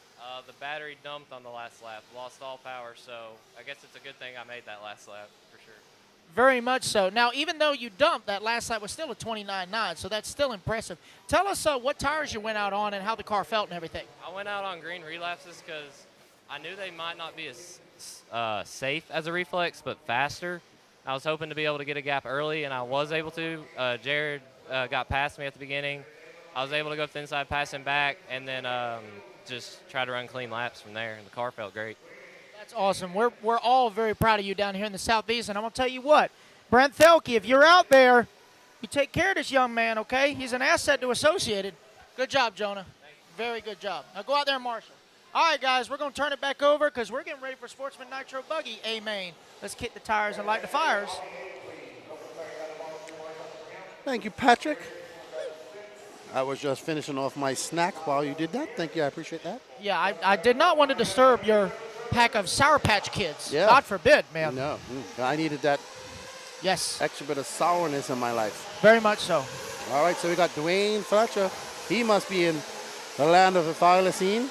The battery dumped on the last lap, lost all power, so I guess it's a good thing I made that last lap for sure. Very much so. Now, even though you dumped, that last lap was still a 29.9, so that's still impressive. Tell us what tires you went out on and how the car felt and everything. I went out on green relapses because I knew they might not be as safe as a reflex, but faster. I was hoping to be able to get a gap early, and I was able to. Jared got past me at the beginning. I was able to go to the inside, pass him back, and then just try to run clean laps from there, and the car felt great. That's awesome. We're all very proud of you down here in the Southeast, and I'm going to tell you what, Brent Thelke, if you're out there, you take care of this young man, okay? He's an asset to Associated. Good job, Jonah. Very good job. Now go out there and marshal. All right, guys, we're going to turn it back over because we're getting ready for Sportsman Nitro Buggy A-Main. Let's kick the tires and light the fires. Thank you, Patrick. I was just finishing off my snack while you did that. Thank you. I appreciate that. Yeah, I did not want to disturb your pack of Sour Patch Kids. Yeah. God forbid, man. No, I needed that extra bit of sourness in my life. Very much so. All right, so we got Dwayne Fletcher. He must be in the land of the thylacine.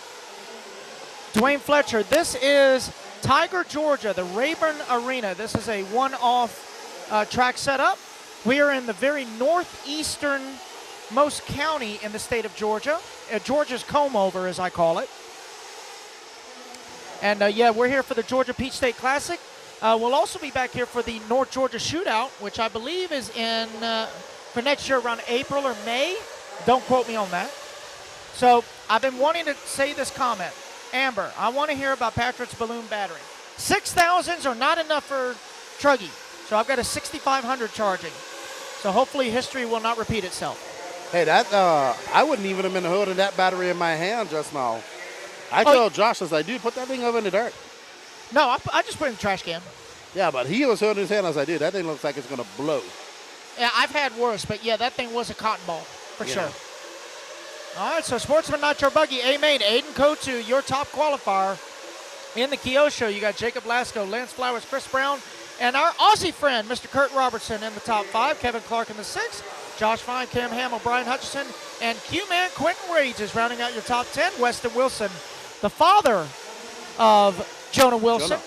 Dwayne Fletcher, this is Tiger, Georgia, the Rayburn Arena. This is a one-off track setup. We are in the very northeastern most county in the state of Georgia. Georgia's comb-over, as I call it. And, yeah, we're here for the Georgia Peach State Classic. We'll also be back here for the North Georgia Shootout, which I believe is in for next year around April or May. Don't quote me on that. So I've been wanting to say this comment. Amber, I want to hear about Patrick's balloon battery. 6,000s are not enough for Truggy, so I've got a 6,500 charging. So hopefully history will not repeat itself. Hey, that I wouldn't even have been holding that battery in my hand just now. I told Josh, I was like, dude, put that thing over in the dirt. No, I just put it in the trash can. Yeah, but he was holding his hand. I was like, dude, that thing looks like it's going to blow. Yeah, I've had worse, but yeah, that thing was a cotton ball for sure. Yeah. All right, so Sportsman Nitro Buggy, A-Main, Aiden Kotu, your top qualifier. In the Kyosho, you got Jacob Lasco, Lance Flowers, Chris Brown, and our Aussie friend, Mr. Kurt Robertson in the top 5, Kevin Clark in the 6th, Josh Fine, Cam Hamill, Brian Hutchison, and Q-Man Quentin Rages rounding out your top 10. Weston Wilson, the father of Jonah Wilson,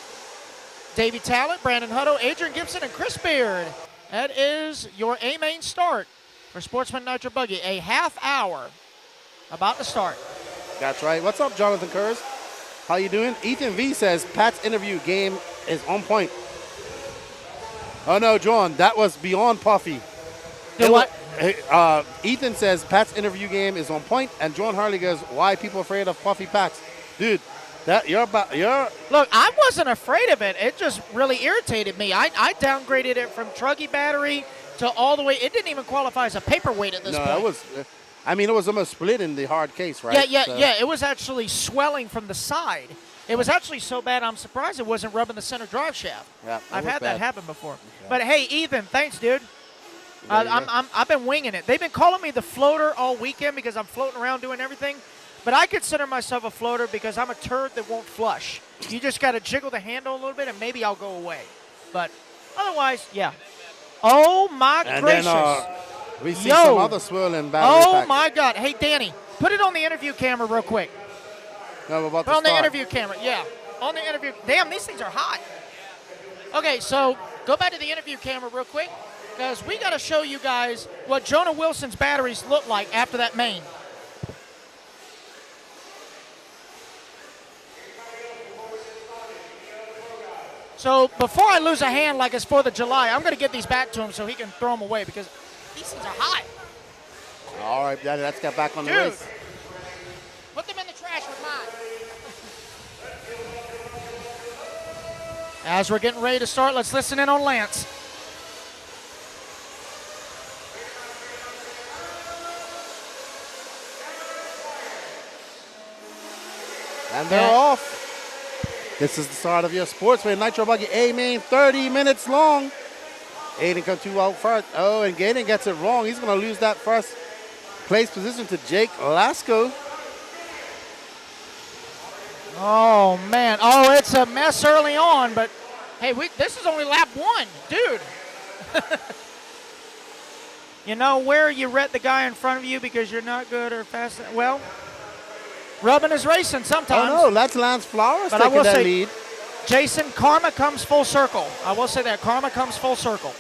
Davey Talent, Brandon Hutto, Adrian Gibson, and Chris Beard That is your A main start for Sportsman Nitro Buggy. A half hour about to start. That's right. What's up, Jonathan Kurz? How you doing? Ethan V says Pat's interview game is on point. Oh no, John, that was beyond puffy. What? Ethan says Pat's interview game is on point, and John Harley goes, "Why people afraid of puffy packs, dude?" That you're. Look, I wasn't afraid of it. It just really irritated me. I downgraded it from truggy battery to all the way. It didn't even qualify as a paperweight at this point. No, it was. I mean, it was almost split in the hard case, right? Yeah. It was actually swelling from the side. It was actually so bad, I'm surprised it wasn't rubbing the center drive shaft. Yeah, I've had that happen before. But hey, Ethan, thanks, dude. I've been winging it. They've been calling me the floater all weekend because I'm floating around doing everything. But I consider myself a floater because I'm a turd that won't flush. You just got to jiggle the handle a little bit, and maybe I'll go away. But otherwise, yeah. Oh, my gracious. Then, we see some other swirling battery packs. My God. Hey, Danny, put it on the interview camera real quick. No, we're about Put to on the start. interview camera, yeah. On the interview. Damn, these things are hot. Okay, so go back to the interview camera real quick because we got to show you guys what Jonah Wilson's batteries look like after that main. So before I lose a hand like it's 4th of July, I'm going to get these back to him so he can throw them away because these things are hot. All right, Daddy, let's get back on the Dude, race. put them in the trash with mine. As we're getting ready to start, let's listen in on Lance. And they're off. This is the start of your Sportsman Nitro Buggy A main, 30 minutes long. Aiden comes 2 out first. Oh, and Gaden gets it wrong. He's going to lose that first place position to Jake Lasco. Oh, man. Oh, it's a mess early on, but hey, this is only lap 1. Dude. You know where you read the guy in front of you because you're not good or fast? Well, Rabun is racing sometimes. Oh, no, that's Lance Flowers but I taking will that say, lead. Jason, karma comes full circle. I will say that. Karma comes full circle.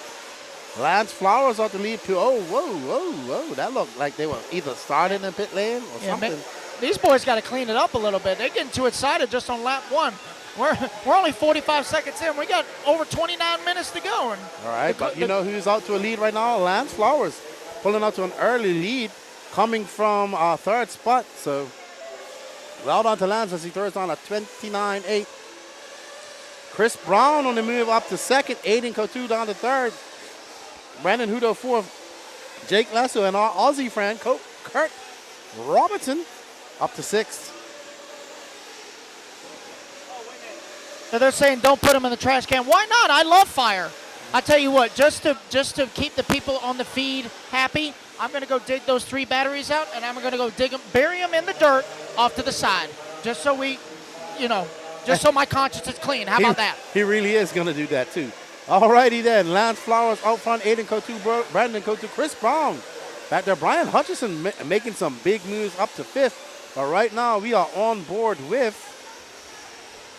Lance Flowers ought to lead too. Oh, whoa. That looked like they were either starting in pit lane or something. These boys got to clean it up a little bit. They're getting too excited just on lap 1. We're only 45 seconds in. We got over 29 minutes to go. And all right, but you know who's out to a lead right now? Lance Flowers pulling out to an early lead coming from our 3rd spot. So well done to Lance as he throws down a 29.8. Chris Brown on the move up to 2nd. Aiden Coutu down to 3rd. Brandon Hudo 4th. Jake Lasso and our Aussie friend, Kurt Robertson, up to 6th. So they're saying don't put them in the trash can. Why not? I love fire. I tell you what, just to keep the people on the feed happy, I'm going to go dig those 3 batteries out, and I'm going to go dig them, bury them in the dirt off to the side, just so we, just so my conscience is clean. How about that? He really is going to do that, too. All righty then. Lance Flowers out front, Aiden Coutu, Brandon Coutu, Chris Brown. Back there, Brian Hutchison making some big moves up to 5th. But right now, we are on board with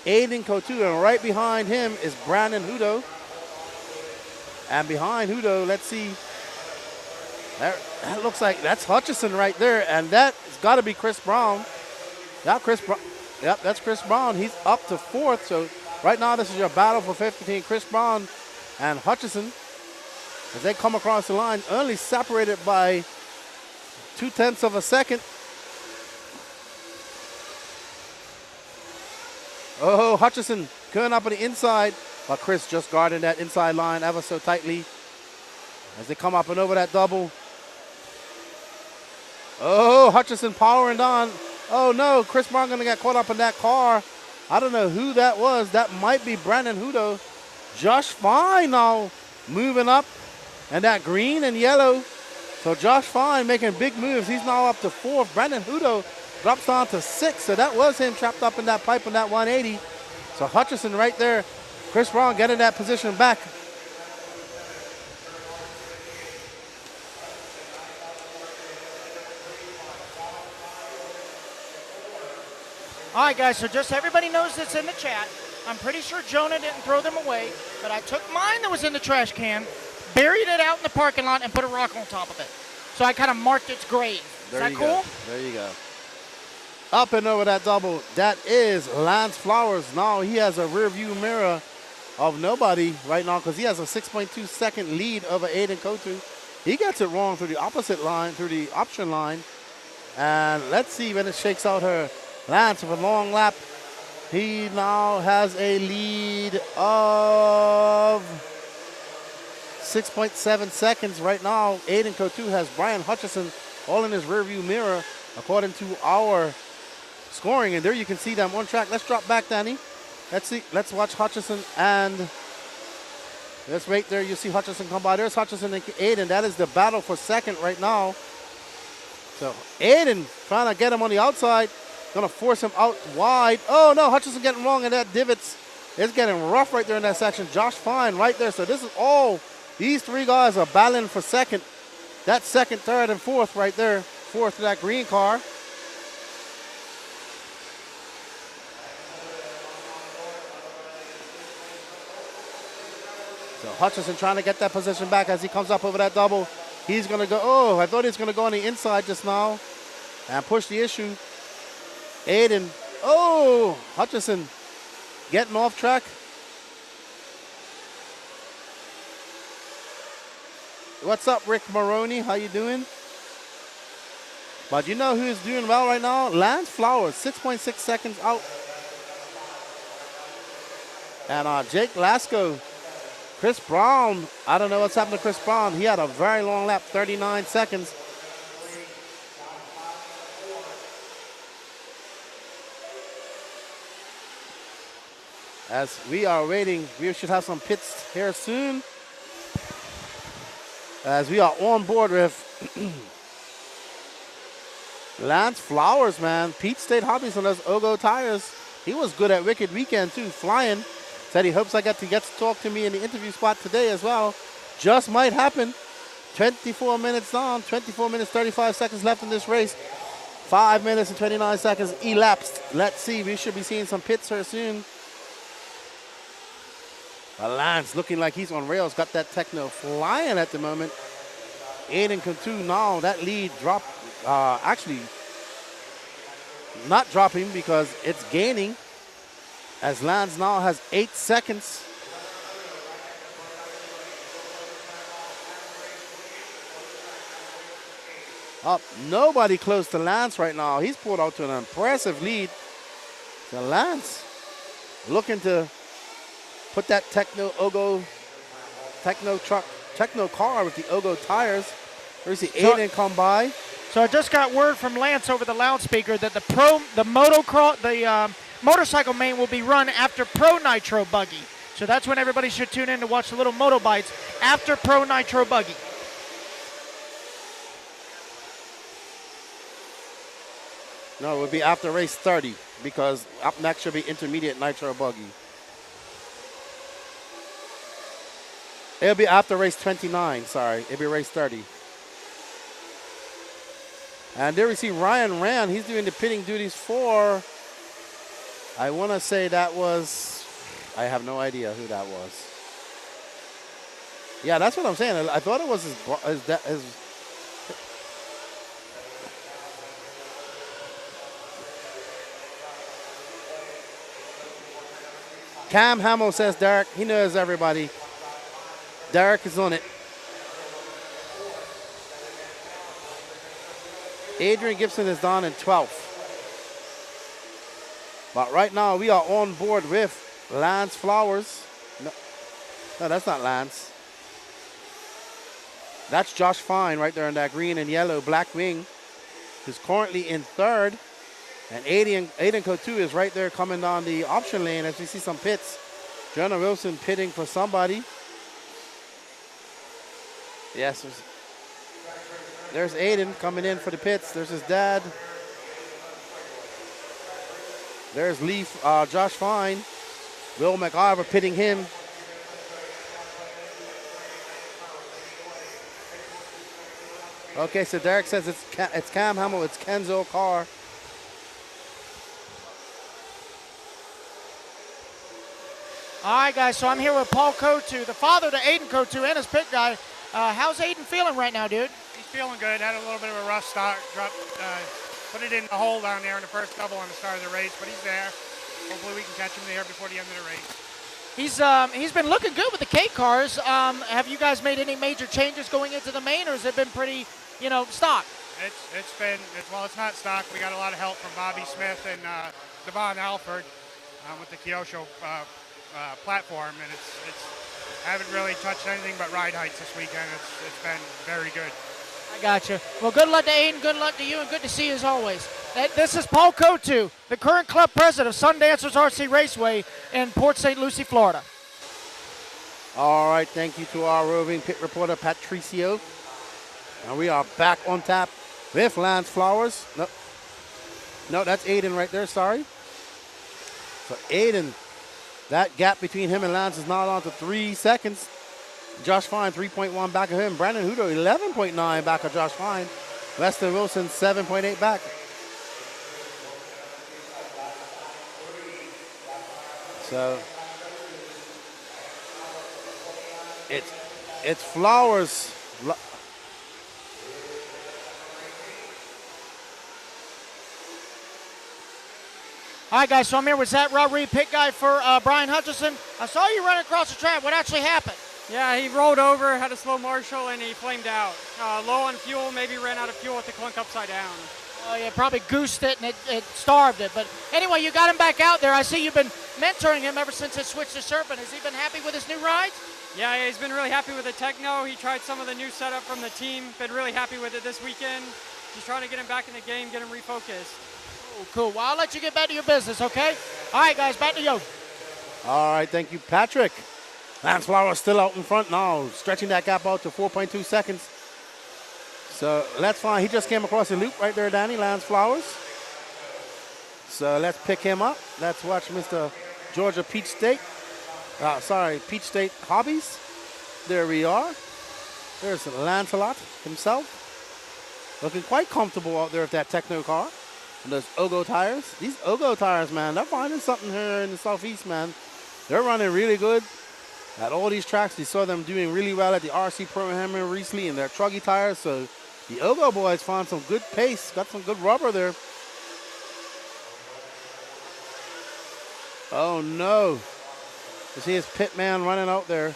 Aiden Coutu, and right behind him is Brandon Hudo. And behind Hudo, let's see. That looks like that's Hutchison right there, and that's got to be Chris Brown. Yeah, Yep, that's Chris Brown. He's up to 4th. So right now, this is your battle for 5th between Chris Brown and Hutchison as they come across the line, only separated by 0.2 of a second. Oh, Hutchison going up on the inside, but Chris just guarding that inside line ever so tightly as they come up and over that double. Oh, Hutchison powering down. Oh no, Chris Brown gonna get caught up in that car. I don't know who that was. That might be Brandon Hudo. Josh Fine now moving up, and that green and yellow. So Josh Fine making big moves. He's now up to 4th. Brandon Hudo drops down to 6th. So that was him trapped up in that pipe on that 180. So Hutchison right there. Chris Brown getting that position back. All right, guys, so just everybody knows that's in the chat. I'm pretty sure Jonah didn't throw them away, but I took mine that was in the trash can, buried it out in the parking lot and put a rock on top of it. So I kind of marked its grave. Is that cool? There you go. Up and over that double. That is Lance Flowers. Now he has a rear view mirror of nobody right now because he has a 6.2 second lead over Aiden Kotu. He gets it wrong through the opposite line, through the option line. And let's see when it shakes out her. Lance with a long lap. He now has a lead of 6.7 seconds right now. Aiden Kotu has Brian Hutchison all in his rearview mirror according to our scoring. And there you can see them on track. Let's drop back, Danny. Let's see. Let's watch Hutchison and let's wait there. You see Hutchison come by. There's Hutchison and Aiden. That is the battle for second right now. So Aiden trying to get him on the outside. Gonna force him out wide. Oh no, Hutchison getting wrong in that divots. It's getting rough right there in that section. Josh Fine right there. So this is all, these three guys are battling for second. That's second, third, and fourth right there. Fourth to that green car. So Hutchison trying to get that position back as he comes up over that double. He's going to go, oh, I thought he was going to go on the inside just now and push the issue. Aiden, oh, Hutchison getting off track. What's up, Rick Maroney? How you doing? But you know who's doing well right now? Lance Flowers, 6.6 seconds out. And Jake Lasco. Chris Brown, I don't know what's happened to Chris Brown. He had a very long lap, 39 seconds. As we are waiting, we should have some pits here soon. As we are on board with Lance Flowers, man. Pete State Hobbies on those Ogo tires. He was good at Wicked Weekend too, flying. Said he hopes I get to talk to me in the interview spot today as well. Just might happen. 24 minutes on, 24 minutes, 35 seconds left in this race. 5 minutes and 29 seconds elapsed. Let's see, we should be seeing some pits here soon. Lance looking like he's on rails, got that techno flying at the moment. Aiden Kotu now, that lead dropped, actually not dropping because it's gaining. As Lance now has 8 seconds. Up, nobody close to Lance right now. He's pulled out to an impressive lead. So Lance looking to put that Techno car with the Ogo tires. There's the Aiden come by. So I just got word from Lance over the loudspeaker that the motorcycle main will be run after Pro Nitro Buggy. So that's when everybody should tune in to watch the little moto bites after Pro Nitro Buggy. No, it would be after race 30 because up next should be intermediate Nitro Buggy. It'll be after race 29, sorry. It'll be race 30. And there we see Ryan Rand. He's doing the pitting duties for, I want to say that was, I have no idea who that was. Yeah, that's what I'm saying. I thought it was his Cam Hamill says Derek. He knows everybody. Derek is on it. Adrian Gibson is down in 12th. But right now we are on board with Lance Flowers. No, that's not Lance. That's Josh Fine right there in that green and yellow black wing, who's currently in third. And Aiden Kotu is right there coming down the option lane as we see some pits. Jonah Wilson pitting for somebody. Yes, there's Aiden coming in for the pits. There's his dad. There's Leaf, Josh Fine. Will McIver pitting him. Okay, so Derek says it's Cam Hamill, it's Kenzo Carr. All right, guys, so I'm here with Paul Cotu, the father to Aiden Cotu and his pit guy. How's Aiden feeling right now, dude? He's feeling good. Had a little bit of a rough start. Put it in the hole down there in the first double on the start of the race, but he's there. Hopefully we can catch him there before the end of the race. He's been looking good with the K cars. Have you guys made any major changes going into the main, or has it been pretty, stock? It's not stock. We got a lot of help from Bobby Smith and Devon Alford with the Kyosho platform, and it's haven't really touched anything but ride heights this weekend. It's been very good. I got you. Well, good luck to Aiden, good luck to you, and good to see you as always. This is Paul Cotu, the current club president of Sundancers RC Raceway in Port St. Lucie, Florida. All right, thank you to our roving pit reporter, Patricio. And we are back on tap with Lance Flowers. No, that's Aiden right there, sorry. So Aiden, that gap between him and Lance is now on to 3 seconds. Josh Fine, 3.1 back of him. Brandon Hudo, 11.9 back of Josh Fine. Weston Wilson, 7.8 back. So it's Flowers. All right, guys, so I'm here with Zach Rodriguez, pit guy for Brian Hutchison. I saw you running across the track. What actually happened? Yeah, he rolled over, had a slow marshal, and he flamed out. Low on fuel, maybe ran out of fuel with the clunk upside down. Oh, yeah, probably goosed it and it starved it. But anyway, you got him back out there. I see you've been mentoring him ever since he switched to Serpent. Has he been happy with his new rides? Yeah, he's been really happy with the Techno. He tried some of the new setup from the team. Been really happy with it this weekend. Just trying to get him back in the game, get him refocused. Oh, cool. Well, I'll let you get back to your business, okay? All right, guys, back to you. All right, thank you, Patrick. Lance Flowers still out in front now, stretching that gap out to 4.2 seconds. So let's find, he just came across the loop right there, Danny, Lance Flowers. So let's pick him up. Let's watch Mr. Georgia Peach State. Peach State Hobbies. There we are. There's Lancelot himself. Looking quite comfortable out there with that Techno car. And those Ogo tires. These Ogo tires, man, they're finding something here in the Southeast, man. They're running really good at all these tracks. We saw them doing really well at the RC Pro-Am recently in their truggy tires. So the Ogo boys found some good pace, got some good rubber there. Oh no. You see his pit man running out there.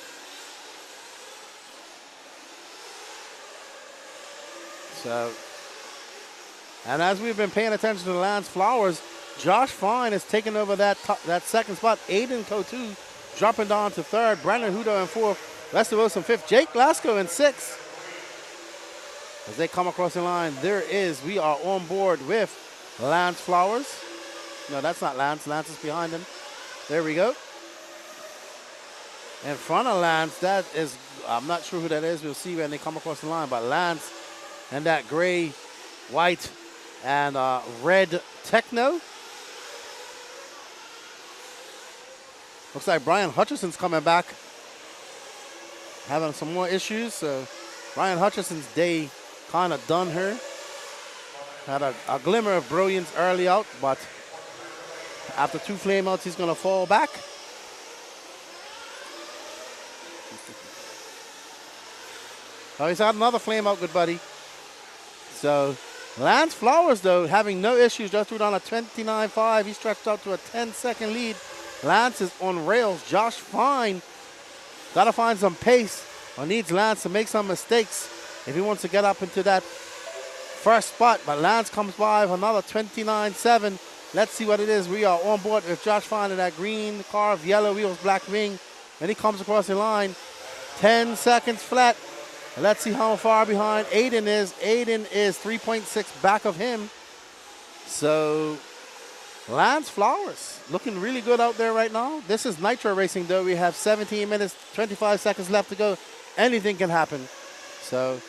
So, and as we've been paying attention to Lance Flowers, Josh Fine is taking over that second spot. Aiden Cotu dropping down to third. Brandon Hudo in fourth. Lester Wilson fifth. Jake Glasgow in sixth. As they come across the line, we are on board with Lance Flowers. No, that's not Lance. Lance is behind him. There we go. In front of Lance, that is, I'm not sure who that is. We'll see when they come across the line. But Lance and that gray, white, and red Techno. Looks like Brian Hutchison's coming back, having some more issues. So Brian Hutchison's day kind of done her. Had a glimmer of brilliance early out, but after two flameouts, he's going to fall back. Oh, he's had another flameout, good buddy. So Lance Flowers, though, having no issues, just threw down a 29.5. He stretched out to a 10-second lead. Lance is on rails. Josh Fine got to find some pace or needs Lance to make some mistakes if he wants to get up into that first spot. But Lance comes by with another 29.7. Let's see what it is. We are on board with Josh Fine in that green car with yellow wheels, black wing. Then he comes across the line. 10 seconds flat. Let's see how far behind Aiden is. Aiden is 3.6 back of him. So Lance Flowers looking really good out there right now. This is Nitro Racing, though. We have 17 minutes, 25 seconds left to go. Anything can happen. So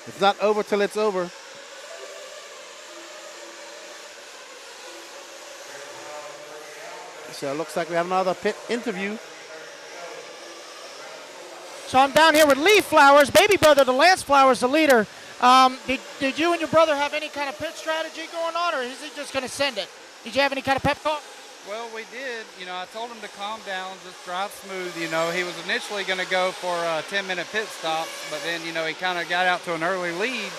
it's not over till it's over. So it looks like we have another pit interview. So I'm down here with Lee Flowers, baby brother to Lance Flowers, the leader. Did you and your brother have any kind of pit strategy going on, or is he just going to send it? Did you have any kind of pep talk? Well, we did. You know, I told him to calm down, just drive smooth. You know, he was initially going to go for a 10-minute pit stop, but then, you know, he kind of got out to an early lead.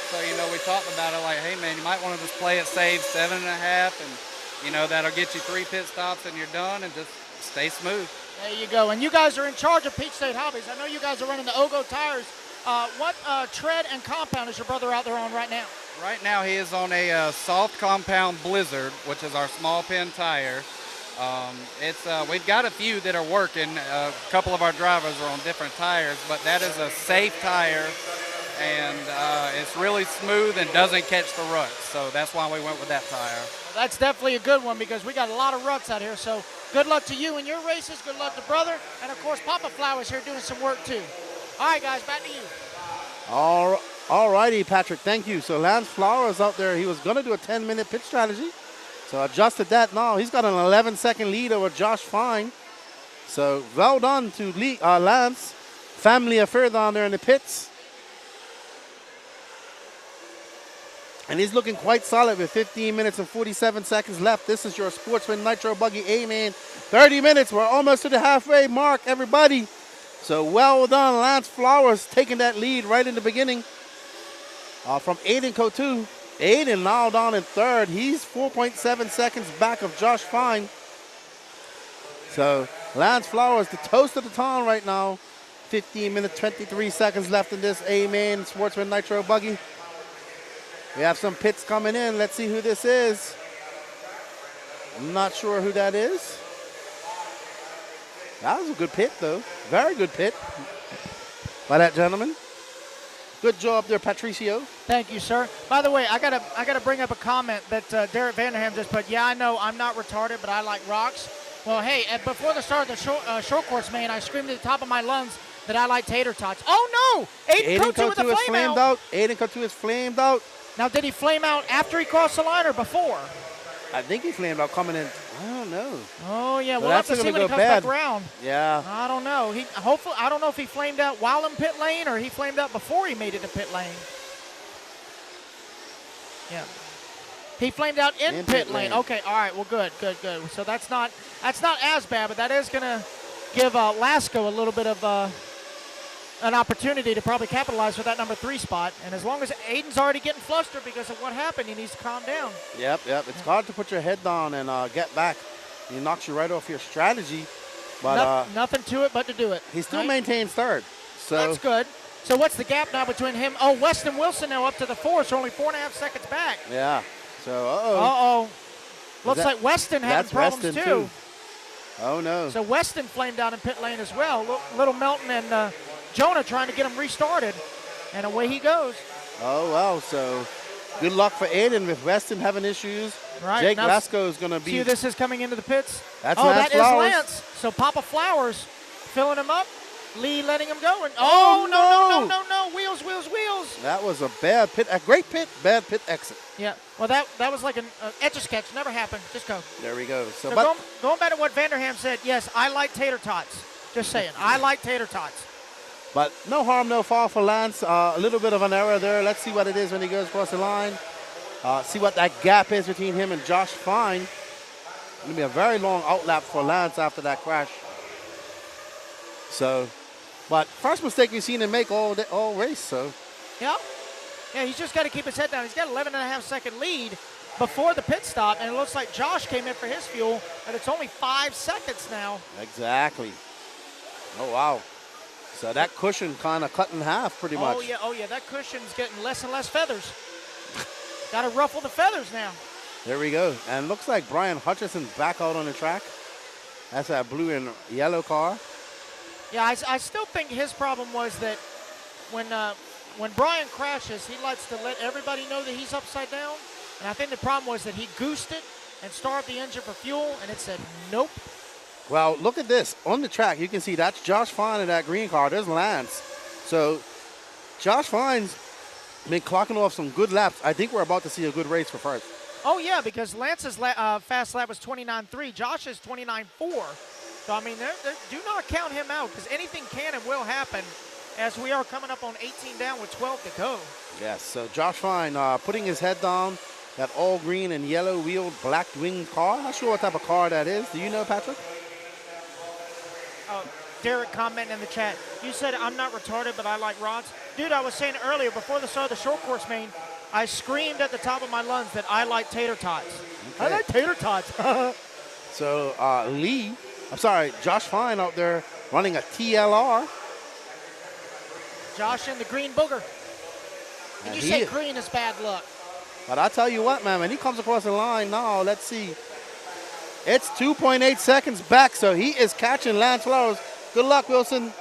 So, you know, we talked about it like, hey, man, you might want to just play it safe, 7.5, and, you know, that'll get you 3 pit stops and you're done, and just stay smooth. There you go. And you guys are in charge of Peach State Hobbies. I know you guys are running the Ogo tires. What tread and compound is your brother out there on right now? Right now he is on a soft compound Blizzard, which is our small pin tire. We've got a few that are working. A couple of our drivers are on different tires, but that is a safe tire, and it's really smooth and doesn't catch the ruts. So that's why we went with that tire. Well, that's definitely a good one because we got a lot of ruts out here. So good luck to you in your races. Good luck to brother. And, of course, Papa Flowers here doing some work, too. All right, guys, back to you. All righty, Patrick, thank you. So Lance Flowers out there, he was going to do a 10-minute pit strategy. So adjusted that now. He's got an 11-second lead over Josh Fine. So well done to Lance. Family affair down there in the pits. And he's looking quite solid with 15 minutes and 47 seconds left. This is your Sportsman Nitro Buggy A-Main. 30 minutes. We're almost to the halfway mark, everybody. So well done, Lance Flowers, taking that lead right in the beginning from Aiden Cotu. Aiden now down in third. He's 4.7 seconds back of Josh Fine. So Lance Flowers, the toast of the town right now. 15 minutes, 23 seconds left in this A-Main Sportsman Nitro Buggy. We have some pits coming in. Let's see who this is. I'm not sure who that is. That was a good pit, though. Very good pit by that gentleman. Good job there, Patricio. Thank you, sir. By the way, I gotta bring up a comment that Derek Vanderham just put. Yeah, I know I'm not retarded, but I like rocks. Well, hey, before the start of the short course main, I screamed at the top of my lungs that I like tater tots. Oh no! Aiden Cotu with the flame out. Aiden Cotu is flamed out. Now, did he flame out after he crossed the line or before? I think he flamed out coming in. I don't know. Oh yeah, we'll have to see when he comes back around. Yeah. I don't know. I don't know if he flamed out while in pit lane or he flamed out before he made it to pit lane. Yeah. He flamed out in pit lane. Okay. All right. Well, good. So that's not as bad, but that is gonna give Lasco a little bit of an opportunity to probably capitalize for that number 3 spot. And as long as Aiden's already getting flustered because of what happened, he needs to calm down. Yep. It's hard to put your head down and get back. He knocks you right off your strategy. But nothing to it but to do it. He still maintains third. So that's good. So what's the gap now between him? Oh, Weston Wilson now up to the 4, so only 4.5 seconds back. Yeah. So, Looks like Weston having problems too. Oh, no. So Weston flamed out in pit lane as well. Little Melton and Jonah trying to get him restarted, and away he goes. Oh, well, so good luck for Aiden with Weston having issues. Right. Jake Lasco is going to be. See who this is coming into the pits? That's Lance Flowers. That is Lance. So Papa Flowers filling him up. Lee letting him go. And no. Wheels. That was a bad pit. A great pit, bad pit exit. Yeah. Well, that was like an etch-a-sketch. Never happened. Just go. There we go. So going back to what Vanderham said, yes, I like tater tots. Just saying. I like tater tots. But no harm, no foul for Lance. A little bit of an error there. Let's see what it is when he goes across the line. See what that gap is between him and Josh Fine. It's going to be a very long outlap for Lance after that crash. So, but first mistake we've seen him make all race. So, yeah, he's just got to keep his head down. He's got 11.5 second lead before the pit stop, and it looks like Josh came in for his fuel, but it's only 5 seconds now. Exactly. Oh wow. So that cushion kind of cut in half pretty much. Oh yeah, that cushion's getting less and less feathers. Got to ruffle the feathers now. There we go. And looks like Brian Hutchinson back out on the track. That's that blue and yellow car. Yeah, I still think his problem was that when Brian crashes, he likes to let everybody know that he's upside down. And I think the problem was that he goosed it and started the engine for fuel, and it said nope. Well, look at this. On the track, you can see that's Josh Fine in that green car. There's Lance. So Josh Fine's been clocking off some good laps. I think we're about to see a good race for first. Oh, yeah, because Lance's fast lap was 29.3. Josh's 29.4. So, I mean, do not count him out because anything can and will happen as we are coming up on 18 down with 12 to go. Yes, so Josh Fine putting his head down, that all green and yellow wheeled black winged car. Not sure what type of car that is. Do you know, Patrick? Oh, Derek commenting in the chat. You said I'm not retarded, but I like rods. Dude, I was saying earlier, before the start of the short course main, I screamed at the top of my lungs that I like tater tots. Okay. I like tater tots. So Josh Fine out there running a TLR. Josh in the green booger. Did you say green is bad luck? But I tell you what, man, when he comes across the line now, let's see. It's 2.8 seconds back, so he is catching Lance Flowers. Good luck, Wilson.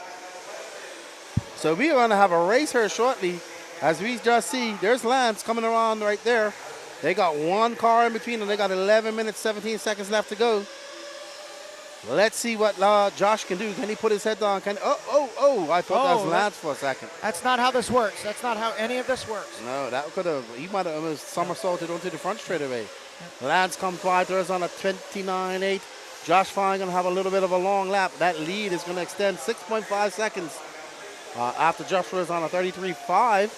So we are going to have a race here shortly. As we just see, there's Lance coming around right there. They got one car in between them. They got 11 minutes, 17 seconds left to go. Let's see what Josh can do. Can he put his head down? I thought that was Lance for a second. That's not how this works. That's not how any of this works. No, that could have, he might have almost somersaulted onto the front straightaway. Lance comes by, throws on a 29.8. Josh Fine going to have a little bit of a long lap. That lead is going to extend 6.5 seconds after Josh was on a 33.5.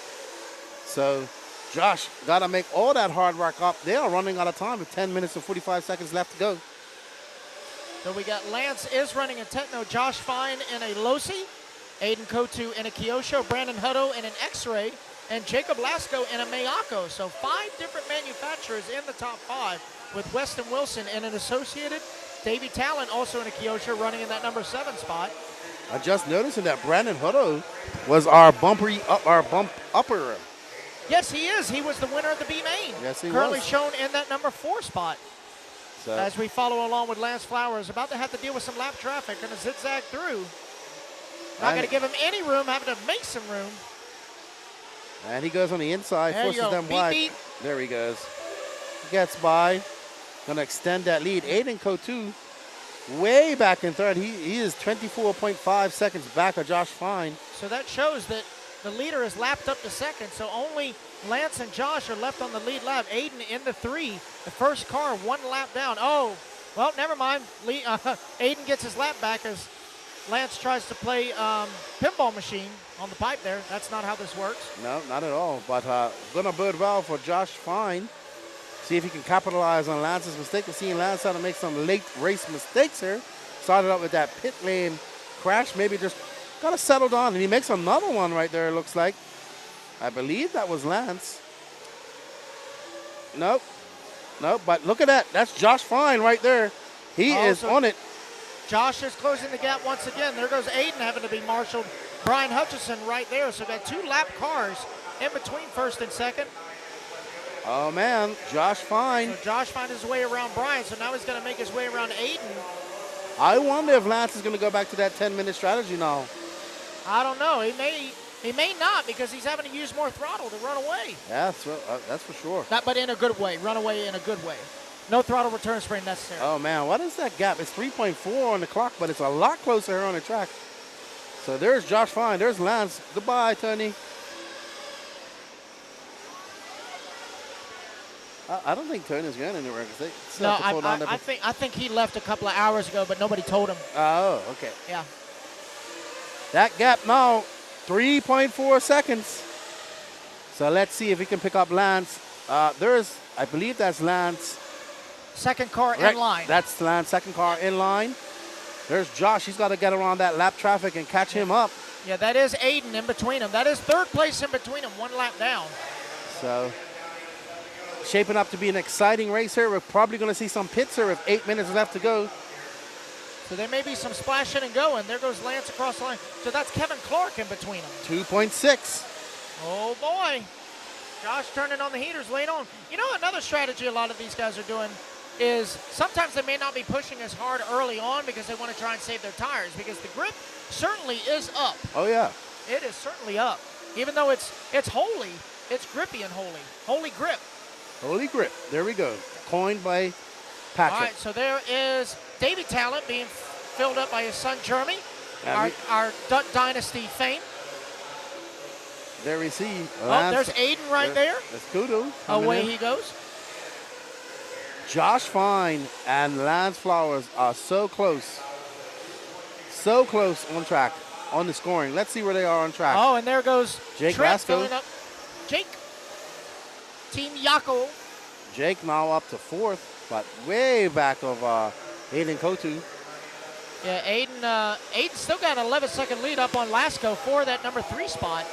So Josh got to make all that hard work up. They are running out of time with 10 minutes and 45 seconds left to go. So we got Lance is running a Techno, Josh Fine in a Losi, Aiden Kotu in a Kyosho, Brandon Hutto in an X-Ray, and Jacob Lasco in a Mayako. So 5 different manufacturers in the top 5 with Weston Wilson in an Associated, Davey Talent also in a Kyosho running in that number 7 spot. I just noticed that Brandon Hutto was our bump upper. Yes, he is. He was the winner of the B main. Yes, he Currently was. shown in that number 4 spot. So as we follow along with Lance Flowers, about to have to deal with some lap traffic, going to zigzag through. Not going to give him any room, having to make some room. And he goes on the inside, There you forces go. them Beep, wide. beep. There he goes. Gets by. Going to extend that lead. Aiden Kotu way back in third. He is 24.5 seconds back of Josh Fine. So that shows that the leader is lapped up to second, so only Lance and Josh are left on the lead lap. Aiden in the 3, the first car 1 lap down. Oh, well, never mind. Aiden gets his lap back as Lance tries to play pinball machine on the pipe there. That's not how this works. No, not at all. But going to bode well for Josh Fine. See if he can capitalize on Lance's mistake. We're seeing Lance trying to make some late race mistakes here. Started out with that pit lane crash. Maybe just got to settle down. And he makes another one right there, it looks like. I believe that was Lance. Nope. But look at that. That's Josh Fine right there. He is on it. Josh is closing the gap once again. There goes Aiden having to be marshaled. Brian Hutchison right there. So got 2 lap cars in between first and second. Oh, man. Josh Fine. So Josh found his way around Brian. So now he's going to make his way around Aiden. I wonder if Lance is going to go back to that 10-minute strategy now. I don't know. He may not, because he's having to use more throttle to run away. Yeah, that's for sure. But in a good way. Run away in a good way. No throttle return spring necessary. Oh, man. What is that gap? It's 3.4 on the clock, but it's a lot closer here on the track. So there's Josh Fine. There's Lance. Goodbye, Tony. I don't think Tony's going anywhere. No, I think he left a couple of hours ago, but nobody told him. Oh, okay. Yeah. That gap now, 3.4 seconds. So let's see if we can pick up Lance. I believe that's Lance. Second car in line. That's Lance, second car in line. There's Josh. He's got to get around that lap traffic and catch him up. Yeah, that is Aiden in between them. That is third place in between them, 1 lap down. So shaping up to be an exciting race here. We're probably going to see some pits here with 8 minutes left to go. So there may be some splashing and going. There goes Lance across the line. So that's Kevin Clark in between them. 2.6. Oh, boy. Josh turning on the heaters late on. You know, another strategy a lot of these guys are doing is sometimes they may not be pushing as hard early on because they want to try and save their tires, because the grip certainly is up. Oh, yeah. It is certainly up. Even though it's holy, it's grippy and holy. Holy grip. Holy grip. There we go. Coined by Patrick. All right, so there is Davey Talent being filled up by his son Jeremy, our Duck Dynasty fame. There we see Lance. Oh, there's Aiden right there. That's Kudo. Away he goes. Josh Fine and Lance Flowers are so close. So close on track, on the scoring. Let's see where they are on track. Oh, and there goes Jake Trent Lasco. filling up. Jake. Team Yako. Jake now up to 4th, but way back of Aiden Kotu. Yeah, Aiden still got an 11-second lead up on Lasco for that number 3 spot.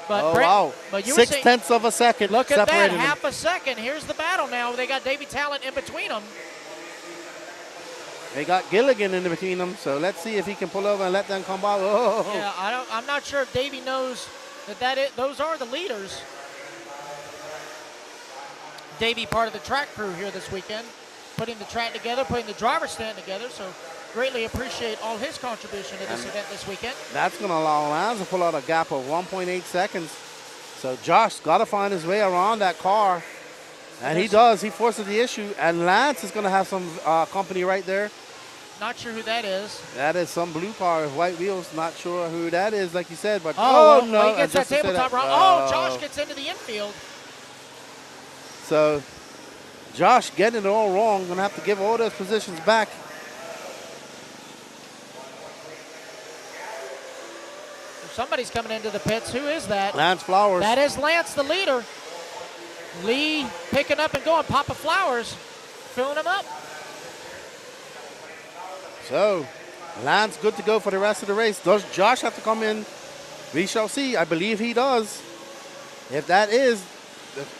But Oh, Brent, wow. But you were saying, 0.6 of a second look at that, separated them. half a second. Here's the battle now. They got Davey Talent in between them. They got Gilligan in between them, so let's see if he can pull over and let them come by. Oh. Yeah, I'm not sure if Davey knows those are the leaders. Davey, part of the track crew here this weekend, putting the track together, putting the driver's stand together. So greatly appreciate all his contribution to this event this weekend. That's going to allow Lance to pull out a gap of 1.8 seconds. So Josh got to find his way around that car. And he does. He forces the issue. And Lance is going to have some company right there. Not sure who that is. That is some blue car with white wheels. Not sure who that is, like you said. But well, no. he gets that tabletop round. Oh, Josh gets into the infield. So Josh getting it all wrong. Going to have to give all those positions back. Somebody's coming into the pits. Who is that? Lance Flowers. That is Lance, the leader. Lee picking up and going. Papa Flowers filling him up. So Lance good to go for the rest of the race. Does Josh have to come in? We shall see. I believe he does. If that is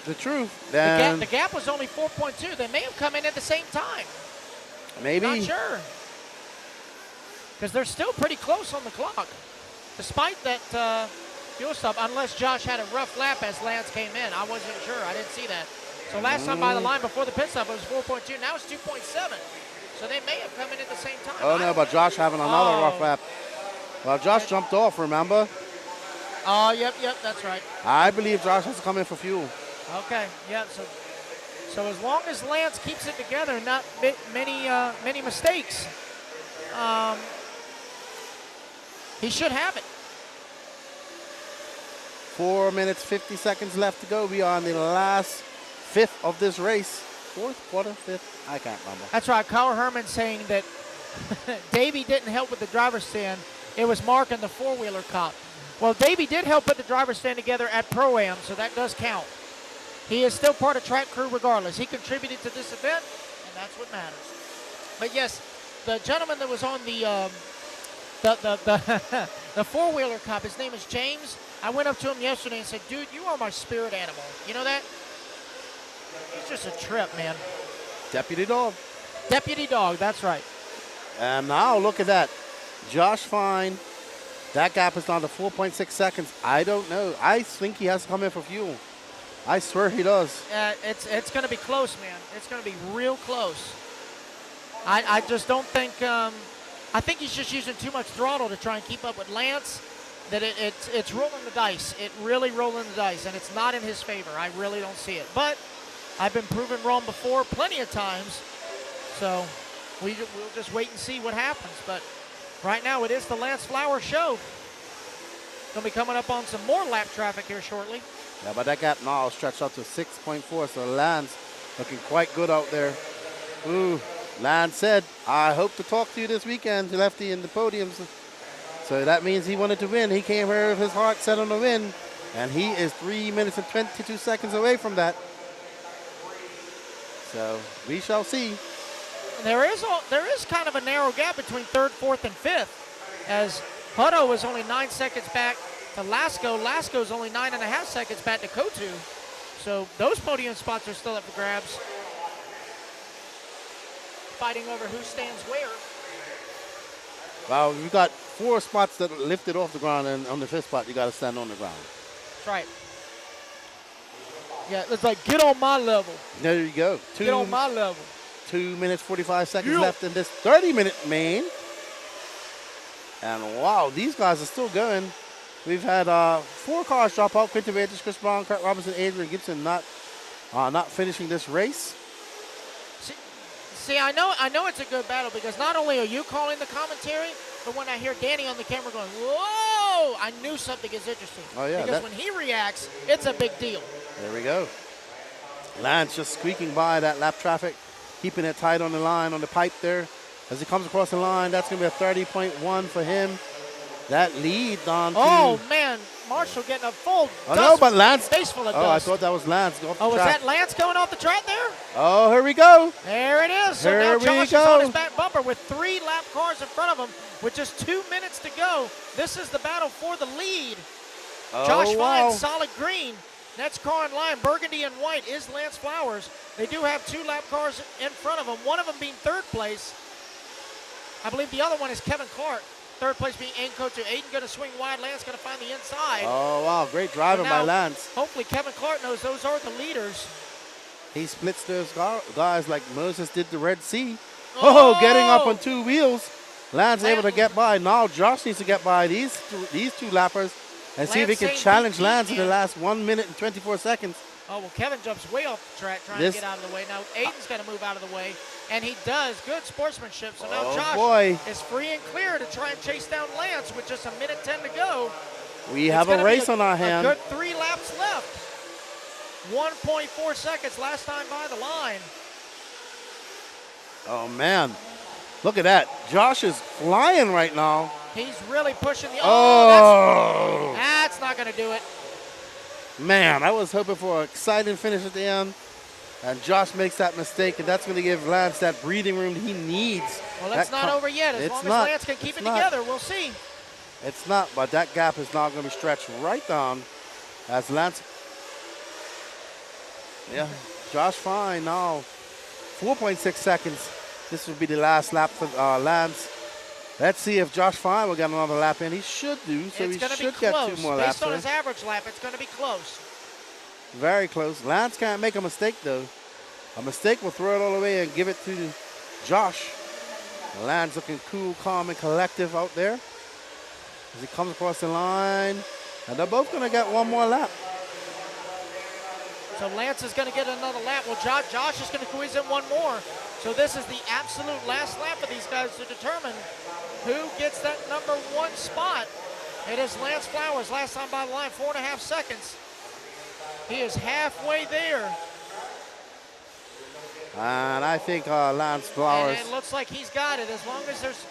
the truth, then the gap was only 4.2. They may have come in at the same time. Maybe. Not sure. Because they're still pretty close on the clock. Despite that fuel stop, unless Josh had a rough lap as Lance came in. I wasn't sure. I didn't see that. So last time by the line before the pit stop, it was 4.2. Now it's 2.7. So they may have come in at the same time. Oh, no, but Josh having another rough lap. Well, Josh jumped off, remember? Oh, yep, that's right. I believe Josh has to come in for fuel. Okay, yeah, so as long as Lance keeps it together, not many mistakes, he should have it. 4 minutes, 50 seconds left to go. We are on the last 5th of this race. 4th, quarter, 5th, I can't remember. That's right, Kyle Herman saying that Davey didn't help with the driver's stand. It was Mark and the four-wheeler cop. Well, Davey did help put the driver's stand together at Pro-Am, so that does count. He is still part of track crew regardless. He contributed to this event, and that's what matters. But yes, the gentleman that was on the four-wheeler cop, his name is James. I went up to him yesterday and said, dude, you are my spirit animal. You know that? It's just a trip, man. Deputy Dog. Deputy Dog, that's right. And now look at that. Josh Fine. That gap is down to 4.6 seconds. I don't know. I think he has to come in for fuel. I swear he does. It's going to be close, man. It's going to be real close. I just don't think I think he's just using too much throttle to try and keep up with Lance. That it's rolling the dice. It really rolling the dice, and it's not in his favor. I really don't see it. But I've been proven wrong before plenty of times. So we'll just wait and see what happens. But right now it is the Lance Flowers show. Going to be coming up on some more lap traffic here shortly. Yeah, but that gap now stretched out to 6.4, so Lance looking quite good out there. Ooh, Lance said, I hope to talk to you this weekend, Lefty, in the podiums. So that means he wanted to win. He came here with his heart set on the win, and he is 3 minutes and 22 seconds away from that. So we shall see. There is kind of a narrow gap between 3rd, 4th, and 5th, as Hutto is only 9 seconds back to Lasco. Lasco's only 9.5 seconds back to Kotu. So those podium spots are still up for grabs. Fighting over who stands where. Well, you got 4 spots that lifted off the ground, and on the 5th spot, you got to stand on the ground. That's right. Yeah, it's like, get on my level. There you go. Get on my level. 2 minutes, 45 seconds left in this 30-minute main. And wow, these guys are still going. We've had 4 cars drop out. Quinton Waiters, Chris Brown, Kurt Robinson, Adrian Gibson not finishing this race. See, I know it's a good battle because not only are you calling the commentary, but when I hear Danny on the camera going, whoa, I knew something is interesting. Oh, yeah. Because when he reacts, it's a big deal. There we go. Lance just squeaking by that lap traffic, keeping it tight on the line, on the pipe there. As he comes across the line, that's going to be a 30.1 for him. that lead on to. Oh, man. Marshall getting a full Oh, no, but Lance. face full of Oh, I dust. thought that was Lance. Go off Oh, the was track. that Lance going off the track there? Oh, here we go. There it is. So Here now we Josh is go. on his back bumper with 3 lap cars in front of him with just 2 minutes to go. This is the battle for the lead. Oh, Josh wow. Fine, solid green. Next car in line, burgundy and white, is Lance Flowers. They do have 2 lap cars in front of them, one of them being 3rd place. I believe the other one is Kevin Clark. 3rd place being Aiden Kotu. Aiden going to swing wide. Lance going to find the inside. Oh, wow. Great driving So by now, Lance. Hopefully Kevin Clark knows those are the leaders. He splits those guys like Moses did the Red Sea. Oh, getting up on 2 wheels. Lance able to get by. Now Josh needs to get by these two lappers and see if he Lance can saying challenge he Lance in the can. last 1 minute and 24 seconds. Oh, well, Kevin jumps way off the track trying to get out of the way. Now, Aiden's got to move out of the way, and he does. Good sportsmanship. So now Oh, Josh boy. is free and clear to try and chase down Lance with just 1:10 to go. We It's have a gonna be race on our hand. A good 3 laps left. 1.4 seconds last time by the line. Oh, man. Look at that. Josh is flying right now. He's really pushing the. Oh. That's not going to do it. Man, I was hoping for an exciting finish at the end. And Josh makes that mistake, and that's going to give Lance that breathing room he needs. Well, it's not over yet. As long as Lance can keep it together, we'll see. It's not, but that gap is now going to be stretched right down as Lance. Yeah, Josh Fine now. 4.6 seconds. This will be the last lap for Lance. Let's see if Josh Fine will get another lap in. He should do, so he should get 2 more laps. Based on his average lap, it's going to be close. Very close. Lance can't make a mistake, though. A mistake will throw it all away and give it to Josh. Lance looking cool, calm, and collective out there as he comes across the line. And they're both going to get 1 more lap. So Lance is going to get another lap. Well, Josh is going to squeeze in 1 more. So this is the absolute last lap of these guys to determine who gets that number 1 spot. It is Lance Flowers, last time by the line, 4.5 seconds. He is halfway there. And I think Lance Flowers. And it looks like he's got it. As long as there's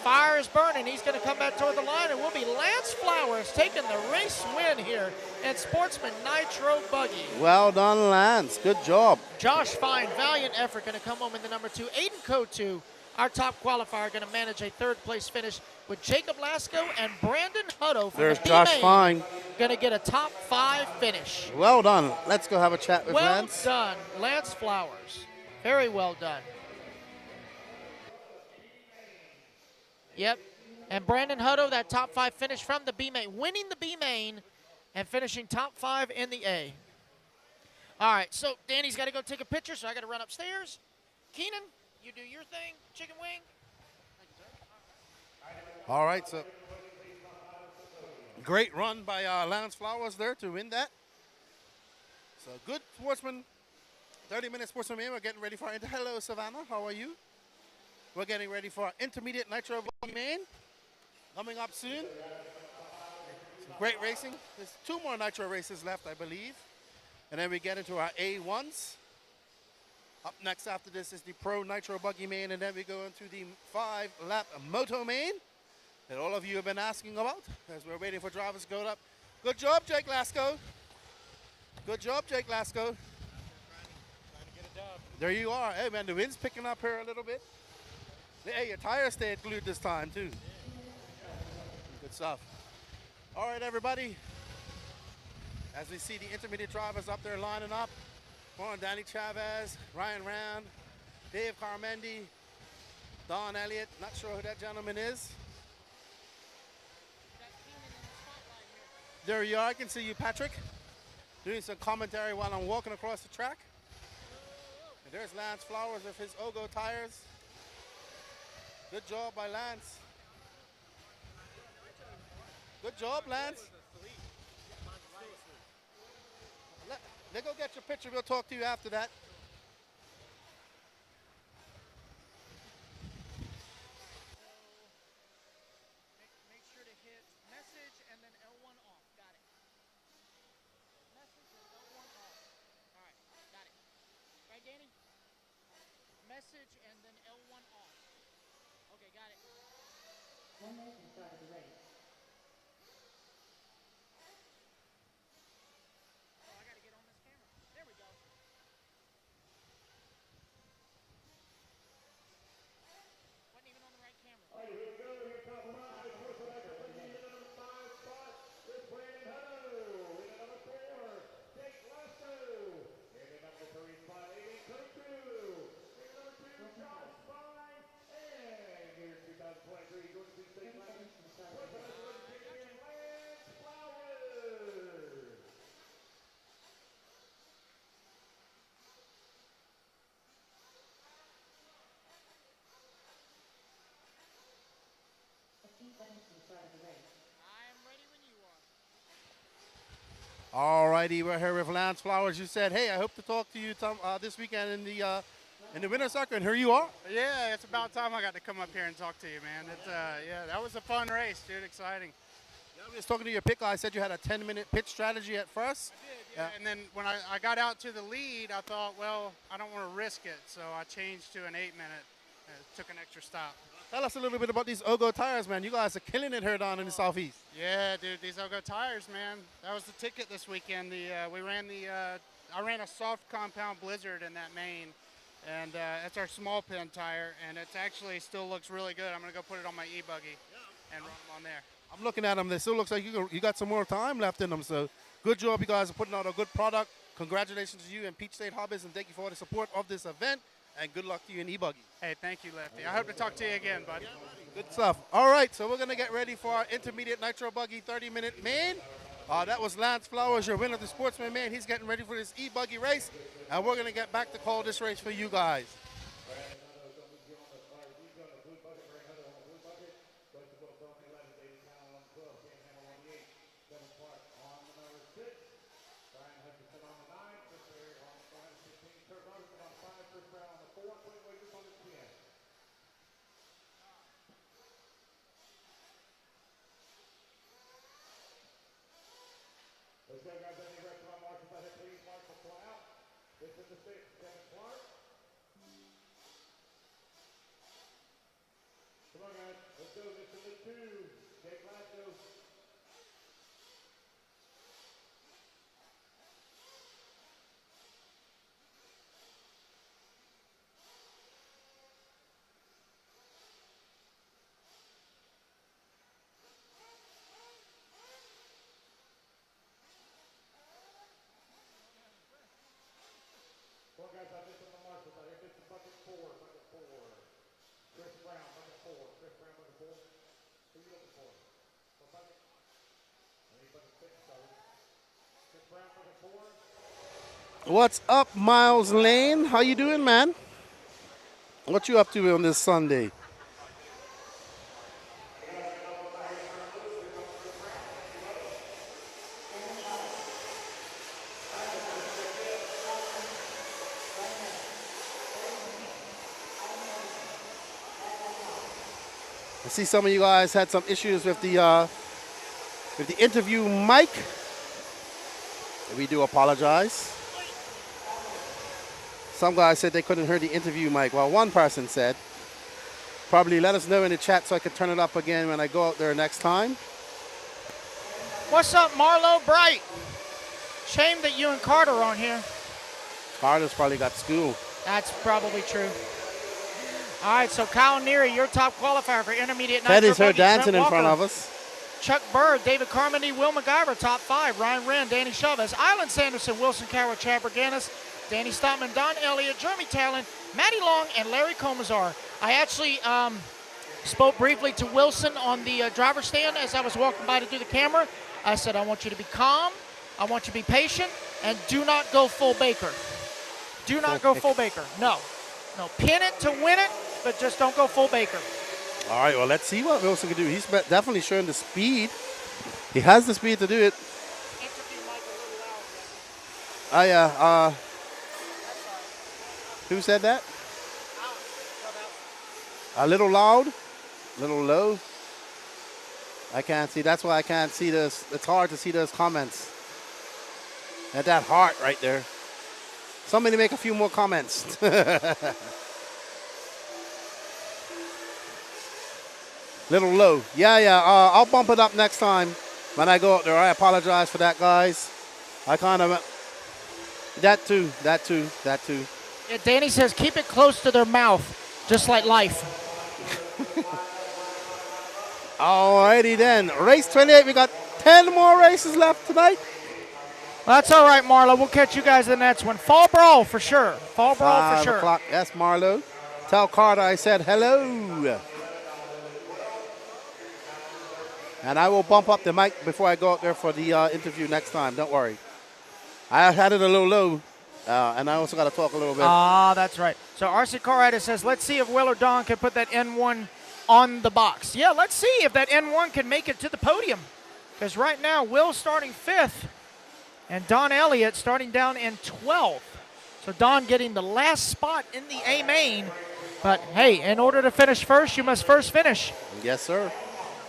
fire is burning, he's going to come back toward the line. It will be Lance Flowers taking the race win here in Sportsman Nitro Buggy. Well done, Lance. Good job. Josh Fine, valiant effort, going to come home in the number 2. Aiden Kotu, our top qualifier, going to manage a 3rd place finish with Jacob Lasco and Brandon Hutto from There's the Josh B-Main. Fine. Going to get a top 5 finish. Well done. Let's go have a chat with Well Lance. done, Lance Flowers. Very well done. Yep. And Brandon Hutto, that top 5 finish from the B-Main, winning the B-Main and finishing top 5 in the A. All right, so Danny's got to go take a picture, so I got to run upstairs. Keenan, you do your thing, chicken wing. All right, so great run by Lance Flowers there to win that. So good sportsman, 30-minute sportsman main. We're getting ready for hello, Savannah. How are you? We're getting ready for our intermediate nitro main coming up soon. Some great racing. There's 2 more nitro races left, I believe. And then we get into our A1s. Up next after this is the Pro Nitro Buggy main, and then we go into the 5-lap moto main that all of you have been asking about as we're waiting for drivers to go up. Good job, Jake Lasco. Good job, Jake Lasco. There you are. Hey, man, the wind's picking up here a little bit. Hey, your tires stayed glued this time, too. Good stuff. All right, everybody. As we see the intermediate drivers up there lining up. Born Danny Chavez, Ryan Rand, Dave Carmendi, Don Elliott. Not sure who that gentleman is. There you are. I can see you, Patrick, doing some commentary while I'm walking across the track. And there's Lance Flowers with his Ogo tires. Good job by Lance. Good job, Lance. Let go get your picture. We'll talk to you after that. Make sure to hit message and then L1 off. Got it. Message and L1 off. All right, got it. Right, Danny? Message and then L1 off. Okay, got it. 1 minute from start of the race. All righty, we're here with Lance Flowers. You said, hey, I hope to talk to you this weekend in the winter circuit, and here you are. Yeah, it's about time I got to come up here and talk to you, man. Yeah, that was a fun race, dude. Exciting. Yeah, I was talking to your pit guy. I said you had a 10-minute pit strategy at first. I did, yeah. And then when I got out to the lead, I thought, well, I don't want to risk it, so I changed to an 8-minute. Took an extra stop. Tell us a little bit about these Ogo tires, man. You guys are killing it here down in the Southeast. Yeah, dude, these Ogo tires, man. That was the ticket this weekend. I ran a soft compound Blizzard in that main, and that's our small pin tire, and it actually still looks really good. I'm gonna go put it on my e-buggy and run them on there. I'm looking at them. They still looks like you got some more time left in them. So good job, you guys are putting out a good product. Congratulations to you and Peach State Hobbies, and thank you for all the support of this event. And good luck to you in e-buggy. Hey, thank you, Lefty. I hope to talk to you again, buddy. Good stuff. All right, so we're going to get ready for our intermediate nitro buggy 30-minute main. That was Lance Flowers, your winner of the Sportsman main. He's getting ready for this e-buggy race, and we're going to get back to call this race for you guys. Let's go, guys. Any restaurant marshals out here, please mark the flat. This is the 6, Kevin Clark. Come on, guys. Let's go. This is the 2, Jake Glasgow. Well, guys, I missed on the marshals out here. This is bucket 4. Chris Brown, bucket 4. Chris Brown, bucket 4. Who are you looking for? What bucket? I need bucket 6, sorry. Chris Brown, bucket 4. What's up, Miles Lane? How you doing, man? What you up to on this Sunday? I see some of you guys had some issues with the interview mic. We do apologize. Some guys said they couldn't hear the interview mic. Well, one person said, probably let us know in the chat so I could turn it up again when I go out there next time. What's up, Marlo Bright? Shame that you and Carter aren't here. Carter's probably got school. That's probably true. All right, so Kyle Neary, your top qualifier for intermediate nitro. Teddy's here buggy. dancing Trent in front Walker, of us. Chuck Bird, David Carmody, Will McGyver, top 5. Ryan Wren, Danny Chavez, Island Sanderson, Wilson Coward, Chad Berganis, Danny Stoutman, Don Elliott, Jeremy Talon, Matty Long, and Larry Comazar. I actually spoke briefly to Wilson on the driver's stand as I was walking by to do the camera. I said, I want you to be calm, I want you to be patient, and do not go full Baker. Do not go full Baker. No. Pin it to win it, but just don't go full Baker. All right, well, let's see what Wilson can do. He's definitely showing the speed. He has the speed to do it. Oh, yeah. Who said that? A little loud, a little low. I can't see. That's why I can't see this. It's hard to see those comments. At that heart right there. Somebody make a few more comments. Little low. Yeah. I'll bump it up next time when I go out there. I apologize for that, guys. I kind of... That too. Yeah, Danny says keep it close to their mouth, just like life. Alrighty then. Race 28. We got 10 more races left tonight. That's all right, Marlo. We'll catch you guys in the next one. Fall Brawl for sure. Fall Brawl for sure. 5 o'clock. Yes, Marlo. Tell Carter I said hello. And I will bump up the mic before I go out there for the interview next time. Don't worry. I had it a little low, and I also got to talk a little bit. That's right. So RC Carrider says, let's see if Will or Don can put that N1 on the box. Yeah, let's see if that N1 can make it to the podium. Because right now, Will's starting 5th. And Don Elliott starting down in 12th. So Don getting the last spot in the A main. But hey, in order to finish first, you must first finish. Yes, sir.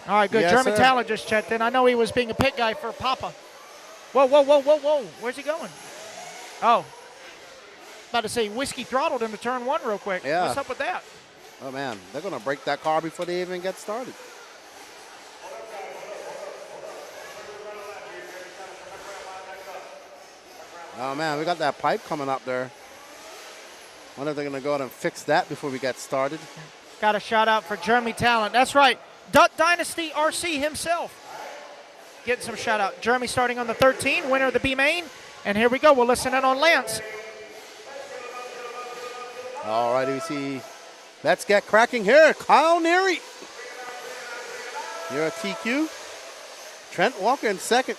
All right, good. Yes, German sir. Talent just checked in. I know he was being a pit guy for Papa. Whoa, whoa, whoa, whoa, whoa. Where's he going? Oh. About to say Whiskey throttled him to turn 1 real quick. Yeah. What's up with that? Oh, man. They're going to break that car before they even get started. Oh, man. We got that pipe coming up there. Wonder if they're going to go ahead and fix that before we get started. Got a shout out for Jeremy Talent. That's right. Duck Dynasty RC himself. Getting some shout out. Jeremy starting on the 13, winner of the B main. And here we go. We'll listen in on Lance. All right, we see. Let's get cracking here. Kyle Neary. You're a TQ. Trent Walker in second.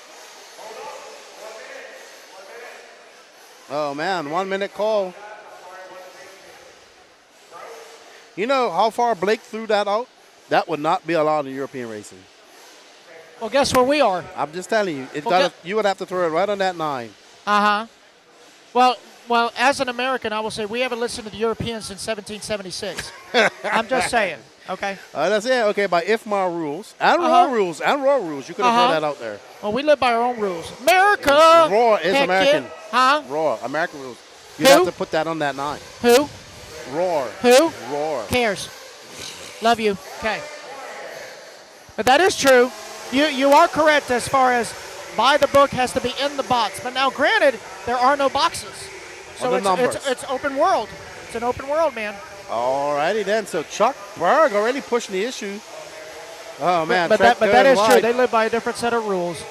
Oh, man. 1 minute call. You know how far Blake threw that out? That would not be allowed in European racing. Well, guess where we are? I'm just telling you. Well, You would have to throw it right on that 9. Uh-huh. Well, as an American, I will say we haven't listened to the Europeans since 1776. I'm just saying, okay? That's it. Okay, by IFMAR rules and raw rules and raw rules, you could have thrown that out there. Well, we live by our own rules. America! Raw is Heck American. yeah. Huh? Raw, American rules. You Who? have to put that on that 9. Who? Roar. Who? Roar. Cares. Love you. Okay. But that is true. You are correct as far as by the book has to be in the box. But now, granted, there are no boxes. So it's open world. It's an open world, man. All righty then. So Chuck Berg already pushing the issue. Oh, man. But that is true. They live by a different set of rules.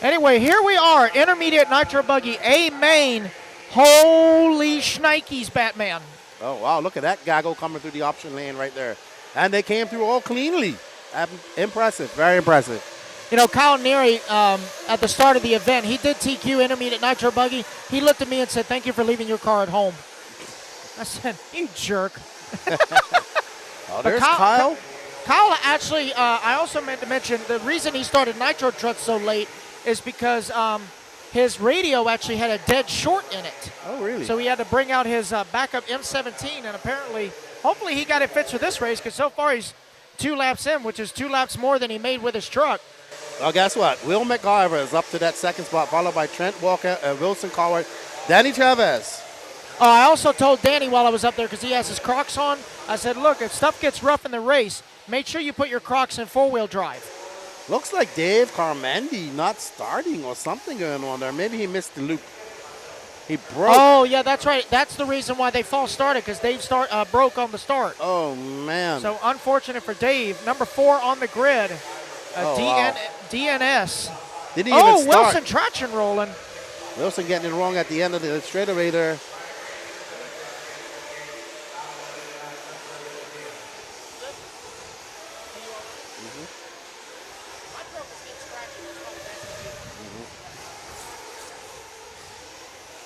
Anyway, here we are. Intermediate Nitro Buggy, A main. Holy shnikes, Batman. Oh, wow. Look at that gaggle coming through the option lane right there. And they came through all cleanly. Impressive. Very impressive. You know, Kyle Neary, at the start of the event, he did TQ Intermediate Nitro Buggy. He looked at me and said, "Thank you for leaving your car at home." I said, "You jerk." Oh, there's Kyle. Kyle actually, I also meant to mention, the reason he started Nitro Trucks so late is because his radio actually had a dead short in it. Oh, really? So he had to bring out his backup M17, and apparently, hopefully he got it fixed for this race, because so far he's 2 laps in, which is 2 laps more than he made with his truck. Well, guess what? Will McIver is up to that second spot, followed by Trent Walker and Wilson Coward. Danny Chavez. Oh, I also told Danny while I was up there, because he has his Crocs on, I said, look, if stuff gets rough in the race, make sure you put your Crocs in 4-wheel drive. Looks like Dave Carmendi not starting or something going on there. Maybe he missed the loop. He broke. Oh, yeah, that's right. That's the reason why they false started, because Dave broke on the start. Oh, man. So unfortunate for Dave. Number 4 on the grid. Wow. DNS. Didn't even start. Wilson traction rolling. Wilson getting it wrong at the end of the straightaway there.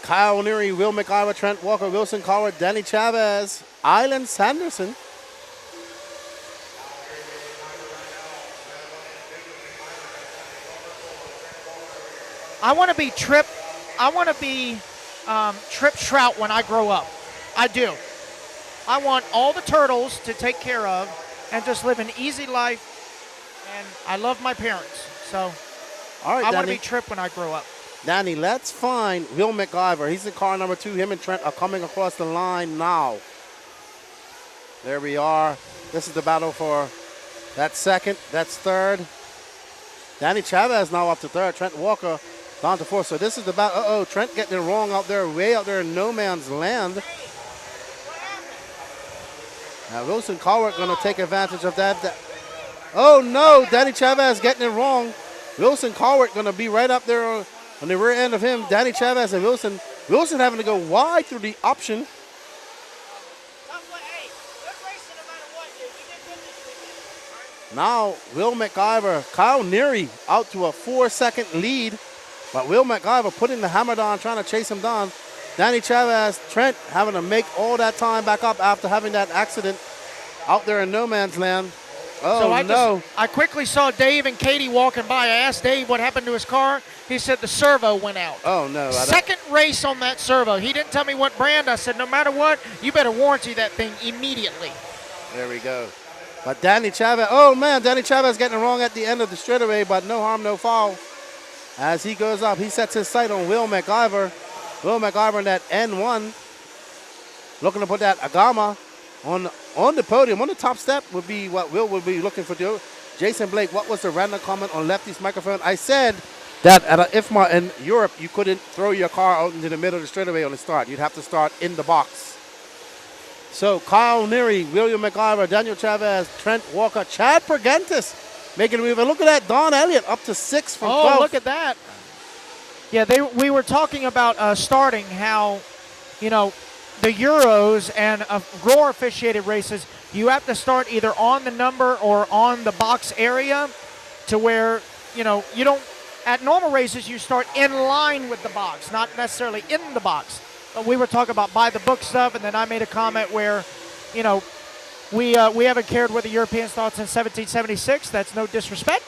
Kyle Neary, Will McIver, Trent Walker, Wilson Coward, Danny Chavez, Island Sanderson. I want to be Trip Trout when I grow up. I do. I want all the turtles to take care of and just live an easy life. And I love my parents. So all right, I want to Danny. be Trip when I grow up. Danny, let's find Will McIver. He's in car number 2. Him and Trent are coming across the line now. There we are. This is the battle for that second. That's third. Danny Chavez now up to third. Trent Walker down to 4th. So this is the battle. Uh-oh, Trent getting it wrong out there, way out there in no man's land. Now Wilson Cowart going to take advantage of that. Oh, no, Danny Chavez getting it wrong. Wilson Cowart going to be right up there on the rear end of him. Danny Chavez and Wilson. Wilson having to go wide through the option. Now, Will McIver, Kyle Neary out to a 4-second lead. But Will McIver putting the hammer down, trying to chase him down. Danny Chavez, Trent having to make all that time back up after having that accident out there in no man's land. Oh, so no. I quickly saw Dave and Katie walking by. I asked Dave what happened to his car. He said the servo went out. Oh, no. Second race on that servo. He didn't tell me what brand. I said, no matter what, you better warranty that thing immediately. There we go. But Danny Chavez, oh, man, Danny Chavez getting it wrong at the end of the straightaway, but no harm, no foul. As he goes up, he sets his sight on Will McIver. Will McIver in that N1, looking to put that Agama on the podium. On the top step would be what Will would be looking for. Jason Blake, what was the random comment on Lefty's microphone? I said that at an IFMA in Europe, you couldn't throw your car out into the middle of the straightaway on the start. You'd have to start in the box. So Kyle Neary, William McIver, Daniel Chavez, Trent Walker, Chad Pergentis making a move. And look at that, Don Elliott up to 6 from 12. Oh, look at that. Yeah, we were talking about starting how, you know, the Euros and Roar officiated races, you have to start either on the number or on the box area to where, you know, you don't, at normal races, you start in line with the box, not necessarily in the box. But we were talking about by the book stuff, and then I made a comment where, you know, we haven't cared what the Europeans thought since 1776. That's no disrespect,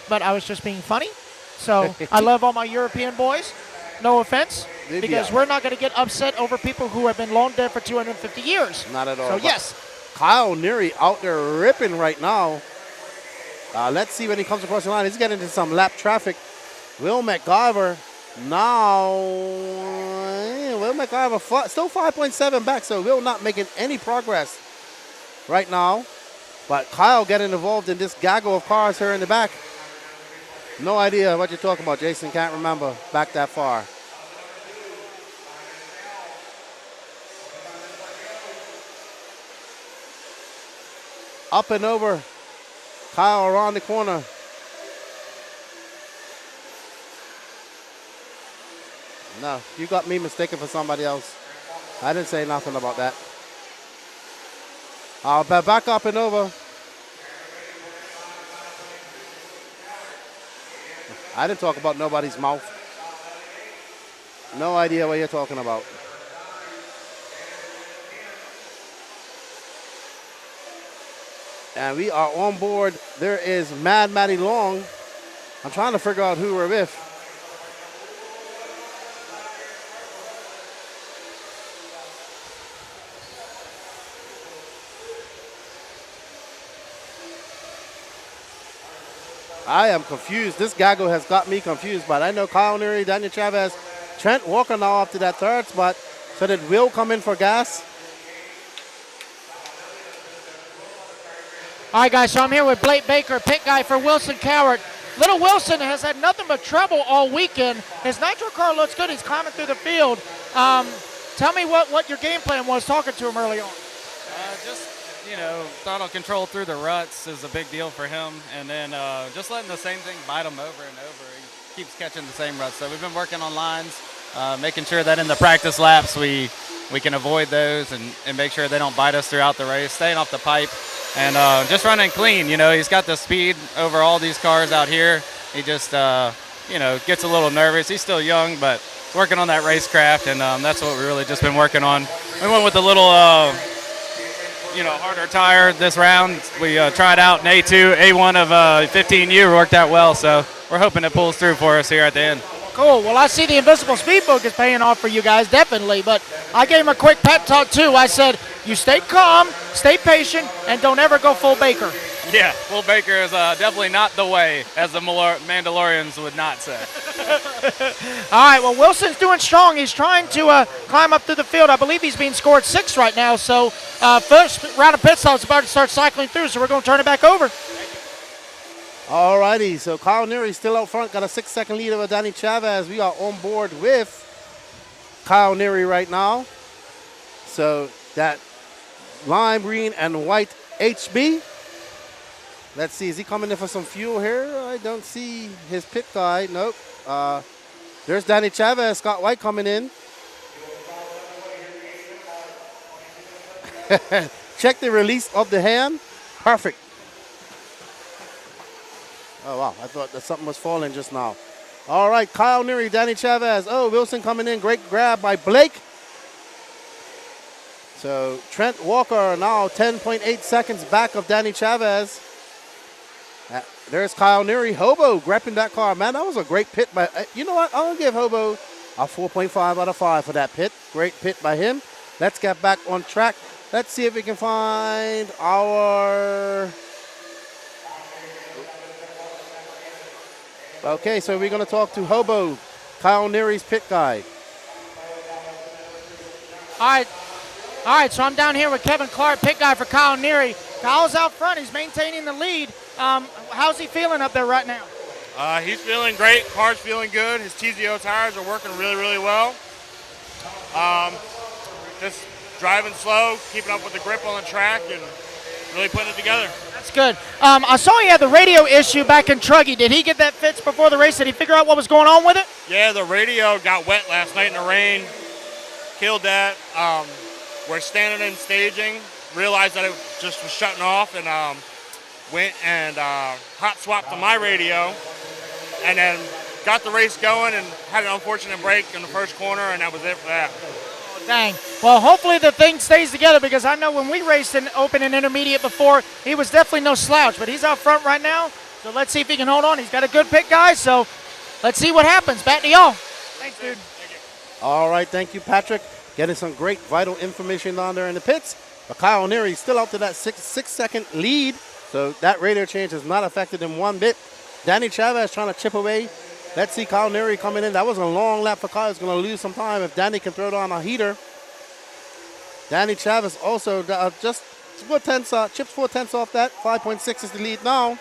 but I was just being funny. So I love all my European boys. No offense, because we're not going to get upset over people who have been long dead for 250 years. Not at all. So, yes. Kyle Neary out there ripping right now. Let's see when he comes across the line. He's getting into some lap traffic. Will McIver now. Will McIver still 5.7 back, so Will not making any progress right now. But Kyle getting involved in this gaggle of cars here in the back. No idea what you're talking about, Jason. Can't remember back that far. Up and over. Kyle around the corner. No, you got me mistaken for somebody else. I didn't say nothing about that. Back up and over. I didn't talk about nobody's mouth. No idea what you're talking about. And we are on board. There is Mad Matty Long. I'm trying to figure out who we're with. I am confused. This gaggle has got me confused, but I know Kyle Neary, Daniel Chavez, Trent Walker now up to that third spot. So did Will come in for gas? All right, guys, so I'm here with Blake Baker, pit guy for Wilson Cowart. Little Wilson has had nothing but trouble all weekend. His nitro car looks good. He's climbing through the field. Tell me what your game plan was talking to him early on. Just, you know, throttle control through the ruts is a big deal for him. And then just letting the same thing bite him over and over. He keeps catching the same ruts. So we've been working on lines, making sure that in the practice laps we can avoid those and make sure they don't bite us throughout the race, staying off the pipe. And just running clean, you know, he's got the speed over all these cars out here. He just, you know, gets a little nervous. He's still young, but working on that racecraft, and that's what we've really just been working on. We went with a little, you know, harder tire this round. We tried out an A2, A1 of 15U, worked out well, so we're hoping it pulls through for us here at the end. Cool. Well, I see the Invisible Speed Book is paying off for you guys, definitely. But I gave him a quick pep talk, too. I said, you stay calm, stay patient, and don't ever go full Baker. Yeah, full Baker is definitely not the way, as the Mandalorians would not say. All right, well, Wilson's doing strong. He's trying to climb up through the field. I believe he's being scored 6 right now. So first round of pit stops about to start cycling through, so we're going to turn it back over. All righty, so Kyle Neary still out front, got a 6-second lead over Danny Chavez. We are on board with Kyle Neary right now. So that lime green and white HB. Let's see, is he coming in for some fuel here? I don't see his pit guy. Nope. There's Danny Chavez, Scott White coming in. Check the release of the hand. Perfect. Oh, wow. I thought that something was falling just now. All right, Kyle Neary, Danny Chavez. Oh, Wilson coming in. Great grab by Blake. So Trent Walker now 10.8 seconds back of Danny Chavez. There's Kyle Neary. Hobo grepping that car. Man, that was a great pit. You know what? I'll give Hobo a 4.5 out of 5 for that pit. Great pit by him. Let's get back on track. Let's see if we can find our... Okay, so we're going to talk to Hobo, Kyle Neary's pit guy. All right, so I'm down here with Kevin Clark, pit guy for Kyle Neary. Kyle's out front. He's maintaining the lead. How's he feeling up there right now? He's feeling great. Car's feeling good. His TZO tires are working really, really well. Just driving slow, keeping up with the grip on the track, and really putting it together. That's good. I saw he had the radio issue back in Truggy. Did he get that fixed before the race? Did he figure out what was going on with it? Yeah, the radio got wet last night in the rain. Killed that. We're standing in staging, realized that it just was shutting off, and went and hot swapped to my radio, and then got the race going and had an unfortunate break in the first corner, and that was it for that. Oh, dang. Well, hopefully the thing stays together, because I know when we raced in open and intermediate before, he was definitely no slouch, but he's out front right now, so let's see if he can hold on. He's got a good pit, guys, so let's see what happens. Back to y'all. Thanks, dude. All right, thank you, Patrick. Getting some great vital information down there in the pits. But Kyle Neary still up to that 6-second lead, so that radio change has not affected him one bit. Danny Chavez trying to chip away. Let's see Kyle Neary coming in. That was a long lap for Kyle. He's going to lose some time if Danny can throw down a heater. Danny Chavez also just 4 tenths, chips 4 tenths off that. 5.6 is the lead now.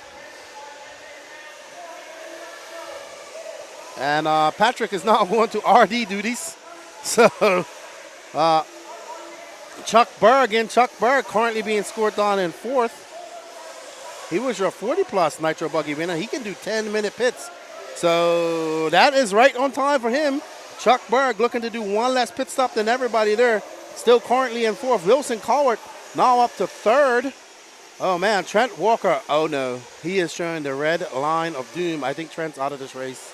And Patrick is now going to RD duties. So Chuck Berg currently being scored down in 4th. He was your 40-plus Nitro Buggy winner. He can do 10-minute pits. So that is right on time for him. Chuck Berg looking to do one less pit stop than everybody there. Still currently in 4th. Wilson Cowart now up to 3rd. Oh, man, Trent Walker. Oh, no. He is showing the red line of doom. I think Trent's out of this race.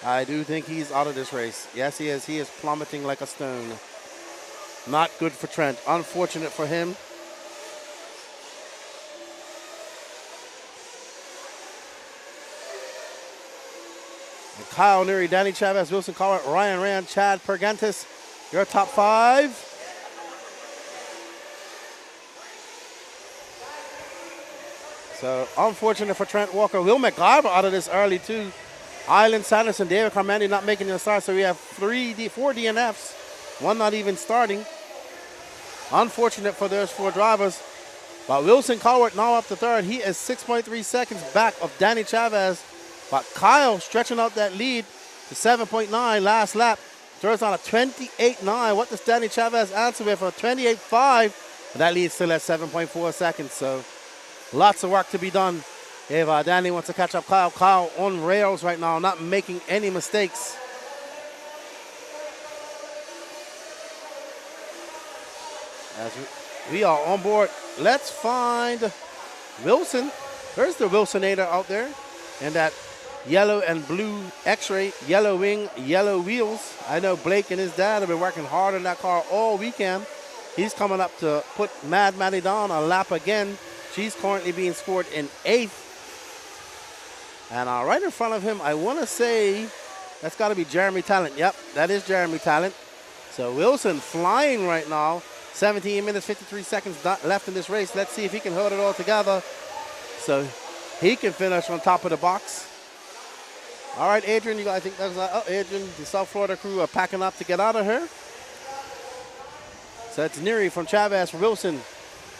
I do think he's out of this race. Yes, he is. He is plummeting like a stone. Not good for Trent. Unfortunate for him. And Kyle Neary, Danny Chavez, Wilson Cowart, Ryan Rand, Chad Pergantis. Your top 5. So unfortunate for Trent Walker. Will McIver out of this early too. Island Sanderson, David Carmandi not making the start. So we have 4 DNFs. One not even starting. Unfortunate for those 4 drivers. But Wilson Cowart now up to 3rd. He is 6.3 seconds back of Danny Chavez. But Kyle stretching out that lead to 7.9 last lap. Throws on a 28.9. What does Danny Chavez answer with? A 28.5. And that lead still at 7.4 seconds. So lots of work to be done. If Danny wants to catch up Kyle on rails right now, not making any mistakes. As we are on board, let's find Wilson. There's the Wilsonator out there. And that yellow and blue X-ray, yellow wing, yellow wheels. I know Blake and his dad have been working hard on that car all weekend. He's coming up to put Mad Maddie down a lap again. She's currently being scored in 8th. And right in front of him, I want to say that's got to be Jeremy Talent. Yep, that is Jeremy Talent. So Wilson flying right now. 17 minutes, 53 seconds left in this race. Let's see if he can hold it all together so he can finish on top of the box. All right, Adrian, I think that's Adrian, the South Florida crew are packing up to get out of here. So it's Neary from Chavez for Wilson.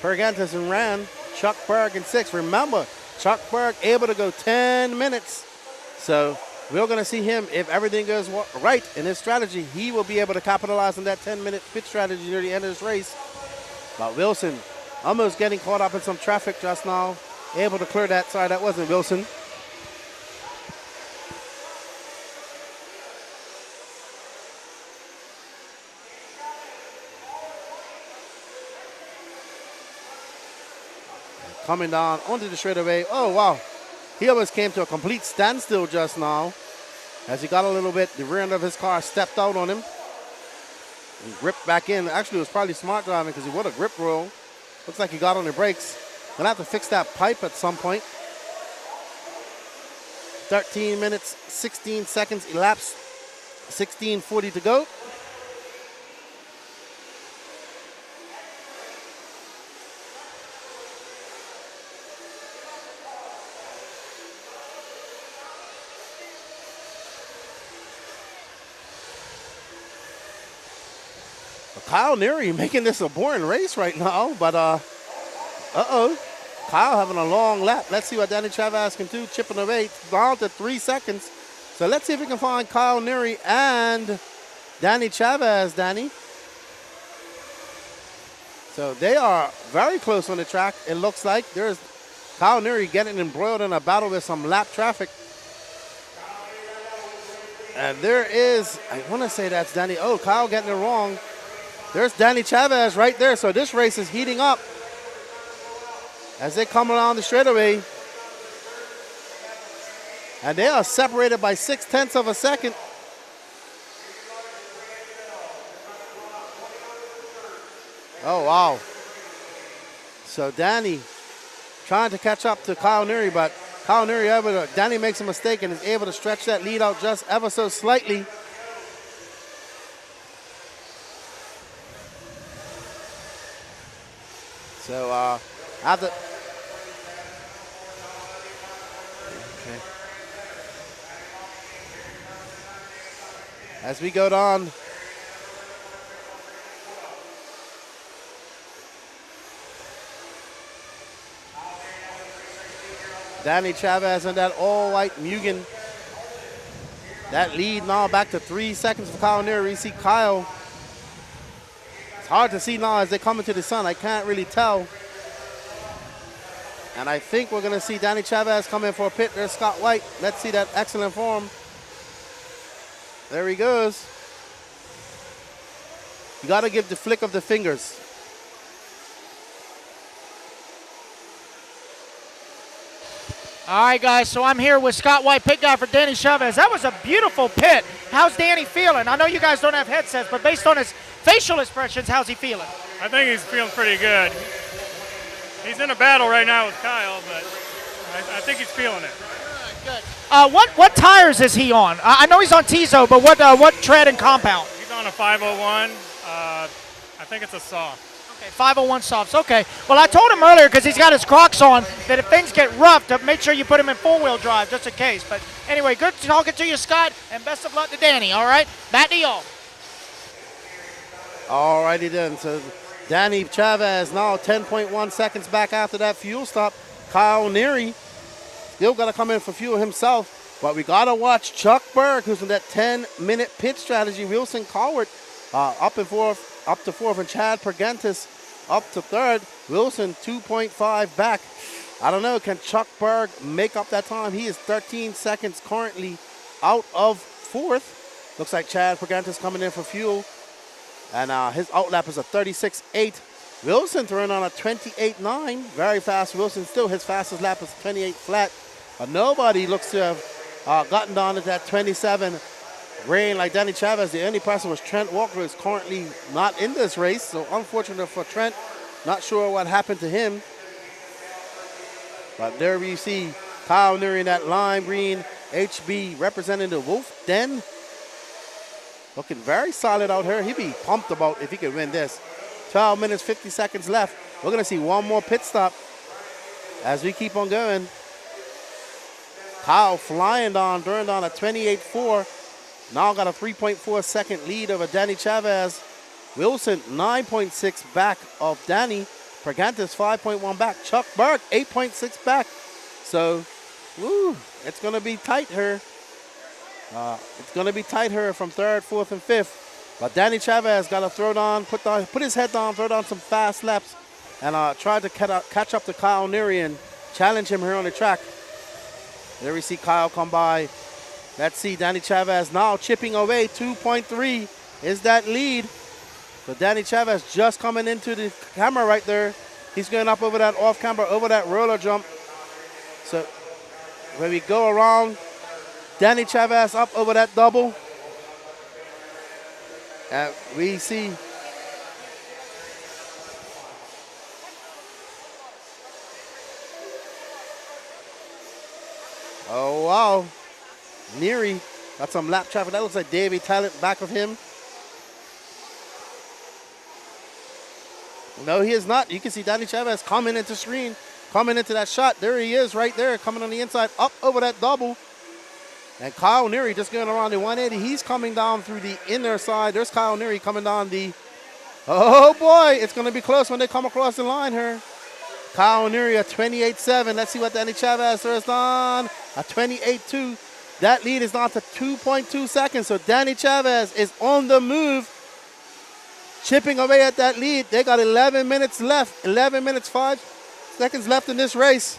Pergantis and Rand. Chuck Berg in 6th. Remember, Chuck Berg able to go 10 minutes. So we're going to see him, if everything goes right in his strategy, he will be able to capitalize on that 10-minute pit strategy near the end of this race. But Wilson almost getting caught up in some traffic just now. Able to clear that. Sorry, that wasn't Wilson. Coming down onto the straightaway. Oh, wow. He almost came to a complete standstill just now. As he got a little bit, the rear end of his car stepped out on him. And gripped back in. Actually, it was probably smart driving because he would have grip roll. Looks like he got on the brakes. Gonna have to fix that pipe at some point. 13 minutes, 16 seconds elapsed. 16:40 to go. Kyle Neary making this a boring race right now, but uh-oh. Kyle having a long lap. Let's see what Danny Chavez can do, chipping away down to 3 seconds. So let's see if we can find Kyle Neary and Danny Chavez, Danny. So they are very close on the track, it looks like. There's Kyle Neary getting embroiled in a battle with some lap traffic. And there is, I want to say that's Danny. Oh, Kyle getting it wrong. There's Danny Chavez right there. So this race is heating up as they come around the straightaway. And they are separated by 0.6 of a second. Oh, wow. So Danny trying to catch up to Kyle Neary, but Kyle Neary, Danny makes a mistake and is able to stretch that lead out just ever so slightly. So after, okay. As we go down, Danny Chavez and that all-white Mugen. That lead now back to 3 seconds for Kyle Neary. We see Kyle. It's hard to see now as they come into the sun. I can't really tell. And I think we're going to see Danny Chavez come in for a pit. There's Scott White. Let's see that excellent form. There he goes. You got to give the flick of the fingers. All right, guys, so I'm here with Scott White, pit guy for Danny Chavez. That was a beautiful pit. How's Danny feeling? I know you guys don't have headsets, but based on his facial expressions, how's he feeling? I think he's feeling pretty good. He's in a battle right now with Kyle, but I think he's feeling it. Good. What tires is he on? I know he's on Tizo, but what tread and compound? He's on a 501. I think it's a soft. Okay, 501 softs. Okay. Well, I told him earlier, because he's got his Crocs on, that if things get rough, to make sure you put him in four-wheel drive, just in case. But anyway, good talking to you, Scott, and best of luck to Danny, all right? Back to y'all. All righty then. So Danny Chavez now 10.1 seconds back after that fuel stop. Kyle Neary still got to come in for fuel himself. But we got to watch Chuck Berg, who's in that 10-minute pit strategy. Wilson Cowart up to fourth, and Chad Pergentis up to third. Wilson 2.5 back. I don't know, can Chuck Berg make up that time? He is 13 seconds currently out of fourth. Looks like Chad Pergentis coming in for fuel. And his outlap is a 36.8. Wilson throwing on a 28.9. Very fast. Wilson still, his fastest lap is 28 flat. But nobody looks to have gotten down to that 27 grain like Danny Chavez. The only person was Trent Walker, who is currently not in this race. So unfortunate for Trent. Not sure what happened to him. But there we see Kyle Neary in that lime green HB representing the Wolf Den. Looking very solid out here. He'd be pumped about if he could win this. 12 minutes, 50 seconds left. We're going to see one more pit stop as we keep on going. Kyle flying down, throwing down a 28.4. Now got a 3.4 second lead over Danny Chavez. Wilson 9.6 back of Danny. Pergentis 5.1 back. Chuck Berg 8.6 back. So, woo, it's going to be tight here. It's going to be tight here from third, fourth, and fifth. But Danny Chavez got to throw down, put his head down, throw down some fast laps, and try to catch up to Kyle Neary and challenge him here on the track. There we see Kyle come by. Let's see Danny Chavez now chipping away. 2.3 is that lead. So Danny Chavez just coming into the camera right there. He's going up over that off camber, over that roller jump. So when we go around, Danny Chavez up over that double. And we see Oh, wow. Neary got some lap traffic. That looks like Davey Talent back of him. No, he is not. You can see Danny Chavez coming into screen, coming into that shot. There he is right there, coming on the inside, up over that double. And Kyle Neary just going around the 180. He's coming down through the inner side. There's Kyle Neary coming down the... Oh, boy. It's going to be close when they come across the line here. Kyle Neary at 28.7. Let's see what Danny Chavez throws down. At 28.2. That lead is down to 2.2 seconds. So Danny Chavez is on the move, chipping away at that lead. They got 11 minutes left. 11 minutes, 5 seconds left in this race.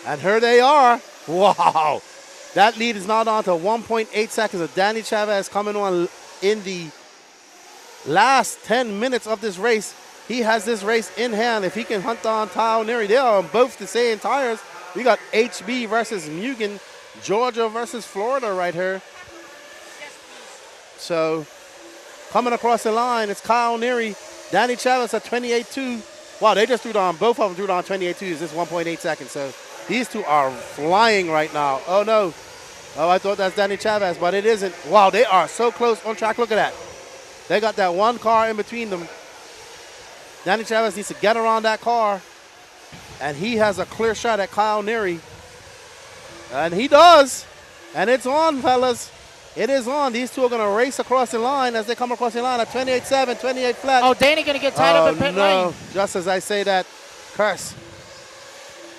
And here they are. Wow. That lead is now down to 1.8 seconds of Danny Chavez coming on in the last 10 minutes of this race. He has this race in hand. If he can hunt down Kyle Neary, they are on both the same tires. We got HB versus Mugen, Georgia versus Florida right here. So coming across the line, it's Kyle Neary, Danny Chavez at 28.2. Wow, they just threw down, both of them threw down 28.2. It's just 1.8 seconds. So these two are flying right now. Oh, no. Oh, I thought that's Danny Chavez, but it isn't. Wow, they are so close on track. Look at that. They got that one car in between them. Danny Chavez needs to get around that car, and he has a clear shot at Kyle Neary. And he does. And it's on, fellas. It is on. These two are going to race across the line as they come across the line at 28.7, 28 flat. Oh, Danny going to get tied up in pit lane. Just as I say that, curse.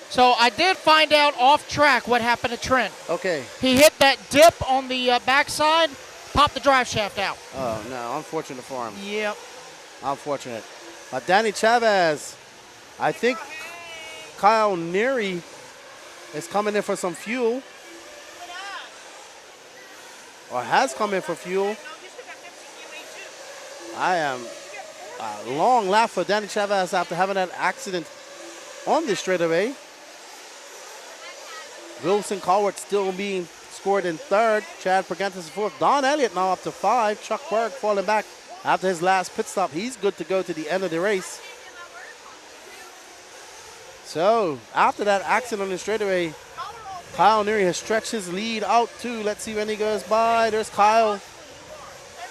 So I did find out off track what happened to Trent. Okay. He hit that dip on the backside, popped the drive shaft out. Oh, no. Unfortunate for him. Yep. Unfortunate. But Danny Chavez, I think Kyle Neary is coming in for some fuel. Or has come in for fuel. I am a long lap for Danny Chavez after having that accident on this straightaway. Wilson Colwart still being scored in third. Chad Pergentis fourth. Don Elliott now up to 5. Chuck Berg falling back after his last pit stop. He's good to go to the end of the race. So after that accident on the straightaway, Kyle Neary has stretched his lead out too. Let's see when he goes by. There's Kyle.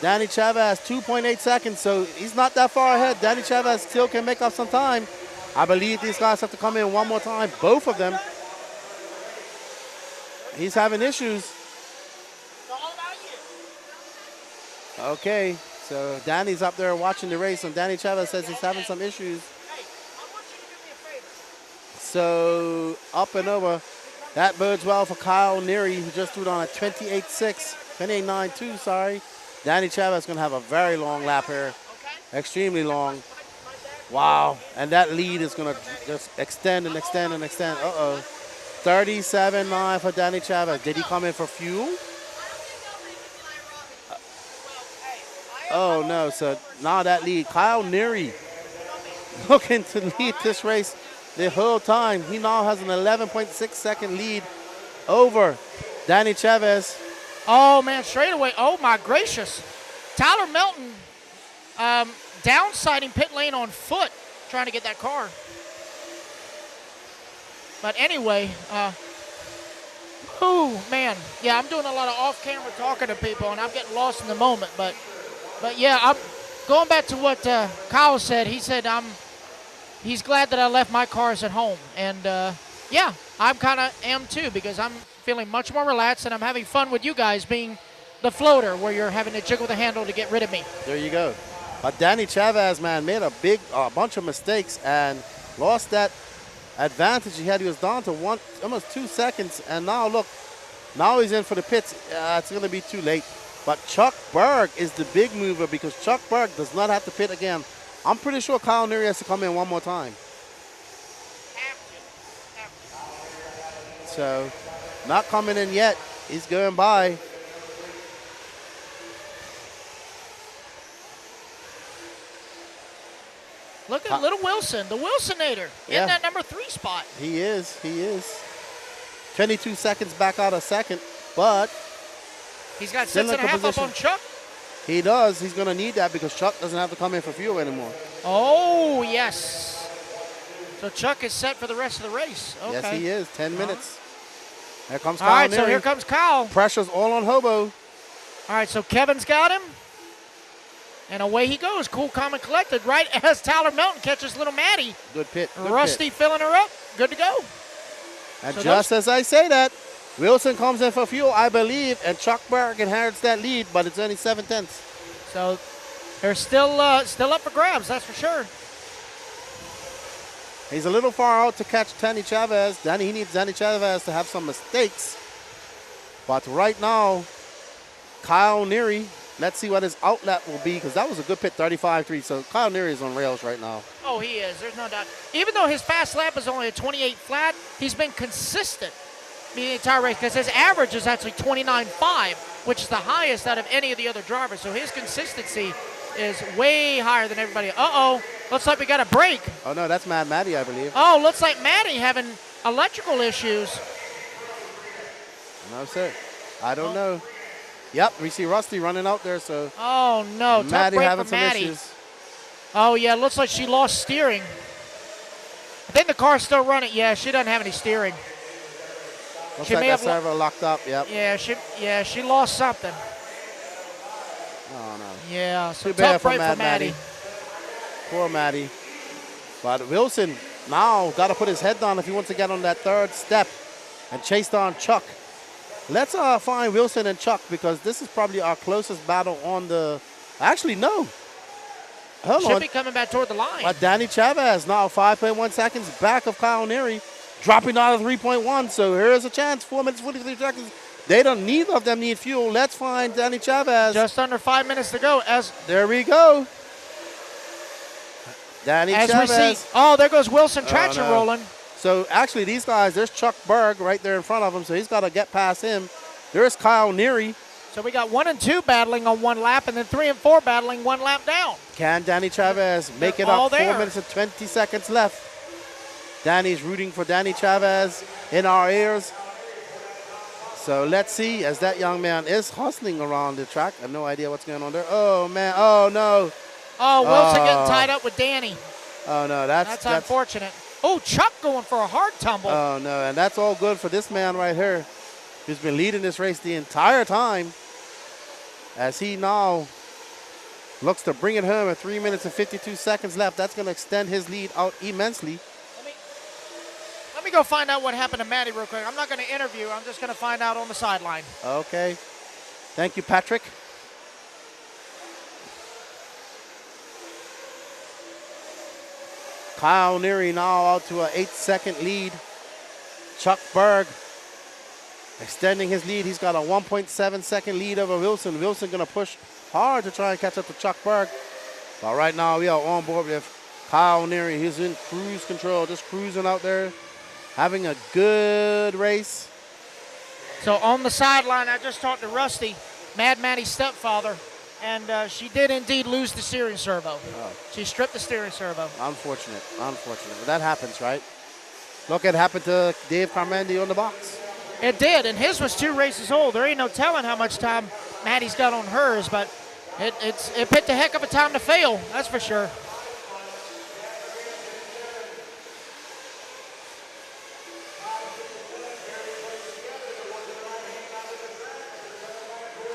Danny Chavez, 2.8 seconds, so he's not that far ahead. Danny Chavez still can make up some time. I believe these guys have to come in one more time, both of them. He's having issues. Okay, so Danny's up there watching the race, and Danny Chavez says he's having some issues. So up and over. That bodes well for Kyle Neary, who just threw down a 28.6, 28.92, sorry. Danny Chavez going to have a very long lap here, extremely long. Wow, and that lead is going to just extend and extend and extend. Uh-oh. 37.9 for Danny Chavez. Did he come in for fuel? Oh, no, so now that lead, Kyle Neary looking to lead this race the whole time. He now has an 11.6 second lead over Danny Chavez. Oh, man, straight away. Oh, my gracious. Tyler Melton downsiding pit lane on foot, trying to get that car. But anyway, oh, man. Yeah, I'm doing a lot of off-camera talking to people, and I'm getting lost in the moment. But yeah, I'm going back to what Kyle said. He said, he's glad that I left my cars at home. And, yeah, I'm kind of am too, because I'm feeling much more relaxed, and I'm having fun with you guys being the floater where you're having to jiggle the handle to get rid of me. There you go. But Danny Chavez, man, made a bunch of mistakes and lost that advantage he had. He was down to almost 2 seconds, and now look, now he's in for the pits. It's going to be too late. But Chuck Berg is the big mover, because Chuck Berg does not have to pit again. I'm pretty sure Kyle Neary has to come in one more time. So, not coming in yet. He's going by. Look at little Wilson, the Wilsonator, Yeah. in that number 3 spot. He is. 22 seconds back out of second, but He's got still 6.5 in up position. on Chuck. He does. He's going to need that because Chuck doesn't have to come in for fuel anymore. Oh, yes. So Chuck is set for the rest of the race. Okay. Yes, he is. 10 minutes. Here comes All Kyle right, so Neary. here comes Kyle. Pressure's all on Hobo. All right, so Kevin's got him. And away he goes, cool, calm, and collected, right as Tyler Melton catches little Maddie. Good pit. Good Rusty pit. filling her up. Good to go. And So just as I say that, Wilson comes in for fuel, I believe, and Chuck Berg inherits that lead, but it's only 7/10. So they're still up for grabs, that's for sure. He's a little far out to catch Danny Chavez. He needs Danny Chavez to have some mistakes. But right now, Kyle Neary, let's see what his outlet will be, because that was a good pit, 35.3. So Kyle Neary is on rails right now. Oh, he is. There's no doubt. Even though his fast lap is only a 28 flat, he's been consistent the entire race because his average is actually 29.5, which is the highest out of any of the other drivers. So his consistency is way higher than everybody. Uh-oh. Looks like we got a break. Oh, no, that's Mad Matty, I believe. Oh, looks like Maddie having electrical issues. No, sir. I don't know. Yep, we see Rusty running out there, so. Oh, no. Tough Maddie break having for some Maddie. issues. Oh, yeah, looks like she lost steering. I think the car's still running. Yeah, she doesn't have any steering. Looks She like may that have lo- servo locked up, yep. Yeah, she lost something. Oh, no. Yeah, so Too bad tough for break Mad for Maddie. Matty. Poor Maddie. But Wilson now got to put his head down if he wants to get on that third step and chase down Chuck. Let's find Wilson and Chuck because this is probably our closest battle on the. Actually, no. Hold Should on. be coming back toward the line. But Danny Chavez now 5.1 seconds back of Kyle Neary, dropping down to 3.1. So here's a chance. 4 minutes 43 seconds. Neither of them need fuel. Let's find Danny Chavez. Just under 5 minutes to go. There we go. Danny As Chavez. we see, oh, there goes Wilson Oh, traction no. rolling. So actually these guys, there's Chuck Berg right there in front of him, so he's got to get past him. There's Kyle Neary. So we got 1 and 2 battling on one lap, and then 3 and 4 battling one lap down. Can Danny Chavez make it all up? 4 there. minutes and 20 seconds left. Danny's rooting for Danny Chavez in our ears. So let's see, as that young man is hustling around the track. I have no idea what's going on there. Oh, man. Oh, no. Oh, Wilson getting tied up with Danny. Oh, no. That's unfortunate. Oh, Chuck going for a hard tumble. Oh, no. And that's all good for this man right here, who's been leading this race the entire time, as he now looks to bring it home at 3 minutes and 52 seconds left. That's going to extend his lead out immensely. Let me go find out what happened to Maddie real quick. I'm not going to interview. I'm just going to find out on the sideline. Okay. Thank you, Patrick. Kyle Neary now out to an 8-second lead. Chuck Berg extending his lead. He's got a 1.7-second lead over Wilson. Wilson going to push hard to try and catch up to Chuck Berg. But right now we are on board with Kyle Neary. He's in cruise control, just cruising out there, having a good race. So on the sideline, I just talked to Rusty, Mad Maddie's stepfather, and she did indeed lose the steering servo. Oh. She stripped the steering servo. Unfortunate. But that happens, right? Look, it happened to Dave Carmendi on the box. It did, and his was 2 races old. There ain't no telling how much time Maddie's got on hers, but it picked a heck of a time to fail, that's for sure.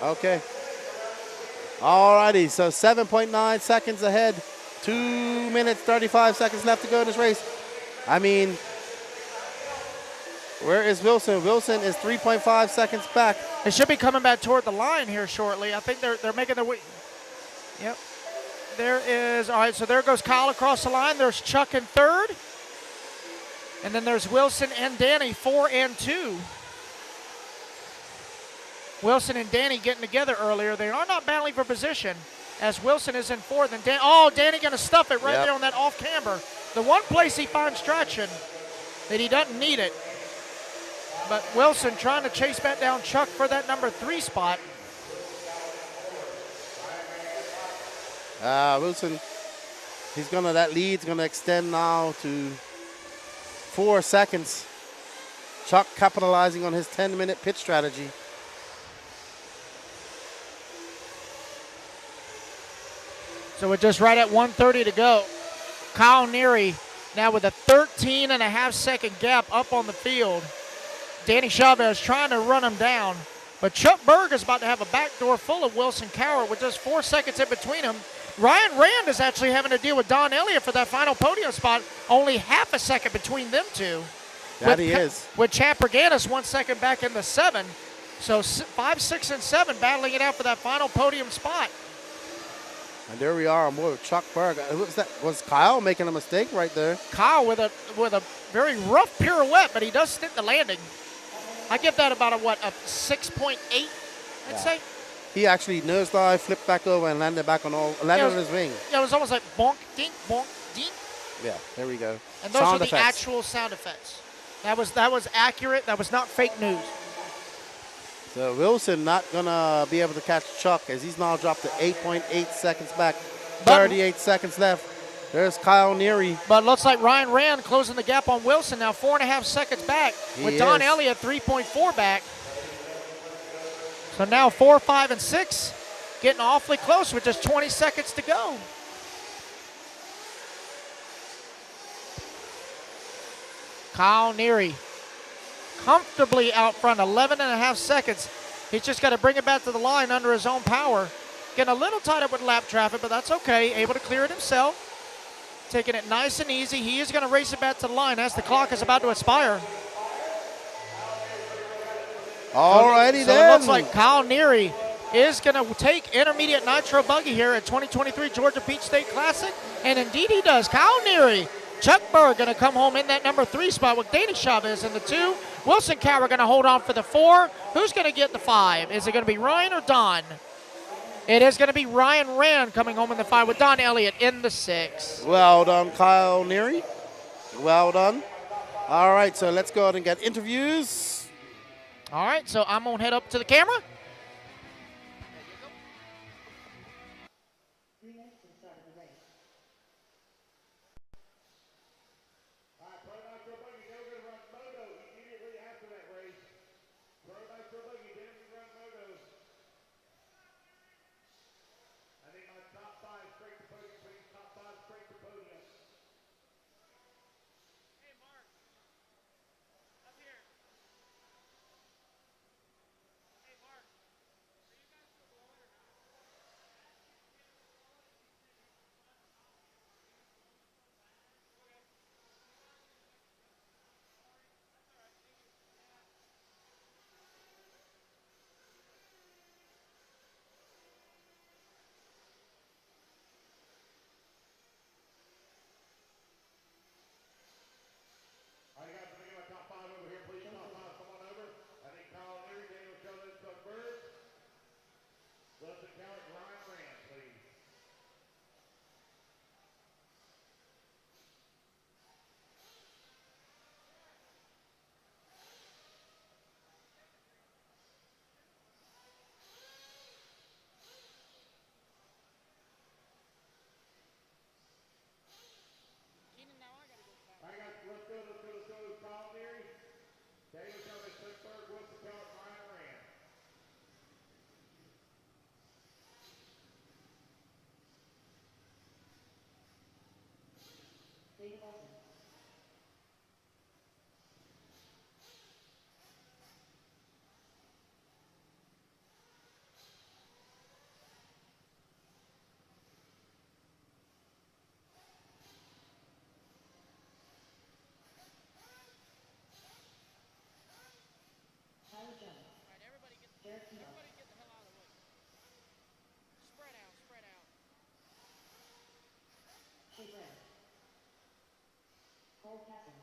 Okay. Alrighty, so 7.9 seconds ahead. 2 minutes, 35 seconds left to go in this race. I mean, where is Wilson? Wilson is 3.5 seconds back. They should be coming back toward the line here shortly. I think they're making their way. Yep. There is, all right, so there goes Kyle across the line. There's Chuck in 3rd. And then there's Wilson and Danny, 4 and 2. Wilson and Danny getting together earlier. They are not battling for position as Wilson is in 4th. And Danny going to stuff it right there on that off camber. The one place he finds traction that he doesn't need it. But Wilson trying to chase back down Chuck for that number 3 spot. Wilson That lead's gonna extend now to 4 seconds. Chuck capitalizing on his 10-minute pit strategy. So we're just right at 1:30 to go. Kyle Neary now with a 13.5-second gap up on the field. Danny Chavez trying to run him down. But Chuck Berg is about to have a backdoor full of Wilson Cowart with just 4 seconds in between them. Ryan Rand is actually having to deal with Don Elliott for that final podium spot. Only half a second between them two. That he is. With Chad Perganis 1 second back in the 7. So 5, 6, and 7 battling it out for that final podium spot. And there we are on board with Chuck Berg. Who was that? Was Kyle making a mistake right there? Kyle with a very rough pirouette, but he does stick the landing. I give that about a 6.8, I'd say. He actually nosedive, flipped back over, and landed back on on his wing. Yeah, it was almost like bonk, dink, dink. Yeah, there we go. And those are the actual sound effects. That was accurate. That was not fake news. So Wilson not gonna be able to catch Chuck as he's now dropped to 8.8 seconds back. 38 seconds left. There's Kyle Neary. But looks like Ryan Rand closing the gap on Wilson now, 4.5 seconds back. With Don Elliott 3.4 back. So now 4, 5, and 6 getting awfully close with just 20 seconds to go. Kyle Neary comfortably out front, 11.5 seconds. He's just got to bring it back to the line under his own power. Getting a little tied up with lap traffic, but that's okay. Able to clear it himself. Taking it nice and easy. He is going to race it back to the line as the clock is about to expire. Alrighty so then. It looks like Kyle Neary is going to take intermediate nitro buggy here at 2023 Georgia Peach State Classic. And indeed he does. Kyle Neary, Chuck Berg going to come home in that number 3 spot with Danny Chavez in the 2. Wilson Cowart going to hold on for the 4. Who's going to get the 5? Is it going to be Ryan or Don? It is going to be Ryan Rand coming home in the 5 with Don Elliott in the 6. Well done, Kyle Neary. Well done. All right, so let's go ahead and get interviews. All right, so I'm going to head up to the camera.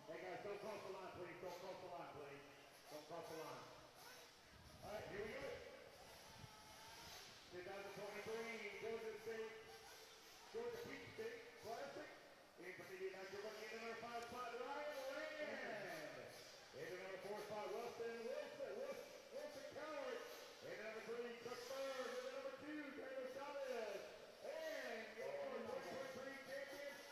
Hey guys, don't cross the line, please. Don't cross the line, please. Don't cross the line. All right, here we go. 2023 Georgia Peach State Classic. Intermediate nitro buggy in the number 5 spot, Ryan Rand. In the number 4 spot, Wilson Cowart. In the number 3, Chuck Berg. In the number 2, Daniel Chavez. And your 2023 champion,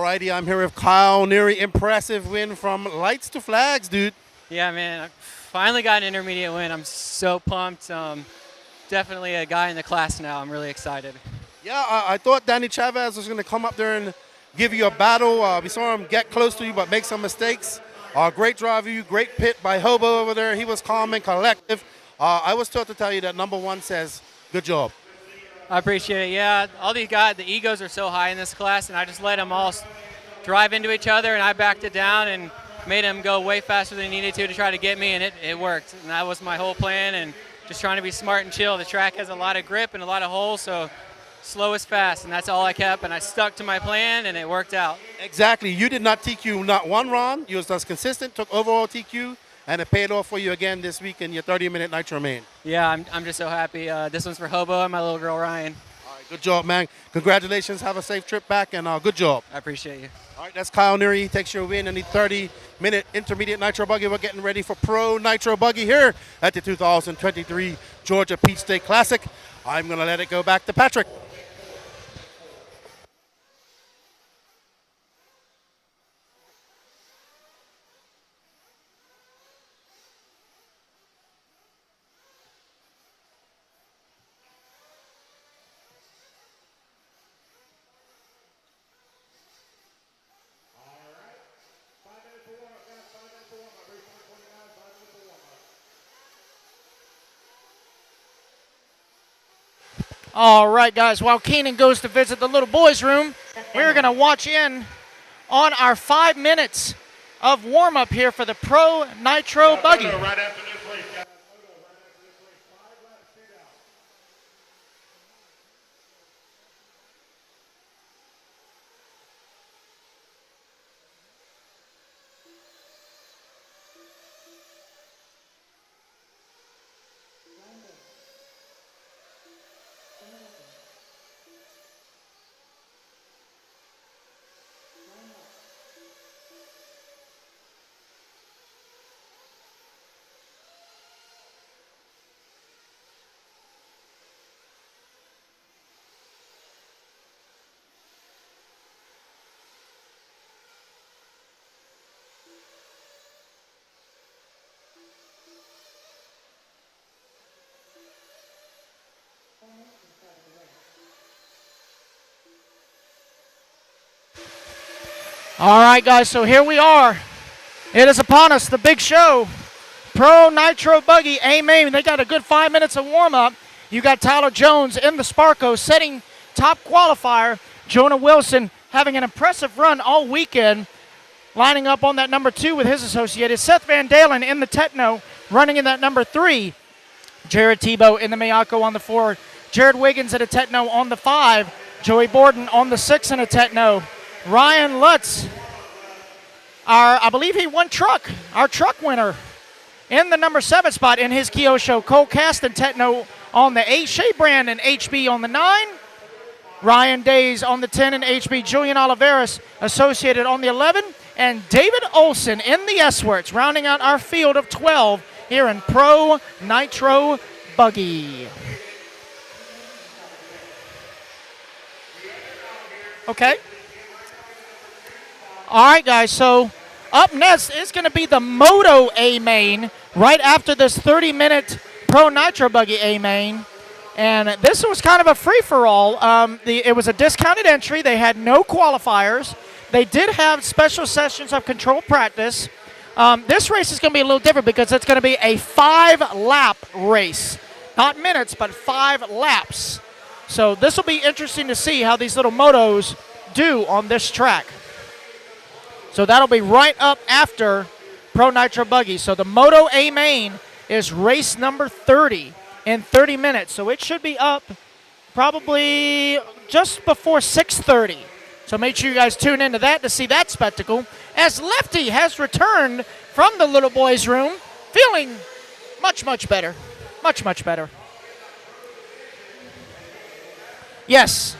righty, I'm here with Kyle Neary. Impressive win from lights to flags, dude. Yeah, man, I finally got an intermediate win. I'm so pumped. Definitely a guy in the class now. I'm really excited. Yeah, I thought Danny Chavez was going to come up there and give you a battle. We saw him get close to you but make some mistakes. Great drive of you, great pit by Hobo over there. He was calm and collective. I was taught to tell you that number one says, good job. I appreciate it. Yeah, all these guys, the egos are so high in this class, and I just let them all drive into each other, and I backed it down and made them go way faster than they needed to try to get me, and it worked. And that was my whole plan, and just trying to be smart and chill. The track has a lot of grip and a lot of holes, so slow is fast, and that's all I kept, and I stuck to my plan, and it worked out. Exactly. You did not TQ not one run. You was just consistent, took overall TQ, and it paid off for you again this week in your 30-minute Nitro main. Yeah, I'm just so happy. This one's for Hobo and my little girl, Ryan. All right, good job, man. Congratulations. Have a safe trip back, and good job. I appreciate you. All right, that's Kyle Neary. He takes your win in the 30-minute intermediate Nitro Buggy. We're getting ready for Pro Nitro Buggy here at the 2023 Georgia Peach State Classic. I'm going to let it go back to Patrick. All right, guys, while Keenan goes to visit the little boys' room, we're going to watch in on our 5 minutes of warm-up here for the Pro Nitro Buggy. All right, guys, so here we are. It is upon us, the big show. Pro Nitro Buggy, A-Main. They got a good 5 minutes of warm-up. You got Tyler Jones in the Sparko setting top qualifier. Jonah Wilson having an impressive run all weekend, lining up on that number 2 with his associated. Seth Van Dalen in the Techno, running in that number 3. Jared Tebow in the Miyako on the 4. Jared Wiggins at a Techno on the 5. Joey Borden on the 6 in a Techno. Ryan Lutz, I believe he won truck, our truck winner, in the number 7 spot in his Kyosho. Cole Caston Techno on the 8. Shea Brandon HB on the 9. Ryan Days on the 10 in HB. Julian Oliveras associated on the 11. And David Olson in the S-Worts, rounding out our field of 12 here in Pro Nitro Buggy. Okay. All right, guys, so up next is going to be the Moto A-Main right after this 30-minute Pro Nitro Buggy A-Main. And this was kind of a free-for-all. It was a discounted entry. They had no qualifiers. They did have special sessions of control practice. This race is going to be a little different because it's going to be a 5-lap race. Not minutes, but 5 laps. So this will be interesting to see how these little motos do on this track. So that'll be right up after Pro Nitro Buggy. So the Moto A-Main is race number 30 in 30 minutes. So it should be up probably just before 6:30. So make sure you guys tune into that to see that spectacle. As Lefty has returned from the little boys' room, feeling much, much better. Much, much better. Yes.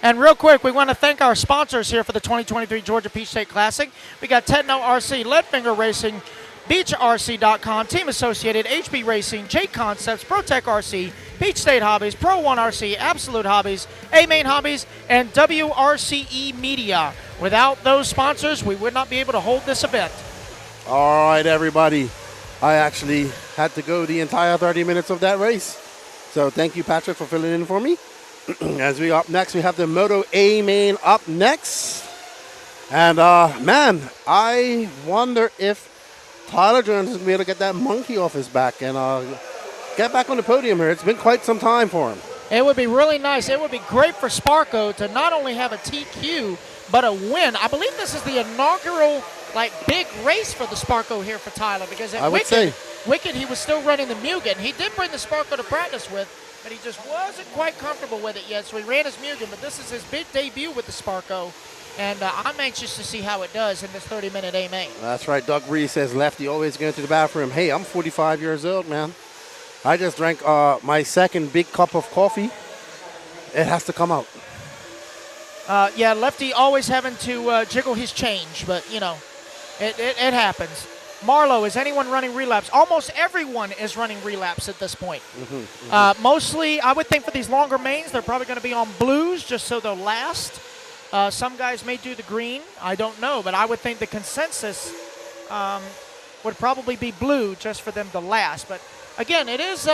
And real quick, we want to thank our sponsors here for the 2023 Georgia Peach State Classic. We got Techno RC, Leadfinger Racing, BeachRC.com, Team Associated, HB Racing, Jake Concepts, ProTech RC, Beach State Hobbies, Pro 1 RC, Absolute Hobbies, A-Main Hobbies, and WRCE Media. Without those sponsors, we would not be able to hold this event. All right, everybody. I actually had to go the entire 30 minutes of that race. So thank you, Patrick, for filling in for me. As we up next, we have the Moto A-Main up next. And, man, I wonder if Tyler Jones is going to be able to get that monkey off his back and get back on the podium here. It's been quite some time for him. It would be really nice. It would be great for Sparko to not only have a TQ, but a win. I believe this is the inaugural, big race for the Sparko here for Tyler, because at Wicked, he was still running the Mugen. He did bring the Sparko to practice with, but he just wasn't quite comfortable with it yet, so he ran his Mugen, but this is his big debut with the Sparko, and I'm anxious to see how it does in this 30-minute A-Main. That's right. Doug Breeze says, Lefty always going to the bathroom. Hey, I'm 45 years old, man. I just drank my second big cup of coffee. It has to come out. Yeah, Lefty always having to jiggle his change, but, it happens. Marlo, is anyone running relapse? Almost everyone is running relapse at this point. Mostly, I would think for these longer mains, they're probably going to be on blues just so they'll last. Some guys may do the green. I don't know, but I would think the consensus would probably be blue just for them to last. But again, it is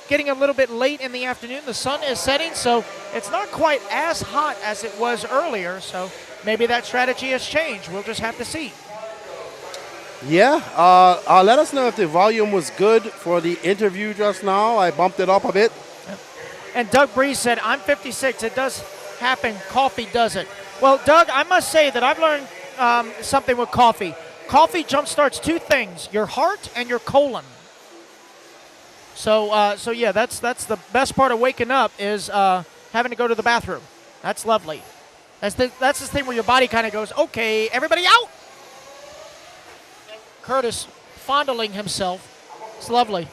getting a little bit late in the afternoon. The sun is setting, so it's not quite as hot as it was earlier. So maybe that strategy has changed. We'll just have to see. Yeah, let us know if the volume was good for the interview just now. I bumped it up a bit. And Doug Breeze said, I'm 56. It does happen. Coffee doesn't. Well, Doug, I must say that I've learned something with coffee. Coffee jumpstarts two things, your heart and your colon. So yeah, that's the best part of waking up is having to go to the bathroom. That's lovely. That's this thing where your body kind of goes, okay, everybody out. Curtis fondling himself. It's lovely.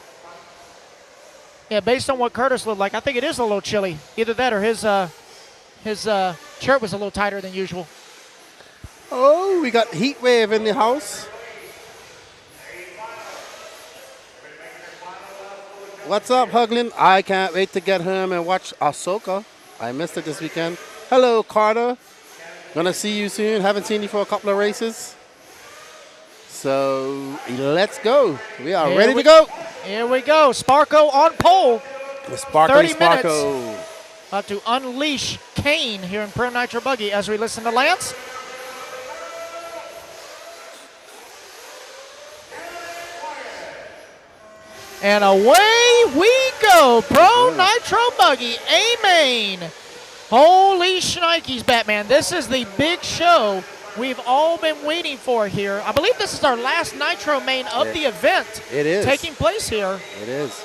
Yeah, based on what Curtis looked like, I think it is a little chilly. Either that or his shirt was a little tighter than usual. Oh, we got Heat Wave in the house. What's up, Huglin? I can't wait to get home and watch Ahsoka. I missed it this weekend. Hello, Carter. Gonna see you soon. Haven't seen you for a couple of races. So let's go. We are ready to go. Here we go. Sparko on pole. The Sparko. 30 minutes. About to unleash Kane here in Pro Nitro Buggy as we listen to Lance. And away we go. Pro Nitro Buggy, A-Main. Holy shnikes, Batman. This is the big show we've all been waiting for here. I believe this is our last Nitro main of the event. It is. Taking place here. It is.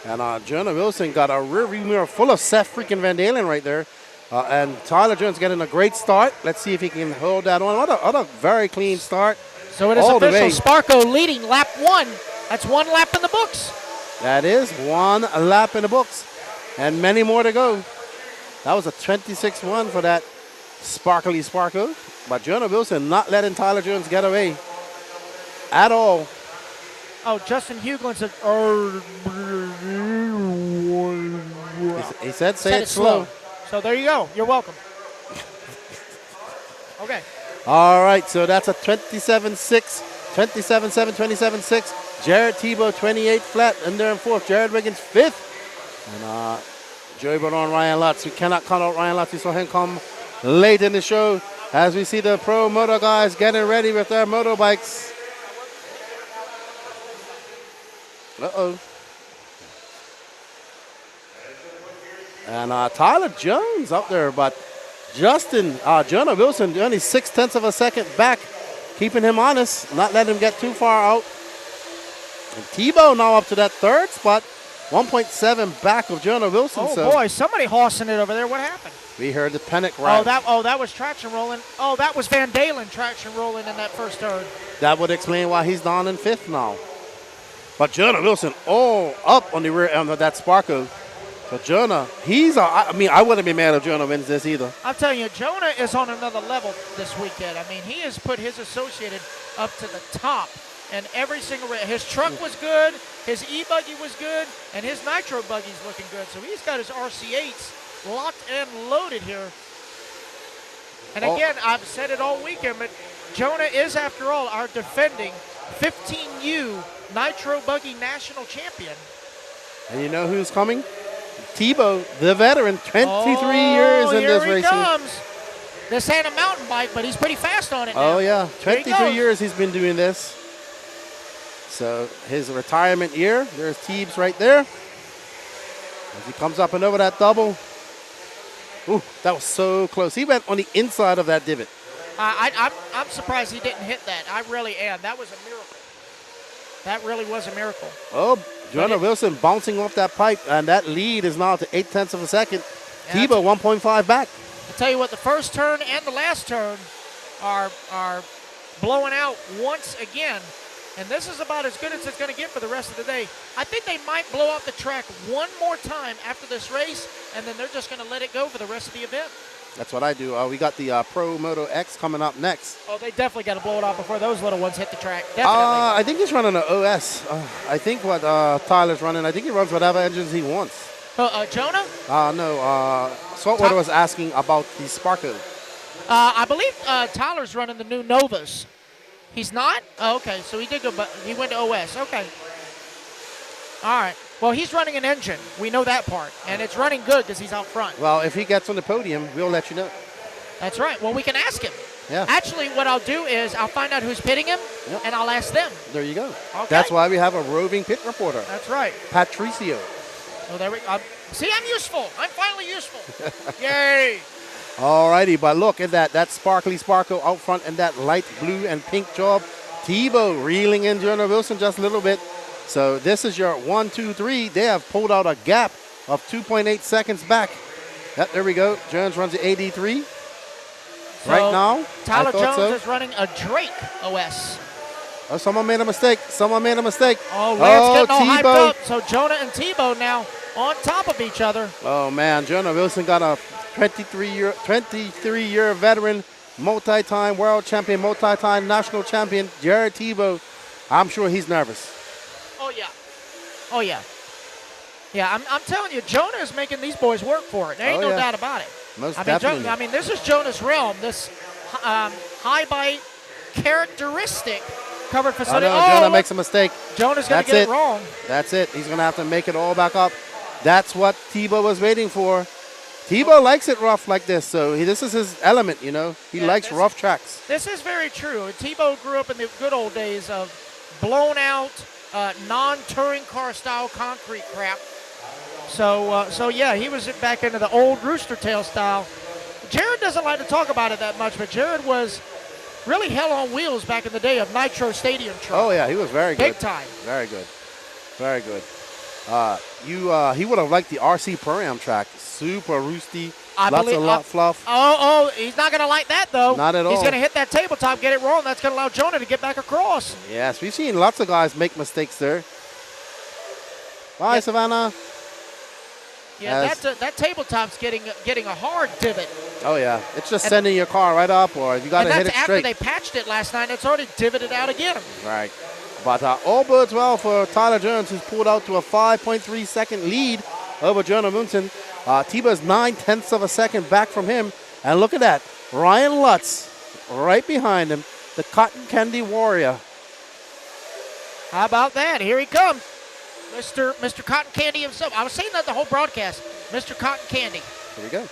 And Jonah Wilson got a rear view mirror full of Seth freaking Van Dalen right there. And Tyler Jones getting a great start. Let's see if he can hold that on. What a very clean start. So it is official. Sparko leading lap one. That's one lap in the books. That is one lap in the books. And many more to go. That was a 26-1 for that sparkly Sparko. But Jonah Wilson not letting Tyler Jones get away at all. Oh, Justin Huglin said, he said say it slow. So there you go. You're welcome. Okay. All right, so that's a 27-6, 27-7, 27-6. Jared Tebow 28 flat, and there in fourth. Jared Wiggins fifth. And Joey Bernard, Ryan Lutz. We cannot count out Ryan Lutz. We saw him come late in the show as we see the pro moto guys getting ready with their motorbikes. Uh-oh. And Tyler Jones up there, but Jonah Wilson only 0.6 of a second back, keeping him honest, not letting him get too far out. And Tebow now up to that third spot, 1.7 back of Jonah Wilson. Oh boy, somebody horsing it over there. What happened? We heard the panic ride. That was traction rolling. Oh, that was Van Dalen traction rolling in that first turn. That would explain why he's down in fifth now. But Jonah Wilson all up on the rear end of that Sparko. So Jonah, I wouldn't be mad if Jonah wins this either. I'm telling you, Jonah is on another level this weekend. I mean, he has put his associated up to the top. and every single race. His truck was good, his e-buggy was good, and his nitro buggy's looking good. So he's got his RC8s locked and loaded here. And again, I've said it all weekend, but Jonah is, after all, our defending 15U Nitro Buggy National Champion. And you know who's coming? Tebow, the veteran, 23 years in this Here he racing. comes. This ain't a mountain bike, but he's pretty fast on it now. Oh, yeah. Here he 23 goes. years he's been doing this. So his retirement year, there's Teebs right there. As he comes up and over that double. Ooh, that was so close. He went on the inside of that divot. I'm surprised he didn't hit that. I really am. That was a miracle. That really was a miracle. Oh, Jonah Wilson bouncing off that pipe, and that lead is now to 0.8 of a second. Tebow 1.5 back. I'll tell you what, the first turn and the last turn are blowing out once again. And this is about as good as it's going to get for the rest of the day. I think they might blow out the track one more time after this race, and then they're just going to let it go for the rest of the event. That's what I do. We got the Pro Moto X coming up next. Oh, they definitely got to blow it off before those little ones hit the track. Definitely. I think he's running an OS. I think what Tyler's running, I think he runs whatever engines he wants. Jonah? No. Saltwater was asking about the Sparko. I believe Tyler's running the new Novas. He's not? Oh, okay. So he did go, but he went to OS. Okay. All right. Well, he's running an engine. We know that part. And it's running good because he's out front. Well, if he gets on the podium, we'll let you know. That's right. Well, we can ask him. Yeah. Actually, what I'll do is I'll find out who's pitting him, and I'll ask them. There you go. Okay. That's why we have a roving pit reporter. That's right. Patricio. So there we see, I'm useful. I'm finally useful. Yay. All righty, but look at that. That sparkly Sparko out front and that light blue and pink job. Tebow reeling in Jonah Wilson just a little bit. So this is your 1, 2, 3. They have pulled out a gap of 2.8 seconds back. Yep, there we go. Jones runs the AD3. So Right now, Tyler I thought Jones so. is running a Drake OS. Oh, someone made a mistake. Someone made a mistake. Oh, Lance getting all hyped Tebow. up. So Jonah and Tebow now on top of each other. Oh, man. Jonah Wilson got a 23-year veteran, multi-time world champion, multi-time national champion, Jared Tebow. I'm sure he's nervous. Oh, yeah. Oh, yeah. Yeah, I'm telling you, Jonah is making these boys work for it. There ain't no doubt about it. Most I mean, definitely. this is Jonah's realm. This high bite characteristic covered facility. Jonah makes a mistake. Jonah's going to get it wrong. That's it. He's going to have to make it all back up. That's what Tebow was waiting for. Tebow likes it rough like this, so this is his element, you know. He likes rough tracks. This is very true. Tebow grew up in the good old days of blown out, non-touring car style concrete crap. So yeah, he was back into the old rooster tail style. Jared doesn't like to talk about it that much, but Jared was really hell on wheels back in the day of Nitro Stadium truck. Oh, yeah, he was very good. Big time. Very good. Very good. He would have liked the RC Pro-Am track. Super roosty, lots of fluff. Oh, he's not going to like that, though. Not at all. He's going to hit that tabletop, get it rolling. That's going to allow Jonah to get back across. Yes, we've seen lots of guys make mistakes there. Bye, Savannah. Yeah, that tabletop's getting a hard divot. Oh, yeah. It's just sending your car right up, or you got to hit it after straight. they patched it last night. It's already divoted out again. Right. But all bodes well for Tyler Jones, who's pulled out to a 5.3 second lead over Jonah Wilson. Tebow's 0.9 of a second back from him. And look at that. Ryan Lutz right behind him, the Cotton Candy Warrior. How about that? Here he comes. Mr. Cotton Candy himself. I was saying that the whole broadcast. Mr. Cotton Candy. Here we go.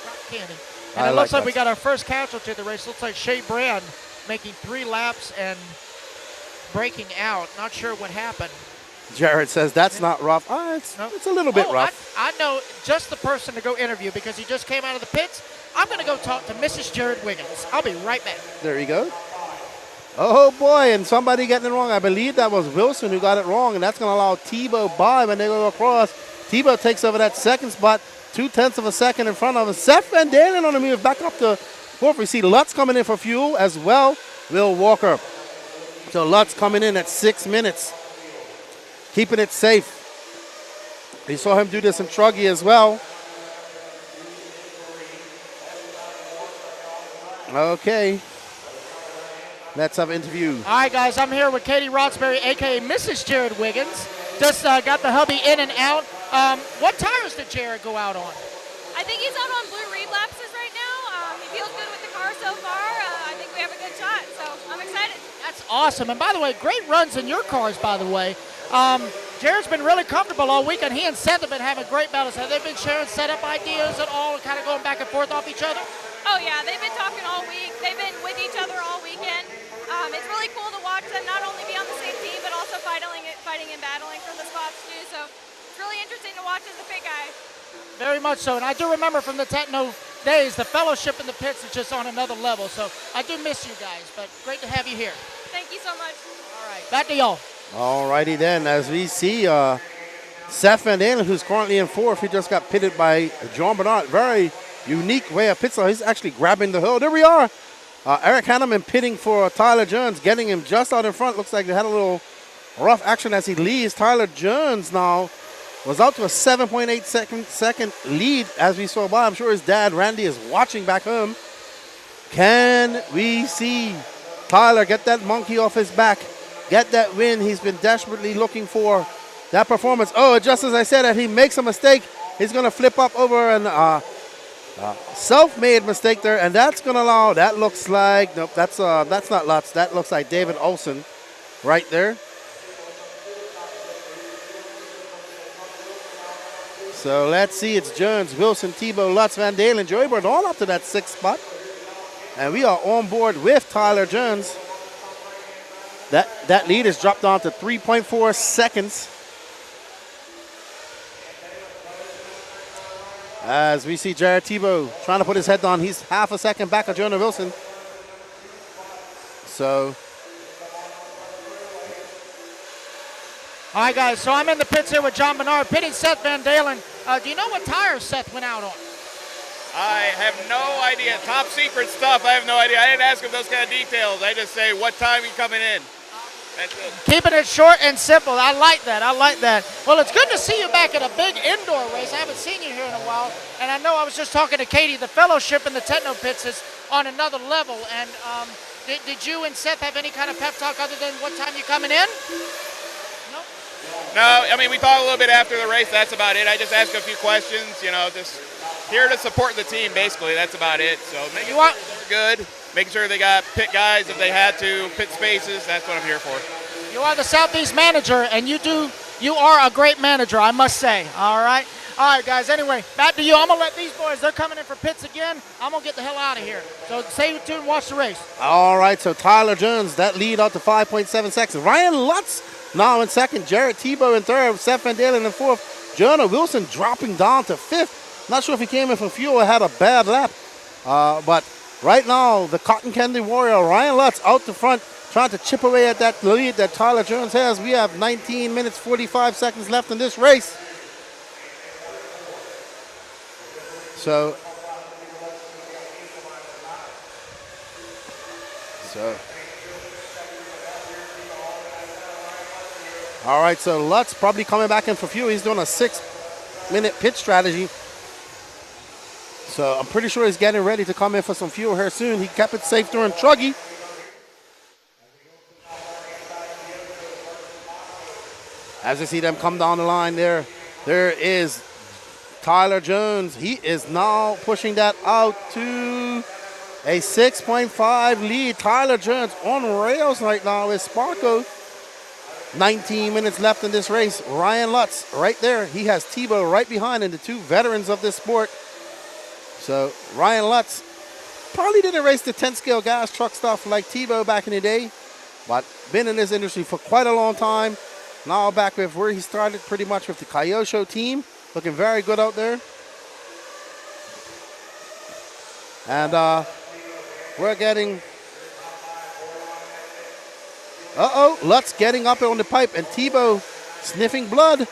Cotton Candy. And it looks like we got our first casualty of the race. Looks like Shea Brand making 3 laps and breaking out. Not sure what happened. Jared says that's not rough. It's a little bit rough. I know just the person to go interview because he just came out of the pits. I'm going to go talk to Mrs. Jared Wiggins. I'll be right back. There you go. Oh, boy, and somebody getting it wrong. I believe that was Wilson who got it wrong, and that's going to allow Tebow by when they go across. Tebow takes over that second spot, 0.2 of a second in front of him. Seth Van Dalen on the move back up to fourth. We see Lutz coming in for fuel as well. Will Walker. So Lutz coming in at 6 minutes, keeping it safe. We saw him do this in Truggy as well. Okay. Let's have an interview. All right, guys, I'm here with Katie Rotsberry, a.k.a. Mrs. Jared Wiggins. Just got the hubby in and out. What tires did Jared go out on? I think he's out on blue relapses right now. He feels good with the car so far. I think we have a good shot, so I'm excited. That's awesome. And by the way, great runs in your cars, by the way. Jared's been really comfortable all weekend. He and Seth have been having great battles. Have they been sharing setup ideas at all and kind of going back and forth off each other? Oh, yeah, they've been talking all week. They've been with each other all weekend. It's really cool to watch them not only be on the same team, but also fighting and battling for the spots, too. So it's really interesting to watch as a pit guy. Very much so. And I do remember from the Techno days, the fellowship in the pits is just on another level. So I do miss you guys, but great to have you here. Thank you so much. All right, back to y'all. All righty then, as we see Seth Van Dalen, who's currently in fourth, he just got pitted by John Bernard. Very unique way of pit stop. He's actually grabbing the hill. There we are. Eric Hanneman pitting for Tyler Jones, getting him just out in front. Looks like they had a little rough action as he leaves. Tyler Jones now was out to a 7.8 second lead as we saw by. I'm sure his dad, Randy, is watching back home. Can we see Tyler get that monkey off his back, get that win he's been desperately looking for? That performance. Oh, just as I said, if he makes a mistake, he's going to flip up over an self-made mistake there, and that's going to allow, that looks like, nope, that's not Lutz. That looks like David Olson right there. So let's see, it's Jones, Wilson, Tebow, Lutz, Van Dalen, Joey Bird all up to that 6th spot. And we are on board with Tyler Jones. That lead has dropped down to 3.4 seconds. As we see Jared Tebow trying to put his head down. He's half a second back of Jonah Wilson. So. All right, guys, so I'm in the pits here with John Bernard, pitting Seth Van Dalen. Do you know what tires Seth went out on? I have no idea. Top secret stuff. I have no idea. I didn't ask him those kind of details. I just say, what time are you coming in? That's it. Keeping it short and simple. I like that. I like that. Well, it's good to see you back at a big indoor race. I haven't seen you here in a while. And I know I was just talking to Katie. The fellowship in the Techno pits is on another level. And did you and Seth have any kind of pep talk other than what time you coming in? No, I mean, we talked a little bit after the race. That's about it. I just asked a few questions, just here to support the team, basically. That's about it. So making sure they're good, making sure they got pit guys if they had to, pit spaces. That's what I'm here for. You are the Southeast manager, and you are a great manager, I must say. All right? All right, guys. Anyway, back to you. I'm going to let these boys, they're coming in for pits again. I'm going to get the hell out of here. So stay tuned and watch the race. All right, so Tyler Jones, that lead out to 5.7 seconds. Ryan Lutz now in second. Jared Tebow in third. Seth Van Dalen in fourth. Jonah Wilson dropping down to fifth. Not sure if he came in for fuel or had a bad lap. But right now, the Cotton Candy Warrior, Ryan Lutz, out the front, trying to chip away at that lead that Tyler Jones has. We have 19 minutes, 45 seconds left in this race. So all right, so Lutz probably coming back in for fuel. He's doing a 6-minute pit strategy. So I'm pretty sure he's getting ready to come in for some fuel here soon. He kept it safe during Truggy. As you see them come down the line there is Tyler Jones. He is now pushing that out to a 6.5 lead. Tyler Jones on rails right now with Sparko. 19 minutes left in this race. Ryan Lutz right there. He has Tebow right behind him, the two veterans of this sport. So Ryan Lutz probably didn't race the 10 scale gas truck stuff like Tebow back in the day, but been in this industry for quite a long time. Now back with where he started, pretty much with the Kyosho team. Looking very good out there. And we're getting... Lutz getting up on the pipe, and Tebow sniffing blood.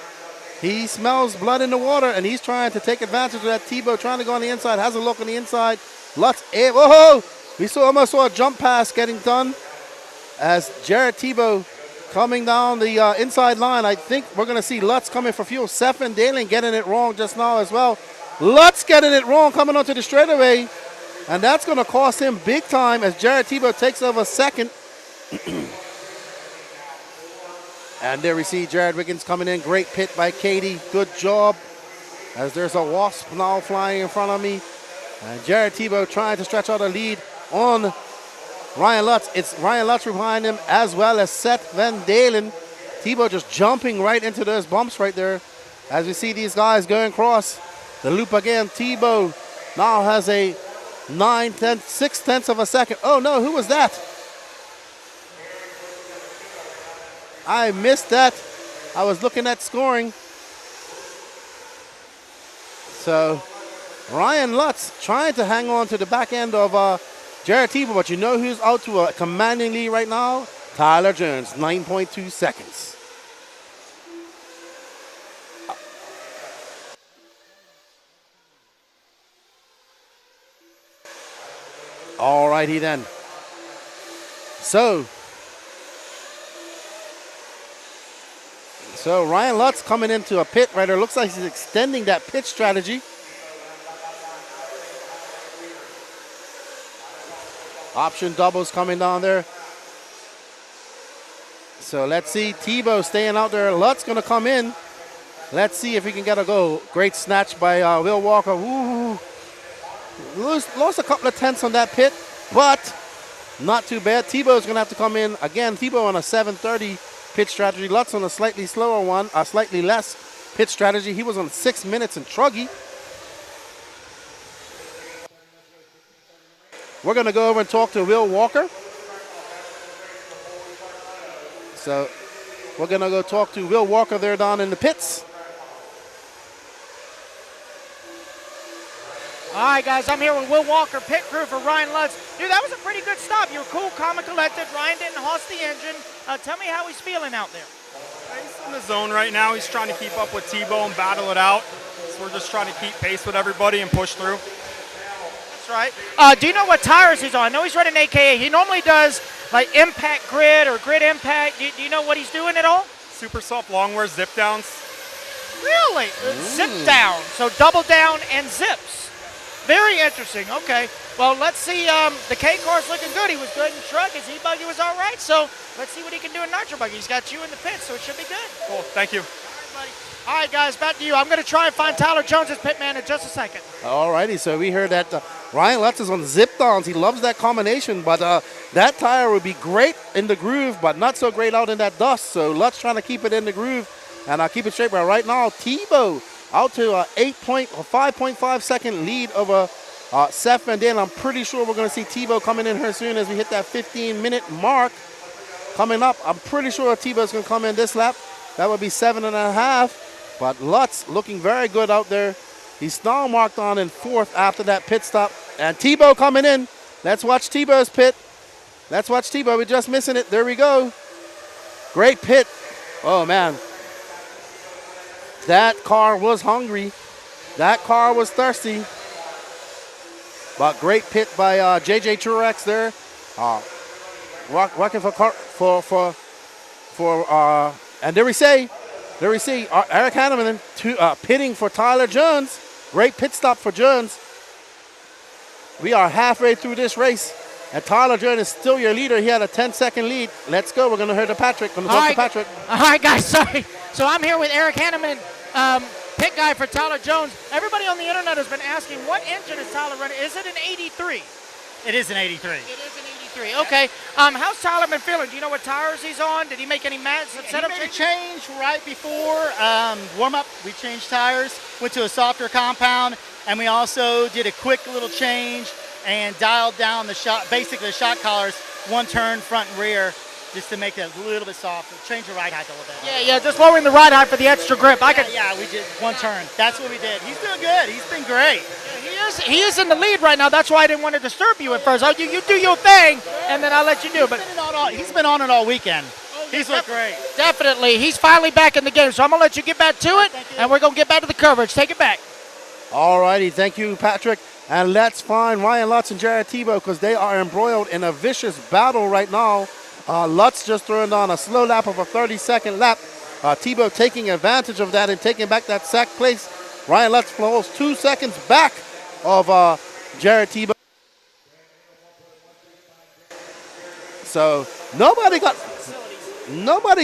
He smells blood in the water, and he's trying to take advantage of that. Tebow trying to go on the inside, has a look on the inside. Lutz, we almost saw a jump pass getting done as Jared Tebow coming down the inside line. I think we're going to see Lutz coming for fuel. Seth Van Dalen getting it wrong just now as well. Lutz getting it wrong coming onto the straightaway, and that's going to cost him big time as Jared Tebow takes over second. And there we see Jared Wiggins coming in. Great pit by Katie. Good job. As there's a wasp now flying in front of me. And Jared Tebow trying to stretch out a lead on Ryan Lutz. It's Ryan Lutz behind him as well as Seth Van Dalen. Tebow just jumping right into those bumps right there. As we see these guys going across the loop again. Tebow now has a 6/10 of a second. Oh no, who was that? I missed that. I was looking at scoring. So Ryan Lutz trying to hang on to the back end of Jared Tebow, but you know who's out to a commanding lead right now? Tyler Jones, 9.2 seconds. All righty then. So Ryan Lutz coming into a pit right there. Looks like he's extending that pit strategy. Option doubles coming down there. So let's see Tebow staying out there. Lutz going to come in. Let's see if he can get a go. Great snatch by Will Walker. Ooh. Lost a couple of tenths on that pit, but not too bad. Tebow's going to have to come in. Again, Tebow on a 7:30 pit strategy. Lutz on a slightly slower one, a slightly less pit strategy. He was on 6 minutes in truggy. We're going to go over and talk to Will Walker. So we're going to go talk to Will Walker there down in the pits. All right, guys, I'm here with Will Walker, pit crew for Ryan Lutz. Dude, that was a pretty good stop. You were cool, calm, and collected. Ryan didn't hoss the engine. Tell me how he's feeling out there. He's in the zone right now. He's trying to keep up with Tebow and battle it out. So we're just trying to keep pace with everybody and push through. That's right. Do you know what tires he's on? I know he's running AKA. He normally does like impact grid or grid impact. Do you know what he's doing at all? Super soft long wear zip downs. Really? Zip down. So double down and zips. Very interesting. Okay. Well, let's see. The K car's looking good. He was good in truck. His e-buggy was all right. So let's see what he can do in nitro buggy. He's got you in the pit, so it should be good. Cool. Thank you. All right, guys, back to you. I'm going to try and find Tyler Jones' pit man in just a second. All righty. So we heard that Ryan Lutz is on zip downs. He loves that combination, but that tire would be great in the groove, but not so great out in that dust. So Lutz trying to keep it in the groove, and I'll keep it straight. But right now, Tebow out to a 5.5 second lead over Seth Van Dalen. I'm pretty sure we're going to see Tebow coming in here soon as we hit that 15-minute mark coming up. I'm pretty sure Tebow's going to come in this lap. That would be 7.5. But Lutz looking very good out there. He's now marked on in fourth after that pit stop. And Tebow coming in. Let's watch Tebow's pit. Let's watch Tebow. We're just missing it. There we go. Great pit. Oh, man. That car was hungry. That car was thirsty. But great pit by JJ Truex there. Working and there we see Eric Hanneman pitting for Tyler Jones. Great pit stop for Jones. We are halfway through this race, and Tyler Jones is still your leader. He had a 10-second lead. Let's go. We're going to hear to Patrick. Going to talk to Patrick. All right, guys. Sorry. So I'm here with Eric Hanneman, pit guy for Tyler Jones. Everybody on the internet has been asking, what engine is Tyler running? Is it an 83? It is an 83. It is an 83. Okay. How's Tyler been feeling? Do you know what tires he's on? Did he make any setup He made a change right before warm-up. We changed tires, went to a softer compound, and we also did a quick little change and dialed down the shot, basically the shot collars, one turn front and rear, just to make it a little bit softer. Change the ride height a little bit. Yeah, just lowering the ride height for the extra grip. Yeah, we did one turn. That's what we did. He's doing good. He's been great. He is in the lead right now. That's why I didn't want to disturb you at first. You do your thing, and then I'll let you do it. But he's been on it all weekend. He's looked great. Definitely. He's finally back in the game, so I'm going to let you get back to it, and we're going to get back to the coverage. Take it back. All righty. Thank you, Patrick. And let's find Ryan Lutz and Jared Tebow because they are embroiled in a vicious battle right now. Lutz just throwing on a slow lap of a 30-second lap. Tebow taking advantage of that and taking back that second place. Ryan Lutz falls 2 seconds back of Jared Tebow. So Nobody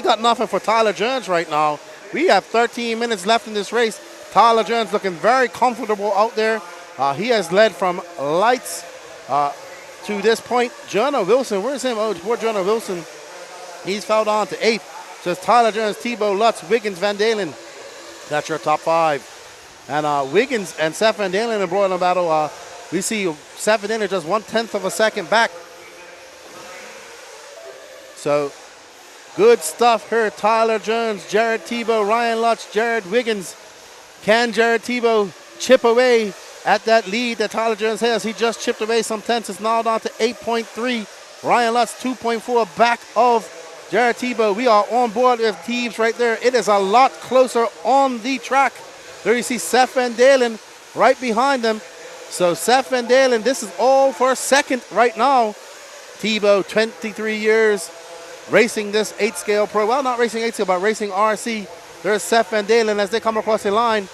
got nothing for Tyler Jones right now. We have 13 minutes left in this race. Tyler Jones looking very comfortable out there. He has led from lights to this point. Jonah Wilson, where's him? Oh, poor Jonah Wilson. He's fell down to 8th. So it's Tyler Jones, Thibaut, Lutz, Wiggins, Van Dalen. That's your top 5. And Wiggins and Seth Van Dalen in broiling battle. We see Seth Van Dalen just 1/10 of a second back. So good stuff here. Tyler Jones, Jared Tebow, Ryan Lutz, Jared Wiggins. Can Jared Tebow chip away at that lead that Tyler Jones has? He just chipped away some tenths. It's now down to 8.3. Ryan Lutz 2.4 back of Jared Tebow. We are on board with Teebs right there. It is a lot closer on the track. There you see Seth Van Dalen right behind them. So Seth Van Dalen, this is all for second right now. Tebow, 23 years, racing this 8-scale pro. Well, not racing 8-scale, but racing RC. There's Seth Van Dalen as they come across the line.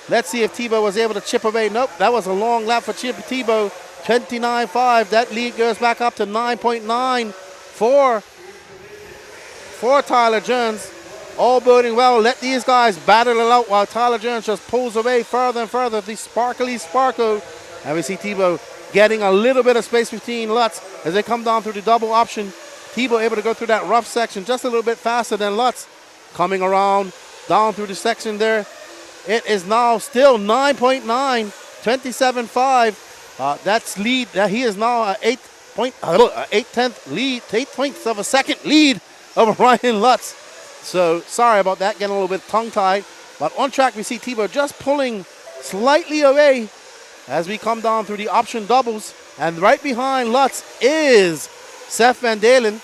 Let's see if Tebow was able to chip away. Nope, that was a long lap for Tebow. 29.5. That lead goes back up to 9.9 for Tyler Jones. All boding well. Let these guys battle it out while Tyler Jones just pulls away further and further. The sparkly Sparko. And we see Tebow getting a little bit of space between Lutz as they come down through the double option. Tebow able to go through that rough section just a little bit faster than Lutz. Coming around down through the section there. It is now still 9.9, 27.5. That's lead. He is now an 8/10 lead, 8 points of a second lead of Ryan Lutz. So sorry about that, getting a little bit tongue-tied. But on track, we see Tebow just pulling slightly away as we come down through the option doubles. And right behind Lutz is Seth Van Dalen.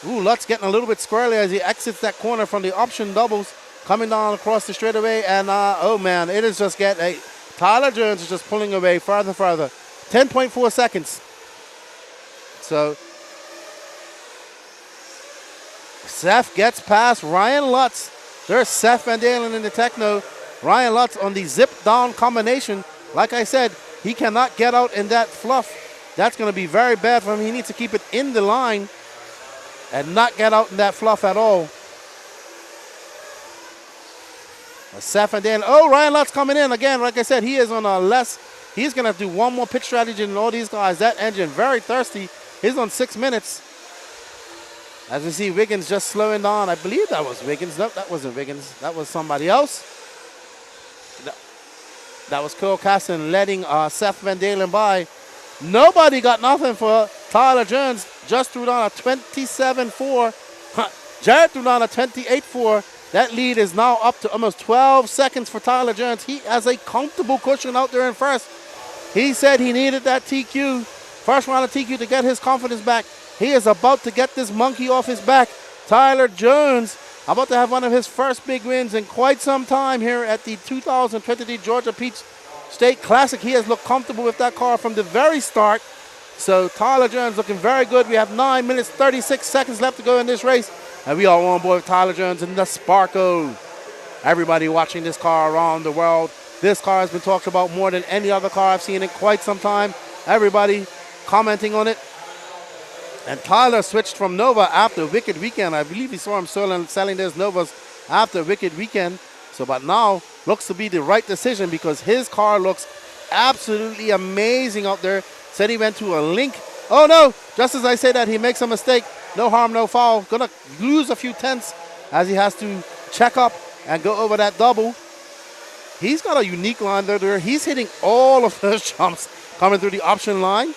Ooh, Lutz getting a little bit squirrely as he exits that corner from the option doubles, coming down across the straightaway. And oh man, it is just getting Tyler Jones is just pulling away further. 10.4 seconds. So Seth gets past Ryan Lutz. There's Seth Van Dalen in the Techno. Ryan Lutz on the zip down combination. Like I said, he cannot get out in that fluff. That's going to be very bad for him. He needs to keep it in the line and not get out in that fluff at all. Seth Van Dalen. Oh, Ryan Lutz coming in again. Like I said, he is on a less. He's going to have to do one more pit strategy than all these guys. That engine very thirsty. He's on 6 minutes. As we see Wiggins just slowing down. I believe that was Wiggins. Nope, that wasn't Wiggins. That was somebody else. That was Cole Caston letting Seth Van Dalen by. Nobody got nothing for Tyler Jones. Just threw down a 27.4. Jared threw down a 28.4. That lead is now up to almost 12 seconds for Tyler Jones. He has a comfortable cushion out there in first. He said he needed that TQ, first round of TQ, to get his confidence back. He is about to get this monkey off his back. Tyler Jones about to have one of his first big wins in quite some time here at the 2023 Georgia Peach State Classic. He has looked comfortable with that car from the very start. So Tyler Jones looking very good. We have 9 minutes, 36 seconds left to go in this race. And we are on board with Tyler Jones in the Sparko. Everybody watching this car around the world. This car has been talked about more than any other car I've seen in quite some time. Everybody commenting on it. And Tyler switched from Nova after Wicked Weekend. I believe we saw him selling those Novas after Wicked Weekend. So, but now looks to be the right decision because his car looks absolutely amazing out there. Said he went to a link. Oh no, just as I say that, he makes a mistake. No harm, no foul. Gonna lose a few tenths as he has to check up and go over that double. He's got a unique line there. He's hitting all of those jumps coming through the option line.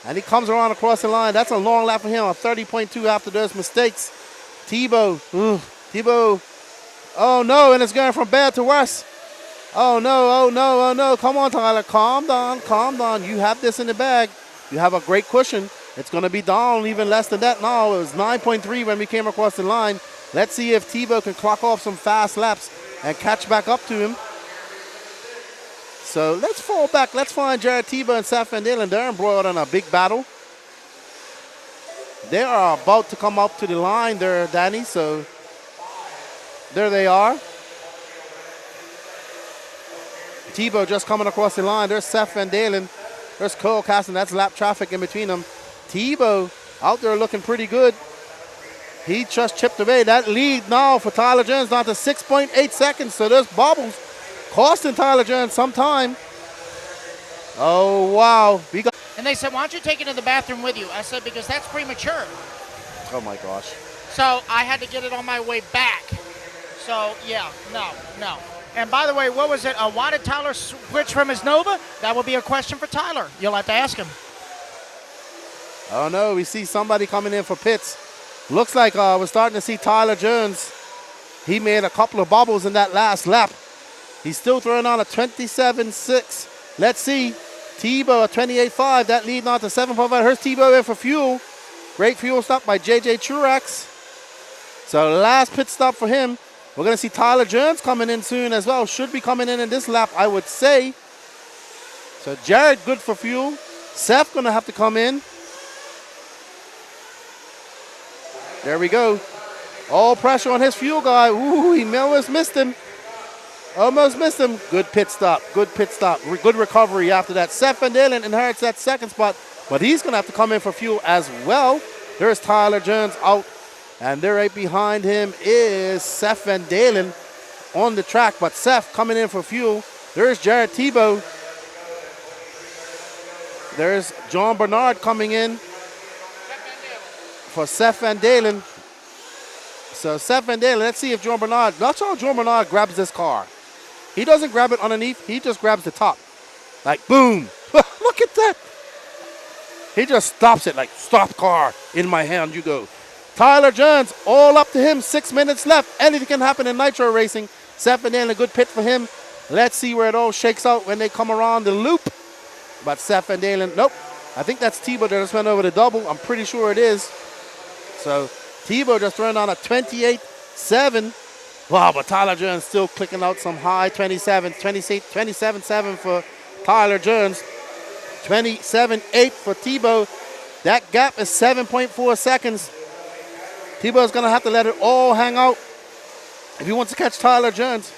And he comes around across the line. That's a long lap for him, a 30.2 after those mistakes. Tebow. Tebow. Oh, no, and it's going from bad to worse. Oh, no, oh, no, oh, no. Come on, Tyler. Calm down, calm down. You have this in the bag. You have a great cushion. It's going to be down even less than that now. It was 9.3 when we came across the line. Let's see if Tebow can clock off some fast laps and catch back up to him. So let's fall back. Let's find Jared Tebow and Seth Van Dalen. They're embroiled in a big battle. They are about to come up to the line there, Danny. So there they are. Tebow just coming across the line. There's Seth Van Dalen. There's Cole Caston. That's lap traffic in between them. Tebow out there looking pretty good. He just chipped away. That lead now for Tyler Jones down to 6.8 seconds. So there's bobbles costing Tyler Jones some time. Oh, wow. And they said, why don't you take it to the bathroom with you? I said, because that's premature. Oh, my gosh. So I had to get it on my way back. So, yeah, no. And by the way, what was it? Why did Tyler switch from his Nova? That would be a question for Tyler. You'll have to ask him. Oh, no. We see somebody coming in for pits. Looks like we're starting to see Tyler Jones. He made a couple of bobbles in that last lap. He's still throwing on a 27.6. Let's see. Tebow at 28.5. That lead on to 7.5. Here's Tebow in for fuel. Great fuel stop by JJ Truex. So last pit stop for him. We're going to see Tyler Jones coming in soon as well. Should be coming in this lap, I would say. So Jared good for fuel. Seth going to have to come in. There we go. All pressure on his fuel guy. Ooh, he almost missed him. Almost missed him. Good pit stop. Good pit stop. Good recovery after that. Seth Van Dalen inherits that second spot, but he's going to have to come in for fuel as well. There's Tyler Jones out, and there right behind him is Seth Van Dalen on the track, but Seth coming in for fuel. There's Jared Tebow. There's John Bernard coming in for Seth Van Dalen. So Seth Van Dalen, let's see if John Bernard, watch how John Bernard grabs this car. He doesn't grab it underneath, he just grabs the top. Like boom, look at that. He just stops it like, stop car, in my hand you go. Tyler Jones, all up to him, 6 minutes left. Anything can happen in nitro racing. Seth Van Dalen, a good pit for him. Let's see where it all shakes out when they come around the loop. But Seth Van Dalen, nope. I think that's Tebow that just went over the double. I'm pretty sure it is. So Tebow just turned on a 28.7. Wow, but Tyler Jones still clicking out some high 27.7 for Tyler Jones. 27.8 for Tebow. That gap is 7.4 seconds. Tebow's going to have to let it all hang out if he wants to catch Tyler Jones.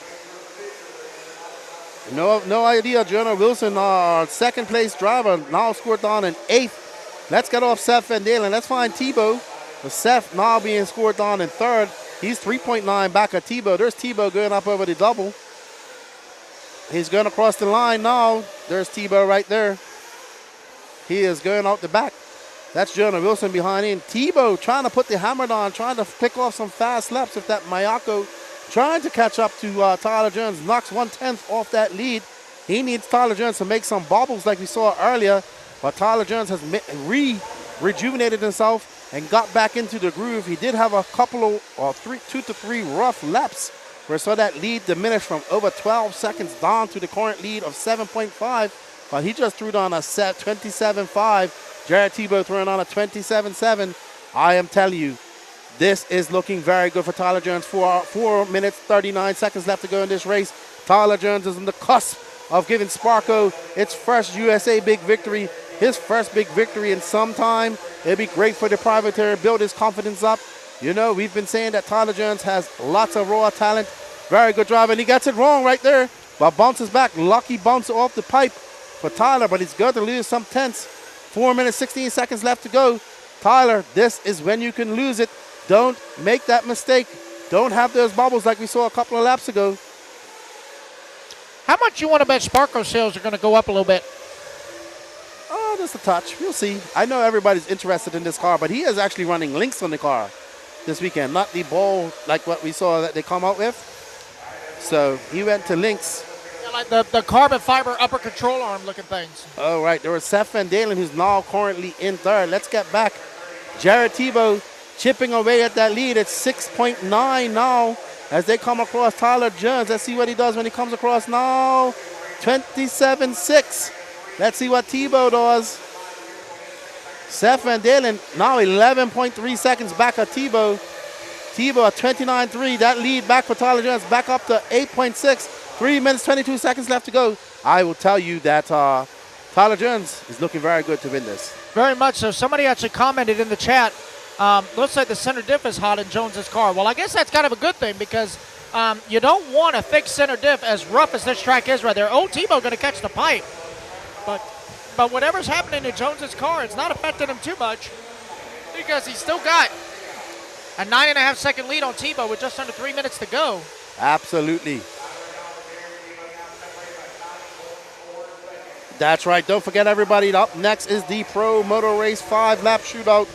No idea. Jonah Wilson, our second place driver, now scored down in 8th. Let's get off Seth Van Dalen. Let's find Tebow. With Seth now being scored down in 3rd. He's 3.9 back at Tebow. There's Tebow going up over the double. He's going across the line now. There's Tebow right there. He is going out the back. That's Jonah Wilson behind him. Tebow trying to put the hammer on, trying to pick off some fast laps with that Mayako. Trying to catch up to Tyler Jones. Knocks 1/10 off that lead. He needs Tyler Jones to make some bobbles like we saw earlier. But Tyler Jones has rejuvenated himself and got back into the groove. He did have a couple of 2 to 3 rough laps where we saw that lead diminish from over 12 seconds down to the current lead of 7.5. But he just threw down a 27.5. Jared Tebow throwing on a 27.7. I am telling you, this is looking very good for Tyler Jones. 4 minutes, 39 seconds left to go in this race. Tyler Jones is on the cusp of giving Sparko its first USA big victory. His first big victory in some time. It'd be great for the privateer, build his confidence up. You know, we've been saying that Tyler Jones has lots of raw talent. Very good driver, and he gets it wrong right there. But bounces back, lucky bounce off the pipe for Tyler, but he's going to lose some tenths. 4 minutes, 16 seconds left to go. Tyler, this is when you can lose it. Don't make that mistake. Don't have those bobbles like we saw a couple of laps ago. How much you want to bet Sparko sales are going to go up a little bit? Oh, just a touch. We'll see. I know everybody's interested in this car, but he is actually running links on the car this weekend, not the ball like what we saw that they come out with. So he went to links. Yeah, like the carbon fiber upper control arm looking things. Oh, right. There was Seth Van Dalen, who's now currently in 3rd. Let's get back. Jared Tebow chipping away at that lead. It's 6.9 now as they come across Tyler Jones. Let's see what he does when he comes across now. 27.6. Let's see what Tebow does. Seth Van Dalen now 11.3 seconds back at Tebow. Tebow at 29.3. That lead back for Tyler Jones back up to 8.6. 3 minutes, 22 seconds left to go. I will tell you that Tyler Jones is looking very good to win this. Very much so. Somebody actually commented in the chat, looks like the center diff is hot in Jones's car. Well, I guess that's kind of a good thing because you don't want a thick center diff as rough as this track is right there. Old Tebow going to catch the pipe. But whatever's happening to Jones's car, it's not affecting him too much. because he's still got a 9.5-second lead on Tebow with just under 3 minutes to go. Absolutely. That's right. Don't forget, everybody, up next is the Pro Moto Race 5-lap shootout,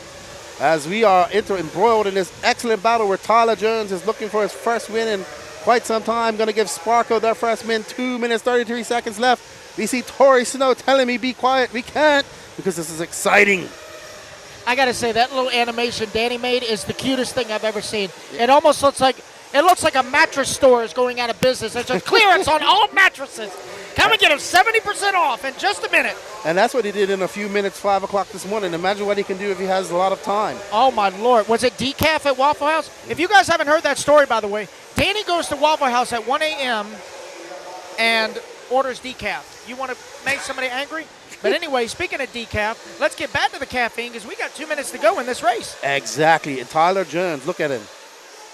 as we are embroiled in this excellent battle where Tyler Jones is looking for his first win in quite some time. Going to give Sparko their first win. 2 minutes, 33 seconds left. We see Tori Snow telling me, be quiet. We can't, because this is exciting. I got to say, that little animation Danny made is the cutest thing I've ever seen. It almost looks like a mattress store is going out of business. It's a clearance on all mattresses. Come and get them 70% off in just a minute. And that's what he did in a few minutes, 5 o'clock this morning. Imagine what he can do if he has a lot of time. Oh, my Lord. Was it decaf at Waffle House? If you guys haven't heard that story, by the way, Danny goes to Waffle House at 1 a.m. and orders decaf. You want to make somebody angry? But anyway, speaking of decaf, let's get back to the caffeine because we got 2 minutes to go in this race. Exactly. And Tyler Jones, look at him.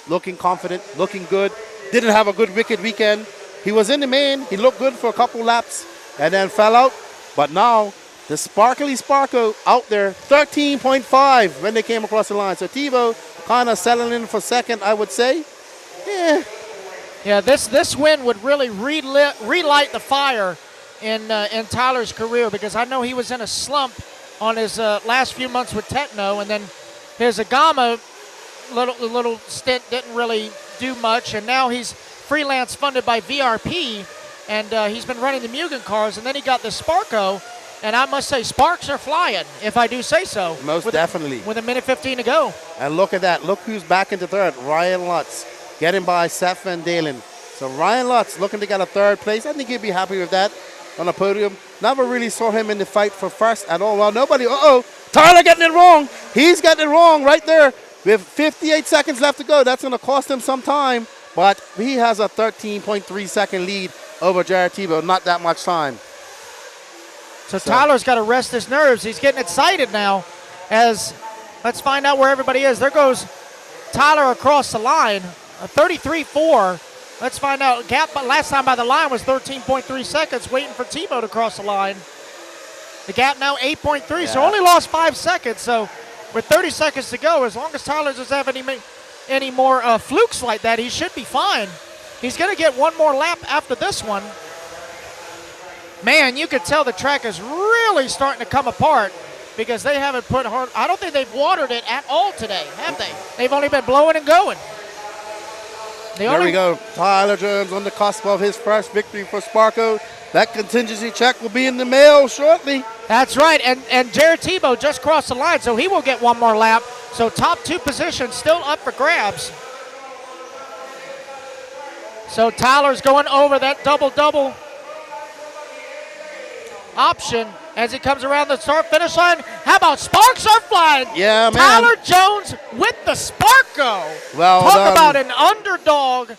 Looking confident, looking good. Didn't have a good wicked weekend. He was in the main. He looked good for a couple laps and then fell out. But now, the sparkly Sparko out there, 13.5 when they came across the line. So Tebow kind of settling in for second, I would say. Yeah. Yeah, this win would really relight the fire in Tyler's career, because I know he was in a slump on his last few months with Techno, and then his Agama little stint didn't really do much, and now he's freelance funded by VRP, and he's been running the Mugen cars, and then he got the Sparko, and I must say, sparks are flying, if I do say so. Most definitely. With a minute 15 to go. And look at that. Look who's back into third. Ryan Lutz getting by Seth Van Dalen. So Ryan Lutz looking to get a third place. I think he'd be happy with that on the podium. Never really saw him in the fight for first at all. Well, nobody. Tyler getting it wrong. He's getting it wrong right there. With 58 seconds left to go. That's going to cost him some time. But he has a 13.3 second lead over Jared Tebow. Not that much time. So Tyler's got to rest his nerves. He's getting excited now. As let's find out where everybody is. There goes Tyler across the line. A 33.4. Let's find out. Gap last time by the line was 13.3 seconds, waiting for Tebow to cross the line. The gap now 8.3, so only lost 5 seconds. So with 30 seconds to go, as long as Tyler doesn't have any more flukes like that, he should be fine. He's going to get one more lap after this one. Man, you could tell the track is really starting to come apart because they haven't put hard. I don't think they've watered it at all today, have they? They've only been blowing and going. There we go. Tyler Jones on the cusp of his first victory for Sparko. That contingency check will be in the mail shortly. That's right, and Jared Tebow just crossed the line, so he will get one more lap. So top 2 positions still up for grabs. So Tyler's going over that double-double option as he comes around the start-finish line. How about sparks are flying? Yeah, man. Tyler Jones with the Sparko. Well Talk done. about an underdog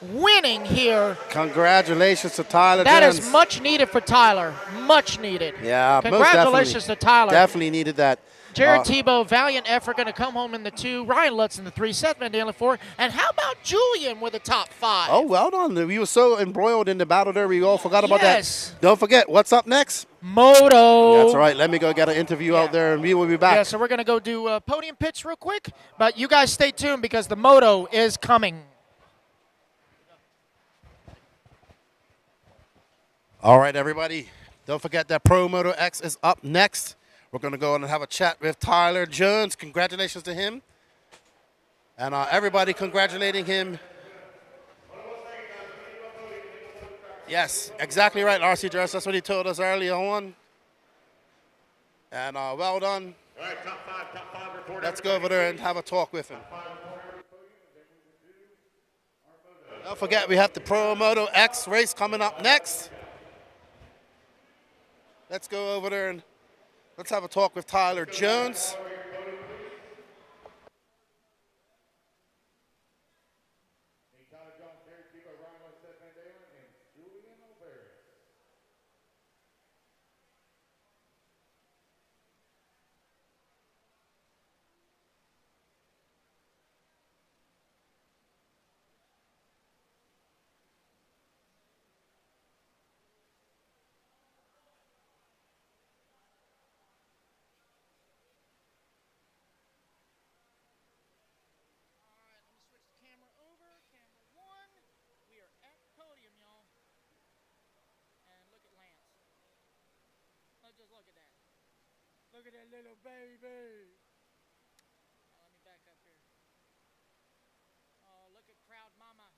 winning here. Congratulations to Tyler Jones. That is much needed for Tyler. Much needed. Yeah, congratulations to Tyler. Definitely needed that. Jared Tebow, valiant effort, going to come home in the 2. Ryan Lutz in the 3. Seth Van Dalen 4. And how about Julian with the top 5? Oh, well done. We were so embroiled in the battle there, we all forgot about that. Don't forget, what's up next? Moto. That's right. Let me go get an interview out there, and we will be back. Yeah, so we're going to go do podium pits real quick. But you guys stay tuned because the Moto is coming. All right, everybody. Don't forget that Pro Moto X is up next. We're going to go and have a chat with Tyler Jones. Congratulations to him. And everybody congratulating him. Yes, exactly right, RC Dress. That's what he told us earlier on. And well done. All right, top five report. Let's go over there and have a talk with him. Don't forget, we have the Pro Moto X race coming up next. Let's go over there and let's have a talk with Tyler Jones. Just look at that. Look at that little baby. Oh, let me back up here. Oh, look at Proud Mama.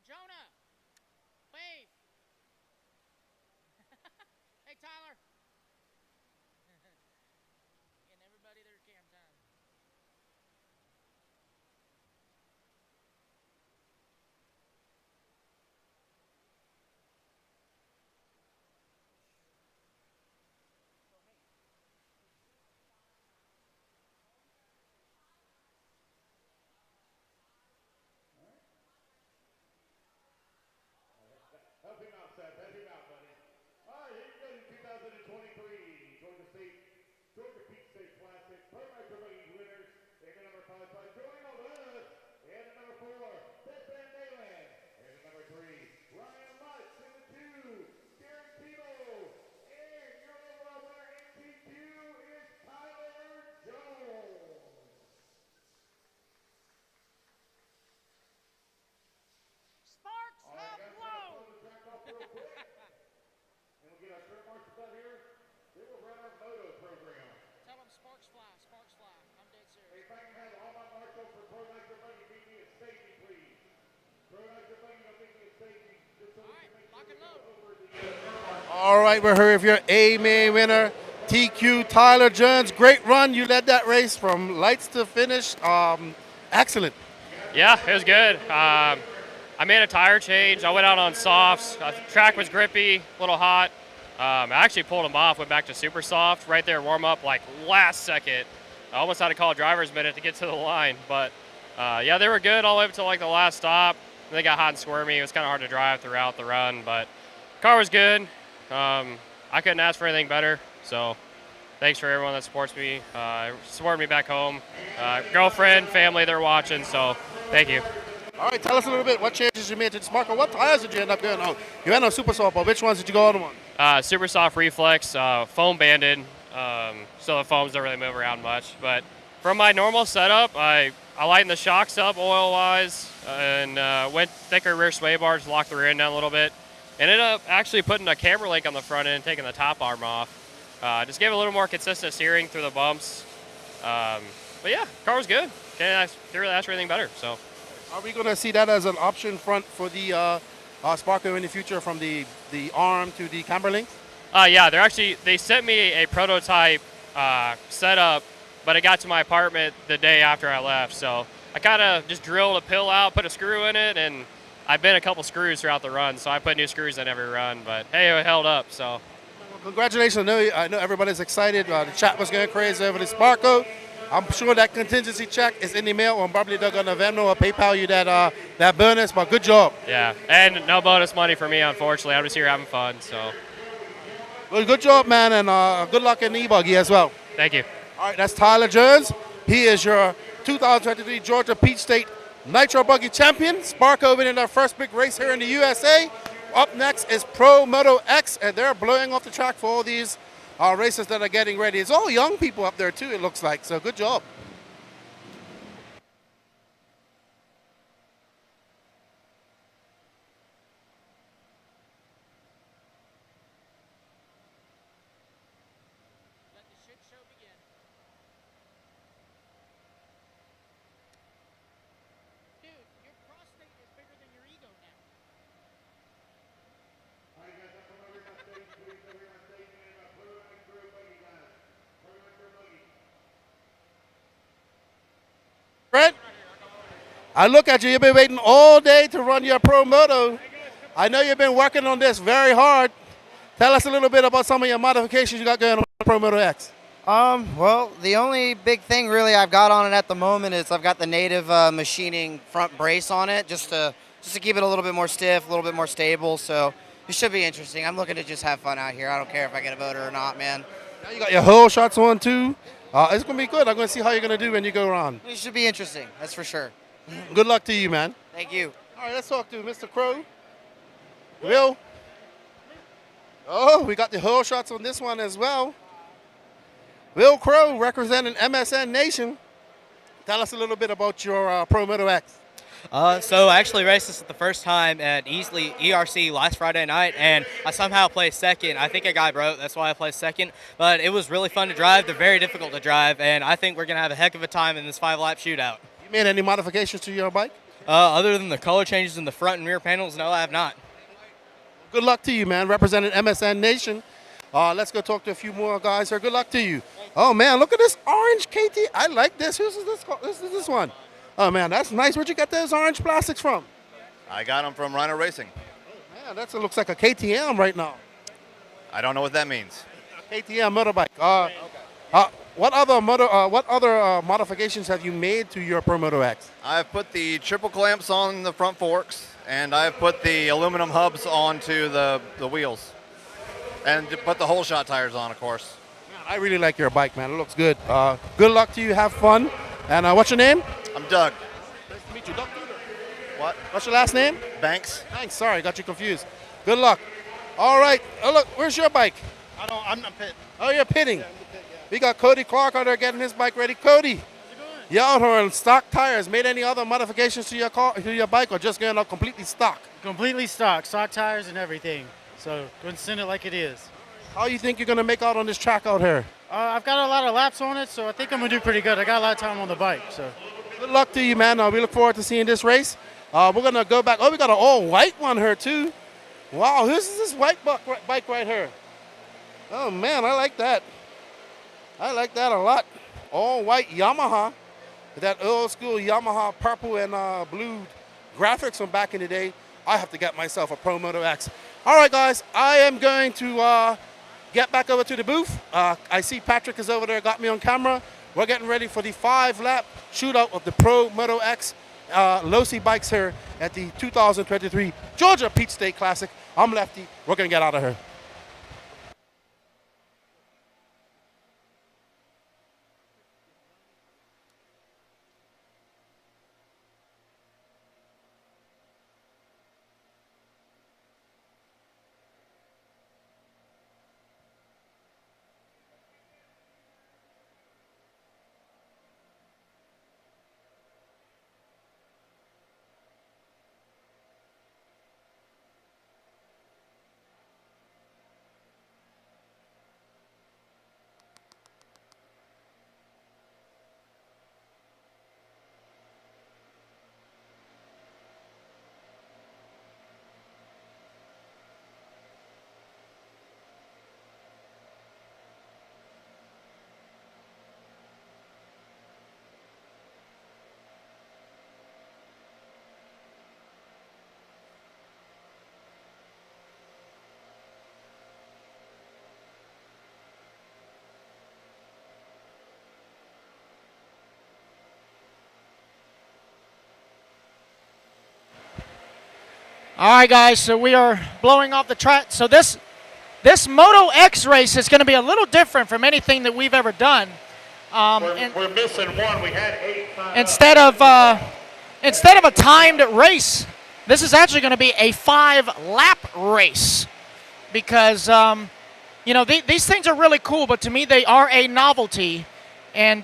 Jonah, wave. Hey, Tyler. Getting everybody their cam time. Help him out, Seth. Help him out, buddy. All right, here you go. 2023 Georgia Peach State Classic Pro Nitro Buggy winners. In the number 5 by Joey Alvarez. And the number 4, Ted Van Dalen. And the number 3, Ryan Lutz. And the 2, Darren Tito. And your overall winner in T2 is Tyler Jones. Sparks All right, have guys, blown. pull the track off real quick. And we'll get our third marshals out here. Then we'll run our moto program. Tell them sparks fly, sparks fly. I'm dead serious. If I can have all my marshals for Pro Nitro Buggy meet me at staging, please. Pro Nitro Buggy, don't meet me at staging. Just so we can make sure we go over the All right, we're here with your A-main winner, TQ Tyler Jones. Great run. You led that race from lights to finish. Excellent. Yeah, it was good. I made a tire change. I went out on softs. The track was grippy, a little hot. I actually pulled them off, went back to super soft right there, warm up like last second. I almost had to call a driver's minute to get to the line, but yeah, they were good all the way up to like the last stop. They got hot and squirmy. It was kind of hard to drive throughout the run, but car was good. I couldn't ask for anything better, so thanks for everyone that supports me, supported me back home. Girlfriend, family, they're watching, so thank you. All right, tell us a little bit what changes you made to the Sparko. What tires did you end up going on? You went on Super Soft, but which ones did you go on? Super soft reflex, foam banded, so the foams don't really move around much. But from my normal setup, I lightened the shocks up oil-wise and went thicker rear sway bars, locked the rear end down a little bit. Ended up actually putting a camber link on the front end and taking the top arm off. Just gave a little more consistent steering through the bumps. But yeah, car was good. Can't really ask for anything better. So. Are we going to see that as an option front for the Sparko in the future, from the arm to the camber link? Yeah, they sent me a prototype setup, but it got to my apartment the day after I left. So I kind of just drilled a pill out, put a screw in it, and I bent a couple screws throughout the run. So I put new screws in every run, but hey, it held up. So. Well, congratulations. I know everybody's excited. The chat was going crazy over the Sparko. I'm sure that contingency check is in the mail, or probably they're going to Venmo or PayPal you that bonus, but good job. Yeah, and no bonus money for me, unfortunately. I'm just here having fun, so. Well, good job, man, and good luck in the e-buggy as well. Thank you. All right, that's Tyler Jones. He is your 2023 Georgia Peach State Nitro Buggy champion. Sparko winning their first big race here in the USA. Up next is Pro Moto X, and they're blowing off the track for all these races that are getting ready. It's all young people up there too, it looks like, so good job. Let the shit show begin. Dude, your prostate is bigger than your ego now. All right, guys, come over here on stage, please. Over here on stage, and Pro Nitro Buggy, guys. Pro Nitro Buggy. Brent, I look at you. You've been waiting all day to run your Pro Moto. I know you've been working on this very hard. Tell us a little bit about some of your modifications you got going on Pro Moto X. Well, the only big thing really I've got on it at the moment is I've got the native machining front brace on it, just to keep it a little bit more stiff, a little bit more stable. So it should be interesting. I'm looking to just have fun out here. I don't care if I get a voter or not, man. Now you got your whole shots on too. It's going to be good. I'm going to see how you're going to do when you go around. It should be interesting, that's for sure. Good luck to you, man. Thank you. All right, let's talk to Mr. Crow. Will. Oh, we got the whole shots on this one as well. Will Crow representing MSN Nation. Tell us a little bit about your Pro Moto X. So I actually raced this the first time at Easley ERC last Friday night, and I somehow placed second. I think a guy broke, that's why I placed second. But it was really fun to drive. They're very difficult to drive, and I think we're going to have a heck of a time in this 5-lap shootout. You made any modifications to your bike? Other than the color changes in the front and rear panels, no, I have not. Good luck to you, man, representing MSN Nation. Let's go talk to a few more guys here. Good luck to you. Oh, man, look at this orange KT. I like this. Who's this? This one. Oh, man, that's nice. Where'd you get those orange plastics from? I got them from Rhino Racing. Man, that looks like a KTM right now. I don't know what that means. KTM motorbike. What other modifications have you made to your Pro Moto X? I've put the triple clamps on the front forks, and I've put the aluminum hubs onto the wheels. And put the whole shot tires on, of course. Man, I really like your bike, man. It looks good. Good luck to you. Have fun. And what's your name? I'm Doug. Nice to meet you. Doug. What? What's your last name? Banks. Banks. Sorry, got you confused. Good luck. All right. Oh, look, where's your bike? I'm not pitting. Oh, you're pitting. Yeah, we got Cody Clark out there getting his bike ready. Cody, you out here on stock tires. Made any other modifications to your car, to your bike, or just going out completely stock? Completely stock tires and everything. So go and send it like it is. How you think you're going to make out on this track out here? I've got a lot of laps on it, so I think I'm going to do pretty good. I got a lot of time on the bike. So good luck to you, man. We look forward to seeing this race. We're going to go back. Oh, we got an all-white one here, too. Wow, who's this white bike right here? Oh, man, I like that. I like that a lot. All-white Yamaha. That old-school Yamaha purple and blue graphics from back in the day. I have to get myself a Pro Moto X. All right, guys, I am going to get back over to the booth. I see Patrick is over there, got me on camera. We're getting ready for the 5-lap shootout of the Pro Moto X Losi bikes here at the 2023 Georgia Peach State Classic. I'm Lefty. We're going to get out of here. All right, guys, so we are blowing off the track. So this Moto X race is going to be a little different from anything that we've ever done. We're missing one. We had 8. Instead of a timed race, this is actually going to be a 5-lap race because these things are really cool, but to me they are a novelty. And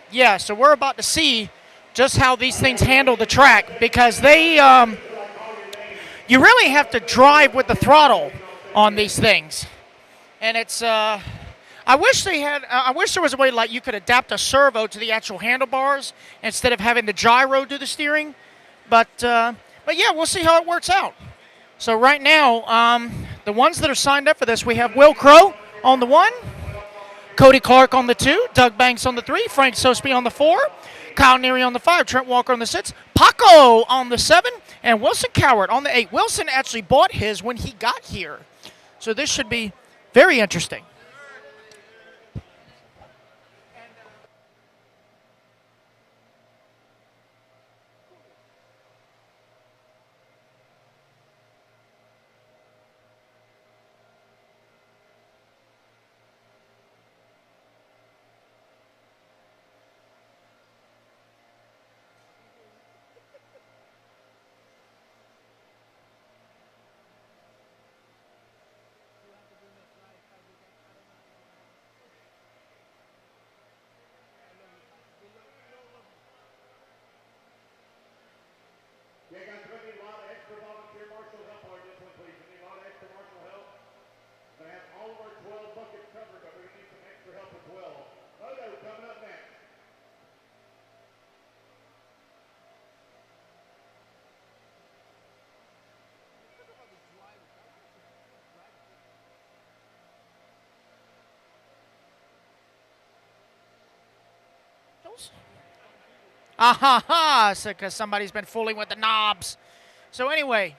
yeah, so we're about to see just how these things handle the track because they you really have to drive with the throttle on these things, and it's. I wish there was a way like you could adapt a servo to the actual handlebars instead of having the gyro do the steering, but yeah, we'll see how it works out. So right now, the ones that are signed up for this, we have Will Crow on the 1, Cody Clark on the 2, Doug Banks on the 3, Frank Sosby on the 4, Kyle Neary on the 5, Trent Walker on the 6, Paco on the 7, and Wilson Coward on the 8. Wilson actually bought his when he got here, so this should be very interesting. signals. Ah ha ha, because somebody's been fooling with the knobs. So anyway,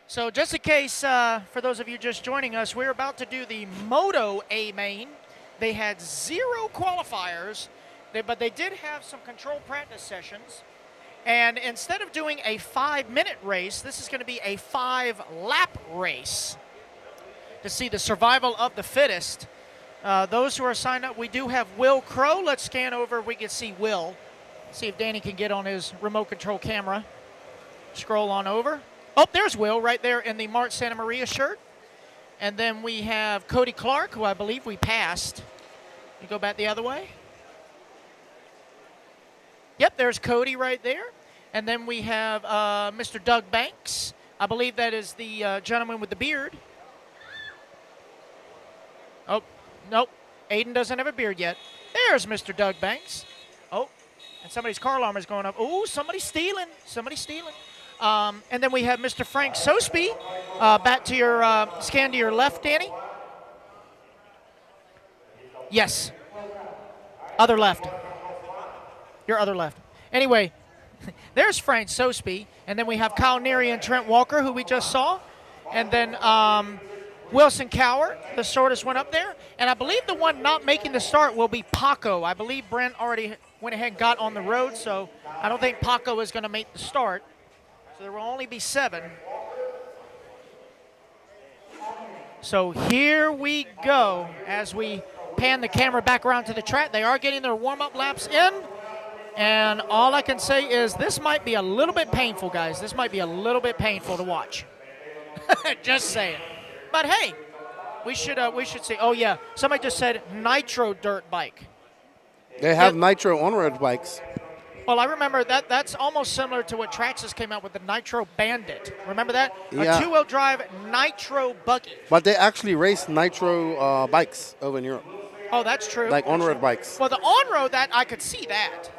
so just in case, for those of you just joining us, we're about to do the Moto A main. They had 0 qualifiers, but they did have some control practice sessions. And instead of doing a 5-minute race, this is going to be a 5-lap race to see the survival of the fittest. Those who are signed up, we do have Will Crow. Let's scan over. We can see Will. See if Danny can get on his remote control camera. Scroll on over. Oh, there's Will right there in the Mart Santa Maria shirt. And then we have Cody Clark, who I believe we passed. You go back the other way. Yep, there's Cody right there. And then we have Mr. Doug Banks. I believe that is the gentleman with the beard. Oh, nope. Aiden doesn't have a beard yet. There's Mr. Doug Banks. Oh, and somebody's car alarm is going up. Oh, somebody's stealing. Somebody's stealing. And then we have Mr. Frank Sosby. Back to your scan to your left, Danny. Yes. Other left. Your other left. Anyway, there's Frank Sosby. And then we have Kyle Neary and Trent Walker, who we just saw. And then Wilson Cower, the shortest one up there. And I believe the one not making the start will be Paco. I believe Brent already went ahead and got on the road, so I don't think Paco is going to make the start. So there will only be 7. So here we go as we pan the camera back around to the track. They are getting their warm-up laps in. And all I can say is this might be a little bit painful, guys. This might be a little bit painful to watch. Just saying. But hey, we should see. Oh yeah, somebody just said nitro dirt bike. They have nitro on-road bikes. Well, I remember that's almost similar to what Traxxas came out with, the Nitro Bandit. Remember that? Yeah. A 2-wheel drive nitro buggy. But they actually race nitro bikes over in Europe. Oh, that's true. Like on-road bikes. Well, the on-road, that I could see that.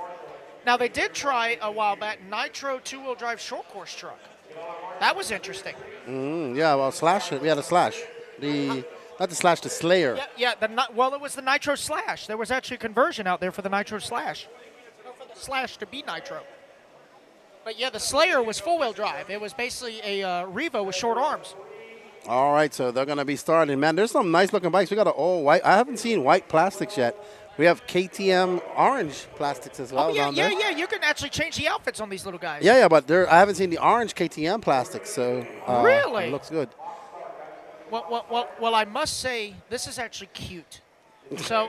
Now, they did try a while back nitro 2-wheel drive short course truck. That was interesting. Yeah, well, Slash, we had a Slash. Not the Slash, the Slayer. Yeah, well, it was the Nitro Slash. There was actually a conversion out there for the Nitro Slash. For the Slash to be Nitro. But yeah, the Slayer was 4-wheel drive. It was basically a Revo with short arms. All right, so they're going to be starting. Man, there's some nice-looking bikes. We got an all-white. I haven't seen white plastics yet. We have KTM orange plastics as well. Oh, yeah, down there. yeah. You can actually change the outfits on these little guys. Yeah, but I haven't seen the orange KTM plastics, so really? It looks good. Well, I must say, this is actually cute. So,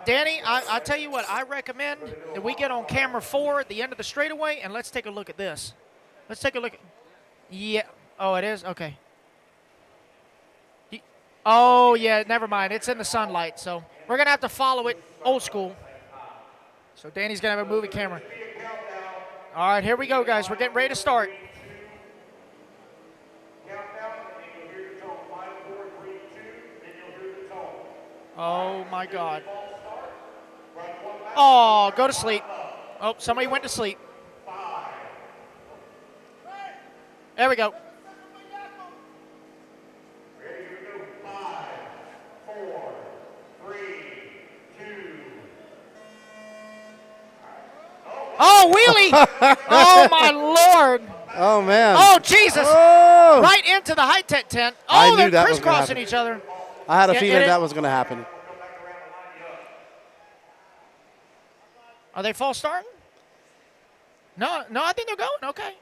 Danny, I tell you what, I recommend that we get on camera 4 at the end of the straightaway, and let's take a look at this. Let's take a look. Yeah. Oh, it is? Okay. Oh, yeah, never mind. It's in the sunlight, so we're going to have to follow it old school. So Danny's going to have a movie camera. All right, here we go, guys. We're getting ready to start. Oh, my God. Oh, go to sleep. Oh, somebody went to sleep. There we go. Oh, wheelie! Oh, my Lord! Oh, man. Oh, Jesus! Oh. Right into the high-tech tent. I Oh, knew they're that was gonna crisscrossing happen. each other. I had a feeling that was going to happen. Are they false starting? No, I think they're going. Okay.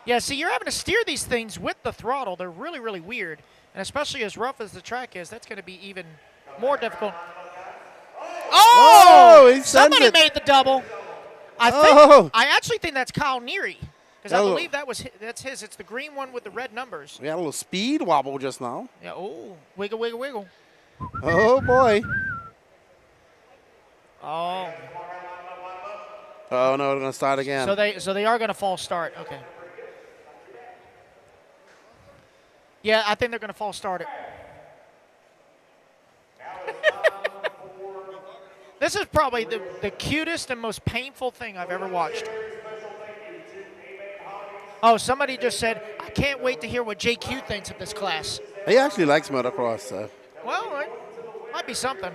Yeah, see, you're having to steer these things with the throttle. They're really, really weird. And especially as rough as the track is, that's going to be even more difficult. Oh! Whoa, he sends Somebody it. made the double. I actually think that's Kyle Neary. Because I believe that's his. It's the green one with the red numbers. We had a little speed wobble just now. Yeah, oh, wiggle, wiggle, wiggle. Oh, boy. Oh. Oh, no, they're going to start again. So they are going to false start. Okay. Yeah, I think they're going to false start it. This is probably the cutest and most painful thing I've ever watched. Oh, somebody just said, I can't wait to hear what JQ thinks of this class. He actually likes motocross, so. Well, it might be something.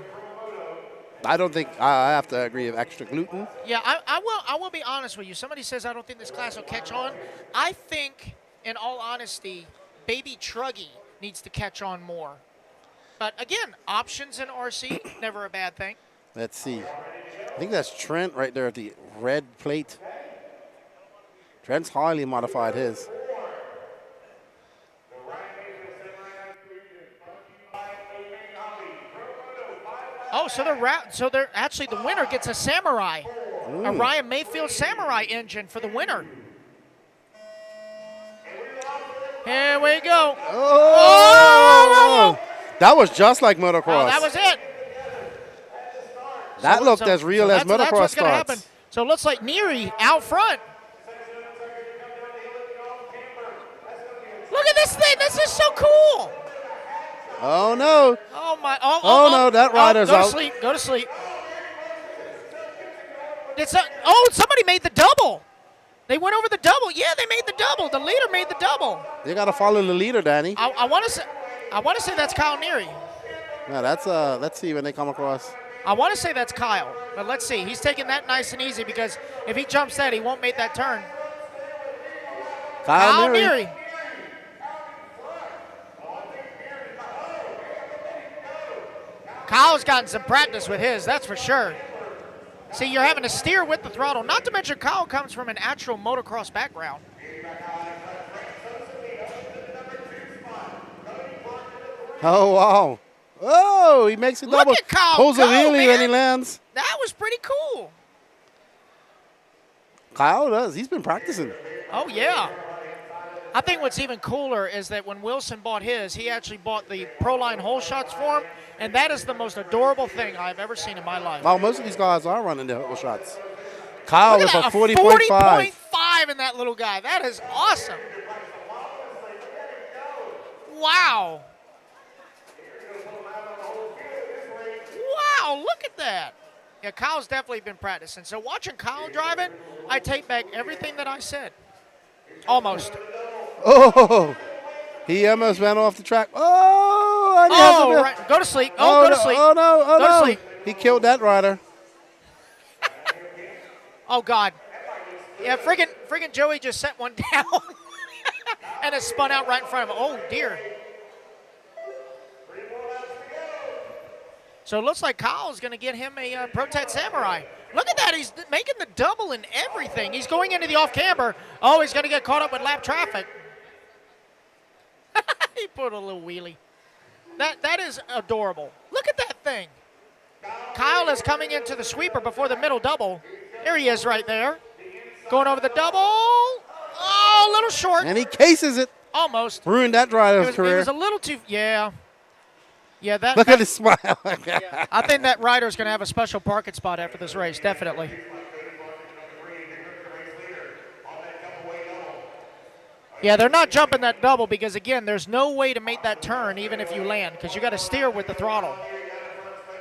I don't think I have to agree with extra gluten. Yeah, I will be honest with you. Somebody says I don't think this class will catch on. I think, in all honesty, baby truggy needs to catch on more. But again, options in RC, never a bad thing. Let's see. I think that's Trent right there at the red plate. Trent's highly modified his. Oh, so they're actually the winner gets a Samurai, a Ryan Mayfield Samurai engine for the winner. Here we go. Oh! That was just like motocross. Oh, that was it. That looked as real as motocross That's what's gonna starts. happen. So it looks like Neary out front. Look at this thing. This is so cool. Oh no! Oh my! Oh, no! That rider's go out. to sleep. Go to sleep. Somebody made the double. They went over the double. Yeah, they made the double. The leader made the double. You got to follow the leader, Danny. I want to say that's Kyle Neary. Yeah, that's let's see when they come across. I want to say that's Kyle, but let's see. He's taking that nice and easy because if he jumps that, he won't make that turn. Kyle Neary. Neary. Kyle's gotten some practice with his, that's for sure. See, you're having to steer with the throttle. Not to mention Kyle comes from an actual motocross background. Oh wow! Oh, he makes a double. Look at Kyle Pulls a go, wheelie man. when he lands. That was pretty cool. Kyle does. He's been practicing. Oh, yeah. I think what's even cooler is that when Wilson bought his, he actually bought the Proline hole shots for him, and that is the most adorable thing I've ever seen in my life. Well, most of these guys are running the hole shots. Kyle Look with at a that, 40.5. 40.5 in that little guy. That is awesome. Wow. Wow, look at that. Yeah, Kyle's definitely been practicing. So watching Kyle drive it, I take back everything that I said. Almost. Oh, he almost went off the track. Oh, and he has a bit- right. Go to sleep. Go to sleep. Oh, no. Oh, Go to no. sleep. He killed that rider. Oh, God. Yeah, friggin' Joey just set one down and it spun out right in front of him. Oh, dear. So it looks like Kyle's going to get him a Protect Samurai. Look at that. He's making the double and everything. He's going into the off-camber. Oh, he's going to get caught up with lap traffic. He put a little wheelie. That is adorable. Look at that thing. Kyle is coming into the sweeper before the middle double. There he is right there. Going over the double. Oh, a little short. And he cases it. Almost. Ruined that rider's career. It was a little too, yeah. Yeah, that. Look at his smile. Yeah, I think that rider's going to have a special parking spot after this race, definitely. Yeah, they're not jumping that double because, again, there's no way to make that turn even if you land because you got to steer with the throttle.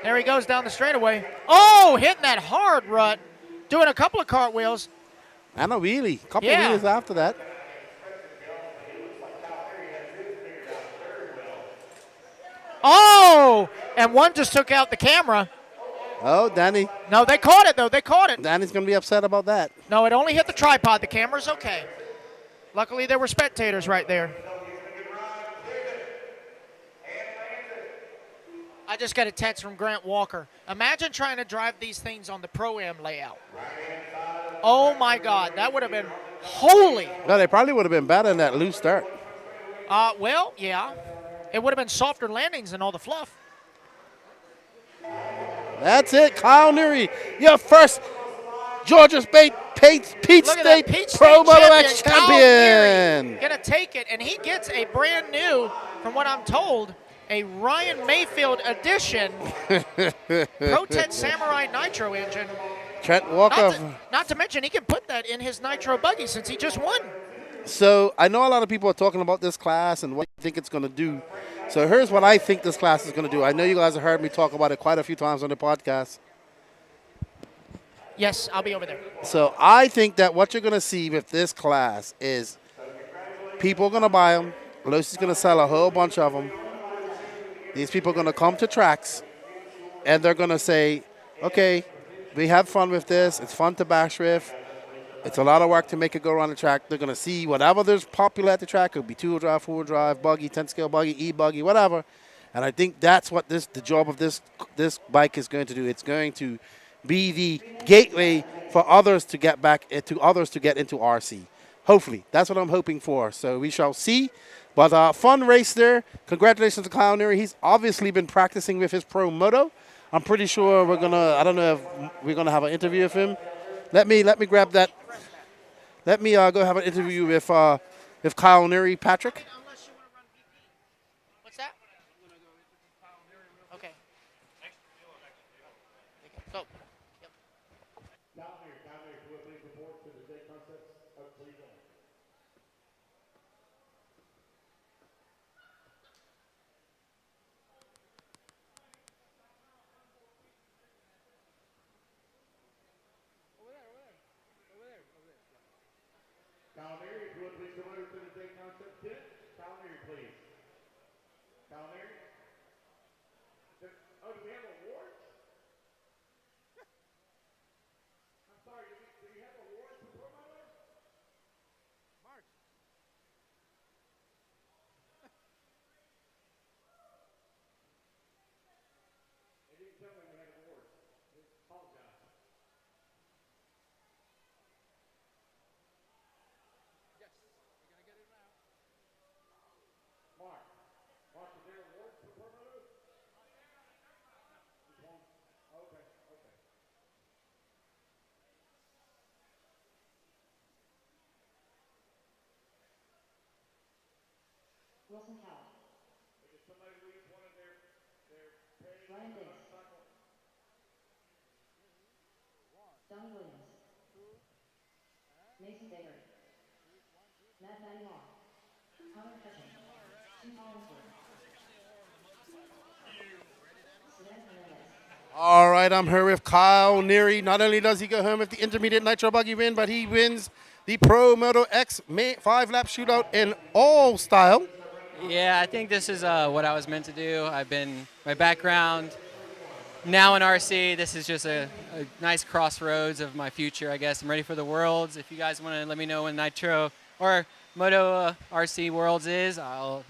There he goes down the straightaway. Oh, hitting that hard rut, doing a couple of cartwheels. And a wheelie. A couple of wheelies after that. Oh, and one just took out the camera. Oh, Danny. No, they caught it, though. They caught it. Danny's going to be upset about that. No, it only hit the tripod. The camera's okay. Luckily, there were spectators right there. I just got a text from Grant Walker. Imagine trying to drive these things on the Pro-Am layout. Oh, my God. That would have been holy. No, they probably would have been better in that loose start. Well, yeah. It would have been softer landings than all the fluff. That's it, Kyle Neary, your first Georgia State Peach State Pro Moto X champion. Gonna take it, and he gets a brand new, from what I'm told, a Ryan Mayfield edition Protect Samurai Nitro engine. Trent Walker. Not to mention, he can put that in his Nitro buggy since he just won. So I know a lot of people are talking about this class and what they think it's going to do. So here's what I think this class is going to do. I know you guys have heard me talk about it quite a few times on the podcast. Yes, I'll be over there. So I think that what you're going to see with this class is people are going to buy them. Lucy's going to sell a whole bunch of them. These people are going to come to tracks, and they're going to say, okay, we have fun with this. It's fun to bash with. It's a lot of work to make it go around the track. They're going to see whatever there's popular at the track. It could be two-wheel drive, four-wheel drive, buggy, 10-scale buggy, e-buggy, whatever. And I think that's what the job of this bike is going to do. It's going to be the gateway for others to get back to others to get into RC. Hopefully, that's what I'm hoping for. So we shall see. But fun race there. Congratulations to Kyle Neary. He's obviously been practicing with his Pro Moto. I'm pretty sure we're gonna. I don't know if we're gonna have an interview with him. Let me grab that. Let me go have an interview with Kyle Neary, Patrick. What's that? Okay. Go. Yep. Down there, do a big report to the J Concepts of Cleveland. Kyle Neary, if you would please come over to the J Concepts pit. Kyle Neary, please. Kyle Neary. Oh, do we have awards? I'm sorry, do we have awards for Pro Moto? Mark. They didn't tell me we had awards. I apologize. Mark, is there awards for Pro Moto? Just one? Okay. Wilson Cowell. If somebody leaves one of their page Ryan Diggs. motorcycle. Donnie Williams. Mason Dager. Matt Manuel. Connor Cushing. Tim Collinsworth. Sedan Hernandez. All right, I'm here with Kyle Neary. Not only does he go home with the intermediate nitro buggy win, but he wins the Pro Moto X 5-lap shootout in all style. Yeah, I think this is what I was meant to do. My background now in RC, this is just a nice crossroads of my future, I guess. I'm ready for the Worlds. If you guys want to let me know when Nitro or Moto RC Worlds is, I'll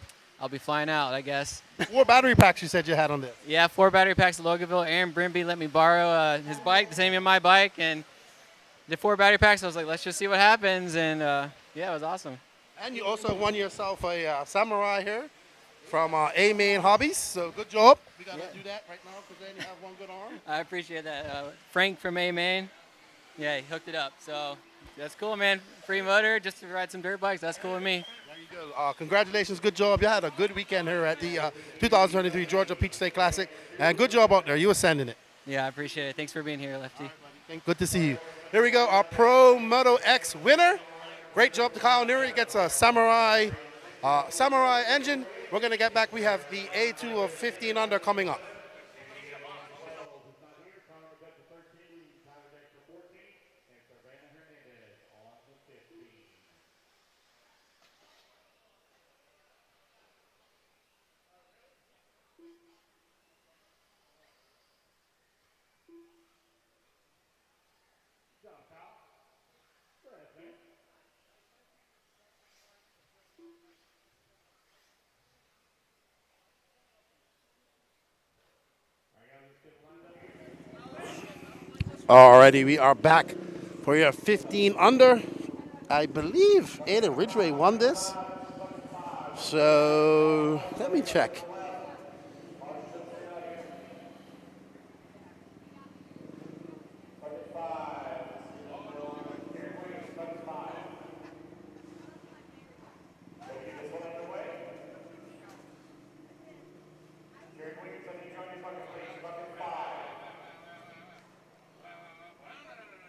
be flying out, I guess. 4 battery packs you said you had on this. Yeah, 4 battery packs at Loganville. Aaron Brimby let me borrow his bike, the same as my bike, and the 4 battery packs. I was like, let's just see what happens, and yeah, it was awesome. And you also won yourself a Samurai here from A-Main Hobbies, so good job. We got to do that right now because then you have one good arm. I appreciate that. Frank from A-Main, yeah, he hooked it up, so that's cool, man. Free motor, just to ride some dirt bikes, that's cool with me. There you go. Congratulations, good job. You had a good weekend here at the 2023 Georgia Peach State Classic, and good job out there. You were sending it. Yeah, I appreciate it. Thanks for being here, Lefty. Good to see you. Here we go, our Pro Moto X winner. Great job to Kyle Neary. He gets a Samurai engine. We're going to get back. We have the A2 of 15 under coming up. Alrighty, we are back for your 15 under. I believe Aiden Ridgway won this. So let me check.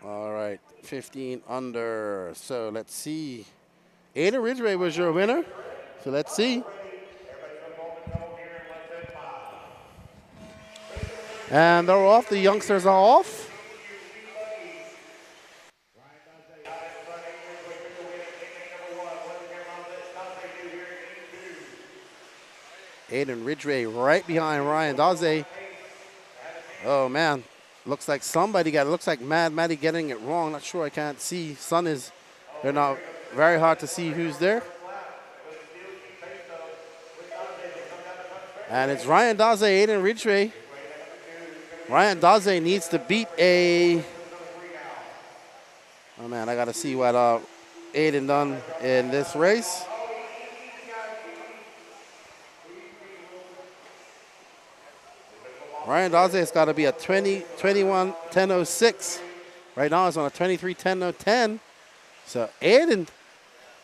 All right, 15 under. So let's see. Aiden Ridgway was your winner. So let's see. And they're off. The youngsters are off. Aiden Ridgway right behind Ryan Daze. Oh, man. Looks like looks like Mad Matty getting it wrong. Not sure, I can't see. They're not very hard to see who's there. And it's Ryan Daze, Aiden Ridgway. Ryan Daze needs to beat oh man, I got to see what Aiden done in this race. Ryan Daze has got to be a 21:10:06. Right now it's on a 23:10:10. So Aiden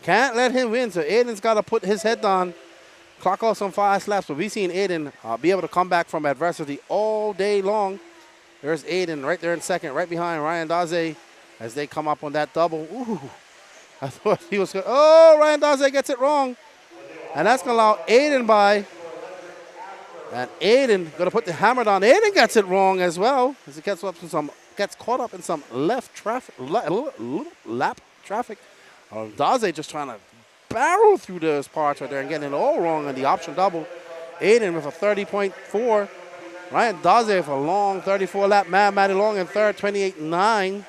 can't let him win. So Aiden's got to put his head down, clock off some fast laps. But we've seen Aiden be able to come back from adversity all day long. There's Aiden right there in second, right behind Ryan Daze as they come up on that double. Ooh, I thought he was going. Oh, Ryan Daze gets it wrong. And that's going to allow Aiden by. And Aiden going to put the hammer down. Aiden gets it wrong as well as he gets caught up in some left traffic, lap traffic. Daze just trying to barrel through those parts right there and getting it all wrong on the option double. Aiden with a 30.4. Ryan Daze with a long 34 lap. Mad Matty Long in third, 28.9.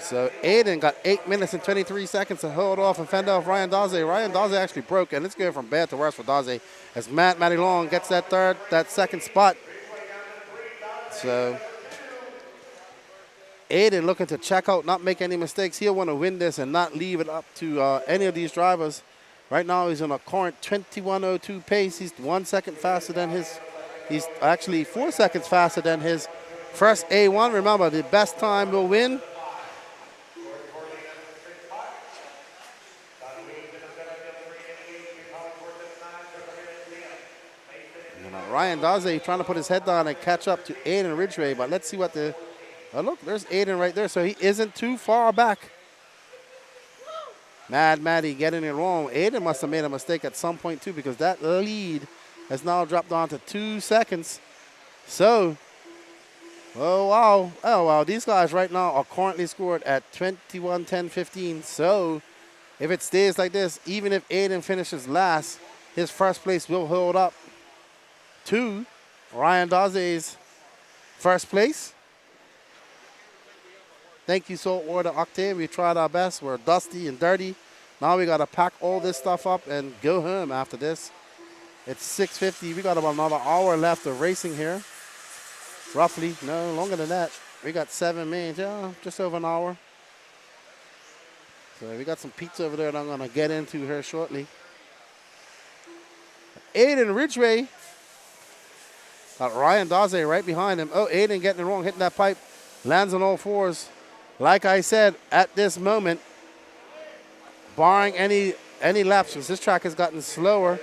So Aiden got 8 minutes and 23 seconds to hold off and fend off Ryan Daze. Ryan Daze actually broke, and it's going from bad to worse for Daze as Mad Matty Long gets that second spot. So Aiden looking to check out, not make any mistakes. He'll want to win this and not leave it up to any of these drivers. Right now he's on a current 21:02 pace. He's 1 second faster than he's actually 4 seconds faster than his first A1. Remember, the best time will win. Ryan Daze trying to put his head down and catch up to Aiden Ridgway, but let's see what oh look, there's Aiden right there, so he isn't too far back. Mad Matty getting it wrong. Aiden must have made a mistake at some point too, because that lead has now dropped down to 2 seconds. So, oh wow, these guys right now are currently scored at 21:10:15. So, if it stays like this, even if Aiden finishes last, his first place will hold up to Ryan Daze's first place. Thank you, Saltwater Octave. We tried our best. We're dusty and dirty. Now we got to pack all this stuff up and go home after this. It's 6:50. We got about another hour left of racing here. Roughly. No, longer than that. We got 7 minutes. Yeah, just over an hour. So we got some pizza over there that I'm going to get into here shortly. Aiden Ridgway. Got Ryan Daze right behind him. Oh, Aiden getting it wrong, hitting that pipe. Lands on all fours. Like I said, at this moment, barring any laps, because this track has gotten slower.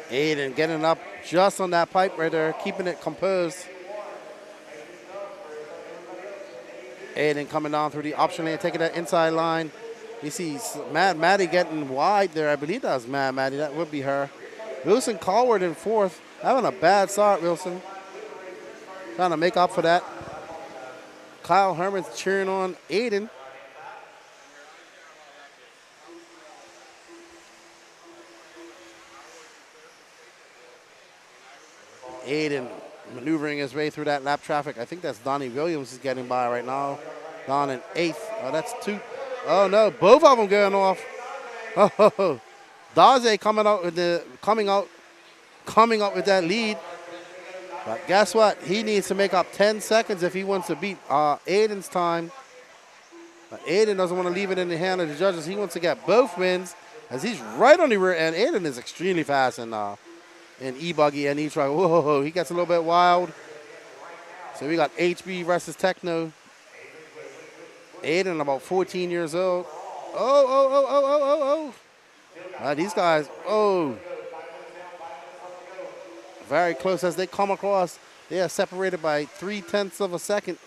Aiden getting up just on that pipe right there, keeping it composed. Aiden coming down through the option lane, taking that inside line. You see Mad Matty getting wide there. I believe that was Mad Matty. That would be her. Wilson Colward in fourth. Having a bad start, Wilson. Trying to make up for that. Kyle Herman's cheering on Aiden. Aiden maneuvering his way through that lap traffic. I think that's Donnie Williams is getting by right now. Don in 8th. Oh, that's 2. Oh no, both of them going off. Oh, Daze coming out with that lead. But guess what? He needs to make up 10 seconds if he wants to beat Aiden's time. But Aiden doesn't want to leave it in the hand of the judges. He wants to get both wins as he's right on the rear end. Aiden is extremely fast in e-buggy and e-truggy. Whoa, he gets a little bit wild. So we got HB versus Techno. Aiden about 14 years old. Oh. These guys, very close as they come across. They are separated by 0.3 of a second.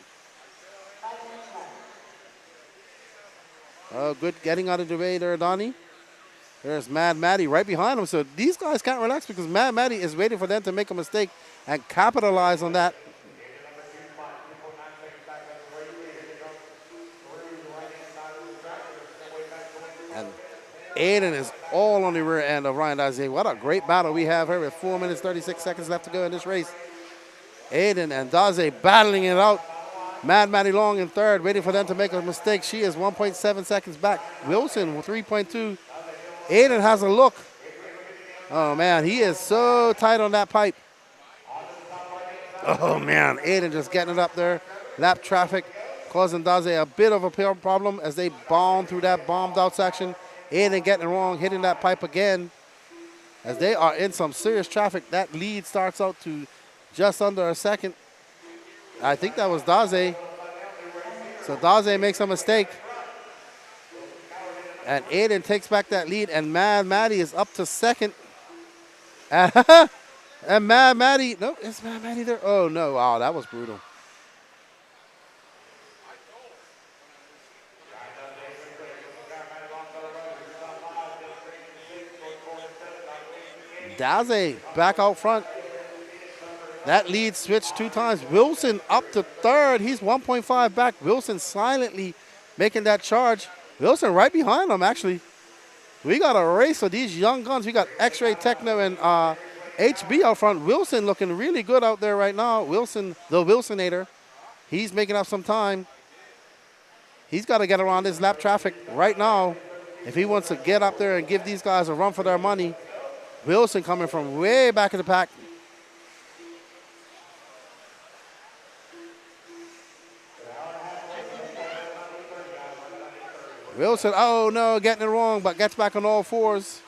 Oh, good getting out of the way there, Donnie. There's Mad Matty right behind him. So these guys can't relax because Mad Matty is waiting for them to make a mistake and capitalize on that. Aiden is all on the rear end of Ryan Daze. What a great battle we have here with 4 minutes, 36 seconds left to go in this race. Aiden and Daze battling it out. Mad Maddie Long in third, waiting for them to make a mistake. She is 1.7 seconds back. Wilson with 3.2. Aiden has a look. Oh, man, he is so tight on that pipe. Oh, man, Aiden just getting it up there. Lap traffic causing Daze a bit of a problem as they bomb through that bombed out section. Aiden getting it wrong, hitting that pipe again. As they are in some serious traffic, that lead starts out to just under a second. I think that was Daze. So Daze makes a mistake. And Aiden takes back that lead, and Mad Maddie is up to second. And Mad Maddie, no, is Mad Maddie there? Oh, no, wow, that was brutal. Daze back out front. That lead switched 2 times. Wilson up to third. He's 1.5 back. Wilson silently making that charge. Wilson right behind him, actually. We got a race of these young guns. We got X-Ray Techno and HB out front. Wilson looking really good out there right now. Wilson, the Wilsonator. He's making up some time. He's got to get around this lap traffic right now if he wants to get up there and give these guys a run for their money. Wilson coming from way back in the pack. Wilson, oh no, getting it wrong, but gets back on all fours.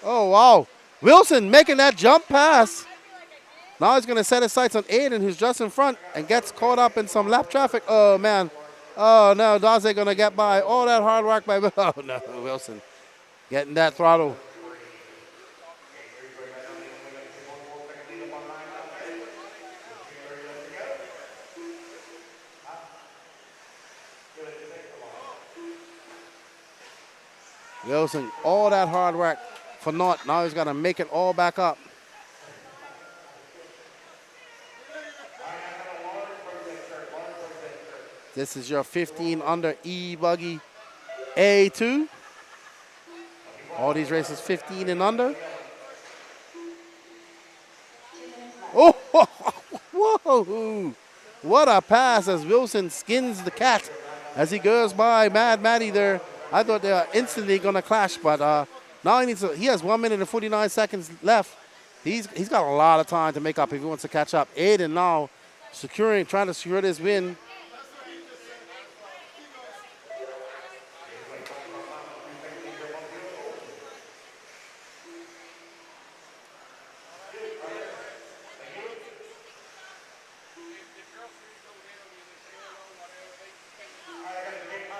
Oh, wow. Wilson making that jump pass. Now he's going to set his sights on Aiden, who's just in front, and gets caught up in some lap traffic. Oh, man. Oh, no, Daze going to get by. All that hard work by, oh, no, Wilson getting that throttle. Wilson, all that hard work for naught. Now he's got to make it all back up. This is your 15 under e-buggy A2. All these races 15 and under. Oh, whoa. What a pass as Wilson skins the cat as he goes by Mad Maddie there. I thought they were instantly going to clash, but now he has 1 minute and 49 seconds left. He's got a lot of time to make up if he wants to catch up. Aiden now trying to secure this win.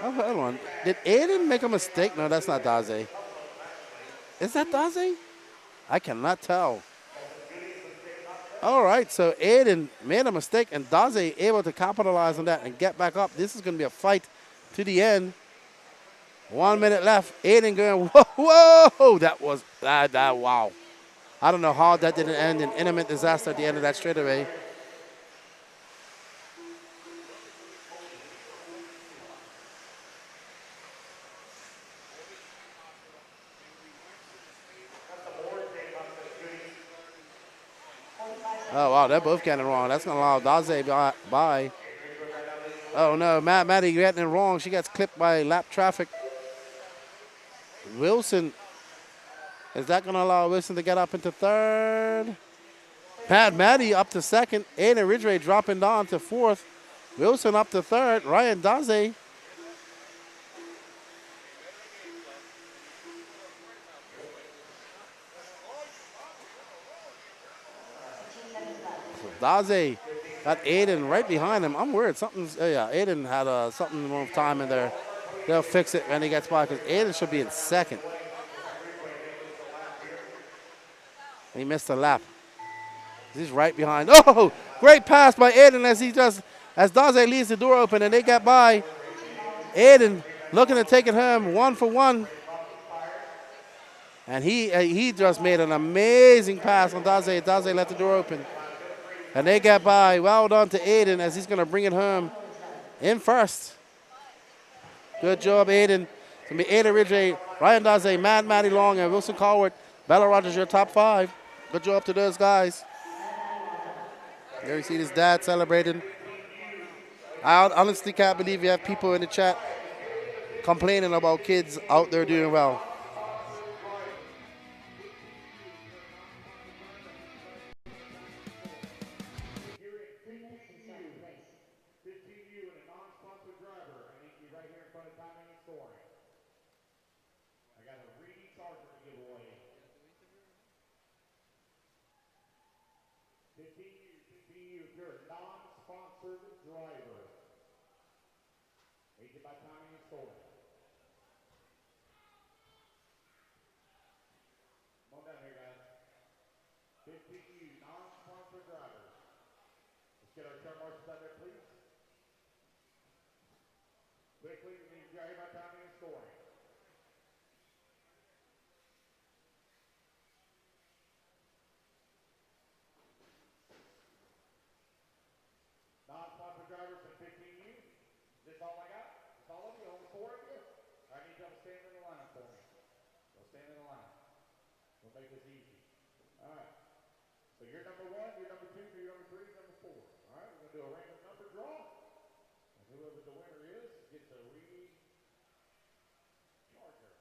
Oh, hold on. Did Aiden make a mistake? No, that's not Daze. Is that Daze? I cannot tell. All right, so Aiden made a mistake, and Daze able to capitalize on that and get back up. This is going to be a fight to the end. 1 minute left. Aiden going, whoa. That was, wow. I don't know how that didn't end in imminent disaster at the end of that straightaway. Oh, wow, they're both getting it wrong. That's going to allow Daze by. Oh, no, Maddie getting it wrong. She gets clipped by lap traffic. Wilson, is that going to allow Wilson to get up into third? Maddie up to second. Aiden Ridgway dropping down to fourth. Wilson up to third. Ryan Daze. Daze got Aiden right behind him. I'm worried something's, oh yeah, Aiden had something wrong with time in there. They'll fix it when he gets by because Aiden should be in second. He missed a lap. He's right behind. Oh, great pass by Aiden as Daze leaves the door open and they get by. Aiden looking to take it home 1 for 1. And he just made an amazing pass on Daze. Daze let the door open. And they get by. Well done to Aiden as he's going to bring it home in first. Good job, Aiden. It's going to be Aiden Ridgway, Ryan Daze, Matty Long, and Wilson Coward. Bella Rogers, your top 5. Good job to those guys. There you see his dad celebrating. I honestly can't believe you have people in the chat complaining about kids out there doing well. Quickly, we need to hear about timing and scoring. Non-sponsor drivers and 15U. Is this all I got? Is all of you? Only 4 of you? I need y'all to stand in the line for me. Go stand in the line. We'll make this easy. All right. So you're number 1, you're number 2, you're number 3, you're number 4. All right, we're going to do a random number draw. And whoever the winner is gets a charger.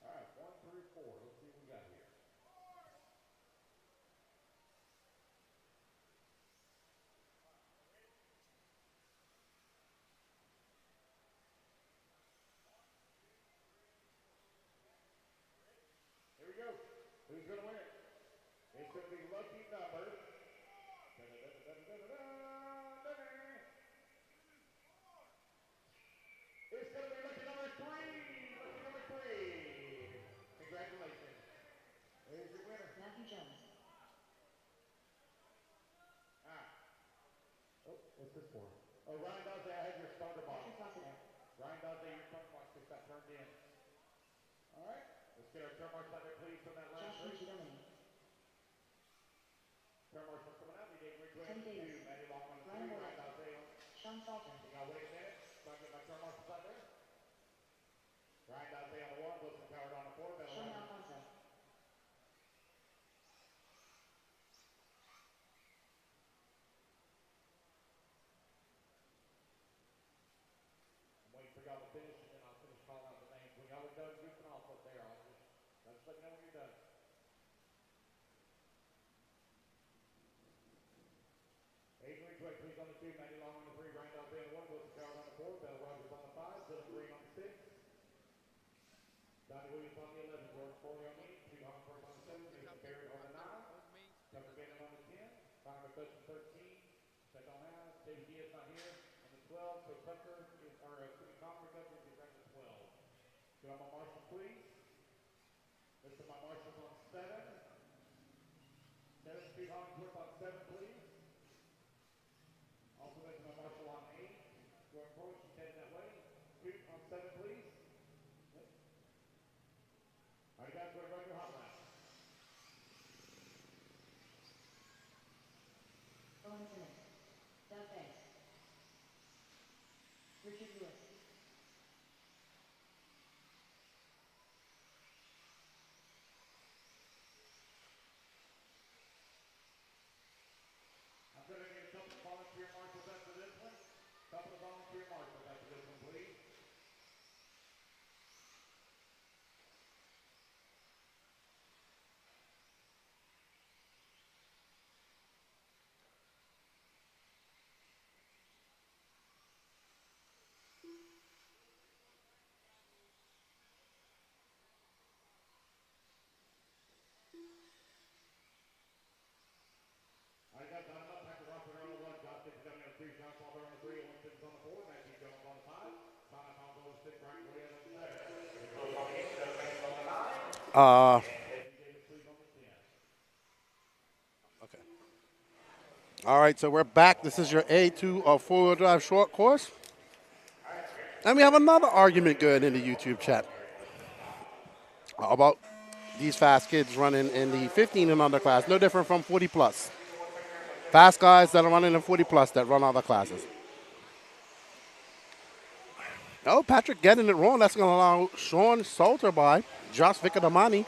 All right, 1 through 4. Let's see what we got here. Here we go. Who's going to win it? It's going to be lucky number. It's going to be lucky number 3. Lucky number 3. Congratulations. There's your winner. Matthew Jones. Oh, what's this for? Oh, Ryan Daze, I have your starter box. Ryan Daze, your starter box just got turned in. All right. Let's get our turn marks out there, please, from that last race. Turn marks are coming out. We need Ridgway, 2, Matty Long on the 3, Ryan Daze on. Sean Salter. Now, wait a minute. So I get my turn marks out there. Ryan Daze on the 1, Wilson Coward on the 4, Bella Sean Rogers. Alfonso. I'm waiting for y'all to finish, and then I'll finish calling out the names. When y'all are done goofing off up there, I'll just let me know when you're done. Aiden Ridgway, please, on the 2, Matty Long on the 3, Ryan Daze on the 1, Wilson Coward on the 4, Bella Rogers on the 5, Dylan Green on the 6, Donnie Williams on the 11, George Foley on the 8, Steve Hoffenberg on the 7, Jason Barrett on the 9, Tucker Bennett on the 10, Connor McCutcheon 13, Check on out, David Diaz not here, on the 12, so Tucker is, or Connor McCutcheon is ranked at 12. So I'm on Marshall, please. Mr. My Marshall's on 7. 7, Steve Hollingsworth on 7, please. Also, Mr. My Marshall on 8. Going forward, she's heading that way. 2 on 7, please. Yep. All right, guys, go ahead and run your hot lap. Owen Simmons. Doug Banks. Richard Lewis. I'm going to get a couple of volunteer marshals after this one. Couple of volunteer marshals after this one, please. All right, guys, line them up. Patrick Rockwood on the 1, Josh Dixon on the 2, John Palmer on the 3, Owen Simmons on the 4, Matthew Jones on the 5, Simon Palmer on the 6, Brian Williams on the 7. Okay. All right, so we're back. This is your A2 of four-wheel drive short course. And we have another argument going in the YouTube chat about these fast kids running in the 15 and under class. No different from 40 plus. Fast guys that are running in 40 plus that run other classes. Oh, Patrick getting it wrong. That's going to allow Sean Salter by Josh Vicadamani.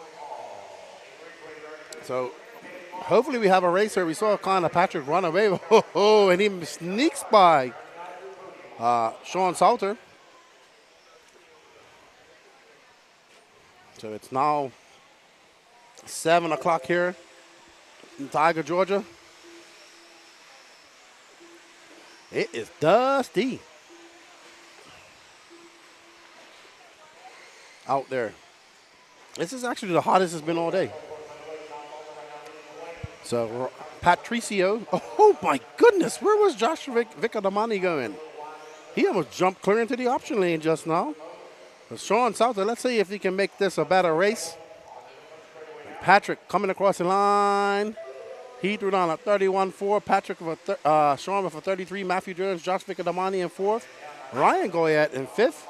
So hopefully we have a racer. We saw kind of Patrick run away. Oh, and he sneaks by Sean Salter. So it's now 7 o'clock here in Tiger, Georgia. It is dusty out there. This is actually the hottest it's been all day. So Patricio, oh my goodness, where was Josh Vicadamani going? He almost jumped clear into the option lane just now. So Sean Salter, let's see if he can make this a better race. Patrick coming across the line. He threw down a 31-4. Patrick with Sean with a 33. Matthew Jones, Josh Vicadamani in fourth. Ryan Goyette in fifth.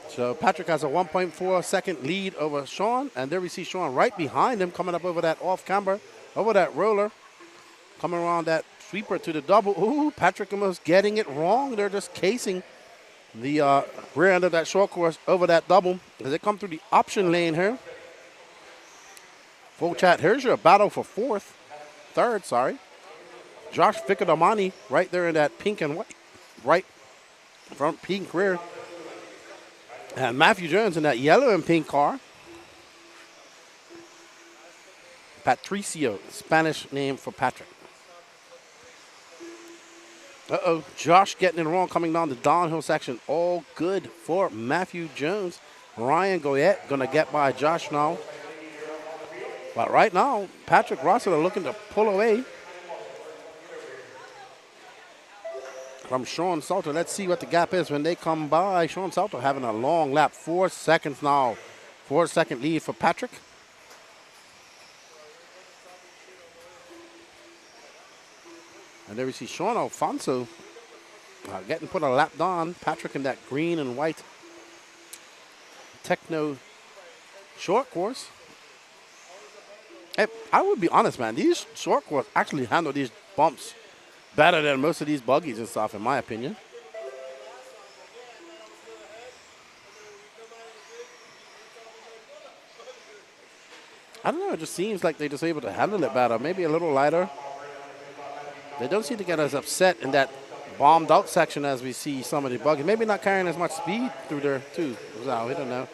So Patrick has a 1.4 second lead over Sean. And there we see Sean right behind him coming up over that off camber, over that roller. Coming around that sweeper to the double. Ooh, Patrick almost getting it wrong. They're just casing the rear end of that short course over that double as they come through the option lane here. Full chat, here's your battle for third. Josh Vicadamani right there in that pink and white, right front pink rear. And Matthew Jones in that yellow and pink car. Patricio, Spanish name for Patrick. Uh-oh, Josh getting it wrong coming down the downhill section. All good for Matthew Jones. Ryan Goyette going to get by Josh now. But right now, Patrick Rossiter looking to pull away from Sean Salter. Let's see what the gap is when they come by. Sean Salter having a long lap. 4 seconds now. 4-second lead for Patrick. And there we see Sean Alfonso getting put a lap down. Patrick in that green and white Techno short course. Hey, I would be honest, man. These short course actually handle these bumps better than most of these buggies and stuff, in my opinion. I don't know. It just seems like they're just able to handle it better. Maybe a little lighter. They don't seem to get as upset in that bombed out section as we see some of the buggies. Maybe not carrying as much speed through there, too. So we don't know.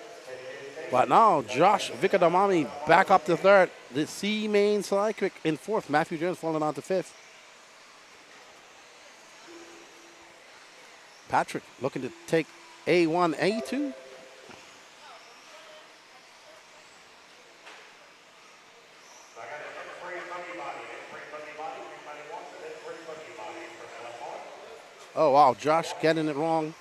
But now, Josh Vicadamani back up to third. The C main slide quick in fourth. Matthew Jones falling on to fifth. Patrick looking to take A1, A2. Oh, wow, Josh getting it wrong.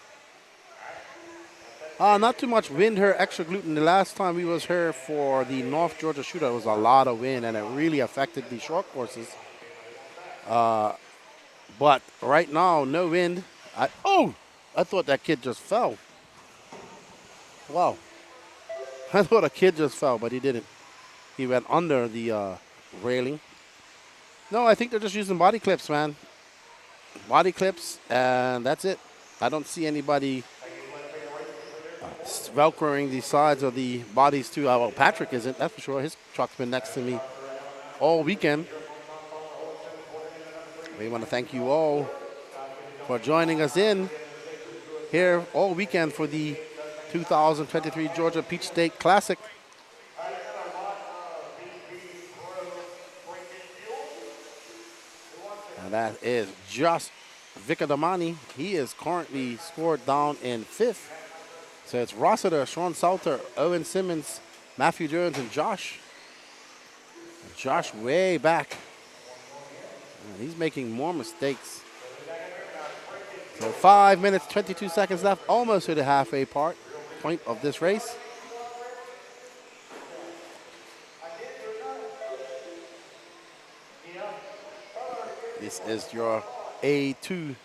Not too much wind here, extra gluten. The last time we was here for the North Georgia shootout, it was a lot of wind, and it really affected the short courses. But right now, no wind. I thought that kid just fell. Wow. I thought a kid just fell, but he didn't. He went under the railing. No, I think they're just using body clips, man. Body clips, and that's it. I don't see anybody velcroing the sides of the bodies too. Well, Patrick isn't, that's for sure. His truck's been next to me all weekend. We want to thank you all for joining us in here all weekend for the 2023 Georgia Peach State Classic. And that is Josh Vicadamani. He is currently scored down in fifth. So it's Rossiter, Sean Salter, Owen Simmons, Matthew Jones, and Josh. Josh way back. And he's making more mistakes. So 5 minutes, 22 seconds left, almost to the halfway point of this race. This is your A2.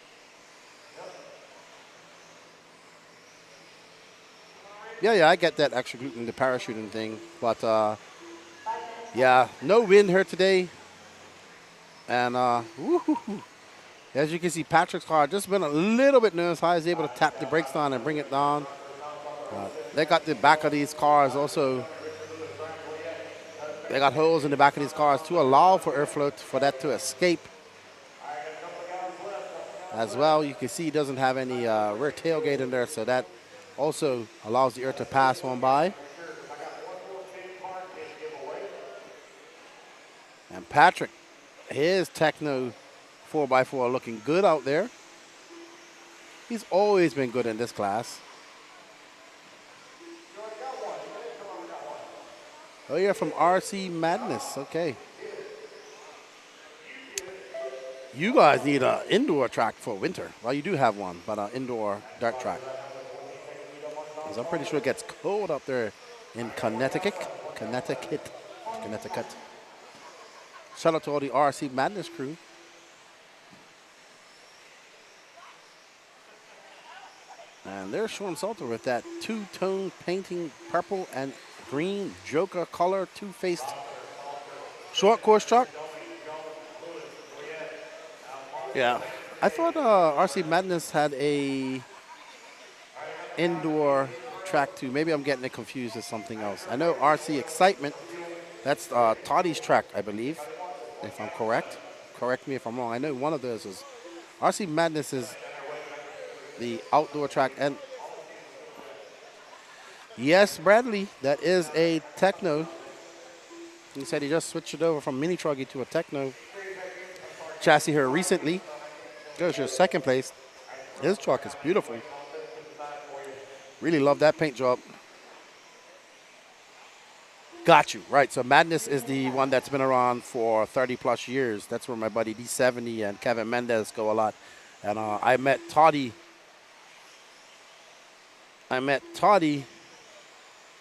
Yeah, I get that extra gluten, the parachuting thing, but Yeah, no wind here today. And woo-hoo-hoo. As you can see, Patrick's car just been a little bit nervous. How he's able to tap the brakes down and bring it down. They got the back of these cars also. They got holes in the back of these cars to allow for airflow for that to escape. As well, you can see he doesn't have any rear tailgate in there, so that also allows the air to pass on by. And Patrick, his Techno 4x4 looking good out there. He's always been good in this class. Oh, you're from RC Madness. Okay. You guys need an indoor track for winter. Well, you do have one, but an indoor dirt track. Because I'm pretty sure it gets cold up there in Connecticut. Shout out to all the RC Madness crew. And there's Sean Salter with that two-tone painting, purple and green Joker color, two-faced short course truck. Yeah, I thought RC Madness had a indoor track too. Maybe I'm getting it confused with something else. I know RC Excitement, that's Toddy's track, I believe, if I'm correct. Correct me if I'm wrong. I know one of those is RC Madness is the outdoor track. And yes, Bradley, that is a Techno. He said he just switched it over from mini truggy to a Techno chassis here recently. Goes your second place. His truck is beautiful. Really love that paint job. Got you. Right, so Madness is the one that's been around for 30 plus years. That's where my buddy D70 and Kevin Mendez go a lot. And I met Toddy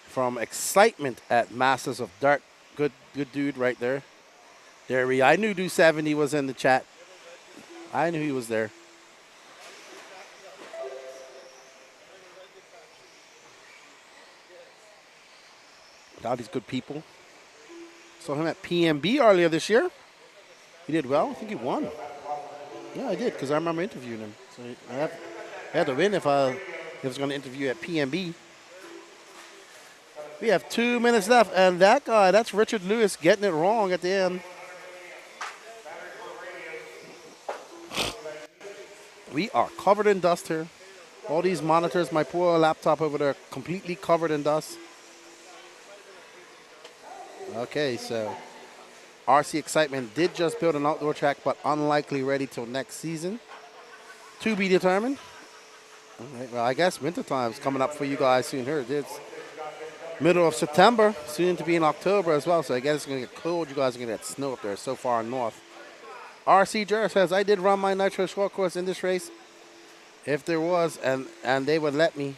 from Excitement at Masters of Dirt. Good dude right there. I knew D70 was in the chat. I knew he was there. All these good people. Saw him at PMB earlier this year. He did well. I think he won. Yeah, I did, because I remember interviewing him. So I had to win if I was going to interview at PMB. We have 2 minutes left, and that guy, that's Richard Lewis getting it wrong at the end. We are covered in dust here. All these monitors, my poor laptop over there, completely covered in dust. Okay, so RC Excitement did just build an outdoor track, but unlikely ready till next season. To be determined. All right, well, I guess winter time's coming up for you guys soon here. It's middle of September, soon to be in October as well, so I guess it's going to get cold. You guys are going to get snow up there so far north. RC Jarrett says, I did run my nitro short course in this race. If there was, and they would let me.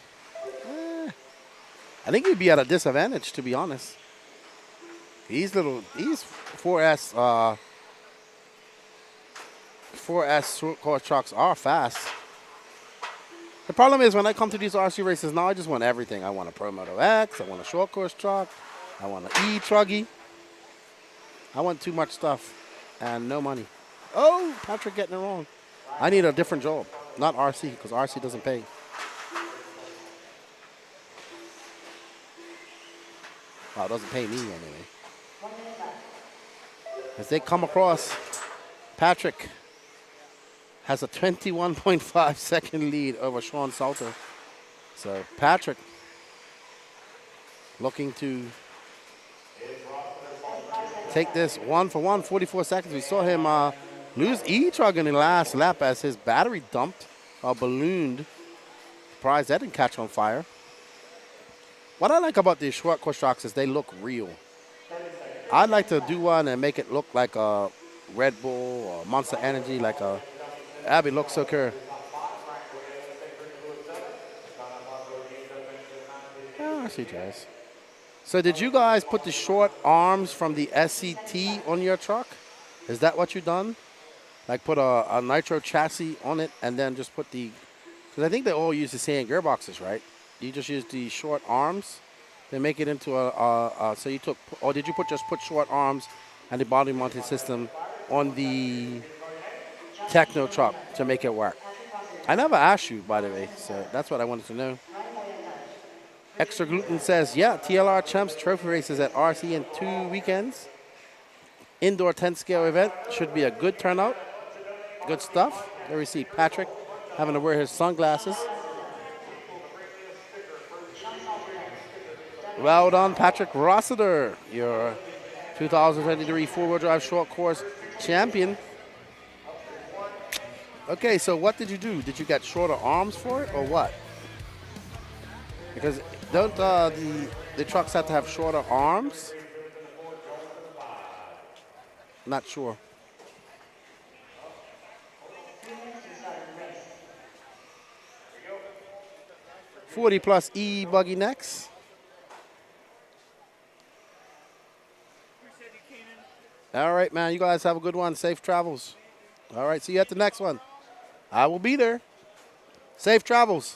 I think you'd be at a disadvantage, to be honest. These 4S short course trucks are fast. The problem is when I come to these RC races now, I just want everything. I want a Pro Moto X, I want a short course truck, I want an e-truggy. I want too much stuff and no money. Oh, Patrick getting it wrong. I need a different job, not RC, because RC doesn't pay. Well, it doesn't pay me anyway. As they come across, Patrick has a 21.5 second lead over Sean Salter. So Patrick looking to take this 1 for 1, 44 seconds. We saw him lose e-truggy in the last lap as his battery dumped or ballooned. Surprised that didn't catch on fire. What I like about these short course trucks is they look real. I'd like to do one and make it look like a Red Bull or Monster Energy, like a Abby looks so cool. I see, guys. So did you guys put the short arms from the SCT on your truck? Is that what you done? Like put a nitro chassis on it and then just put the, because I think they all use the same gearboxes, right? You just use the short arms They make it into so you took, or did you just put short arms and the body mounted system on the Techno truck to make it work? I never asked you, by the way, so that's what I wanted to know. Extra Gluten says, yeah, TLR Champs Trophy races at RC in 2 weekends. Indoor 10 scale event. Should be a good turnout. Good stuff. There we see Patrick having to wear his sunglasses. Well done, Patrick Rossiter, your 2023 four-wheel drive short course champion. Okay, so what did you do? Did you get shorter arms for it or what? Because don't the trucks have to have shorter arms? Not sure. $40 plus e-buggy next. All right, man. You guys have a good one. Safe travels. All right, see you at the next one. I will be there. Safe travels.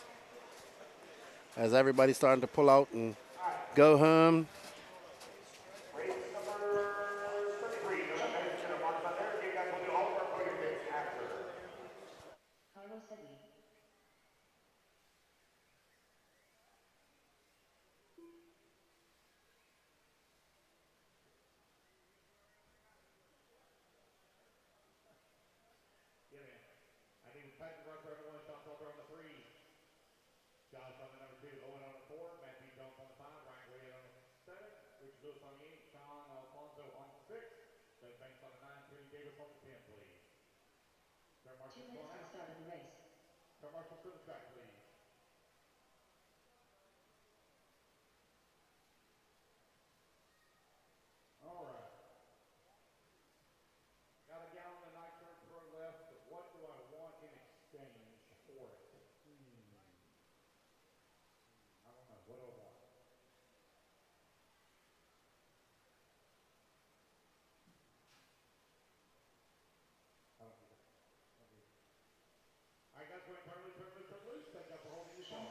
As everybody's starting to pull out and go home. Marshal to the track, please. All right. Got a gallon of nitro left, but what do I want in exchange for it? I don't know. What do I want? I don't know. All right, guys, go ahead and turn loose. Thank you for holding your shot.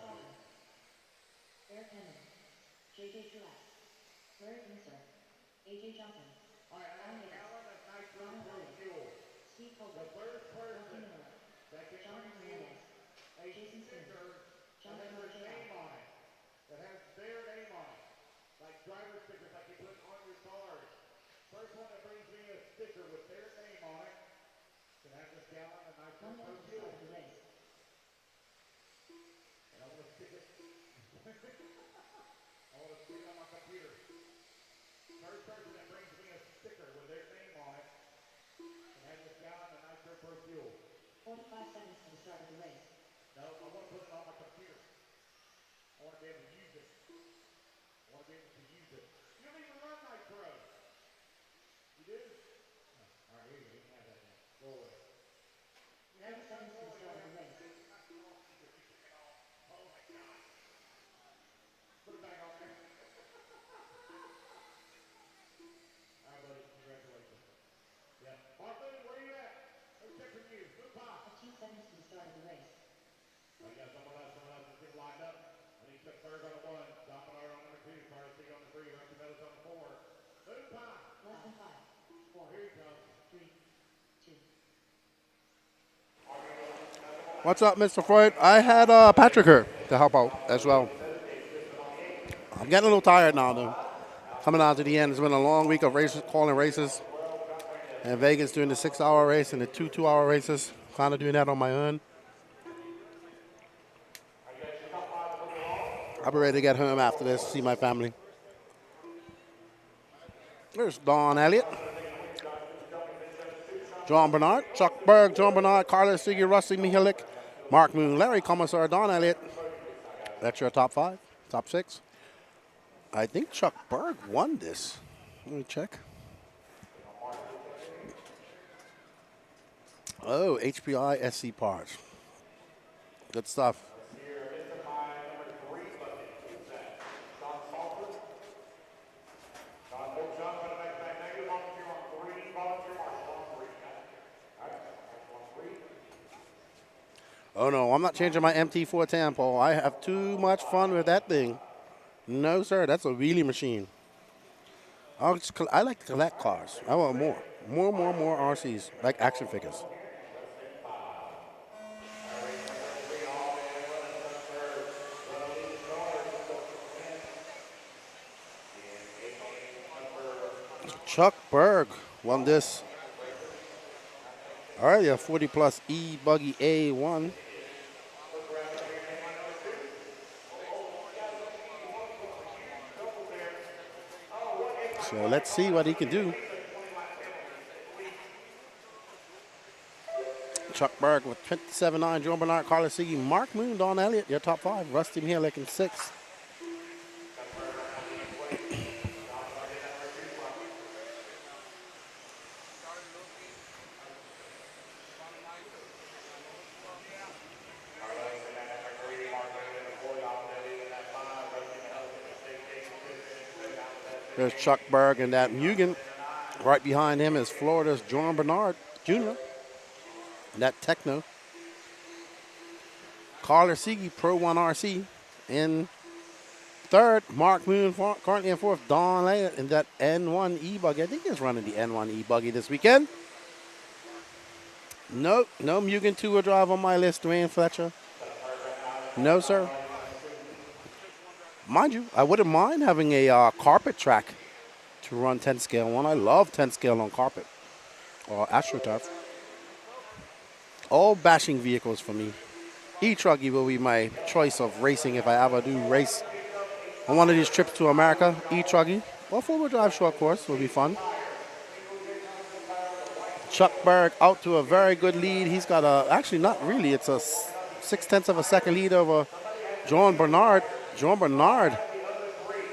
Eric Hammond, JJ Truax, Larry Kinster, AJ Johnson, All right, I have a gallon of nitro fuel. Steve Colbert, The first person Miller, that can Jonathan bring me Hernandez, a Jason Smith, sticker John that has Bernard their name on it, that has their name on it, like driver stickers like you put on your cars. First one that brings me a sticker with their name on it can have this gallon of nitro fuel. the race. And I want to stick it. I want to stick it on my computer. First person that brings me a sticker with their name on it can have this gallon of nitro fuel. 45 seconds to the start of the race. No, I want to put it on my computer. I want to be able to use it. I want to be able to use it. You don't even run nitro. You do? Oh, all right, here you go. You can have that now. Go away. 90 seconds to the start of the race. Oh my God. Put it back on there. All right, buddy. Congratulations. Yeah. Martha, where are you at? Let's check with you. Move by. 15 seconds to the start of the race. I got someone else is getting lined up. I need Chuck Berg on the 1, Don Bernard on number 2, Carlos Seager on the 3, Rusty Meadows on the 4. Move time. Less than 5, 4, Here he comes. 3, 2. What's up, Mr. Freud? I had Patrick here to help out as well. I'm getting a little tired now, though. Coming out to the end, it's been a long week of races, calling races. And Vegas doing the 6-hour race and the 2 2-hour races. Kind of doing that on my own. I'll be ready to get home after this, see my family. There's Don Elliott. John Bernard, Chuck Berg, John Bernard, Carlos Seager, Rusty Mihalik, Mark Moon, Larry Commissar, Don Elliott. That's your top 5, top 6. I think Chuck Berg won this. Let me check. Oh, HPI SC parts. Good stuff. Oh no, I'm not changing my MT410, Paul. I have too much fun with that thing. No, sir. That's a wheelie machine. I like to collect cars. I want more. More RCs, like action figures. Chuck Berg won this. All right, yeah, 40 plus e-buggy A1. So let's see what he can do. Chuck Berg with 27.9, Joe Bernard, Carlos Sigi, Mark Moon, Don Elliott, your top 5. Rusty Mihalik in 6. There's Chuck Berg and that Mugen. Right behind him is Florida's John Bernard Jr. And that Techno. Carlos Sigi, Pro 1 RC. In third, Mark Moon, currently in fourth, Don Elliott in that N1 e-buggy. I think he's running the N1 e-buggy this weekend. Nope, no Mugen 2-wheel drive on my list, Dwayne Fletcher. No, sir. Mind you, I wouldn't mind having a carpet track to run 10 scale one. I love 10 scale on carpet or AstroTurf. All bashing vehicles for me. E-truggy will be my choice of racing if I ever do race on one of these trips to America. E-truggy or 4-wheel drive short course will be fun. Chuck Berg out to a very good lead. He's got actually not really, it's a 0.6 of a second lead over John Bernard. John Bernard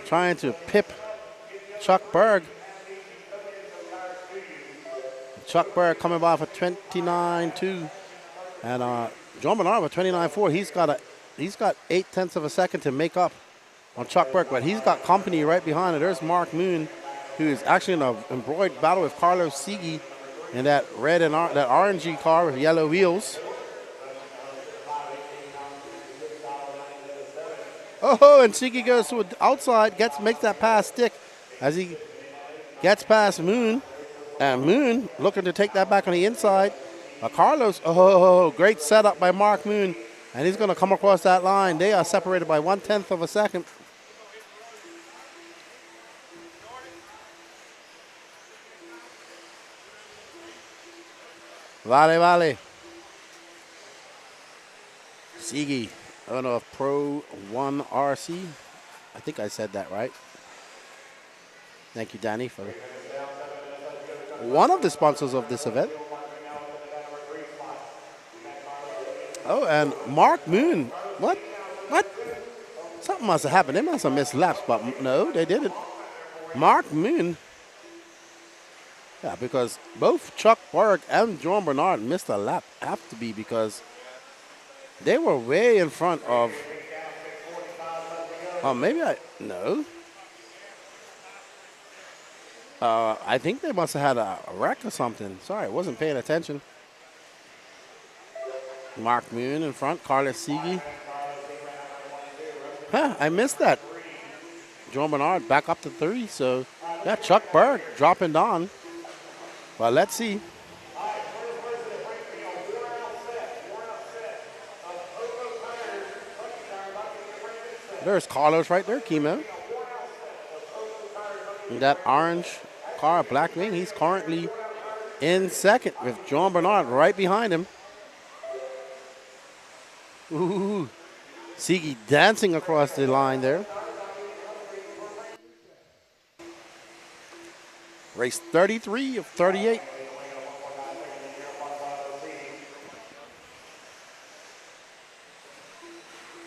trying to pip Chuck Berg. Chuck Berg coming by for 29.2. And John Bernard with 29.4. He's got 0.8 of a second to make up on Chuck Berg, but he's got company right behind it. There's Mark Moon, who is actually in an embroidered battle with Carlos Sigi in that red and that orangey car with yellow wheels. Oh, and Sigi goes to the outside, makes that pass stick as he gets past Moon. And Moon looking to take that back on the inside. Carlos, great setup by Mark Moon. And he's going to come across that line. They are separated by 0.1 of a second. Vale. Sigi. Owner of Pro 1 RC. I think I said that right. Thank you, Danny, for one of the sponsors of this event. Oh, and Mark Moon. What? Something must have happened. They must have missed laps, but no, they didn't. Mark Moon. Yeah, because both Chuck Berg and John Bernard missed a lap. Have to be because they were way in front of. Oh, no. I think they must have had a wreck or something. Sorry, I wasn't paying attention. Mark Moon in front, Carlos Sigi. I missed that. John Bernard back up to 3, so yeah, Chuck Berg dropping down. Well, let's see. There's Carlos right there, Kimo. That orange car, Black Wing, he's currently in second with John Bernard right behind him. Ooh, Sigi dancing across the line there. Race 33 of 38.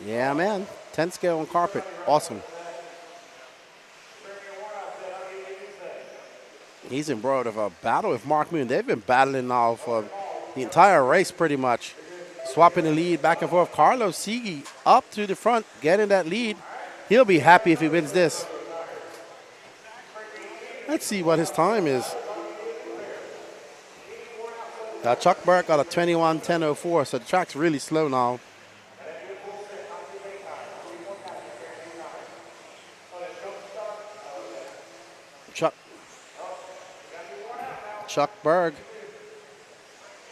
Yeah, man. 10 scale on carpet. Awesome. He's embroiled of a battle with Mark Moon. They've been battling now for the entire race pretty much. Swapping the lead back and forth. Carlos Sigi up to the front, getting that lead. He'll be happy if he wins this. Let's see what his time is. Chuck Berg got a 21:10.04, so the track's really slow now. Chuck Berg.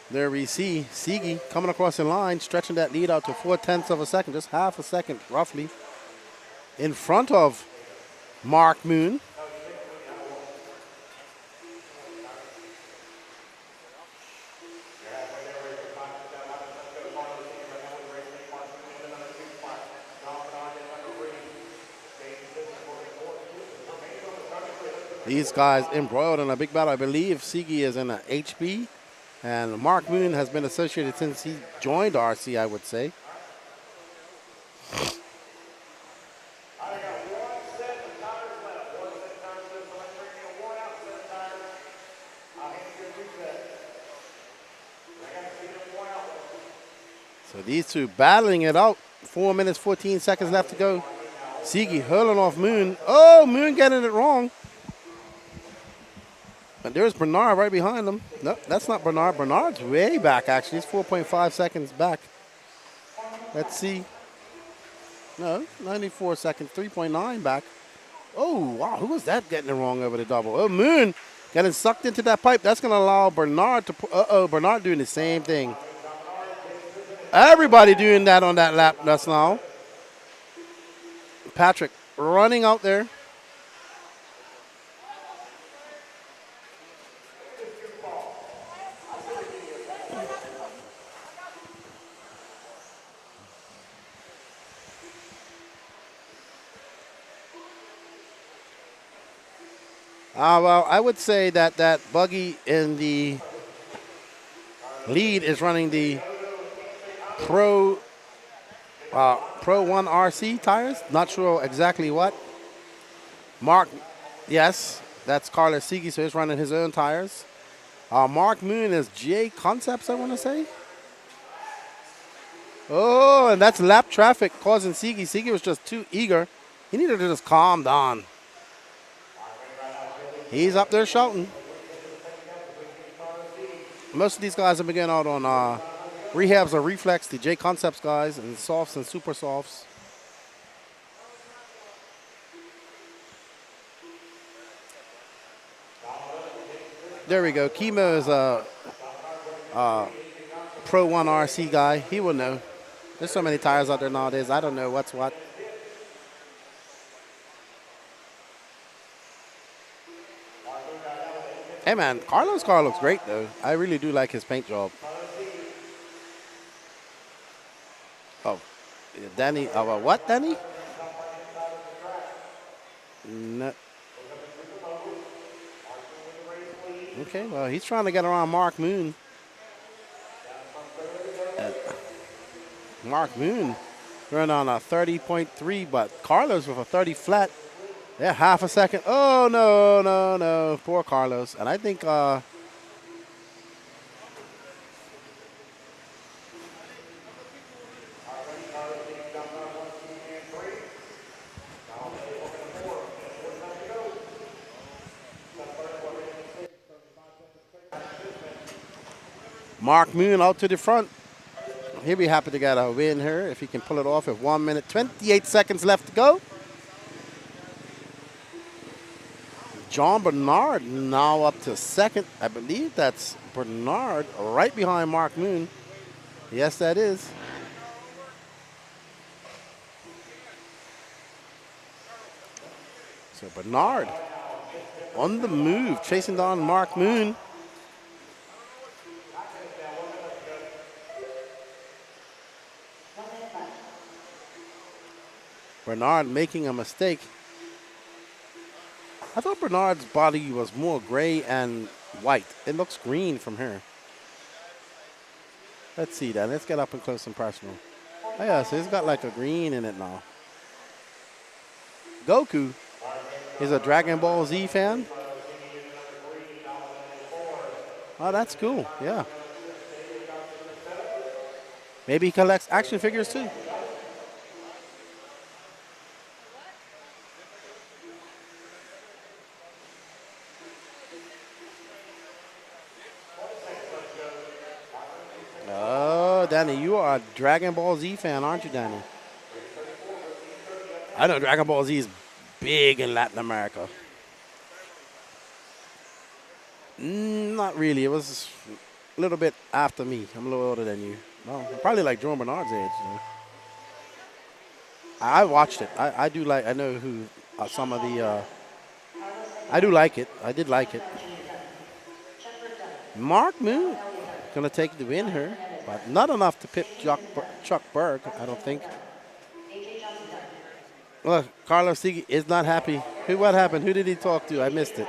There we see Siege coming across the line, stretching that lead out to 0.4 of a second, just half a second roughly, in front of Mark Moon. These guys embroiled in a big battle. I believe Sigi is in a HB, and Mark Moon has been associated since he joined RC, I would say. So these two battling it out. 4 minutes, 14 seconds left to go. Sigi hurling off Moon. Oh, Moon getting it wrong. And there's Bernard right behind him. No, that's not Bernard. Bernard's way back, actually. It's 4.5 seconds back. Let's see. No, 94 seconds, 3.9 back. Oh, wow. Who was that getting it wrong over the double? Oh, Moon getting sucked into that pipe. That's going to allow Bernard to... Uh-oh, Bernard doing the same thing. Everybody doing that on that lap just now. Patrick running out there. Well, I would say that that buggy in the lead is running the Pro 1 RC tires. Not sure exactly what. Mark, yes, that's Carlos Sigi, so he's running his own tires. Mark Moon is J Concepts, I want to say. Oh, and that's lap traffic causing Sigi. Sigi was just too eager. He needed to just calm down. He's up there shouting. Most of these guys have been getting out on rehabs or reflex, the J Concepts guys, and softs and super softs. There we go. Kimo is a Pro 1 RC guy. He will know. There's so many tires out there nowadays. I don't know what's what. Hey, man, Carlos' car looks great, though. I really do like his paint job. Oh, Danny. What, Danny? No. Okay, well, he's trying to get around Mark Moon. Mark Moon running on a 30.3, but Carlos with a 30 flat. Yeah, half a second. Oh, no. Poor Carlos. And I think Mark Moon out to the front. He'll be happy to get a win here if he can pull it off with 1 minute, 28 seconds left to go. John Bernard now up to second. I believe that's Bernard right behind Mark Moon. Yes, that is. So Bernard on the move, chasing down Mark Moon. Bernard making a mistake. I thought Bernard's body was more gray and white. It looks green from here. Let's see that. Let's get up and close and personal. Oh yeah, so it's got like a green in it now. Goku is a Dragon Ball Z fan. Oh, that's cool. Yeah. Maybe he collects action figures too. Danny, you are a Dragon Ball Z fan, aren't you, Danny? I know Dragon Ball Z is big in Latin America. Not really. It was a little bit after me. I'm a little older than you. No, probably like Jordan Bernard's age. You know? I watched it. I do like. I know who some of the. I do like it. I did like it. Mark Moon gonna take the win here, but not enough to pip Chuck Berg. I don't think. Well, Carlos Sigi is not happy. What happened? Who did he talk to? I missed it.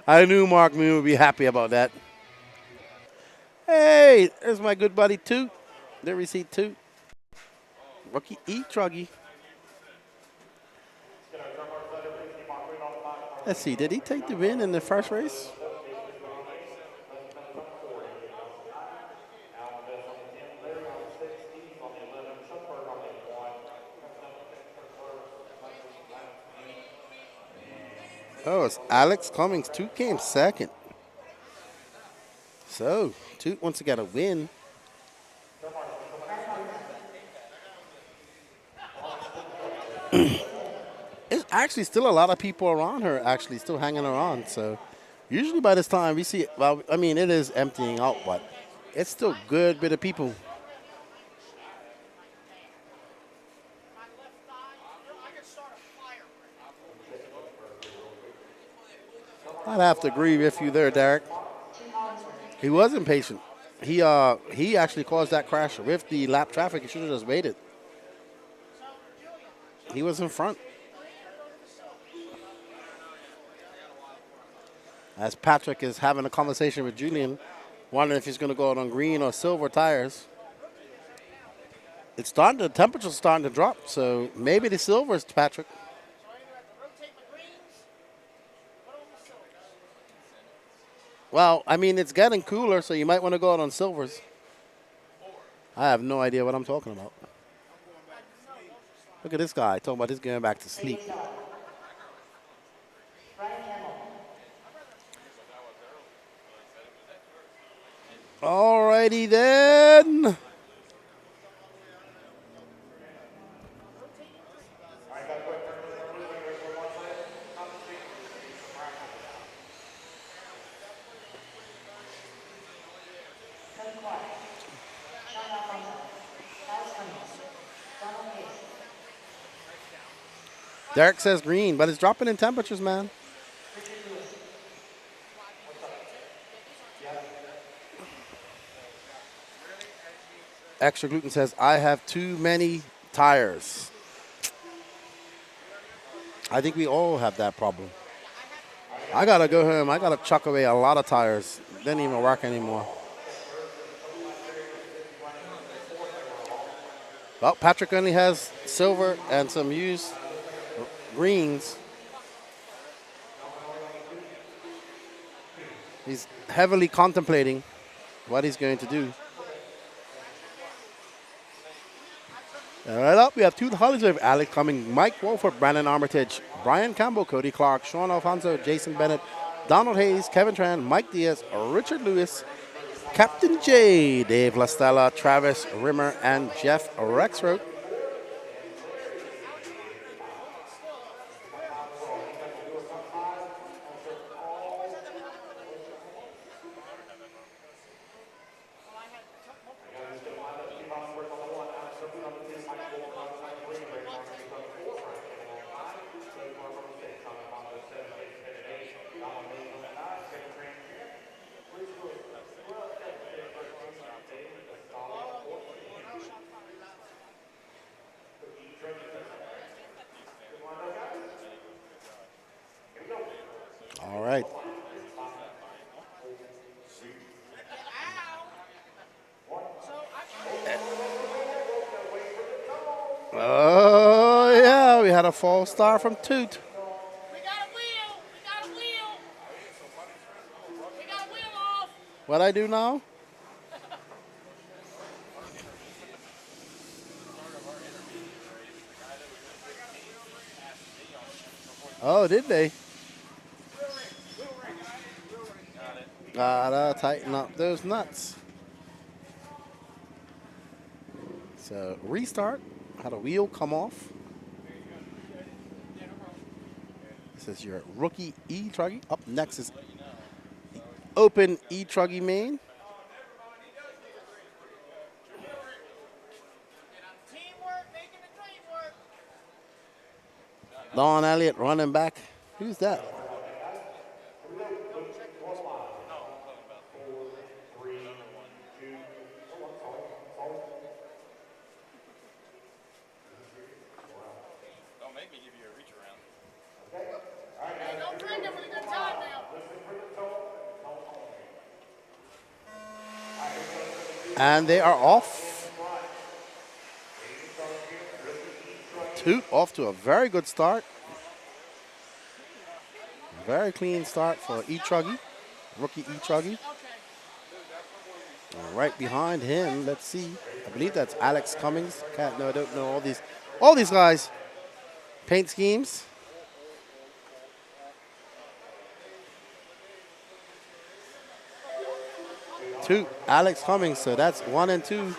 I knew Mark Moon would be happy about that. Hey, there's my good buddy Toot. There we see Toot. Rookie e-truggy. Let's see, did he take the win in the first race? Oh, it's Alex Cummings. Toot came second. So, Toot wants to get a win. There's actually still a lot of people around her actually still hanging around. So, usually by this time we see, well, I mean, it is emptying out, but it's still a good bit of people. I'd have to agree with you there, Derek. He was impatient. He actually caused that crash with the lap traffic. He should have just waited. He was in front. As Patrick is having a conversation with Julian, wondering if he's going to go out on green or silver tires. The temperature's starting to drop, so maybe the silvers, Patrick. Well, I mean, it's getting cooler, so you might want to go out on silvers. I have no idea what I'm talking about. Look at this guy talking about he's going back to sleep. All righty then. Derek says green, but it's dropping in temperatures, man. Extra Gluten says, I have too many tires. I think we all have that problem. I got to go home. I got to chuck away a lot of tires. They don't even work anymore. Well, Patrick only has silver and some used greens. He's heavily contemplating what he's going to do. All right, up, we have two Hollies with Alex Cummings, Mike Wolford, Brandon Armitage, Brian Campbell, Cody Clark, Sean Alfonso, Jason Bennett, Donald Hayes, Kevin Tran, Mike Diaz, Richard Lewis, Captain J, Dave LaStella, Travis Rimmer, and Jeff Rexroth. All right. Oh, yeah, we had a false start from Toot. What I do now? Oh, did they? Gotta tighten up those nuts. So restart. Had a wheel come off. This is your rookie e-truggy. Up next is the open e-truggy main. Don Elliott running back. Who's that? Don't make me give you a reach around. Don't drink it for a good time now. And they are off. Toot off to a very good start. Very clean start for e-truggy, rookie e-truggy. Right behind him, let's see. I believe that's Alex Cummings. No, I don't know all these guys. Paint schemes. Toot, Alex Cummings. So that's 1 and 2.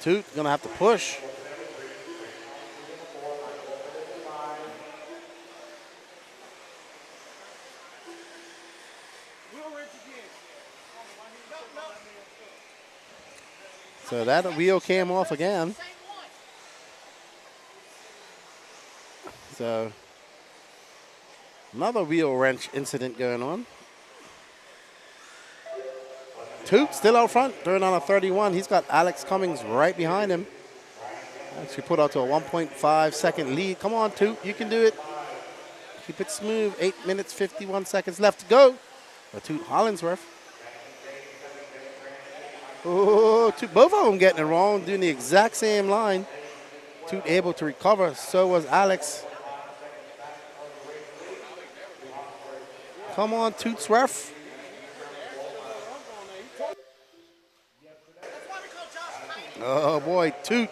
Toot gonna have to push. So that wheel came off again. So another wheel wrench incident going on. Toot still out front, throwing on a 31. He's got Alex Cummings right behind him. Actually put out to a 1.5 second lead. Come on, Toot, you can do it. Keep it smooth. 8 minutes, 51 seconds left to go for Toot Hollingsworth. Oh, both of them getting it wrong, doing the exact same line. Toot able to recover, so was Alex. Come on, Toot Swerf. Oh boy, Toot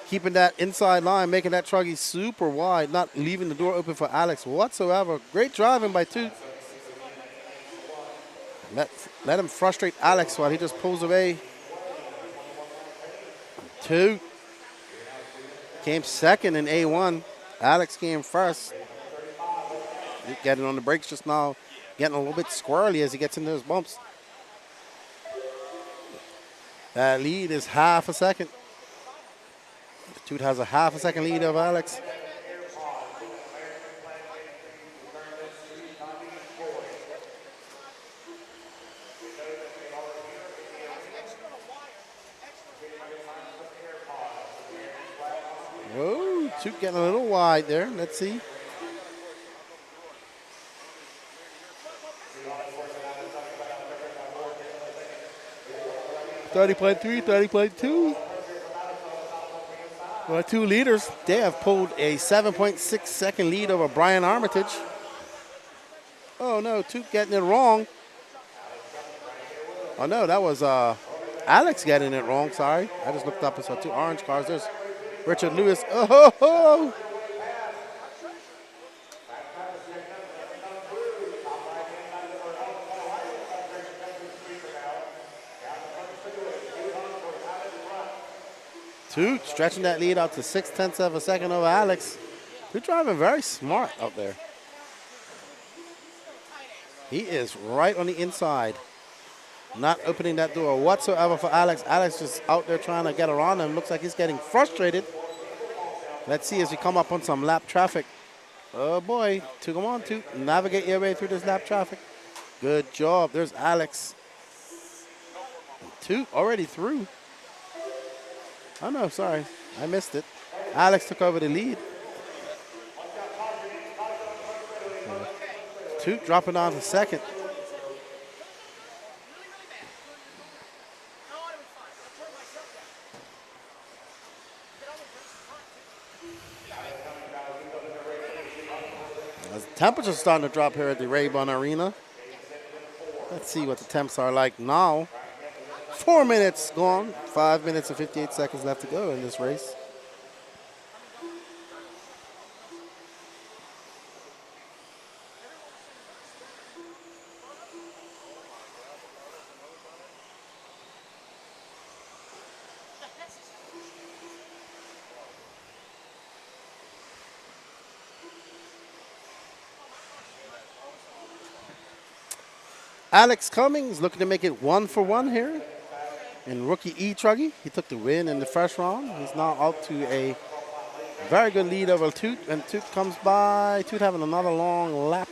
keeping that inside line, making that truggy super wide, not leaving the door open for Alex whatsoever. Great driving by Toot. Let him frustrate Alex while he just pulls away. Toot came second in A1. Alex came first. Getting on the brakes just now, getting a little bit squirrely as he gets into those bumps. That lead is half a second. Toot has a half a second lead of Alex. Whoa, Toot getting a little wide there. Let's see. .30.3, 30.2. Well, two leaders. They have pulled a 7.6 second lead over Brian Armitage. Oh no, Toot getting it wrong. Oh no, that was Alex getting it wrong. Sorry, I just looked up and saw two orange cars. There's Richard Lewis. Oh ho, ho. Toot stretching that lead out to 0.6 of a second over Alex. Toot driving very smart out there. He is right on the inside. Not opening that door whatsoever for Alex. Alex just out there trying to get around him. Looks like he's getting frustrated. Let's see as we come up on some lap traffic. Oh boy, come on, Toot. Navigate your way through this lap traffic. Good job. There's Alex. Toot already through. Oh no, sorry, I missed it. Alex took over the lead. Toot dropping down to second. As the temperature's starting to drop here at the Rabun Arena. Let's see what the temps are like now. 4 minutes gone. 5 minutes and 58 seconds left to go in this race. Alex Cummings looking to make it 1-for-1 here. And rookie e-truggy, he took the win in the first round. He's now out to a very good lead over Toot. And Toot comes by. Toot having another long lap.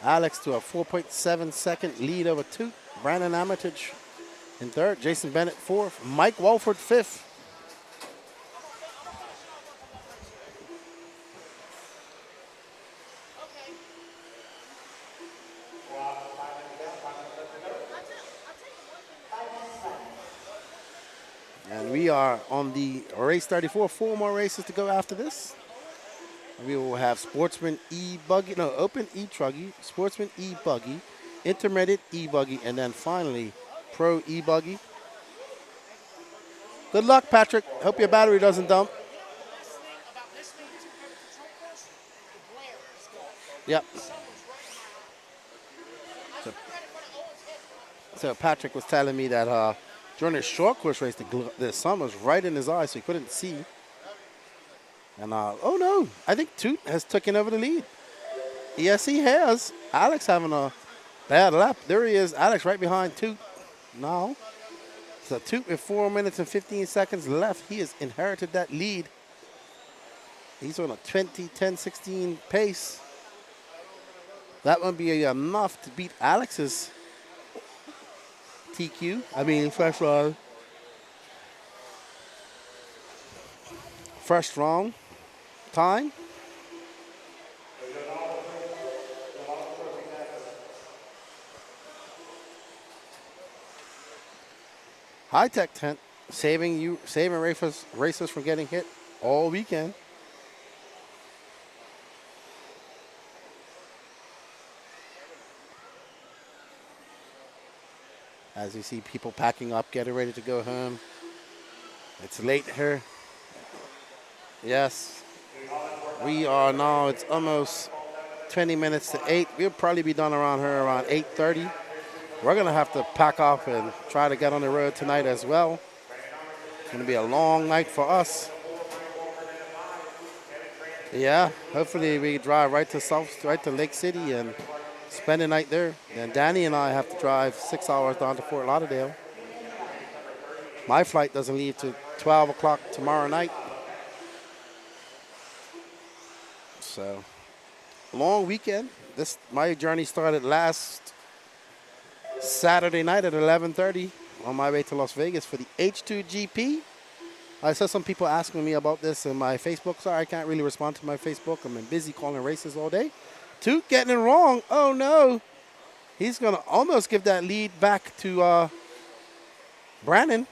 Alex to a 4.7 second lead over Toot. Brandon Armitage in third. Jason Bennett fourth. Mike Walford fifth. And we are on the race 34. 4 more races to go after this. We will have Sportsman e-buggy, no, Open e-truggy, Sportsman e-buggy, Intermediate e-buggy, and then finally Pro e-buggy. Good luck, Patrick. Hope your battery doesn't dump. Yep. So Patrick was telling me that during his short course race, the sun was right in his eyes, so he couldn't see. And oh no, I think Toot has taken over the lead. Yes, he has. Alex having a bad lap. There he is, Alex right behind Toot now. So Toot with 4 minutes and 15 seconds left. He has inherited that lead. He's on a 20-10-16 pace. That won't be enough to beat Alex's TQ. I mean, first round time. High-tech tent, saving racers from getting hit all weekend. As you see people packing up, getting ready to go home. It's late here. Yes, we are now, it's almost 20 minutes to 8. We'll probably be done around here around 8:30. We're gonna have to pack up and try to get on the road tonight as well. It's gonna be a long night for us. Yeah, hopefully we drive right to Lake City and spend the night there. And Danny and I have to drive 6 hours down to Fort Lauderdale. My flight doesn't leave till 12 o'clock tomorrow night. So, long weekend. My journey started last Saturday night at 11:30 on my way to Las Vegas for the H2GP. I saw some people asking me about this in my Facebook. Sorry, I can't really respond to my Facebook. I'm busy calling races all day. Toot getting it wrong. Oh, no. He's going to almost give that lead back to Brandon.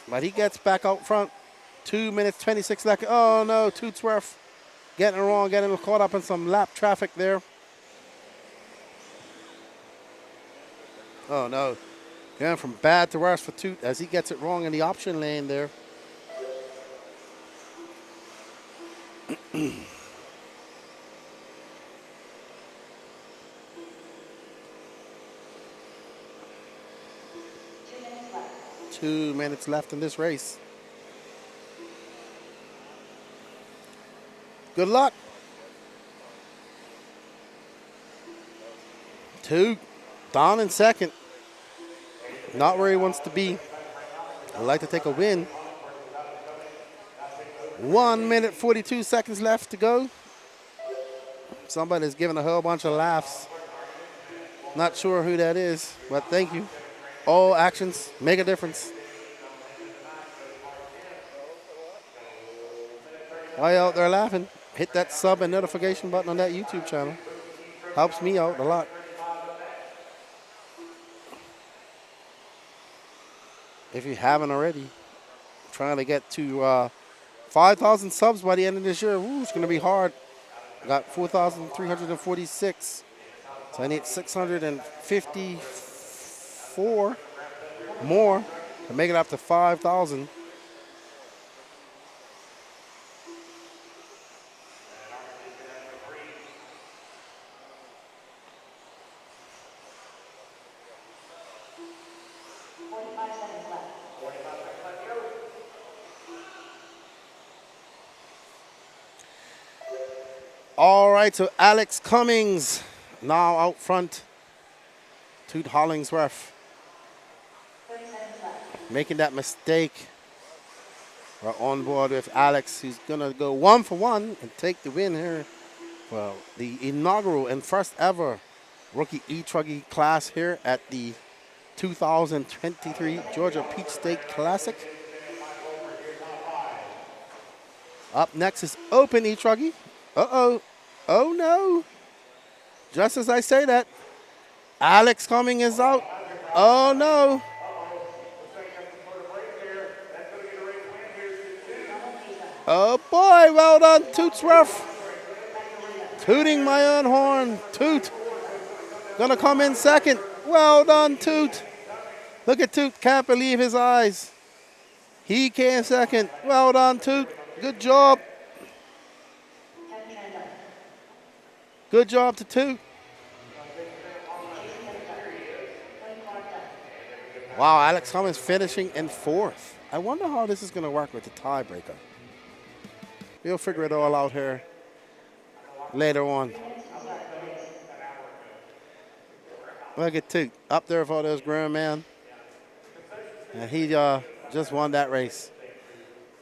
But he gets back out front. 2 minutes, 26 seconds. Oh, no. Tootsworth getting it wrong, getting caught up in some lap traffic there. Oh, no. Going from bad to worse for Toot as he gets it wrong in the option lane there. Two minutes left in this race. Good luck. Toot down in second. Not where he wants to be. I'd like to take a win. 1 minute, 42 seconds left to go. Somebody's giving a whole bunch of laughs. Not sure who that is, but thank you. All actions make a difference. While you're out there laughing, hit that sub and notification button on that YouTube channel. Helps me out a lot. If you haven't already, trying to get to 5,000 subs by the end of this year. Ooh, it's going to be hard. I got 4,346. So I need 654 more to make it up to 5,000. All right, so Alex Cummings now out front Toot Hollingsworth making that mistake. We're on board with Alex, who's going to go 1 for 1 and take the win here. Well, the inaugural and first ever rookie e-truggy class here at the 2023 Georgia Peach State Classic. Up next is open e-truggy. Uh-oh. Oh, no. Just as I say that, Alex Cumming is out. Oh, no. Oh, boy. Well done, Toot's rough. Tooting my own horn. Toot. Gonna come in second. Well done, Toot. Look at Toot. Can't believe his eyes. He came second. Well done, Toot. Good job. Good job to Toot. Wow, Alex Cummings finishing in 4th. I wonder how this is going to work with the tiebreaker. We'll figure it all out here later on. Look at Toot up there for those grown man. And he just won that race.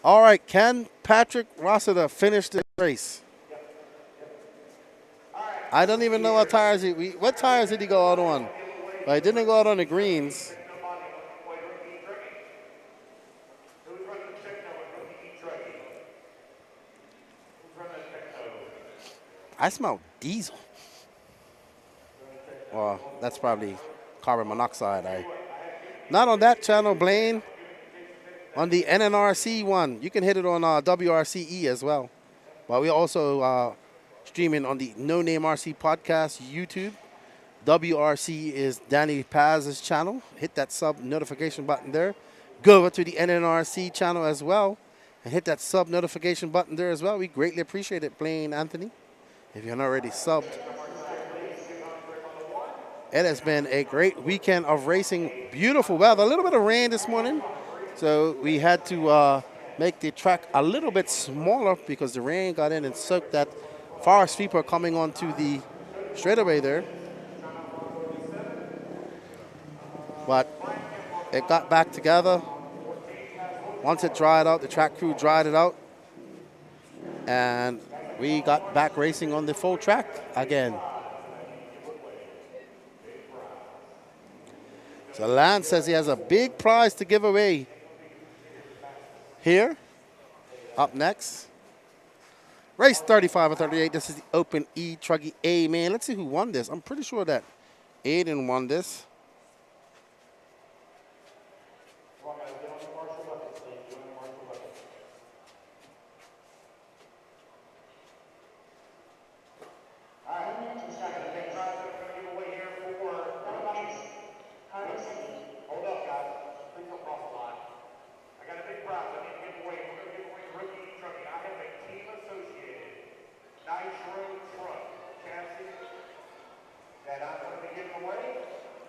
All right, can Patrick Rossiter finish this race? I don't even know what tires what tires did he go out on? Well, he didn't go out on the greens. I smell diesel. Well, that's probably carbon monoxide. Not on that channel, Blaine. On the NNRC one. You can hit it on WRCE as well. But we also streaming on the No Name RC Podcast YouTube. WRC is Danny Paz's channel. Hit that sub notification button there. Go over to the NNRC channel as well and hit that sub notification button there as well. We greatly appreciate it, Blaine Anthony, if you're not already subbed. It has been a great weekend of racing. Beautiful weather. A little bit of rain this morning. So we had to make the track a little bit smaller because the rain got in and soaked that far sweeper coming onto the straightaway there. But it got back together. Once it dried out, the track crew dried it out. And we got back racing on the full track again. So Lance says he has a big prize to give away. Here, up next, race 35 or 38. This is the Open e-truggy A, man. Let's see who won this. I'm pretty sure that Aiden won this.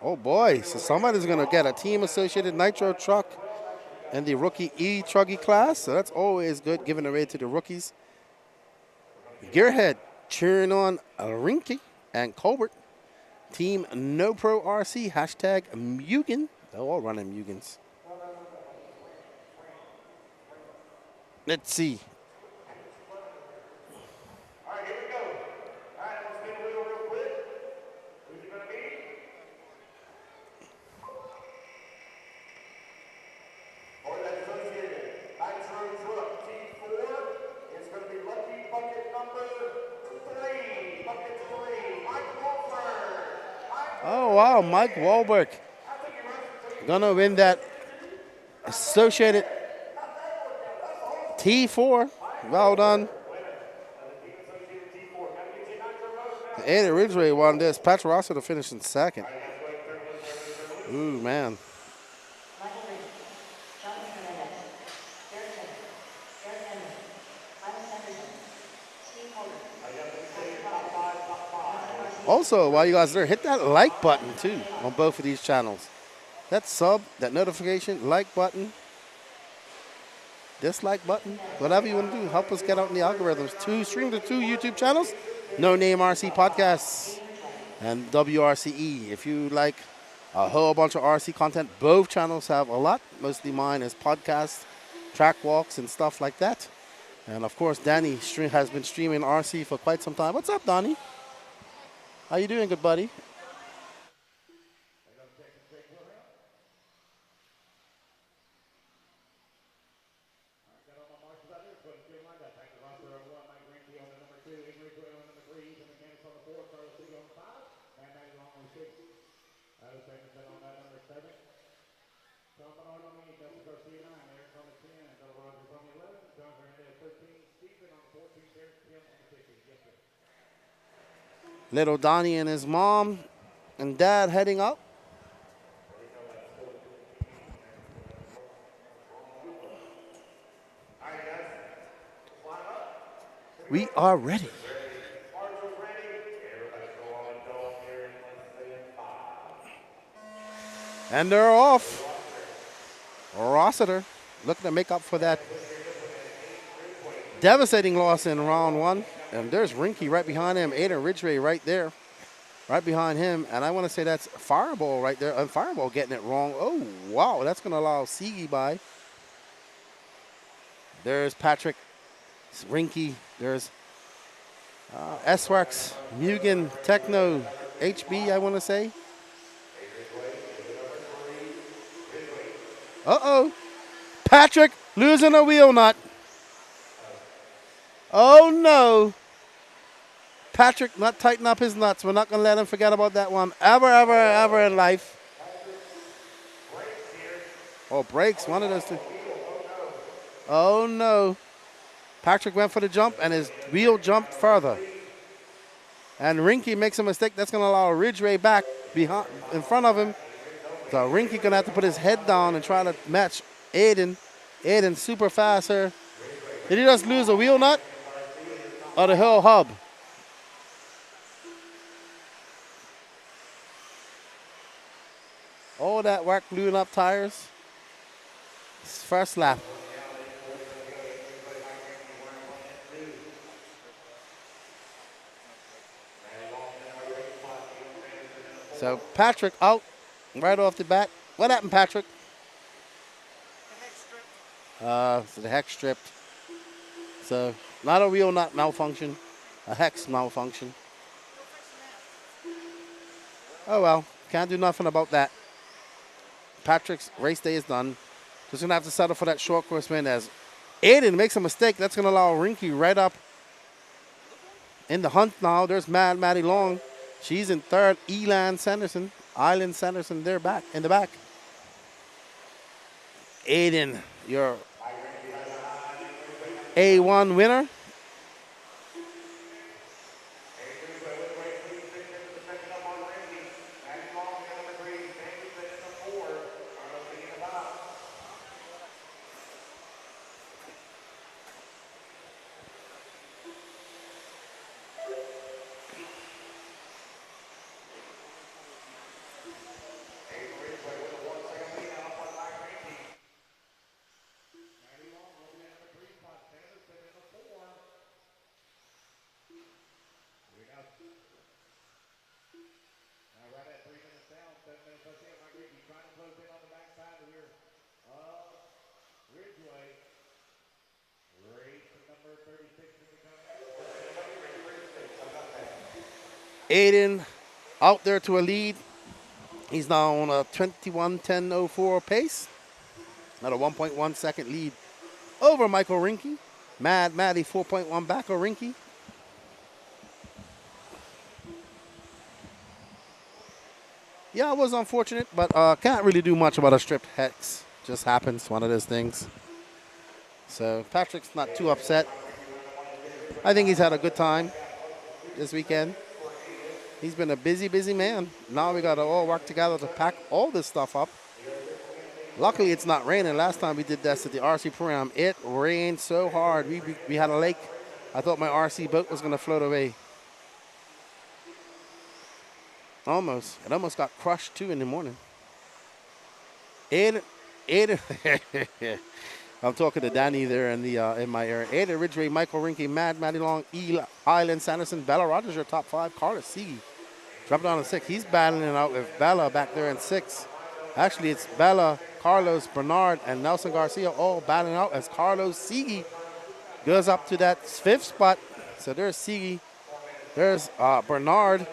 Oh boy, so somebody's gonna get a team associated nitro truck in the rookie e-truggy class. So that's always good, giving away to the rookies. Gearhead cheering on Rinky and Colbert. Team No Pro RC, hashtag Mugen. They're all running Mugans. Let's see. Oh, wow, Mike Wahlberg gonna win that associated T4. Well done. Eddie Ridgway won this. Patrick Rossiter finished in second. Ooh, man. Also, while you guys are there, hit that like button too on both of these channels. That sub, that notification, like button, dislike button, whatever you want to do, help us get out in the algorithms. Stream to 2 YouTube channels, No Name RC Podcasts and WRCE. If you like a whole bunch of RC content. Both channels have a lot. Mostly mine is podcasts, track walks, and stuff like that. And of course, Danny has been streaming RC for quite some time. What's up, Donnie? How you doing, good buddy? Little Donnie and his mom and dad heading up. We are ready. And they're off. Rossiter looking to make up for that devastating loss in round one. And there's Rinky right behind him. Aiden Ridgway right there. Right behind him. And I want to say that's Fireball right there. And Fireball getting it wrong. Oh, wow. That's going to allow Sigi by. There's Patrick. Rinky. There's S-Works. Mugen. Techno. HB, I want to say. Uh-oh. Patrick losing a wheel nut. Oh, no. Patrick not tighten up his nuts. We're not going to let him forget about that one ever in life. Oh, brakes. One of those two. Oh, no. Patrick went for the jump, and his wheel jumped further. And Rinky makes a mistake. That's going to allow Ridgway back behind, in front of him. So Rinky going to have to put his head down and try to match Aiden. Aiden super fast here. Did he just lose a wheel nut? Or the whole hub? All that work gluing up tires. First lap. So Patrick out right off the bat. What happened, Patrick? So the hex stripped. So not a wheel nut malfunction, a hex malfunction. Oh well, can't do nothing about that. Patrick's race day is done. Just gonna have to settle for that short course win as Aiden makes a mistake. That's gonna allow Rinky right up in the hunt now. There's Maddie Long. She's in third. Island Sanderson, they're back in the back. Aiden, your A1 winner. Aiden out there to a lead. He's now on a 21:10:04 pace. At a 1.1 second lead over Michael Rinky. Maddie 4.1 back of Rinky. Yeah, it was unfortunate, but can't really do much about a stripped hex. Just happens, one of those things. So Patrick's not too upset. I think he's had a good time this weekend. He's been a busy man. Now we got to all work together to pack all this stuff up. Luckily, it's not raining. Last time we did this at the RC program, it rained so hard. We had a lake. I thought my RC boat was going to float away. Almost. It almost got crushed, too, in the morning. Aiden. I'm talking to Danny there in my area. Aiden Ridgway, Michael Rinky, Maddie Long, Island Sanderson, Bella Rogers, your top five. Carlos Sigi Dropped down to 6. He's battling it out with Bella back there in 6. Actually, it's Bella, Carlos, Bernard, and Nelson Garcia all battling out as Carlos Sigi goes up to that 5th spot. So there's Sigi. There's Bernard.